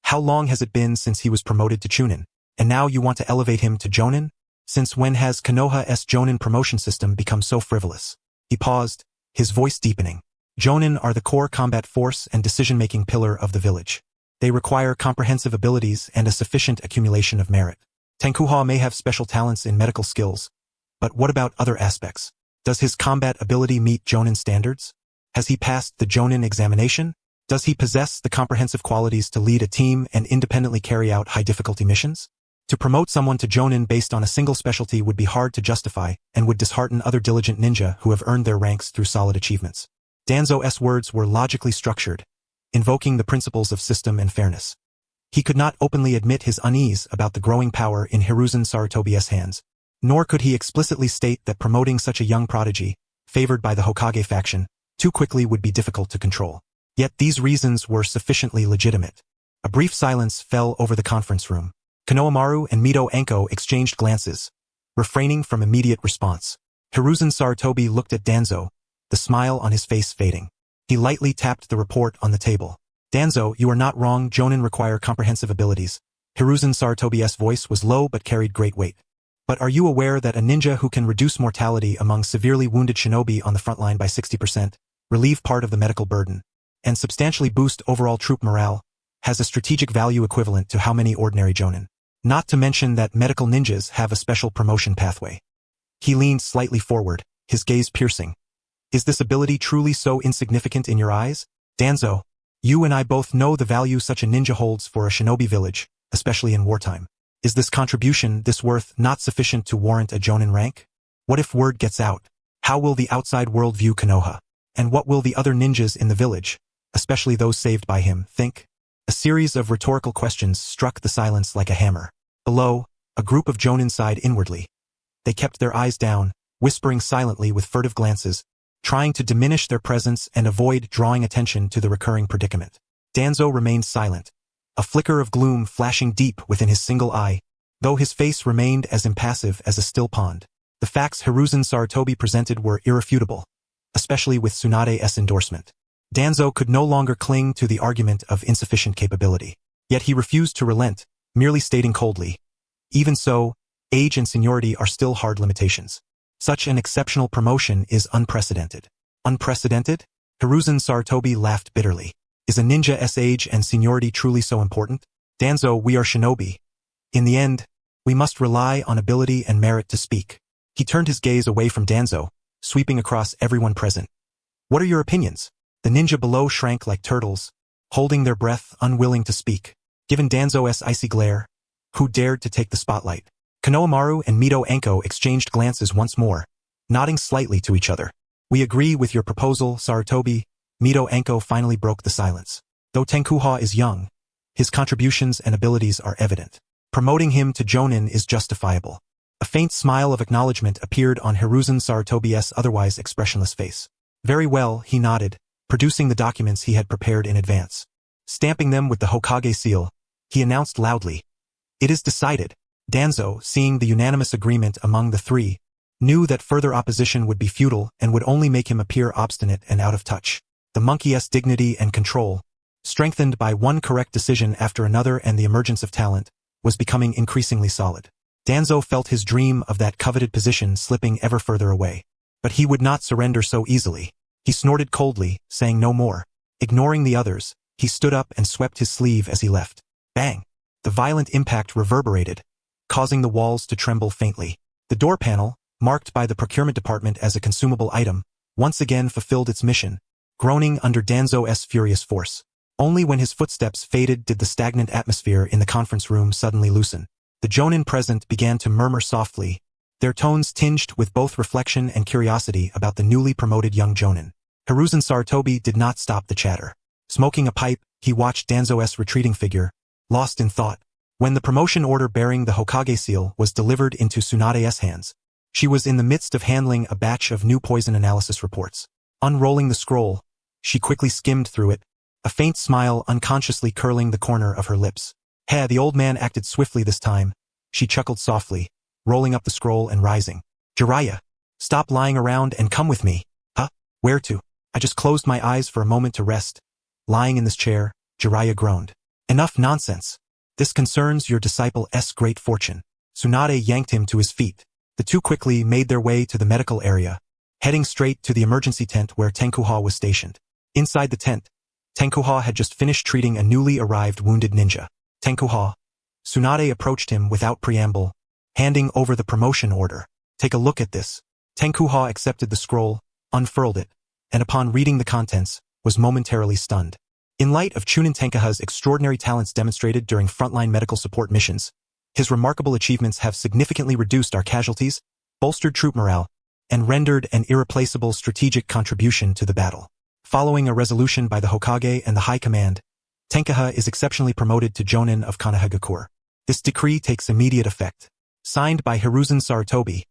How long has it been since he was promoted to Chunin? And now you want to elevate him to Jonin? Since when has Konoha's Jonin promotion system become so frivolous?" He paused, his voice deepening. "Jonin are the core combat force and decision-making pillar of the village. They require comprehensive abilities and a sufficient accumulation of merit. Tenkuha may have special talents in medical skills, but what about other aspects? Does his combat ability meet Jonin standards? Has he passed the Jonin examination? Does he possess the comprehensive qualities to lead a team and independently carry out high-difficulty missions? To promote someone to Jonin based on a single specialty would be hard to justify and would dishearten other diligent ninja who have earned their ranks through solid achievements. Danzo's words were logically structured, invoking the principles of system and fairness. He could not openly admit his unease about the growing power in Hiruzen Sarutobi's hands, nor could he explicitly state that promoting such a young prodigy, favored by the Hokage faction, too quickly would be difficult to control. Yet these reasons were sufficiently legitimate. A brief silence fell over the conference room. Konohamaru and Mito Anko exchanged glances, refraining from immediate response. Hiruzen Sarutobi looked at Danzo, the smile on his face fading. He lightly tapped the report on the table. Danzo, you are not wrong, Jonin require comprehensive abilities. Hiruzen Sarutobi's voice was low but carried great weight. But are you aware that a ninja who can reduce mortality among severely wounded shinobi on the front line by 60%, relieve part of the medical burden, and substantially boost overall troop morale, has a strategic value equivalent to how many ordinary Jonin? Not to mention that medical ninjas have a special promotion pathway. He leaned slightly forward, his gaze piercing. Is this ability truly so insignificant in your eyes? Danzo, you and I both know the value such a ninja holds for a shinobi village, especially in wartime. Is this contribution, this worth, not sufficient to warrant a Jonin rank? What if word gets out? How will the outside world view Konoha? And what will the other ninjas in the village, especially those saved by him, think? A series of rhetorical questions struck the silence like a hammer. Below, a group of Jonin sighed inwardly. They kept their eyes down, whispering silently with furtive glances, trying to diminish their presence and avoid drawing attention to the recurring predicament. Danzo remained silent, a flicker of gloom flashing deep within his single eye, though his face remained as impassive as a still pond. The facts Hiruzen Sarutobi presented were irrefutable, especially with Tsunade's endorsement. Danzo could no longer cling to the argument of insufficient capability. Yet he refused to relent, merely stating coldly, even so, age and seniority are still hard limitations. Such an exceptional promotion is unprecedented. Unprecedented? Hiruzen Sarutobi laughed bitterly. Is a ninja's age and seniority truly so important? Danzo, we are shinobi. In the end, we must rely on ability and merit to speak. He turned his gaze away from Danzo, sweeping across everyone present. What are your opinions? The ninja below shrank like turtles, holding their breath, unwilling to speak. Given Danzo's icy glare, who dared to take the spotlight? Konohamaru and Mito Anko exchanged glances once more, nodding slightly to each other. We agree with your proposal, Sarutobi. Mito Anko finally broke the silence. Though Tenkuha is young, his contributions and abilities are evident. Promoting him to Jonin is justifiable. A faint smile of acknowledgement appeared on Hiruzen Sarutobi's otherwise expressionless face. Very well, he nodded, producing the documents he had prepared in advance. Stamping them with the Hokage seal, he announced loudly, "It is decided." Danzo, seeing the unanimous agreement among the three, knew that further opposition would be futile and would only make him appear obstinate and out of touch. The monkey's dignity and control, strengthened by one correct decision after another and the emergence of talent, was becoming increasingly solid. Danzo felt his dream of that coveted position slipping ever further away. But he would not surrender so easily. He snorted coldly, saying no more. Ignoring the others, he stood up and swept his sleeve as he left. Bang! The violent impact reverberated, causing the walls to tremble faintly. The door panel, marked by the procurement department as a consumable item, once again fulfilled its mission, groaning under Danzo's furious force. Only when his footsteps faded did the stagnant atmosphere in the conference room suddenly loosen. The Jonin present began to murmur softly, their tones tinged with both reflection and curiosity about the newly promoted young Jonin. Hiruzen Sarutobi did not stop the chatter. Smoking a pipe, he watched Danzo's retreating figure, lost in thought. When the promotion order bearing the Hokage seal was delivered into Tsunade's hands, she was in the midst of handling a batch of new poison analysis reports. Unrolling the scroll, she quickly skimmed through it, a faint smile unconsciously curling the corner of her lips. Heh, the old man acted swiftly this time. She chuckled softly, rolling up the scroll and rising. Jiraiya, stop lying around and come with me. Huh? Where to? I just closed my eyes for a moment to rest. Lying in this chair, Jiraiya groaned. Enough nonsense. This concerns your disciple's great fortune. Tsunade yanked him to his feet. The two quickly made their way to the medical area, heading straight to the emergency tent where Tenkuha was stationed. Inside the tent, Tenkuha had just finished treating a newly arrived wounded ninja. Tenkuha. Tsunade approached him without preamble, handing over the promotion order. Take a look at this. Tenkuha accepted the scroll, unfurled it, and upon reading the contents, was momentarily stunned. In light of Chunin Tenkuha's extraordinary talents demonstrated during frontline medical support missions, his remarkable achievements have significantly reduced our casualties, bolstered troop morale, and rendered an irreplaceable strategic contribution to the battle. Following a resolution by the Hokage and the High Command, Tenkaha is exceptionally promoted to Jonin of Konoha. This decree takes immediate effect. Signed by Hiruzen Sarutobi,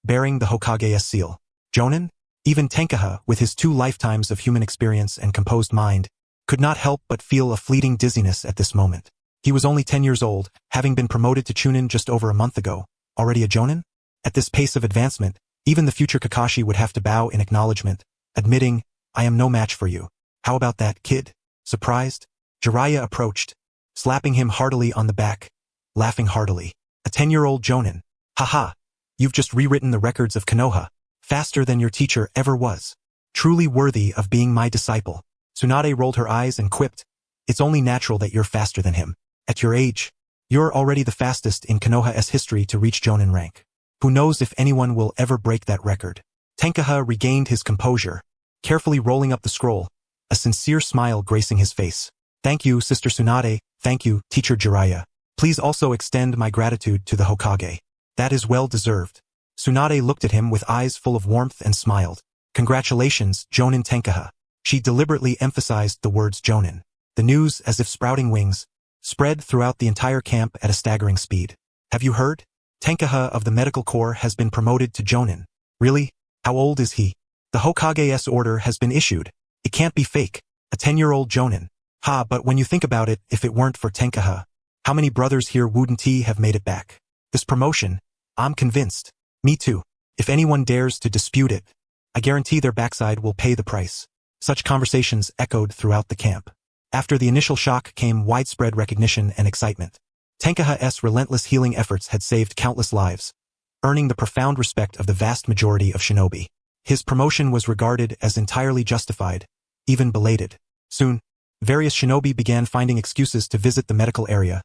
bearing the Hokage's seal. Jonin? Even Tenkaha, with his 2 lifetimes of human experience and composed mind, could not help but feel a fleeting dizziness at this moment. He was only 10 years old, having been promoted to Chunin just over a month ago. Already a Jonin? At this pace of advancement, even the future Kakashi would have to bow in acknowledgement, admitting, "I am no match for you." "How about that, kid?" Surprised, Jiraiya approached, slapping him heartily on the back, laughing heartily. "A 10-year-old Jonin. Haha, you've just rewritten the records of Konoha, faster than your teacher ever was. Truly worthy of being my disciple." Tsunade rolled her eyes and quipped, "It's only natural that you're faster than him. At your age, you're already the fastest in Konoha's history to reach Jonin rank. Who knows if anyone will ever break that record." Tenkaha regained his composure, carefully rolling up the scroll, a sincere smile gracing his face. "Thank you, Sister Tsunade. Thank you, Teacher Jiraiya. Please also extend my gratitude to the Hokage. That is well deserved." Tsunade looked at him with eyes full of warmth and smiled. "Congratulations, Jonin Tenkaha." She deliberately emphasized the words Jonin. The news, as if sprouting wings, spread throughout the entire camp at a staggering speed. "Have you heard? Tenkaha of the Medical Corps has been promoted to Jonin." "Really? How old is he?" "The Hokage's order has been issued. It can't be fake. A 10-year-old Jonin." "Ha, but when you think about it, if it weren't for Tenkaha, how many brothers here wouldn't he have made it back? This promotion, I'm convinced." "Me too. If anyone dares to dispute it, I guarantee their backside will pay the price." Such conversations echoed throughout the camp. After the initial shock came widespread recognition and excitement. Tenkaha's relentless healing efforts had saved countless lives, earning the profound respect of the vast majority of shinobi. His promotion was regarded as entirely justified, even belated. Soon, various shinobi began finding excuses to visit the medical area,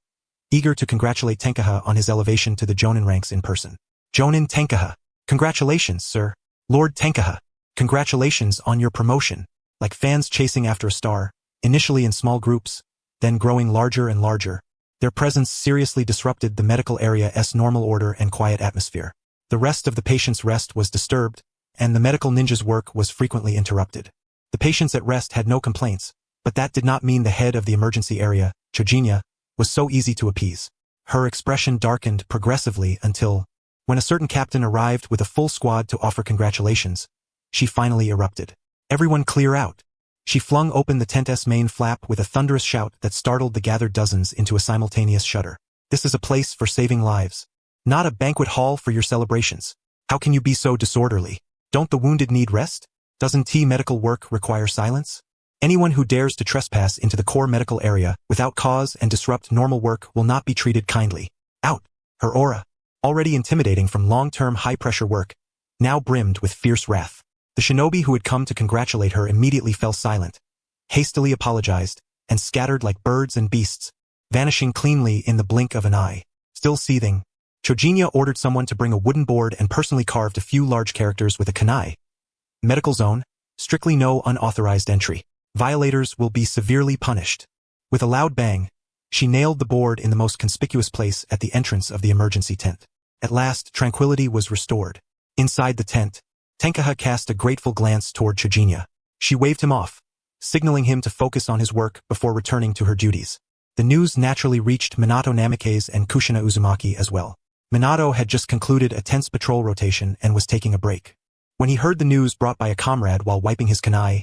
eager to congratulate Tenkaha on his elevation to the Jonin ranks in person. "Jonin Tenkaha, congratulations, sir. Lord Tenkaha, congratulations on your promotion." Like fans chasing after a star, initially in small groups, then growing larger and larger. Their presence seriously disrupted the medical area's normal order and quiet atmosphere. The rest of the patient's rest was disturbed, and the medical ninja's work was frequently interrupted. The patients at rest had no complaints, but that did not mean the head of the emergency area, Kushina, was so easy to appease. Her expression darkened progressively until, when a certain captain arrived with a full squad to offer congratulations, she finally erupted. "Everyone clear out." She flung open the tent's main flap with a thunderous shout that startled the gathered dozens into a simultaneous shudder. "This is a place for saving lives, not a banquet hall for your celebrations. How can you be so disorderly? Don't the wounded need rest? Doesn't medical work require silence? Anyone who dares to trespass into the core medical area without cause and disrupt normal work will not be treated kindly." Out! Her aura, already intimidating from long-term high-pressure work, now brimmed with fierce wrath. The shinobi who had come to congratulate her immediately fell silent, hastily apologized, and scattered like birds and beasts, vanishing cleanly in the blink of an eye. Still seething, Kushina ordered someone to bring a wooden board and personally carved a few large characters with a kunai. "Medical zone, strictly no unauthorized entry. Violators will be severely punished." With a loud bang, she nailed the board in the most conspicuous place at the entrance of the emergency tent. At last, tranquility was restored. Inside the tent, Tenkaha cast a grateful glance toward Kushina. She waved him off, signaling him to focus on his work before returning to her duties. The news naturally reached Minato Namikaze and Kushina Uzumaki as well. Minato had just concluded a tense patrol rotation and was taking a break. When he heard the news brought by a comrade while wiping his kunai,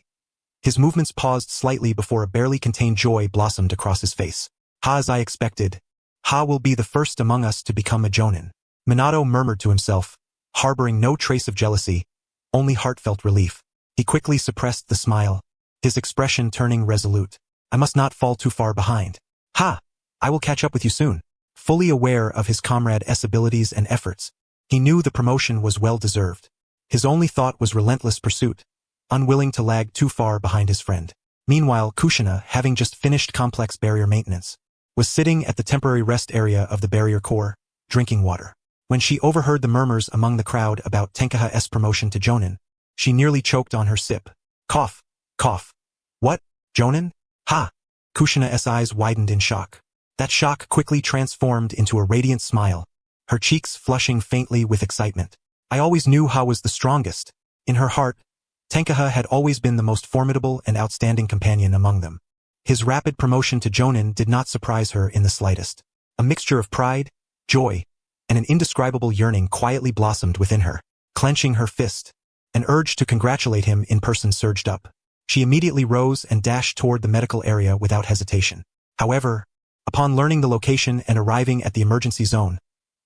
his movements paused slightly before a barely contained joy blossomed across his face. "Ha, as I expected. Ha will be the first among us to become a Jonin." Minato murmured to himself, harboring no trace of jealousy, only heartfelt relief. He quickly suppressed the smile, his expression turning resolute. "I must not fall too far behind. Ha! I will catch up with you soon." Fully aware of his comrade's abilities and efforts, he knew the promotion was well-deserved. His only thought was relentless pursuit, unwilling to lag too far behind his friend. Meanwhile, Kushina, having just finished complex barrier maintenance, was sitting at the temporary rest area of the barrier core, drinking water. When she overheard the murmurs among the crowd about Tenkaha's promotion to Jonin, she nearly choked on her sip. Cough, cough. "What? Jonin? Ha!" Kushina's eyes widened in shock. That shock quickly transformed into a radiant smile, her cheeks flushing faintly with excitement. "I always knew Ha was the strongest." In her heart, Tenkaha had always been the most formidable and outstanding companion among them. His rapid promotion to Jonin did not surprise her in the slightest. A mixture of pride, joy, and an indescribable yearning quietly blossomed within her. Clenching her fist, an urge to congratulate him in person surged up. She immediately rose and dashed toward the medical area without hesitation. However, upon learning the location and arriving at the emergency zone,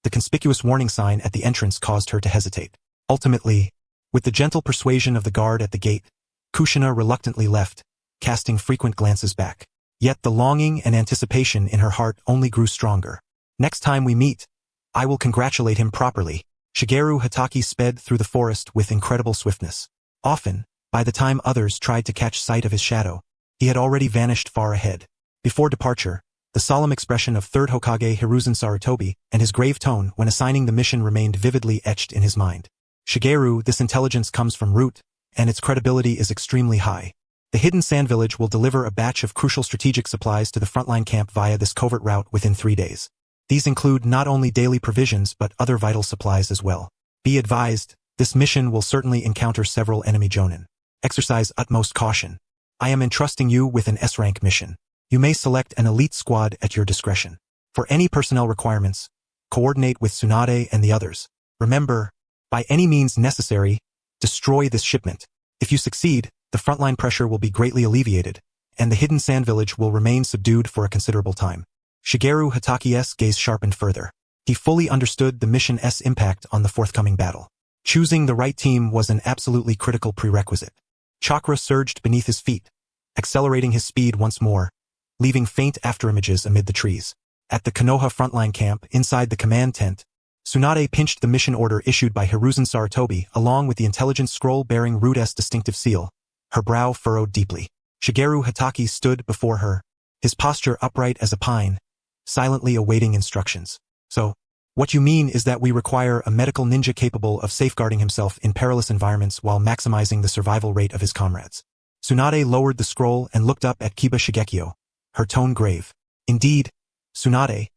the conspicuous warning sign at the entrance caused her to hesitate. Ultimately, with the gentle persuasion of the guard at the gate, Kushina reluctantly left, casting frequent glances back. Yet the longing and anticipation in her heart only grew stronger. Next time we meet, I will congratulate him properly. Shigeru Hatake sped through the forest with incredible swiftness. Often, by the time others tried to catch sight of his shadow, he had already vanished far ahead. Before departure, the solemn expression of third Hokage Hiruzen Sarutobi and his grave tone when assigning the mission remained vividly etched in his mind. Shigeru, this intelligence comes from Root, and its credibility is extremely high. The hidden sand village will deliver a batch of crucial strategic supplies to the frontline camp via this covert route within 3 days. These include not only daily provisions but other vital supplies as well. Be advised, this mission will certainly encounter several enemy Jonin. Exercise utmost caution. I am entrusting you with an S-rank mission. You may select an elite squad at your discretion. For any personnel requirements, coordinate with Tsunade and the others. Remember, by any means necessary, destroy this shipment. If you succeed, the frontline pressure will be greatly alleviated, and the hidden sand village will remain subdued for a considerable time. Shigeru Hatake's gaze sharpened further. He fully understood the mission's impact on the forthcoming battle. Choosing the right team was an absolutely critical prerequisite. Chakra surged beneath his feet, accelerating his speed once more, leaving faint afterimages amid the trees. At the Konoha frontline camp, inside the command tent, Tsunade pinched the mission order issued by Hiruzen Sarutobi along with the intelligence scroll bearing Root's distinctive seal. Her brow furrowed deeply. Shigeru Hatake stood before her, his posture upright as a pine, silently awaiting instructions. So, what you mean is that we require a medical ninja capable of safeguarding himself in perilous environments while maximizing the survival rate of his comrades. Tsunade lowered the scroll and looked up at Kiba Shigekyo, her tone grave. Indeed, Tsunade.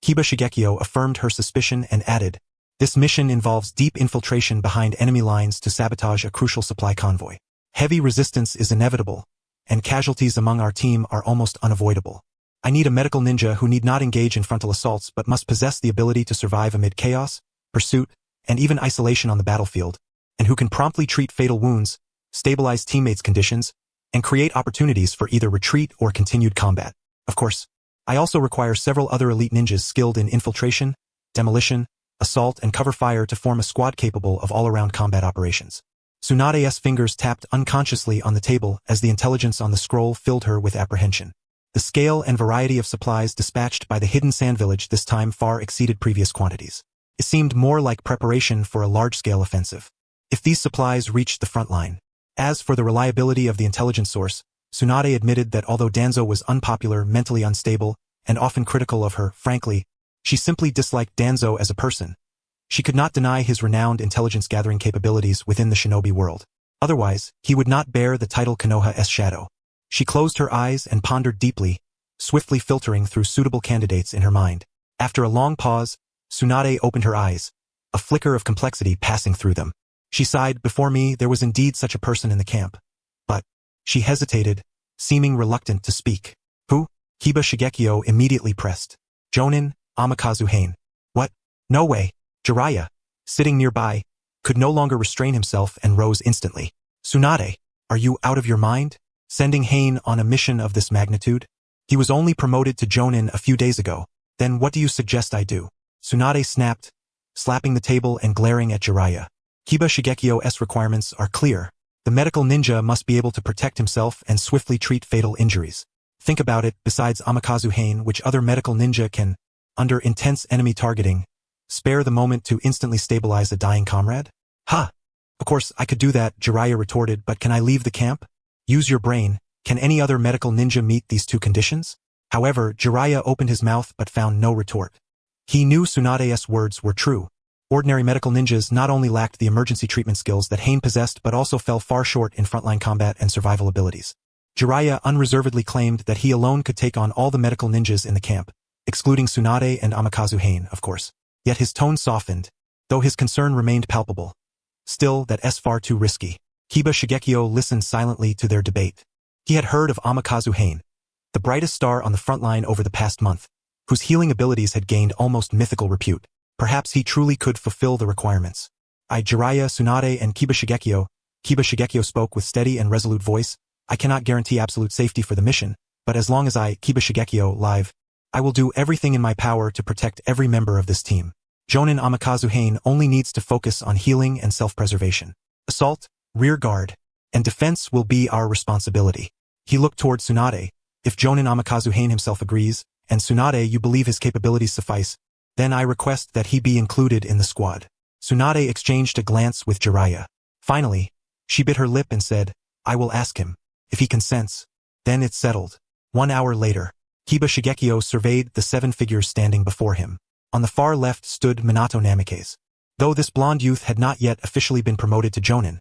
Kiba Shigekyo affirmed her suspicion and added, this mission involves deep infiltration behind enemy lines to sabotage a crucial supply convoy. Heavy resistance is inevitable, and casualties among our team are almost unavoidable. I need a medical ninja who need not engage in frontal assaults but must possess the ability to survive amid chaos, pursuit, and even isolation on the battlefield, and who can promptly treat fatal wounds, stabilize teammates' conditions, and create opportunities for either retreat or continued combat. Of course, I also require several other elite ninjas skilled in infiltration, demolition, assault, and cover fire to form a squad capable of all-around combat operations. Tsunade's fingers tapped unconsciously on the table as the intelligence on the scroll filled her with apprehension. The scale and variety of supplies dispatched by the hidden sand village this time far exceeded previous quantities. It seemed more like preparation for a large-scale offensive. If these supplies reached the front line. As for the reliability of the intelligence source, Tsunade admitted that although Danzo was unpopular, mentally unstable, and often critical of her, frankly, she simply disliked Danzo as a person. She could not deny his renowned intelligence-gathering capabilities within the shinobi world. Otherwise, he would not bear the title Konoha's shadow. She closed her eyes and pondered deeply, swiftly filtering through suitable candidates in her mind. After a long pause, Tsunade opened her eyes, a flicker of complexity passing through them. She sighed. Before me there was indeed such a person in the camp. But, she hesitated, seeming reluctant to speak. Who? Kiba Shigekyo immediately pressed. Jonin, Namikaze Hain. What? No way. Jiraiya, sitting nearby, could no longer restrain himself and rose instantly. Tsunade, are you out of your mind? Sending Hain on a mission of this magnitude? He was only promoted to Jonin a few days ago. Then what do you suggest I do? Tsunade snapped, slapping the table and glaring at Jiraiya. Kiba Shigekyo's requirements are clear. The medical ninja must be able to protect himself and swiftly treat fatal injuries. Think about it, besides Namikaze Hain, which other medical ninja can, under intense enemy targeting, spare the moment to instantly stabilize a dying comrade? Ha! Of course, I could do that, Jiraiya retorted, but can I leave the camp? Use your brain. Can any other medical ninja meet these two conditions? However, Jiraiya opened his mouth but found no retort. He knew Tsunade's words were true. Ordinary medical ninjas not only lacked the emergency treatment skills that Hain possessed but also fell far short in frontline combat and survival abilities. Jiraiya unreservedly claimed that he alone could take on all the medical ninjas in the camp, excluding Tsunade and Namikaze Hain, of course. Yet his tone softened, though his concern remained palpable. Still, that's far too risky. Kiba Shigekio listened silently to their debate. He had heard of Amikaze Hain, the brightest star on the front line over the past month, whose healing abilities had gained almost mythical repute. Perhaps he truly could fulfill the requirements. Jiraiya, Tsunade, and Kiba Shigekio. Kiba Shigekio spoke with steady and resolute voice. I cannot guarantee absolute safety for the mission, but as long as I, Kiba Shigekio, live, I will do everything in my power to protect every member of this team. Jonin Amikaze Hain only needs to focus on healing and self-preservation. Assault, rear guard, and defense will be our responsibility. He looked toward Tsunade. If Jonin Amikaze Hain himself agrees, and Tsunade you believe his capabilities suffice, then I request that he be included in the squad. Tsunade exchanged a glance with Jiraiya. Finally, she bit her lip and said, I will ask him. If he consents, then it's settled. 1 hour later, Kiba Shigekio surveyed the 7 figures standing before him. On the far left stood Minato Namikaze. Though this blonde youth had not yet officially been promoted to Jonin,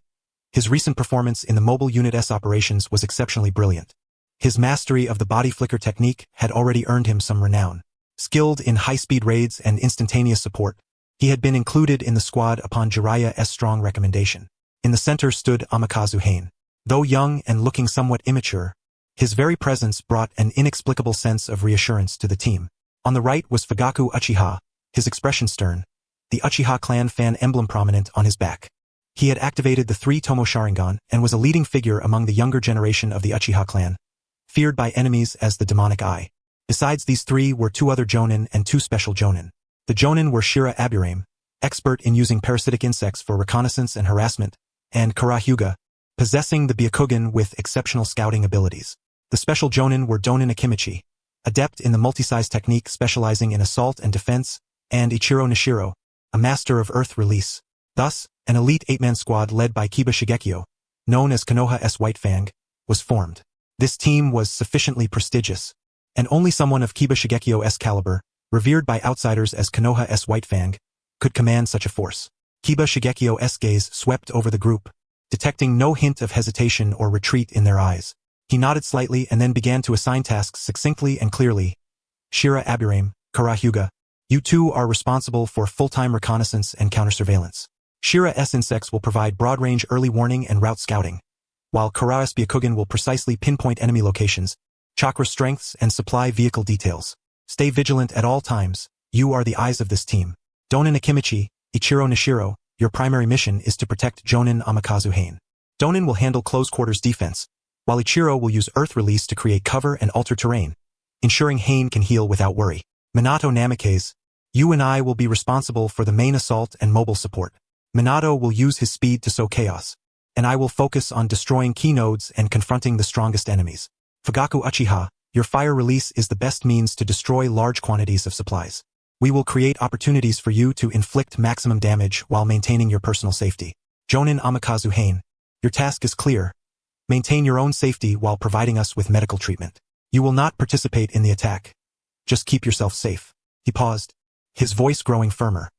his recent performance in the Mobile Unit S operations was exceptionally brilliant. His mastery of the body flicker technique had already earned him some renown. Skilled in high-speed raids and instantaneous support, he had been included in the squad upon Jiraiya's strong recommendation. In the center stood Amikaze Hain. Though young and looking somewhat immature, his very presence brought an inexplicable sense of reassurance to the team. On the right was Fugaku Uchiha, his expression stern, the Uchiha clan fan emblem prominent on his back. He had activated the 3 Tomo Sharingan and was a leading figure among the younger generation of the Uchiha clan, feared by enemies as the demonic eye. Besides these 3 were 2 other Jonin and 2 special Jonin. The Jonin were Shira Aburame, expert in using parasitic insects for reconnaissance and harassment, and Kara Hyuga, possessing the Byakugan with exceptional scouting abilities. The special Jonin were Donin Akimichi, adept in the multi-size technique specializing in assault and defense, and Ichiro Nishiro, a master of earth release. Thus, an elite 8-man squad led by Kiba Shigekio, known as Konoha's White Fang, was formed. This team was sufficiently prestigious, and only someone of Kiba Shigekio's caliber, revered by outsiders as Konoha's White Fang, could command such a force. Kiba Shigekio's gaze swept over the group, detecting no hint of hesitation or retreat in their eyes. He nodded slightly and then began to assign tasks succinctly and clearly. Shira Aburame, Kara Hyuga, you 2 are responsible for full-time reconnaissance and counter-surveillance. Shira's insects will provide broad-range early warning and route scouting, while Kara's Byakugan will precisely pinpoint enemy locations, chakra strengths, and supply vehicle details. Stay vigilant at all times, you are the eyes of this team. Donin Akimichi, Ichiro Nishiro, your primary mission is to protect Jonin Amikaze Hain. Donin will handle close-quarters defense, while Ichiro will use earth release to create cover and alter terrain, ensuring Hain can heal without worry. Minato Namikaze, you and I will be responsible for the main assault and mobile support. Minato will use his speed to sow chaos, and I will focus on destroying key nodes and confronting the strongest enemies. Fugaku Uchiha, your fire release is the best means to destroy large quantities of supplies. We will create opportunities for you to inflict maximum damage while maintaining your personal safety. Jonin Amikaze Hain, your task is clear. Maintain your own safety while providing us with medical treatment. You will not participate in the attack. Just keep yourself safe. He paused, his voice growing firmer.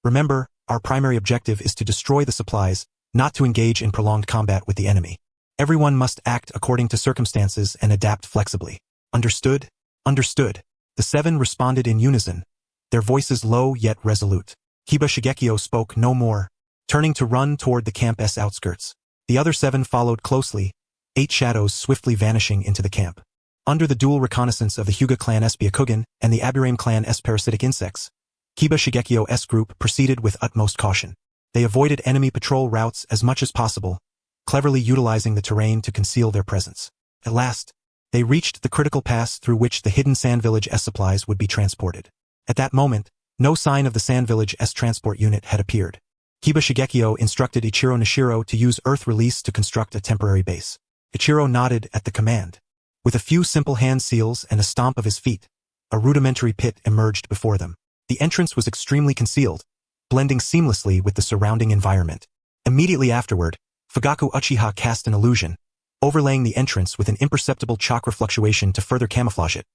Remember, our primary objective is to destroy the supplies, not to engage in prolonged combat with the enemy. Everyone must act according to circumstances and adapt flexibly. Understood? Understood. The 7 responded in unison, their voices low yet resolute. Kiba Shigekio spoke no more, turning to run toward the camp's outskirts. The other 7 followed closely, 8 shadows swiftly vanishing into the camp. Under the dual reconnaissance of the Hyuga clan's Byakugan and the Aburame clan's parasitic insects, Kiba Shigekio's group proceeded with utmost caution. They avoided enemy patrol routes as much as possible, cleverly utilizing the terrain to conceal their presence. At last, they reached the critical pass through which the hidden Sand Village's supplies would be transported. At that moment, no sign of the Sand Village's transport unit had appeared. Kiba Shigekio instructed Ichiro Nishiro to use earth release to construct a temporary base. Ichiro nodded at the command. With a few simple hand seals and a stomp of his feet, a rudimentary pit emerged before them. The entrance was extremely concealed, blending seamlessly with the surrounding environment. Immediately afterward, Fugaku Uchiha cast an illusion, overlaying the entrance with an imperceptible chakra fluctuation to further camouflage it,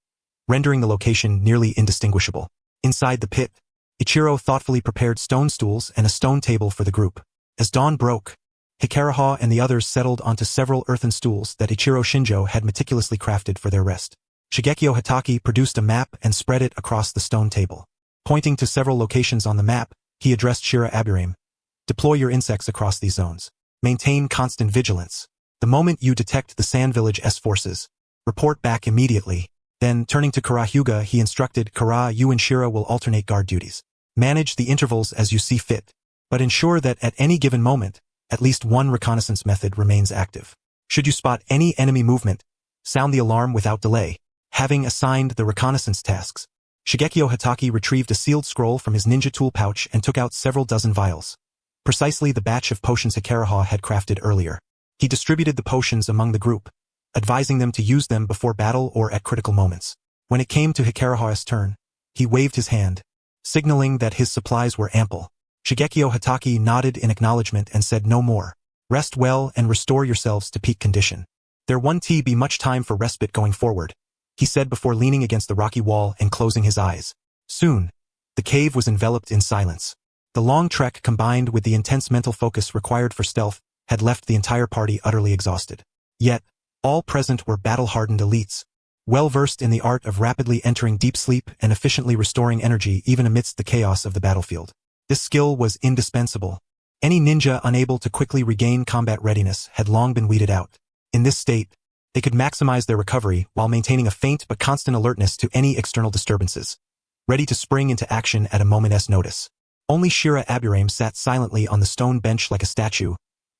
rendering the location nearly indistinguishable. Inside the pit, Ichiro thoughtfully prepared stone stools and a stone table for the group. As dawn broke, Hikaraha and the others settled onto several earthen stools that Ichiro Shinjo had meticulously crafted for their rest. Shigekio Hatake produced a map and spread it across the stone table. Pointing to several locations on the map, he addressed Shira Aburame. Deploy your insects across these zones. Maintain constant vigilance. The moment you detect the Sand Village's forces, report back immediately. Then, turning to Kara, he instructed, Kara, you and Shira will alternate guard duties. Manage the intervals as you see fit, but ensure that at any given moment, at least one reconnaissance method remains active. Should you spot any enemy movement, sound the alarm without delay. Having assigned the reconnaissance tasks, Shigekio Hatake retrieved a sealed scroll from his ninja tool pouch and took out several dozen vials. Precisely the batch of potions Hikaraha had crafted earlier. He distributed the potions among the group, advising them to use them before battle or at critical moments. When it came to Hikaraha's turn, he waved his hand, signaling that his supplies were ample. Shigekio Hatake nodded in acknowledgement and said no more. Rest well and restore yourselves to peak condition. There won't be much time for respite going forward, he said before leaning against the rocky wall and closing his eyes. Soon, the cave was enveloped in silence. The long trek combined with the intense mental focus required for stealth had left the entire party utterly exhausted. Yet, all present were battle-hardened elites, well-versed in the art of rapidly entering deep sleep and efficiently restoring energy even amidst the chaos of the battlefield. This skill was indispensable. Any ninja unable to quickly regain combat readiness had long been weeded out. In this state, they could maximize their recovery while maintaining a faint but constant alertness to any external disturbances, ready to spring into action at a moment's notice. Only Shira Aburame sat silently on the stone bench like a statue,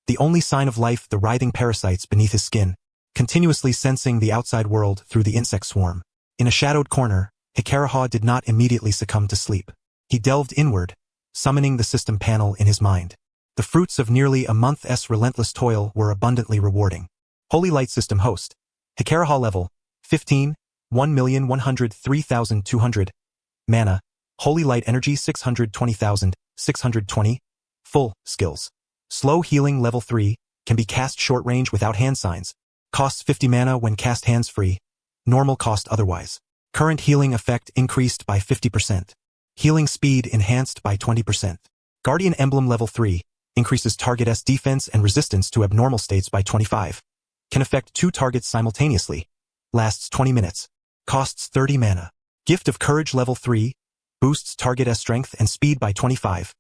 the only sign of life the writhing parasites beneath his skin, continuously sensing the outside world through the insect swarm. In a shadowed corner, Hikaraha did not immediately succumb to sleep. He delved inward, summoning the system panel in his mind. The fruits of nearly a month's relentless toil were abundantly rewarding. Holy Light System Host. Hikaraha level, 15, 1,103,200. Mana, Holy Light Energy 620,000, 620. Full skills. Slow Healing level 3, can be cast short range without hand signs. Costs 50 mana when cast hands-free. Normal cost otherwise. Current healing effect increased by 50%. Healing speed enhanced by 20%. Guardian Emblem level 3, increases target's defense and resistance to abnormal states by 25. Can affect 2 targets simultaneously. Lasts 20 minutes. Costs 30 mana. Gift of Courage level 3, boosts target's strength and speed by 25.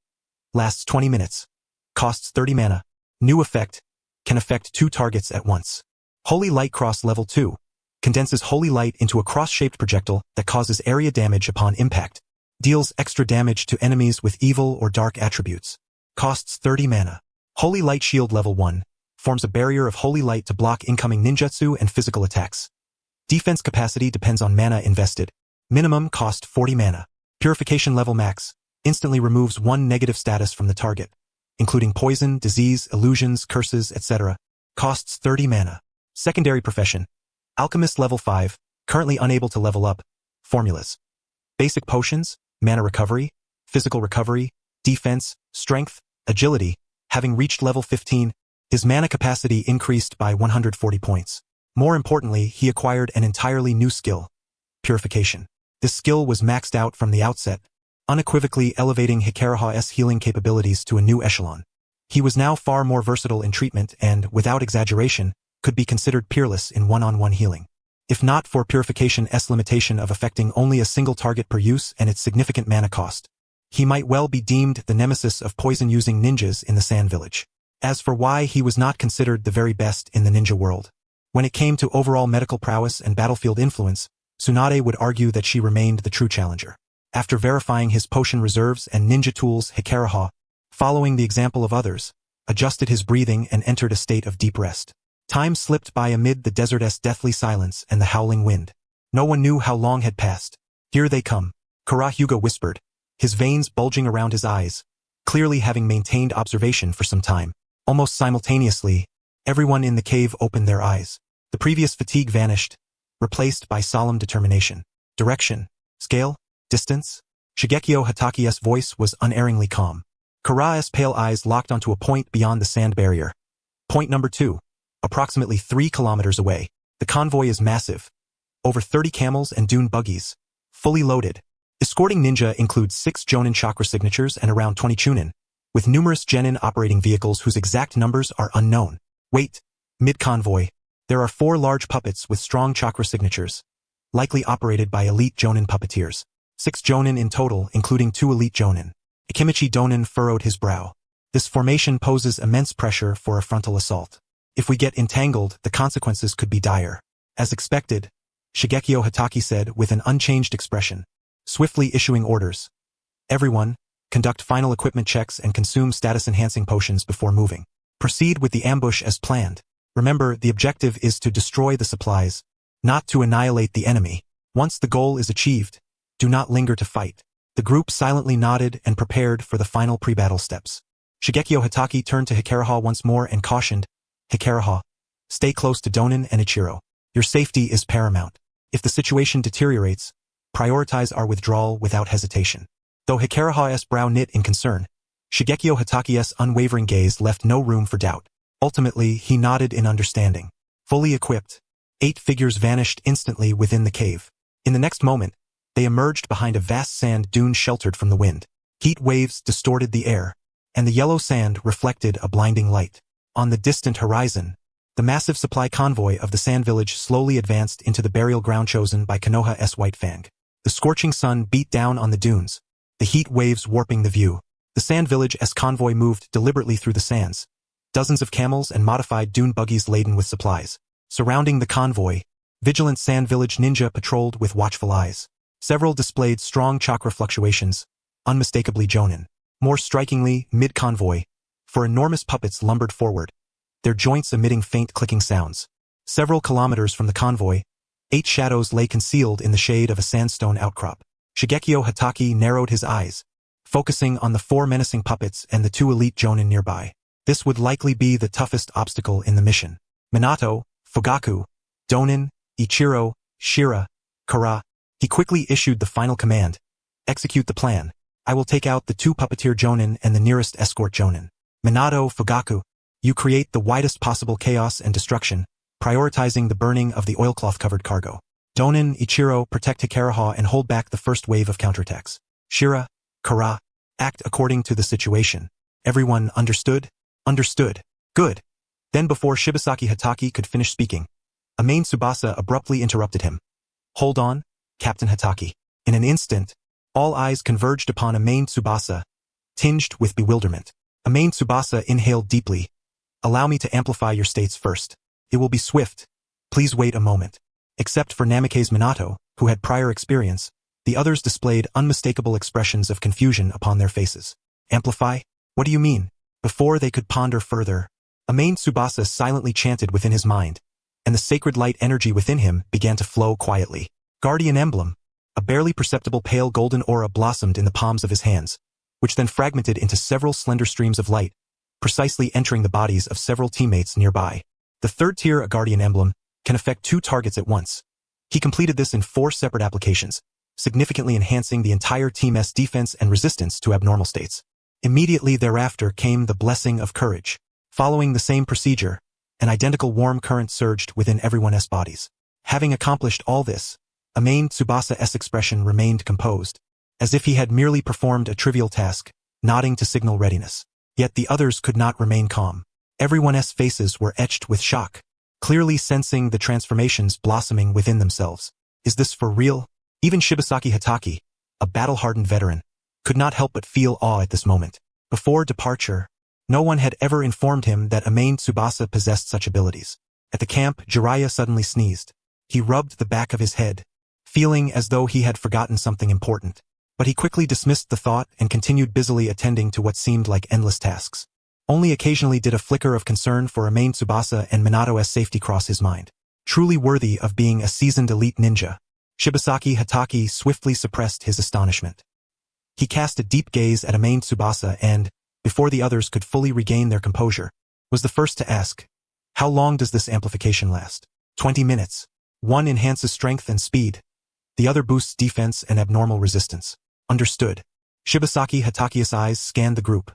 Lasts 20 minutes. Costs 30 mana. New effect, can affect 2 targets at once. Holy Light Cross level 2, condenses holy light into a cross-shaped projectile that causes area damage upon impact. Deals extra damage to enemies with evil or dark attributes. Costs 30 mana. Holy Light Shield level 1, forms a barrier of holy light to block incoming ninjutsu and physical attacks. Defense capacity depends on mana invested. Minimum cost 40 mana. Purification level max, instantly removes 1 negative status from the target, including poison, disease, illusions, curses, etc. Costs 30 mana. Secondary profession. Alchemist level 5, currently unable to level up. Formulas. Basic potions, mana recovery, physical recovery, defense, strength, agility. Having reached level 15, his mana capacity increased by 140 points. More importantly, he acquired an entirely new skill, purification. This skill was maxed out from the outset, unequivocally elevating Hikaraha's healing capabilities to a new echelon. He was now far more versatile in treatment and, without exaggeration, could be considered peerless in one-on-one healing. If not for purification's limitation of affecting only a single target per use and its significant mana cost, he might well be deemed the nemesis of poison-using ninjas in the Sand Village. As for why he was not considered the very best in the ninja world, when it came to overall medical prowess and battlefield influence, Tsunade would argue that she remained the true challenger. After verifying his potion reserves and ninja tools, Hikaraha, following the example of others, adjusted his breathing and entered a state of deep rest. Time slipped by amid the desert's deathly silence and the howling wind. No one knew how long had passed. Here they come, Kara whispered, his veins bulging around his eyes, clearly having maintained observation for some time. Almost simultaneously, everyone in the cave opened their eyes. The previous fatigue vanished, replaced by solemn determination. Direction, scale, distance. Shigekio Hatake's voice was unerringly calm. Kara's pale eyes locked onto a point beyond the sand barrier. Point number 2, approximately 3 kilometers away. The convoy is massive. Over 30 camels and dune buggies, fully loaded. Escorting ninja includes 6 Jonin chakra signatures and around 20 Chunin, with numerous genin operating vehicles whose exact numbers are unknown. Wait, mid-convoy, there are 4 large puppets with strong chakra signatures, likely operated by elite Jonin puppeteers. 6 Jonin in total, including 2 elite Jonin. Ikimichi Donin furrowed his brow. This formation poses immense pressure for a frontal assault. If we get entangled, the consequences could be dire. As expected, Shigekio Hatake said with an unchanged expression, swiftly issuing orders. Everyone, conduct final equipment checks and consume status-enhancing potions before moving. Proceed with the ambush as planned. Remember, the objective is to destroy the supplies, not to annihilate the enemy. Once the goal is achieved, do not linger to fight. The group silently nodded and prepared for the final pre-battle steps. Shigekio Hatake turned to Hikariha once more and cautioned, Hikariha, stay close to Jonin and Ichiro. Your safety is paramount. If the situation deteriorates, prioritize our withdrawal without hesitation. Though Hikariha's brow knit in concern, Shigekio Hatake's unwavering gaze left no room for doubt. Ultimately, he nodded in understanding. Fully equipped, 8 figures vanished instantly within the cave. In the next moment, they emerged behind a vast sand dune sheltered from the wind. Heat waves distorted the air, and the yellow sand reflected a blinding light. On the distant horizon, the massive supply convoy of the Sand Village slowly advanced into the burial ground chosen by Konoha's White Fang. The scorching sun beat down on the dunes, the heat waves warping the view. The Sand Village's convoy moved deliberately through the sands. Dozens of camels and modified dune buggies laden with supplies. Surrounding the convoy, vigilant Sand Village ninja patrolled with watchful eyes. Several displayed strong chakra fluctuations, unmistakably Jonin. More strikingly, mid-convoy, 4 enormous puppets lumbered forward, their joints emitting faint clicking sounds. Several kilometers from the convoy, 8 shadows lay concealed in the shade of a sandstone outcrop. Shigekio Hatake narrowed his eyes, focusing on the 4 menacing puppets and the 2 elite Jonin nearby. This would likely be the toughest obstacle in the mission. Minato, Fugaku, Jonin, Ichiro, Shira, Kara. He quickly issued the final command. Execute the plan. I will take out the 2 puppeteer Jonin and the nearest escort Jonin. Minato, Fugaku. You create the widest possible chaos and destruction, prioritizing the burning of the oilcloth-covered cargo. Jonin, Ichiro, protect Hikariha and hold back the first wave of counterattacks. Shira, Kara, act according to the situation. Everyone understood? Understood. Good. Then before Shibasaki Hatake could finish speaking, Amain Tsubasa abruptly interrupted him. Hold on, Captain Hatake. In an instant, all eyes converged upon Amain Tsubasa, tinged with bewilderment. Amain Tsubasa inhaled deeply. Allow me to amplify your states first. It will be swift. Please wait a moment. Except for Namikaze Minato, who had prior experience, the others displayed unmistakable expressions of confusion upon their faces. Amplify? What do you mean? Before they could ponder further, Amain Tsubasa silently chanted within his mind, and the sacred light energy within him began to flow quietly. Guardian emblem. A barely perceptible pale golden aura blossomed in the palms of his hands, which then fragmented into several slender streams of light, precisely entering the bodies of several teammates nearby. The 3rd tier a guardian emblem can affect 2 targets at once. He completed this in 4 separate applications, significantly enhancing the entire team's defense and resistance to abnormal states. Immediately thereafter came the blessing of courage. Following the same procedure, an identical warm current surged within everyone's bodies. Having accomplished all this, Amain Tsubasa's expression remained composed, as if he had merely performed a trivial task, nodding to signal readiness. Yet the others could not remain calm. Everyone's faces were etched with shock, clearly sensing the transformations blossoming within themselves. Is this for real? Even Shibasaki Hatake, a battle-hardened veteran, could not help but feel awe at this moment. Before departure, no one had ever informed him that Amain Tsubasa possessed such abilities. At the camp, Jiraiya suddenly sneezed. He rubbed the back of his head, feeling as though he had forgotten something important. But he quickly dismissed the thought and continued busily attending to what seemed like endless tasks. Only occasionally did a flicker of concern for Amain Tsubasa and Minato's safety cross his mind. Truly worthy of being a seasoned elite ninja, Shibasaki Hatake swiftly suppressed his astonishment. He cast a deep gaze at Amain Tsubasa and, before the others could fully regain their composure, was the first to ask, how long does this amplification last? 20 minutes. One enhances strength and speed. The other boosts defense and abnormal resistance. Understood. Shibasaki Hatake's eyes scanned the group.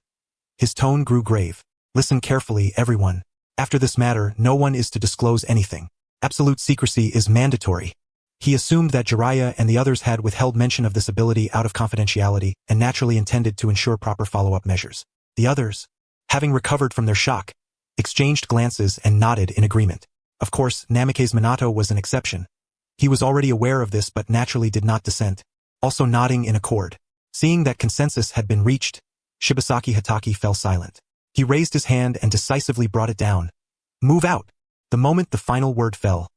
His tone grew grave. Listen carefully, everyone. After this matter, no one is to disclose anything. Absolute secrecy is mandatory. He assumed that Jiraiya and the others had withheld mention of this ability out of confidentiality and naturally intended to ensure proper follow-up measures. The others, having recovered from their shock, exchanged glances and nodded in agreement. Of course, Namikaze Minato was an exception. He was already aware of this but naturally did not dissent, also nodding in accord. Seeing that consensus had been reached, Shibasaki Hatake fell silent. He raised his hand and decisively brought it down. Move out! The moment the final word fell,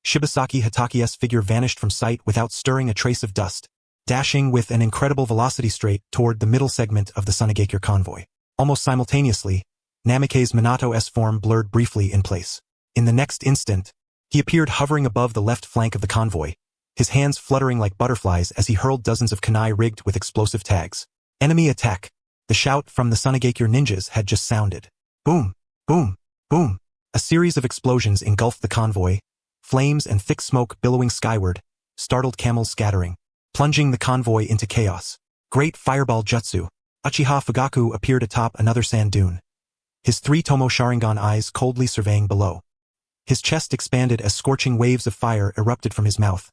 Shibasaki Hataki's figure vanished from sight without stirring a trace of dust, dashing with an incredible velocity straight toward the middle segment of the Sunagakure convoy. Almost simultaneously, Namikaze's Minato's form blurred briefly in place. In the next instant, he appeared hovering above the left flank of the convoy, his hands fluttering like butterflies as he hurled dozens of kunai rigged with explosive tags. Enemy attack! The shout from the Sunagakure ninjas had just sounded. Boom! Boom! Boom! A series of explosions engulfed the convoy, flames and thick smoke billowing skyward, startled camels scattering, plunging the convoy into chaos. Great fireball jutsu! Uchiha Fugaku appeared atop another sand dune, his 3 Tomo Sharingan eyes coldly surveying below. His chest expanded as scorching waves of fire erupted from his mouth,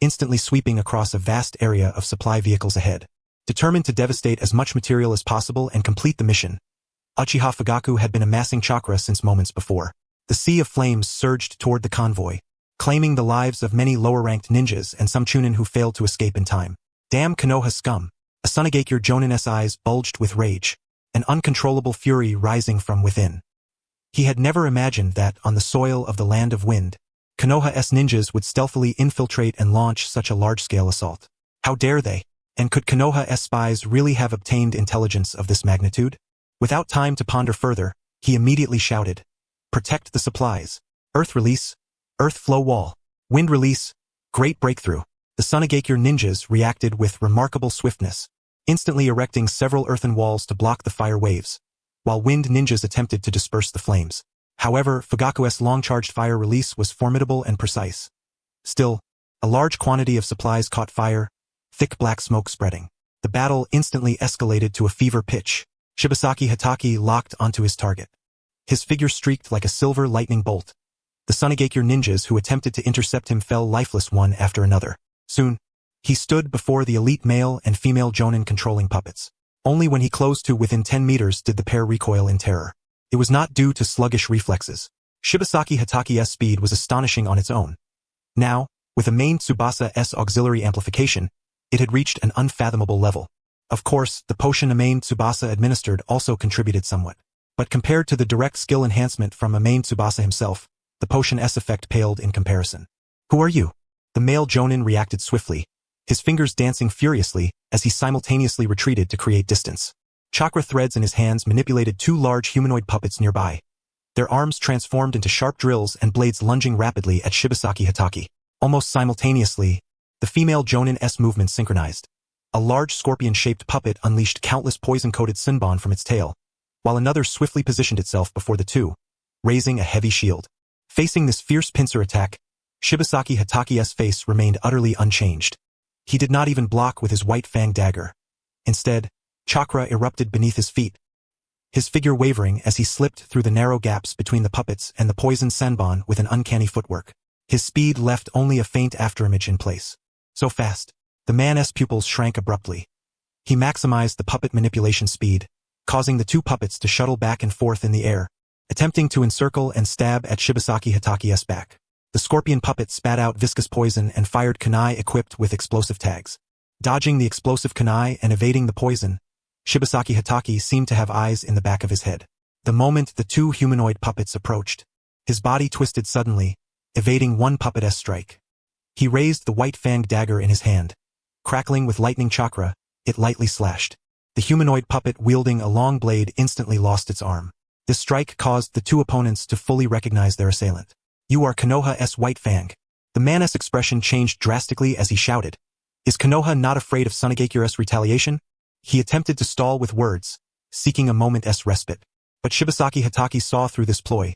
instantly sweeping across a vast area of supply vehicles ahead. Determined to devastate as much material as possible and complete the mission, Uchiha Fugaku had been amassing chakra since moments before. The sea of flames surged toward the convoy, claiming the lives of many lower-ranked ninjas and some chunin who failed to escape in time. Damn Konoha scum! A Sunagakure Jonin's eyes bulged with rage, an uncontrollable fury rising from within. He had never imagined that, on the soil of the Land of Wind, Konoha's ninjas would stealthily infiltrate and launch such a large-scale assault. How dare they? And could Konoha's spies really have obtained intelligence of this magnitude? Without time to ponder further, he immediately shouted, "Protect the supplies! Earth release! Earth flow wall! Wind release! Great breakthrough!" The Sunagakure ninjas reacted with remarkable swiftness, instantly erecting several earthen walls to block the fire waves, while wind ninjas attempted to disperse the flames. However, Fugaku's long-charged fire release was formidable and precise. Still, a large quantity of supplies caught fire, thick black smoke spreading. The battle instantly escalated to a fever pitch. Shibasaki Hataki locked onto his target. His figure streaked like a silver lightning bolt. The Sunagakure ninjas who attempted to intercept him fell lifeless one after another. Soon, he stood before the elite male and female Jonin controlling puppets. Only when he closed to within 10 meters did the pair recoil in terror. It was not due to sluggish reflexes. Shibasaki Hataki's speed was astonishing on its own. Now, with a main Tsubasa's auxiliary amplification, it had reached an unfathomable level. Of course, the potion Amain Tsubasa administered also contributed somewhat. But compared to the direct skill enhancement from Amain Tsubasa himself, the potion's effect paled in comparison. "Who are you?" The male Jonin reacted swiftly, his fingers dancing furiously as he simultaneously retreated to create distance. Chakra threads in his hands manipulated 2 large humanoid puppets nearby. Their arms transformed into sharp drills and blades lunging rapidly at Shibasaki Hataki. Almost simultaneously, the female Jonin's movements synchronized. A large scorpion-shaped puppet unleashed countless poison-coated sunbon from its tail, while another swiftly positioned itself before the two, raising a heavy shield. Facing this fierce pincer attack, Shibasaki Hataki's face remained utterly unchanged. He did not even block with his white fang dagger. Instead, chakra erupted beneath his feet, his figure wavering as he slipped through the narrow gaps between the puppets and the poisoned sanbon with an uncanny footwork. His speed left only a faint afterimage in place. So fast, the man's pupils shrank abruptly. He maximized the puppet manipulation speed, causing the 2 puppets to shuttle back and forth in the air, attempting to encircle and stab at Shibasaki Hataki's back. The scorpion puppet spat out viscous poison and fired kunai equipped with explosive tags. Dodging the explosive kunai and evading the poison, Shibasaki Hataki seemed to have eyes in the back of his head. The moment the 2 humanoid puppets approached, his body twisted suddenly, evading one puppet's strike. He raised the white-fanged dagger in his hand. Crackling with lightning chakra, it lightly slashed. The humanoid puppet wielding a long blade instantly lost its arm. This strike caused the 2 opponents to fully recognize their assailant. "You are Konoha's White Fang." The man's expression changed drastically as he shouted. Is Konoha not afraid of Sunagakure's retaliation? He attempted to stall with words, seeking a moment's respite. But Shibasaki Hataki saw through this ploy.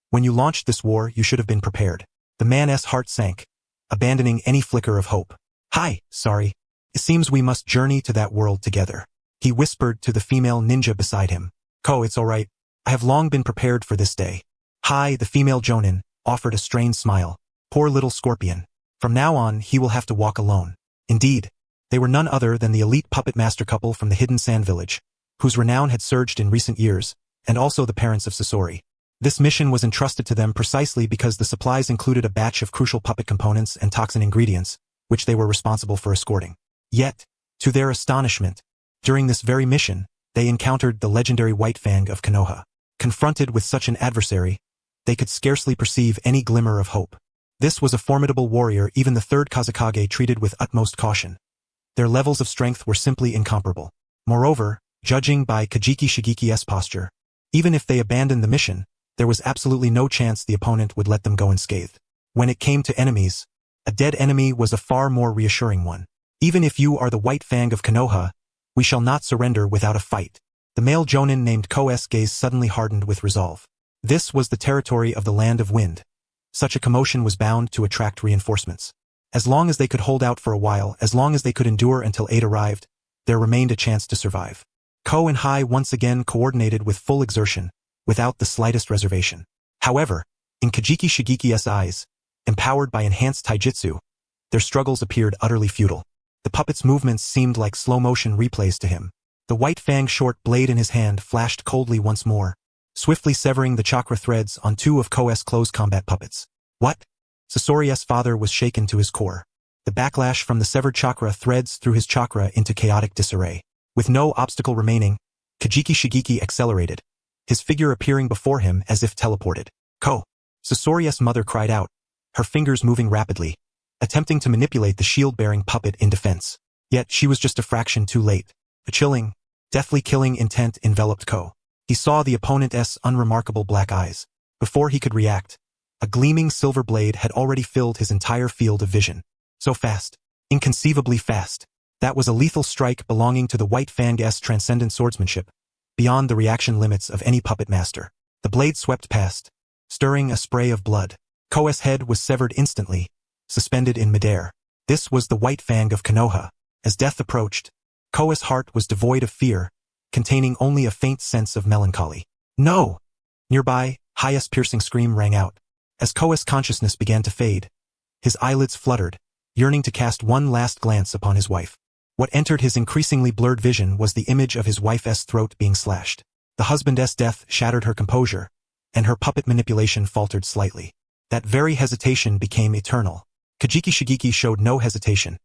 When you launched this war, you should have been prepared. The man's heart sank, abandoning any flicker of hope. "Hi, sorry. It seems we must journey to that world together," he whispered to the female ninja beside him. "Ko, it's all right. I have long been prepared for this day." "Hi," the female Jonin offered a strained smile. "Poor little scorpion. From now on, he will have to walk alone." Indeed, they were none other than the elite puppet master couple from the hidden sand village, whose renown had surged in recent years, and also the parents of Sasori. This mission was entrusted to them precisely because the supplies included a batch of crucial puppet components and toxin ingredients, which they were responsible for escorting. Yet, to their astonishment, during this very mission, they encountered the legendary White Fang of Konoha. Confronted with such an adversary, they could scarcely perceive any glimmer of hope. This was a formidable warrior even the third Kazekage treated with utmost caution. Their levels of strength were simply incomparable. Moreover, judging by Kajiki Shigeki's posture, even if they abandoned the mission, there was absolutely no chance the opponent would let them go unscathed. When it came to enemies, a dead enemy was a far more reassuring one. Even if you are the White Fang of Konoha, we shall not surrender without a fight. The male Jonin named Ko's gaze suddenly hardened with resolve. This was the territory of the Land of Wind. Such a commotion was bound to attract reinforcements. As long as they could hold out for a while, as long as they could endure until aid arrived, there remained a chance to survive. Ko and Hai once again coordinated with full exertion, without the slightest reservation. However, in Kajiki Shigeki's eyes, empowered by enhanced taijutsu, their struggles appeared utterly futile. The puppet's movements seemed like slow-motion replays to him. The White Fang short blade in his hand flashed coldly once more, swiftly severing the chakra threads on two of Ko's close combat puppets. What? Sasori's father was shaken to his core. The backlash from the severed chakra threads threw his chakra into chaotic disarray. With no obstacle remaining, Kajiki Shigeki accelerated, his figure appearing before him as if teleported. Ko! Sasori's mother cried out, her fingers moving rapidly, attempting to manipulate the shield-bearing puppet in defense. Yet she was just a fraction too late. A chilling, deathly killing intent enveloped Ko. He saw the opponent's unremarkable black eyes. Before he could react, a gleaming silver blade had already filled his entire field of vision. So fast. Inconceivably fast. That was a lethal strike belonging to the White Fang's transcendent swordsmanship, beyond the reaction limits of any puppet master. The blade swept past, stirring a spray of blood. Ko's head was severed instantly, suspended in midair. This was the White Fang of Konoha. As death approached, Ko's heart was devoid of fear, containing only a faint sense of melancholy. No! Nearby, Hai's piercing scream rang out. As Ko's consciousness began to fade, his eyelids fluttered, yearning to cast one last glance upon his wife. What entered his increasingly blurred vision was the image of his wife's throat being slashed. The husband's death shattered her composure, and her puppet manipulation faltered slightly. That very hesitation became eternal. Kajiki Shigeki showed no hesitation.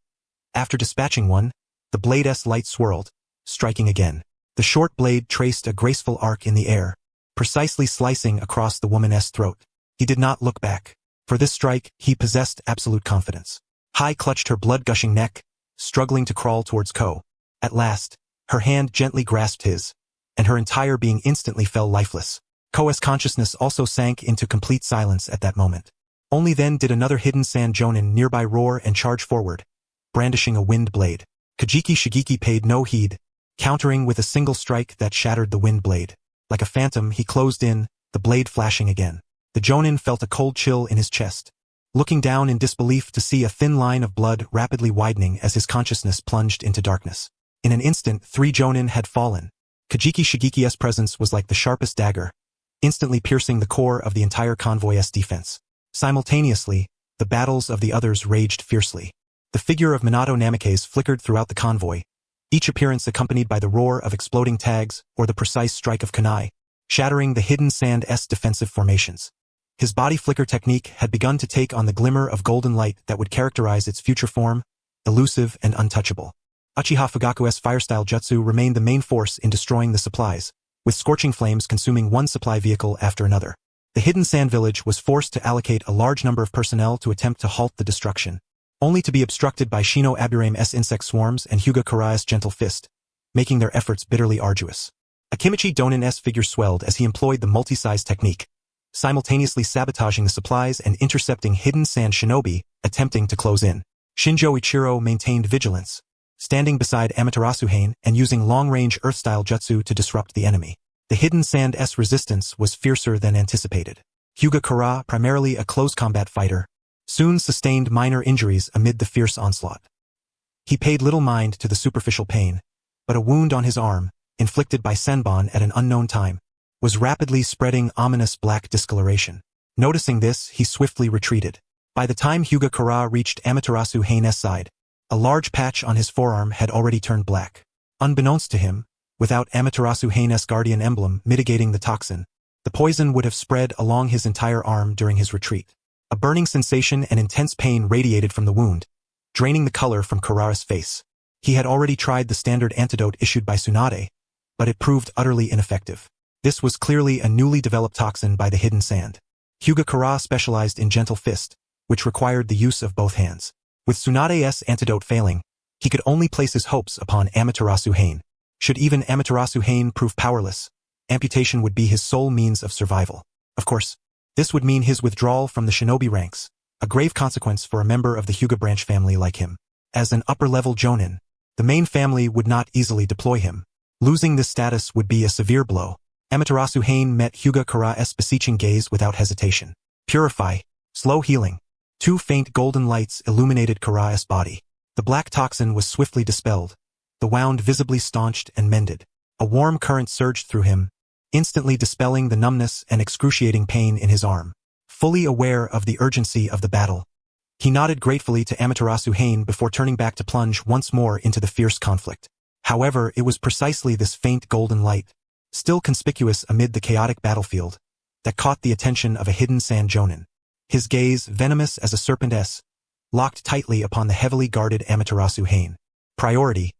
After dispatching one, the blade's light swirled, striking again. The short blade traced a graceful arc in the air, precisely slicing across the woman's throat. He did not look back. For this strike, he possessed absolute confidence. Hai clutched her blood-gushing neck, struggling to crawl towards Ko. At last, her hand gently grasped his, and her entire being instantly fell lifeless. Ko's consciousness also sank into complete silence at that moment. Only then did another hidden sand Jonin nearby roar and charge forward, brandishing a wind blade. Kajiki Shigeki paid no heed, countering with a single strike that shattered the wind blade. Like a phantom, he closed in, the blade flashing again. The Jonin felt a cold chill in his chest, looking down in disbelief to see a thin line of blood rapidly widening as his consciousness plunged into darkness. In an instant, 3 Jonin had fallen. Kajiki Shigeki's presence was like the sharpest dagger, instantly piercing the core of the entire convoy's defense. Simultaneously, the battles of the others raged fiercely. The figure of Minato Namikaze flickered throughout the convoy, each appearance accompanied by the roar of exploding tags or the precise strike of kunai, shattering the hidden sand's defensive formations. His body flicker technique had begun to take on the glimmer of golden light that would characterize its future form, elusive and untouchable. Uchiha Fugaku's firestyle jutsu remained the main force in destroying the supplies, with scorching flames consuming one supply vehicle after another. The hidden sand village was forced to allocate a large number of personnel to attempt to halt the destruction, only to be obstructed by Shino Aburame's insect swarms and Hyuga Karai's gentle fist, making their efforts bitterly arduous. Akimichi Donin's figure swelled as he employed the multi-size technique, simultaneously sabotaging the supplies and intercepting hidden sand shinobi, attempting to close in. Shinjo Ichiro maintained vigilance, standing beside Amaterasu Hain and using long-range earth-style jutsu to disrupt the enemy. The hidden sand's resistance was fiercer than anticipated. Hyuga Kara, primarily a close combat fighter, soon sustained minor injuries amid the fierce onslaught. He paid little mind to the superficial pain, but a wound on his arm, inflicted by Senbon at an unknown time, was rapidly spreading ominous black discoloration. Noticing this, he swiftly retreated. By the time Hyuga Kara reached Amaterasu Hain's side, a large patch on his forearm had already turned black. Unbeknownst to him, without Amaterasu Hain's guardian emblem mitigating the toxin, the poison would have spread along his entire arm during his retreat. A burning sensation and intense pain radiated from the wound, draining the color from Kara's face. He had already tried the standard antidote issued by Tsunade, but it proved utterly ineffective. This was clearly a newly developed toxin by the hidden sand. Hyuga Kara specialized in gentle fist, which required the use of both hands. With Tsunade's antidote failing, he could only place his hopes upon Amaterasu Hain. Should even Amaterasu Hain prove powerless, amputation would be his sole means of survival. Of course, this would mean his withdrawal from the shinobi ranks, a grave consequence for a member of the Hyuga branch family like him. As an upper-level Jonin, the main family would not easily deploy him. Losing this status would be a severe blow. Amaterasu Hain met Hyuga Kara's beseeching gaze without hesitation. Purify. Slow healing. 2 faint golden lights illuminated Kara's body. The black toxin was swiftly dispelled, the wound visibly staunched and mended. A warm current surged through him, instantly dispelling the numbness and excruciating pain in his arm. Fully aware of the urgency of the battle, he nodded gratefully to Amaterasu Hain before turning back to plunge once more into the fierce conflict. However, it was precisely this faint golden light, still conspicuous amid the chaotic battlefield, that caught the attention of a hidden sand Jonin. His gaze, venomous as a serpent's, locked tightly upon the heavily guarded Amaterasu Hain. Priority: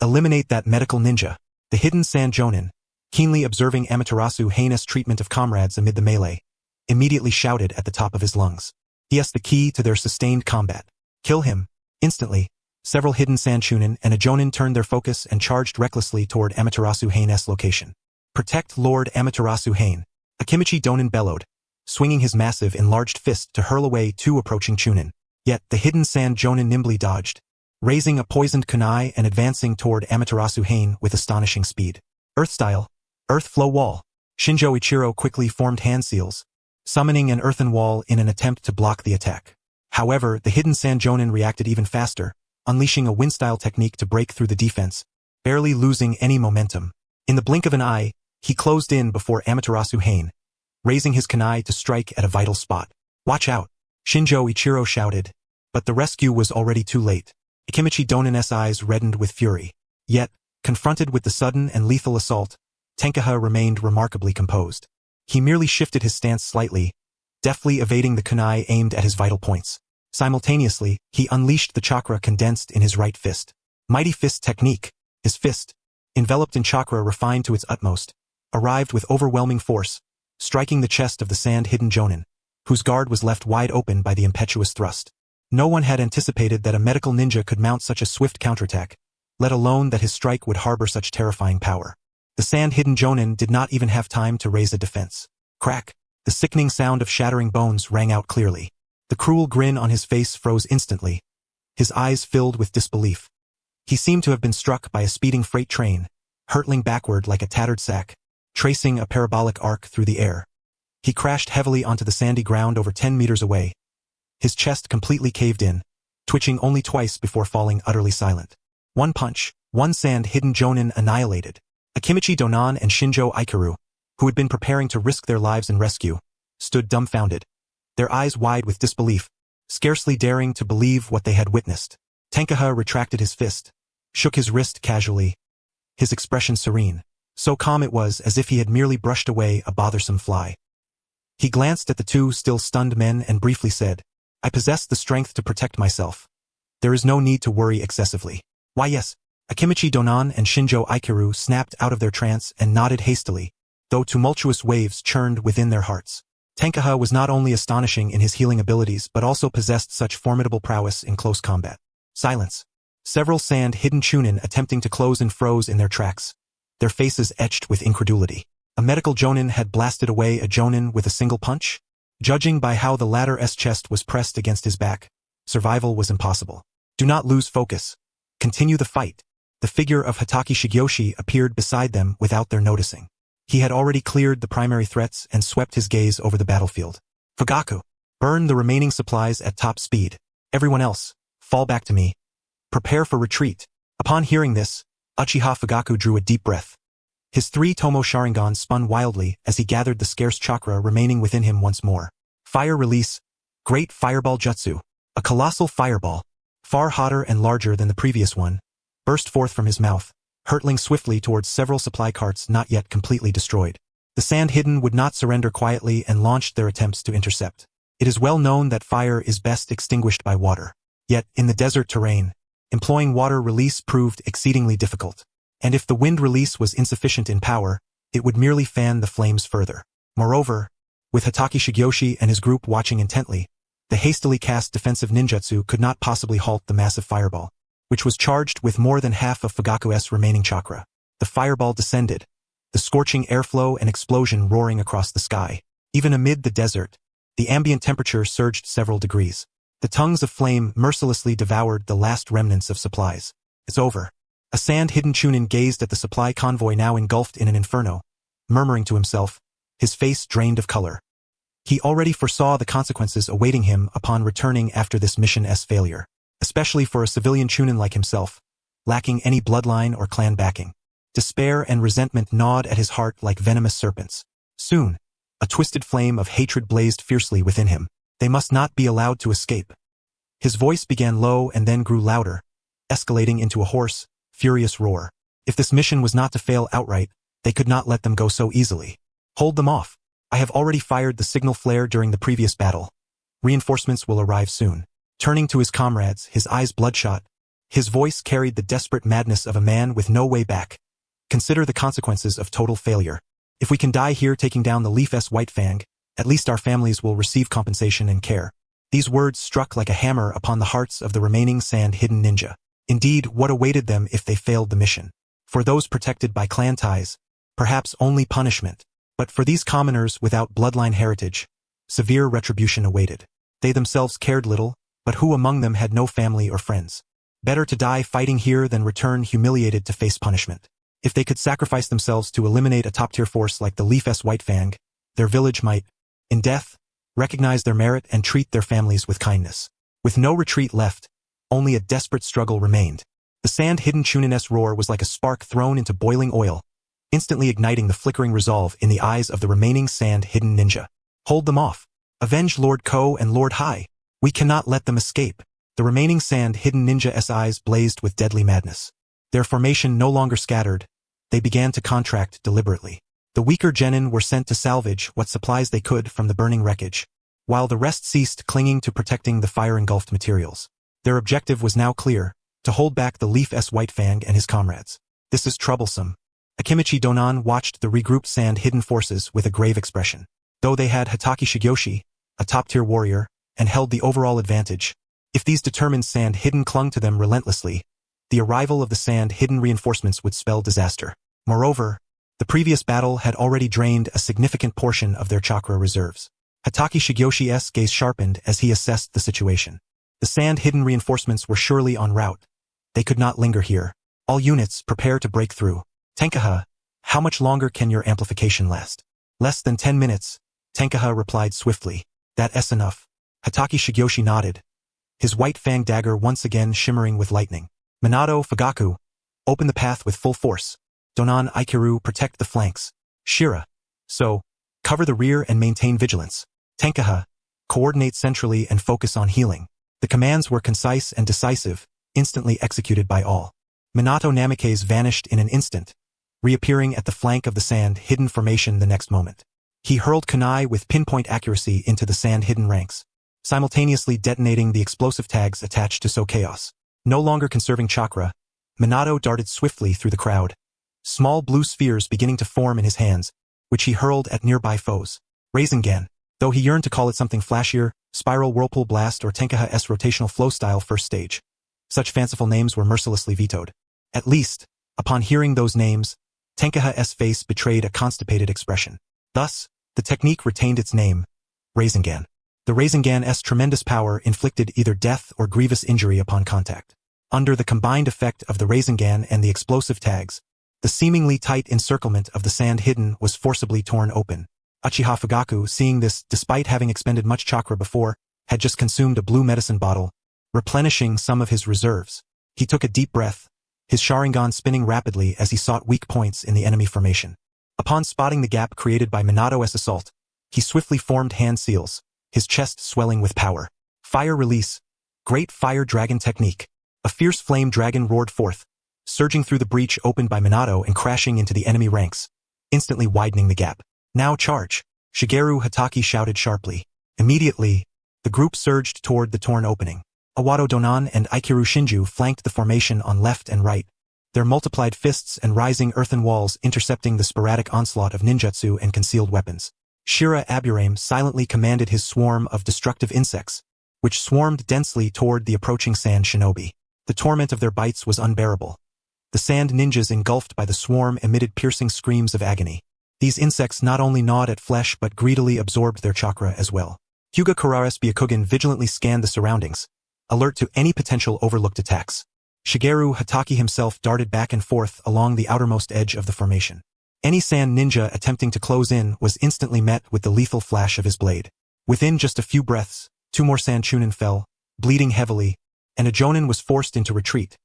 eliminate that medical ninja. The hidden sand Jonin, keenly observing Amaterasu Hain's treatment of comrades amid the melee, immediately shouted at the top of his lungs. He has the key to their sustained combat. Kill him. Instantly, several hidden sand Chunin and a Jonin turned their focus and charged recklessly toward Amaterasu Hain's location. Protect Lord Amaterasu Hain. Akimichi Donin bellowed, swinging his massive enlarged fist to hurl away 2 approaching Chunin. Yet the hidden sand Jonin nimbly dodged, raising a poisoned kunai and advancing toward Amaterasu Hain with astonishing speed. Earth style. Earth flow wall. Shinjo Ichiro quickly formed hand seals, summoning an earthen wall in an attempt to block the attack. However, the hidden sand Jonin reacted even faster, unleashing a wind-style technique to break through the defense, barely losing any momentum. In the blink of an eye, he closed in before Amaterasu Hain, raising his kunai to strike at a vital spot. Watch out! Shinjo Ichiro shouted, but the rescue was already too late. Akimichi Donin's eyes reddened with fury. Yet, confronted with the sudden and lethal assault, Tenkaha remained remarkably composed. He merely shifted his stance slightly, deftly evading the kunai aimed at his vital points. Simultaneously, he unleashed the chakra condensed in his right fist. Mighty fist technique. His fist, enveloped in chakra refined to its utmost, arrived with overwhelming force, striking the chest of the sand-hidden Jonin, whose guard was left wide open by the impetuous thrust. No one had anticipated that a medical ninja could mount such a swift counterattack, let alone that his strike would harbor such terrifying power. The sand-hidden Jonin did not even have time to raise a defense. Crack! The sickening sound of shattering bones rang out clearly. The cruel grin on his face froze instantly, his eyes filled with disbelief. He seemed to have been struck by a speeding freight train, hurtling backward like a tattered sack, tracing a parabolic arc through the air. He crashed heavily onto the sandy ground over 10 meters away, his chest completely caved in, twitching only twice before falling utterly silent. One punch, one sand-hidden Jonin annihilated. Akimichi Donan and Shinjo Ichiro, who had been preparing to risk their lives in rescue, stood dumbfounded, their eyes wide with disbelief, scarcely daring to believe what they had witnessed. Tenkaha retracted his fist, shook his wrist casually, his expression serene, so calm it was as if he had merely brushed away a bothersome fly. He glanced at the 2 still stunned men and briefly said, I possess the strength to protect myself. There is no need to worry excessively. Why yes. Akimichi Donan and Shinjo Ichiro snapped out of their trance and nodded hastily, though tumultuous waves churned within their hearts. Tenkaha was not only astonishing in his healing abilities but also possessed such formidable prowess in close combat. Silence. Several sand-hidden Chunin attempting to close and froze in their tracks, their faces etched with incredulity. A medical Jonin had blasted away a Jonin with a single punch? Judging by how the latter's chest was pressed against his back, survival was impossible. Do not lose focus. Continue the fight. The figure of Hatake Shigeyoshi appeared beside them without their noticing. He had already cleared the primary threats and swept his gaze over the battlefield. Fugaku, burn the remaining supplies at top speed. Everyone else, fall back to me. Prepare for retreat. Upon hearing this, Uchiha Fugaku drew a deep breath. His 3 Tomo Sharingan spun wildly as he gathered the scarce chakra remaining within him once more. Fire release. Great Fireball Jutsu. A colossal fireball, far hotter and larger than the previous one, burst forth from his mouth, hurtling swiftly towards several supply carts not yet completely destroyed. The sand-hidden would not surrender quietly and launched their attempts to intercept. It is well known that fire is best extinguished by water. Yet, in the desert terrain, employing water release proved exceedingly difficult. And if the wind release was insufficient in power, it would merely fan the flames further. Moreover, with Hokage Shigeyoshi and his group watching intently, the hastily cast defensive ninjutsu could not possibly halt the massive fireball, which was charged with more than half of Fugaku's remaining chakra. The fireball descended, the scorching airflow and explosion roaring across the sky. Even amid the desert, the ambient temperature surged several degrees. The tongues of flame mercilessly devoured the last remnants of supplies. It's over. A sand-hidden Chunin gazed at the supply convoy now engulfed in an inferno, murmuring to himself, his face drained of color. He already foresaw the consequences awaiting him upon returning after this mission's failure, especially for a civilian Chunin like himself, lacking any bloodline or clan backing. Despair and resentment gnawed at his heart like venomous serpents. Soon, a twisted flame of hatred blazed fiercely within him. They must not be allowed to escape. His voice began low and then grew louder, escalating into a hoarse, furious roar. If this mission was not to fail outright, they could not let them go so easily. Hold them off. I have already fired the signal flare during the previous battle. Reinforcements will arrive soon. Turning to his comrades, his eyes bloodshot, his voice carried the desperate madness of a man with no way back. Consider the consequences of total failure. If we can die here taking down the Leaf-S White Fang, at least our families will receive compensation and care. These words struck like a hammer upon the hearts of the remaining sand-hidden ninja. Indeed, what awaited them if they failed the mission? For those protected by clan ties, perhaps only punishment. But for these commoners without bloodline heritage, severe retribution awaited. They themselves cared little, but who among them had no family or friends? Better to die fighting here than return humiliated to face punishment. If they could sacrifice themselves to eliminate a top-tier force like the Leaf-S White Fang, their village might, in death, recognize their merit and treat their families with kindness. With no retreat left, only a desperate struggle remained. The sand-hidden Chunin's roar was like a spark thrown into boiling oil, instantly igniting the flickering resolve in the eyes of the remaining sand-hidden ninja. Hold them off. Avenge Lord Ko and Lord Hai. We cannot let them escape. The remaining sand-hidden ninja's eyes blazed with deadly madness. Their formation no longer scattered. They began to contract deliberately. The weaker genin were sent to salvage what supplies they could from the burning wreckage, while the rest ceased clinging to protecting the fire-engulfed materials. Their objective was now clear, to hold back the Leaf-S White Fang and his comrades. This is troublesome. Akimichi Donan watched the regrouped sand-hidden forces with a grave expression. Though they had Hokage Shigeyoshi, a top-tier warrior, and held the overall advantage, if these determined sand-hidden clung to them relentlessly, the arrival of the sand-hidden reinforcements would spell disaster. Moreover, the previous battle had already drained a significant portion of their chakra reserves. Hokage Shigeyoshi's gaze sharpened as he assessed the situation. The sand-hidden reinforcements were surely en route. They could not linger here. All units, prepare to break through. Tenkaha, how much longer can your amplification last? Less than 10 minutes, Tenkaha replied swiftly. That's enough. Hokage Shigeyoshi nodded, his white fang dagger once again shimmering with lightning. Minato, Fugaku, open the path with full force. Donan, Aikiru, protect the flanks. Shira, so, cover the rear and maintain vigilance. Tenkaha, coordinate centrally and focus on healing. The commands were concise and decisive, instantly executed by all. Minato Namikaze vanished in an instant, reappearing at the flank of the sand-hidden formation the next moment. He hurled kunai with pinpoint accuracy into the sand-hidden ranks, simultaneously detonating the explosive tags attached to So Chaos. No longer conserving chakra, Minato darted swiftly through the crowd, small blue spheres beginning to form in his hands, which he hurled at nearby foes. Rasengan, though he yearned to call it something flashier, Spiral Whirlpool Blast or Tenkaha's Rotational Flow Style First Stage. Such fanciful names were mercilessly vetoed. At least, upon hearing those names, Tenkaha's face betrayed a constipated expression. Thus, the technique retained its name, Rasengan. The Rasengan's tremendous power inflicted either death or grievous injury upon contact. Under the combined effect of the Rasengan and the explosive tags, the seemingly tight encirclement of the sand-hidden was forcibly torn open. Uchiha Fugaku, seeing this despite having expended much chakra before, had just consumed a blue medicine bottle, replenishing some of his reserves. He took a deep breath, his Sharingan spinning rapidly as he sought weak points in the enemy formation. Upon spotting the gap created by Minato's assault, he swiftly formed hand seals, his chest swelling with power. Fire release. Great Fire Dragon Technique. A fierce flame dragon roared forth, surging through the breach opened by Minato and crashing into the enemy ranks, instantly widening the gap. Now charge! Shigeru Hatake shouted sharply. Immediately, the group surged toward the torn opening. Awato Donan and Aikiru Shinju flanked the formation on left and right, their multiplied fists and rising earthen walls intercepting the sporadic onslaught of ninjutsu and concealed weapons. Shira Aburame silently commanded his swarm of destructive insects, which swarmed densely toward the approaching sand shinobi. The torment of their bites was unbearable. The sand ninjas engulfed by the swarm emitted piercing screams of agony. These insects not only gnawed at flesh but greedily absorbed their chakra as well. Hyuga Kurares Byakugan vigilantly scanned the surroundings, alert to any potential overlooked attacks. Shigeru Hatake himself darted back and forth along the outermost edge of the formation. Any sand ninja attempting to close in was instantly met with the lethal flash of his blade. Within just a few breaths, 2 more sand chunin fell, bleeding heavily, and a Jonin was forced into retreat,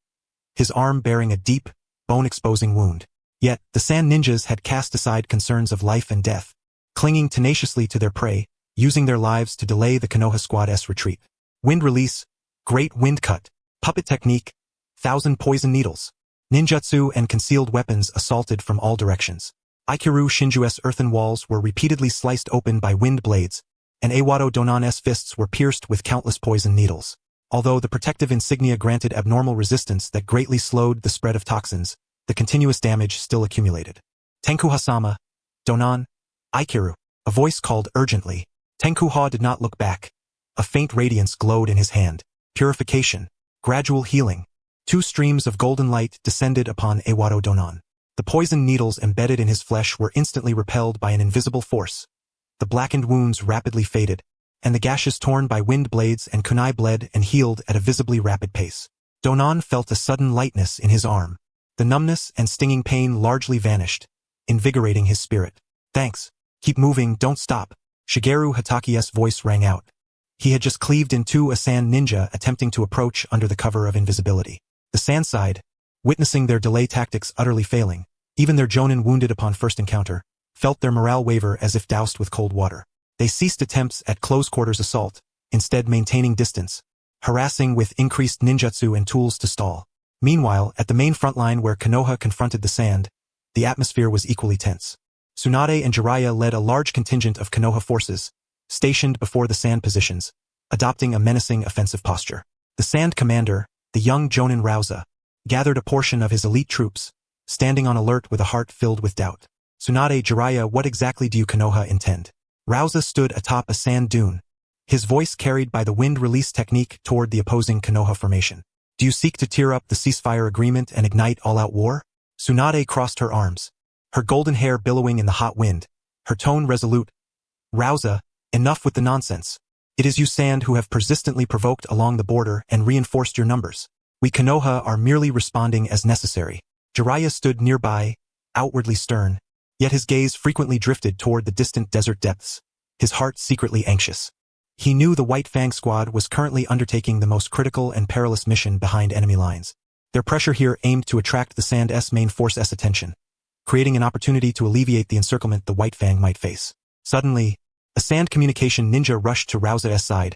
his arm bearing a deep, bone-exposing wound. Yet, the sand ninjas had cast aside concerns of life and death, clinging tenaciously to their prey, using their lives to delay the Konoha squad's retreat. Wind release, great wind cut, puppet technique, 1,000 poison needles. Ninjutsu and concealed weapons assaulted from all directions. Aikiru Shinju's earthen walls were repeatedly sliced open by wind blades, and Awado Donan's fists were pierced with countless poison needles. Although the protective insignia granted abnormal resistance that greatly slowed the spread of toxins, the continuous damage still accumulated. Tenkuha-sama, Donan, Aikiru. A voice called urgently. Tenkuha did not look back. A faint radiance glowed in his hand. Purification. Gradual healing. 2 streams of golden light descended upon Awado Donan. The poison needles embedded in his flesh were instantly repelled by an invisible force. The blackened wounds rapidly faded, and the gashes torn by wind blades and kunai bled and healed at a visibly rapid pace. Donan felt a sudden lightness in his arm. The numbness and stinging pain largely vanished, invigorating his spirit. Thanks. Keep moving, don't stop. Shigeru Hatake's voice rang out. He had just cleaved in 2 a sand ninja attempting to approach under the cover of invisibility. The sand side, witnessing their delay tactics utterly failing, even their Jonin wounded upon first encounter, felt their morale waver as if doused with cold water. They ceased attempts at close-quarters assault, instead maintaining distance, harassing with increased ninjutsu and tools to stall. Meanwhile, at the main front line where Konoha confronted the sand, the atmosphere was equally tense. Tsunade and Jiraiya led a large contingent of Konoha forces, stationed before the sand positions, adopting a menacing offensive posture. The sand commander, the young Jonin Rauza, gathered a portion of his elite troops, standing on alert with a heart filled with doubt. Tsunade, Jiraiya, what exactly do you Konoha intend? Rauza stood atop a sand dune, his voice carried by the wind release technique toward the opposing Konoha formation. Do you seek to tear up the ceasefire agreement and ignite all-out war? Tsunade crossed her arms, her golden hair billowing in the hot wind, her tone resolute. Rauza, enough with the nonsense. It is you sand who have persistently provoked along the border and reinforced your numbers. We Konoha are merely responding as necessary. Jiraiya stood nearby, outwardly stern, yet his gaze frequently drifted toward the distant desert depths, his heart secretly anxious. He knew the White Fang squad was currently undertaking the most critical and perilous mission behind enemy lines. Their pressure here aimed to attract the Sand's main force's attention, creating an opportunity to alleviate the encirclement the White Fang might face. Suddenly, a sand communication ninja rushed to Rauza's side.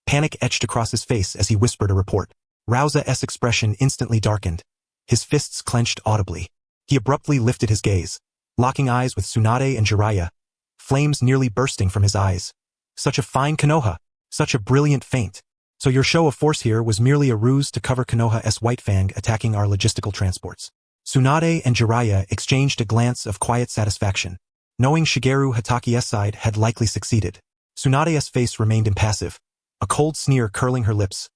Panic etched across his face as he whispered a report. Rauza's expression instantly darkened, his fists clenched audibly. He abruptly lifted his gaze, locking eyes with Tsunade and Jiraiya, flames nearly bursting from his eyes. Such a fine Konoha, such a brilliant feint. So your show of force here was merely a ruse to cover Konoha's White Fang attacking our logistical transports. Tsunade and Jiraiya exchanged a glance of quiet satisfaction, knowing Shigeru Hatake's side had likely succeeded. Tsunade's face remained impassive, a cold sneer curling her lips.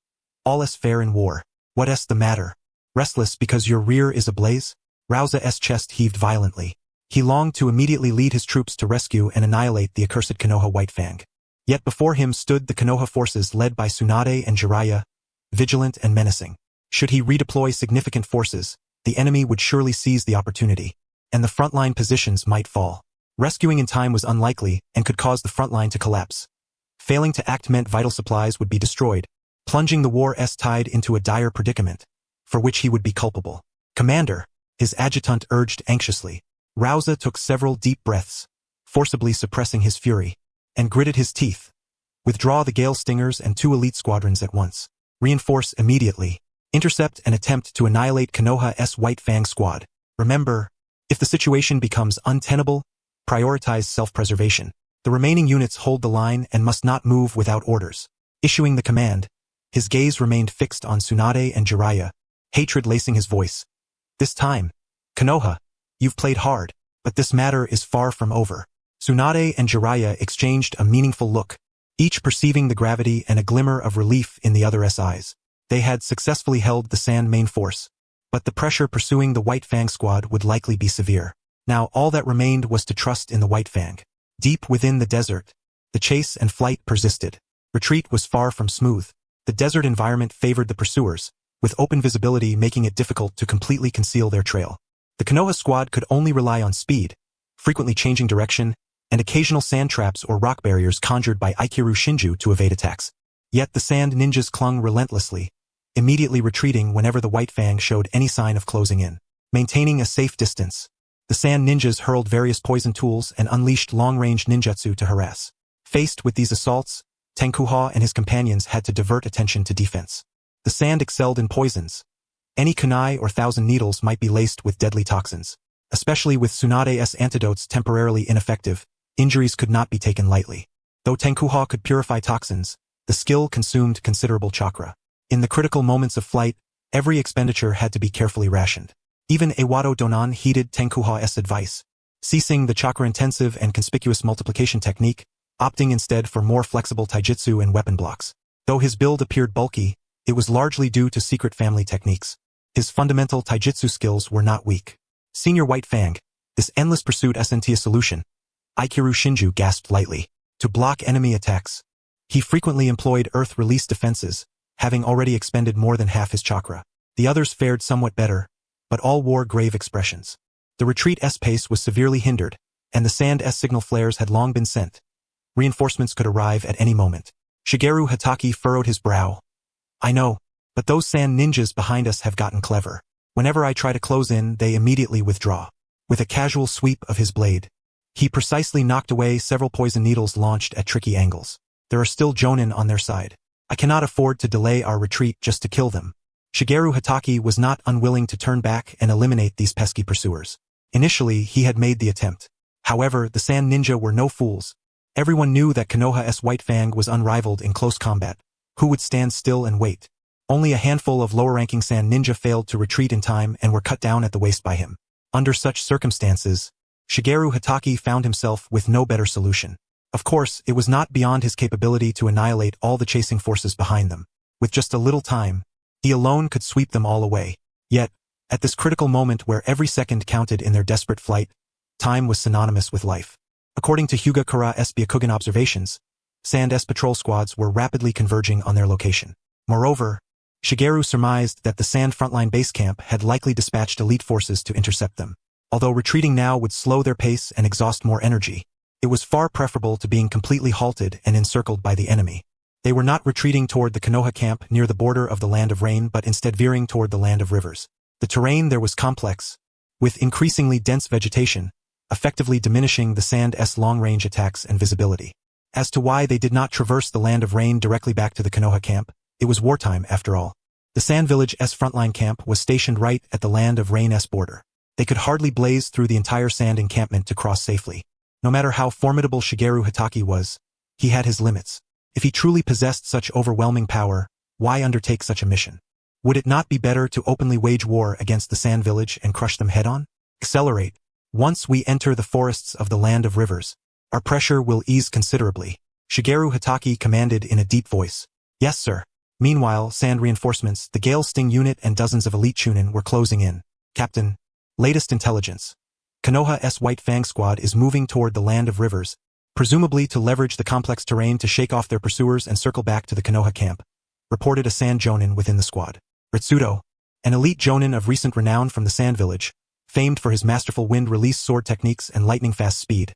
All is fair in war. What is the matter? Restless because your rear is ablaze? Rauza's chest heaved violently. He longed to immediately lead his troops to rescue and annihilate the accursed Konoha White Fang. Yet before him stood the Konoha forces led by Tsunade and Jiraiya, vigilant and menacing. Should he redeploy significant forces, the enemy would surely seize the opportunity, and the frontline positions might fall. Rescuing in time was unlikely and could cause the frontline to collapse. Failing to act meant vital supplies would be destroyed, plunging the war's tide into a dire predicament, for which he would be culpable. Commander, his adjutant urged anxiously. Rauza took several deep breaths, forcibly suppressing his fury, and gritted his teeth. Withdraw the Gale Stingers and 2 elite squadrons at once. Reinforce immediately. Intercept and attempt to annihilate Konoha's White Fang squad. Remember, if the situation becomes untenable, prioritize self-preservation. The remaining units hold the line and must not move without orders. Issuing the command, his gaze remained fixed on Tsunade and Jiraiya, hatred lacing his voice. This time, Konoha, you've played hard, but this matter is far from over. Tsunade and Jiraiya exchanged a meaningful look, each perceiving the gravity and a glimmer of relief in the other's eyes. They had successfully held the Sand main force, but the pressure pursuing the White Fang squad would likely be severe. Now all that remained was to trust in the White Fang. Deep within the desert, the chase and flight persisted. Retreat was far from smooth. The desert environment favored the pursuers, with open visibility making it difficult to completely conceal their trail. The Konoha squad could only rely on speed, frequently changing direction, and occasional sand traps or rock barriers conjured by Aikiru Shinju to evade attacks. Yet the sand ninjas clung relentlessly, immediately retreating whenever the White Fang showed any sign of closing in. Maintaining a safe distance, the sand ninjas hurled various poison tools and unleashed long-range ninjutsu to harass. Faced with these assaults, Tenkuha and his companions had to divert attention to defense. The sand excelled in poisons. Any kunai or thousand needles might be laced with deadly toxins. Especially with Tsunade's antidotes temporarily ineffective, injuries could not be taken lightly. Though Tenkuha could purify toxins, the skill consumed considerable chakra. In the critical moments of flight, every expenditure had to be carefully rationed. Even Iwado Donan heeded Tenkuha's advice, ceasing the chakra-intensive and conspicuous multiplication technique, opting instead for more flexible taijutsu and weapon blocks. Though his build appeared bulky, it was largely due to secret family techniques. His fundamental taijutsu skills were not weak. Senior White Fang, this endless pursuit isn't a solution. Aikiru Shinju gasped lightly. To block enemy attacks, he frequently employed earth release defenses, having already expended more than half his chakra. The others fared somewhat better, but all wore grave expressions. The retreat's pace was severely hindered, and the sand's signal flares had long been sent. Reinforcements could arrive at any moment. Shigeru Hatake furrowed his brow. I know, but those sand ninjas behind us have gotten clever. Whenever I try to close in, they immediately withdraw. With a casual sweep of his blade, he precisely knocked away several poison needles launched at tricky angles. There are still Jonin on their side. I cannot afford to delay our retreat just to kill them. Shigeru Hatake was not unwilling to turn back and eliminate these pesky pursuers. Initially, he had made the attempt. However, the sand ninja were no fools. Everyone knew that Konoha's White Fang was unrivaled in close combat. Who would stand still and wait? Only a handful of lower-ranking sand ninja failed to retreat in time and were cut down at the waist by him. Under such circumstances, Shigeru Hatake found himself with no better solution. Of course, it was not beyond his capability to annihilate all the chasing forces behind them. With just a little time, he alone could sweep them all away. Yet, at this critical moment where every second counted in their desperate flight, time was synonymous with life. According to Hugakura's Byakugan observations, Sand's patrol squads were rapidly converging on their location. Moreover, Shigeru surmised that the Sand frontline base camp had likely dispatched elite forces to intercept them. Although retreating now would slow their pace and exhaust more energy, it was far preferable to being completely halted and encircled by the enemy. They were not retreating toward the Konoha camp near the border of the Land of Rain but instead veering toward the Land of Rivers. The terrain there was complex, with increasingly dense vegetation, effectively diminishing the Sand's long-range attacks and visibility. As to why they did not traverse the Land of Rain directly back to the Konoha camp, it was wartime after all. The Sand Village's frontline camp was stationed right at the Land of Rain's border. They could hardly blaze through the entire Sand encampment to cross safely. No matter how formidable Shigeru Hatake was, he had his limits. If he truly possessed such overwhelming power, why undertake such a mission? Would it not be better to openly wage war against the Sand Village and crush them head-on? Accelerate. Once we enter the forests of the Land of Rivers, our pressure will ease considerably. Shigeru Hatake commanded in a deep voice. Yes, sir. Meanwhile, Sand reinforcements, the Gale Sting unit and dozens of elite Chunin were closing in. Captain, latest intelligence. Konoha's White Fang squad is moving toward the Land of Rivers, presumably to leverage the complex terrain to shake off their pursuers and circle back to the Konoha camp, reported a Sand Jonin within the squad. Ritsudo, an elite Jonin of recent renown from the Sand Village, famed for his masterful wind-release sword techniques and lightning-fast speed,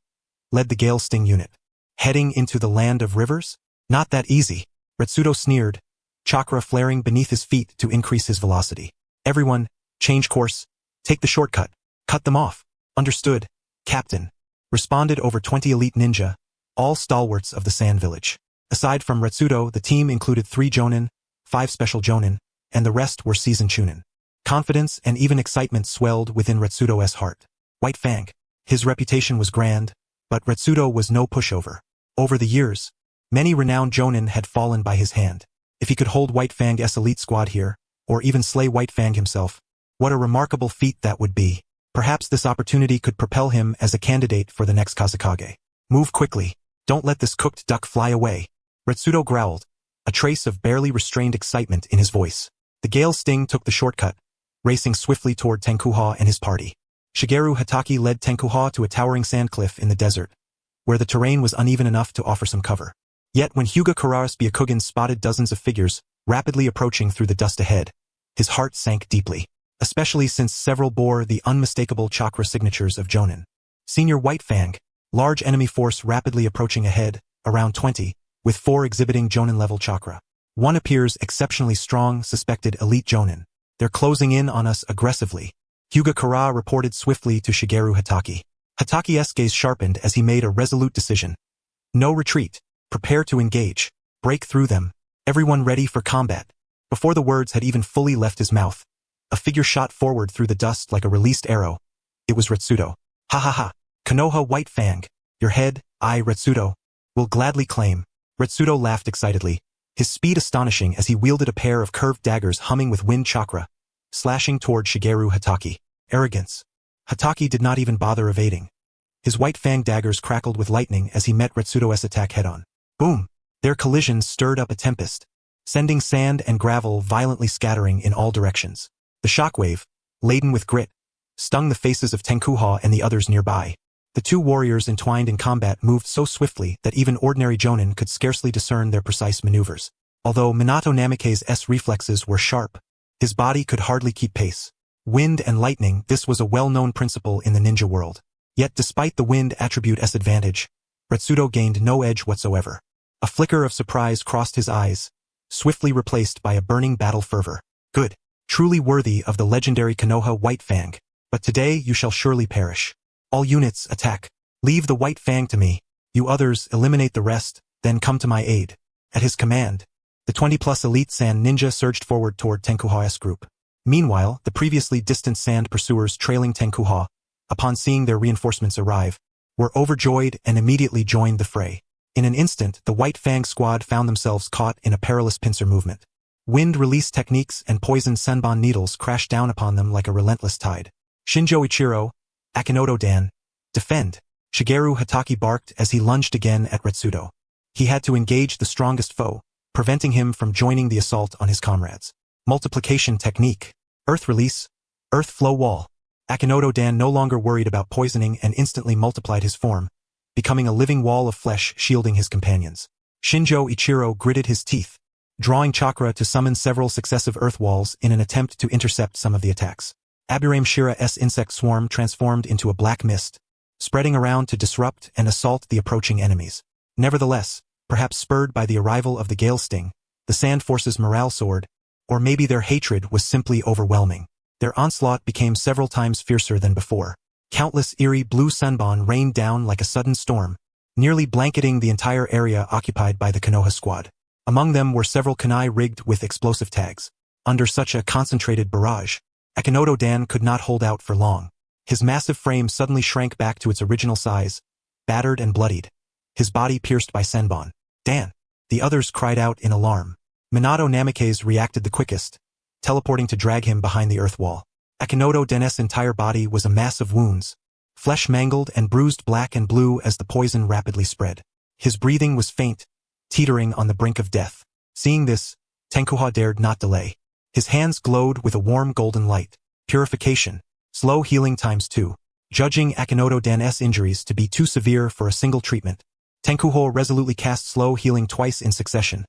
led the Gale Sting unit. Heading into the Land of Rivers? Not that easy. Ritsudo sneered, chakra flaring beneath his feet to increase his velocity. Everyone, change course, take the shortcut, cut them off. Understood, Captain, responded over 20 elite ninja, all stalwarts of the Sand Village. Aside from Ritsudo, the team included 3 Jonin, 5 special Jonin, and the rest were seasoned Chunin. Confidence and even excitement swelled within Ritsudo's heart. White Fang. His reputation was grand, but Ritsudo was no pushover. Over the years, many renowned Jonin had fallen by his hand. If he could hold White Fang's elite squad here, or even slay White Fang himself, What a remarkable feat that would be. Perhaps this opportunity could propel him as a candidate for the next Kazekage. Move quickly. Don't let this cooked duck fly away. Retsudo growled, a trace of barely restrained excitement in his voice. The gale sting took the shortcut, racing swiftly toward Tenkuha and his party. Shigeru Hatake led Tenkuha to a towering sand cliff in the desert, where the terrain was uneven enough to offer some cover. Yet when Hyuga Kararis Byakugan spotted dozens of figures rapidly approaching through the dust ahead, his heart sank deeply, especially since several bore the unmistakable chakra signatures of Jonin. Senior White Fang, large enemy force rapidly approaching ahead, around 20, with 4 exhibiting Jonin-level chakra. One appears exceptionally strong, suspected elite Jonin. They're closing in on us aggressively. Hyuga Kara reported swiftly to Shigeru Hatake. Hatake's gaze sharpened as he made a resolute decision. No retreat. Prepare to engage. Break through them. Everyone ready for combat. Before the words had even fully left his mouth, a figure shot forward through the dust like a released arrow. It was Retsudo. Ha ha ha. Konoha White Fang. Your head, I, Retsudo, will gladly claim. Retsudo laughed excitedly, his speed astonishing as he wielded a pair of curved daggers humming with wind chakra, slashing toward Shigeru Hatake. Arrogance. Hatake did not even bother evading. His white fang daggers crackled with lightning as he met Retsudo's attack head-on. Boom! Their collisions stirred up a tempest, sending sand and gravel violently scattering in all directions. The shockwave, laden with grit, stung the faces of Tenkuha and the others nearby. The two warriors entwined in combat moved so swiftly that even ordinary Jonin could scarcely discern their precise maneuvers. Although Minato Namikaze's reflexes were sharp, his body could hardly keep pace. Wind and lightning, this was a well-known principle in the ninja world. Yet despite the wind attribute's advantage, Retsudo gained no edge whatsoever. A flicker of surprise crossed his eyes, swiftly replaced by a burning battle fervor. Good. Truly worthy of the legendary Konoha White Fang. But today you shall surely perish. All units, attack. Leave the White Fang to me. You others, eliminate the rest, then come to my aid. At his command, the 20-plus elite sand ninja surged forward toward Tenkuha's group. Meanwhile, the previously distant sand pursuers trailing Tenkuha, upon seeing their reinforcements arrive, were overjoyed and immediately joined the fray. In an instant, the White Fang squad found themselves caught in a perilous pincer movement. Wind release techniques and poisoned senbon needles crashed down upon them like a relentless tide. Shinjo Ichiro, Akinoto-dan, defend. Shigeru Hatake barked as he lunged again at Retsudo. He had to engage the strongest foe, preventing him from joining the assault on his comrades. Multiplication technique. Earth release. Earth flow wall. Akinoto-dan no longer worried about poisoning and instantly multiplied his form, becoming a living wall of flesh shielding his companions. Shinjo Ichiro gritted his teeth, drawing chakra to summon several successive earth walls in an attempt to intercept some of the attacks. Aburame Shira's insect swarm transformed into a black mist, spreading around to disrupt and assault the approaching enemies. Nevertheless, perhaps spurred by the arrival of the gale sting, the sand forces' morale soared, or maybe their hatred was simply overwhelming. Their onslaught became several times fiercer than before. Countless eerie blue senbon rained down like a sudden storm, nearly blanketing the entire area occupied by the Konoha squad. Among them were several kunai rigged with explosive tags. Under such a concentrated barrage, Akinoto-dan could not hold out for long. His massive frame suddenly shrank back to its original size, battered and bloodied, his body pierced by senbon. Dan! The others cried out in alarm. Minato Namikaze reacted the quickest, teleporting to drag him behind the earth wall. Akinoto-dan's entire body was a mass of wounds, flesh mangled and bruised black and blue as the poison rapidly spread. His breathing was faint, teetering on the brink of death. Seeing this, Tenkuha dared not delay. His hands glowed with a warm golden light. Purification. Slow healing ×2. Judging Akinoto-dan's injuries to be too severe for a single treatment, Tenkuha resolutely cast slow healing twice in succession,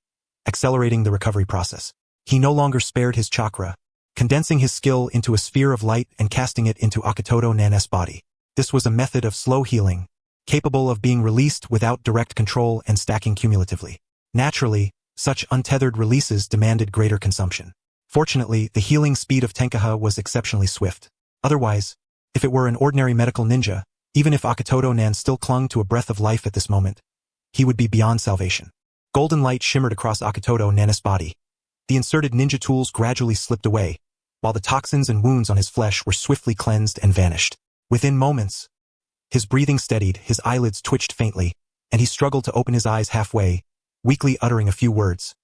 accelerating the recovery process. He no longer spared his chakra, condensing his skill into a sphere of light and casting it into Akitoto-nan's body. This was a method of slow healing, capable of being released without direct control and stacking cumulatively. Naturally, such untethered releases demanded greater consumption. Fortunately, the healing speed of Tenkuha was exceptionally swift. Otherwise, if it were an ordinary medical ninja, even if Akitoto-nan still clung to a breath of life at this moment, he would be beyond salvation. Golden light shimmered across Akitoto-nan's body. The inserted ninja tools gradually slipped away, while the toxins and wounds on his flesh were swiftly cleansed and vanished. Within moments, his breathing steadied, his eyelids twitched faintly, and he struggled to open his eyes halfway, weakly uttering a few words.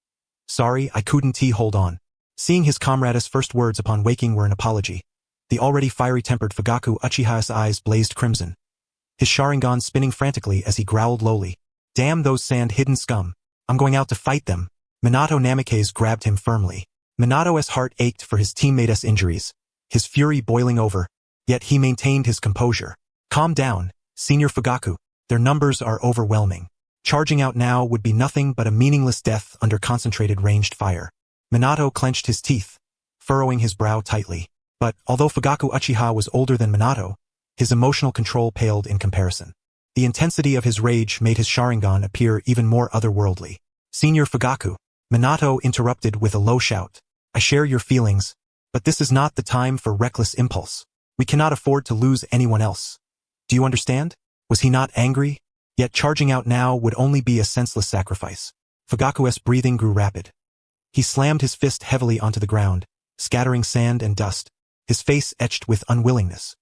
Sorry, I couldn't hold on. Seeing his comrade's first words upon waking were an apology, The already fiery-tempered Fugaku Uchiha's eyes blazed crimson, his Sharingan spinning frantically as he growled lowly. Damn those sand-hidden scum. I'm going out to fight them. Minato Namikaze grabbed him firmly. Minato's heart ached for his teammate's injuries, his fury boiling over, yet he maintained his composure. Calm down, Senior Fugaku. Their numbers are overwhelming. Charging out now would be nothing but a meaningless death under concentrated ranged fire. Minato clenched his teeth, furrowing his brow tightly. But, although Fugaku Uchiha was older than Minato, his emotional control paled in comparison. The intensity of his rage made his Sharingan appear even more otherworldly. Senior Fugaku, Minato interrupted with a low shout. I share your feelings, but this is not the time for reckless impulse. We cannot afford to lose anyone else. Do you understand? Was he not angry? Yet charging out now would only be a senseless sacrifice. Fugaku's breathing grew rapid. He slammed his fist heavily onto the ground, scattering sand and dust, his face etched with unwillingness.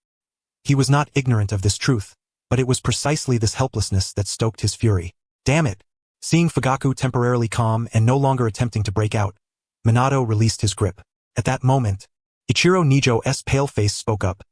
He was not ignorant of this truth, but it was precisely this helplessness that stoked his fury. Damn it! Seeing Fugaku temporarily calm and no longer attempting to break out, Minato released his grip. At that moment, Ichiro Nijo's pale face spoke up.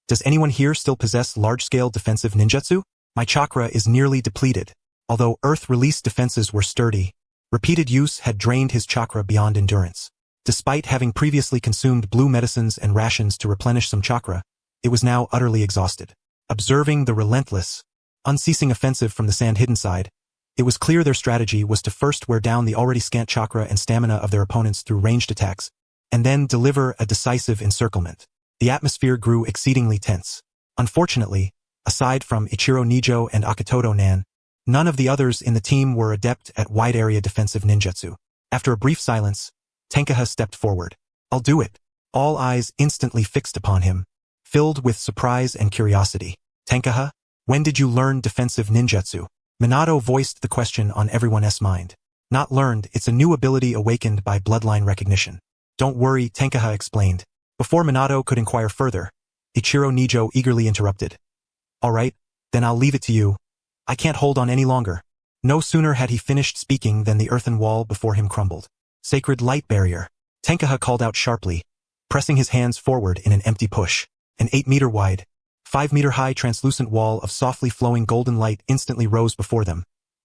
Does anyone here still possess large-scale defensive ninjutsu? My chakra is nearly depleted. Although Earth-released defenses were sturdy, repeated use had drained his chakra beyond endurance. Despite having previously consumed blue medicines and rations to replenish some chakra, it was now utterly exhausted. Observing the relentless, unceasing offensive from the sand-hidden side, it was clear their strategy was to first wear down the already scant chakra and stamina of their opponents through ranged attacks, and then deliver a decisive encirclement. The atmosphere grew exceedingly tense. Unfortunately, aside from Ichiro Nijo and Akitoto Nan, none of the others in the team were adept at wide-area defensive ninjutsu. After a brief silence, Tenkaha stepped forward. I'll do it. All eyes instantly fixed upon him, filled with surprise and curiosity. Tenkaha, when did you learn defensive ninjutsu? Minato voiced the question on everyone's mind. Not learned, it's a new ability awakened by bloodline recognition. Don't worry, Tenkaha explained. Before Minato could inquire further, Ichiro Nijo eagerly interrupted. All right, then I'll leave it to you. I can't hold on any longer. No sooner had he finished speaking than the earthen wall before him crumbled. Sacred light barrier. Tenkaha called out sharply, pressing his hands forward in an empty push. An 8-meter-wide, 5-meter-high translucent wall of softly flowing golden light instantly rose before them,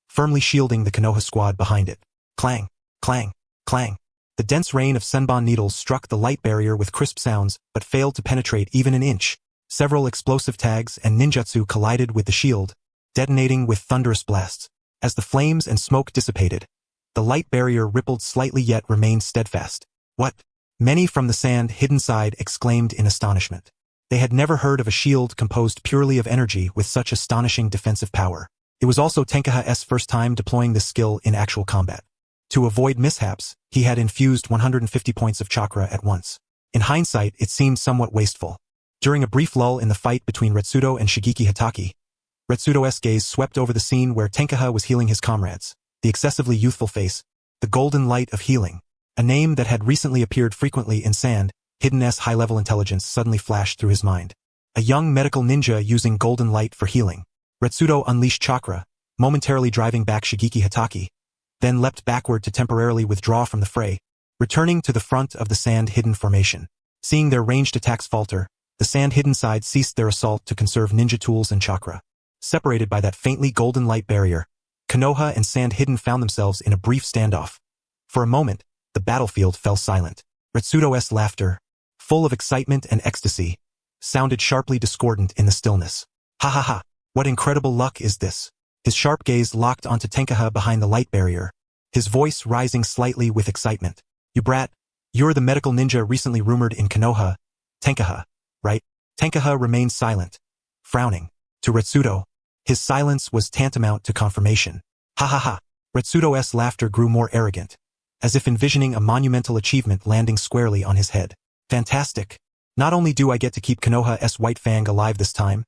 firmly shielding the Konoha squad behind it. Clang, clang, clang. The dense rain of senbon needles struck the light barrier with crisp sounds, but failed to penetrate even an inch. Several explosive tags and ninjutsu collided with the shield, detonating with thunderous blasts. As the flames and smoke dissipated, the light barrier rippled slightly yet remained steadfast. What? Many from the sand-hidden side exclaimed in astonishment. They had never heard of a shield composed purely of energy with such astonishing defensive power. It was also Tenkaha's first time deploying this skill in actual combat. To avoid mishaps, he had infused 150 points of chakra at once. In hindsight, it seemed somewhat wasteful. During a brief lull in the fight between Retsudo and Shigeki Hatake, Retsudo's gaze swept over the scene where Tenkaha was healing his comrades. The excessively youthful face, the golden light of healing, a name that had recently appeared frequently in Sand-Hidden's high-level intelligence suddenly flashed through his mind. A young medical ninja using golden light for healing. Retsudo unleashed chakra, momentarily driving back Shigeki Hatake, then leapt backward to temporarily withdraw from the fray, returning to the front of the Sand-Hidden formation. Seeing their ranged attacks falter, the Sand-Hidden side ceased their assault to conserve ninja tools and chakra. Separated by that faintly golden light barrier, Konoha and Sand-Hidden found themselves in a brief standoff. For a moment, the battlefield fell silent. Retsudo's laughter, full of excitement and ecstasy, sounded sharply discordant in the stillness. Ha ha ha, what incredible luck is this? His sharp gaze locked onto Tenkaha behind the light barrier, his voice rising slightly with excitement. You brat, you're the medical ninja recently rumored in Konoha, Tenkaha, right? Tenkaha remained silent, frowning. To Retsudo, his silence was tantamount to confirmation. Ha ha ha. Retsudo's laughter grew more arrogant, as if envisioning a monumental achievement landing squarely on his head. Fantastic. Not only do I get to keep Konoha's White Fang alive this time,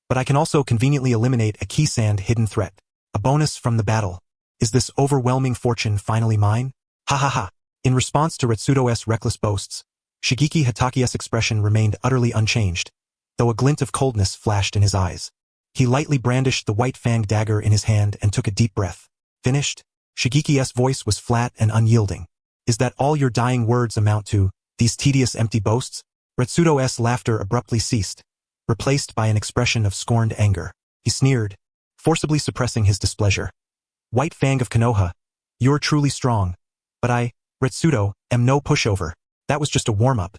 but I can also conveniently eliminate a key sand-hidden threat. A bonus from the battle. Is this overwhelming fortune finally mine? Ha ha ha. In response to Retsudo's reckless boasts, Shigeki Hatake's expression remained utterly unchanged, though a glint of coldness flashed in his eyes. He lightly brandished the white fanged dagger in his hand and took a deep breath. Finished? Shigeki's voice was flat and unyielding. Is that all your dying words amount to, these tedious empty boasts? Retsudo's laughter abruptly ceased, replaced by an expression of scorned anger. He sneered, forcibly suppressing his displeasure. White Fang of Konoha, you're truly strong. But I, Retsudo, am no pushover. That was just a warm-up.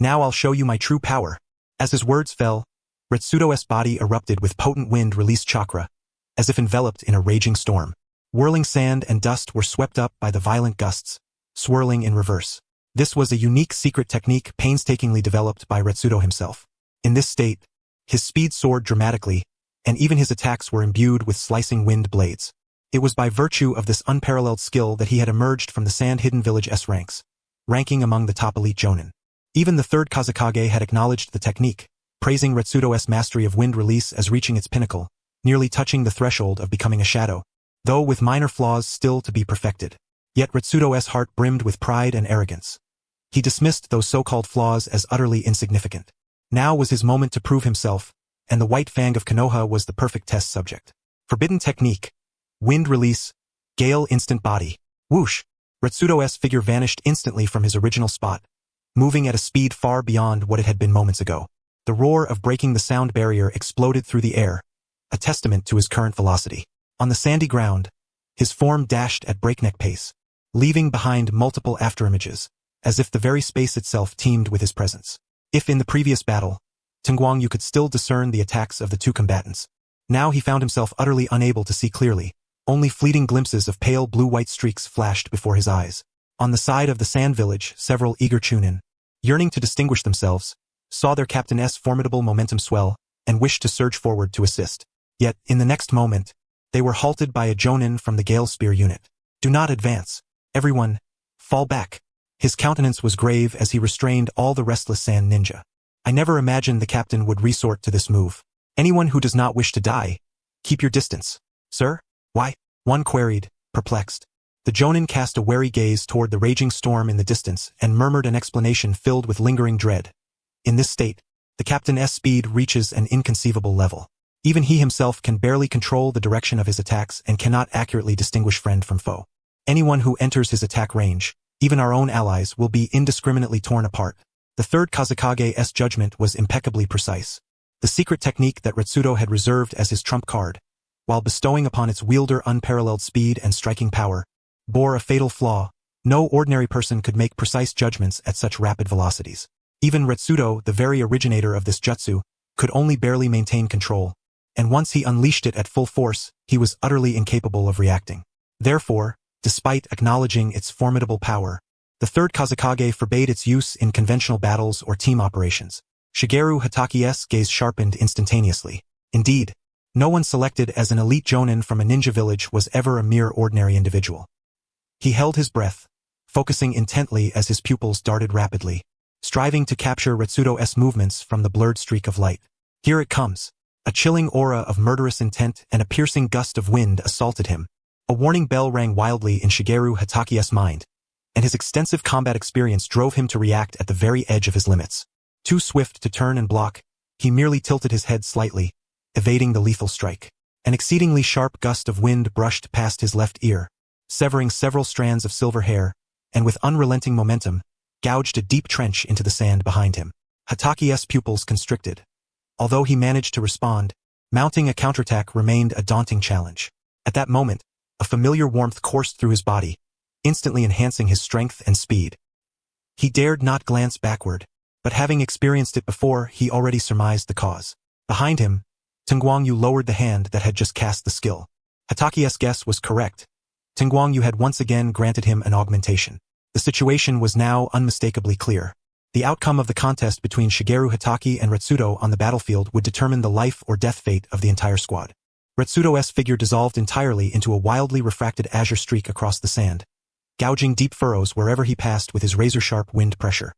Now I'll show you my true power. As his words fell, Retsudo's body erupted with potent wind-released chakra, as if enveloped in a raging storm. Whirling sand and dust were swept up by the violent gusts, swirling in reverse. This was a unique secret technique painstakingly developed by Retsudo himself. In this state, his speed soared dramatically, and even his attacks were imbued with slicing wind blades. It was by virtue of this unparalleled skill that he had emerged from the sand-hidden village S ranks, ranking among the top elite Jonin. Even the third Kazekage had acknowledged the technique, praising Retsudo's mastery of wind release as reaching its pinnacle, nearly touching the threshold of becoming a shadow, though with minor flaws still to be perfected. Yet Retsudo's heart brimmed with pride and arrogance. He dismissed those so-called flaws as utterly insignificant. Now was his moment to prove himself, and the White Fang of Konoha was the perfect test subject. Forbidden technique. Wind release. Gale instant body. Whoosh! Retsudo's figure vanished instantly from his original spot, moving at a speed far beyond what it had been moments ago. The roar of breaking the sound barrier exploded through the air, a testament to his current velocity. On the sandy ground, his form dashed at breakneck pace, leaving behind multiple afterimages, as if the very space itself teemed with his presence. If in the previous battle, Tengguang Yu could still discern the attacks of the two combatants, now he found himself utterly unable to see clearly. Only fleeting glimpses of pale blue-white streaks flashed before his eyes. On the side of the sand village, several eager Chunin, yearning to distinguish themselves, saw their captain's formidable momentum swell and wished to surge forward to assist. Yet, in the next moment, they were halted by a Jonin from the Gale Spear unit. Do not advance. Everyone, fall back. His countenance was grave as he restrained all the restless sand ninja. I never imagined the captain would resort to this move. Anyone who does not wish to die, keep your distance. Sir? Why? One queried, perplexed. The Jonin cast a wary gaze toward the raging storm in the distance and murmured an explanation filled with lingering dread. In this state, the captain's speed reaches an inconceivable level. Even he himself can barely control the direction of his attacks and cannot accurately distinguish friend from foe. Anyone who enters his attack range, even our own allies, will be indiscriminately torn apart. The third Kazekage's judgment was impeccably precise. The secret technique that Retsudo had reserved as his trump card, while bestowing upon its wielder unparalleled speed and striking power, bore a fatal flaw. No ordinary person could make precise judgments at such rapid velocities. Even Retsudo, the very originator of this jutsu, could only barely maintain control, and once he unleashed it at full force, he was utterly incapable of reacting. Therefore, despite acknowledging its formidable power, the third Kazekage forbade its use in conventional battles or team operations. Shigeru Hataki's gaze sharpened instantaneously. Indeed, no one selected as an elite Jonin from a ninja village was ever a mere ordinary individual. He held his breath, focusing intently as his pupils darted rapidly, striving to capture Retsudo's movements from the blurred streak of light. Here it comes. A chilling aura of murderous intent and a piercing gust of wind assaulted him. A warning bell rang wildly in Shigeru Hataki's mind, and his extensive combat experience drove him to react at the very edge of his limits. Too swift to turn and block, he merely tilted his head slightly, evading the lethal strike. An exceedingly sharp gust of wind brushed past his left ear, severing several strands of silver hair, and with unrelenting momentum, gouged a deep trench into the sand behind him. Hataki's pupils constricted. Although he managed to respond, mounting a counterattack remained a daunting challenge. At that moment, a familiar warmth coursed through his body, instantly enhancing his strength and speed. He dared not glance backward, but having experienced it before, he already surmised the cause. Behind him, Tengguang Yu lowered the hand that had just cast the skill. Hataki's guess was correct. Tengguang Yu had once again granted him an augmentation. The situation was now unmistakably clear. The outcome of the contest between Shigeru Hataki and Retsudo on the battlefield would determine the life or death fate of the entire squad. Retsudo's figure dissolved entirely into a wildly refracted azure streak across the sand, gouging deep furrows wherever he passed with his razor-sharp wind pressure.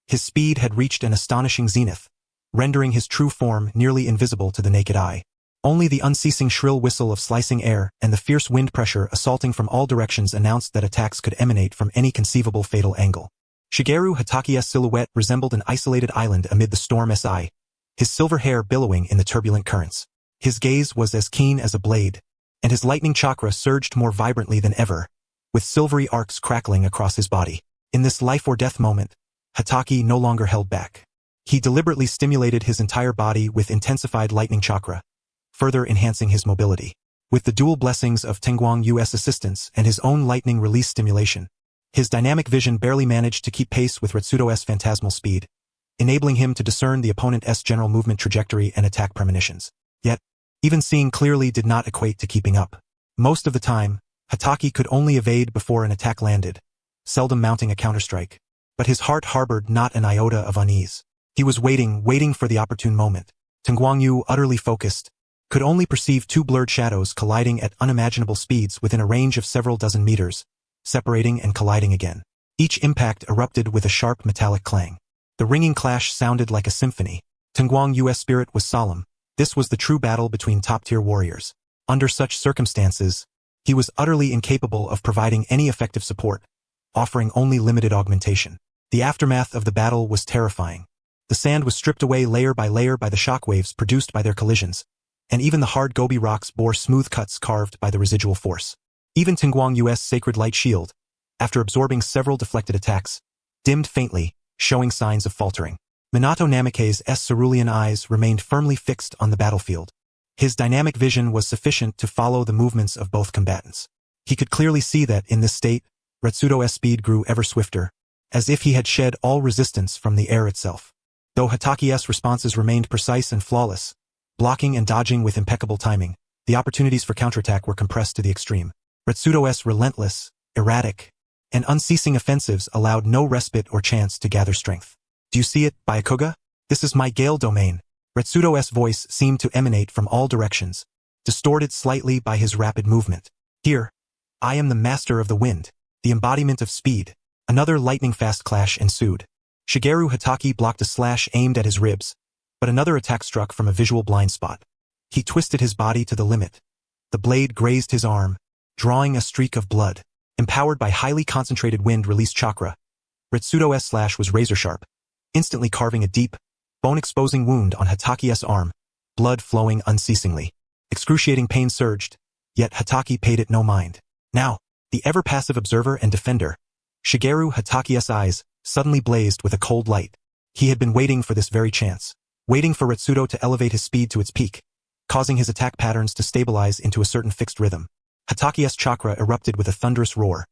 His speed had reached an astonishing zenith, rendering his true form nearly invisible to the naked eye. Only the unceasing shrill whistle of slicing air and the fierce wind pressure assaulting from all directions announced that attacks could emanate from any conceivable fatal angle. Shigeru Hataki's silhouette resembled an isolated island amid the storm SI, his silver hair billowing in the turbulent currents. His gaze was as keen as a blade, and his lightning chakra surged more vibrantly than ever, with silvery arcs crackling across his body. In this life-or-death moment, Hataki no longer held back. He deliberately stimulated his entire body with intensified lightning chakra, further enhancing his mobility. With the dual blessings of Tengwang Yu's assistance and his own lightning release stimulation, his dynamic vision barely managed to keep pace with Retsudo's phantasmal speed, enabling him to discern the opponent's general movement trajectory and attack premonitions. Yet, even seeing clearly did not equate to keeping up. Most of the time, Hotake could only evade before an attack landed, seldom mounting a counterstrike. But his heart harbored not an iota of unease. He was waiting for the opportune moment. Tengwang Yu, utterly focused, could only perceive two blurred shadows colliding at unimaginable speeds within a range of several dozen meters, separating and colliding again. Each impact erupted with a sharp metallic clang. The ringing clash sounded like a symphony. Tengwang Yu's spirit was solemn. This was the true battle between top-tier warriors. Under such circumstances, he was utterly incapable of providing any effective support, offering only limited augmentation. The aftermath of the battle was terrifying. The sand was stripped away layer by layer by the shockwaves produced by their collisions, and even the hard gobi rocks bore smooth cuts carved by the residual force. Even Tengwang Yu's sacred light shield, after absorbing several deflected attacks, dimmed faintly, showing signs of faltering. Minato Namikaze's cerulean eyes remained firmly fixed on the battlefield. His dynamic vision was sufficient to follow the movements of both combatants. He could clearly see that, in this state, Retsudo's speed grew ever swifter, as if he had shed all resistance from the air itself. Though Hotake's responses remained precise and flawless, blocking and dodging with impeccable timing, the opportunities for counterattack were compressed to the extreme. Retsudo's relentless, erratic, and unceasing offensives allowed no respite or chance to gather strength. Do you see it, Byakuga? This is my Gale domain. Retsudo's voice seemed to emanate from all directions, distorted slightly by his rapid movement. Here, I am the master of the wind, the embodiment of speed. Another lightning-fast clash ensued. Shigeru Hotake blocked a slash aimed at his ribs, but another attack struck from a visual blind spot. He twisted his body to the limit. The blade grazed his arm, drawing a streak of blood. Empowered by highly concentrated wind-release chakra, Retsudo's slash was razor-sharp, instantly carving a deep, bone-exposing wound on Hotake's arm, blood flowing unceasingly. Excruciating pain surged, yet Hotake paid it no mind. Now, the ever-passive observer and defender, Shigeru Hotake's eyes suddenly blazed with a cold light. He had been waiting for this very chance, waiting for Retsudo to elevate his speed to its peak, causing his attack patterns to stabilize into a certain fixed rhythm. Hotake's chakra erupted with a thunderous roar.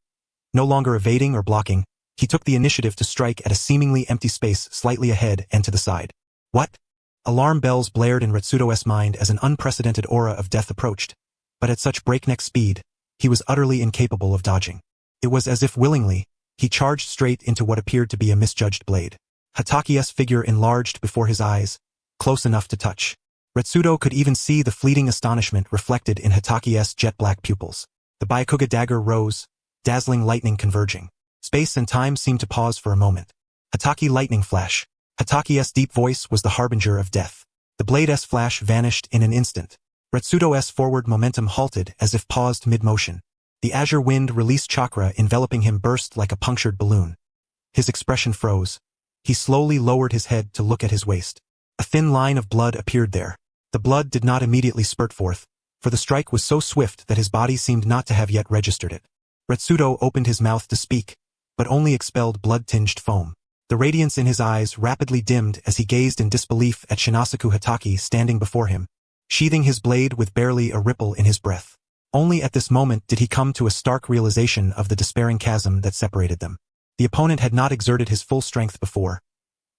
No longer evading or blocking, he took the initiative to strike at a seemingly empty space slightly ahead and to the side. What? Alarm bells blared in Retsudo's mind as an unprecedented aura of death approached, but at such breakneck speed, he was utterly incapable of dodging. It was as if willingly, he charged straight into what appeared to be a misjudged blade. Hotake's figure enlarged before his eyes, close enough to touch. Retsudo could even see the fleeting astonishment reflected in Hotake's jet-black pupils. The Byakuga dagger rose, dazzling lightning converging. Space and time seemed to pause for a moment. Hotake lightning flash. Hotake's deep voice was the harbinger of death. The blade's flash vanished in an instant. Retsudo's forward momentum halted as if paused mid-motion. The azure wind released chakra enveloping him burst like a punctured balloon. His expression froze. He slowly lowered his head to look at his waist. A thin line of blood appeared there. The blood did not immediately spurt forth, for the strike was so swift that his body seemed not to have yet registered it. Retsudo opened his mouth to speak, but only expelled blood-tinged foam. The radiance in his eyes rapidly dimmed as he gazed in disbelief at Shinasaku Hotake standing before him, sheathing his blade with barely a ripple in his breath. Only at this moment did he come to a stark realization of the despairing chasm that separated them. The opponent had not exerted his full strength before,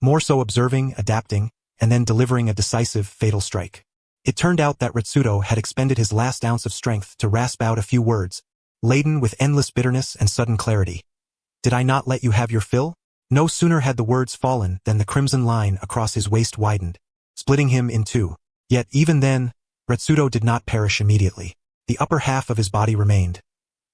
more so observing, adapting, and then delivering a decisive, fatal strike. It turned out that Retsudo had expended his last ounce of strength to rasp out a few words, laden with endless bitterness and sudden clarity. Did I not let you have your fill? No sooner had the words fallen than the crimson line across his waist widened, splitting him in two. Yet even then, Retsudo did not perish immediately. The upper half of his body remained,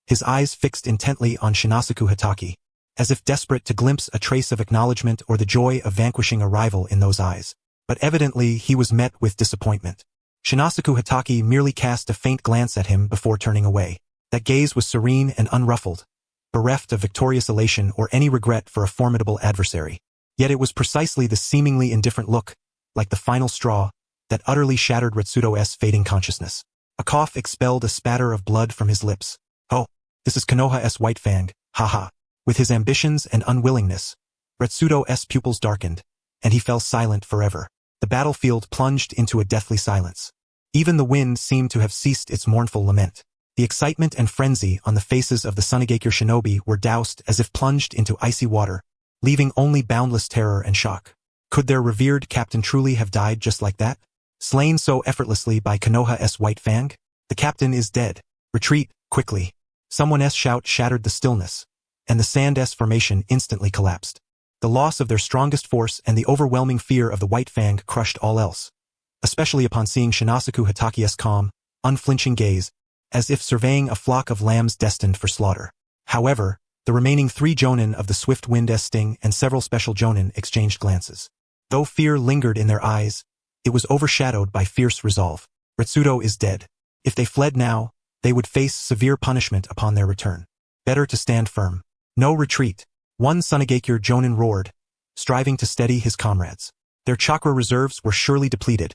his eyes fixed intently on Shinasaku Hotake, as if desperate to glimpse a trace of acknowledgement or the joy of vanquishing a rival in those eyes. But evidently he was met with disappointment. Shinasaku Hotake merely cast a faint glance at him before turning away. That gaze was serene and unruffled, bereft of victorious elation or any regret for a formidable adversary. Yet it was precisely the seemingly indifferent look, like the final straw, that utterly shattered Retsudo's fading consciousness. A cough expelled a spatter of blood from his lips. Oh, this is Konoha's White Fang, haha. With his ambitions and unwillingness, Retsudo's pupils darkened, and he fell silent forever. The battlefield plunged into a deathly silence. Even the wind seemed to have ceased its mournful lament. The excitement and frenzy on the faces of the Sunigakure shinobi were doused as if plunged into icy water, leaving only boundless terror and shock. Could their revered captain truly have died just like that? Slain so effortlessly by Konoha's White Fang? The captain is dead. Retreat, quickly. Someone's shout shattered the stillness, and the Sand-S formation instantly collapsed. The loss of their strongest force and the overwhelming fear of the White Fang crushed all else, especially upon seeing Shinasaku Hataki's calm, unflinching gaze, as if surveying a flock of lambs destined for slaughter. However, the remaining 3 Jonin of the Swift Wind-S Sting and several special Jonin exchanged glances. Though fear lingered in their eyes, it was overshadowed by fierce resolve. Retsudo is dead. If they fled now, they would face severe punishment upon their return. Better to stand firm. No retreat. One Sunigakure Jonin roared, striving to steady his comrades. Their chakra reserves were surely depleted.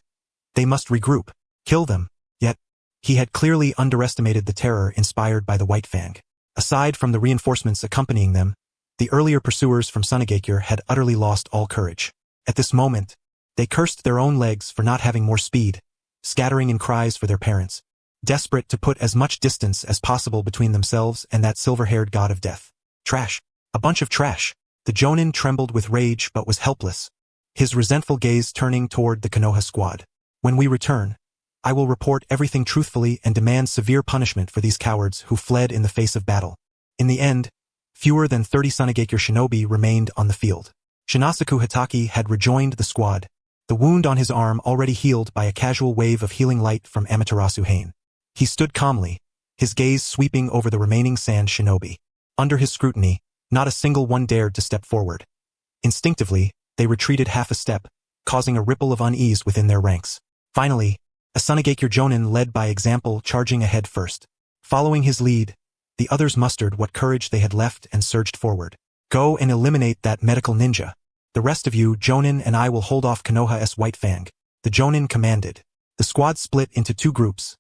They must regroup. Kill them. Yet, he had clearly underestimated the terror inspired by the White Fang. Aside from the reinforcements accompanying them, the earlier pursuers from Sunigakure had utterly lost all courage. At this moment, they cursed their own legs for not having more speed, scattering in cries for their parents, desperate to put as much distance as possible between themselves and that silver-haired god of death. Trash. A bunch of trash. The Jonin trembled with rage but was helpless, his resentful gaze turning toward the Konoha squad. When we return, I will report everything truthfully and demand severe punishment for these cowards who fled in the face of battle. In the end, fewer than 30 Sunigakure shinobi remained on the field. Shinasaku Hatake had rejoined the squad, the wound on his arm already healed by a casual wave of healing light from Amaterasu Hain. He stood calmly, his gaze sweeping over the remaining sand shinobi. Under his scrutiny, not a single one dared to step forward. Instinctively, they retreated half a step, causing a ripple of unease within their ranks. Finally, a Sunigakure Jonin led by example charging ahead first. Following his lead, the others mustered what courage they had left and surged forward. Go and eliminate that medical ninja. The rest of you, Jonin, and I will hold off Konoha's White Fang. The Jonin commanded. The squad split into 2 groups.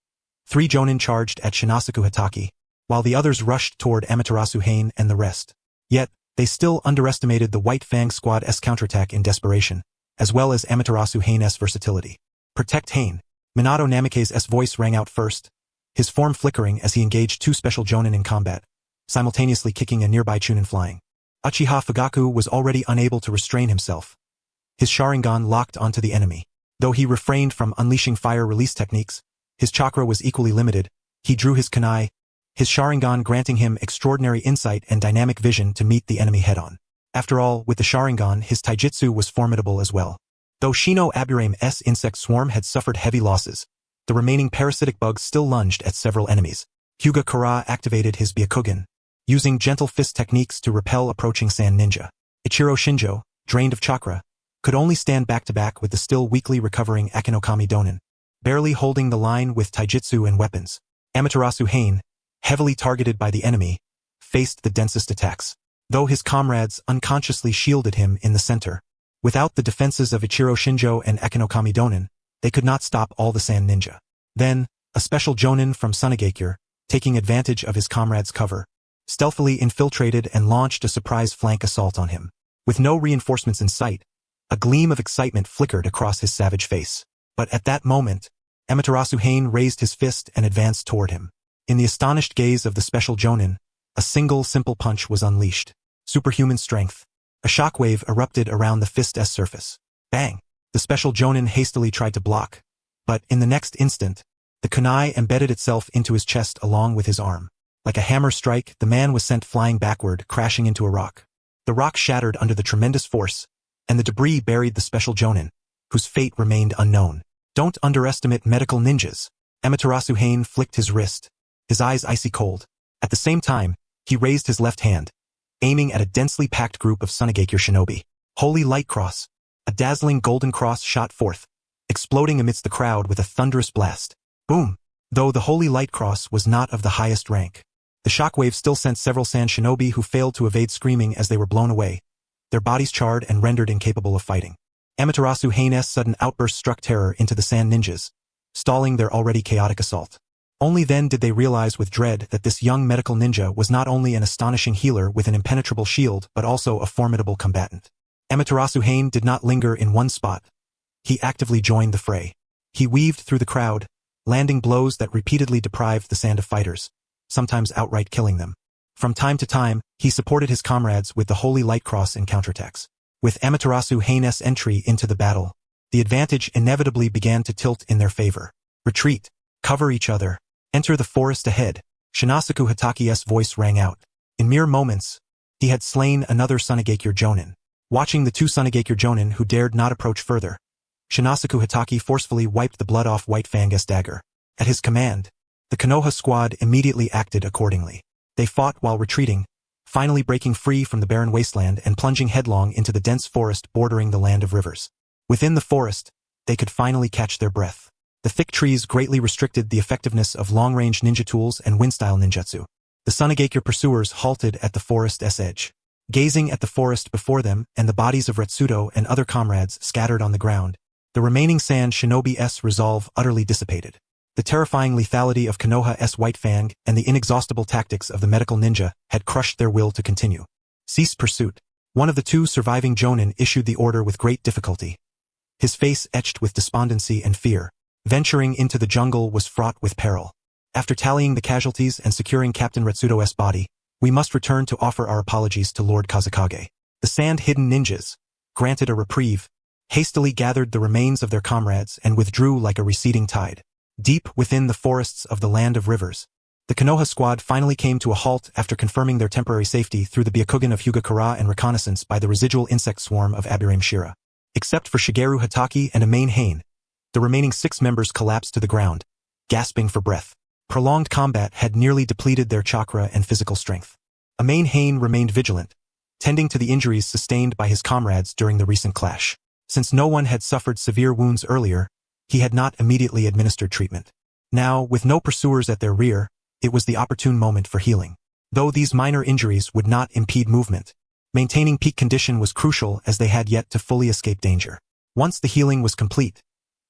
3 Jonin charged at Shinasaku Hatake, while the others rushed toward Amaterasu Hain and the rest. Yet, they still underestimated the White Fang squad's counterattack in desperation, as well as Amaterasu Hain's versatility. Protect Hain. Minato Namikaze's voice rang out first, his form flickering as he engaged 2 special Jonin in combat, simultaneously kicking a nearby Chunin flying. Uchiha Fugaku was already unable to restrain himself. His Sharingan locked onto the enemy. Though he refrained from unleashing fire release techniques, his chakra was equally limited. He drew his kunai, his Sharingan granting him extraordinary insight and dynamic vision to meet the enemy head-on. After all, with the Sharingan, his taijutsu was formidable as well. Though Shino Aburame's insect swarm had suffered heavy losses, the remaining parasitic bugs still lunged at several enemies. Hyuga Kara activated his Byakugan, using gentle fist techniques to repel approaching sand ninja. Ichiro Shinjo, drained of chakra, could only stand back-to-back with the still weakly recovering Akinokami Donin, barely holding the line with taijutsu and weapons. Amaterasu Hain, heavily targeted by the enemy, faced the densest attacks, though his comrades unconsciously shielded him in the center. Without the defenses of Ichiro Shinjo and Akinokami Donin, they could not stop all the sand ninja. Then, a special Jonin from Sunigakure, taking advantage of his comrade's cover, stealthily infiltrated and launched a surprise flank assault on him. With no reinforcements in sight, a gleam of excitement flickered across his savage face. But at that moment, Amaterasu Hain raised his fist and advanced toward him. In the astonished gaze of the special Jonin, a single simple punch was unleashed. Superhuman strength. A shockwave erupted around the fist's surface. Bang! The special Jonin hastily tried to block, but in the next instant, the kunai embedded itself into his chest along with his arm. Like a hammer strike, the man was sent flying backward, crashing into a rock. The rock shattered under the tremendous force, and the debris buried the special Jonin, whose fate remained unknown. Don't underestimate medical ninjas. Amaterasu Hain flicked his wrist, his eyes icy cold. At the same time, he raised his left hand, aiming at a densely packed group of Sunigakure shinobi. Holy Light Cross. A dazzling golden cross shot forth, exploding amidst the crowd with a thunderous blast. Boom! Though the Holy Light Cross was not of the highest rank, the shockwave still sent several sand shinobi who failed to evade screaming as they were blown away, their bodies charred and rendered incapable of fighting. Amaterasu Hain's sudden outburst struck terror into the sand ninjas, stalling their already chaotic assault. Only then did they realize with dread that this young medical ninja was not only an astonishing healer with an impenetrable shield but also a formidable combatant. Amaterasu Hain did not linger in one spot. He actively joined the fray. He weaved through the crowd, landing blows that repeatedly deprived the sand of fighters, sometimes outright killing them. From time to time, he supported his comrades with the Holy Light Cross in counterattacks. With Amaterasu Hain's entry into the battle, the advantage inevitably began to tilt in their favor. Retreat. Cover each other. Enter the forest ahead. Shinasaku Hataki's voice rang out. In mere moments, he had slain another Sunigakure Jonin. Watching the two Sunigakure Jonin who dared not approach further, Shinasaku Hatake forcefully wiped the blood off White Fang's dagger. At his command, the Konoha squad immediately acted accordingly. They fought while retreating, finally breaking free from the barren wasteland and plunging headlong into the dense forest bordering the land of rivers. Within the forest, they could finally catch their breath. The thick trees greatly restricted the effectiveness of long-range ninja tools and wind-style ninjutsu. The Sunigakure pursuers halted at the forest's edge. Gazing at the forest before them and the bodies of Retsudo and other comrades scattered on the ground, the remaining sand shinobi's resolve utterly dissipated. The terrifying lethality of Konoha's White Fang and the inexhaustible tactics of the medical ninja had crushed their will to continue. Cease pursuit. One of the two surviving Jonin issued the order with great difficulty. His face etched with despondency and fear. Venturing into the jungle was fraught with peril. After tallying the casualties and securing Captain Retsudo's body, we must return to offer our apologies to Lord Kazekage. The sand-hidden ninjas, granted a reprieve, hastily gathered the remains of their comrades and withdrew like a receding tide. Deep within the forests of the land of rivers, the Konoha squad finally came to a halt after confirming their temporary safety through the Byakugan of Hugakura and reconnaissance by the residual insect swarm of Aburame Shira. Except for Shigeru Hatake and Amain Hain, the remaining 6 members collapsed to the ground, gasping for breath. Prolonged combat had nearly depleted their chakra and physical strength. Amain Hain remained vigilant, tending to the injuries sustained by his comrades during the recent clash. Since no one had suffered severe wounds earlier, he had not immediately administered treatment. Now, with no pursuers at their rear, it was the opportune moment for healing. Though these minor injuries would not impede movement, maintaining peak condition was crucial as they had yet to fully escape danger. Once the healing was complete,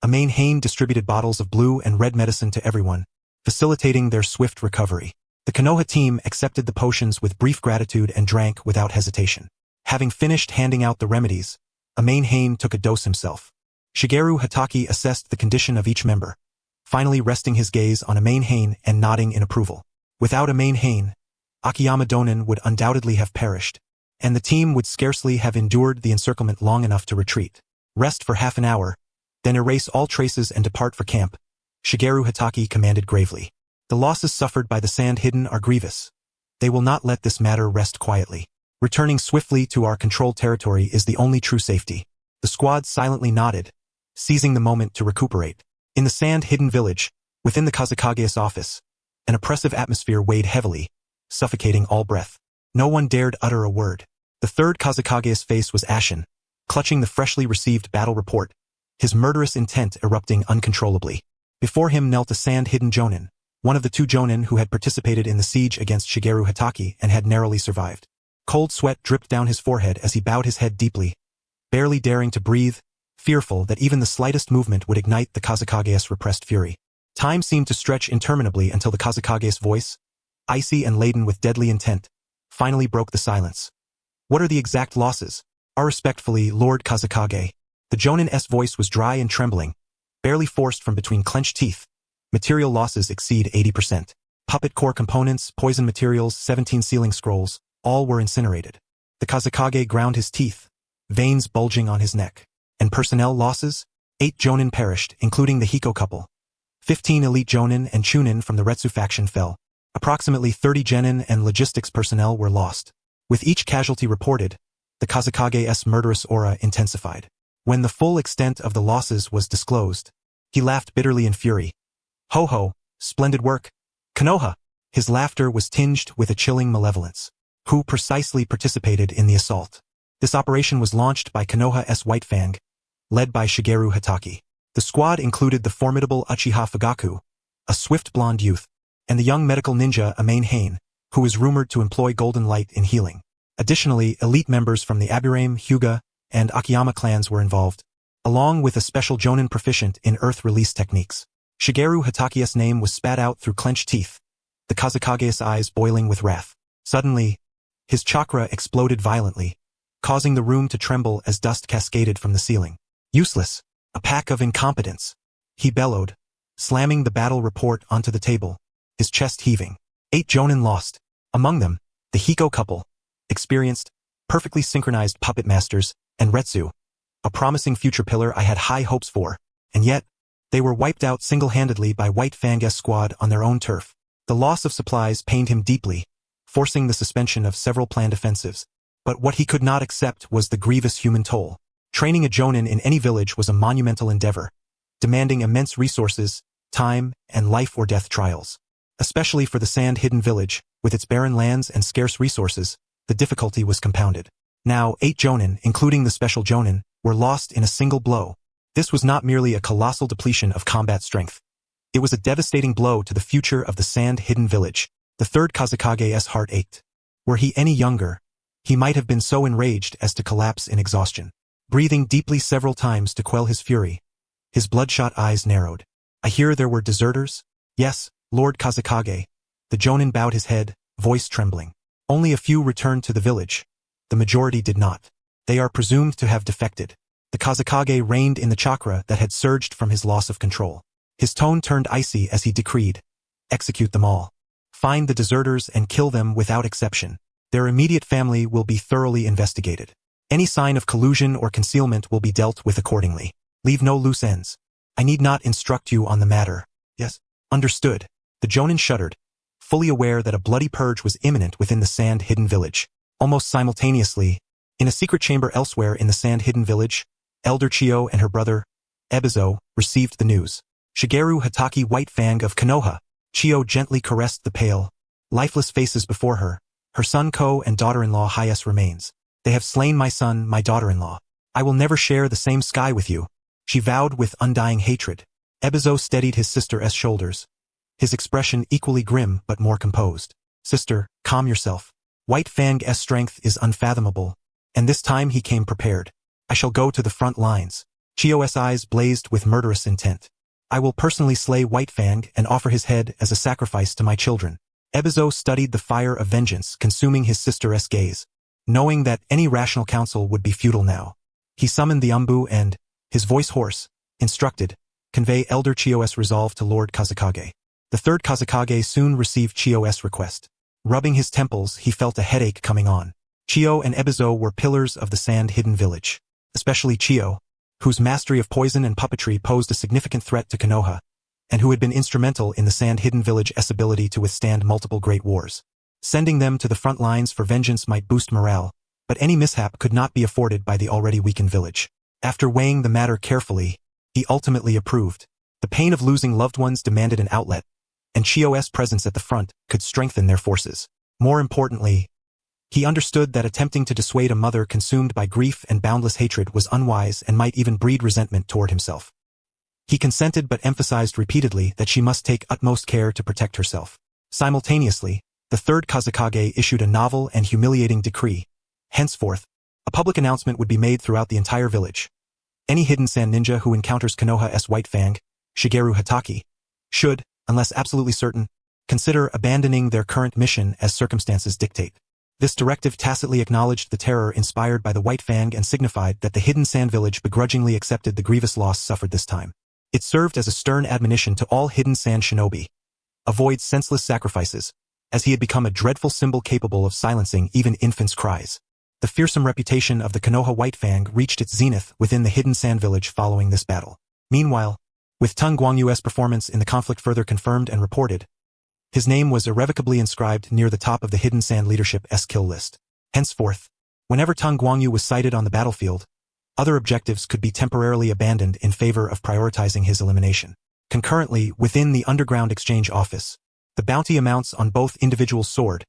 Amain Hain distributed bottles of blue and red medicine to everyone, facilitating their swift recovery. The Konoha team accepted the potions with brief gratitude and drank without hesitation. Having finished handing out the remedies, Amain Hain took a dose himself. Shigeru Hatake assessed the condition of each member, finally resting his gaze on Amain Hain and nodding in approval. Without Amain Hain, Akiyama Donin would undoubtedly have perished, and the team would scarcely have endured the encirclement long enough to retreat. Rest for half an hour, then erase all traces and depart for camp, Shigeru Hatake commanded gravely. The losses suffered by the sand-hidden are grievous. They will not let this matter rest quietly. Returning swiftly to our controlled territory is the only true safety. The squad silently nodded, seizing the moment to recuperate. In the sand-hidden village, within the Kazekage's office, an oppressive atmosphere weighed heavily, suffocating all breath. No one dared utter a word. The third Kazekage's face was ashen, clutching the freshly received battle report, his murderous intent erupting uncontrollably. Before him knelt a sand-hidden Jonin, one of the 2 Jonin who had participated in the siege against Shigeru Hatake and had narrowly survived. Cold sweat dripped down his forehead as he bowed his head deeply, barely daring to breathe, fearful that even the slightest movement would ignite the Kazekage's repressed fury. Time seemed to stretch interminably until the Kazekage's voice, icy and laden with deadly intent, finally broke the silence. What are the exact losses? Respectfully, Lord Kazekage. The Jonin's voice was dry and trembling, barely forced from between clenched teeth. Material losses exceed 80%. Puppet core components, poison materials, 17 sealing scrolls, all were incinerated. The Kazekage ground his teeth, veins bulging on his neck. And personnel losses? 8 Jonin perished, including the Hiko couple. 15 elite Jonin and Chunin from the Retsu faction fell. Approximately 30 genin and logistics personnel were lost. With each casualty reported, the Kazekage's murderous aura intensified. When the full extent of the losses was disclosed, he laughed bitterly in fury. Ho ho, splendid work, Konoha! His laughter was tinged with a chilling malevolence. Who precisely participated in the assault? This operation was launched by Konoha's White Fang, led by Shigeru Hatake. The squad included the formidable Uchiha Fugaku, a swift blonde youth, and the young medical ninja Amain Hain, who is rumored to employ golden light in healing. Additionally, elite members from the Aburame, Hyuga, and Akiyama clans were involved, along with a special Jonin proficient in earth release techniques. Shigeru Hatake's name was spat out through clenched teeth, the Kazekage's eyes boiling with wrath. Suddenly, his chakra exploded violently, causing the room to tremble as dust cascaded from the ceiling. Useless. A pack of incompetents. He bellowed, slamming the battle report onto the table, his chest heaving. 8 Jonin lost. Among them, the Hiko couple, experienced, perfectly synchronized puppet masters, and Retsu, a promising future pillar I had high hopes for, and yet, they were wiped out single-handedly by White Fang's squad on their own turf. The loss of supplies pained him deeply, forcing the suspension of several planned offensives. But what he could not accept was the grievous human toll. Training a Jonin in any village was a monumental endeavor, demanding immense resources, time, and life or death trials. Especially for the sand-hidden village, with its barren lands and scarce resources, the difficulty was compounded. Now, 8 Jonin, including the special Jonin, were lost in a single blow. This was not merely a colossal depletion of combat strength. It was a devastating blow to the future of the sand-hidden village. The third Kazekage's heart ached. Were he any younger, he might have been so enraged as to collapse in exhaustion. Breathing deeply several times to quell his fury, his bloodshot eyes narrowed. I hear there were deserters? Yes, Lord Kazekage. The Jonin bowed his head, voice trembling. Only a few returned to the village. The majority did not. They are presumed to have defected. The Kazekage reined in the chakra that had surged from his loss of control. His tone turned icy as he decreed, execute them all. Find the deserters and kill them without exception. Their immediate family will be thoroughly investigated. Any sign of collusion or concealment will be dealt with accordingly. Leave no loose ends. I need not instruct you on the matter. Yes, understood. The Jonin shuddered, fully aware that a bloody purge was imminent within the sand-hidden village. Almost simultaneously, in a secret chamber elsewhere in the sand-hidden village, Elder Chiyo and her brother, Ebizo, received the news. Shigeru Hatake White Fang of Konoha. Chiyo gently caressed the pale, lifeless faces before her. Her son Ko and daughter-in-law Hayes remains. They have slain my son, my daughter-in-law. I will never share the same sky with you. She vowed with undying hatred. Ebizo steadied his sister's shoulders, his expression equally grim but more composed. Sister, calm yourself. White Fang's strength is unfathomable, and this time he came prepared. I shall go to the front lines. Chiyo's eyes blazed with murderous intent. I will personally slay White Fang and offer his head as a sacrifice to my children. Ebizo studied the fire of vengeance consuming his sister's gaze, knowing that any rational counsel would be futile now. He summoned the Umbu and, his voice hoarse, instructed, convey Elder Chiyo's resolve to Lord Kazekage. The third Kazekage soon received Chiyo's request. Rubbing his temples, he felt a headache coming on. Chiyo and Ebizo were pillars of the sand-hidden village, especially Chiyo, whose mastery of poison and puppetry posed a significant threat to Konoha, and who had been instrumental in the sand-hidden village's ability to withstand multiple great wars. Sending them to the front lines for vengeance might boost morale, but any mishap could not be afforded by the already weakened village. After weighing the matter carefully, he ultimately approved. The pain of losing loved ones demanded an outlet, and Chiyo's presence at the front could strengthen their forces. More importantly, he understood that attempting to dissuade a mother consumed by grief and boundless hatred was unwise and might even breed resentment toward himself. He consented but emphasized repeatedly that she must take utmost care to protect herself. Simultaneously, the third Kazekage issued a novel and humiliating decree. Henceforth, a public announcement would be made throughout the entire village. Any hidden sand ninja who encounters Konoha's White Fang, Shigeru Hatake, should, unless absolutely certain, consider abandoning their current mission as circumstances dictate. This directive tacitly acknowledged the terror inspired by the White Fang and signified that the hidden sand village begrudgingly accepted the grievous loss suffered this time. It served as a stern admonition to all hidden sand shinobi. Avoid senseless sacrifices, as he had become a dreadful symbol capable of silencing even infants' cries. The fearsome reputation of the Konoha White Fang reached its zenith within the hidden sand village following this battle. Meanwhile, with Tung Guangyu's performance in the conflict further confirmed and reported, his name was irrevocably inscribed near the top of the hidden sand leadership's kill list. Henceforth, whenever Tung Guangyu was sighted on the battlefield, other objectives could be temporarily abandoned in favor of prioritizing his elimination. Concurrently, within the underground exchange office, the bounty amounts on both individuals soared,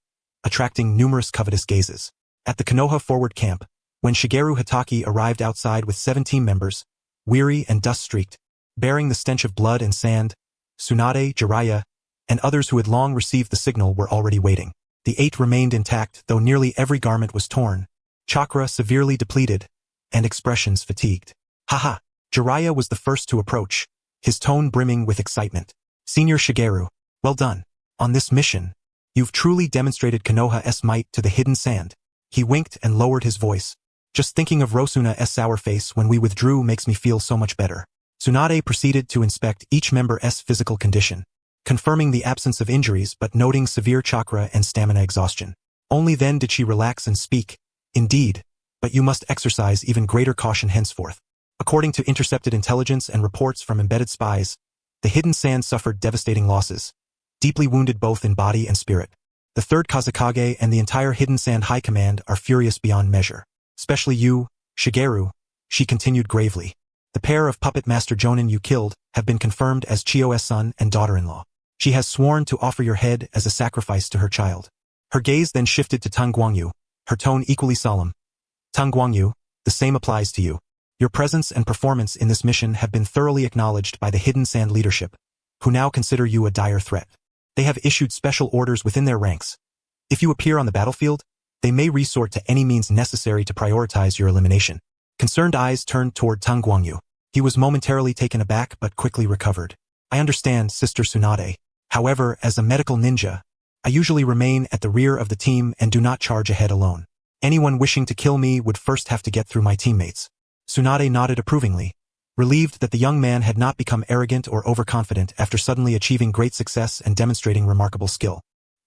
attracting numerous covetous gazes. At the Konoha forward camp, when Shigeru Hatake arrived outside with 7 team members, weary and dust-streaked, bearing the stench of blood and sand, Tsunade, Jiraiya, and others who had long received the signal were already waiting. The 8 remained intact, though nearly every garment was torn, chakra severely depleted, and expressions fatigued. Haha! Jiraiya was the first to approach, his tone brimming with excitement. Senior Shigeru, well done. On this mission, you've truly demonstrated Konoha's might to the hidden sand. He winked and lowered his voice. Just thinking of Rosuna's sour face when we withdrew makes me feel so much better. Tsunade proceeded to inspect each member's physical condition, confirming the absence of injuries but noting severe chakra and stamina exhaustion. Only then did she relax and speak. Indeed, but you must exercise even greater caution henceforth. According to intercepted intelligence and reports from embedded spies, the Hidden Sand suffered devastating losses, deeply wounded both in body and spirit. The third Kazekage and the entire Hidden Sand High Command are furious beyond measure. Especially you, Shigeru, she continued gravely. The pair of puppet master Jonin you killed have been confirmed as Chiyo's son and daughter-in-law. She has sworn to offer your head as a sacrifice to her child. Her gaze then shifted to Tang Guangyu, her tone equally solemn. Tang Guangyu, the same applies to you. Your presence and performance in this mission have been thoroughly acknowledged by the Hidden Sand leadership, who now consider you a dire threat. They have issued special orders within their ranks. If you appear on the battlefield, they may resort to any means necessary to prioritize your elimination. Concerned eyes turned toward Tang Guangyu. He was momentarily taken aback but quickly recovered. I understand, Sister Tsunade. However, as a medical ninja, I usually remain at the rear of the team and do not charge ahead alone. Anyone wishing to kill me would first have to get through my teammates. Tsunade nodded approvingly, relieved that the young man had not become arrogant or overconfident after suddenly achieving great success and demonstrating remarkable skill.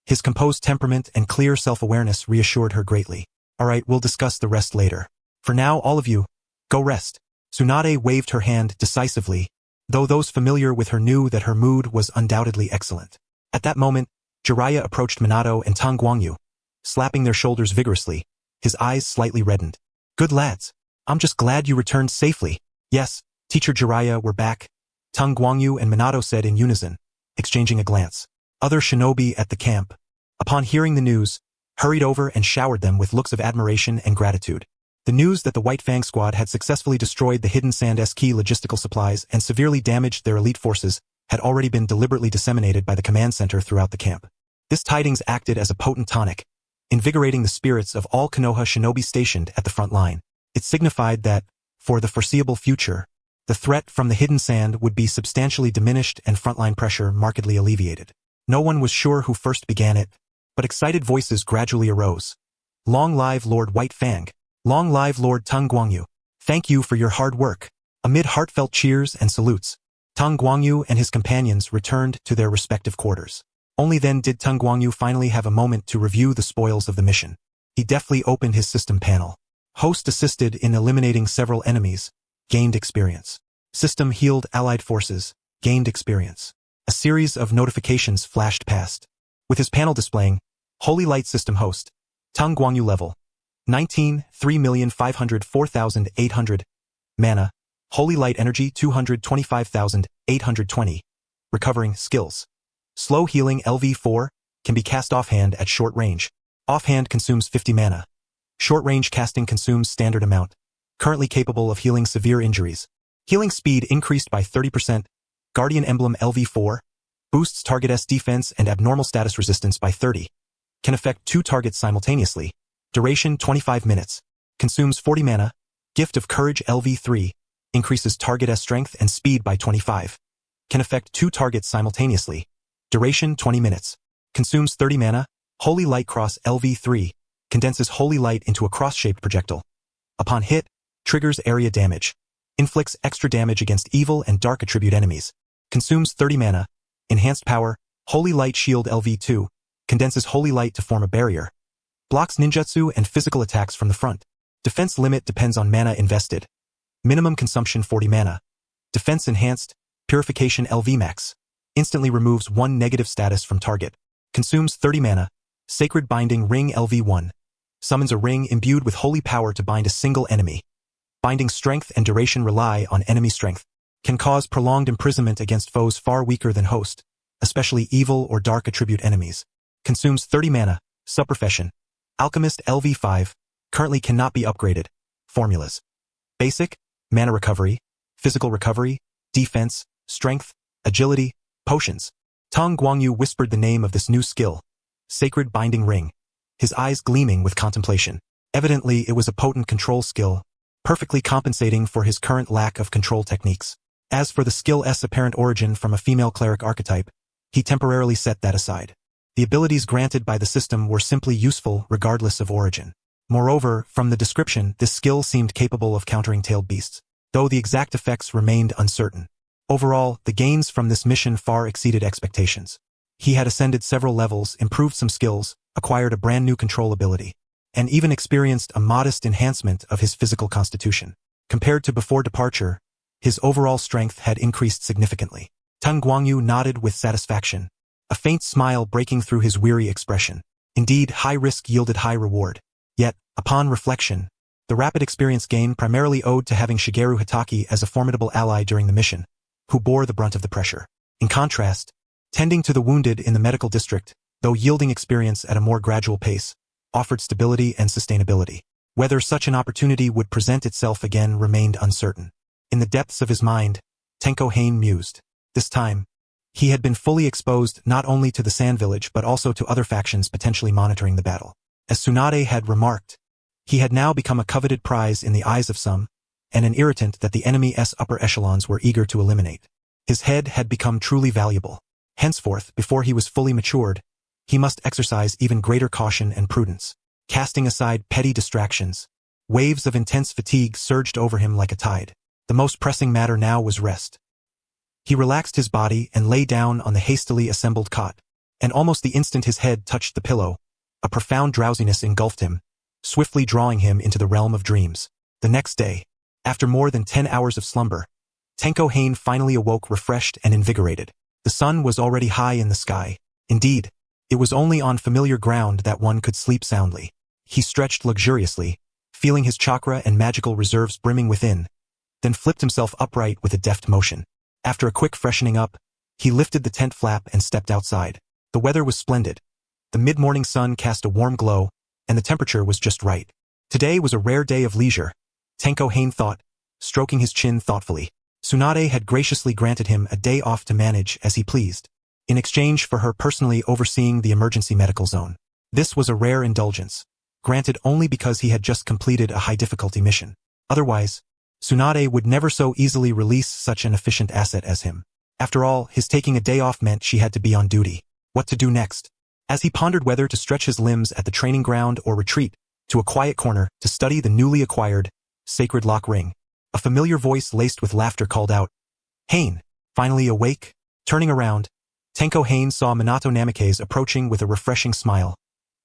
His composed temperament and clear self-awareness reassured her greatly. All right, we'll discuss the rest later. For now, all of you, go rest. Tsunade waved her hand decisively, though those familiar with her knew that her mood was undoubtedly excellent. At that moment, Jiraiya approached Minato and Tang Guangyu, slapping their shoulders vigorously, his eyes slightly reddened. Good lads. I'm just glad you returned safely. Yes, Teacher Jiraiya, we're back, Tang Guangyu and Minato said in unison, exchanging a glance. Other shinobi at the camp, upon hearing the news, hurried over and showered them with looks of admiration and gratitude. The news that the White Fang squad had successfully destroyed the Hidden Sand's key logistical supplies and severely damaged their elite forces had already been deliberately disseminated by the command center throughout the camp. This tidings acted as a potent tonic, invigorating the spirits of all Konoha shinobi stationed at the front line. It signified that, for the foreseeable future, the threat from the Hidden Sand would be substantially diminished and frontline pressure markedly alleviated. No one was sure who first began it, but excited voices gradually arose. Long live Lord White Fang! Long live Lord Tang Guangyu! Thank you for your hard work! Amid heartfelt cheers and salutes, Tang Guangyu and his companions returned to their respective quarters. Only then did Tang Guangyu finally have a moment to review the spoils of the mission. He deftly opened his system panel. Host assisted in eliminating several enemies, gained experience. System healed allied forces, gained experience. A series of notifications flashed past. With his panel displaying, Holy Light System Host, Tang Guangyu level, 19, 3,504,800, Mana, Holy Light Energy 225,820, Recovering Skills. Slow Healing LV4, can be cast offhand at short range. Offhand consumes 50 mana. Short range casting consumes standard amount. Currently capable of healing severe injuries. Healing speed increased by 30%. Guardian Emblem LV4, boosts target's defense and abnormal status resistance by 30. Can affect 2 targets simultaneously. Duration 25 minutes. Consumes 40 mana. Gift of Courage LV3, increases target's strength and speed by 25. Can affect 2 targets simultaneously. Duration 20 minutes. Consumes 30 mana. Holy Light Cross LV3, condenses holy light into a cross-shaped projectile. Upon hit, triggers area damage. Inflicts extra damage against evil and dark attribute enemies. Consumes 30 mana. Enhanced power, Holy Light Shield LV2, condenses holy light to form a barrier. Blocks ninjutsu and physical attacks from the front. Defense limit depends on mana invested. Minimum consumption 40 mana. Defense enhanced, Purification LV max. Instantly removes 1 negative status from target. Consumes 30 mana. Sacred Binding Ring LV1. Summons a ring imbued with holy power to bind a single enemy. Binding strength and duration rely on enemy strength. Can cause prolonged imprisonment against foes far weaker than host, especially evil or dark attribute enemies. Consumes 30 mana. Subprofession. Alchemist LV5. Currently cannot be upgraded. Formulas. Basic, mana recovery, physical recovery, defense, strength, agility, potions. Tang Guangyu whispered the name of this new skill. Sacred Binding Ring. His eyes gleaming with contemplation. Evidently it was a potent control skill, perfectly compensating for his current lack of control techniques. As for the skill's apparent origin from a female cleric archetype, he temporarily set that aside. The abilities granted by the system were simply useful regardless of origin. Moreover, from the description, this skill seemed capable of countering tailed beasts, though the exact effects remained uncertain. Overall, the gains from this mission far exceeded expectations. He had ascended several levels, improved some skills, acquired a brand new control ability, and even experienced a modest enhancement of his physical constitution. Compared to before departure, his overall strength had increased significantly. Tang Guangyu nodded with satisfaction, a faint smile breaking through his weary expression. Indeed, high risk yielded high reward. Yet, upon reflection, the rapid experience gain primarily owed to having Shigeru Hitaki as a formidable ally during the mission, who bore the brunt of the pressure. In contrast, tending to the wounded in the medical district, though yielding experience at a more gradual pace, offered stability and sustainability. Whether such an opportunity would present itself again remained uncertain. In the depths of his mind, Tenko Hain mused. This time, he had been fully exposed not only to the Sand Village but also to other factions potentially monitoring the battle. As Tsunade had remarked, he had now become a coveted prize in the eyes of some, and an irritant that the enemy's upper echelons were eager to eliminate. His head had become truly valuable. Henceforth, before he was fully matured, he must exercise even greater caution and prudence. Casting aside petty distractions, waves of intense fatigue surged over him like a tide. The most pressing matter now was rest. He relaxed his body and lay down on the hastily assembled cot, and almost the instant his head touched the pillow, a profound drowsiness engulfed him, swiftly drawing him into the realm of dreams. The next day, after more than 10 hours of slumber, Tenko Hain finally awoke refreshed and invigorated. The sun was already high in the sky. Indeed, it was only on familiar ground that one could sleep soundly. He stretched luxuriously, feeling his chakra and magical reserves brimming within, then flipped himself upright with a deft motion. After a quick freshening up, he lifted the tent flap and stepped outside. The weather was splendid. The mid-morning sun cast a warm glow, and the temperature was just right. Today was a rare day of leisure, Tenko Hain thought, stroking his chin thoughtfully. Tsunade had graciously granted him a day off to manage as he pleased, in exchange for her personally overseeing the emergency medical zone. This was a rare indulgence, granted only because he had just completed a high-difficulty mission. Otherwise, Tsunade would never so easily release such an efficient asset as him. After all, his taking a day off meant she had to be on duty. What to do next? As he pondered whether to stretch his limbs at the training ground or retreat to a quiet corner to study the newly acquired sacred lock ring, a familiar voice laced with laughter called out, "Hain, finally awake?" Turning around, Tenko Hain saw Minato Namikaze approaching with a refreshing smile,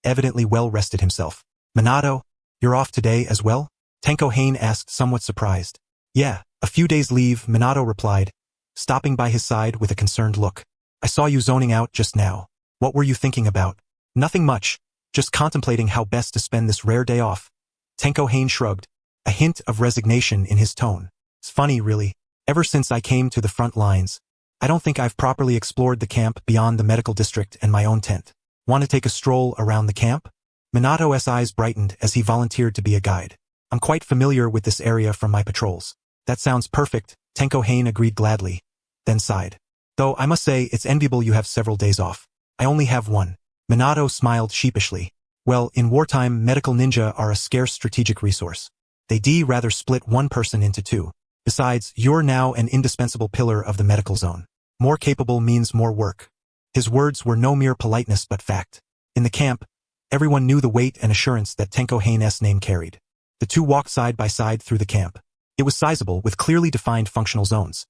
evidently well rested himself. "Minato, you're off today as well?" Tenko Hain asked, somewhat surprised. "Yeah, a few days leave," Minato replied, stopping by his side with a concerned look. "I saw you zoning out just now. What were you thinking about?" "Nothing much, just contemplating how best to spend this rare day off." Tenko Hain shrugged, a hint of resignation in his tone. "It's funny, really. Ever since I came to the front lines, I don't think I've properly explored the camp beyond the medical district and my own tent. Want to take a stroll around the camp?" Minato's eyes brightened as he volunteered to be a guide. "I'm quite familiar with this area from my patrols." "That sounds perfect," Tenko Hain agreed gladly, then sighed. "Though I must say it's enviable you have several days off. I only have one." Minato smiled sheepishly. "Well, in wartime, medical ninja are a scarce strategic resource. They'd rather split one person into two. Besides, you're now an indispensable pillar of the medical zone. More capable means more work." His words were no mere politeness but fact. In the camp, everyone knew the weight and assurance that Tenko Hain's name carried. The two walked side by side through the camp. It was sizable with clearly defined functional zones.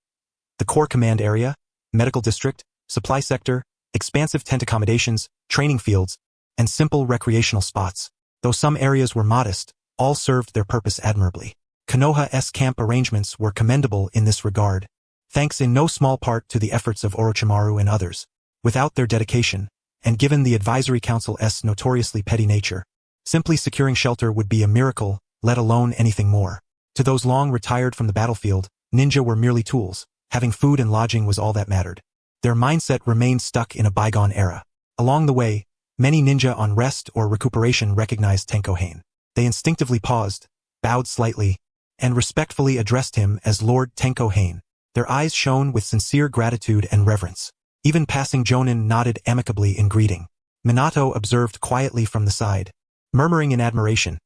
The core command area, medical district, supply sector, expansive tent accommodations, training fields, and simple recreational spots. Though some areas were modest, all served their purpose admirably. Konoha's camp arrangements were commendable in this regard, thanks in no small part to the efforts of Orochimaru and others. Without their dedication, and given the advisory council's notoriously petty nature, simply securing shelter would be a miracle, let alone anything more. To those long retired from the battlefield, ninja were merely tools. Having food and lodging was all that mattered. Their mindset remained stuck in a bygone era. Along the way, many ninja on rest or recuperation recognized Tenko Hain. They instinctively paused, bowed slightly, and respectfully addressed him as Lord Tenko Hain. Their eyes shone with sincere gratitude and reverence. Even passing Jonin nodded amicably in greeting. Minato observed quietly from the side, murmuring in admiration,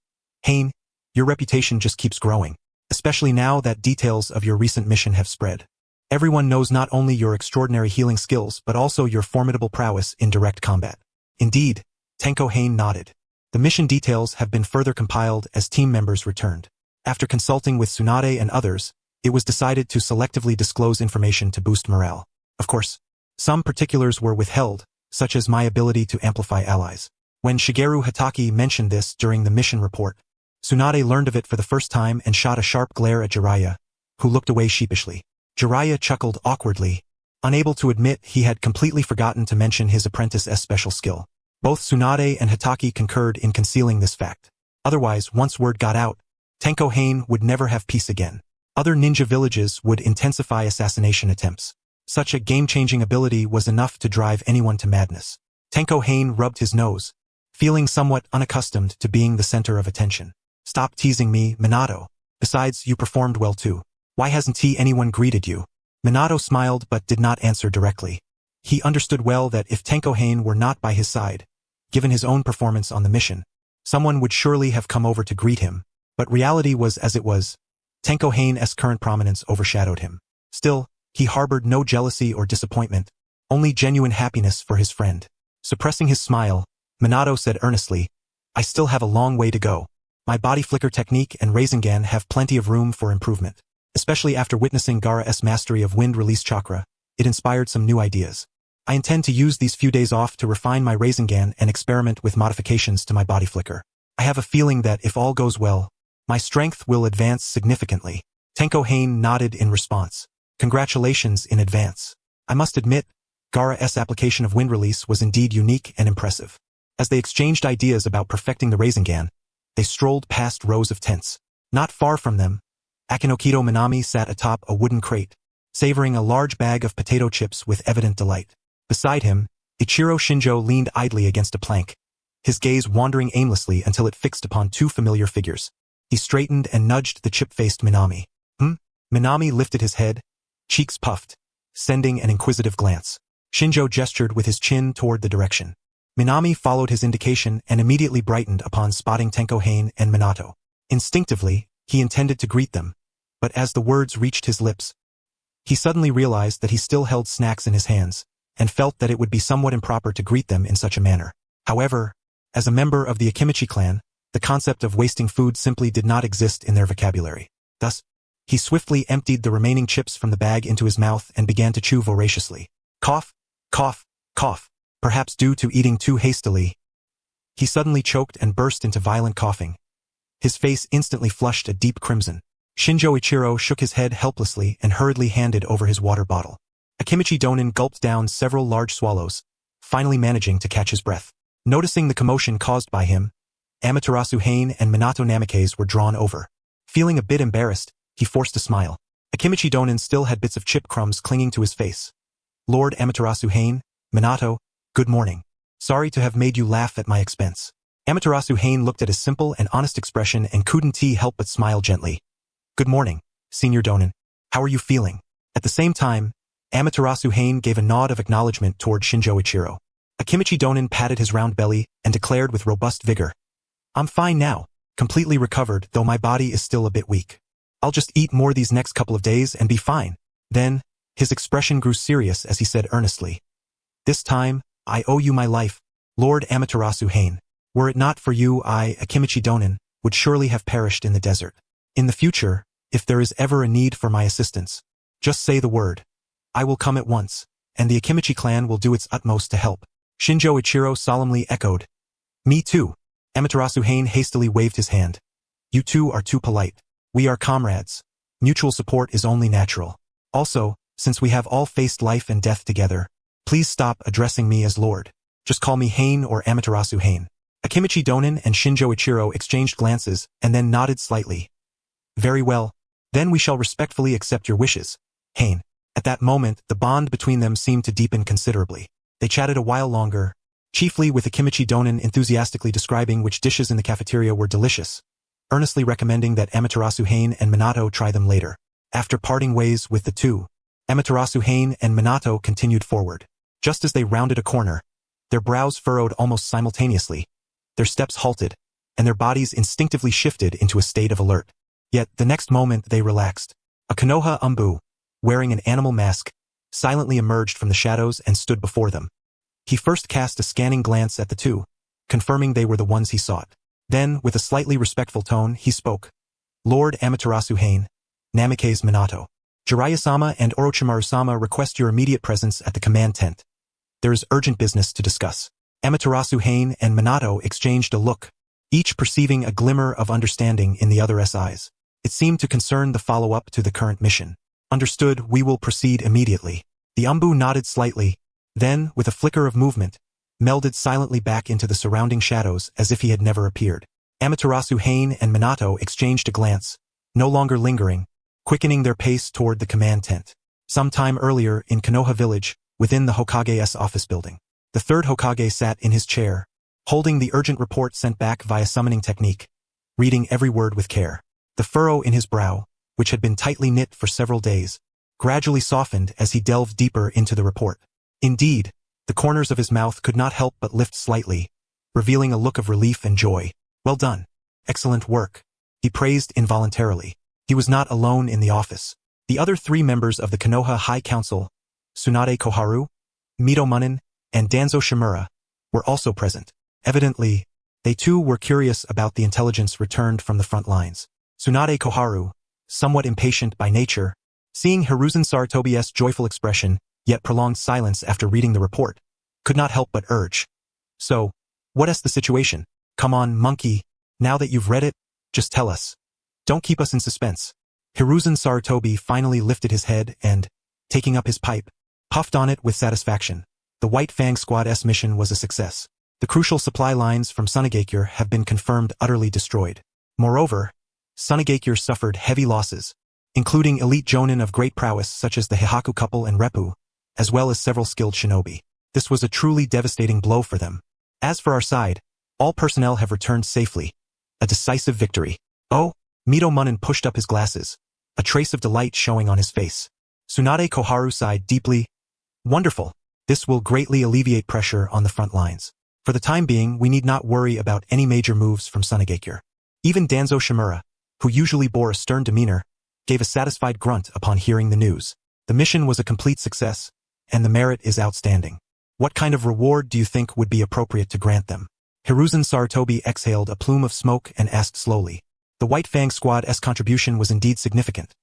"Hain, your reputation just keeps growing, especially now that details of your recent mission have spread. Everyone knows not only your extraordinary healing skills but also your formidable prowess in direct combat." Indeed, Tenko Hain nodded. The mission details have been further compiled as team members returned. After consulting with Tsunade and others, it was decided to selectively disclose information to boost morale. Of course, some particulars were withheld, such as my ability to amplify allies. When Shigeru Hatake mentioned this during the mission report, Tsunade learned of it for the first time and shot a sharp glare at Jiraiya, who looked away sheepishly. Jiraiya chuckled awkwardly, unable to admit he had completely forgotten to mention his apprentice's special skill. Both Tsunade and Hatake concurred in concealing this fact. Otherwise, once word got out, Tenko Hain would never have peace again. Other ninja villages would intensify assassination attempts. Such a game-changing ability was enough to drive anyone to madness. Tenko Hain rubbed his nose, feeling somewhat unaccustomed to being the center of attention. Stop teasing me, Minato. Besides, you performed well too. Why hasn't anyone greeted you? Minato smiled but did not answer directly. He understood well that if Tenko Hain were not by his side, given his own performance on the mission, someone would surely have come over to greet him. But reality was as it was. Tenko Hain's current prominence overshadowed him. Still, he harbored no jealousy or disappointment, only genuine happiness for his friend. Suppressing his smile, Minato said earnestly, I still have a long way to go. My body flicker technique and Rasengan have plenty of room for improvement. Especially after witnessing Gaara's mastery of wind release chakra, it inspired some new ideas. I intend to use these few days off to refine my Rasengan and experiment with modifications to my body flicker. I have a feeling that if all goes well, my strength will advance significantly. Tenko Hain nodded in response. Congratulations in advance. I must admit, Gaara's application of wind release was indeed unique and impressive. As they exchanged ideas about perfecting the Rasengan, they strolled past rows of tents. Not far from them, Akinokido Minami sat atop a wooden crate, savoring a large bag of potato chips with evident delight. Beside him, Ichiro Shinjo leaned idly against a plank, his gaze wandering aimlessly until it fixed upon two familiar figures. He straightened and nudged the chip-faced Minami. Minami lifted his head, cheeks puffed, sending an inquisitive glance. Shinjo gestured with his chin toward the direction. Minami followed his indication and immediately brightened upon spotting Tenko Hain and Minato. Instinctively, he intended to greet them, but as the words reached his lips, he suddenly realized that he still held snacks in his hands, and felt that it would be somewhat improper to greet them in such a manner. However, as a member of the Akimichi clan, the concept of wasting food simply did not exist in their vocabulary. Thus, he swiftly emptied the remaining chips from the bag into his mouth and began to chew voraciously. Cough, cough, cough. Perhaps due to eating too hastily, he suddenly choked and burst into violent coughing. His face instantly flushed a deep crimson. Shinjo Ichiro shook his head helplessly and hurriedly handed over his water bottle. Akimichi Jonin gulped down several large swallows, finally managing to catch his breath. Noticing the commotion caused by him, Amaterasu Hain and Minato Namikaze were drawn over. Feeling a bit embarrassed, he forced a smile. Akimichi Jonin still had bits of chip crumbs clinging to his face. Lord Amaterasu Hain, Minato, good morning. Sorry to have made you laugh at my expense. Amaterasu Hain looked at his simple and honest expression and couldn't help but smile gently. Good morning, Senior Jonin. How are you feeling? At the same time, Amaterasu Hain gave a nod of acknowledgement toward Shinjo Ichiro. Akimichi Jonin patted his round belly and declared with robust vigor, I'm fine now, completely recovered, though my body is still a bit weak. I'll just eat more these next couple of days and be fine. Then, his expression grew serious as he said earnestly, This time, I owe you my life, Lord Amaterasu Hain. Were it not for you, I, Akimichi Jonin, would surely have perished in the desert. In the future, if there is ever a need for my assistance, just say the word. I will come at once, and the Akimichi clan will do its utmost to help. Shinjo Ichiro solemnly echoed. Me too. Amaterasu Hain hastily waved his hand. You two are too polite. We are comrades. Mutual support is only natural. Also, since we have all faced life and death together, please stop addressing me as Lord. Just call me Hain or Amaterasu Hain. Akimichi Jonin and Shinjo Ichiro exchanged glances and then nodded slightly. Very well. Then we shall respectfully accept your wishes, Hain. At that moment, the bond between them seemed to deepen considerably. They chatted a while longer, chiefly with Akimichi Jonin enthusiastically describing which dishes in the cafeteria were delicious, earnestly recommending that Amaterasu Hain and Minato try them later. After parting ways with the two, Amaterasu Hain and Minato continued forward. Just as they rounded a corner, their brows furrowed almost simultaneously, their steps halted, and their bodies instinctively shifted into a state of alert. Yet, the next moment they relaxed. A Konoha Umbu, wearing an animal mask, silently emerged from the shadows and stood before them. He first cast a scanning glance at the two, confirming they were the ones he sought. Then, with a slightly respectful tone, he spoke. Lord Amaterasu Hain, Namikaze Minato. Jiraiya-sama and Orochimaru-sama request your immediate presence at the command tent. There is urgent business to discuss. Amaterasu Hain and Minato exchanged a look, each perceiving a glimmer of understanding in the other's eyes. It seemed to concern the follow-up to the current mission. Understood, we will proceed immediately. The Umbu nodded slightly, then, with a flicker of movement, melded silently back into the surrounding shadows as if he had never appeared. Amaterasu Hain and Minato exchanged a glance, no longer lingering, quickening their pace toward the command tent. Some time earlier, in Konoha village, within the Hokage's office building, the third Hokage sat in his chair, holding the urgent report sent back via summoning technique, reading every word with care. The furrow in his brow, which had been tightly knit for several days, gradually softened as he delved deeper into the report. Indeed, the corners of his mouth could not help but lift slightly, revealing a look of relief and joy. Well done. Excellent work. He praised involuntarily. He was not alone in the office. The other three members of the Konoha High Council, Tsunade Koharu, Mito Munin, and Danzo Shimura, were also present. Evidently, they too were curious about the intelligence returned from the front lines. Tsunade Koharu, somewhat impatient by nature, seeing Hiruzen Sarutobi's joyful expression, yet prolonged silence after reading the report, could not help but urge. So, what is the situation? Come on, monkey, now that you've read it, just tell us. Don't keep us in suspense. Hiruzen Sarutobi finally lifted his head and, taking up his pipe, puffed on it with satisfaction. The White Fang Squad's mission was a success. The crucial supply lines from Sunagakure have been confirmed utterly destroyed. Moreover, Sunagakure suffered heavy losses, including elite Jonin of great prowess such as the Hihaku couple and Reppu, as well as several skilled shinobi. This was a truly devastating blow for them. As for our side, all personnel have returned safely. A decisive victory. Oh, Mito Munin pushed up his glasses, a trace of delight showing on his face. Tsunade Koharu sighed deeply. Wonderful. This will greatly alleviate pressure on the front lines. For the time being, we need not worry about any major moves from Sunagakure. Even Danzo Shimura, who usually bore a stern demeanor, gave a satisfied grunt upon hearing the news. The mission was a complete success, and the merit is outstanding. What kind of reward do you think would be appropriate to grant them? Hiruzen Sarutobi exhaled a plume of smoke and asked slowly. The White Fang Squad's contribution was indeed significant,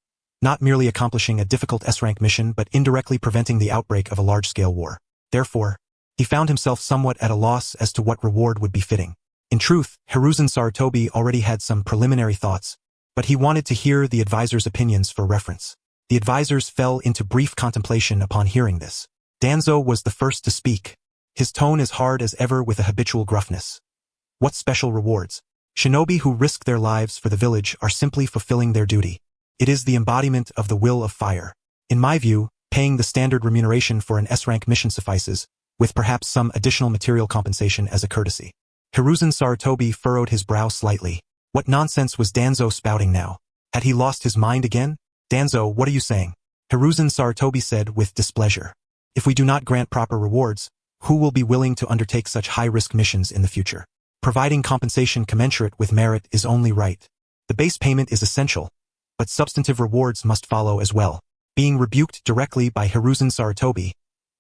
not merely accomplishing a difficult S-rank mission but indirectly preventing the outbreak of a large-scale war. Therefore, he found himself somewhat at a loss as to what reward would be fitting. In truth, Hiruzen Sarutobi already had some preliminary thoughts, but he wanted to hear the advisor's opinions for reference. The advisors fell into brief contemplation upon hearing this. Danzo was the first to speak, his tone as hard as ever with a habitual gruffness. What special rewards? Shinobi who risk their lives for the village are simply fulfilling their duty. It is the embodiment of the will of fire. In my view, paying the standard remuneration for an S-rank mission suffices, with perhaps some additional material compensation as a courtesy. Hiruzen Sarutobi furrowed his brow slightly. What nonsense was Danzo spouting now? Had he lost his mind again? Danzo, what are you saying? Hiruzen Sarutobi said with displeasure. If we do not grant proper rewards, who will be willing to undertake such high-risk missions in the future? Providing compensation commensurate with merit is only right. The base payment is essential, but substantive rewards must follow as well. Being rebuked directly by Hiruzen Sarutobi,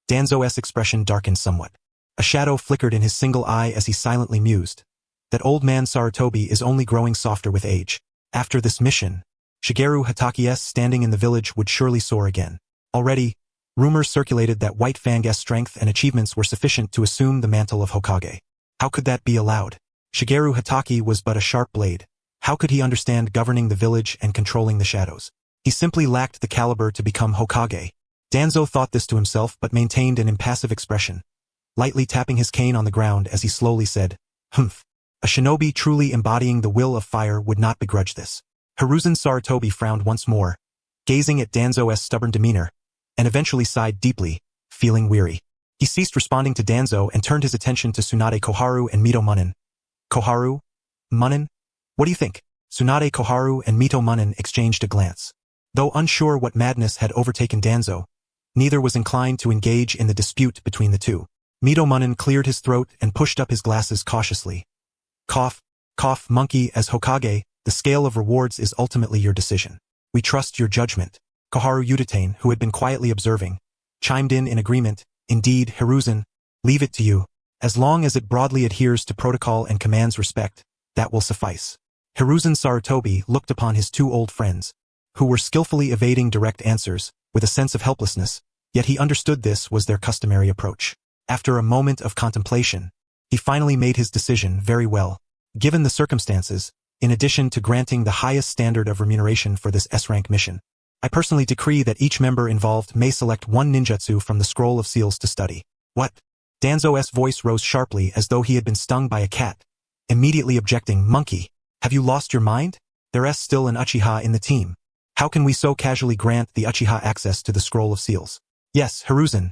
Danzo's expression darkened somewhat. A shadow flickered in his single eye as he silently mused. That old man Sarutobi is only growing softer with age. After this mission, Shigeru Hataki's standing in the village would surely soar again. Already, rumors circulated that White Fang's strength and achievements were sufficient to assume the mantle of Hokage. How could that be allowed? Shigeru Hataki was but a sharp blade. How could he understand governing the village and controlling the shadows? He simply lacked the caliber to become Hokage. Danzo thought this to himself but maintained an impassive expression, lightly tapping his cane on the ground as he slowly said, "Humph." A shinobi truly embodying the will of fire would not begrudge this. Hiruzen Sarutobi frowned once more, gazing at Danzo's stubborn demeanor, and eventually sighed deeply, feeling weary. He ceased responding to Danzo and turned his attention to Tsunade Koharu and Mito Munin. Koharu? Munin? What do you think? Tsunade Koharu and Mito Munin exchanged a glance. Though unsure what madness had overtaken Danzo, neither was inclined to engage in the dispute between the two. Mito Munin cleared his throat and pushed up his glasses cautiously. Cough, cough, monkey. As Hokage, the scale of rewards is ultimately your decision. We trust your judgment. Koharu Udatane, who had been quietly observing, chimed in agreement. Indeed, Hiruzen, leave it to you. As long as it broadly adheres to protocol and commands respect, that will suffice. Hiruzen Sarutobi looked upon his two old friends, who were skillfully evading direct answers, with a sense of helplessness, yet he understood this was their customary approach. After a moment of contemplation, he finally made his decision very well. Given the circumstances, in addition to granting the highest standard of remuneration for this S-rank mission, I personally decree that each member involved may select one ninjutsu from the Scroll of Seals to study. What? Danzo's voice rose sharply as though he had been stung by a cat, immediately objecting, "Monkey, have you lost your mind? There's still an Uchiha in the team. How can we so casually grant the Uchiha access to the Scroll of Seals?" "Yes, Hiruzen.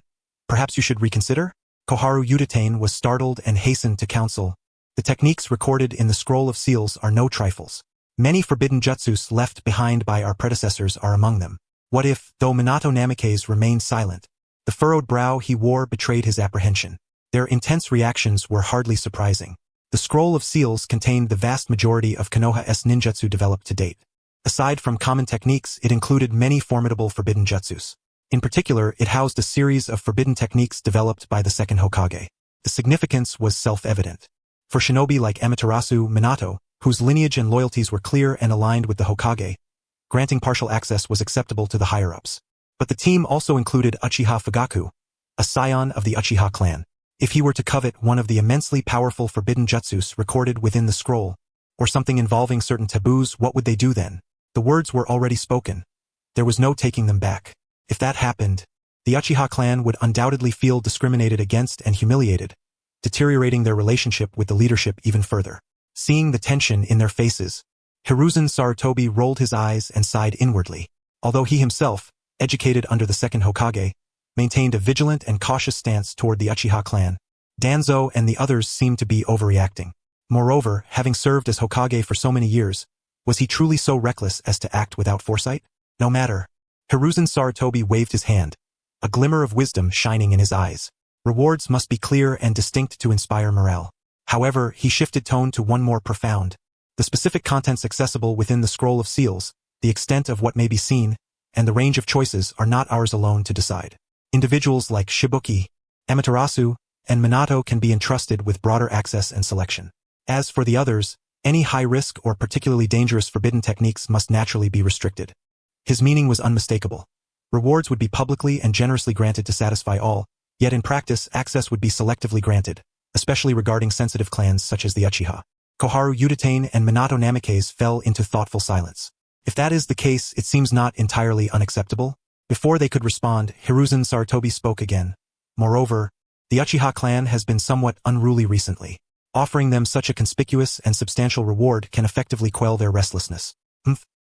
Perhaps you should reconsider?" Koharu Udatane was startled and hastened to counsel. "The techniques recorded in the Scroll of Seals are no trifles. Many forbidden jutsus left behind by our predecessors are among them. What if, though Minato Namikaze remained silent, the furrowed brow he wore betrayed his apprehension? Their intense reactions were hardly surprising. The Scroll of Seals contained the vast majority of Konoha's ninjutsu developed to date. Aside from common techniques, it included many formidable forbidden jutsus. In particular, it housed a series of forbidden techniques developed by the second Hokage. The significance was self-evident. For shinobi like Amaterasu Minato, whose lineage and loyalties were clear and aligned with the Hokage, granting partial access was acceptable to the higher-ups. But the team also included Uchiha Fugaku, a scion of the Uchiha clan. If he were to covet one of the immensely powerful forbidden jutsus recorded within the scroll, or something involving certain taboos, what would they do then? The words were already spoken. There was no taking them back. If that happened, the Uchiha clan would undoubtedly feel discriminated against and humiliated, deteriorating their relationship with the leadership even further. Seeing the tension in their faces, Hiruzen Sarutobi rolled his eyes and sighed inwardly. Although he himself, educated under the second Hokage, maintained a vigilant and cautious stance toward the Uchiha clan, Danzo and the others seemed to be overreacting. Moreover, having served as Hokage for so many years, was he truly so reckless as to act without foresight? No matter. Hiruzen Sarutobi waved his hand, a glimmer of wisdom shining in his eyes. Rewards must be clear and distinct to inspire morale. However, he shifted tone to one more profound. The specific contents accessible within the Scroll of Seals, the extent of what may be seen, and the range of choices are not ours alone to decide. Individuals like Shibuki, Amaterasu, and Minato can be entrusted with broader access and selection. As for the others, any high-risk or particularly dangerous forbidden techniques must naturally be restricted. His meaning was unmistakable. Rewards would be publicly and generously granted to satisfy all, yet in practice access would be selectively granted, especially regarding sensitive clans such as the Uchiha. Koharu Udatane and Minato Namikaze fell into thoughtful silence. If that is the case, it seems not entirely unacceptable. Before they could respond, Hiruzen Sarutobi spoke again. Moreover, the Uchiha clan has been somewhat unruly recently. Offering them such a conspicuous and substantial reward can effectively quell their restlessness.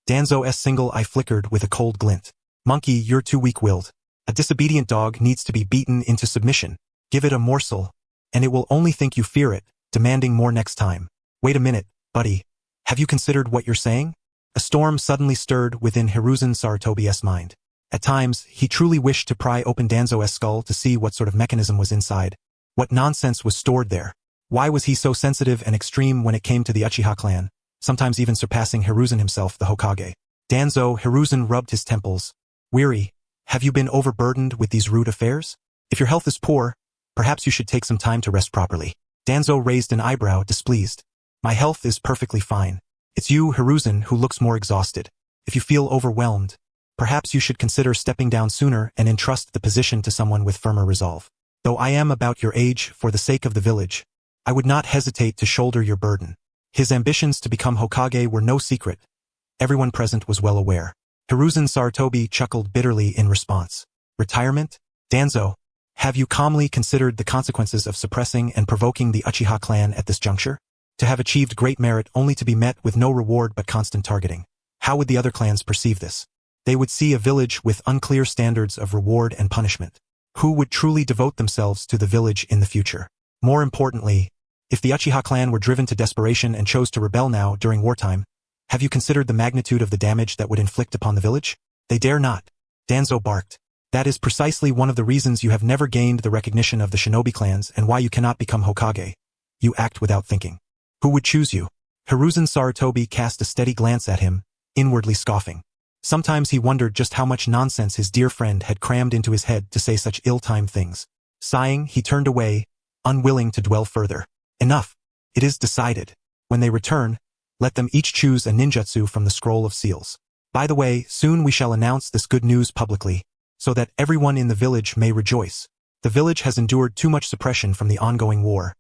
Danzo's single eye flickered with a cold glint. "Monkey, you're too weak-willed. A disobedient dog needs to be beaten into submission. Give it a morsel, and it will only think you fear it, demanding more next time." "Wait a minute, buddy. Have you considered what you're saying?" A storm suddenly stirred within Hiruzen Sarutobi's mind. At times, he truly wished to pry open Danzo's skull to see what sort of mechanism was inside. What nonsense was stored there? Why was he so sensitive and extreme when it came to the Uchiha clan, sometimes even surpassing Hiruzen himself, the Hokage? Hiruzen rubbed his temples. "Weary, have you been overburdened with these rude affairs? If your health is poor, perhaps you should take some time to rest properly." Danzo raised an eyebrow, displeased. "My health is perfectly fine. It's you, Hiruzen, who looks more exhausted. If you feel overwhelmed, perhaps you should consider stepping down sooner and entrust the position to someone with firmer resolve. Though I am about your age, for the sake of the village, I would not hesitate to shoulder your burden." His ambitions to become Hokage were no secret. Everyone present was well aware. Hiruzen Sarutobi chuckled bitterly in response. "Retirement? Danzo, have you calmly considered the consequences of suppressing and provoking the Uchiha clan at this juncture? To have achieved great merit only to be met with no reward but constant targeting. How would the other clans perceive this? They would see a village with unclear standards of reward and punishment. Who would truly devote themselves to the village in the future? More importantly, if the Uchiha clan were driven to desperation and chose to rebel now during wartime, have you considered the magnitude of the damage that would inflict upon the village? They dare not. Danzo barked. That is precisely one of the reasons you have never gained the recognition of the shinobi clans and why you cannot become Hokage. You act without thinking. Who would choose you? Hiruzen Sarutobi cast a steady glance at him, inwardly scoffing. Sometimes he wondered just how much nonsense his dear friend had crammed into his head to say such ill-timed things. Sighing, he turned away, unwilling to dwell further. Enough. It is decided. When they return, let them each choose a ninjutsu from the scroll of seals. By the way, soon we shall announce this good news publicly, so that everyone in the village may rejoice. The village has endured too much suppression from the ongoing war.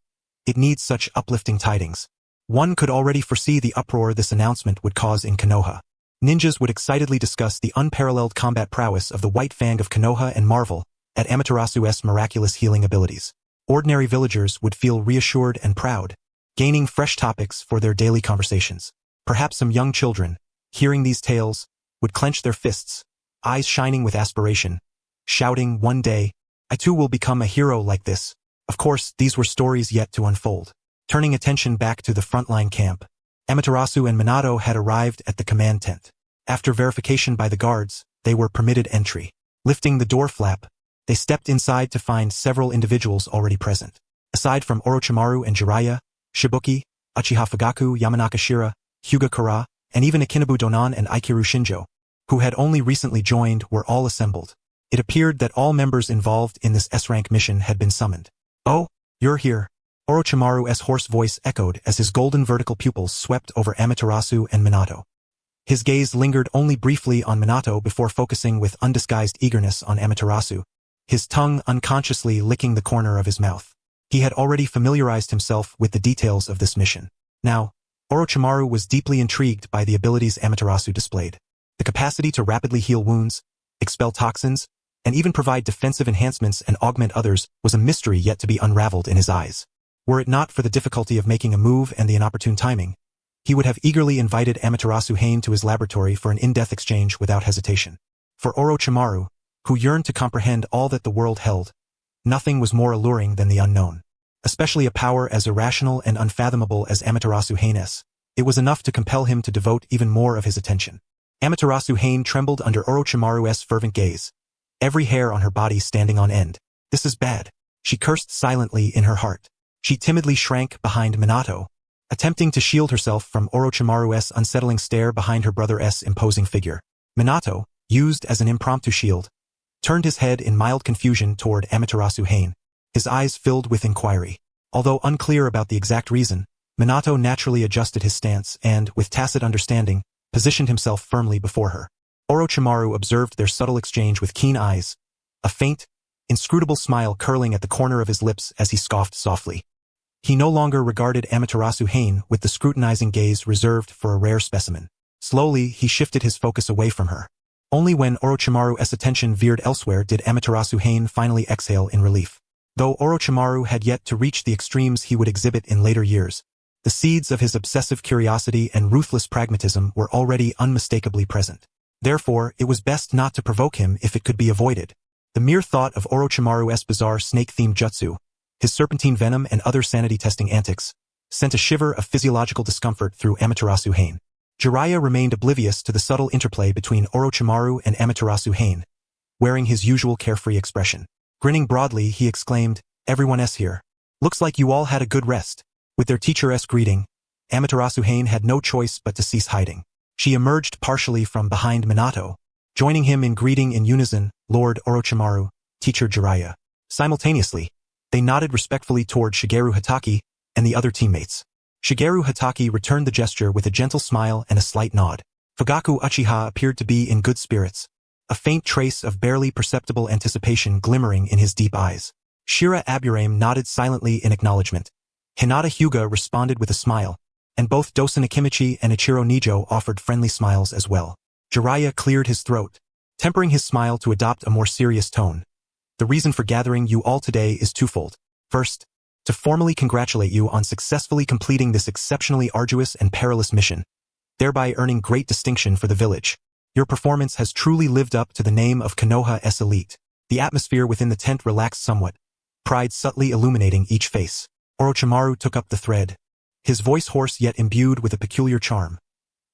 It needs such uplifting tidings. One could already foresee the uproar this announcement would cause in Konoha. Ninjas would excitedly discuss the unparalleled combat prowess of the White Fang of Konoha and marvel at Amaterasu's miraculous healing abilities. Ordinary villagers would feel reassured and proud, gaining fresh topics for their daily conversations. Perhaps some young children, hearing these tales, would clench their fists, eyes shining with aspiration, shouting, "One day, I too will become a hero like this." Of course, these were stories yet to unfold. Turning attention back to the frontline camp, Amaterasu and Minato had arrived at the command tent. After verification by the guards, they were permitted entry. Lifting the door flap, they stepped inside to find several individuals already present. Aside from Orochimaru and Jiraiya, Shibuki, Uchiha Fugaku, Yamanaka Shira, Hyuga Kara, and even Akinobu Donan and Aikiru Shinjo, who had only recently joined, were all assembled. It appeared that all members involved in this S-rank mission had been summoned. "Oh, you're here." Orochimaru's hoarse voice echoed as his golden vertical pupils swept over Amaterasu and Minato. His gaze lingered only briefly on Minato before focusing with undisguised eagerness on Amaterasu, his tongue unconsciously licking the corner of his mouth. He had already familiarized himself with the details of this mission. Now, Orochimaru was deeply intrigued by the abilities Amaterasu displayed. The capacity to rapidly heal wounds, expel toxins, and even provide defensive enhancements and augment others was a mystery yet to be unraveled in his eyes. Were it not for the difficulty of making a move and the inopportune timing, he would have eagerly invited Amaterasu Hain to his laboratory for an in-depth exchange without hesitation. For Orochimaru, who yearned to comprehend all that the world held, nothing was more alluring than the unknown. Especially a power as irrational and unfathomable as Amaterasu Hain's. It was enough to compel him to devote even more of his attention. Amaterasu Hain trembled under Orochimaru's fervent gaze, every hair on her body standing on end. "This is bad," she cursed silently in her heart. She timidly shrank behind Minato, attempting to shield herself from Orochimaru's unsettling stare behind her brother's imposing figure. Minato, used as an impromptu shield, turned his head in mild confusion toward Amaterasu Hain, his eyes filled with inquiry. Although unclear about the exact reason, Minato naturally adjusted his stance and, with tacit understanding, positioned himself firmly before her. Orochimaru observed their subtle exchange with keen eyes, a faint, inscrutable smile curling at the corner of his lips as he scoffed softly. He no longer regarded Amaterasu Hain with the scrutinizing gaze reserved for a rare specimen. Slowly, he shifted his focus away from her. Only when Orochimaru's attention veered elsewhere did Amaterasu Hain finally exhale in relief. Though Orochimaru had yet to reach the extremes he would exhibit in later years, the seeds of his obsessive curiosity and ruthless pragmatism were already unmistakably present. Therefore, it was best not to provoke him if it could be avoided. The mere thought of Orochimaru's bizarre snake-themed jutsu, his serpentine venom and other sanity-testing antics, sent a shiver of physiological discomfort through Amaterasu Hain. Jiraiya remained oblivious to the subtle interplay between Orochimaru and Amaterasu Hain, wearing his usual carefree expression. Grinning broadly, he exclaimed, "Everyone's here. Looks like you all had a good rest." With their teacher-esque greeting, Amaterasu Hain had no choice but to cease hiding. She emerged partially from behind Minato, joining him in greeting in unison, "Lord Orochimaru, Teacher Jiraiya." Simultaneously, they nodded respectfully toward Shigeru Hatake and the other teammates. Shigeru Hatake returned the gesture with a gentle smile and a slight nod. Fugaku Uchiha appeared to be in good spirits, a faint trace of barely perceptible anticipation glimmering in his deep eyes. Shira Aburame nodded silently in acknowledgement. Hinata Hyuga responded with a smile, and both Dosen Akimichi and Ichiro Nijo offered friendly smiles as well. Jiraiya cleared his throat, tempering his smile to adopt a more serious tone. "The reason for gathering you all today is twofold. First, to formally congratulate you on successfully completing this exceptionally arduous and perilous mission, thereby earning great distinction for the village. Your performance has truly lived up to the name of Konoha's elite." The atmosphere within the tent relaxed somewhat, pride subtly illuminating each face. Orochimaru took up the thread, his voice hoarse yet imbued with a peculiar charm.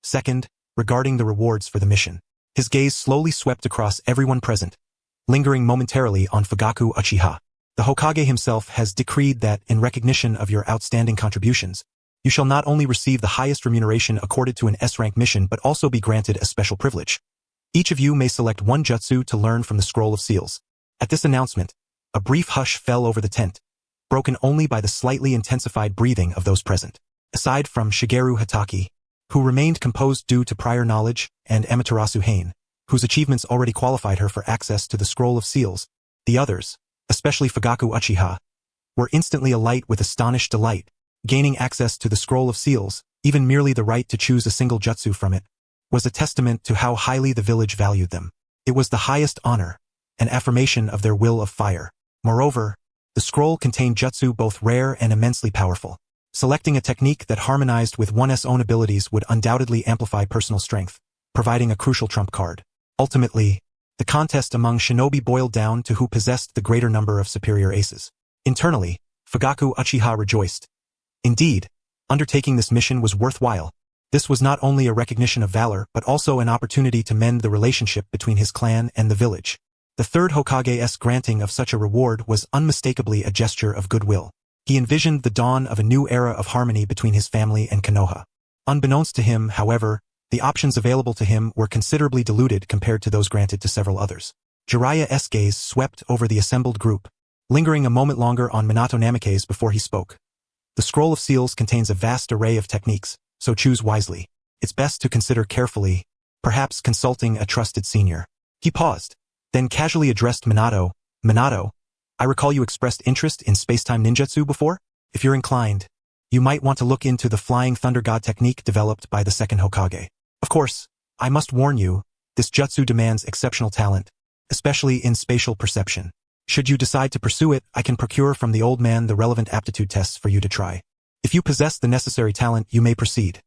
"Second, regarding the rewards for the mission." His gaze slowly swept across everyone present, lingering momentarily on Fugaku Uchiha. "The Hokage himself has decreed that, in recognition of your outstanding contributions, you shall not only receive the highest remuneration accorded to an S-rank mission but also be granted a special privilege. Each of you may select one jutsu to learn from the Scroll of Seals." At this announcement, a brief hush fell over the tent, broken only by the slightly intensified breathing of those present. Aside from Shigeru Hatake, who remained composed due to prior knowledge, and Amaterasu Hain, whose achievements already qualified her for access to the Scroll of Seals, the others, especially Fugaku Uchiha, were instantly alight with astonished delight. Gaining access to the Scroll of Seals, even merely the right to choose a single jutsu from it, was a testament to how highly the village valued them. It was the highest honor, an affirmation of their will of fire. Moreover, the scroll contained jutsu both rare and immensely powerful. Selecting a technique that harmonized with one's own abilities would undoubtedly amplify personal strength, providing a crucial trump card. Ultimately, the contest among shinobi boiled down to who possessed the greater number of superior aces. Internally, Fugaku Uchiha rejoiced. Indeed, undertaking this mission was worthwhile. This was not only a recognition of valor but also an opportunity to mend the relationship between his clan and the village. The third Hokage's granting of such a reward was unmistakably a gesture of goodwill. He envisioned the dawn of a new era of harmony between his family and Konoha. Unbeknownst to him, however, the options available to him were considerably diluted compared to those granted to several others. Jiraiya's gaze swept over the assembled group, lingering a moment longer on Minato Namikaze before he spoke. The Scroll of Seals contains a vast array of techniques, so choose wisely. It's best to consider carefully, perhaps consulting a trusted senior. He paused, then casually addressed Minato. Minato, I recall you expressed interest in space-time ninjutsu before? If you're inclined, you might want to look into the Flying Thunder God technique developed by the second Hokage. Of course, I must warn you, this jutsu demands exceptional talent, especially in spatial perception. Should you decide to pursue it, I can procure from the old man the relevant aptitude tests for you to try. If you possess the necessary talent, you may proceed.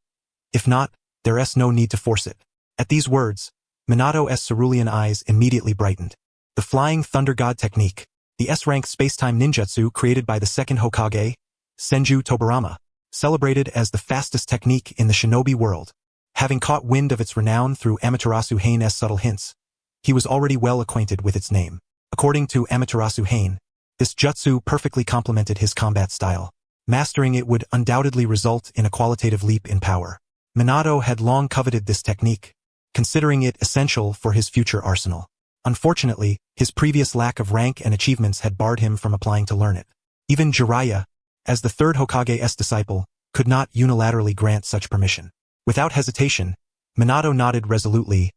If not, there's no need to force it. At these words, Minato's cerulean eyes immediately brightened. The Flying Thunder God technique, the S-rank space-time ninjutsu created by the second Hokage, Senju Tobarama, celebrated as the fastest technique in the shinobi world. Having caught wind of its renown through Amaterasu Hain's subtle hints, he was already well acquainted with its name. According to Amaterasu Hain, this jutsu perfectly complemented his combat style. Mastering it would undoubtedly result in a qualitative leap in power. Minato had long coveted this technique, considering it essential for his future arsenal. Unfortunately, his previous lack of rank and achievements had barred him from applying to learn it. Even Jiraiya, as the third Hokage's disciple, could not unilaterally grant such permission. Without hesitation, Minato nodded resolutely.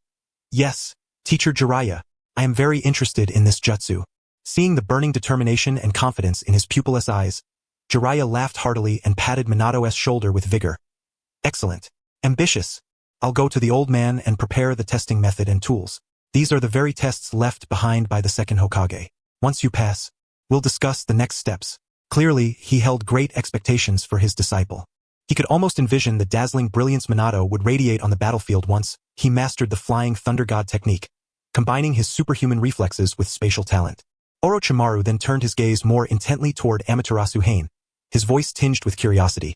Yes, Teacher Jiraiya, I am very interested in this jutsu. Seeing the burning determination and confidence in his pupil's eyes, Jiraiya laughed heartily and patted Minato's shoulder with vigor. Excellent. Ambitious. I'll go to the old man and prepare the testing method and tools. These are the very tests left behind by the second Hokage. Once you pass, we'll discuss the next steps. Clearly, he held great expectations for his disciple. He could almost envision the dazzling brilliance Minato would radiate on the battlefield once he mastered the Flying Thunder God technique, combining his superhuman reflexes with spatial talent. Orochimaru then turned his gaze more intently toward Amaterasu Hain, his voice tinged with curiosity.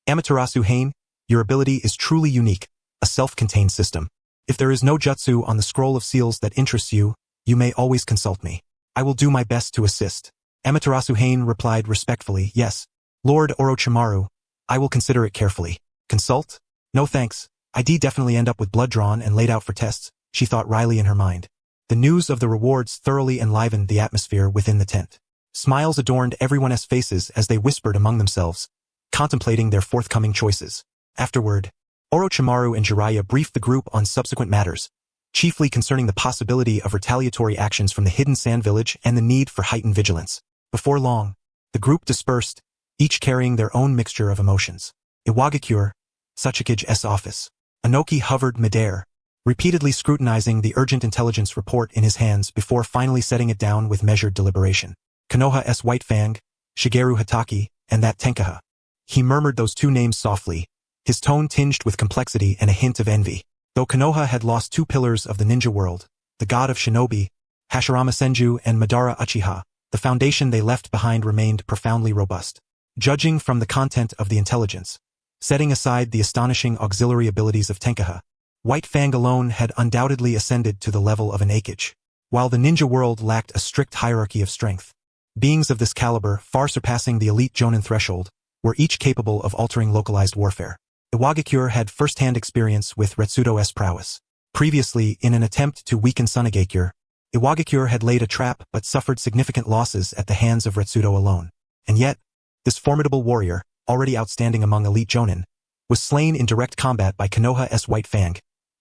Amaterasu Hain, your ability is truly unique, a self-contained system. If there is no jutsu on the Scroll of Seals that interests you, you may always consult me. I will do my best to assist. Amaterasu Hain replied respectfully, yes, Lord Orochimaru, I will consider it carefully. Consult? No thanks, I'd definitely end up with blood drawn and laid out for tests, she thought wryly in her mind. The news of the rewards thoroughly enlivened the atmosphere within the tent. Smiles adorned everyone's faces as they whispered among themselves, contemplating their forthcoming choices. Afterward, Orochimaru and Jiraiya briefed the group on subsequent matters, chiefly concerning the possibility of retaliatory actions from the hidden sand village and the need for heightened vigilance. Before long, the group dispersed, each carrying their own mixture of emotions. Iwagakure, Sachikage's office. Anoki hovered midair, repeatedly scrutinizing the urgent intelligence report in his hands before finally setting it down with measured deliberation. Konoha's White Fang, Shigeru Hatake, and that Tenkaha. He murmured those two names softly, his tone tinged with complexity and a hint of envy. Though Konoha had lost two pillars of the ninja world, the god of shinobi, Hashirama Senju and Madara Uchiha, the foundation they left behind remained profoundly robust. Judging from the content of the intelligence, setting aside the astonishing auxiliary abilities of Tenkaha, White Fang alone had undoubtedly ascended to the level of an Hokage. While the ninja world lacked a strict hierarchy of strength, beings of this caliber, far surpassing the elite Jonin threshold, were each capable of altering localized warfare. Iwagakure had first-hand experience with Retsudo's prowess. Previously, in an attempt to weaken Sunagakure, Iwagakure had laid a trap but suffered significant losses at the hands of Retsudo alone. And yet, this formidable warrior, already outstanding among elite Jonin, was slain in direct combat by Konoha's White Fang,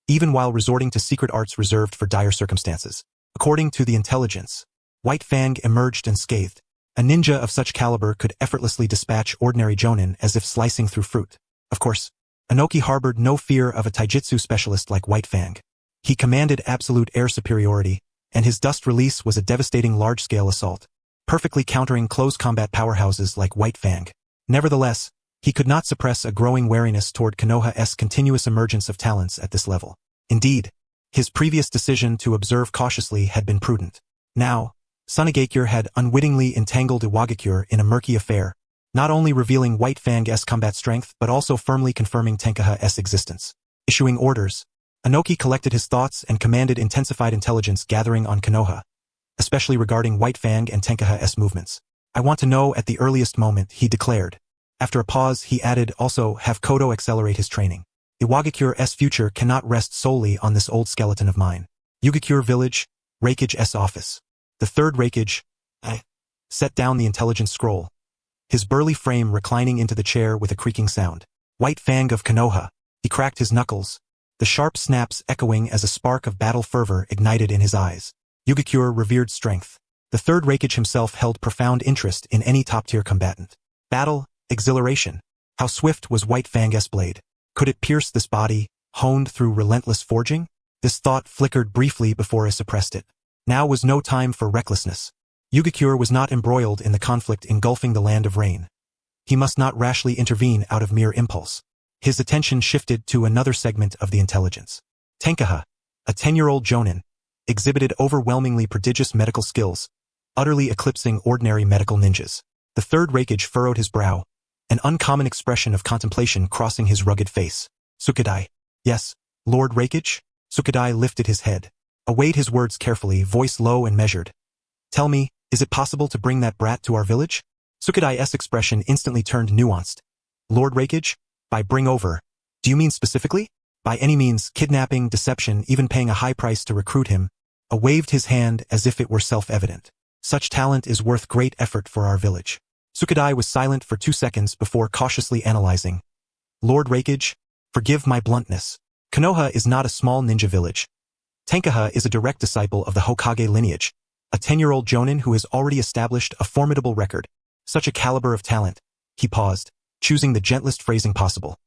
even while resorting to secret arts reserved for dire circumstances. According to the intelligence, White Fang emerged unscathed. A ninja of such caliber could effortlessly dispatch ordinary Jonin as if slicing through fruit. Of course, Inoki harbored no fear of a taijutsu specialist like White Fang. He commanded absolute air superiority, and his dust release was a devastating large-scale assault, perfectly countering close combat powerhouses like White Fang. Nevertheless, he could not suppress a growing wariness toward Konoha's continuous emergence of talents at this level. Indeed, his previous decision to observe cautiously had been prudent. Now, Sunigakure had unwittingly entangled Iwagakure in a murky affair, not only revealing White Fang's combat strength but also firmly confirming Tenkaha's existence. Issuing orders, Inoki collected his thoughts and commanded intensified intelligence gathering on Konoha, especially regarding White Fang and Tenkaha's movements. I want to know at the earliest moment, he declared. After a pause, he added, also have Kodo accelerate his training. Iwagakure's future cannot rest solely on this old skeleton of mine. Yugakure Village, Raikage's office. The third Raikage, set down the intelligence scroll, his burly frame reclining into the chair with a creaking sound. White Fang of Konoha, he cracked his knuckles, the sharp snaps echoing as a spark of battle fervor ignited in his eyes. Yugakure revered strength. The third Raikage himself held profound interest in any top-tier combatant. Battle, exhilaration. How swift was White Fang's blade? Could it pierce this body, honed through relentless forging? This thought flickered briefly before I suppressed it. Now was no time for recklessness. Yugakure was not embroiled in the conflict engulfing the land of rain. He must not rashly intervene out of mere impulse. His attention shifted to another segment of the intelligence. Tenkaha, a 10-year-old Jonin, exhibited overwhelmingly prodigious medical skills, utterly eclipsing ordinary medical ninjas. The third Raikage furrowed his brow, an uncommon expression of contemplation crossing his rugged face. Sukadai. Yes, Lord Raikage? Sukadai lifted his head, awaited his words carefully, voice low and measured. Tell me, is it possible to bring that brat to our village? Sukadai's expression instantly turned nuanced. Lord Raikage? By bring over, do you mean specifically? By any means, kidnapping, deception, even paying a high price to recruit him. Waved his hand as if it were self-evident. Such talent is worth great effort for our village. Sukadai was silent for 2 seconds before cautiously analyzing. Lord Raikage, forgive my bluntness. Konoha is not a small ninja village. Tenkaha is a direct disciple of the Hokage lineage, a 10-year-old Jonin who has already established a formidable record. Such a caliber of talent. He paused, choosing the gentlest phrasing possible.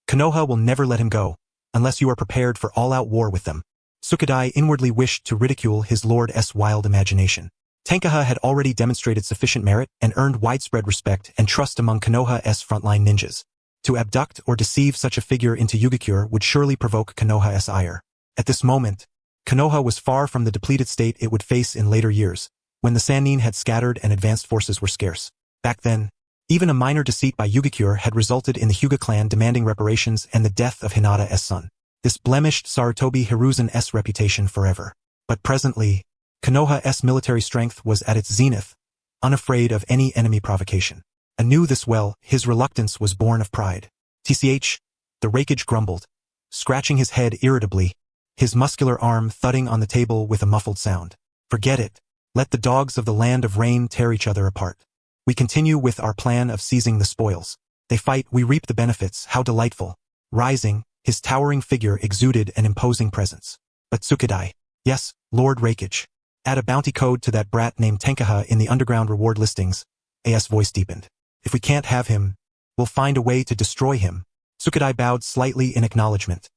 Konoha will never let him go, unless you are prepared for all-out war with them. Sukadai inwardly wished to ridicule his lord's wild imagination. Tenkaha had already demonstrated sufficient merit and earned widespread respect and trust among Konoha's frontline ninjas. To abduct or deceive such a figure into Yugakure would surely provoke Konoha's ire. At this moment, Konoha was far from the depleted state it would face in later years, when the Sannin had scattered and advanced forces were scarce. Back then, even a minor deceit by Yugakure had resulted in the Hyuga clan demanding reparations and the death of Hinata's son. This blemished Sarutobi Hiruzen's reputation forever. But presently, Konoha's military strength was at its zenith, unafraid of any enemy provocation. And knew this well, his reluctance was born of pride. TCH, the Raikage grumbled, scratching his head irritably, his muscular arm thudding on the table with a muffled sound. Forget it. Let the dogs of the land of rain tear each other apart. We continue with our plan of seizing the spoils. They fight, we reap the benefits, how delightful. Rising, his towering figure exuded an imposing presence. But Sukadai. Yes, Lord Raikage. Add a bounty code to that brat named Tenkaha in the underground reward listings. A.'s voice deepened. If we can't have him, we'll find a way to destroy him. Sukadai bowed slightly in acknowledgement.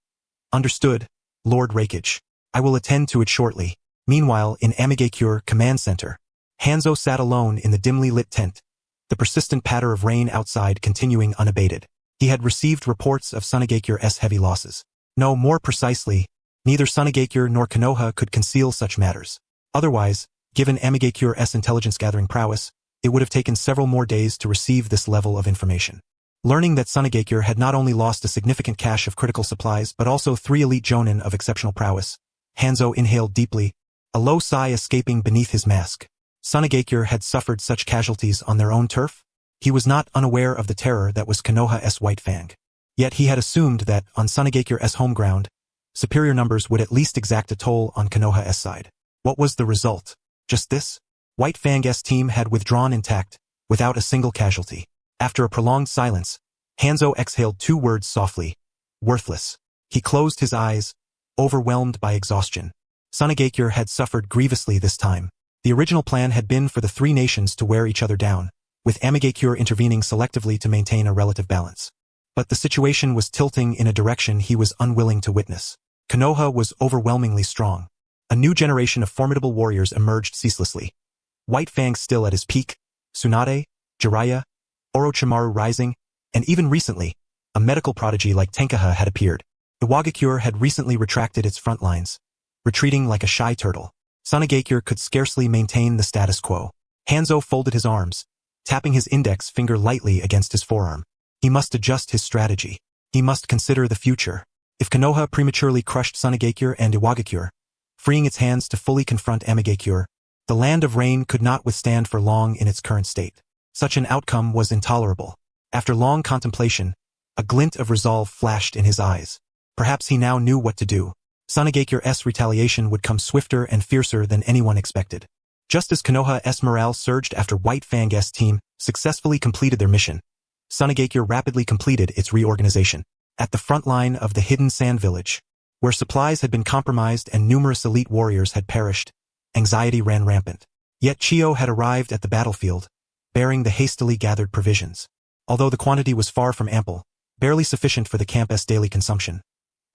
Understood, Lord Raikage. I will attend to it shortly. Meanwhile, in Amigakure Command Center, Hanzo sat alone in the dimly lit tent, the persistent patter of rain outside continuing unabated. He had received reports of Sunigakure's heavy losses. No, more precisely, neither Sunigakure nor Konoha could conceal such matters. Otherwise, given Amigakure's intelligence-gathering prowess, it would have taken several more days to receive this level of information. Learning that Sunigakure had not only lost a significant cache of critical supplies but also 3 elite Jonin of exceptional prowess, Hanzo inhaled deeply, a low sigh escaping beneath his mask. Sunigakure had suffered such casualties on their own turf? He was not unaware of the terror that was Konoha's White Fang. Yet he had assumed that, on Sunigakure's home ground, superior numbers would at least exact a toll on Konoha's side. What was the result? Just this? White Fang's team had withdrawn intact, without a single casualty. After a prolonged silence, Hanzo exhaled 2 words softly. Worthless. He closed his eyes, overwhelmed by exhaustion. Sunagakure had suffered grievously this time. The original plan had been for the 3 nations to wear each other down, with Amigakure intervening selectively to maintain a relative balance. But the situation was tilting in a direction he was unwilling to witness. Konoha was overwhelmingly strong. A new generation of formidable warriors emerged ceaselessly. White Fang still at his peak, Tsunade, Jiraiya, Orochimaru rising, and even recently, a medical prodigy like Tenkaha had appeared. Iwagakure had recently retracted its front lines, retreating like a shy turtle. Sunagakure could scarcely maintain the status quo. Hanzo folded his arms, tapping his index finger lightly against his forearm. He must adjust his strategy. He must consider the future. If Konoha prematurely crushed Sunagakure and Iwagakure, freeing its hands to fully confront Amigakure, the land of rain could not withstand for long in its current state. Such an outcome was intolerable. After long contemplation, a glint of resolve flashed in his eyes. Perhaps he now knew what to do. Sunagakure's retaliation would come swifter and fiercer than anyone expected. Just as Konoha's morale surged after White Fang's team successfully completed their mission, Sunagakure rapidly completed its reorganization. At the front line of the hidden sand village, where supplies had been compromised and numerous elite warriors had perished, anxiety ran rampant. Yet Chiyo had arrived at the battlefield, bearing the hastily gathered provisions. Although the quantity was far from ample, barely sufficient for the camp's daily consumption,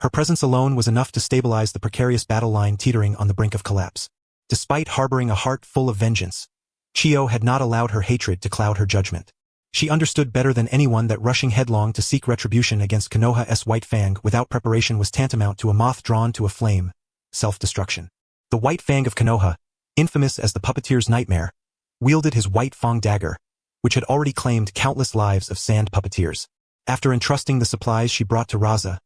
her presence alone was enough to stabilize the precarious battle line teetering on the brink of collapse. Despite harboring a heart full of vengeance, Chiyo had not allowed her hatred to cloud her judgment. She understood better than anyone that rushing headlong to seek retribution against Konoha's White Fang without preparation was tantamount to a moth drawn to a flame, self-destruction. The White Fang of Konoha, infamous as the puppeteer's nightmare, wielded his White Fang dagger, which had already claimed countless lives of sand puppeteers. After entrusting the supplies she brought to Raza,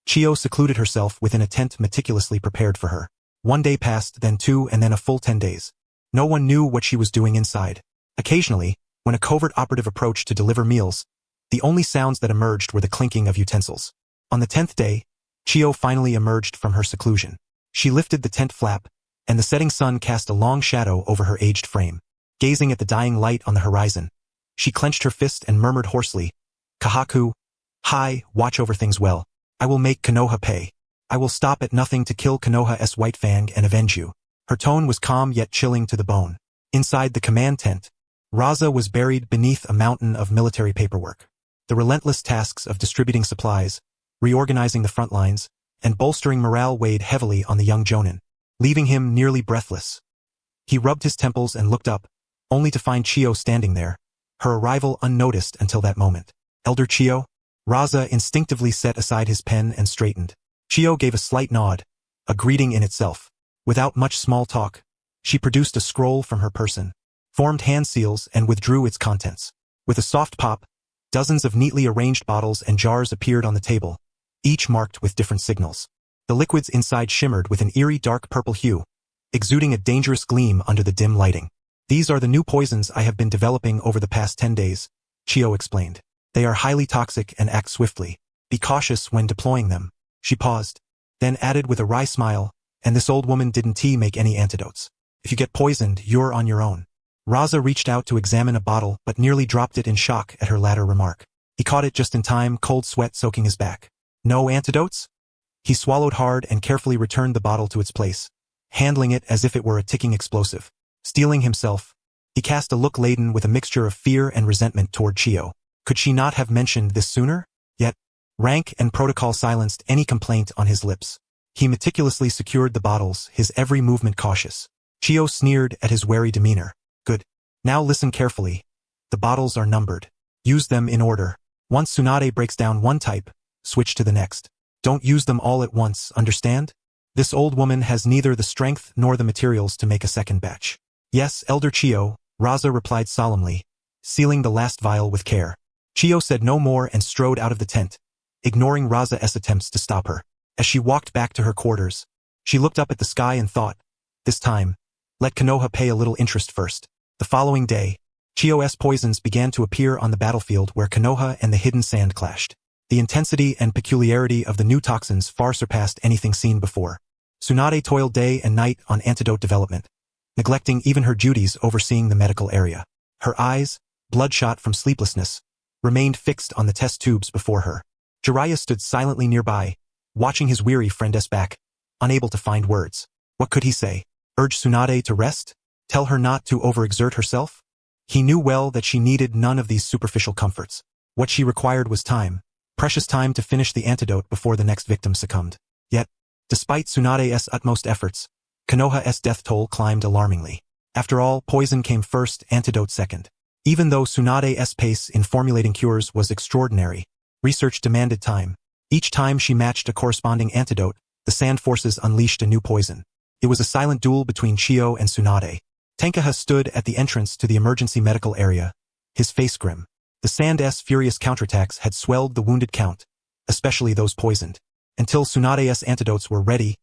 Chiyo secluded herself within a tent meticulously prepared for her. 1 day passed, then 2, and then a full 10 days. No one knew what she was doing inside. Occasionally, when a covert operative approached to deliver meals, the only sounds that emerged were the clinking of utensils. On the 10th day, Chiyo finally emerged from her seclusion. She lifted the tent flap, and the setting sun cast a long shadow over her aged frame. Gazing at the dying light on the horizon, she clenched her fist and murmured hoarsely, "Kahaku, hi, watch over things well. I will make Konoha pay. I will stop at nothing to kill Konoha's White Fang and avenge you." Her tone was calm yet chilling to the bone. Inside the command tent, Raza was buried beneath a mountain of military paperwork. The relentless tasks of distributing supplies, reorganizing the front lines, and bolstering morale weighed heavily on the young Jonin, leaving him nearly breathless. He rubbed his temples and looked up, only to find Chiyo standing there, her arrival unnoticed until that moment. "Elder Chiyo?" Raza instinctively set aside his pen and straightened. Chiyo gave a slight nod, a greeting in itself. Without much small talk, she produced a scroll from her person, formed hand seals and withdrew its contents. With a soft pop, dozens of neatly arranged bottles and jars appeared on the table, each marked with different signals. The liquids inside shimmered with an eerie dark purple hue, exuding a dangerous gleam under the dim lighting. "These are the new poisons I have been developing over the past 10 days, Chiyo explained. "They are highly toxic and act swiftly. Be cautious when deploying them." She paused, then added with a wry smile, "And this old woman didn't make any antidotes. If you get poisoned, you're on your own." Raza reached out to examine a bottle but nearly dropped it in shock at her latter remark. He caught it just in time, cold sweat soaking his back. "No antidotes?" He swallowed hard and carefully returned the bottle to its place, handling it as if it were a ticking explosive. Steeling himself, he cast a look laden with a mixture of fear and resentment toward Chiyo. Could she not have mentioned this sooner? Yet, rank and protocol silenced any complaint on his lips. He meticulously secured the bottles, his every movement cautious. Chiyo sneered at his wary demeanor. "Good. Now listen carefully. The bottles are numbered. Use them in order. Once Tsunade breaks down one type, switch to the next. Don't use them all at once, understand? This old woman has neither the strength nor the materials to make a second batch." "Yes, Elder Chiyo," Raza replied solemnly, sealing the last vial with care. Chiyo said no more and strode out of the tent, ignoring Raza's attempts to stop her. As she walked back to her quarters, she looked up at the sky and thought, this time, let Konoha pay a little interest first. The following day, Chiyo's poisons began to appear on the battlefield where Konoha and the hidden sand clashed. The intensity and peculiarity of the new toxins far surpassed anything seen before. Tsunade toiled day and night on antidote development, neglecting even her duties overseeing the medical area. Her eyes, bloodshot from sleeplessness, remained fixed on the test tubes before her. Jiraiya stood silently nearby, watching his weary friendess back, unable to find words. What could he say? Urge Tsunade to rest? Tell her not to overexert herself? He knew well that she needed none of these superficial comforts. What she required was time, precious time to finish the antidote before the next victim succumbed. Yet, despite Tsunade's utmost efforts, Konoha's death toll climbed alarmingly. After all, poison came first, antidote second. Even though Tsunade's pace in formulating cures was extraordinary, research demanded time. Each time she matched a corresponding antidote, the sand forces unleashed a new poison. It was a silent duel between Chiyo and Tsunade. Tenkaha stood at the entrance to the emergency medical area, his face grim. The sand's furious counterattacks had swelled the wounded count, especially those poisoned. Until Tsunade's antidotes were ready,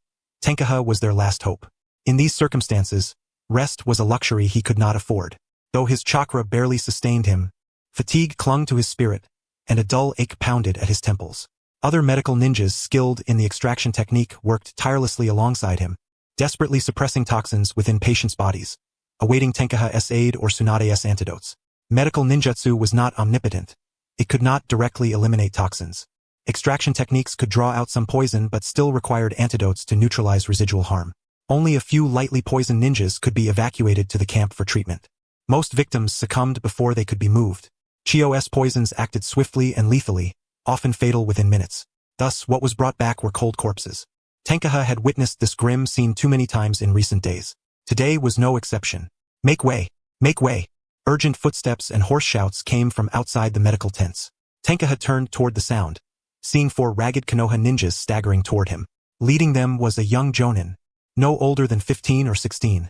Tenkaha was their last hope. In these circumstances, rest was a luxury he could not afford. Though his chakra barely sustained him, fatigue clung to his spirit, and a dull ache pounded at his temples. Other medical ninjas skilled in the extraction technique worked tirelessly alongside him, desperately suppressing toxins within patients' bodies, awaiting Tenkaha's aid or Tsunade's antidotes. Medical ninjutsu was not omnipotent. It could not directly eliminate toxins. Extraction techniques could draw out some poison but still required antidotes to neutralize residual harm. Only a few lightly poisoned ninjas could be evacuated to the camp for treatment. Most victims succumbed before they could be moved. Chiyo's poisons acted swiftly and lethally, often fatal within minutes. Thus, what was brought back were cold corpses. Tenkaha had witnessed this grim scene too many times in recent days. Today was no exception. Make way! Make way! Urgent footsteps and hoarse shouts came from outside the medical tents. Tenkaha turned toward the sound, seeing 4 ragged Konoha ninjas staggering toward him. Leading them was a young Jonin, no older than 15 or 16.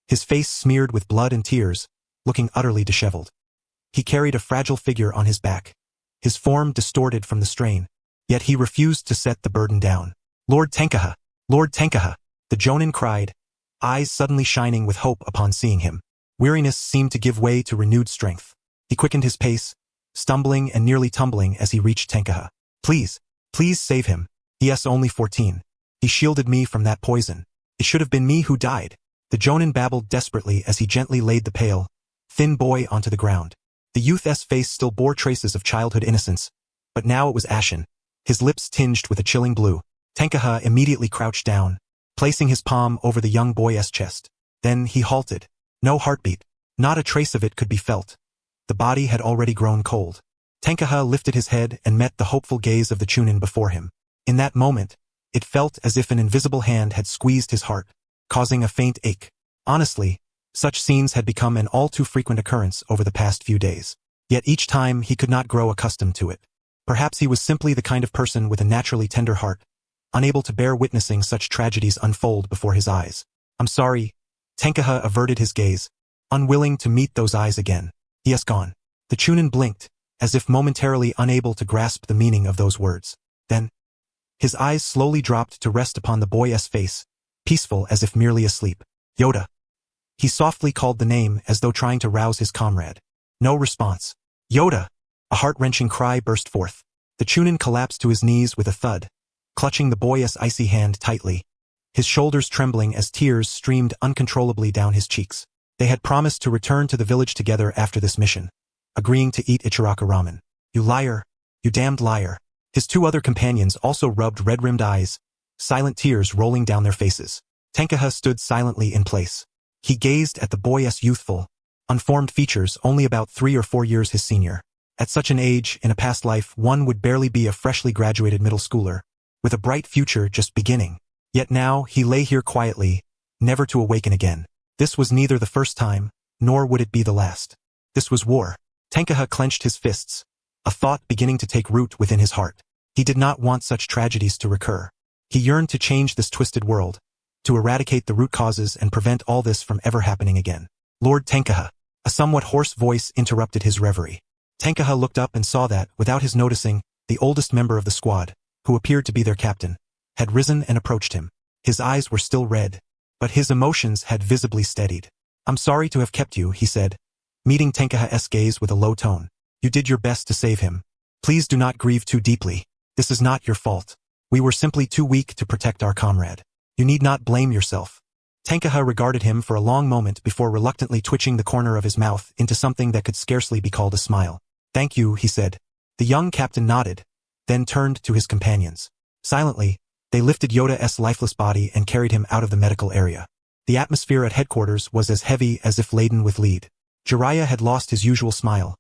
His face smeared with blood and tears, looking utterly disheveled. He carried a fragile figure on his back, his form distorted from the strain, yet he refused to set the burden down. Lord Tenkaha! Lord Tenkaha! The Jonin cried, eyes suddenly shining with hope upon seeing him. Weariness seemed to give way to renewed strength. He quickened his pace, stumbling and nearly tumbling as he reached Tenkaha. Please, please save him. He is only 14. He shielded me from that poison. It should have been me who died. The Jonin babbled desperately as he gently laid the pale, thin boy onto the ground. The youth's face still bore traces of childhood innocence, but now it was ashen, his lips tinged with a chilling blue. Tenkaha immediately crouched down, placing his palm over the young boy's chest. Then he halted. No heartbeat. Not a trace of it could be felt. The body had already grown cold. Tenkaha lifted his head and met the hopeful gaze of the Chunin before him. In that moment, it felt as if an invisible hand had squeezed his heart, causing a faint ache. Honestly, such scenes had become an all too frequent occurrence over the past few days. Yet each time he could not grow accustomed to it. Perhaps he was simply the kind of person with a naturally tender heart, unable to bear witnessing such tragedies unfold before his eyes. I'm sorry. Tenkaha averted his gaze, unwilling to meet those eyes again. He has gone. The Chunin blinked, as if momentarily unable to grasp the meaning of those words. Then, his eyes slowly dropped to rest upon the boy's face, peaceful as if merely asleep. Yoda. He softly called the name as though trying to rouse his comrade. No response. Yoda! A heart-wrenching cry burst forth. The Chunin collapsed to his knees with a thud, clutching the boy's icy hand tightly, his shoulders trembling as tears streamed uncontrollably down his cheeks. They had promised to return to the village together after this mission, agreeing to eat Ichiraka ramen. You liar! You damned liar! His 2 other companions also rubbed red-rimmed eyes, silent tears rolling down their faces. Tenkaha stood silently in place. He gazed at the boy's youthful, unformed features only about 3 or 4 years his senior. At such an age, in a past life, one would barely be a freshly graduated middle schooler, with a bright future just beginning. Yet now he lay here quietly, never to awaken again. This was neither the first time, nor would it be the last. This was war. Tenkaha clenched his fists, a thought beginning to take root within his heart. He did not want such tragedies to recur. He yearned to change this twisted world, to eradicate the root causes and prevent all this from ever happening again. Lord Tenkaha. A somewhat hoarse voice interrupted his reverie. Tenkaha looked up and saw that, without his noticing, the oldest member of the squad, who appeared to be their captain, had risen and approached him. His eyes were still red, but his emotions had visibly steadied. I'm sorry to have kept you, he said, meeting Tenkaha's gaze with a low tone. You did your best to save him. Please do not grieve too deeply. This is not your fault. We were simply too weak to protect our comrade. You need not blame yourself. Tankaha regarded him for a long moment before reluctantly twitching the corner of his mouth into something that could scarcely be called a smile. "Thank you," he said. The young captain nodded, then turned to his companions. Silently, they lifted Yoda's lifeless body and carried him out of the medical area. The atmosphere at headquarters was as heavy as if laden with lead. Jiraiya had lost his usual smile,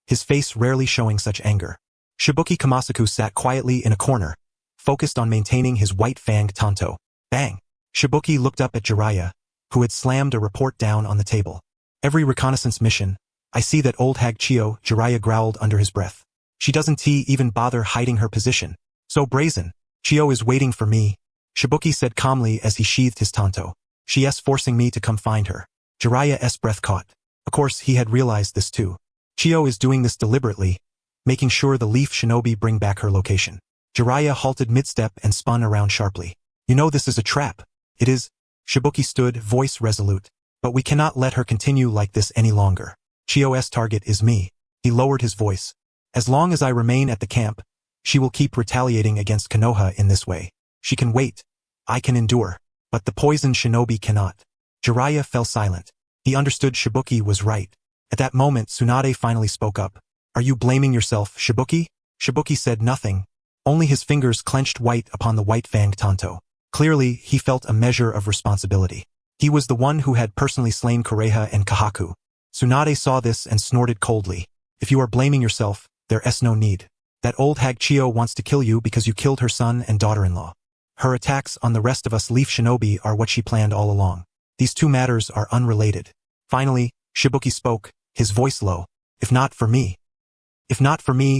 his face rarely showing such anger. Shibuki Kamasaku sat quietly in a corner, focused on maintaining his white-fanged tanto. Bang! Shibuki looked up at Jiraiya, who had slammed a report down on the table. "Every reconnaissance mission, I see that old hag Chio," Jiraiya growled under his breath. "She doesn't even bother hiding her position. So brazen. Chio is waiting for me," Shibuki said calmly as he sheathed his tanto. "She's forcing me to come find her." Jiraiya's breath caught. Of course, he had realized this too. Chio is doing this deliberately, making sure the Leaf Shinobi bring back her location. Jiraiya halted mid-step and spun around sharply. "You know this is a trap." "It is." Shibuki stood, voice resolute. "But we cannot let her continue like this any longer. Chio's target is me." He lowered his voice. "As long as I remain at the camp, she will keep retaliating against Konoha in this way. She can wait. I can endure. But the poisoned shinobi cannot." Jiraiya fell silent. He understood Shibuki was right. At that moment, Tsunade finally spoke up. "Are you blaming yourself, Shibuki?" Shibuki said nothing, only his fingers clenched white upon the white-fanged tanto. Clearly, he felt a measure of responsibility. He was the one who had personally slain Kureha and Kahaku. Tsunade saw this and snorted coldly. "If you are blaming yourself, there's no need. That old hag Chio wants to kill you because you killed her son and daughter-in-law. Her attacks on the rest of us Leaf Shinobi are what she planned all along. These two matters are unrelated." Finally, Shibuki spoke, his voice low. If not for me,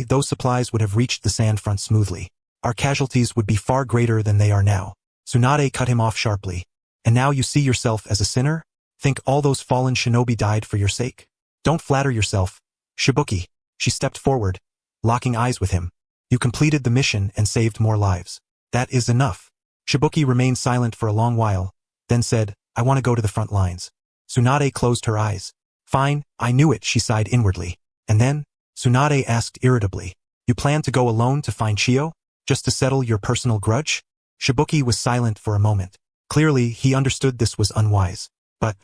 those supplies would have reached the sand front smoothly. Our casualties would be far greater than they are now." Tsunade cut him off sharply. "And now you see yourself as a sinner? Think all those fallen shinobi died for your sake? Don't flatter yourself. Shibuki." She stepped forward, locking eyes with him. "You completed the mission and saved more lives. That is enough." Shibuki remained silent for a long while, then said, "I want to go to the front lines." Tsunade closed her eyes. "Fine, I knew it," she sighed inwardly. "And then?" Tsunade asked irritably. "You plan to go alone to find Chio? Just to settle your personal grudge?" Shibuki was silent for a moment. Clearly, he understood this was unwise. "But,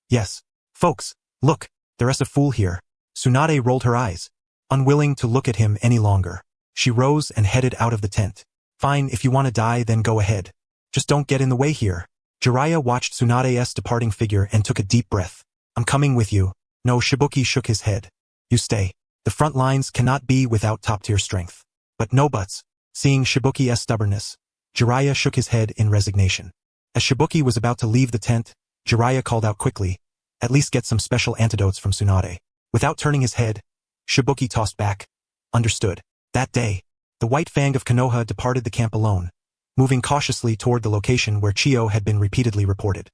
yes. Folks, look, there's a fool here." Tsunade rolled her eyes, unwilling to look at him any longer. She rose and headed out of the tent. "Fine, if you want to die, then go ahead. Just don't get in the way here." Jiraiya watched Tsunade's departing figure and took a deep breath. "I'm coming with you." "No," Shibuki shook his head. "You stay. The front lines cannot be without top-tier strength." "But no buts." Seeing Shibuki's stubbornness, Jiraiya shook his head in resignation. As Shibuki was about to leave the tent, Jiraiya called out quickly, "At least get some special antidotes from Tsunade." Without turning his head, Shibuki tossed back, "Understood." That day, the White Fang of Konoha departed the camp alone, moving cautiously toward the location where Chio had been repeatedly reported.